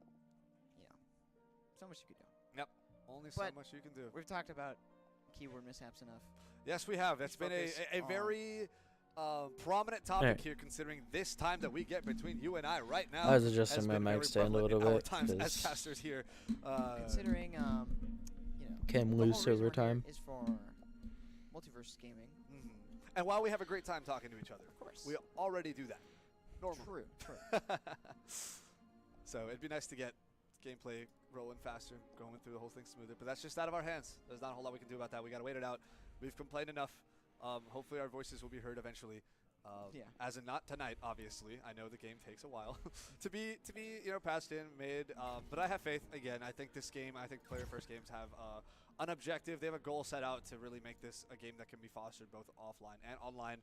so much you could do. Only so But- much you can do. We've talked about keyboard mishaps enough. Yes, we have. It's been focus a on- very prominent topic Hey. here, considering this time that we get between you and I right now. I was adjusting has my been mic very stand a prevalent little in our bit, times as 'cause casters here. Considering, Came the whole loose reason over we're here time. is for Multiversus gaming. And while we have a great time talking to each other, Of course. we already do that. Normally. True. So it'd be nice to get gameplay rolling faster, going through the whole thing smoother. But that's just out of our hands. There's not a whole lot we can do about that. We got to wait it out. We've complained enough. Hopefully our voices will be heard eventually. Yeah. As in not tonight, obviously. I know the game takes a while to be passed in, made. But I have faith. Again, I think this game, I think player first games have an objective. They have a goal set out to really make this a game that can be fostered both offline and online.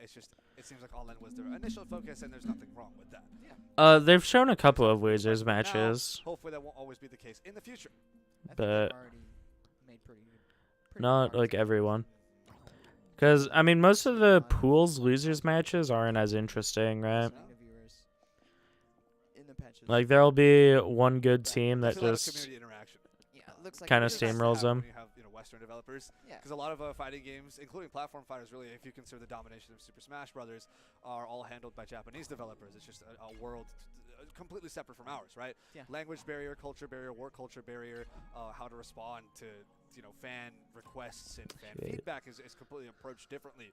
It's just, it seems like online was their initial focus, and there's nothing wrong with that. They've shown a couple of Wizards Now, matches, hopefully that won't always be the case in the future. I think but they've already made pretty good not progress. like everyone. Because, I mean, most of the pools losers matches aren't as interesting, right? Listening to viewers in the patches. Like, there'll be one good team that There's a lot of just community interaction. yeah, it looks like kinda it is. steamrolls them. When you have Western developers, Yeah. because a lot of fighting games, including platform fighters, really, if you consider the domination of Super Smash Brothers, are all handled by Japanese developers. It's just a world completely separate from ours, right? Yeah. Language barrier, culture barrier, work culture barrier, how to respond to fan requests and fan Shit. feedback is completely approached differently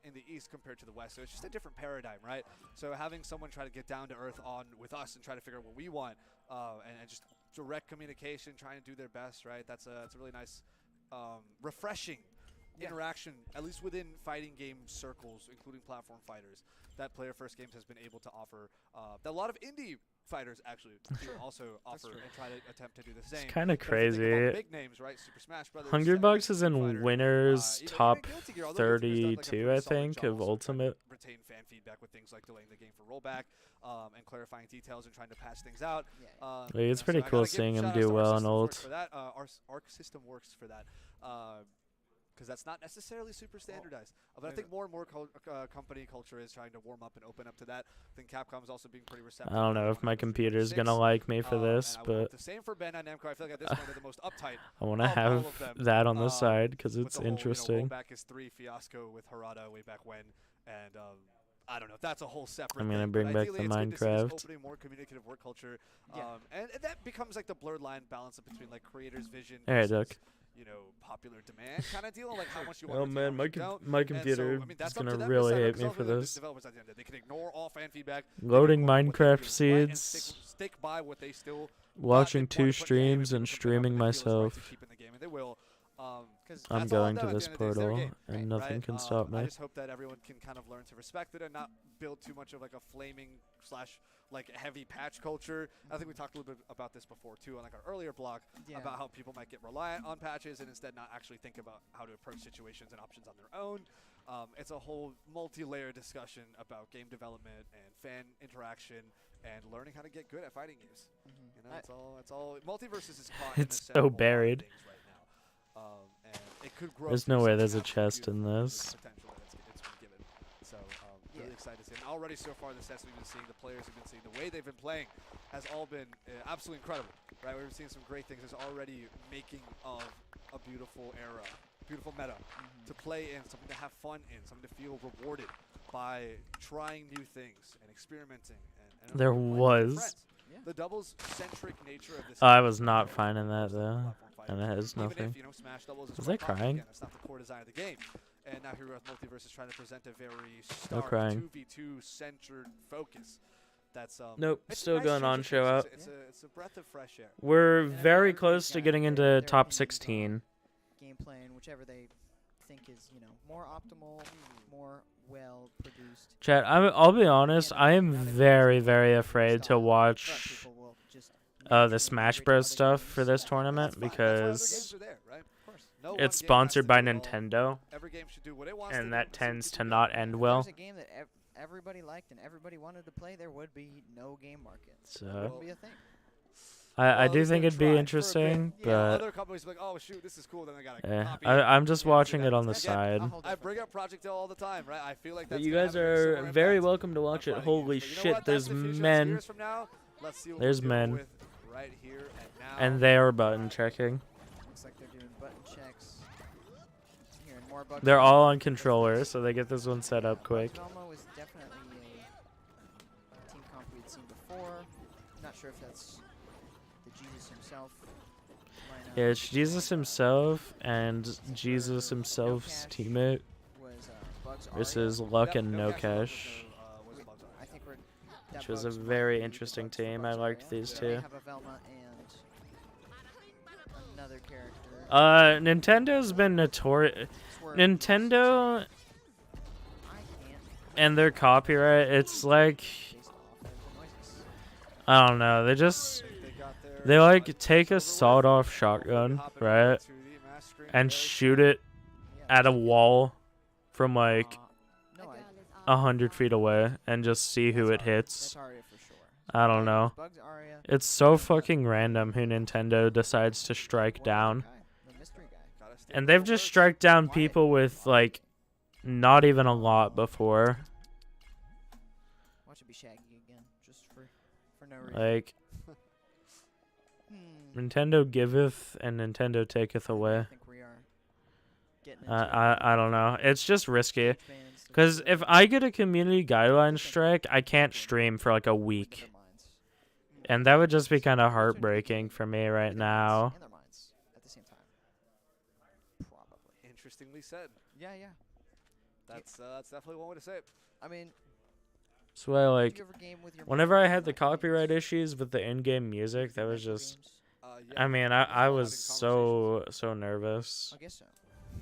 in the East compared to the West. So it's just a different paradigm, right? So having someone try to get down to earth with us and try to figure out what we want and just direct communication, trying to do their best, right? It's a really nice, refreshing interaction, at least within fighting game circles, including platform fighters, that Player First Games has been able to offer. That a lot of indie fighters actually do also offer and try to attempt to do the same. it's kind of But if you think about crazy. big names, right? Super Smash Brothers. Hungrybox is Street in Fighter, winners even top Guilty Gear, although Guilty Gear's done, like, a 32, pretty I solid think, job of also trying to Ultimate. retain fan feedback with things like delaying the game for rollback and clarifying details and trying to patch things out. Yeah. Like, it's pretty I gotta cool give seeing him shout-outs do to well Arc on System ult. Works for that. Arc System works for that. Because that's not necessarily super standardized. But I think more and more company culture is trying to warm up and open up to that. I think Capcom's also being pretty receptive. I don't know if my computer's gonna like me for this, and I would hope but the same for Bandai Namco. I feel like at this point they're the most uptight. I want to of all have of them, that on the side because with it's the whole, interesting. rollback is 3 fiasco with Harada way back when, and I don't know. That's a whole separate I'm gonna thing, bring but back ideally the it's good to see this Minecraft. opening more communicative work culture. Yeah. And that becomes like the blurred line balance between like creators' vision All right, versus, Duck. you know, popular demand kind of deal, like how much you Oh want to man, my don't. computer And so, I mean, that's is up to gonna them to really decide, hate because me for ultimately the this. developers at the end of the day, they can ignore all fan feedback. they can Loading incorporate what they Minecraft feel is right and seeds. stick by what they still Watching want to 2 put in the game, streams people and can put up streaming what they feel is right myself. to keep in the game, and they will. 'Cause I'm that's all going them to at the this end of the day. It's their portal, game, and nothing right? can stop I me. just hope that everyone can kind of learn to respect it and not build too much of like a flaming / like heavy patch culture. I think we talked a little bit about this before too on like our earlier blog about how people might get reliant on patches and instead not actually think about how to approach situations and options on their own. It's a whole multi-layer discussion about game development and fan interaction and learning how to get good at fighting games. You know, it's all Multiversus is caught in the It's center so of a lot of baried. things right now. And it could grow. There's through no way something there's a absolutely chest in beautiful with this. the potential that it's been given. So really excited to see. And already so far the sets we've been seeing, the players we've been seeing, the way they've been playing has all been absolutely incredible. Right, we've seen some great things. There's already making of a beautiful era, beautiful meta to play in, something to have fun in, something to feel rewarded by trying new things and experimenting. And There playing with your was. friends. The doubles-centric nature of this. I was not finding that though, and it has Even nothing. if, you know, Smash doubles is Was quite I popular, crying? again, it's not the core design of the game. And now here with Multiverse is trying to present a very No stark crying. 2v2 centered focus. That's Nope, it's a still nice going change on of show pace. out. It's a breath of fresh air. We're And I mean, very everybody's close to got getting their- into their top opinions 16. on gameplay and whichever they think is, you know, more optimal, more well produced. Chat, I'll be honest, I am very, very afraid to watch People will just the naturally Smash migrate to Bros other stuff games. for this That's tournament fine. That's why other because games are there, right? Of course. No one it's game has sponsored to by do it all. Nintendo, Every game should do what it wants to and do, that see what tends people to get. not end If well. there's a game that everybody liked and everybody wanted to play, there would be no game market. That So wouldn't be a thing. I Well, do it's think gonna it'd try be for a bit. interesting, Yeah, but other companies be like, oh shoot, this is cool. Then they gotta copy it. I'm just Yeah, see watching that. it on the Again, side. I'll hold I that for bring a up Project Hill all the time, right? I feel like But that's you gonna guys have a very are similar very impact welcome to on watch it. fighting Holy games. But you know shit, what? there's That's the future. That's men. years from now. Let's see what There's we're dealing men. with right here and now. And they are button checking. Looks like they're doing button checks. Hearing more bugs. They're all on controller, so they get this one set up quick. Velmo is definitely a team comp we'd seen before. Not sure if that's the Jesus himself. lineup. Yeah, it's Jesus himself and Jesus himself's teammate Was Bugs versus Aria. Luck and No No Cash Cash, was Bugs Aria. I think we're. that which was a Bugs might very be interesting Bugs for team. Bugs I liked Aria. these They two. have a Velma and another character. Nintendo's been notorious. Swerve. Nintendo I can't. and their copyright, it's like, Based off of the noises. I don't know, they just, They got their, they like take a silverware. sawed-off shotgun, Hopping over right, to the match screen and very shoot it Yeah, at a wall from like no, I, 100 feet away and just see who it that's hits. Aria for sure. I don't know. Bugs Aria. It's so fucking random who Nintendo decides to strike One down. guy, the mystery guy. Gotta stay And they've just alert. struck down people with like not even a lot before. Watch it be Shaggy again, just for no reason. Like, Nintendo giveth and Nintendo taketh I away. think we are getting into I don't know. It's just risky. stage bans, the Because ones if I get a community guideline strike, I can't stream for like a that read week. their minds. And that would just be kind of heartbreaking for me right Read their minds now. and their minds at the same time. Probably. Interestingly said. Yeah, yeah. That's definitely one way to say it. I mean, That's why, do like, you ever game with your whenever mom I and had the not games? copyright issues with the in-game music, that was Adventure just, games? Yeah, I mean, there's I a lot was of so nervous. I guess so.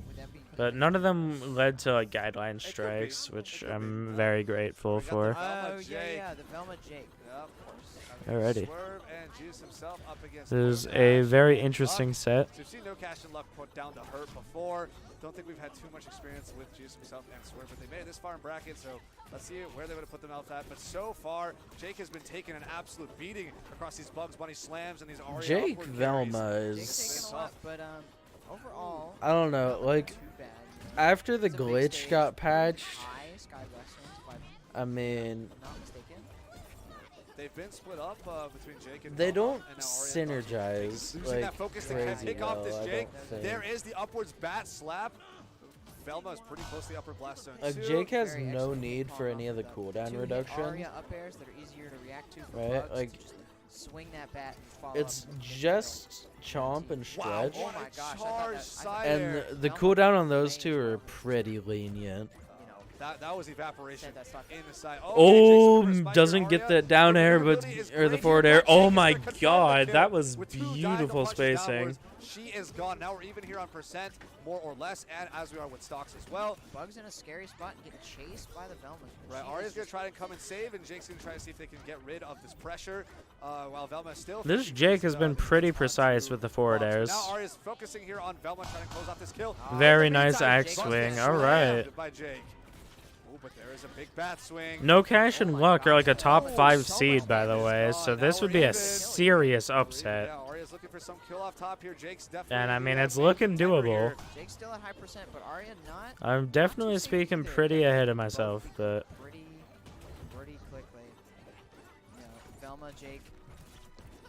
Would that be? But none of them led to like guideline strikes, which I'm very grateful We got the for. Velma Oh yeah, Jake. yeah, the Velma Jake. Yep. Of course. Alrighty. Swerve and Juice himself up against This is No a Cash very and interesting Luck. set. So we've seen No Cash and Luck put down the hurt before. Don't think we've had too much experience with Juice himself and Swerve, but they made it this far in bracket, so let's see where they're going to put them out at. But so far, Jake has been taking an absolute beating across these Bugs Bunny slams and these Aria Jake upward Velma carries. Jake's is, taken a lot, but overall. I don't know, not like, too bad, you know. after the It's a big glitch stage, got very patched, high sky blessings, if I mean, I'm not mistaken. They've been split up between Jake and they Velma, don't and now Aria and Bugs. synergize Losing like that focus to crazy pick off well, this I Jake. don't think. There is the upwards bat slap. Velma is pretty close to the upper blast zone. Jake has Very no excellent need game for combo any of the off cooldown two-hit reduction. Aria up airs that are easier to react to for Right, Bugs like, to just swing that bat and follow It's up with the just chomp and Wow, stretch. Oh my gosh, I thought charge that- I side thought- And air. the Velma cooldown on those range two are level. pretty lenient. you know, That was evaporation said that stock. in the side. Oh, Jake's super doesn't spiker, get Aria. that down The air, but maneuverability is or the great forward here, air. but Oh Jake is my gonna confirm the god, kill that was with 2 diagonal beautiful punches spacing. downwards. She is gone. Now we're even here on percent, more or less, and as we are with stocks as well. Bugs in a scary spot and getting chased by the Velma. Right, Aria's going to try to come and save, and Jake's going to try to see if they can get rid of this pressure, while Velma is still... This finishing Jake these, has been these pretty hits precise onto with the forward Bugs. airs. Now Aria's focusing here on Velma, trying to close off this kill. Very In the nice meantime, axe Jake's swing, getting alright. slammed by Jake. Ooh, but there is a big bat swing. No Cash and Oh my Luck are like a gosh. top Oh, 5 so seed, much by the damage way, gone. so Now this we're would be a even. serious upset. Yeah, Aria's looking for some kill off top here. Jake's definitely... And I mean, the it's main looking contender doable. here. Jake's still at high percent, but Aria not I'm definitely speaking pretty ahead of myself, but pretty quickly. You know, Velma, Jake,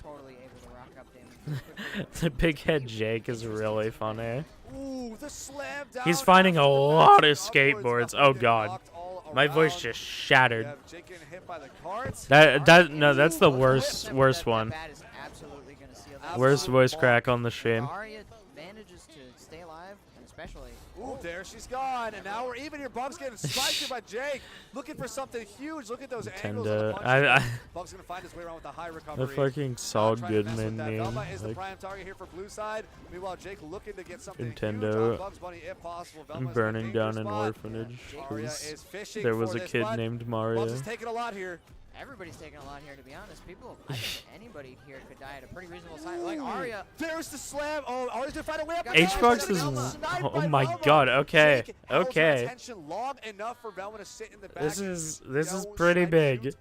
totally able to rock up damage quickly. the big head Jake is really funny. Ooh, the slam down He's finding a after the lot back of skateboards. upwards, Oh getting god. blocked all My voice around. just shattered. You have Jake getting hit by the carts. No, that's the Ooh, worst That one. bat is absolutely gonna seal that. Worst absolute voice bonk. crack on the stream. Aria manages to stay alive, and especially. Ooh, there she's gone, and now we're even here. Bugs getting spiked here by Jake, looking for something huge. Look at those angles of the Nintendo. punches. Bugs gonna find his way around with a high recovery. The fucking Now Saul trying to mess with Goodman that. name. Velma is the Like, prime target here for blue side. Meanwhile, Jake looking to get something Nintendo huge on Bugs Bunny if possible. Velma's in a burning down dangerous an spot. orphanage Aria because is fishing there was for a this kid one. named Bugs Mario. is taking a lot here. Everybody's taking a lot here, to be honest. I think anybody here could die at a pretty reasonable time. Like Aria. There's the slam. Oh, Aria's gonna find a way up. H-Box is. Oh my god. Okay. Jake held her Okay. attention long enough for Velma to sit in the back. This is No pretty snipe big. shoot,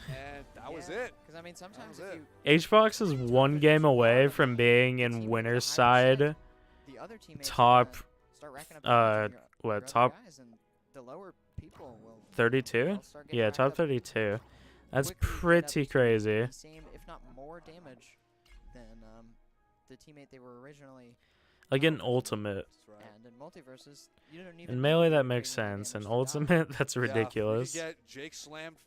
and that was it. Because I mean, sometimes That was if it. you H-Box is one game away from being in winner's side. the other teammates Top, start racking up what, your top other guys, and the lower people will 32? will start getting Yeah, racked top up 32. That's quickly, end up pretty doing crazy. the same, if not more damage than the teammate they were originally. Like in Ultimate. That's right. And in Multiversus, you don't even In Melee, need that very makes many sense. In damage to die. Ultimate, that's Yeah, ridiculous. you could get Jake slammed,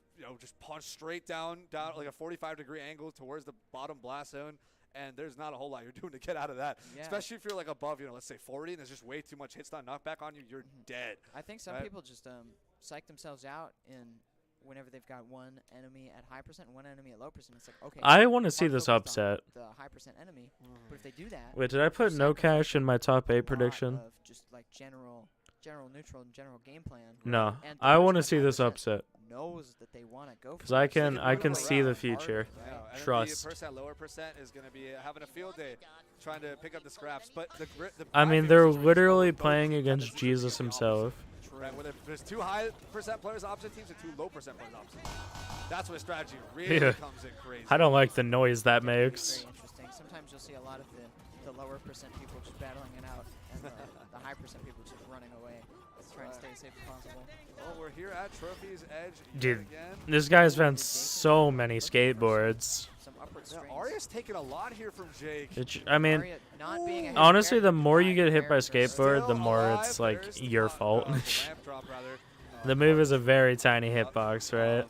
just punched straight down like a 45-degree angle towards the bottom blast zone, and there's not a whole lot you're doing to get out of that. Yeah. Especially if you're like above, let's say 40, and there's just way too much hit stun knockback on you, you're dead. I think some right? people just psych themselves out in whenever they've got one enemy at high percent, one enemy at low percent. It's like, okay, I want to see hard this focused on upset. the high percent enemy, but if they do that, Wait, did I put no cash in my top 8 prediction? Of just like general neutral and general game plan. No. And the I person want to at see high this percent upset. knows that they want to go for Because I it. can run I can away see the hard, future. Yeah, and Trust. The person at lower percent is going to be having a field day trying to pick up the scraps. But the I my mean, favorite they're situation is literally both playing teams have against this situation Jesus the himself. opposite. Right, where there's 2 high percent players opposite teams and 2 low percent players opposite. That's where strategy really Yeah. comes in crazy. I don't like the noise that Very makes. interesting. Sometimes you'll see a lot of the lower percent people just battling it out, and the high percent people just running away, just trying to stay as safe as possible. Well, we're here at Trophy's Edge yet Dude, again. this guy's found so many skateboards. Some upward Now, strings. Aria's taking a lot here from Jake. I mean, Aria not being a heavy honestly, the character, more you high get hit by character. skateboard, the Still more alive. it's like There's your the fault. ramp drop, rather. The move is a very tiny hitbox, right?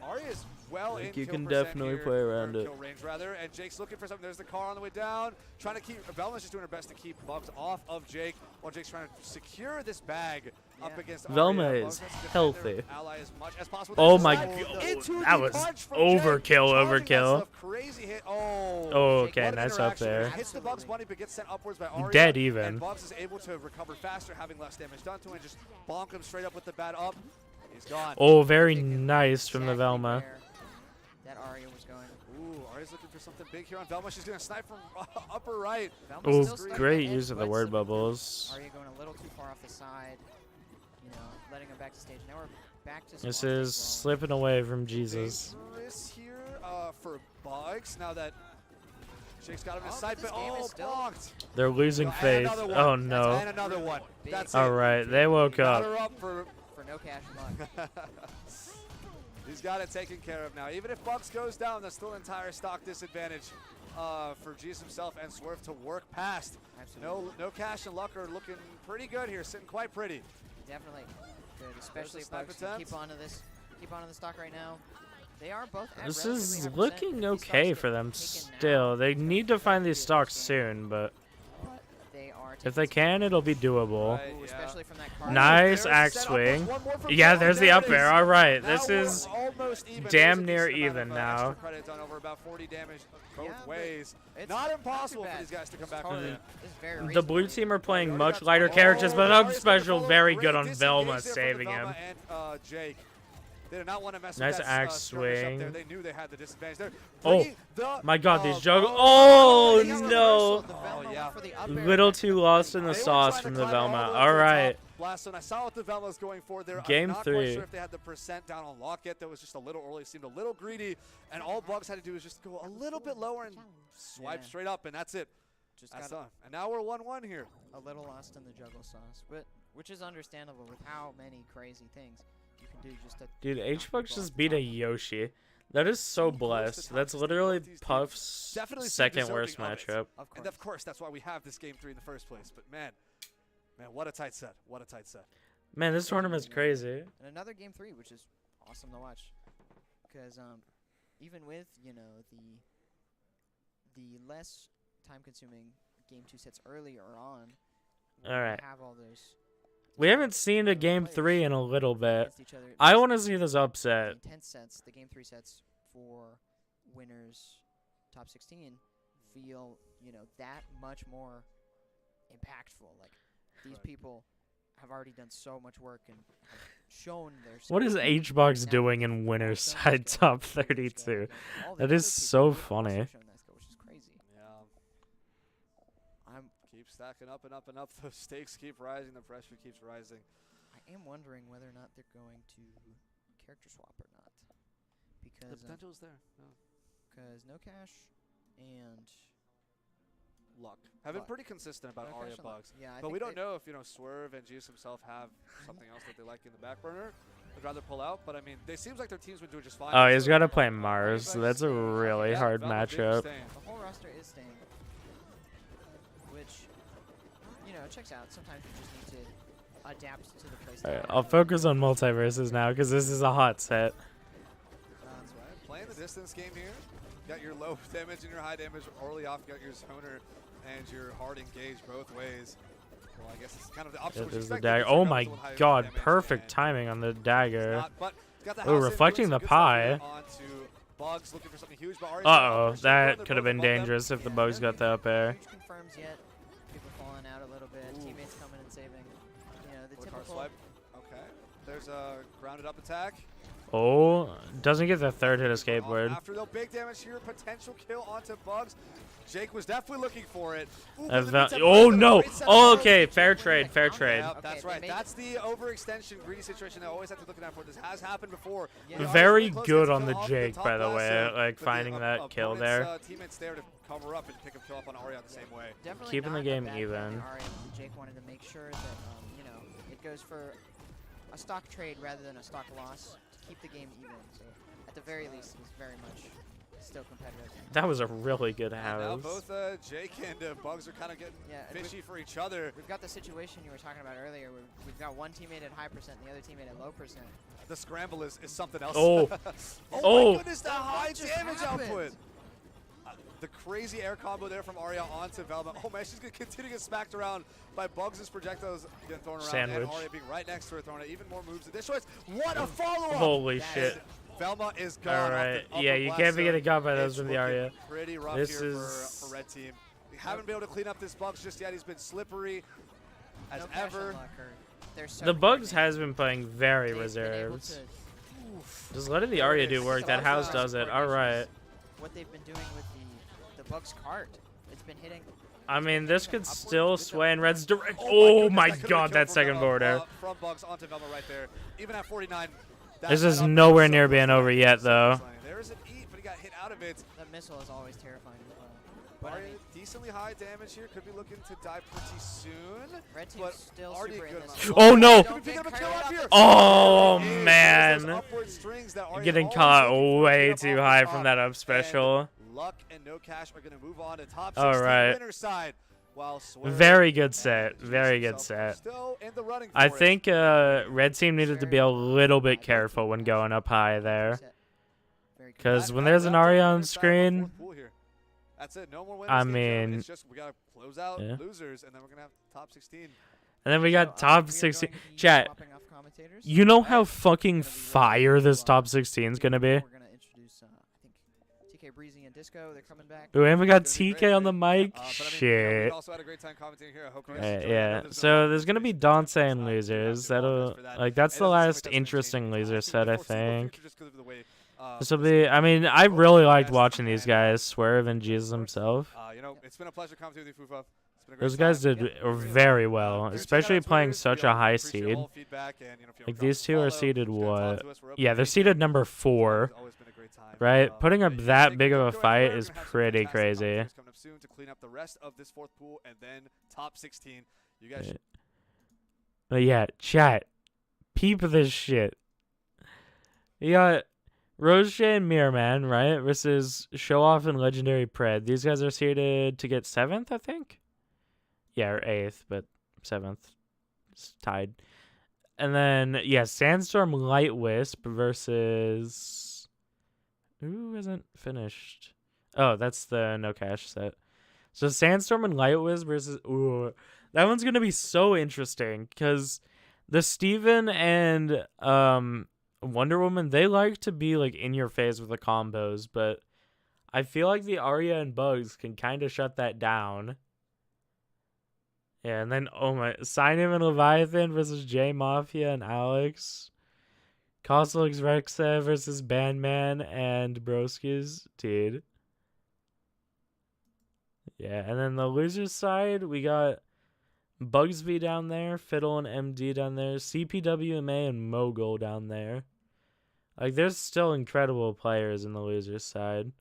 Aria's well Like, in you kill can percent definitely here, play or around it. kill range rather, and Jake's looking for something. There's the car on the way down, trying to keep. Velma's just doing her best to keep Bugs off of Jake, while Jake's trying to secure this bag up Yeah. against Velma Aria. is Bugs wants to defend healthy. their ally as much as possible. Oh There's my the god, slide into that the was punch from Jake, overkill, charging that overkill. stuff, crazy hit. Oh, Oh, Jake, okay, what an nice up interaction. there. Hits the Bugs Bunny, but gets sent upwards by Aria. Dead even. And Bugs is able to recover faster, having less damage done to him, and just bonk him straight up with the bat up. He's gone. Oh, very Thinking nice from the exactly Velma. where that Aria was going. Ooh, Aria's looking for something big here on Velma. She's going to snipe from upper right. Velma's Oh, still stuck great at the use edge, of the but word some- bubbles. Aria going a little too far off the side, letting him back to stage. Now we're back to This squad is control. slipping away from Jesus. Dangerous here for Bugs. Now that Jake's got him in Oh, sight, but but this game is still- blocked. They're losing And faith. another one. Oh And no. another one. Big That's All it. right, they woke Got up. her up for. For no cash and luck. He's got it taken care of now. Even if Bugs goes down, that's still an entire stock disadvantage for GS himself and Swerve to work past. Absolutely. No Cash and Luck are looking pretty good here, sitting quite pretty. Definitely good, especially if snipe Bugs can attempt. keep onto the stock right now. They are both at This relatively is high percent. looking These okay stocks for get them taken now. still. They need to find these stocks But soon, but they are if they can, it'll be doable. Right, Ooh, yeah. especially from that card. Nice There's axe set up, swing. one more from Yeah, Bell, there's the there up it air. is. All right, Now this we're is almost even. damn There's a near decent amount even of, now. extra credit done over about 40 damage both Yeah, but ways. it's Not impossible too for bad. these guys to come It's back totally- from it. it's very the blue reasonable. team are playing Already much got- lighter characters, but Aria's up gonna special follow. very Great good on disengage Velma there from saving Velma him. and Jake. They did not want to mess Nice with that axe skirmish up there. swing. They knew they had the disadvantage there. Oh, Bringing the, my God, these juggle. oh, Oh They got no! reversal. The Velma Oh, yeah. went for the up air. Little too lost in the They were sauce trying to from the climb all Velma. the way All to the right. top. Last one, I saw what the Velma was going for there. Game I'm not 3. quite sure if they had the percent down on lock yet. That was just a little early. Seemed a little greedy. And all Bugs had to do was just go a little bit lower and swipe Yeah. straight up, and that's it. Just That's got done. And now we're 1-1 here. a little lost in the juggle sauce, but which is understandable with how many crazy things you can do just to Dude, knock H-Bucks people just off beat the a top. Yoshi. That is so Close to blessed. top That's 16. literally Both these teams Puff's definitely seem second deserving worst of it. matchup. Of course. And of course, that's why we have this game 3 in the first place. But man, what a tight set. What a tight set. Man, this tournament's crazy. And another game 3, which is awesome to watch, because even with the less time-consuming game 2 sets earlier on, All right. have all those We haven't seen a game 3 in a little bit. against each other. It I makes want to see this the upset. intense sets, the game 3 sets for winners top 16 feel, that much more impactful. Like these people have already done so much work and have shown their What is skill. H-Box Now doing they in have winner's so much side skill, top so much skill 32? against all the That other is people so who have also funny. shown that skill, which is crazy. Yeah. I'm Keep stacking up and up and up. The stakes keep rising. The pressure keeps rising. I am wondering whether or not they're going to character swap or not, The because potential is there. Yeah. no cash and Luck. Have been Luck. pretty consistent about no Aria cash and luck. Bugs. Yeah, I But think we don't they- know if, Swerve and GS himself have something else that they like in the back burner. I'd rather pull out, but I mean, they seems like their team's been doing just fine. Oh, This he's is got to a- play Mars, so that's a really Yeah, hard Velma did matchup. stay. The whole roster is staying, which, checks out. Sometimes you just need to adapt to the playstyle. Alright, I'll focus on Multiversus now because this is a hot set. That's right. Playing the distance game here. Got your low damage and your high damage early off. Got your zoner and your hard engage both ways. Well, I guess it's kind of the opposite. It what you is the expected. dagger. You Oh check out my the one high god, damage perfect and timing on the it's dagger. not, but got the Ooh, house in, doing reflecting some the good stuff here pie. onto Bugs, looking for something huge, but Ari's Uh-oh, got that they're could have both been above them. dangerous if the Yeah, bugs no got the up air. Huge confirms yet. People falling out a little bit. Ooh. Teammates coming and saving. The Little card typical. swipe. Okay. There's a grounded up attack. Oh, doesn't get the third hit of Off skateboard. After though, big damage here, potential kill onto Bugs. Jake was definitely looking for it. Ooh, but in the meantime, Oh Bugs got a no! great set Oh, of okay, bugs. fair Jake trade, winning fair the trade. counter. Yep, that's Okay, they right. made That's the overextension, greedy situation they always have to look out for. This has happened before. Yeah. They are Very really close to good get on the kill off Jake, top by the glass, way, like but the finding that kill opponent's, there. Teammates there to cover up and pick a kill up on Aria the same way. Definitely Keeping the not a game bad play even. on Aria. Jake wanted to make sure that it goes for a stock trade rather than a stock loss to keep the game even. So at the very least, it was very much still competitive. That was a really good And now house. both Jake and Bugs are kind of getting Yeah, and fishy for each other. We've got the situation you were talking about earlier where we've got one teammate at high percent and the other teammate at low percent. The scramble is something else. Oh. Oh Oh. my goodness, the high just damage happened? output. The crazy air combo there from Aria onto Velma. Oh man, she's going to continue to get smacked around by Bugs' projectiles getting thrown around. Sandwich. And Aria being right next to her, throwing even more moves. And destroys. What a follow-up! Holy That shit. is- Velma is gone. All off the right. upper Yeah, you blast can't be zone. getting got by those It's from the looking Aria. pretty rough This here is- for Red Team. We haven't been able to clean up this Bugs just yet. He's been slippery as No cash ever. unlock or they're so The Bugs coordinated. has been playing very They've been able reserved. to- Just letting the There Aria it do is. work. That Bugs house has does it. coordination All is right. What they've been doing with the Bugs cart. It's been hitting. I mean, this could Upwards still with the- sway in Red's direct. Oh Oh goodness, my that could've been god, killed that from second Velma, border. From Bugs onto Velma right there. Even at 49. This that is up nowhere so near close being to over that yet, so though. close. There is an eat, but he got hit out of it. That missile is always terrifying as well. But I Aria, mean, decently high damage here. Could be looking to die pretty soon. Red team's but still already super in good this. amount. Oh, no. Don't pick up a kill up here. Oh, There it is. man. Those upward strings that Aria Getting always caught looking for to way get up too off the high top. from that up special. And Luck and No Cash are going to move on to top 16 All right. winner side. While Swerve Very good and set. Juice Very good himself are set. still in the running I for it. think red team needed to be a little bit careful when going up high there. Because when there's an Arya on screen, that's it. No more winners, I ladies and gentlemen. mean, it's just we gotta close out yeah. losers, and then we're gonna have top 16. And then we got So, top we are 16. going to be Chat, swapping off commentators. you know how Right. fucking Gonna be fire ready this to, top 16 is going to be? We're going to introduce, I think, TK Breezy and Disco. They're coming back. Ooh, and we got It's gonna be TK great, on the great. mic. But I mean, you know, Shit. we also had a great time commentating here. I hope you guys enjoyed it. I know Yeah. there's So no there's going to be Dante and losers. That'll, like, that's the last interesting loser set, I think. This will be, I mean, I really liked watching these guys, Swerve and Jesus himself. You know, it's been a pleasure commentating with you, Fufa. It's been a great Those guys time. did very well, especially playing such a high seed. Like, these two are seeded what? Yeah, they're seeded number 4, right? Putting up that big of a fight is pretty crazy. Coming up soon to clean up the rest of this 4th pool and then top 16. You guys should But yeah, chat, peep this shit. You got Roche and Mirrorman, right, versus Show Off and Legendary Pred. These guys are seeded to get 7th, I think? Yeah, or 8th, but 7th. It's tied. And then, yeah, Sandstorm Light Wisp versus... Who hasn't finished? Oh, that's the No Cash set. So Sandstorm and Light Wisp versus... Ooh, that one's going to be so interesting, because the Steven and... Wonder Woman, they like to be like in your face with the combos, but I feel like the Arya and Bugs can kind of shut that down. Yeah, and then oh my, Signem and Leviathan versus J Mafia and Alex. Cosmix Rexa versus Bandman and Broskis, dude. Yeah, and then the losers side, we got Bugsby down there, Fiddle and MD down there, CPWMA and Mogul down there. Like, there's still incredible players in the losers side.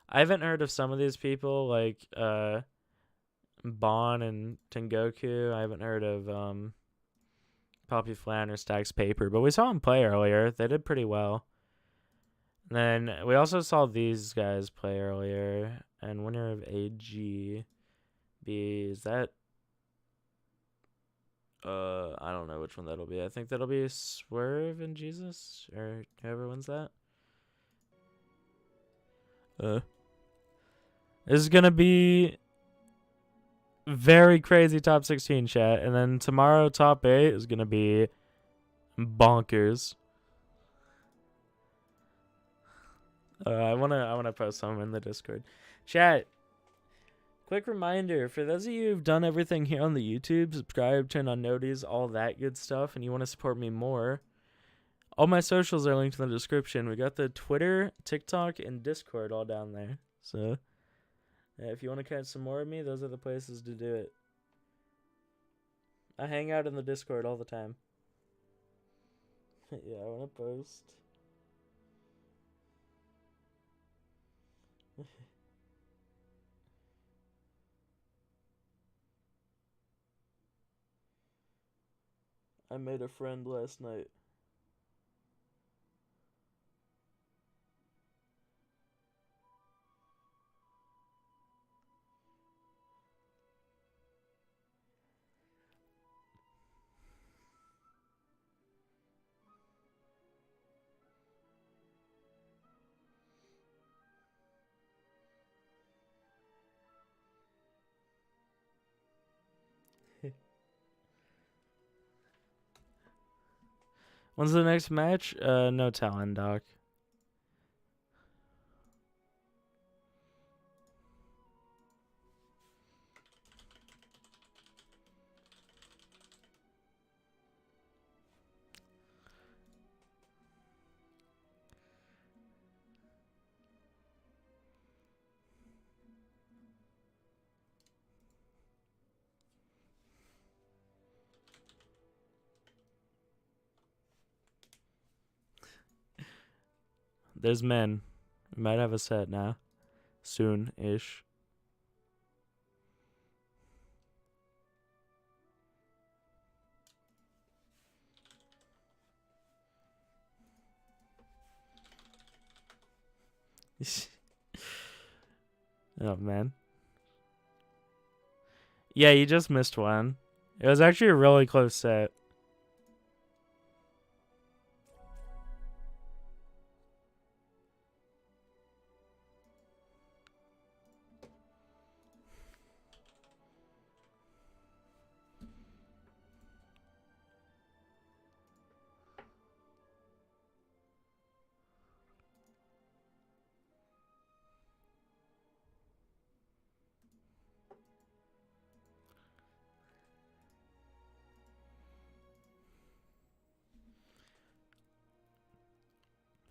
I haven't heard of some of these people, like Bon and Tengoku. I haven't heard of Poppy Flan or Stacks Paper, but we saw them play earlier. They did pretty well. And then we also saw these guys play earlier. And winner of AGB, is that... I don't know which one that'll be. I think that'll be Swerve and Jesus, or whoever wins that. This is gonna be very crazy top 16 chat, and then tomorrow top 8 is gonna be bonkers. I wanna post some in the Discord chat. Quick reminder, for those of you who've done everything here on the YouTube, subscribe, turn on noties, all that good stuff, and you want to support me more, all my socials are linked in the description. We got the Twitter, TikTok, and Discord all down there. So, yeah, if you want to catch some more of me, those are the places to do it. I hang out in the Discord all the time. Yeah, I want to post. I made a friend last night. When's the next match? No telling, Doc. There's men. We might have a set now. Soon-ish. Oh, man. Yeah, you just missed one. It was actually a really close set.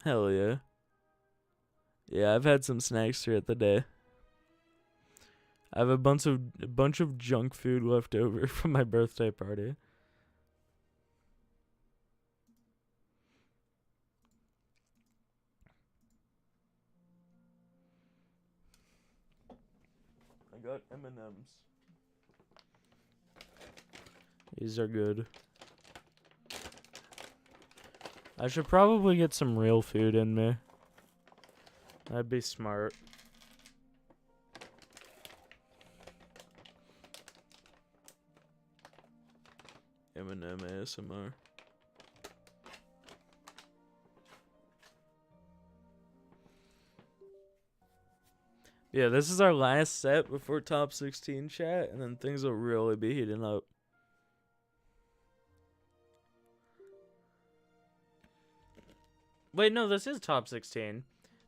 Hell yeah. Yeah, I've had some snacks throughout the day. I have a bunch of junk food left over from my birthday party. I got M&Ms. These are good. I should probably get some real food in me. That'd be smart. M&M ASMR. Yeah, this is our last set before top 16 chat, and then things will really be heating up. Wait, no, this is top 16.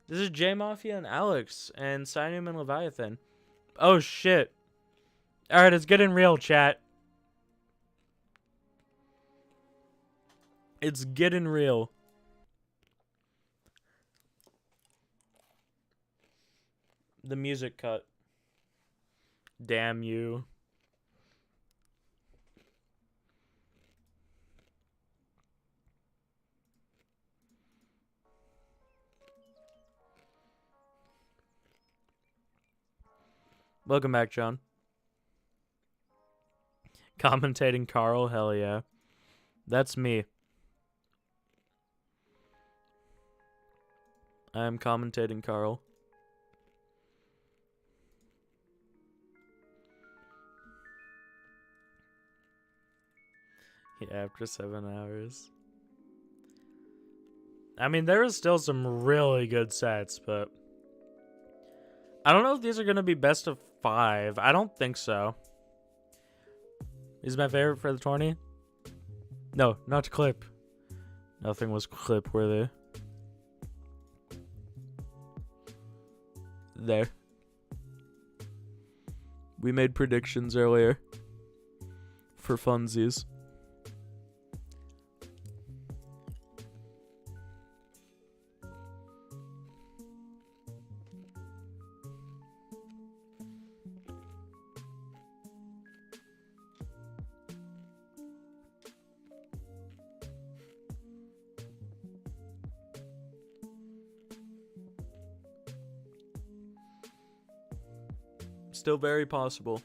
This is J Mafia and Alex and Signum and Leviathan. Oh shit. Alright, it's getting real, chat. It's getting real. The music cut. Damn you. Welcome back, John. Commentating Carl, hell yeah. That's me. I am commentating Carl. Yeah, after 7 hours. I mean, there is still some really good sets, but I don't know if these are going to be best of 5. I don't think so. Is my favorite for the 20? No, not clip. Nothing was clip worthy. There. We made predictions earlier. For funsies. Still very possible.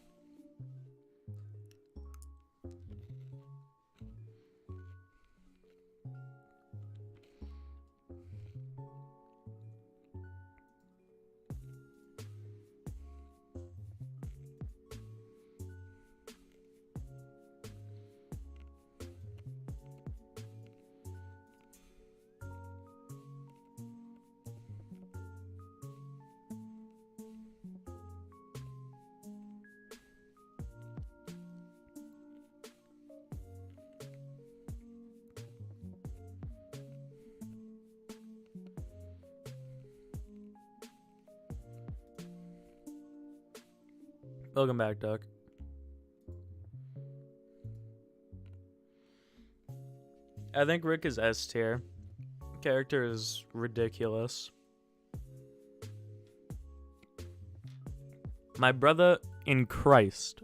Welcome back, Doc. I think Rick is S tier. Character is ridiculous. My brother in Christ.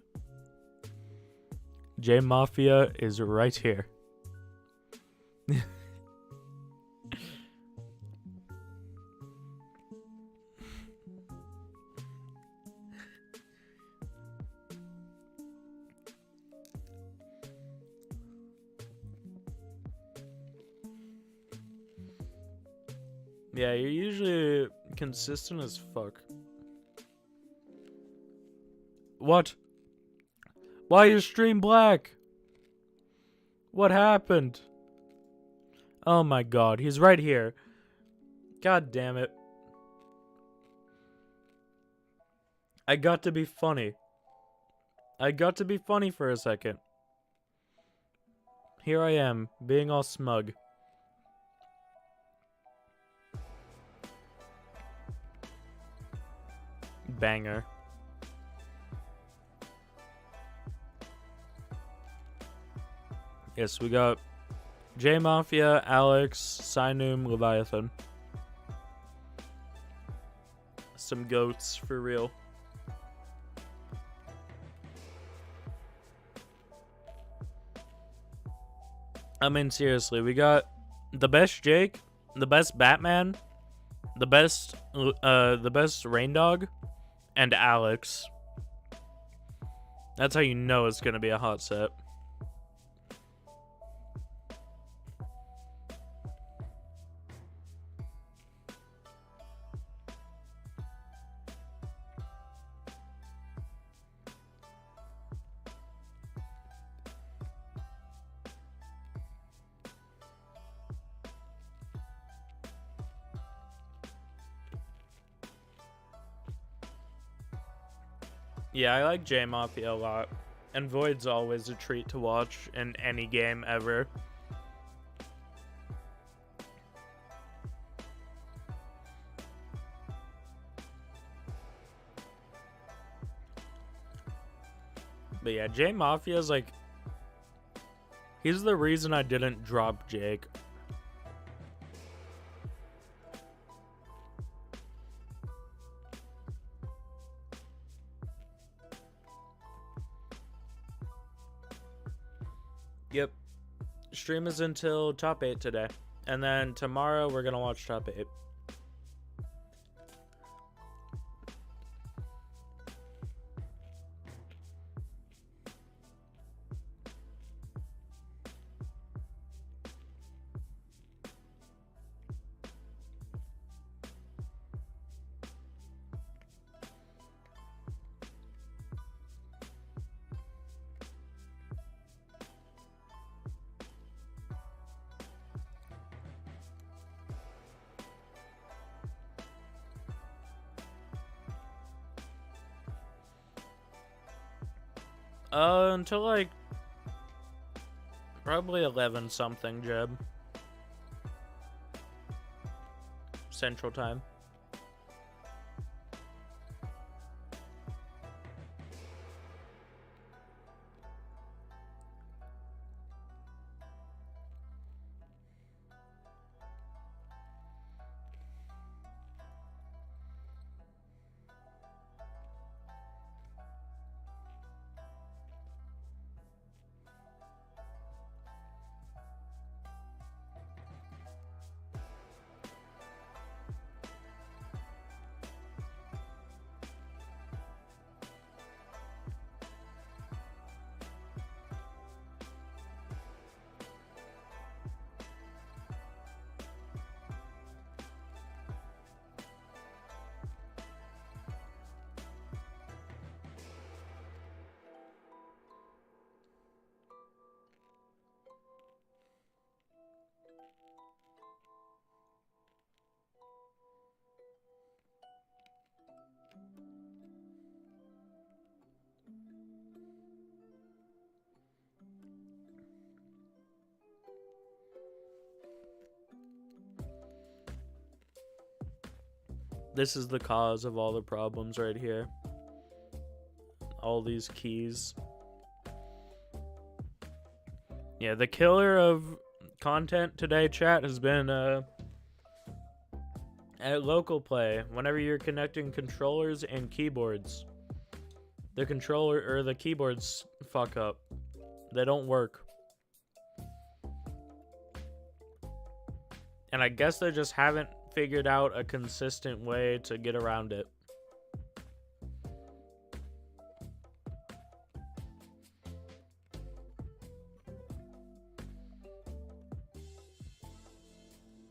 J Mafia is right here. Yeah, you're usually consistent as fuck. What? Why is stream black? What happened? Oh my god, he's right here. God damn it. I got to be funny. I got to be funny for a second. Here I am, being all smug. Banger. Yes, we got J Mafia, Alex, Sinum, Leviathan. Some goats for real. I mean, seriously, we got the best Jake, the best Batman, the best Rain Dog, and Alex. That's how you know it's gonna be a hot set. Yeah, I like J Mafia a lot. And Void's always a treat to watch in any game ever. But yeah, J Mafia's like... He's the reason I didn't drop Jake. Yep. Stream is until top 8 today. And then tomorrow we're gonna watch top 8. Until like probably 11 something, Jeb. Central Time. This is the cause of all the problems right here. All these keys. Yeah, the killer of content today, chat, has been at local play. Whenever you're connecting controllers and keyboards, the controller or the keyboards fuck up. They don't work. And I guess they just haven't figured out a consistent way to get around it.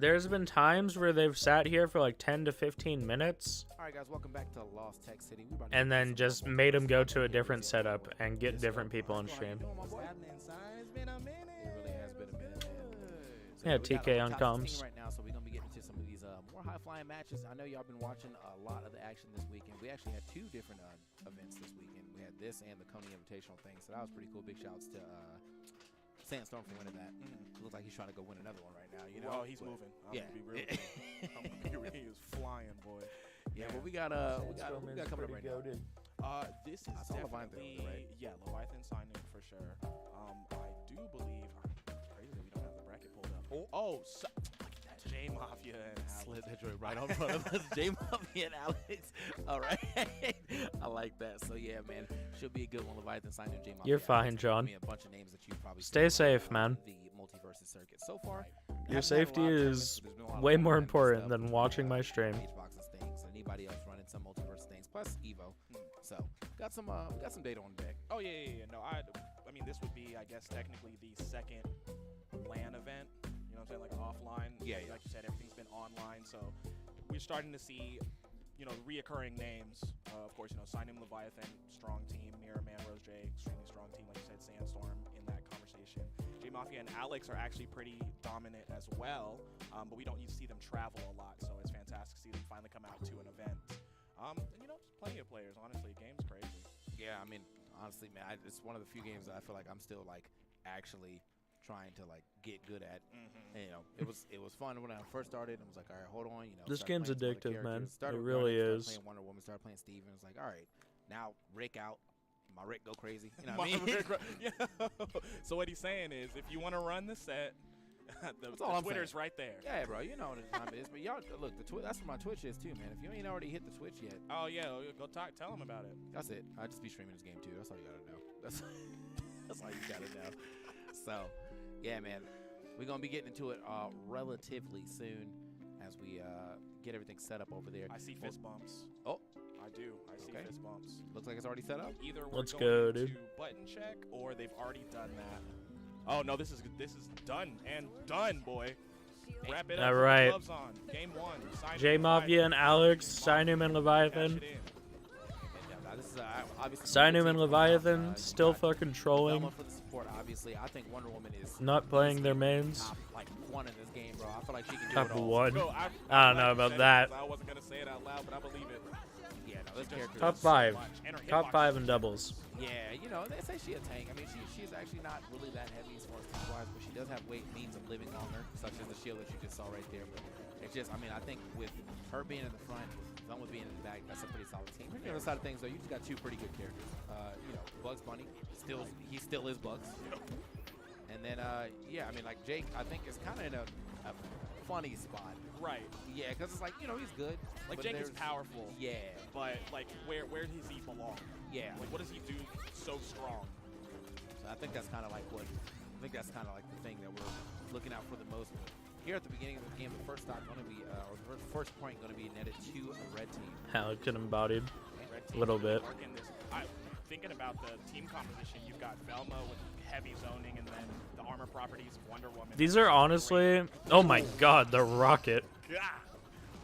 There's been times where they've sat here for like 10 to 15 minutes. All right, guys, welcome back to Lost Tech City. And then just made them go to a different setup and get different people on stream. What's happening, son? It's been a minute. It really has been a minute, man. Yeah, we got TK on on top comms. 16 right now, so we're gonna be getting into some of these more high-flying matches. I know y'all been watching a lot of the action this weekend. We actually had 2 different events this weekend. We had this and the Coney Invitational thing, so that was pretty cool. Big shouts to Sandstorm for winning that. Looks like he's trying to go win another one right now. You know, well, he's moving. I'm gonna be real. I'm gonna be real. He is flying, boy. Yeah, well, we got coming up right now. This is I saw Leviathan, definitely right? Yeah, Leviathan signed in for sure. I do believe it's crazy that we don't have the bracket pulled up. Oh, so, J Mafia and Alex. Slid that joint right on front of us. J Mafia and Alex. All right. I like that. So, yeah, man. Should be a good one. Leviathan signed in J Mafia. You're fine, John. I mean, a bunch of names that you probably Stay seen safe, on man. The Multiversus circuit. So far, Your haven't had a lot safety of is tournaments, but there's been a lot of way more online important stuff, than watching my stream. H-boxes things, and anybody else running some Multiverse things, plus Evo. So, got some data on deck. Oh yeah. No, I mean, this would be, I guess, technically the second LAN event. You know what I'm saying? Like offline. Yeah. Like you said, everything's been online, so we're starting to see, reoccurring names. Of course, signing Leviathan, strong team. Mirror Man, Rose J, extremely strong team. Like you said, Sandstorm in that conversation. J Mafia and Alex are actually pretty dominant as well, but we don't need to see them travel a lot, so it's fantastic to see them finally come out to an event. And plenty of players. Honestly, the game's crazy. Yeah, I mean, honestly, man, it's one of the few games that I feel like I'm still like actually trying to like get good at. And, it was fun when I first started. And was like, all right, hold on, This started game's playing some other addictive, man. characters, started It really running, is. started playing Wonder Woman, started playing Steven. It's like, all right, now Rick out. My Rick go crazy. You know what I mean? Yeah. So what he's saying is, if you want to run the set, the Twitter's right there. Yeah, bro, you know what the time it is. But y'all, look, that's where my Twitch is too, man. If you ain't already hit the Twitch yet. Oh yeah, go tell him about it. That's it. I just be streaming this game too. That's all you gotta know. That's all you gotta know. So, yeah, man, we're gonna be getting into it relatively soon as we get everything set up over there. I see fist bumps. Oh, I do. I see fist bumps. Looks like it's already set up. Either we're Let's going go, to dude. button check, or they've already done that. Oh no, this is done and done, boy. Wrap it up. All right. Gloves on. Game 1. Sign J Mafia and Alex, Sinum and Leviathan. This is obviously Sinum and Leviathan still fucking trolling. Velma for the support, obviously. I think Wonder Woman is Not playing their mains. top like 1 in this game, bro. I feel like she can do Top it all. 1. No, I don't know about that. I wasn't gonna say it out loud, but I believe it. Yeah, no, this character Top is 5. And her Top hitbox 5 in doubles. Yeah, they say she a tank. I mean, she's actually not really that heavy as far as team-wise, but she does have weight means of living longer, such as the shield that you just saw right there. But it's just, I mean, I think with her being in the front, Velma being in the back, that's a pretty solid team. On the other side of things, though, you just got 2 pretty good characters. Bugs Bunny, he still is Bugs. And then, yeah, I mean, like Jake, I think is kind of in a funny spot. Right. Yeah, because it's like, he's good. Like but Jake is there's- powerful. Yeah. But like, where does he belong? Yeah. Like, what does he do so strong? So I think that's kind of like the thing that we're looking out for the most. But here at the beginning of the game, the first stock going to be, or the first point going to be netted to a red team. Alex get embodied. Red A team little bit. working this. Thinking about the team composition, you've got Velma with heavy zoning, and then the armor properties of Wonder Woman. These are honestly... Oh my god, the rocket. God.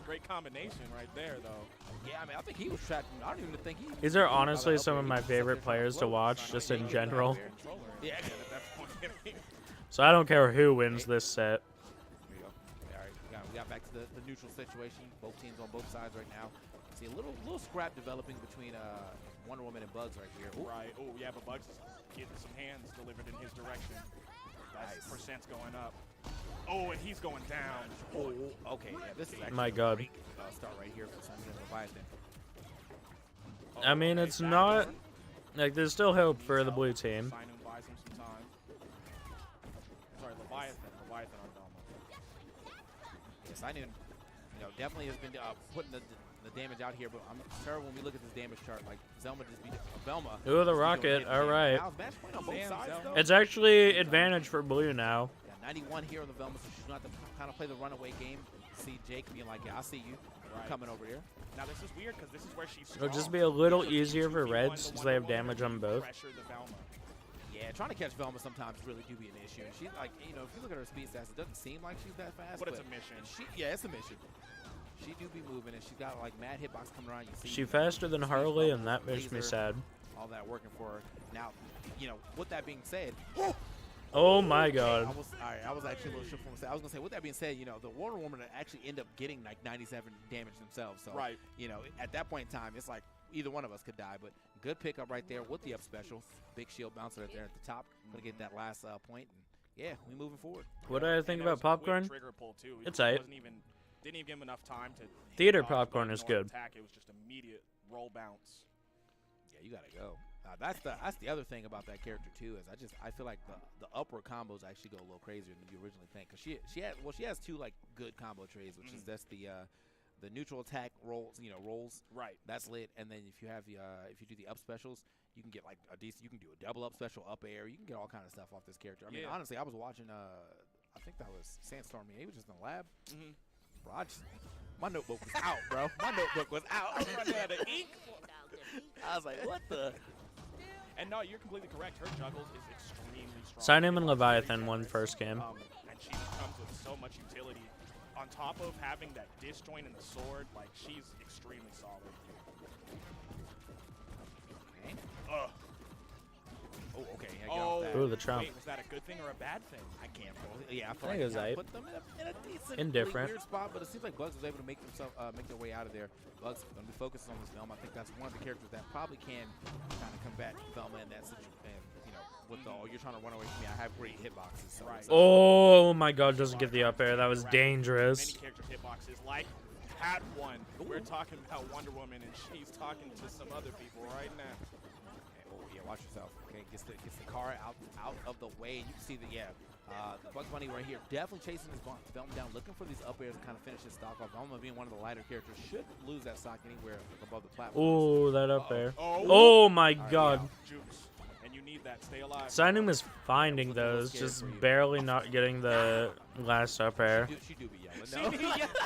Great combination right there, though. Yeah, I mean, I think he was trapped. I don't even think he. These are honestly some of my favorite players to watch, just in general. Yeah. So I don't care who wins this set. There you go. All right, we got back to the neutral situation. Both teams on both sides right now. See a little scrap developing between Wonder Woman and Bugs right here. Ooh. Right. Oh, yeah, but Bugs is getting some hands delivered in his direction. That's percent's going up. Oh, and he's going down. Oh, okay. Yeah, this is actually My god. a great start right here for Simon and Leviathan. I mean, it's not... Like, there's still hope for the blue team. Sinum buys him some time. Sorry, Leviathan on Velma. Yes, I knew. Definitely has been putting the damage out here, but I'm sure when we look at this damage chart, like Velma just beat Velma. Ooh, the rocket. All right. Now, match point on both sides, though. It's actually advantage for blue now. Yeah, 91 here on the Velma, so she's going to have to kind of play the runaway game. See Jake being like, yeah, I see you. Right. Coming over here. Now this is weird because this is where she's strong. It'll just be a little easier for reds since they have damage on both. Pressure the Velma. Yeah, Yeah, trying to catch Velma sometimes really do be an issue. And she's like, you know, if you look at her speed stats, it doesn't seem like she's that fast. But it's a mission. Yeah, it's a mission. She do be moving, and she's got like mad hitbox coming around. You see She faster than Harley, and that makes me sad. All that working for her. Now, you know, with that being said, oh my God. I was actually a little shook for myself. I was gonna say, with that being said, you know, the Wonder Woman actually end up getting like 97 damage themselves. So, you know, at that point in time, it's like either one of us could die. But good pickup right there with the up special. Big shield bouncer right there at the top. Gonna get that last point. And yeah, we moving forward. What do I think about popcorn? Trigger pull too. It's aight. Didn't even give him enough time to Theater popcorn is good. Attack. It was just immediate roll bounce. Yeah, you gotta go. That's the other thing about that character too, is I feel like the upward combos actually go a little crazier than you originally think, because she has two like good combo trades, which is that's the neutral attack rolls, rolls. Right. That's lit, and then if you have the if you do the up specials, you can get like a decent. You can do a double up special, up air. You can get all kind of stuff off this character. I mean, honestly, I was watching. I think that was Sandstorm. He was just in the lab. Bro, my notebook was out, bro. My notebook was out. I was running out of ink. I was like, what the? And no, you're completely correct. Her juggles is extremely strong. Sign him and Leviathan won first game. And she comes with so much utility. On top of having that disjoint in the sword, like, she's extremely solid. Okay. Oh, okay. Ooh, the trump. Wait, was that a good thing or a bad thing? I can't. Yeah, I feel think it was like aight. put them in a decent, Indifferent. weird spot, but it seems like Bugs was able to make their way out of there. Bugs going to be focused on this Velma. I think that's one of the characters that probably can kind of combat Velma in that situation. And you know, with the you're trying to run away from me, I have great hitboxes. So Oh my God! Doesn't get the up air. That was dangerous. Many character hitboxes like that one. We're talking about Wonder Woman, and she's talking to some other people right now. Okay, oh yeah, watch yourself. Okay, gets the car out of the way. You can see that the Bugs Bunny right here definitely chasing his Velma down, looking for these up airs to kind of finish his stock off. Velma being one of the lighter characters should lose that stock anywhere above the platform. Oh, that up air. Oh my God. Jukes. And you need that. Stay alive. Signing is finding those, just barely not getting the last up air. She do be yelling. No.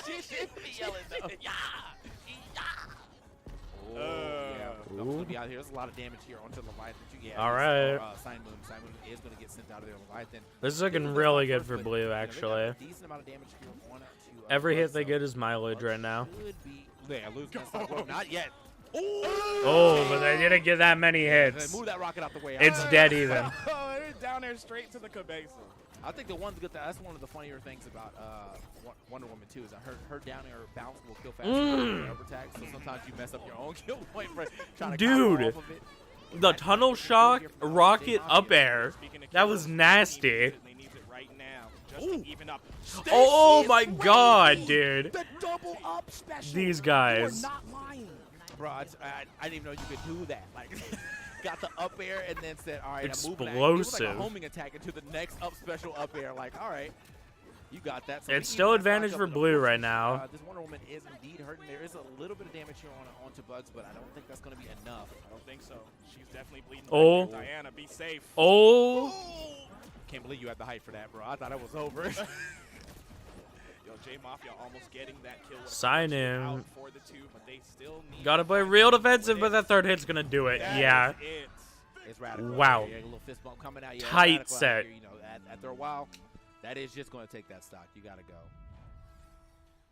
She be yelling though. Yeah. Gonna be out here. There's a lot of damage here onto Leviathan. All right. Sign Moon is going to get sent out of there. Leviathan. This is looking really good for blue, actually. Decent amount of damage here on it Every hit they get is mileage right now. Not yet. Oh, but they didn't get that many hits. Move that rocket out the way. It's dead even. Oh, it's down there straight to the cabeza. I think that's one of the funnier things about Wonder Woman too, is that her down air bounce will kill faster than upper attack. So sometimes you mess up your own kill point for trying to counter off of it. The tunnel shock rocket up air, that was nasty. Oh my God, dude. The double up special. These guys. You're not lying. Bro, I didn't even know you could do that. Like, got the up air and then said, all right, I'm moving. It was like a homing attack into the next up special up air. Like, all right, you got that. So it's still advantage for blue right now. This Wonder Woman is indeed hurting. There is a little bit of damage here onto Bugs, but I don't think that's going to be enough. I don't think so. She's definitely bleeding. Oh. Diana, be safe. Oh. Can't believe you had the height for that, bro. I thought it was over. Yo, J Mafia almost getting that kill. Sign him. For the two, but they still need Gotta play real defensive, but that third hit's gonna do it. Yeah. It's radical. Wow. Yeah, a little fist bump coming out. Yeah, tight set. Here, you know, after a while, that is just going to take that stock. You got to go.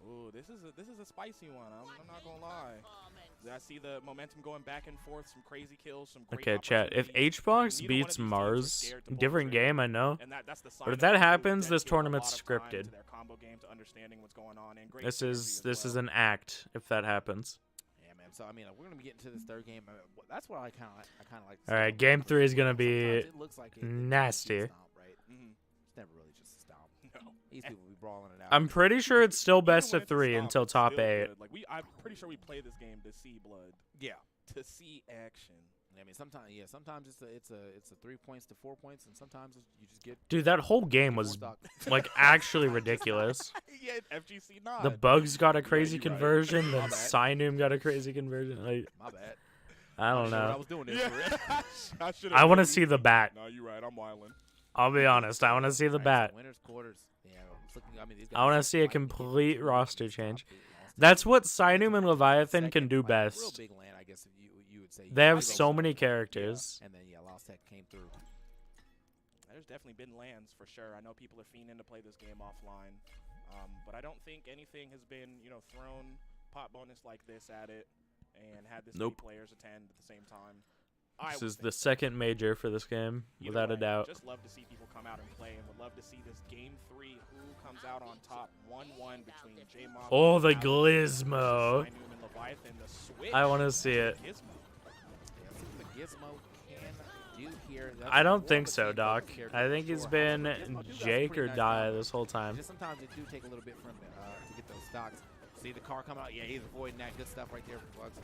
Ooh, this is a spicy one. I'm not gonna lie. I see the momentum going back and forth. Some crazy kills. Some great okay, chat. If HBox beats Mars, different game, I know. But if that happens, this tournament's scripted. This is an act. If that happens. Yeah, man. So I mean, we're gonna be getting to this third game. That's what I kind of like. All right, game 3 is gonna be nasty. It's never really just a stomp. No. These people be brawling it out. I'm pretty sure it's still best of 3 until top 8. Like I'm pretty sure we play this game to see blood. Yeah. To see action. I mean, sometimes it's a 3 points to 4 points, and sometimes you just get. Dude, that whole game was like actually ridiculous. Yeah, FGC not. The Bugs got a crazy conversion, then Sinum got a crazy conversion. Like, my bad. I don't know. I was doing this for I want to see the bat. No, you're right. I'm wilding. I'll be honest. I want to see the bat. So winners quarters. Yeah, I want to see a complete roster change. That's what Sinum and Leviathan can do best. Real big land, I guess you would say. They have so many characters. And then Lost Tech came through. there's definitely been lands for sure. I know people are fiending to play this game offline, but I don't think anything has been, thrown pot bonus like this at it and had this many players attend at the same time. This is the second major for this game, without a doubt. Just love to see people come out and play, and would love to see this game 3 who comes out on top 1-1 between J-Mob. Oh, the Gizmo. I want to see it. The Gizmo can do here. I don't think so, Doc. I think he's been Jake or Die this whole time. Just sometimes it do take a little bit for him to get those stocks. See the car come out. Yeah, he's avoiding that. Good stuff right there for Bugs.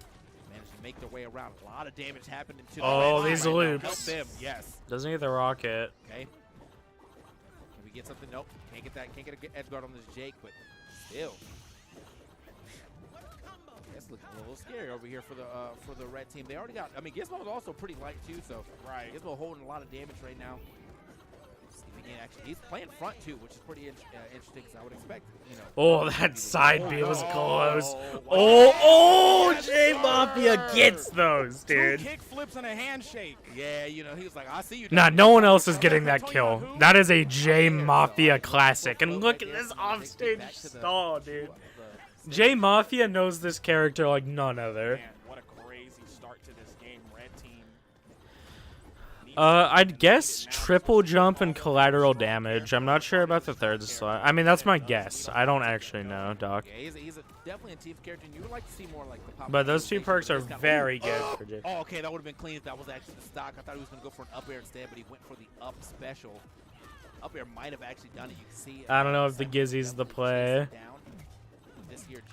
Managed to make their way around. A lot of damage happened into the these right loops. Help them. Yes. Doesn't get the rocket. Okay. Can we get something? Nope. Can't get that. Can't get an edge guard on this Jake, but still. That's looking a little scary over here for the red team. They already got. I mean, Gizmo is also pretty light too, so Gizmo holding a lot of damage right now. Actually, he's playing front too, which is pretty interesting because I would expect, Oh, that side B was close. Oh, J-Mafia gets those, dude. 2 kick flips and a handshake. Yeah, he was like, I see you. Nah, no one else is getting that kill. That is a J-Mafia classic. And look at this offstage stall, dude. J-Mafia knows this character like none other. Man, what a crazy start to this game. Red team. I'd guess triple jump and collateral damage. I'm not sure about the third slot. I mean, that's my guess. I don't actually know, Doc. Yeah, he's definitely a team character, and you would like to see more like the pop. But those 2 perks are very good for Jake. Oh, okay, that would have been clean if that was actually the stock. I thought he was going to go for an up air instead, but he went for the up special. Up air might have actually done it. You can see. I don't know if the Gizzy's the play.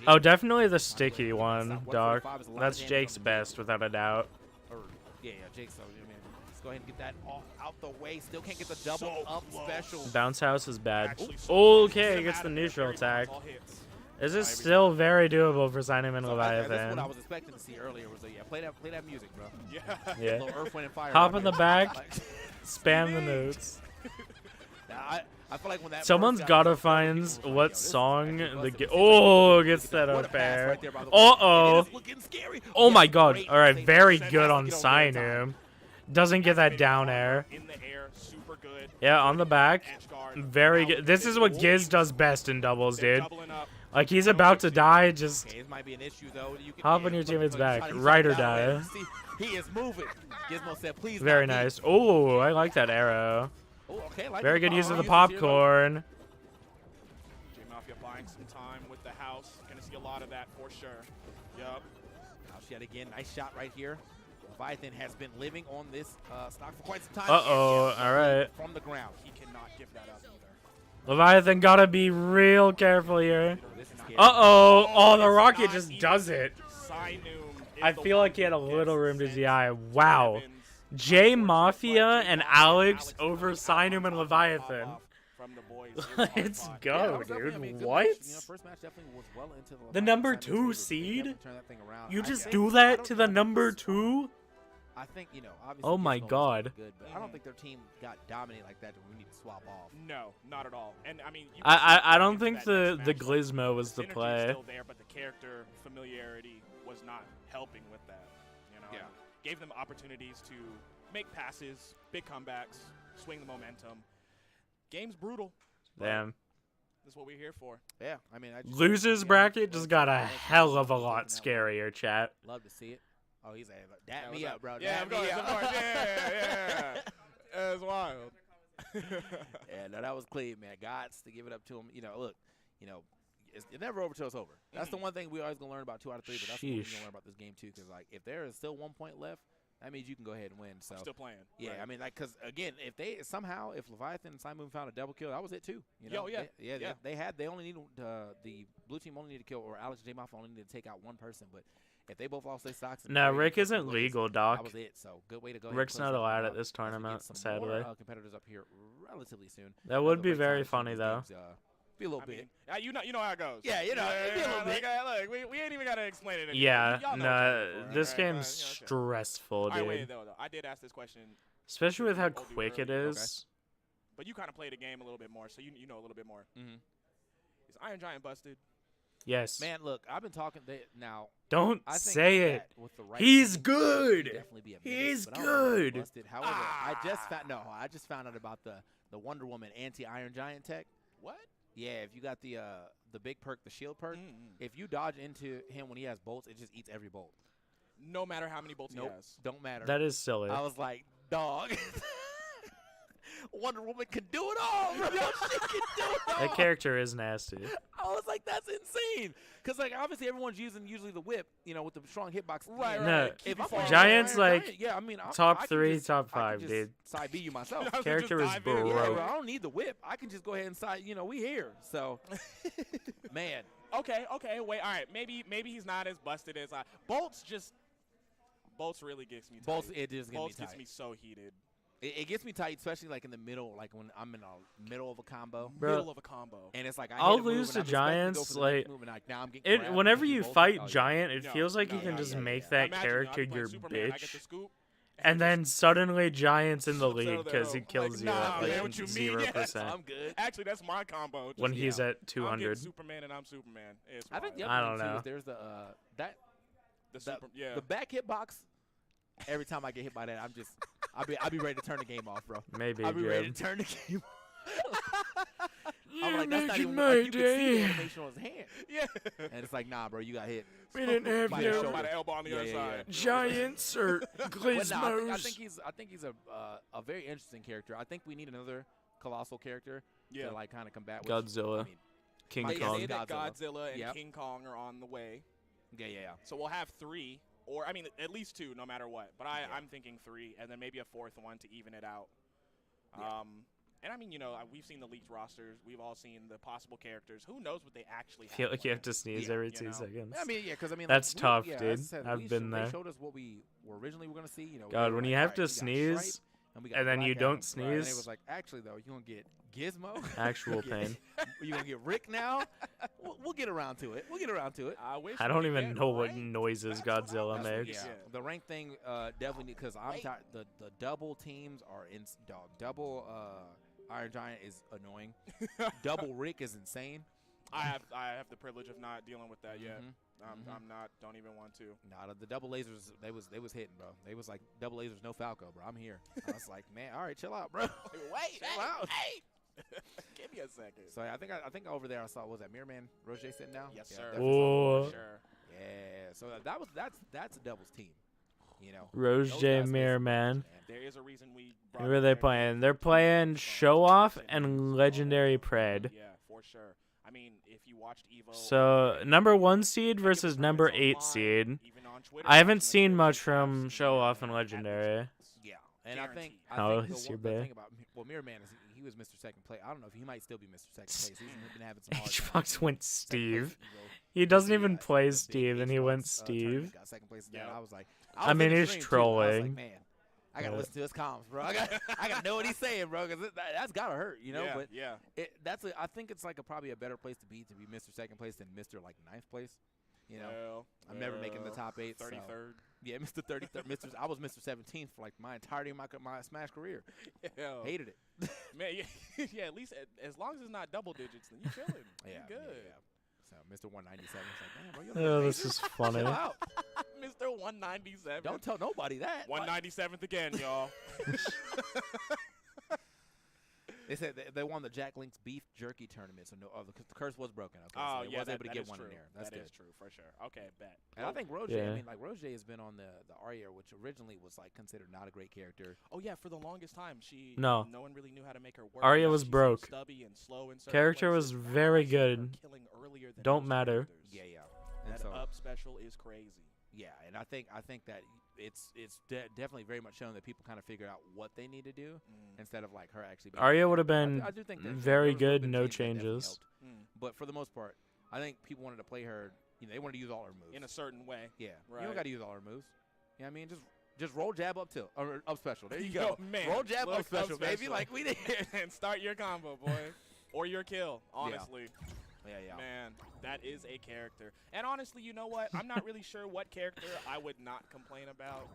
Oh, definitely the sticky one, Doc. That's Jake's best, without a doubt. Yeah, Jake's. Go ahead and get that out the way. Still can't get the double up special. Bounce house is bad. Okay, gets the neutral attack. This is still very doable for Simon and Leviathan. That's what I was expecting to see earlier. Was play that music, bro. Yeah. Little Earth, Wind, and Fire. Hop in the back, spam the notes. I feel like when that someone's gotta find what song the gets that up air. Oh my god! All right, very good on Sinum. Doesn't get that down air. In the air, super good. Yeah, on the back. Very good. This is what Giz does best in doubles, dude. Like, he's about to die, just hop on your teammate's back. Ride or die. He is moving. Gizmo said, please. Very nice. Oh, I like that arrow. Very good use of the popcorn. J-Mafia buying some time with the house. Gonna see a lot of that for sure. Yup. House yet again. Nice shot right here. Leviathan has been living on this stock for quite some time. All right. From the ground. He cannot give that up either. Leviathan gotta be real careful here. Oh, the rocket just does it. I feel like he had a little room to DI. Wow. J-Mafia and Alex over Sinum and Leviathan. Let's go, dude. What? The number 2 seed? You just do that to the number 2? I think, obviously. Oh my god. Good, but I don't think their team got dominated like that that we need to swap off. No, not at all. And I mean, I don't think the Glizmo was the play. Still there, but the character familiarity was not helping with that. Yeah. Gave them opportunities to make passes, big comebacks, swing the momentum. Game's brutal. Damn. That's what we're here for. Yeah, I mean, losers bracket just got a hell of a lot scarier, chat. Love to see it. Oh, he's like, dap me up, bro. Yeah, of course. Yeah. It was wild. Yeah, no, that was clean, man. Gots to give it up to him. Look, it's never over till it's over. That's the one thing we always gonna learn about 2 out of 3. But that's what we're gonna learn about this game too, because like if there is still 1 point left, that means you can go ahead and win. So I'm still playing. Yeah, right. I mean, like, because again, if Leviathan and Simon found a double kill, that was it too. They only needed the blue team only needed to kill, or Alex and J-Mafia only needed to take out 1 person, but. If they both lost their stocks, no, Rick isn't legal, Doc. That was it. So good way to go. Rick's not allowed at this tournament, sadly. More, competitors up here relatively soon. That would be very funny, though. Be a little bit. You know how it goes. Yeah, it'd be a little bit. Look, we ain't even gotta explain it anymore. Yeah, no, this game's stressful, dude. Wait, though, I did ask this question, especially with how quick it is. Okay. But you kind of play the game a little bit more, so you know a little bit more. Mm-hmm. Is Iron Giant busted? Yes. Man, look, I've been talking now. Don't I think say that it. with the right He's team, good. he'd definitely be a menace, He's but I don't know if he's good. busted. However, I just found out about the Wonder Woman anti-Iron Giant tech. What? Yeah, if you got the big perk, the shield perk, if you dodge into him when he has bolts, it just eats every bolt. No matter how many bolts he has. Don't matter. That is silly. I was like, dog. Wonder Woman can do it all, bro. She can do it all. That character is nasty. I was like, that's insane. Because, like, obviously everyone's using usually the whip, with the strong hitbox. Right, No, If I'm Giant's Iron like Giant, yeah, I mean, top I can 3, just- top I 5, can dude. just side B you myself. Character is Yeah, broke. bro, I don't need the whip. I can just go ahead and side, we here. So, man. Okay, wait, all right. Maybe he's not as busted as Bolts really gets me tight. Bolts, it just Bolts gets me gets tight. me so heated. It gets me tight, especially like in the middle, like when I'm in the middle of a combo. Bro, Middle of a combo. And it's like I'll lose to Giants, like, whenever you fight Giant, it feels like you can just make that character your bitch. And then suddenly Giant's in the lead because he kills you at like 0%. I'm good. Actually, that's my combo. When he's at 200. I'm getting Superman and I'm Superman. I think the I other don't thing too know. is there's the the back hitbox. Every time I get hit by that, I'll be ready to turn the game off, bro. Maybe, I'll be ready to Jeb. turn the game off. I'm You're like, that's not making even my like, you can see the day. animation on his hand. Yeah. And it's like, nah, bro, you got hit. We didn't have by the no shoulder. By the elbow on the other side. Giants or But Gizmos. no, I think he's a very interesting character. I think we need another colossal character to like kind of combat with Godzilla. I mean, King They Kong. say that Godzilla and Yep. King Kong are on the way. Yeah. So we'll have 3, or I mean at least 2, no matter what. But I'm thinking 3, and then maybe a 4th one to even it out. Yeah. And I mean, we've seen the leaked rosters. We've all seen the possible characters. Who knows what they actually have? Feel like you have to sneeze every 2 know. seconds. I mean, yeah, because I mean, That's like, tough, as I dude. said, I've been They there. showed us what we were originally going to see. God, we when were you like, have all to right, we got sneeze, Stripe, and we got and then you Black don't Adam, and it sneeze. was like, actually though, you're gonna get Gizmo. Actual pain. You're gonna get Rick now. We'll get around to it. I wish. I don't even know what noises Godzilla Yeah, makes. the rank thing definitely because I'm tired. The double teams are in dog. Double Iron Giant is annoying. Double Rick is insane. I have the privilege of not dealing with that yet. I'm not. Don't even want to. Nah, the double lasers they was hitting, bro. They was like double lasers, no Falco, bro. I'm here. I was like, man, all right, chill out, bro. Wait, chill out. Hey. Give me a second. So I think over there I saw was that Mirror Man Roger sitting down. Yes, Yeah, sir. definitely Oh. saw sure. Yeah. So that's a doubles team. Rose Those J guys Mirror basically- Man. There is a reason we. Who are they playing? They're playing Show Off and Legendary Pred. Yeah, for sure. I mean, if you watched Evo. So number 1 seed versus number 8 seed. I haven't seen much from Show Off and Legendary. Yeah, and I think How the is your the bae? thing about Mirror Man is he was Mr. Second Place. I don't know if he might still be Mr. Second Place. He's been having some hard H-Fox times. went Second Steve. place, He doesn't even yeah, play the big Steve, and he H-Fox, went tournament Steve. got second place in that. Yeah. I was like, I mean, in the he's stream, too, and I was like, trolling. man, I gotta listen to his comms, bro. I gotta know what he's saying, bro, because that's gotta hurt, Yeah, But yeah. I think it's like probably a better place to be Mr. Second Place than Mr. like 9th place. I'm never making the top 8. 33rd. So. Yeah, Mr. 33rd. I was Mr. 17th for like my entirety of my Smash career. Yeah. Hated it. Man, yeah. At least as long as it's not double digits, then you chilling. Yeah, you good. Yeah. So Mr. 197 is like, man, bro, you're Oh, this is funny. chill out. Mr. 197. Don't tell nobody that. 197th again, y'all. They said they won the Jack Link's beef jerky tournament, so the curse was broken. Okay, Oh, so they yeah, was able to that get is one true. in there. That's That good. is true for sure. Okay, bet. And I think Roger, Yeah. I mean, like Roger has been on the Arya, which originally was like considered not a great character. Oh yeah, for the longest time, No. no one really knew how to make her work. Arya because was she seemed broke. stubby and slow in certain Character places. was Now very I've seen her good. killing earlier than Don't most matter. characters. Yeah. And That so, up special is crazy. yeah, and I think that it's definitely very much shown that people kind of figure out what they need to do instead of like her actually. Being Arya would have been I do think that very there was a little good, bit of no change that definitely changes. helped. But for the most part, I think people wanted to play her. They wanted to use all her moves In a certain way. Yeah, Right. you don't got to use all her moves. You know what I mean? Just roll jab up tilt or up special. There you Yo, go. man, Roll jab look, up special, up baby. special. Like we did. And start your combo, boy. Or your kill, honestly. Yeah. Man, that is a character. And honestly, you know what? I'm not really sure what character I would not complain about.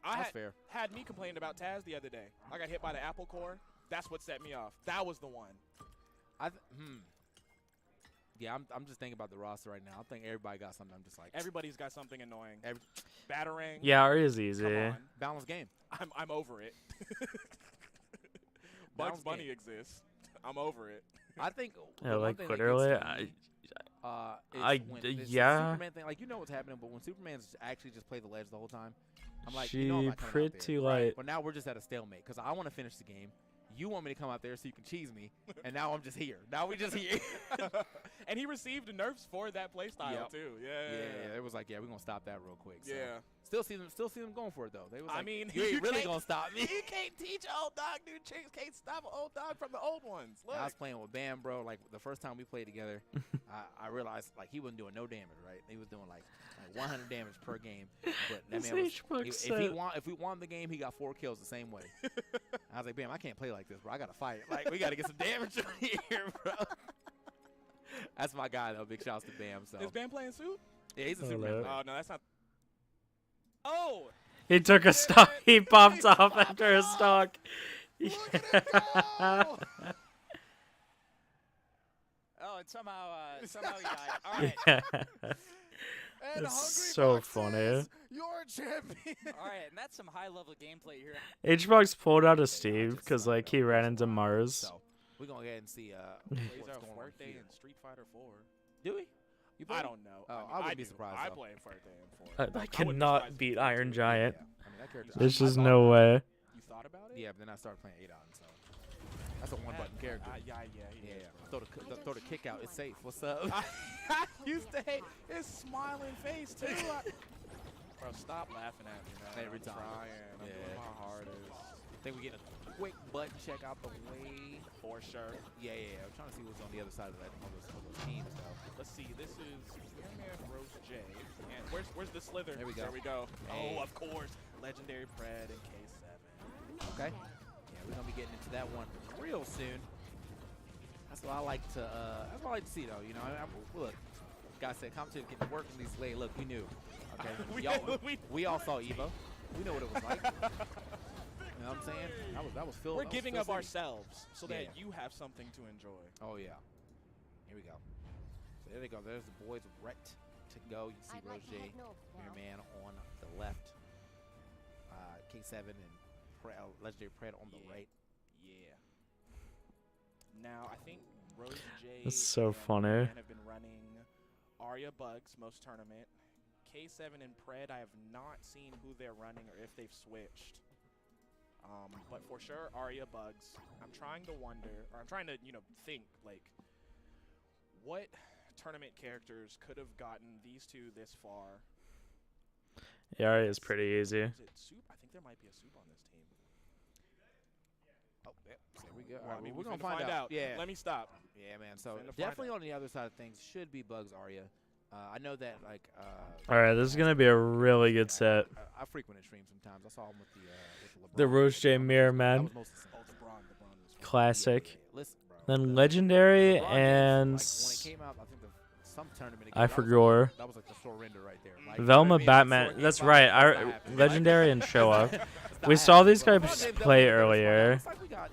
That's fair. Had me complain about Taz the other day. I got hit by the apple core. That's what set me off. That was the one. Yeah, I'm just thinking about the roster right now. I think everybody got something. I'm just like Everybody's got something annoying. Battering. Yeah, Arya's Come easy. on. balanced game. I'm over it. Bugs Bunny exists. I'm over it. I think. Yeah, the one like thing that literally, gets I me, when this yeah. Superman thing, like you know what's happening, but when Superman's actually just play the ledge the whole time, I'm like, She you know I'm not coming out pretty there. light. But now we're just at a stalemate because I want to finish the game. You want me to come out there so you can cheese me, and now I'm just here. Now we just here. And he received nerfs for that playstyle Yep. too. Yeah. It was like, yeah, we're gonna stop that real quick. So. Yeah. Still see them going for it though. They was like, I mean, you ain't really can't- gonna stop me. You can't teach old dog, dude. Can't stop an old dog from the old ones. Look. I was playing with Bam, bro. Like the first time we played together, I realized like he wasn't doing no damage, right? He was doing like 100 damage per game. But that This man was, HBox if we won the game, he got 4 kills the same way. I was like, Bam, I can't play like this, bro. I gotta fight. Like we gotta get some damage on here, bro. That's my guy though. Big shouts to Bam. So Is Bam playing suit? yeah, he's a Oh, Superman no. player. Oh no, that's not. Oh. He took a stock. He popped off after a stock. Look at it go! Oh, and somehow he died. All right. And It's Hungry so Box funny. says, "You're a champion." All right, and that's some high-level gameplay here. HBox pulled out a Steve because like he ran into Mars. So we're gonna go ahead and see Plays what's our going on Fuerte here. in Street Fighter 4. Do we? You play? I don't know. Oh, mean, I wouldn't be do. surprised, I though. play Fuerte in 4. I wouldn't be cannot surprised beat if you Iron did. Giant. Yeah. I mean that character. There's I just thought no about way. You thought about it. it? Yeah, but then I started playing 8-on, so that's a one-button character. Yeah, he is, bro. Throw the kick out. It's safe. What's up? I used to hate his smiling face too. Bro, stop laughing at me, man. Every I'm time. trying. I'm Yeah. doing my hardest. I think we get a quick button check out the way. For sure. Yeah. I'm trying to see what's on the other side of that of those teams though. Let's see. This is Spearman Rose J. And where's the Slither? There we go. There we go. Hey. Oh, of course. Legendary Pred and K7. Okay. Yeah, we're gonna be getting into that one real soon. That's what I like to. That's what I like to see, though. You know, look, guys said competition getting work from these late. Look, we knew. Okay, we all saw Evo. We know what it was like. You know what I'm saying? That was Phil. We're that was giving Phil of City. ourselves so Yeah. that you have something to enjoy. Oh yeah. Here we go. So there they go. There's the boys wrecked to go. You see Rose J, Man on the left. K7 and Legendary Pred on the right. Yeah. Now I think Rose J. That's so and funny. Man have been running Arya Bugs most tournament. K7 and Pred, I have not seen who they're running or if they've switched. But for sure, Arya Bugs. I'm trying to wonder, or I'm trying to, think, like, what tournament characters could have gotten these two this far? Yeah, Arya's pretty easy. Is it Soup? I think there might be a Soup on this team. Oh, yep. There we go. Well, All I right, mean, we're we gonna finna find out. Yeah. Let me stop. Yeah, man. So Finna find definitely out. on the other side of things should be Bugs Arya. I know that like. All right, this is gonna be a really good set. I frequented streams sometimes. I saw him with The LeBron. Roche J Mirror That Man, was mostly Oh, Simpsons. LeBron was classic. Listen, bro. Then Legendary LeBron games, and like, when it came out, I think some tournament. I that was forgot. That was like the surrender right there. Like, Velma you know what I mean? Batman. Sword That's game right. violence, it's Our not happening. Legendary and show up. It's not We saw these happening, bro. guys LeBron James play Velma Batman, earlier. It's like we got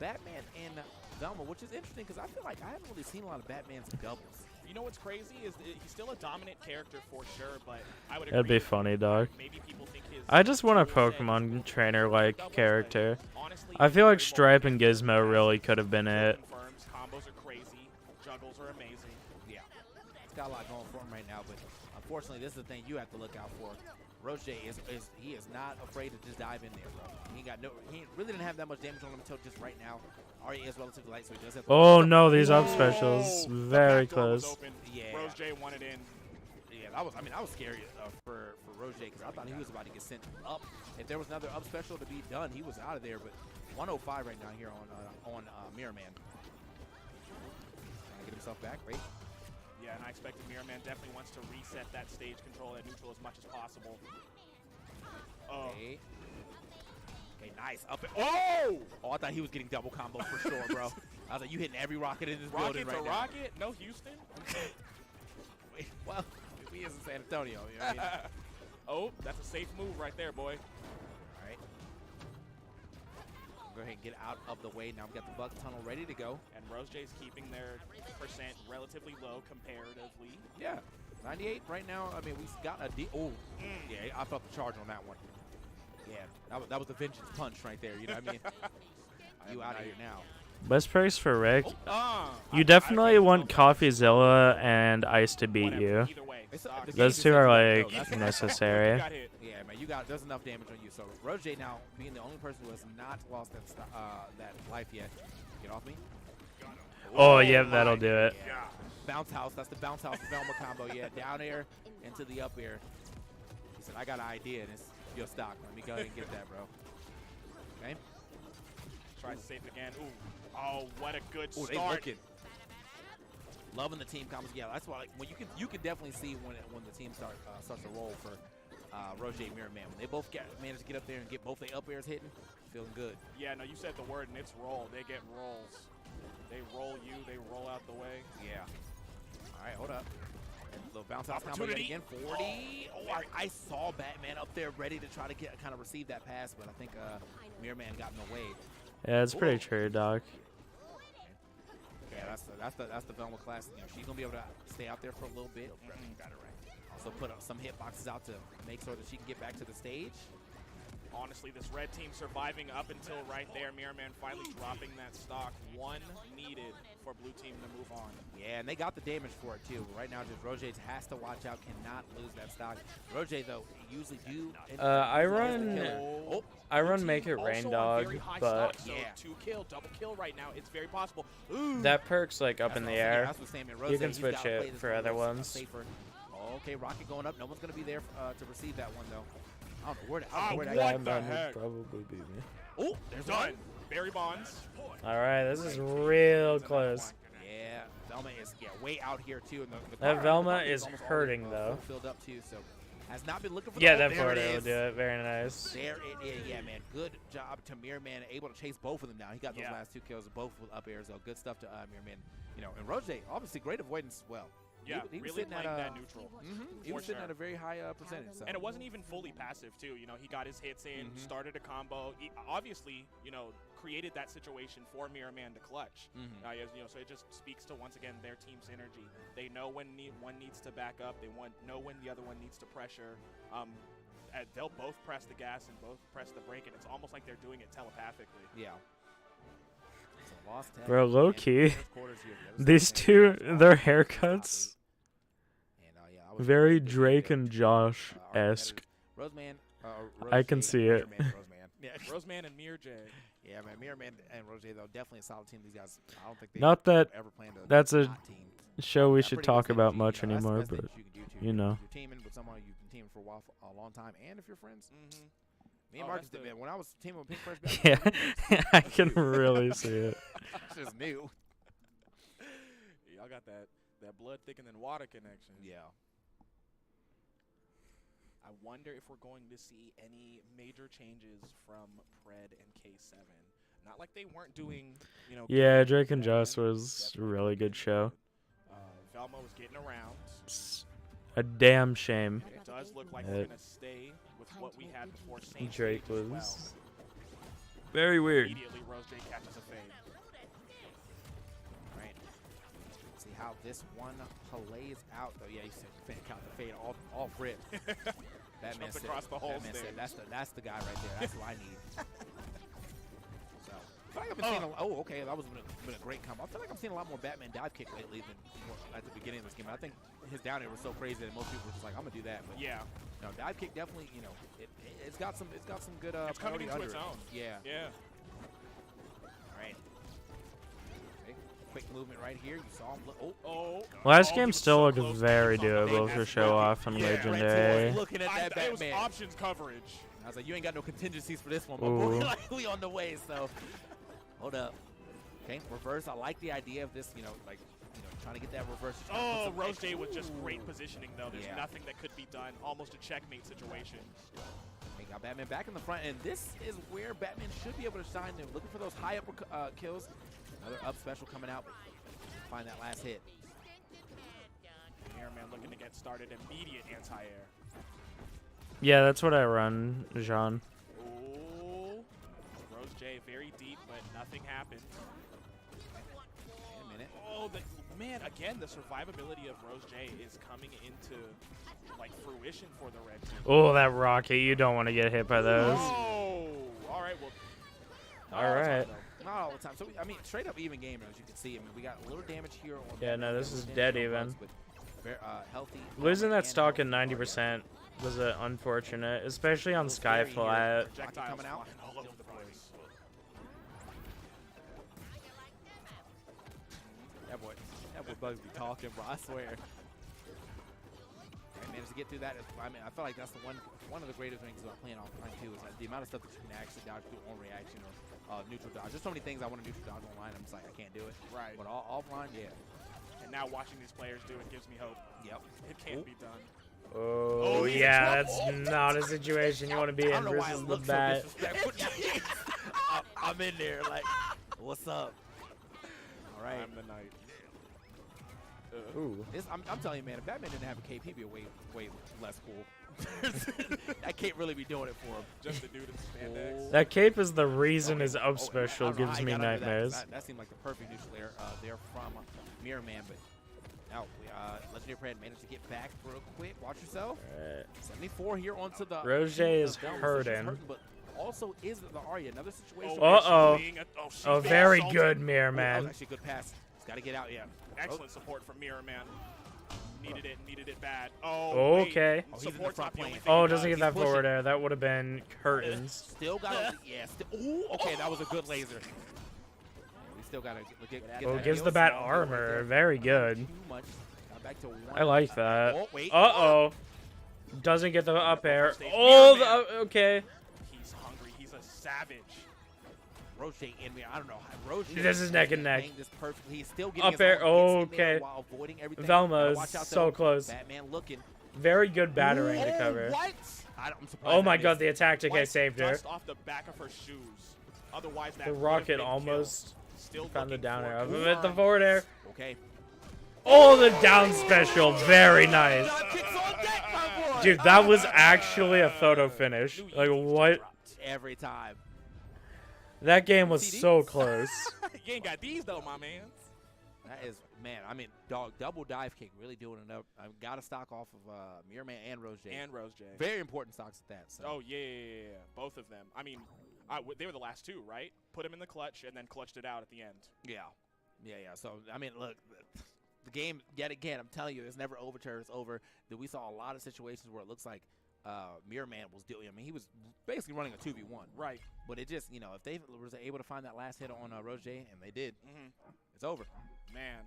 Batman and Velma, which is interesting because I feel like I haven't really seen a lot of Batman's doubles. You know what's crazy is that he's still a dominant character for sure, but I would agree. That'd be funny, dog. Maybe people think his I just want a tool set Pokemon is trainer-like doubles, but character. honestly, I feel like very Stripe well and used. Gizmo really could have been it. Confirms, combos are crazy, juggles are amazing. Yeah, it's got a lot going for him right now, but unfortunately, this is the thing you have to look out for. Roche is not afraid to just dive in there, bro. He really didn't have that much damage on him until just right now. Arya is relatively light, so he does have to. Oh no, these up Oh, specials the very back door was close. open. Yeah. Rose J wanted in. Yeah, that was scary for Roche because I thought he was about to get sent up. If there was another up special to be done, he was out of there. But 105 right now here on Mirror Man. Trying to get himself back, right? Yeah, and I expected Mirror Man definitely wants to reset that stage control at neutral as much as possible. Oh. Okay, nice. Up and, oh! Oh, I thought he was getting double combos for sure, bro. I was like, you hitting every rocket in this building Rocket right to now. rocket? No Houston? Wait, well, he is in San Antonio. You know what I mean? Oh, that's a safe move right there, boy. All right. go ahead and get out of the way. Now we've got the bug tunnel ready to go. And Rose J's keeping their percent relatively low comparatively. Yeah, 98 right now. I mean, we've got a yeah, I felt the charge on that one. Yeah, that was the vengeance punch right there. You know what I mean? You out of here now. Best price for Rick. You definitely want CoffeeZilla and Ice to beat you. Those two are like necessary. Yeah, man, there's enough damage on you. So Rose J now being the only person who has not lost that life yet. Get off me. Oh, yeah, that'll do it. Yeah. Bounce house. That's the bounce house Velma combo. Yeah, down air into the up air. He said, I got an idea, and it's your stock. Let me go ahead and get that, bro. Okay. Tries to save it again. Ooh. Oh, what a good start. They looking. Loving the team combos. Yeah, that's why when you can definitely see when the team starts to roll for Roger Mirror Man. When they both manage to get up there and get both their up airs hitting, feeling good. Yeah, no, you said the word, and it's roll. They get rolls. They roll you. They roll out the way. Yeah. All right, hold up. Little bounce house combo yet again. 40. Oh, I saw Batman up there ready to try to kind of receive that pass, but I think Mirror Man got in the way. Yeah, it's pretty true, Doc. Yeah, that's the Velma class. You know, she's gonna be able to stay out there for a little bit. Got it right. Also put some hitboxes out to make sure that she can get back to the stage. Honestly, this red team surviving up until right there. Mirror Man finally dropping that stock. One needed for blue team to move on. Yeah, and they got the damage for it too. Right now, just Roger has to watch out, cannot lose that stock. Roger though usually do. I run Make It Rain Dog, but stock, so 2 kill, double kill right now. It's very possible. Ooh. That perk's like up in the air. That's what Sam and Rose, You can switch it for other ones. Okay, Rocket going up. No one's gonna be there to receive that one though. I don't know where what the heck? Probably beat me. Oh, there's done. Barry Bonds. All right, this is real close. Yeah, Velma is way out here too. And that Velma is hurting though. Filled up too, so has not been looking for. Yeah, that forward will do it. Very nice. There it is. Yeah, man. Good job to Mirror Man, able to chase both of them down. He got those last 2 kills, both with up airs. So good stuff to Mirror Man. You know, and Roger, obviously great avoidance as well. Yeah, he was really sitting playing at that neutral. He was sitting at a very high percentage. So. And it wasn't even fully passive, too. You know, he got his hits in, started a combo. He obviously, you know, created that situation for Mirror Man to clutch. You know, so it just speaks to, once again, their team's energy. They know when one needs to back up. They know when the other one needs to pressure. They'll both press the gas and both press the brake, and it's almost like they're doing it telepathically. Yeah. Bro, low key, these two, their haircuts, very Drake and Josh-esque. I can see it. Yeah, Roseman and Mirror J. Yeah, man, Mirror Man and Rose J, though, definitely a solid team. These guys, I don't think they Not that ever planned to that's a team. show we should talk about much anymore, but you know. If you're teaming with someone you've been teaming for a long time, and if you're friends. Me and Marcus did, man. When I was teaming with Pink First, yeah, I can really see it. It's just new. Y'all got that blood thicker than water connection. Yeah. I wonder if we're going to see any major changes from Pred and K7. Not like they weren't doing, you know. Yeah, Drake and Josh was a really good show. Velma was getting around. It's a damn shame. It does look like we're going to stay with what we had before Saint Drake Stage as was well. very weird. Immediately, Rose J catches a fade. Right. See how this one plays out, though. Yeah, you said count the fade off rip. Batman said, across the whole Batman stage. said, that's the guy right there. That's what I need. So, I feel like I've been seeing okay, that was been a great combo. I feel like I'm seeing a lot more Batman dive kick lately than at the beginning of this game. I think his down air was so crazy that most people were just like, I'm gonna do that. But yeah. No, dive kick definitely, you know, it's got some good it's coming into its own. Yeah. Yeah. All right. Okay. Quick movement right here. You saw him. Last game still looked very doable for show off and legendary. Looking at that Batman. It was options coverage. I was like, you ain't got no contingencies for this one, but we're likely on the way. So, hold up. Okay, reverse. I like the idea of this. You know, like, trying to get that reverse. Oh, Rose J with just great positioning though. There's nothing that could be done. Almost a checkmate situation. They got Batman back in the front, and this is where Batman should be able to shine. They're looking for those high up kills. Another up special coming out. Find that last hit. Mirror Man looking to get started. Immediate anti-air. Yeah, that's what I run, Jean. Oh, Rose J very deep, but nothing happened. Wait a minute. Oh, man, again, the survivability of Rose J is coming into like fruition for the red team. Oh, that rocket. You don't want to get hit by those. Oh, all right. Well, All right. Not all the time. So, I mean, straight up even game, as you can see. I mean, we got a little damage here. On Yeah, no, this is dead even. Healthy. Losing that stock in 90% was unfortunate, especially on Skyflat. projectiles coming out. flying all over the place. That boy Bugs be talking, bro. I swear. I managed to get through that. I mean, I feel like that's the one of the greatest things about playing offline too is the amount of stuff that you can actually dodge through on reaction or neutral dodge. There's so many things I want to neutral dodge online. I'm just like, I can't do it. Right. But offline, yeah. And now watching these players do it gives me hope. Yep. It can be done. Oh, yeah, that's not a situation you want to be in versus the bat. I'm in there, like, what's up? All right. I'm the knight. Ooh. I'm telling you, man, if Batman didn't have a cape, he'd be way less cool. That can't really be doing it for him. Just the dude in spandex. That cape is the reason his up special gives me nightmares. That seemed like the perfect neutral air there from Mirror Man, but now Legendary Pratt managed to get back real quick. Watch yourself. Right. 74 here onto the. Roger is hurting. But also is the Arya. Another situation. Oh, very good, Mirror That was Man. actually a good pass. He's got to get out, yeah. Excellent support from Mirror Man. Needed it bad. Oh, okay. Oh, he's in the front plane. Oh, doesn't get that forward air. That would have been curtains. Still got to, yeah. Ooh, okay, that was a good laser. We still got to get Oh, that gives kill. the bat Small armor. there. Very good. Too much. Back to one. I like that. Oh, wait. Uh-oh. Doesn't get the up air. Mirror Oh, okay. He's hungry. He's a savage. Roche in me. I don't know. Roche This is neck and neck. This perfectly. He's still getting Up air. his own hits in there Okay. while avoiding everything. Velma Gotta is watch out, so though. close. Batman looking. Very good battering to cover. What? I'm surprised. Oh my that god, missed. the attack decay saved her. Dust off the back of her shoes. Otherwise, that The would've rocket been almost killed. Still found the looking down for air. confirmed. With the forward air. Okay. Oh, the down special. Very nice. Dude, that was actually a photo finish. Like, what? Every time. That game was CD? so close. You ain't got these though, my man. That is, man, I mean, dog, double dive kick, really doing enough. I've got to stock off of Mirror Man and Rose J. And Rose J. Very important stocks at that. So. Oh yeah, both of them. I mean, they were the last two, right? Put him in the clutch and then clutched it out at the end. Yeah. So, I mean, look, the game, yet again, I'm telling you, it's never over till it's over. We saw a lot of situations where it looks like Mirror Man was doing, I mean, he was basically running a 2v1. Right. But it just, if they was able to find that last hit on Rose J, and they did, it's over. Man.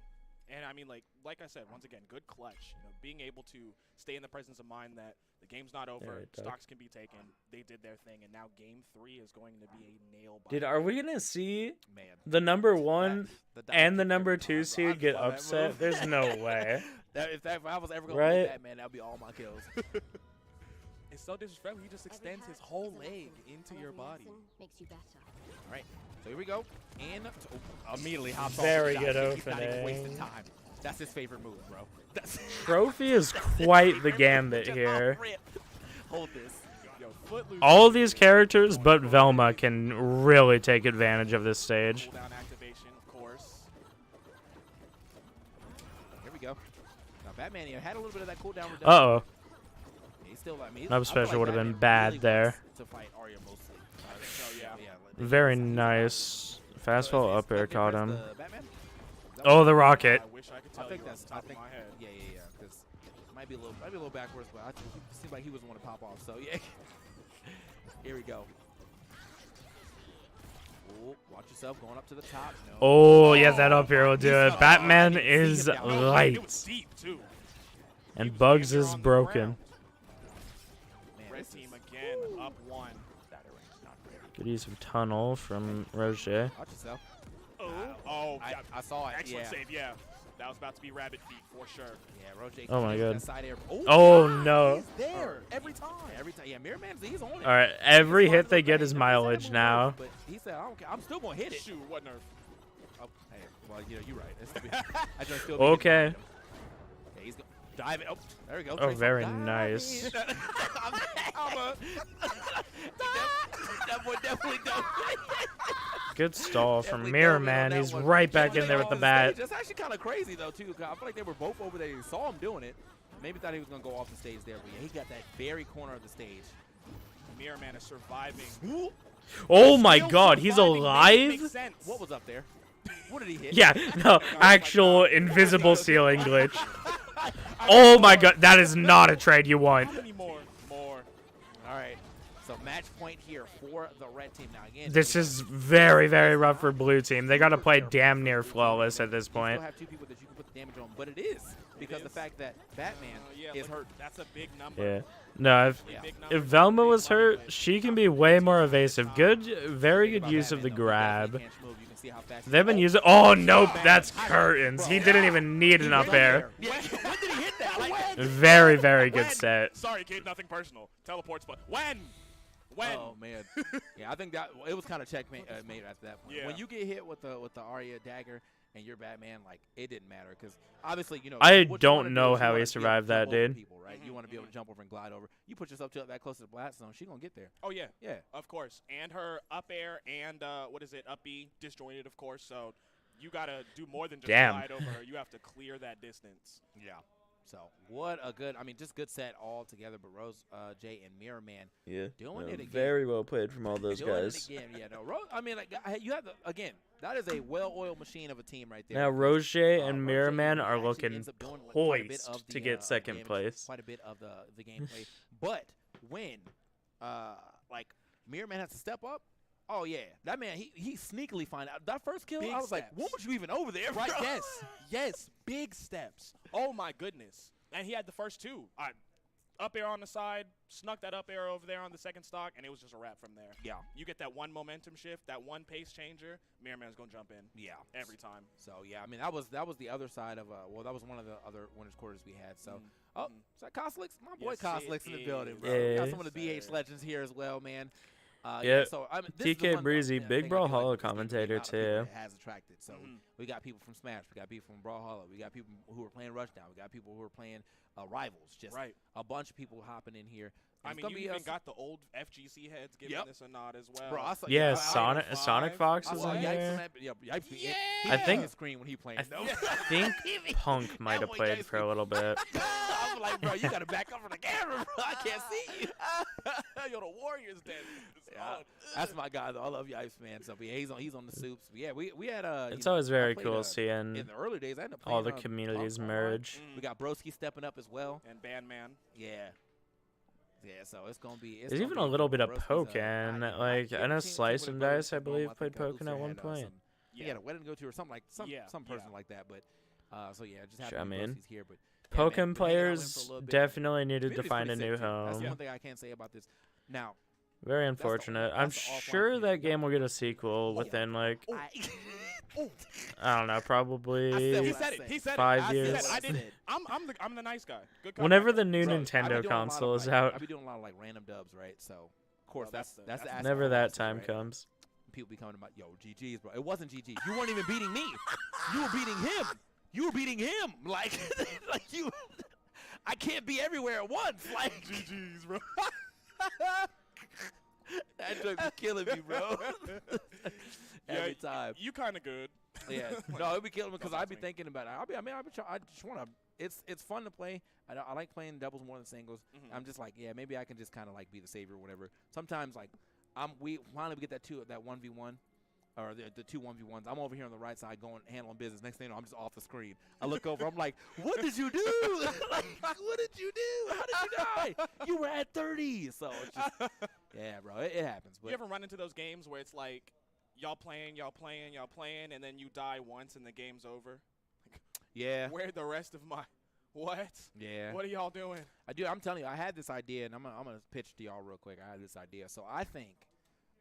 And I mean, like I said, once again, good clutch. Being able to stay in the presence of mind that the game's not over, stocks can be taken. They did their thing, and now Game 3 is going to be a nail biter. Dude, are we gonna see Man. the number 1 and the number 2 I seed get love that upset? move. There's no way. If I was ever going to Right? play that, man, that would be all my kills. It's so disrespectful. He just extends his whole leg into your body. Makes you better. All right, so here we go. And immediately hops off. Very the good dive kick. He's not even opening. wasting time. That's his favorite move, bro. That's Trophy is quite the gambit here. Hold this. Yo, Footloose All of these characters but Velma can really take advantage of this stage. cooldown activation, of course. Here we go. Now Batman here had a little bit of that cooldown reduction. Uh-oh. He's still, I mean, Up I feel special like would have been Batman bad really there. wants to fight Arya mostly. So yeah. Very nice. Fast fall up air caught him. Batman? Oh, the rocket. I wish I could tell I think you that's off the top I think of my head. yeah, because it might be a little backwards, but I think it seems like he was the one to pop off. So yeah, here we go. Oh, watch yourself going up to the top. No. Oh, yeah, that up here will do He's it. not- Batman I didn't see is him down there. It was light. deep too. And Bugs is broken. Man, Red this team is- again, up one. Good use of tunnel from Roger. Watch yourself. Oh, I saw it. excellent Yeah. save. Yeah, that was about to be rabbit feet for sure. Yeah, Roger. Oh my God. That side air. Oh, no. He's there every time. Every time. Yeah, Mirror Man's he's on it. All right, every He's hit they smart get little is thing. mileage He's a now. nerf, But he said, I don't care. I'm still gonna hit it. Shoot, what nerf? Oh, hey, well, you're right. I just still Okay. Yeah, he's dive it. Oh, there we go. Oh, Trace very dive nice. in. comma. that boy definitely does. Good stall from Definitely Mirror dove in on Man. that He's one. right back Jumping in there with the on bat. stage. That's actually kind of crazy, though, too. 'Cause I feel like they were both over there. You saw him doing it. Maybe thought he was going to go off the stage there. But yeah, he got that very corner of the stage. Mirror Man is surviving. Oh my Still God, he's surviving. alive? Makes sense. What was up there? What did he hit? Yeah, no, actual invisible ceiling glitch. Oh my God, that is not a trade you want. How many more? More. All right. So match point here for the red team. Now, again, This is very, very rough for blue team. They got to play damn near flawless at this you point. still have two people that you can put the damage on, but it is because the fact that Batman Yeah, is look, hurt. That's a big number. Yeah. No, if Velma was hurt, she can be way more evasive. Good, very good use of the grab. They've been using. Oh nope, that's curtains. He didn't even need an up air. When did he hit that? Like, Very, very good When? set. Sorry, Kate, nothing personal. Teleports, but when? When? oh man, yeah, I think that it was kind of checkmate made after that point. Yeah. When you get hit with the Arya dagger and you're Batman, like it didn't matter because obviously you know. I what you don't wanna do know is you how wanna he be able to survived jump that, over dude. People, right? You want to be able to jump over and glide over. You put yourself that close to the blast zone, she's gonna get there. Oh, yeah. Yeah. Of course. And her up air and, what is it, up B, disjointed, of course. So you got to do more than just Damn. glide over her. You have to clear that distance. Yeah. So what a good, I mean, just good set all together. But Rose, J, and Mirror Man Yeah. doing it again. Very well played from all those doing guys. it again. Yeah, no, Rose. I mean, like you have again. That is a well-oiled machine of a team right there. Now Roger and Roger Mirror Man are actually looking ends up doing quite a bit of poised the, to get second damage, place. Quite a bit of the gameplay. But when, like Mirror Man has to step up. Oh yeah, that man he sneakily find out that first kill. Big I was like, steps. when was you even over there? Right, bro? yes. Yes, big steps. Oh, my goodness. And he had the first two. Up air on the side, snuck that up air over there on the second stock, and it was just a wrap from there. Yeah. You get that one momentum shift, that one pace changer, Mirror Man's going to jump in. Yeah. Every time. So yeah, I mean that was the other side of well, that was one of the other winners quarters we had. So oh, is that Coslix? My boy Yes, Coslix it in the building, bro. is. We got some of the Yes, BH legends here as well, man. Yeah, So I mean, this is the TK one, Breezy, thing Big I Brawl feel like Hollow with this game, commentator, a lot of people too. it has attracted. So we got people from Smash, we got people from Brawl Hollow, we got people who are playing Rushdown, we got people who are playing Rivals. Just a bunch of people hopping in here. I mean, you even got the old FGC heads giving this a nod as well. Bro, I saw, Yeah, I Sonic Fox I is saw in Yipes there. on that, Yipes, I think- his screen when he playing. I think Punk might have played for a little bit. I'm like, bro, you gotta back up from the camera, bro. I can't see you. Yo, the Warriors then. Yeah, that's my guy though. I love Yipes, man. So yeah, he's on the soups. But yeah, we had It's you know, always I very played, cool in seeing the early days. I ended up all playing, the communities Punk merge. online. We got Broski stepping up as well. And Bandman. Yeah. Yeah, so it's gonna be. It's There's gonna even be a little bit of Broski's, Pokken. Like, I know Slice and Dice, I believe, played Pokken at one point. He had a wedding to go to or something like some person like that. But so yeah, just Sure, I happy mean, Broski's here. But yeah, man, Pokken been hanging out with him players for a little bit. definitely needed to Community's find a pretty new sick, too. That's the home. one thing I can't say about this. Now, Very unfortunate. I'm that's the offline sure community. that game will get a sequel within like I don't know, probably He said it. He said 5 it. years. I didn't. I'm the nice guy. Good Whenever comeback. the new Bro, I be Nintendo doing a lot of, console is like, out, I be doing a lot of like random dubs, right? So of course Well, that's the that's aspect never of that boxing, time right? comes. People be coming to my GG's, bro. It wasn't GG. You weren't even beating me. You were beating him. You were beating him. Like you. I can't be everywhere at once. Like GG's, bro. that joke be killing me, bro. Every time. You kind of good. Yeah, no, it'd be killing me because Don't I'd be talk to me. thinking about it. I just want to. It's fun to play. I like playing doubles more than singles. I'm just like, yeah, maybe I can just kind of like be the savior or whatever. Sometimes like we finally get that 1v1 or the 2 1v1s. I'm over here on the right side going handling business. Next thing you know, I'm just off the screen. I look over. I'm like, what did you do? Like, what did you do? How did you die? You were at 30. So it's just, yeah, bro, it happens. But You ever run into those games where it's like y'all playing, and then you die once and the game's over? yeah, Where the rest of my what? yeah. What are y'all doing? I do. I'm telling you, I had this idea, and I'm gonna pitch to y'all real quick. I had this idea. So I think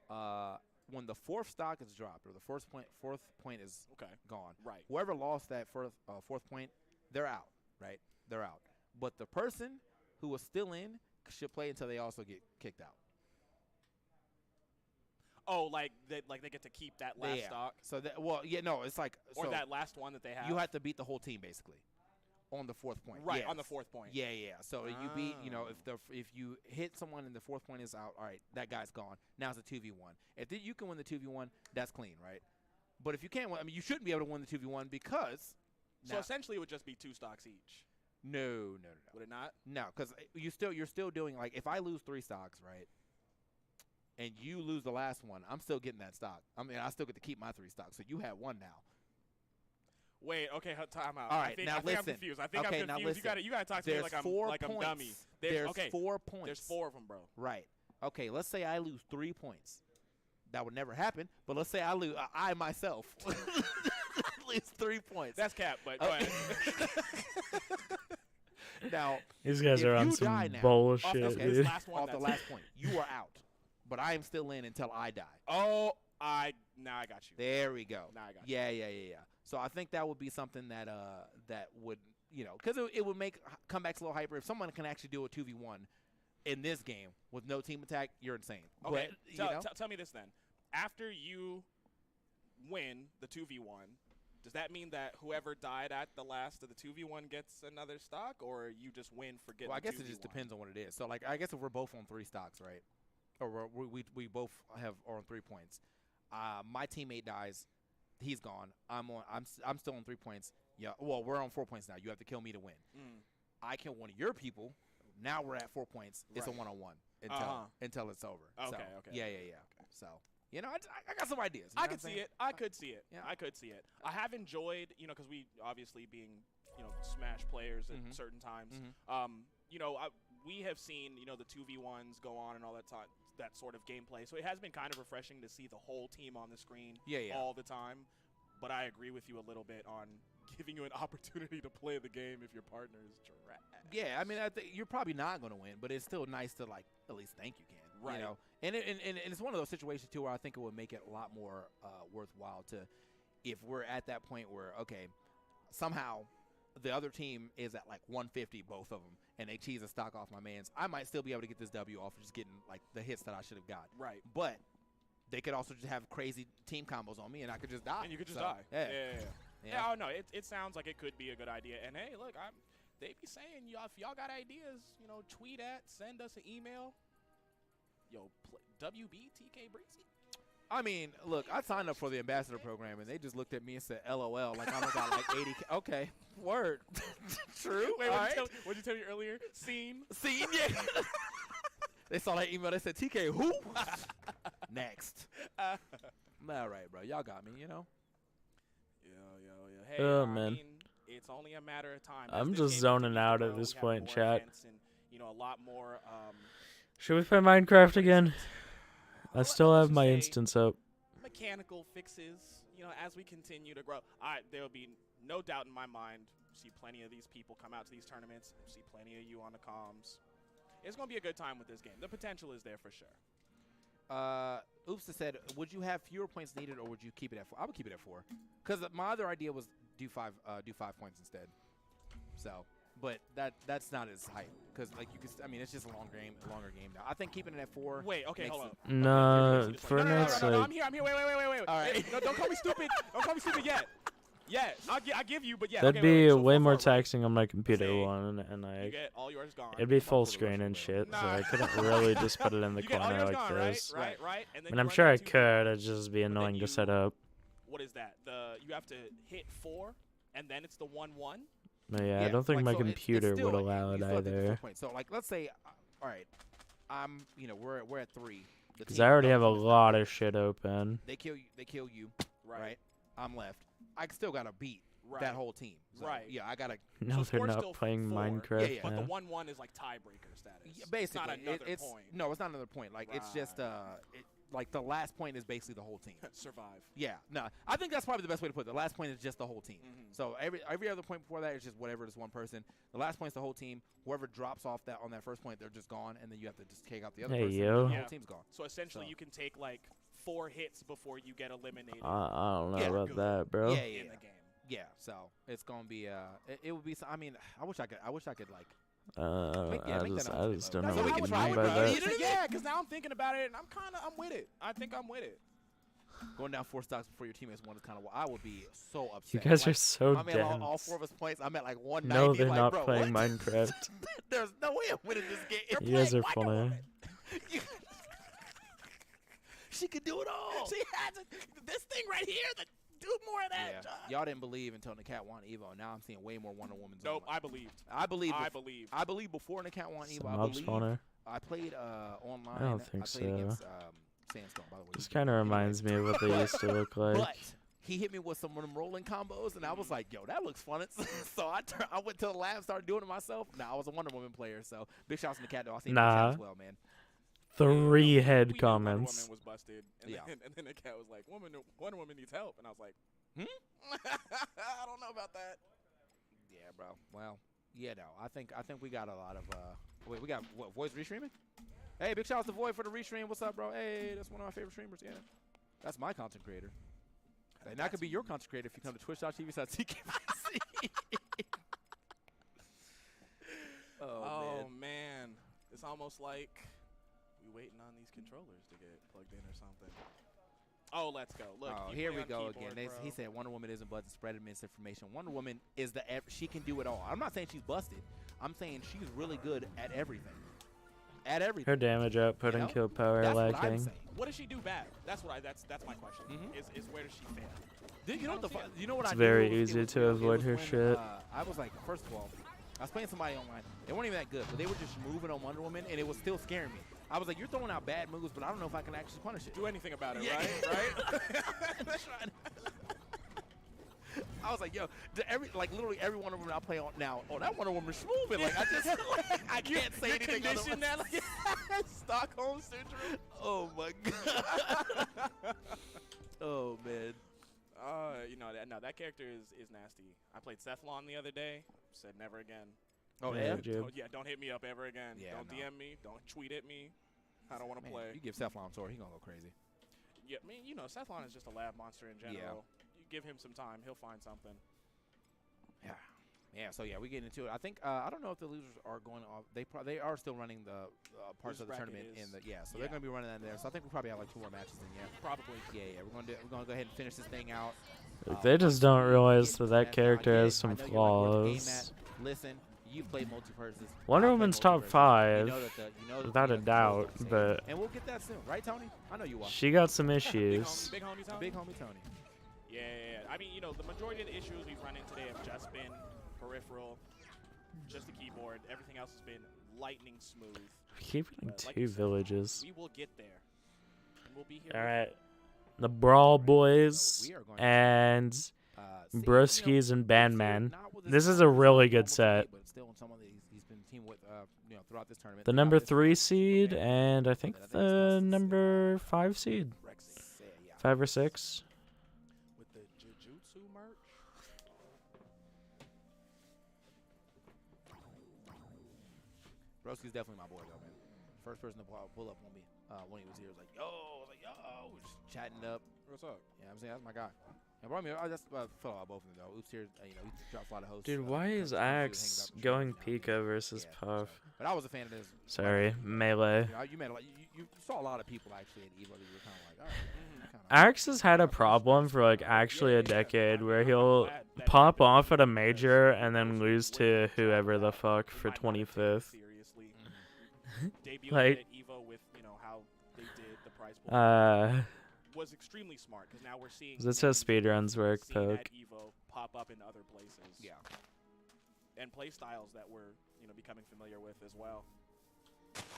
when the fourth stock is dropped or the fourth point is gone, Right. whoever lost that fourth point, they're out. Right? They're out. But the person who was still in should play until they also get kicked out. Oh, like they get to keep that last stock So that, no, it's like or so that last one that they have. you have to beat the whole team basically. On the 4th point. Right, yes. on the 4th point. Yeah. So you beat, if you hit someone and the 4th point is out, all right, that guy's gone. Now it's a 2v1. If you can win the 2v1, that's clean, right? But if you can't win, I mean, you shouldn't be able to win the 2v1 because. So essentially, it would just be 2 stocks each. No. Would it not? No, because you're still doing, like, if I lose 3 stocks, right, and you lose the last one, I'm still getting that stock. I mean, I still get to keep my 3 stocks. So you have 1 now. Wait, okay, time out. All right, I now think listen. I'm confused. I think Okay, I'm now confused. listen. You gotta talk to me like I'm dummy. There's okay, 4 points. There's 4 of them, bro. Right. Okay, let's say I lose 3 points. That would never happen, but let's say I myself lose 3 points. That's cap, but go ahead. Now, these guys are on some bullshit, off dude. Off the last point, you are out, but I am still in until I die. Oh, now I got you. There we go. Now I got you. Yeah. So I think that would be something that would, because it would make comebacks a little hyper. If someone can actually do a 2v1 in this game with no team attack, you're insane. Okay, But, tell me this then. After you win the 2v1, does that mean that whoever died at the last of the 2v1 gets another stock, or you just win for getting? Well, I guess 2v1? it just depends on what it is. So, like, I guess if we're both on 3 stocks, right, or we both are on 3 points. My teammate dies, he's gone. I'm still on 3 points. Yeah. Well, we're on 4 points now. You have to kill me to win. I kill one of your people. Now we're at 4 points. It's a 1-on-1 until it's over. Okay. So, Okay. Yeah. So. I got some ideas. I could see it. I could see it. Yeah. I could see it. I have enjoyed, because we obviously being, Smash players at certain times. We have seen, the 2v1s go on and all that sort of gameplay. So it has been kind of refreshing to see the whole team on the screen all the time. But I agree with you a little bit on giving you an opportunity to play the game if your partner is trash. Yeah, I mean, I think you're probably not going to win, but it's still nice to, like, at least think you can. Right. And it's one of those situations, too, where I think it would make it a lot more worthwhile if we're at that point where, okay, somehow the other team is at, like, 150, both of them, and they cheese a stock off my mans. I might still be able to get this W off of just getting, like, the hits that I should have got. Right. But they could also just have crazy team combos on me, and I could just die. And you could just die. Yeah. Oh, no, it sounds like it could be a good idea. And, hey, look, they be saying, if y'all got ideas, tweet send us an email. Yo, WB, TK Breezy. I mean, look, I signed up for the ambassador program, and they just looked at me and said, LOL, like I don't got like 80. Okay, word. True. Wait, what'd you tell me earlier? Scene, yeah. They saw that email. They said, TK, who? Next. All right, bro. Y'all got me, Yo. Hey, man. It's only a matter of time. I'm just zoning out at this point, chat. And, a lot more. Should we play Minecraft again? I still have my instance up. Mechanical fixes, as we continue to grow. There will be no doubt in my mind. See plenty of these people come out to these tournaments. See plenty of you on the comms. It's going to be a good time with this game. The potential is there for sure. Oops said, would you have fewer points needed, or would you keep it at 4? I would keep it at 4, because my other idea was do 5 points instead. So, but that's not as hype, because like it's just a longer game now. I think keeping it at 4. Wait, okay, hold on. No, Fortnite's no, like. I'm here. Wait. All right. Hey, no, don't call me stupid. Don't call me stupid yet. Yeah, I give you, but yeah. That'd okay, be wait, so way more 4-4, taxing on my computer Say, one, and You like get all yours gone. it'd be full screen and shit, so I couldn't really just put it in the You get all corner yours like gone, this. Right. And I then mean, you I'm run sure I into- could. It'd just be annoying to set up. What is that? You have to hit 4, and then it's the 1-1. But yeah, I don't think my so computer still, would allow you it still have to do 4 either. points. So like, let's say, all right, we're at 3. Because I already have a lot of shit open. They kill you, Right. I'm left. I still gotta beat that whole team. So, Right. Yeah, I gotta. No, So they're score's not still playing 4, Minecraft yeah, But the now. 1-1 is like tiebreaker status. Yeah, basically, it's not another it's point. no, it's not another point. Like it's just like the last point is basically the whole team. Survive. Yeah, no, I think that's probably the best way to put it. The last point is just the whole team. So every other point before that is just whatever. It's one person. The last point's the whole team. Whoever drops off on that first point, they're just gone, and then you have to just take out the other Hey, person. yo. And the Yeah. whole team's gone. So essentially, you can take like 4 hits before you get eliminated. I don't know Yeah. about that, bro. Yeah, in the game. Yeah, so it's gonna be it would be. I mean, I wish I could like. I make that just announcement, don't though. know So we what can you try mean it, by bro. that. You know what I mean? Yeah, because now I'm thinking about it, and I'm with it. I think I'm with it. Going down 4 stocks before your teammates won is kind of what I would be so upset. You guys Like, are so I mean, all dense. 4 of us points. I'm at like 190. No, they're like, not bro, playing what? Minecraft. There's no way I'm winning this game. You guys are funny. She could do it all. She has it. This thing right here. Do more of that. Yeah. Y'all didn't believe until Nakat won Evo. Now I'm seeing way more Wonder Woman's. Nope, I believed. I believe. I believe before Nakat won Evo. Some I mob believe. spawner. I played online. I don't think I played so. Against, Sandstone, by the way. This kind of reminds me of what they used to look like. But he hit me with some of them rolling combos, and I was like, yo, that looks fun. So I went to the lab, started doing it myself. Now I was a Wonder Woman player, so big shouts to Nakat. I seen Nah. as well, man. 3 head we comments. Knew Wonder Woman was busted, and, Yeah. and then the cat was like, Wonder Woman needs help. And I was like, I don't know about that. Yeah, bro. Well, yeah, no. I think we got a lot of wait, we got what, Void's restreaming? Hey, big shouts to Void for the restream. What's up, bro? Hey, that's one of my favorite streamers. Yeah. That's my content creator. And that could be your content creator if you come to twitch.tv/TKVC. Oh man. It's almost like we waiting on these controllers to get plugged in or something. Oh, let's go. Look, Oh, you here play we on go keyboard, again. He said Wonder Woman isn't but spreading misinformation. Wonder Woman is she can do it all. I'm not saying she's busted. I'm saying she's really good at everything. At everything. Her damage output and kill power That's what I'm lacking. saying. What does she do bad? That's my question. Is where does she fail? You know what It's I very knew? easy It was to when, avoid her shit. I was like, first of all, I was playing somebody online. They weren't even that good, but they were just moving on Wonder Woman, and it was still scaring me. I was like, you're throwing out bad moves, but I don't know if I can actually punish it. Do anything about it, Yeah. right? That's right. I was like, yo, literally every Wonder Woman I play on now, that Wonder Woman's moving. Like, I can't say anything Condition that otherwise. like Stockholm syndrome. Oh my god. Oh man. That character is nasty. I played Cephalon the other day. Said never again. Oh Yeah, yeah. Don't hit me up ever again. Yeah, don't DM me. Don't tweet at me. I don't want to play. You give Cephalon a sword, he gonna go crazy. Yeah, I mean, Cephalon is just a lab monster in general. You give him some time, he'll find something. Yeah. Yeah, so yeah, we get into it. I think I don't know if the losers are going off. They are still running the parts Loser of the bracket tournament is- so they're gonna be running that there. So I think we probably have like 2 more matches in. Yeah, Probably. yeah. We're gonna go ahead and finish this thing out. They just don't realize that That's character not has it. some I know you're like, where's the game flaws. at? Listen, you played Multiversus. Wonder I played Woman's top Multiversus. 5, You know that without a the doubt, controls don't say but it. And we'll get that soon, right, Tony? I know you are. she got some issues. Big homie Tony? Big homie Tony. Yeah. I mean, the majority of the issues we've run into today have just been peripheral, just the keyboard. Everything else has been lightning smooth. We keep getting Like 2 you said, villages. We will get there. And we'll be here. All right, the Brawl Boys We are going to and see, Broskies and this year, Bandman. not with This is team, a really almost good a set. beat, but still in some of these, he's been teamed with throughout this tournament. The throughout number this 3 tournament. seed Okay. and I think But I think the it's number 5 seed, Rexy, yeah. 5 or 6. With the Jujutsu merch. Broski's definitely my boy though, man. First person to pull up on me when he was here was like, yo, I was like, yo, we're just chatting up. What's up? Yeah, I'm saying that's my guy. And bro, I mean, I just fell out both of them though. Oops here, he drops a lot of hosts. Dude, why is Axe going Pika versus Puff? But I was a fan of this. Sorry, Melee. You met you saw a lot of people actually at EVO that you were kind of like, all right. Axe has had a problem for like actually a decade where he'll pop off at a major and then lose to whoever the fuck for 25th. Seriously. Debuting Like, at Evo with, how they did the prize pool was extremely smart because now we're seeing This says speedruns work, seen Poke. at Evo pop up in other places. Yeah. And play styles that we're, becoming familiar with as well.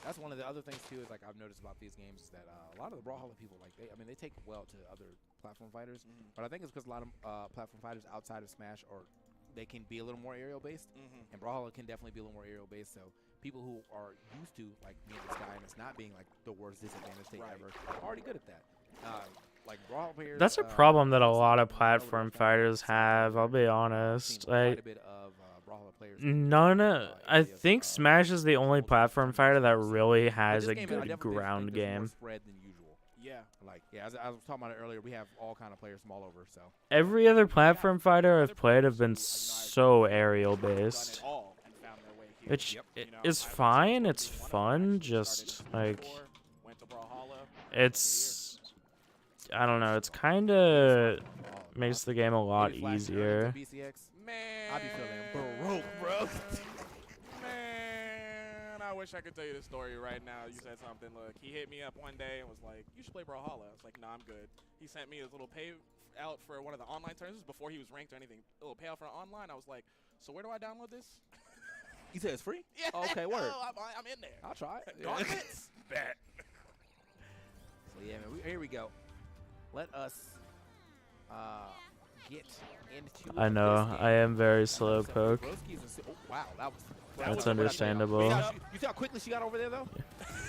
That's one of the other things too. Is like I've noticed about these games is that a lot of the Brawlhalla people they take well to other platform fighters, but I think it's because a lot of platform fighters outside of Smash they can be a little more aerial based, and Brawlhalla can definitely be a little more aerial based. So people who are used to like being in the sky and it's not being like the worst disadvantage state ever are already good at that. Like Brawlhalla players. That's a problem that a lot of platform fighters have, I'll be honest. Like, I think Smash is the only platform fighter that really has a good ground game. Yeah. As I was talking about it earlier, we have all kind of players from all over. So Every other platform fighter I've played have been so aerial based. Which is fine, it's fun, just like it's I don't know. It's kind of makes the game a lot easier. Man, I be feeling broke, bro. Man, I wish I could tell you the story right now. You said something. Look, he hit me up one day and was like, "You should play Brawlhalla." I was like, "No, I'm good." He sent me his little payout for one of the online tournaments before he was ranked or anything. A little payout for online. I was like, "So where do I download this?" You said it's free? Yeah. Oh, okay, word. I'm in there. I'll try it. Gauntlets? Bet. So yeah, man, here we go. Let us get into. I know. this I game. am very slow poke. Oh, wow, that was. That's understandable. You see how quickly she got over there, though?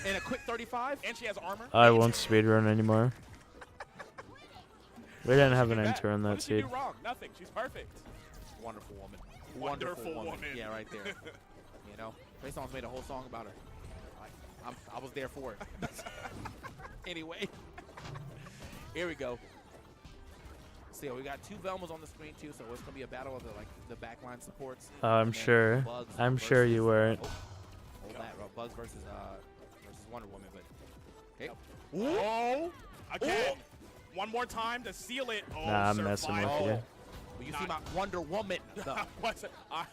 In a quick 35? And she has armor. I won't speedrun anymore. We didn't have an intro in What that did she seed. do wrong? Nothing. She's perfect. Wonderful woman. Wonderful woman. Yeah, right there. You know, Trey Songz made a whole song about her. Like, I was there for it. Anyway, here we go. So we got 2 Velmas on the screen too, so it's gonna be a battle of the backline supports. I'm sure. I'm sure you weren't. Hold that, bro. Bugs versus Wonder Woman, but okay. Oh, again. One more time to seal it. Oh, Nah, I'm messing with you. Well, you see my Wonder Woman. What's it? I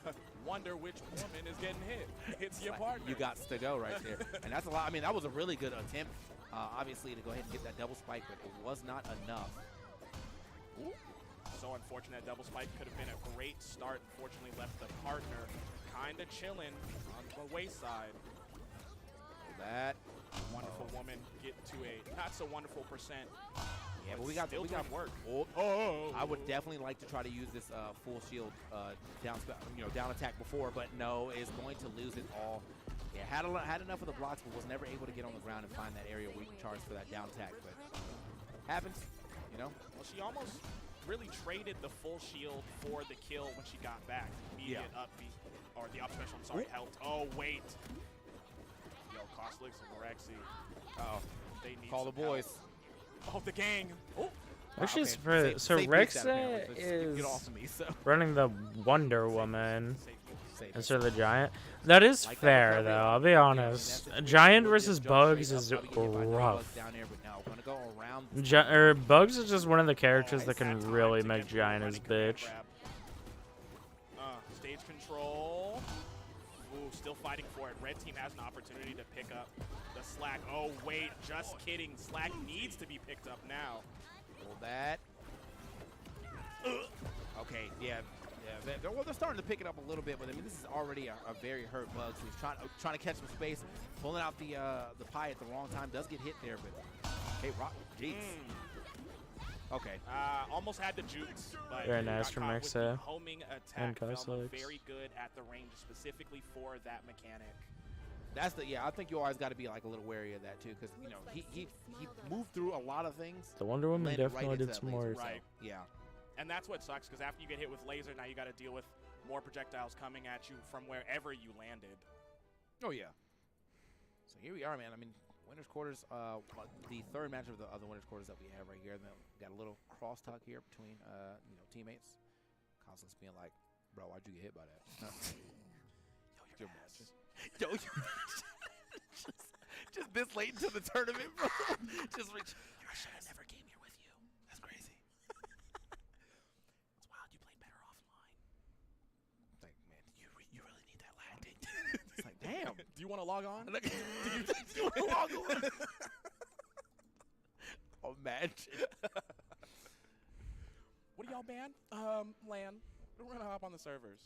wonder which woman is getting hit. It's your partner. You got to go right there, and that's a lot. I mean, that was a really good attempt, obviously, to go ahead and get that double spike, but it was not enough. Ooh. So unfortunate, double spike could have been a great start. Unfortunately, left the partner kind of chilling on the wayside. That wonderful woman get to a not so wonderful percent. Yeah, but we got work. I would definitely like to try to use this full shield down attack before, but no, is going to lose it all. Yeah, had enough of the blocks, but was never able to get on the ground and find that area where you can charge for that down attack. But happens, you know. Well, she almost really traded the full shield for the kill when she got back. Immediate up B, or the up special, I'm sorry, helped. Oh, wait. Yo, Costlix and Rexy. They need Call the boys. Help. Oh, the gang. Oh. Actually, okay. so Rexa is running the Wonder Woman instead of the Giant. That is fair, though. I'll be honest. Giant versus Bugs is rough. Bugs is just one of the characters that can really make Giant his bitch. Stage control. Ooh, still fighting for it. Red team has an opportunity to pick up the slack. Oh, wait, just kidding. Slack needs to be picked up now. Hold that. Okay, yeah. Well, they're starting to pick it up a little bit, but I mean, this is already a very hurt Bug. So he's trying to catch some space, pulling out the pie at the wrong time. Does get hit there, but hey, Rock, jeez. Okay. Almost had the jukes, but very nice from Rexa. Homing And attack, Costlix. very good at the range, specifically for that mechanic. That's I think you always got to be like a little wary of that too, because you know he moved through a lot of things. The Wonder Woman definitely did some more. Right. Yeah. And that's what sucks, because after you get hit with laser, now you got to deal with more projectiles coming at you from wherever you landed. Oh yeah. So here we are, man. I mean, winners quarters. The third match of the winners quarters that we have right here. And then we got a little crosstalk here between teammates. Costlix being like, "Bro, why'd you get hit by that?" Yo, you're Yo, just this late into the tournament, bro. Just reach. I should have never came here with you. That's crazy. It's wild. You played better offline. It's like, man, you really need that lag, didn't you? It's like, damn. Do you want to log on? Do you want to log on? Oh, man. What do y'all ban? LAN. We're gonna hop on the servers.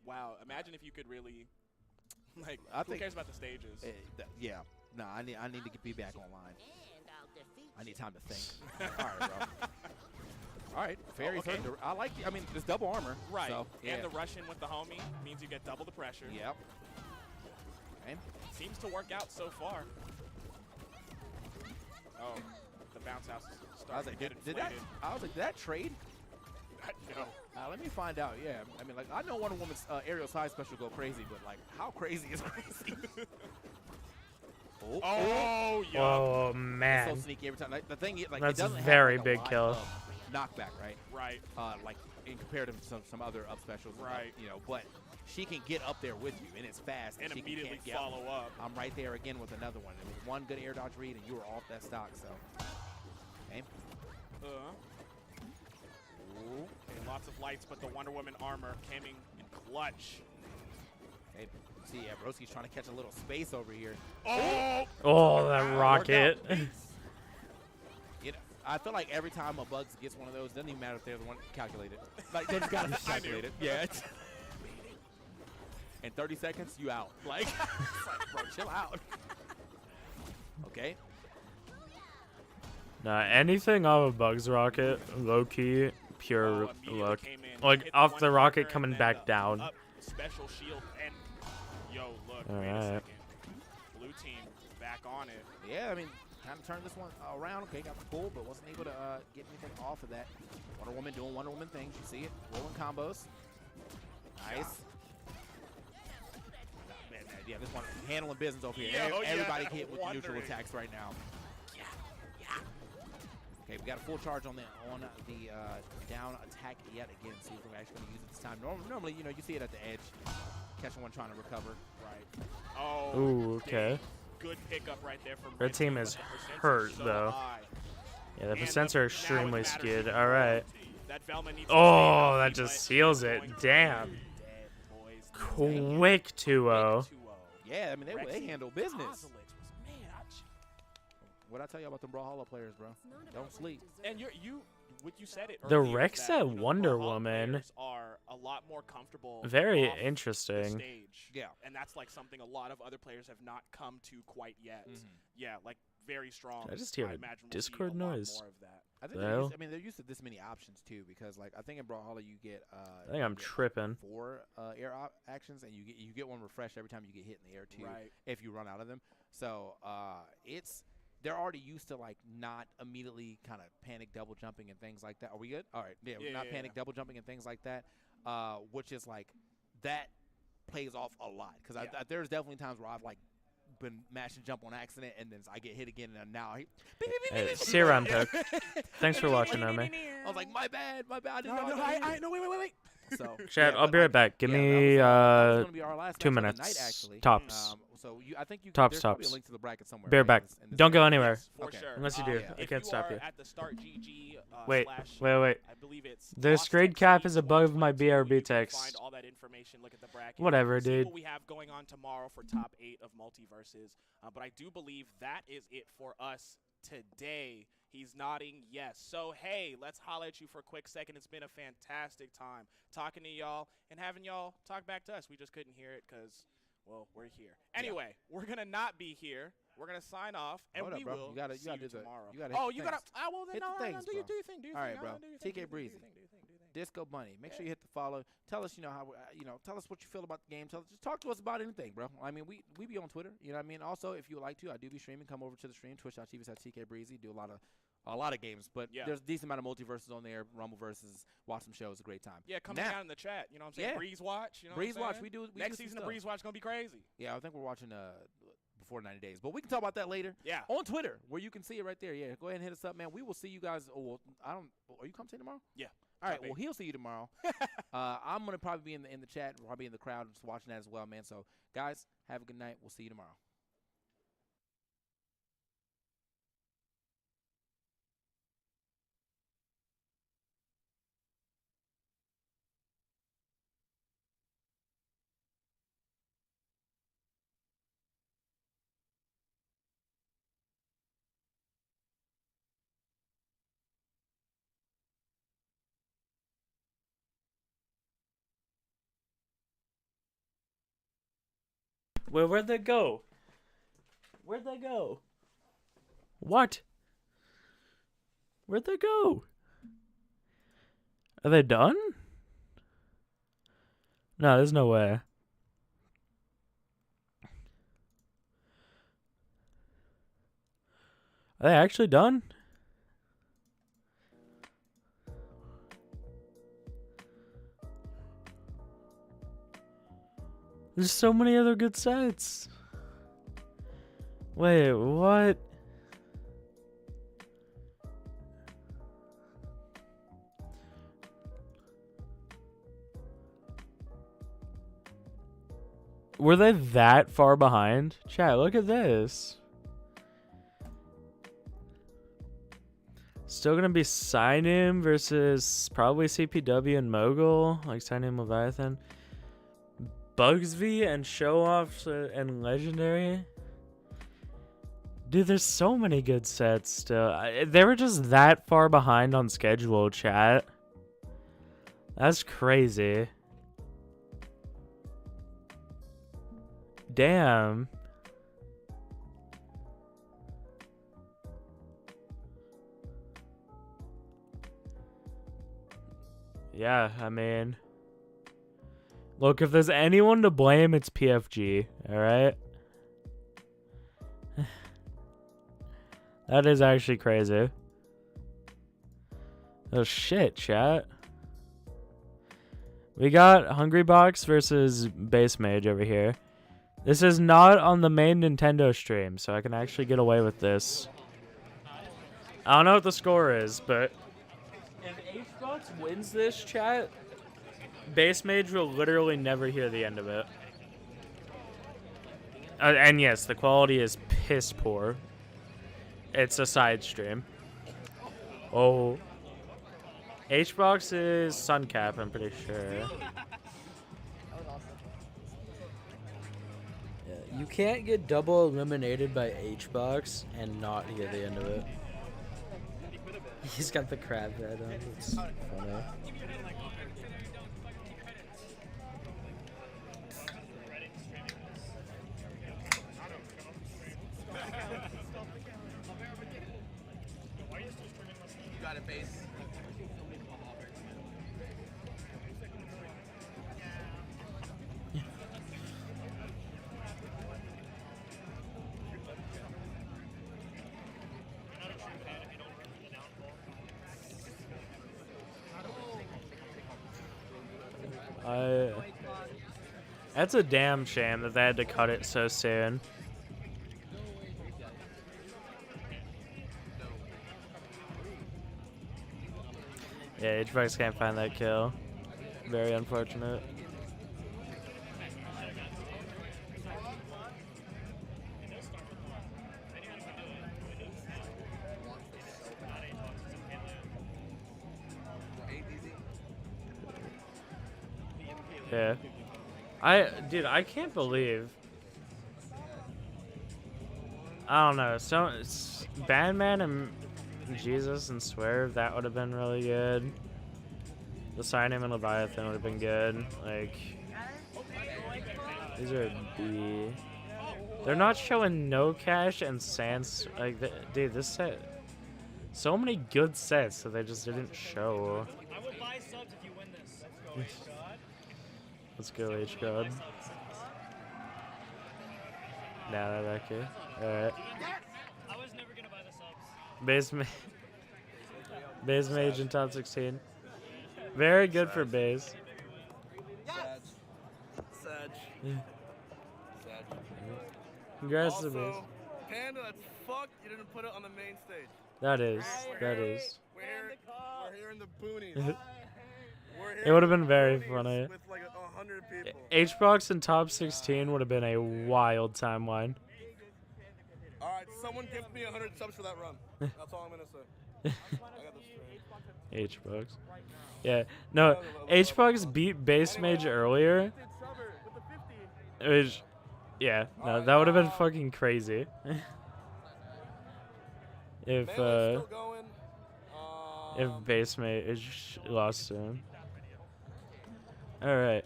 Wow. Imagine if you could really. Like, who cares about the stages? Yeah. No, I need to be back online. I need time to think. All right, bro. All right, fairy third. I like. I mean, there's double armor. Right. So, yeah. And the Russian with the homie means you get double the pressure. Yep. Okay. Seems to work out so far. Oh, the bounce house is starting to get inflated. Did that trade? No. Let me find out. Yeah, I mean, like, I know Wonder Woman's aerial side special go crazy, but like, how crazy is crazy? Oh, yeah. Oh man. It's so sneaky every time. Like, the thing, like, that's it doesn't a very have, like, big kill. Knockback, right? Right. Like in comparative to some other up specials, right? You know, but she can get up there with you, and it's fast, and she immediately can follow up. I'm right there again with another one. It was one good air dodge read, and you were off that stock. So, okay. Ooh, okay, lots of lights, but the Wonder Woman armor came in clutch. Hey, see, yeah, Broski's trying to catch a little space over here. Oh! Oh, that rocket. You know, I feel like every time a Bugs gets one of those, doesn't even matter if they're the one calculated. Like, they just got to calculate it. Yeah. In 30 seconds, you out. Like, it's like, bro, chill out. Okay. Nah, anything off of Bugs rocket, low key, pure luck. Like off the rocket coming back down. Special shield and yo, look, All wait a right. second. Blue team back on it. Yeah, I mean, kind of turned this one around. Okay, got the pull, but wasn't able to get anything off of that. Wonder Woman doing Wonder Woman things. You see it. Rolling combos. Nice. Man, yeah, this one handling business over here. Yo, Everybody yeah, hit with the neutral attacks right now. Okay, we got a full charge on the down attack yet again. See if we're actually going to use it this time. Normally, you know, you see it at the edge. Catching one trying to recover. Right. Oh. Ooh, okay. Good pickup right there from Red team is hurt though. Yeah, the percents are extremely skewed. All right. Oh, that just seals it. Damn. Quick 2-0. Yeah, I mean, they handle business. What I tell you about the Brawlhalla players, bro? Don't sleep. And what you said it The earlier, Rex that, at you know, Wonder Brawlhalla Woman. players are a lot more comfortable. Very off interesting. The stage. Yeah. And that's like something a lot of other players have not come to quite yet. Yeah, like very strong. Did I just hear a imagine we'll Discord see a lot noise? more of that. I think they're used to this many options too, because like I think in Brawlhalla you get I think I'm tripping. 4 air actions, and you get one refresh every time you get hit in the air too. Right. If you run out of them, so they're already used to like not immediately kind of panic double jumping and things like that. Are we good? All right. Yeah, not panic double jumping and things like that, which is like that plays off a lot, because there's definitely times where I've like been mash and jump on accident, and then I get hit again, and now See you around, Pick. Thanks for watching, Omi. I was like, my bad. I didn't know. Wait. So, Chat, I'll be right back. Give me that was gonna be our last 2 match of the minutes. night, actually. Tops. So I think Tops, there's probably tops. a link to the bracket somewhere. Be right back. in this Don't go bracket. anywhere. Yes, for Okay. sure. Unless you do. I If can't stop are you. At the start GG, Wait. I believe it's The screen cap is above my BRB text. Find all that information. Look at the bracket. Whatever, See dude. what we have going on tomorrow for top 8 of Multiversus. But I do believe that is it for us today. He's nodding yes. So, hey, let's holler at you for a quick second. It's been a fantastic time talking to y'all and having y'all talk back to us. We just couldn't hear it because, well, we're here. Anyway, we're going to not be here. We're going to sign off, and Hold up, we bro. will You gotta see do you the- tomorrow. you gotta hit Oh, the you got to things. – well, then Hit the no, things, do bro. your thing. Do your All thing. right, bro. Do your thing. TK Breezy. Disco Bunny. Make sure you hit the follow. Tell us, tell us what you feel about the game. Just talk to us about anything, bro. I mean, we be on Twitter. You know what I mean? Also, if you would like to, I do be streaming. Come over to the stream, twitch.tv/TK Breezy. Do a lot of games, but there's a decent amount of Multiverses on there. Rumble versus, watch some shows, a great time. Yeah, come down in the chat. You know what I'm saying? Yeah. Breeze Watch. You know Breeze what I'm Watch. saying? We do Next some season of stuff. Breeze Watch is going to be crazy. Yeah, I think we're watching before 90 days, but we can talk about that later. Yeah. On Twitter, where you can see it right there. Yeah, go ahead and hit us up, man. We will see you guys. Are you coming tomorrow? Yeah. All right. Top 8. Well, he'll see you tomorrow. I'm gonna probably be in the chat, probably in the crowd, just watching that as well, man. So, guys, have a good night. We'll see you tomorrow. Well, where'd they go? Where'd they go? What? Where'd they go? Are they done? No, there's no way. Are they actually done? There's so many other good sites. Wait, what? Were they that far behind? Chat, look at this. Still gonna be Sign-In versus probably CPW and Mogul, like Sign-In Leviathan. Bugsv and Show-Offs and Legendary. Dude, there's so many good sets still. They were just that far behind on schedule, chat. That's crazy. Damn. Yeah, I mean, look, if there's anyone to blame, it's PFG, alright? That is actually crazy. Oh shit, chat. We got Hungry Box versus Base Mage over here. This is not on the main Nintendo stream, so I can actually get away with this. I don't know what the score is, but if H-Box wins this, chat, Base Mage will literally never hear the end of it. And yes, the quality is piss poor. It's a side stream. Oh. H-Box is Suncap, I'm pretty sure. Yeah, you can't get double eliminated by H-Box and not hear the end of it. He's got the crab head on. It's funny. You got it, base. That's a damn shame that they had to cut it so soon. Yeah, H-Box can't find that kill. Very unfortunate. Yeah. Dude, I can't believe. I don't know. So, Bandman and Jesus and Swerve, that would have been really good. The Sign-In and Leviathan would have been good. Like, these are B. They're not showing No Cash and Sans. Like, dude, this set. So many good sets that they just didn't show. I will buy subs if you win this. Let's go, H-God. Nah, that okay. Alright. I was never gonna buy the subs. Base Mage in top 16. Very good for base. Sag. Congrats also, to base. Panda, that's fucked. You didn't put it on the main stage. That is. That is. We're here in the boonies. It would have been very funny. With like 100 people. H-Box in top 16 would have been a wild timeline. Alright, someone gift me 100 subs for that run. That's all I'm gonna say. I got this straight. H-Box. Yeah. No, H-Box beat Base Mage earlier. Which, yeah, no, that would have been fucking crazy. If Base Mage lost to him. Alright.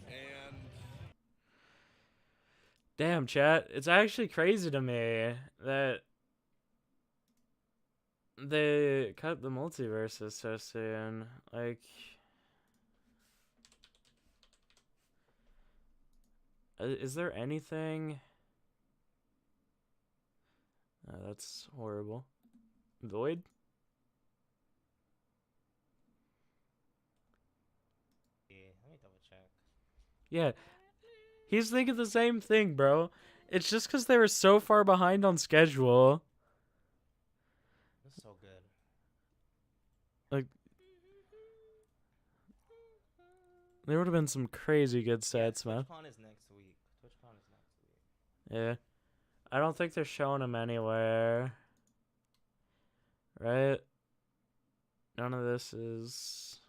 Damn, chat. It's actually crazy to me that they cut the Multiversus so soon. Like, is there anything? Oh, that's horrible. Void? Let me double check. Yeah. He's thinking the same thing, bro. It's just because they were so far behind on schedule. That's so good. Like, there would have been some crazy good sets, man. TwitchCon is next week. TwitchCon is next week. Yeah. I don't think they're showing them anywhere. Right? None of this is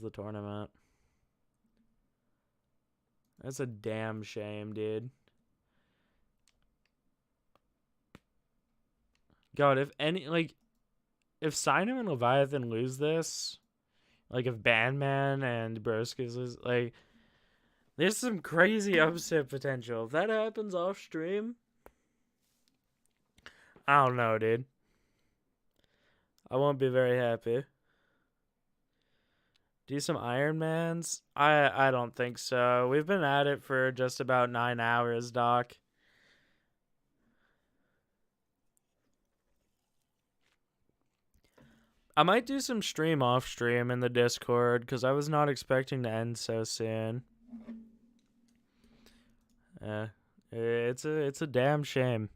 the tournament. That's a damn shame, dude. God, if Sinum and Leviathan lose this, like if Bandman and Broskis lose, like, there's some crazy upset potential. If that happens off stream, I don't know, dude. I won't be very happy. Do some Ironmans? I don't think so. We've been at it for just about 9 hours, Doc. I might do some stream off stream in the Discord because I was not expecting to end so soon. It's a damn shame.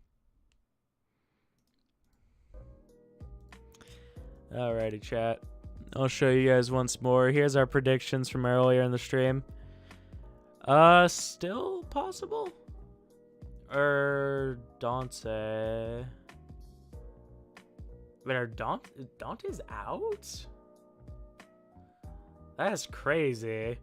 Alrighty, chat. I'll show you guys once more. Here's our predictions from earlier in the stream. Still possible? Or Dante? Wait, are Dante's out? That's crazy.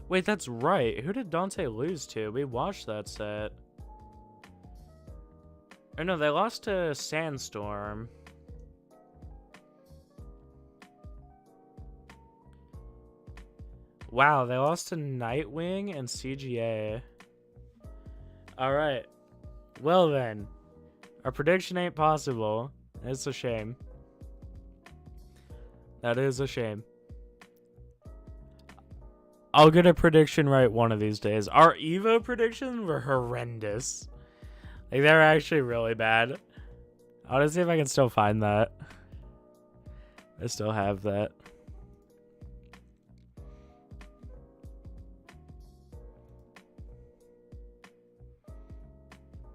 Wait, that's right. Who did Dante lose to? We watched that set. Or no, they lost to Sandstorm. Wow, they lost to Nightwing and CGA. Alright. Well then. Our prediction ain't possible. It's a shame. That is a shame. I'll get a prediction right one of these days. Our Evo predictions were horrendous. Like, they were actually really bad. I want to see if I can still find that. I still have that.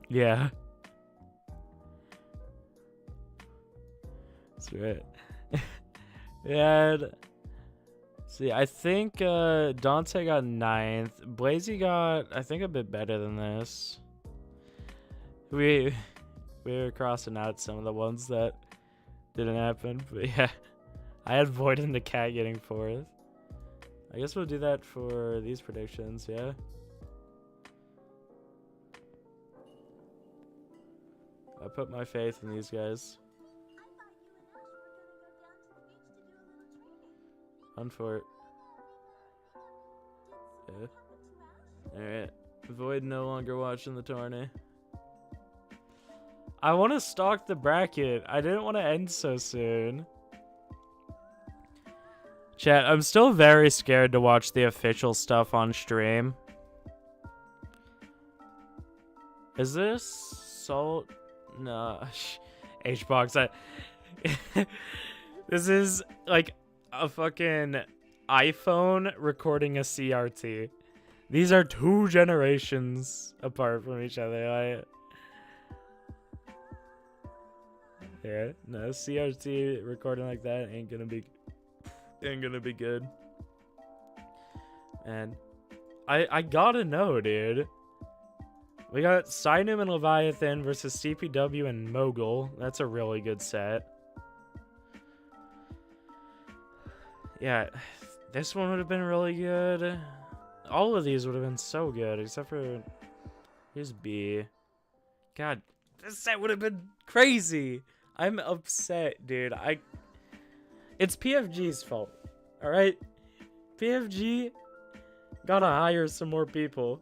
Yeah. That's right. And see, I think Dante got 9th. Blazy got, I think, a bit better than this. We were crossing out some of the ones that didn't happen, but yeah. I had Void and the Cat getting 4th. I guess we'll do that for these predictions, yeah. I put my faith in these guys. Fun for it. Yeah. Alright. Void no longer watching the tourney. I want to stalk the bracket. I didn't want to end so soon. Chat, I'm still very scared to watch the official stuff on stream. Is this Salt? No. H-Box. This is like a fucking iPhone recording a CRT. These are 2 generations apart from each other. Yeah, no, CRT recording like that ain't gonna be good. And I gotta know, dude. We got Sinum and Leviathan versus CPW and Mogul. That's a really good set. Yeah, this one would have been really good. All of these would have been so good, except for here's B. God, this set would have been crazy. I'm upset, dude. It's PFG's fault. All right, PFG gotta hire some more people.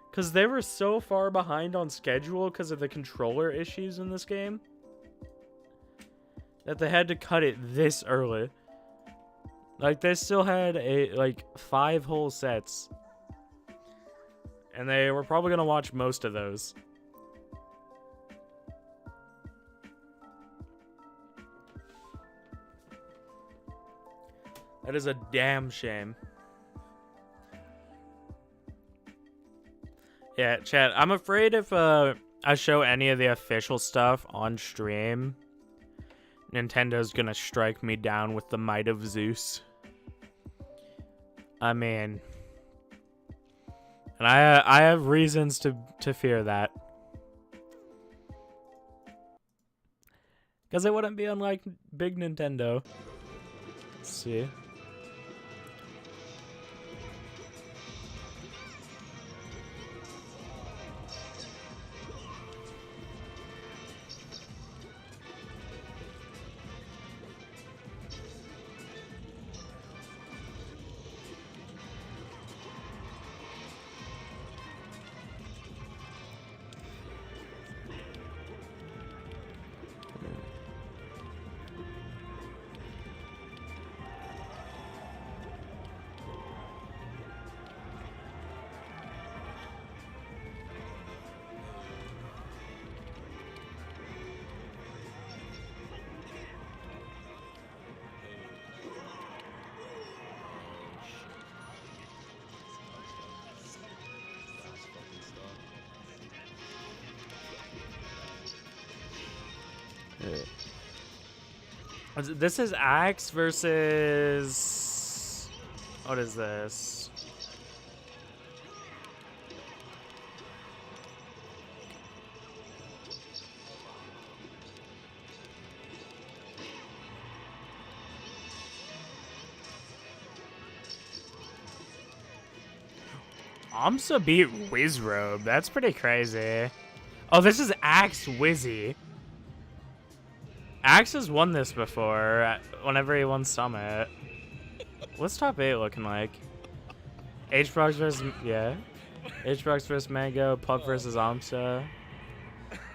Because they were so far behind on schedule because of the controller issues in this game that they had to cut it this early. Like, they still had 5 whole sets. And they were probably going to watch most of those. That is a damn shame. Yeah, chat, I'm afraid if I show any of the official stuff on stream, Nintendo's gonna strike me down with the might of Zeus. I mean, And I have reasons to fear that. Because it wouldn't be unlike big Nintendo. Let's see. This is Axe versus... What is this? Amsa beat Wizrobe. That's pretty crazy. Oh, this is Axe Wizzy. Axe has won this before, whenever he won Summit. What's top 8 looking like? H-Box versus... Yeah. H-Box versus Mango, Pup versus Amsa.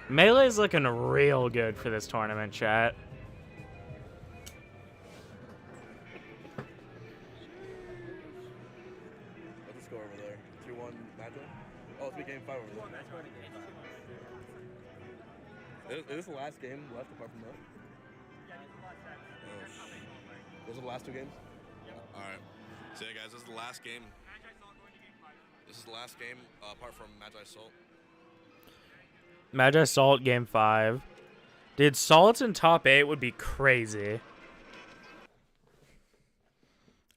Melee's looking real good for this tournament, chat. What's the score over there? 2-1 matchup? Oh, it's game 5 over there. Is this the last game left apart from that? Those are the last 2 games? Alright. So yeah, guys, this is the last game. This is the last game apart from Magi Salt. Magi Salt game 5. Dude, Salt's in top 8 would be crazy.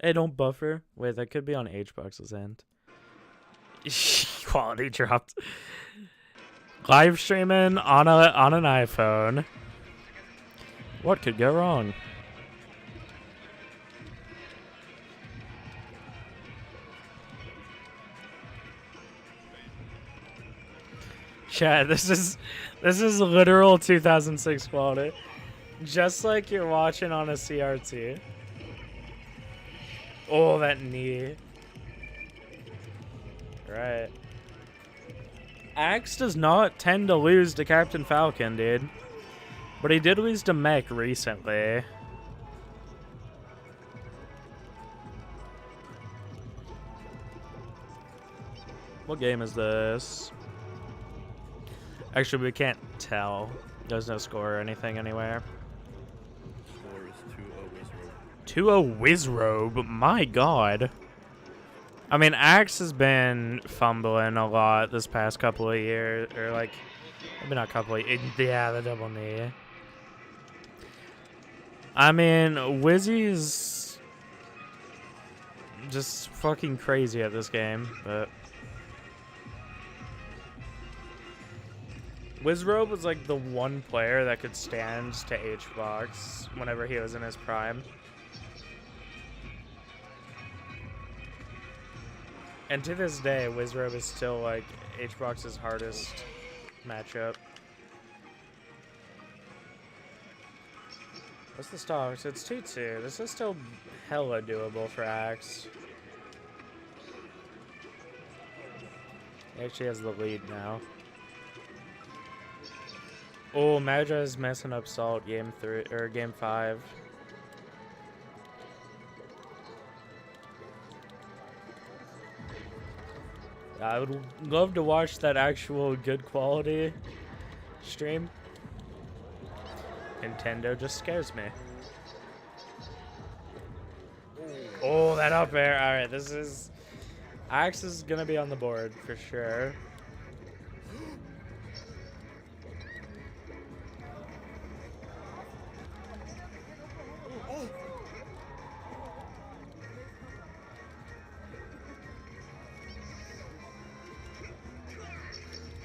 Hey, don't buffer. Wait, that could be on H-Box's end. Quality dropped. Live streaming on an iPhone. What could go wrong? Chat, this is literal 2006 quality. Just like you're watching on a CRT. Oh, that knee. Right. Axe does not tend to lose to Captain Falcon, dude. But he did lose to Mech recently. What game is this? Actually, we can't tell. There's no score or anything anywhere. Score is 2-0 Wizrobe. 2-0 Wizrobe? My god. I mean, Axe has been fumbling a lot this past couple of years. Or, like, maybe not couple of years. Yeah, the double knee. I mean, Wizzy's just fucking crazy at this game, but... Wizrobe was like the one player that could stand to H-Box whenever he was in his prime. And to this day, Wizrobe is still like H-Box's hardest matchup. What's the stocks? It's 2-2. This is still hella doable for Axe. He actually has the lead now. Oh, Magi's messing up Salt game 3 or game 5. I would love to watch that actual good quality stream. Nintendo just scares me. Oh, that up air. All right, this is Axe is gonna be on the board for sure.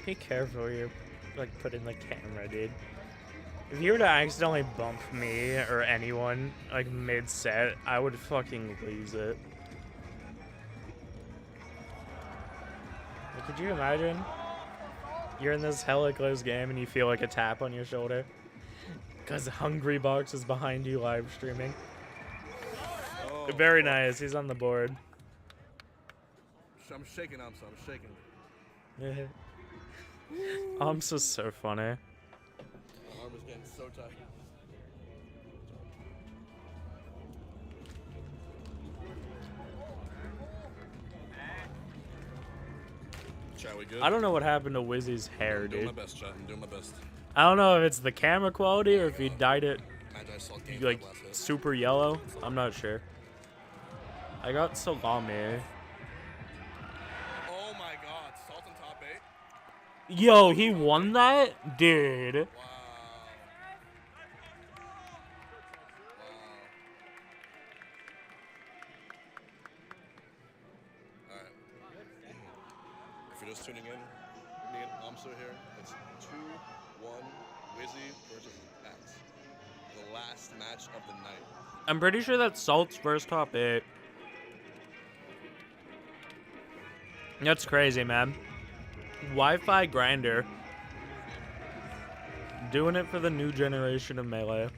Be careful, you're like putting the camera, dude. If you were to accidentally bump me or anyone like mid-set, I would fucking lose it. Like, could you imagine? You're in this hella close game and you feel like a tap on your shoulder. Because Hungry Box is behind you live streaming. Oh, Very fuck. nice, he's on the board. I'm shaking, I'm shaking. Yeah. Amsa's so funny. My arm is getting so tight. Chat, we good? I don't know what happened to Wizzy's hair, I'm doing dude. my best, chat. I'm doing my best. I don't know if it's the camera quality or if he dyed it Magi saw game like last hit. super yellow. I'm not sure. I got salami. Oh my god, Salt on top 8. Yo, he won that? Dude. Wow. Alright. If you're just tuning in, me and Amso here, it's 2-1 Wizzy versus Pats. The last match of the night. I'm pretty sure that's Salt's first top 8. That's crazy, man. Wi-Fi grinder. Doing it for the new generation of Melee.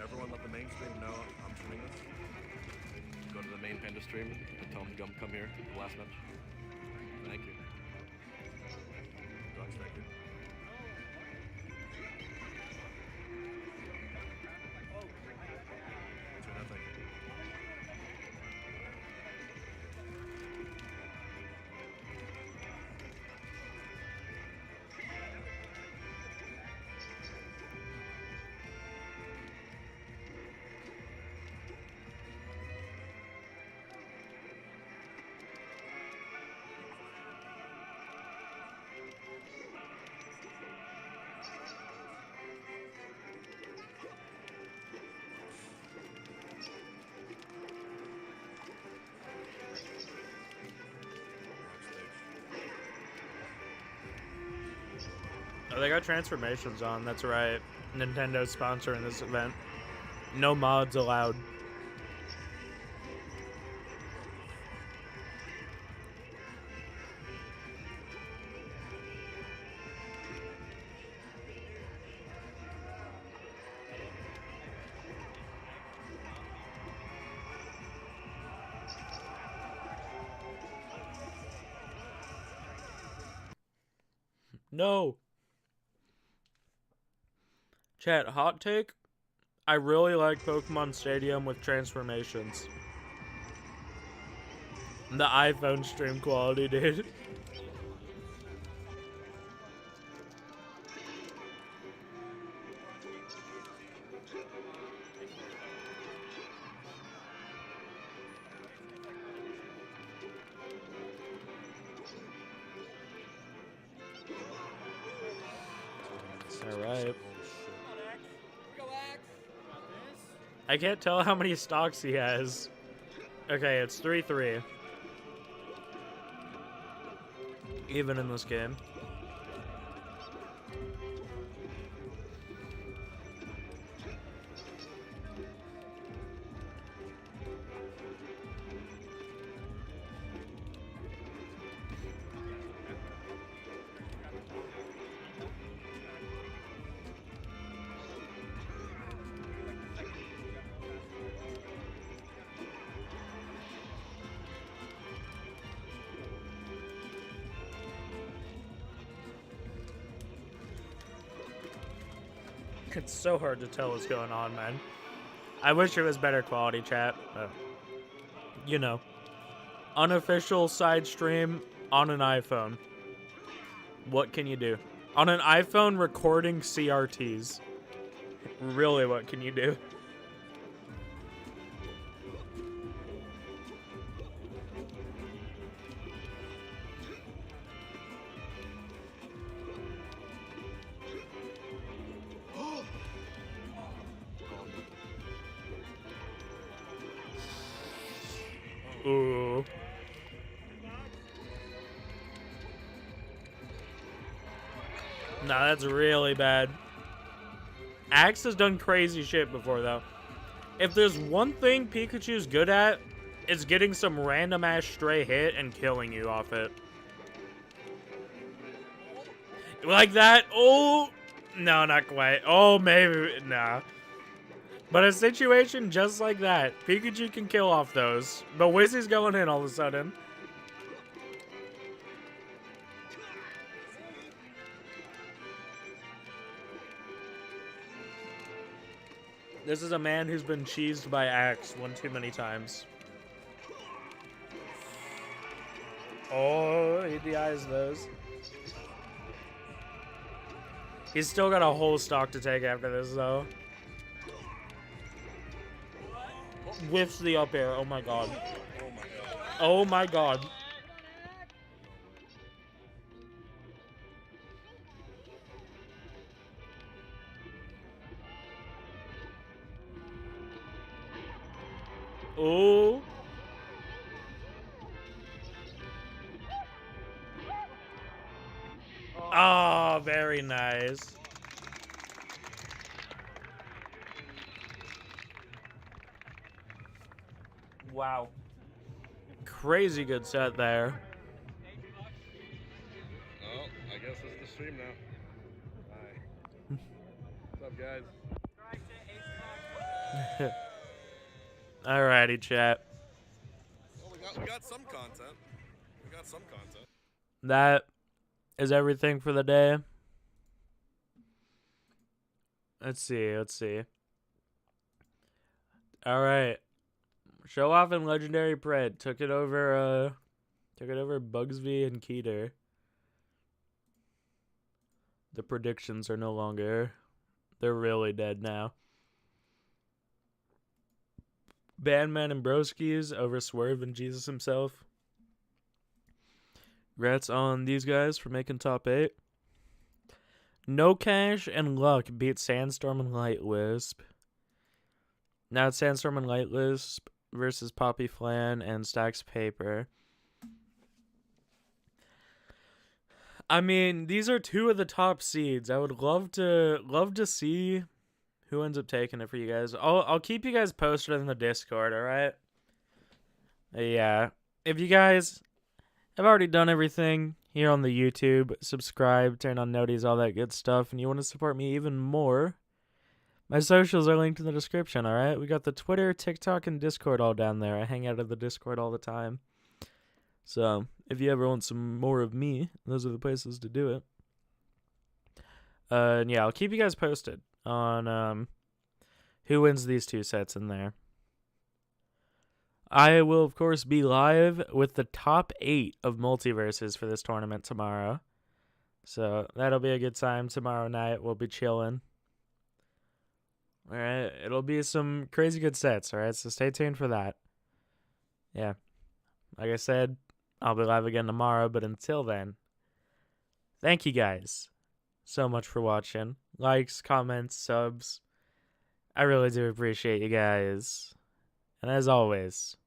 Everyone let the main stream know I'm streaming this. Go to the main Panda stream and tell them to come here for the last match. Thank you. Dogs, thank you. Tuna, thank you. Oh, they got transformations on, that's right. Nintendo's sponsoring this event. No mods allowed. No. Chat, hot take? I really like Pokemon Stadium with transformations. The iPhone stream quality, dude. Alright. I can't tell how many stocks he has. Okay, it's 3-3. Even in this game. It's so hard to tell what's going on, man. I wish it was better quality, chat. You know. Unofficial side stream on an iPhone. What can you do? On an iPhone recording CRTs. Really, what can you do? Ooh. Nah, that's really bad. Axe has done crazy shit before, though. If there's one thing Pikachu's good at, it's getting some random-ass stray hit and killing you off it. Like that? Oh! No, not quite. Oh, maybe. Nah. But a situation just like that, Pikachu can kill off those. But Wizzy's going in all of a sudden. This is a man who's been cheesed by Axe one too many times. Oh, he DIs those. He's still got a whole stock to take after this, though. Whiffs the up air. Oh my god. Oh my god. Oh. Oh, very nice. Wow. Crazy good set there. Oh, I guess this is the stream now. Bye. What's up, guys? Alrighty, chat. Well, we got some content. We got some content. That is everything for the day. Let's see. Alright. Show off and Legendary Pred took it over Bugsby and Keeter. The predictions are no longer, they're really dead now. Bandman and Broskis over Swerve and Jesus himself. Congrats on these guys for making top 8. No Cash and Luck beat Sandstorm and Light Wisp. Now it's Sandstorm and Light Wisp versus Poppy Flan and Stacks Paper. I mean, these are two of the top seeds. I would love to see who ends up taking it for you guys. I'll keep you guys posted in the Discord, alright? Yeah. If you guys have already done everything here on the YouTube, subscribe, turn on noties, all that good stuff, and you want to support me even more, my socials are linked in the description, alright? We got the Twitter, TikTok, and Discord all down there. I hang out at the Discord all the time. So, if you ever want some more of me, those are the places to do it. And yeah, I'll keep you guys posted on who wins these two sets in there. I will, of course, be live with the top 8 of Multiversus for this tournament tomorrow. So, that'll be a good time tomorrow night. We'll be chilling. Alright, it'll be some crazy good sets, alright? So stay tuned for that. Yeah. Like I said, I'll be live again tomorrow, but until then, thank you guys so much for watching. Likes, comments, subs. I really do appreciate you guys. And as always,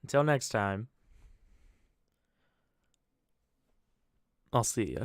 until next time, I'll see ya.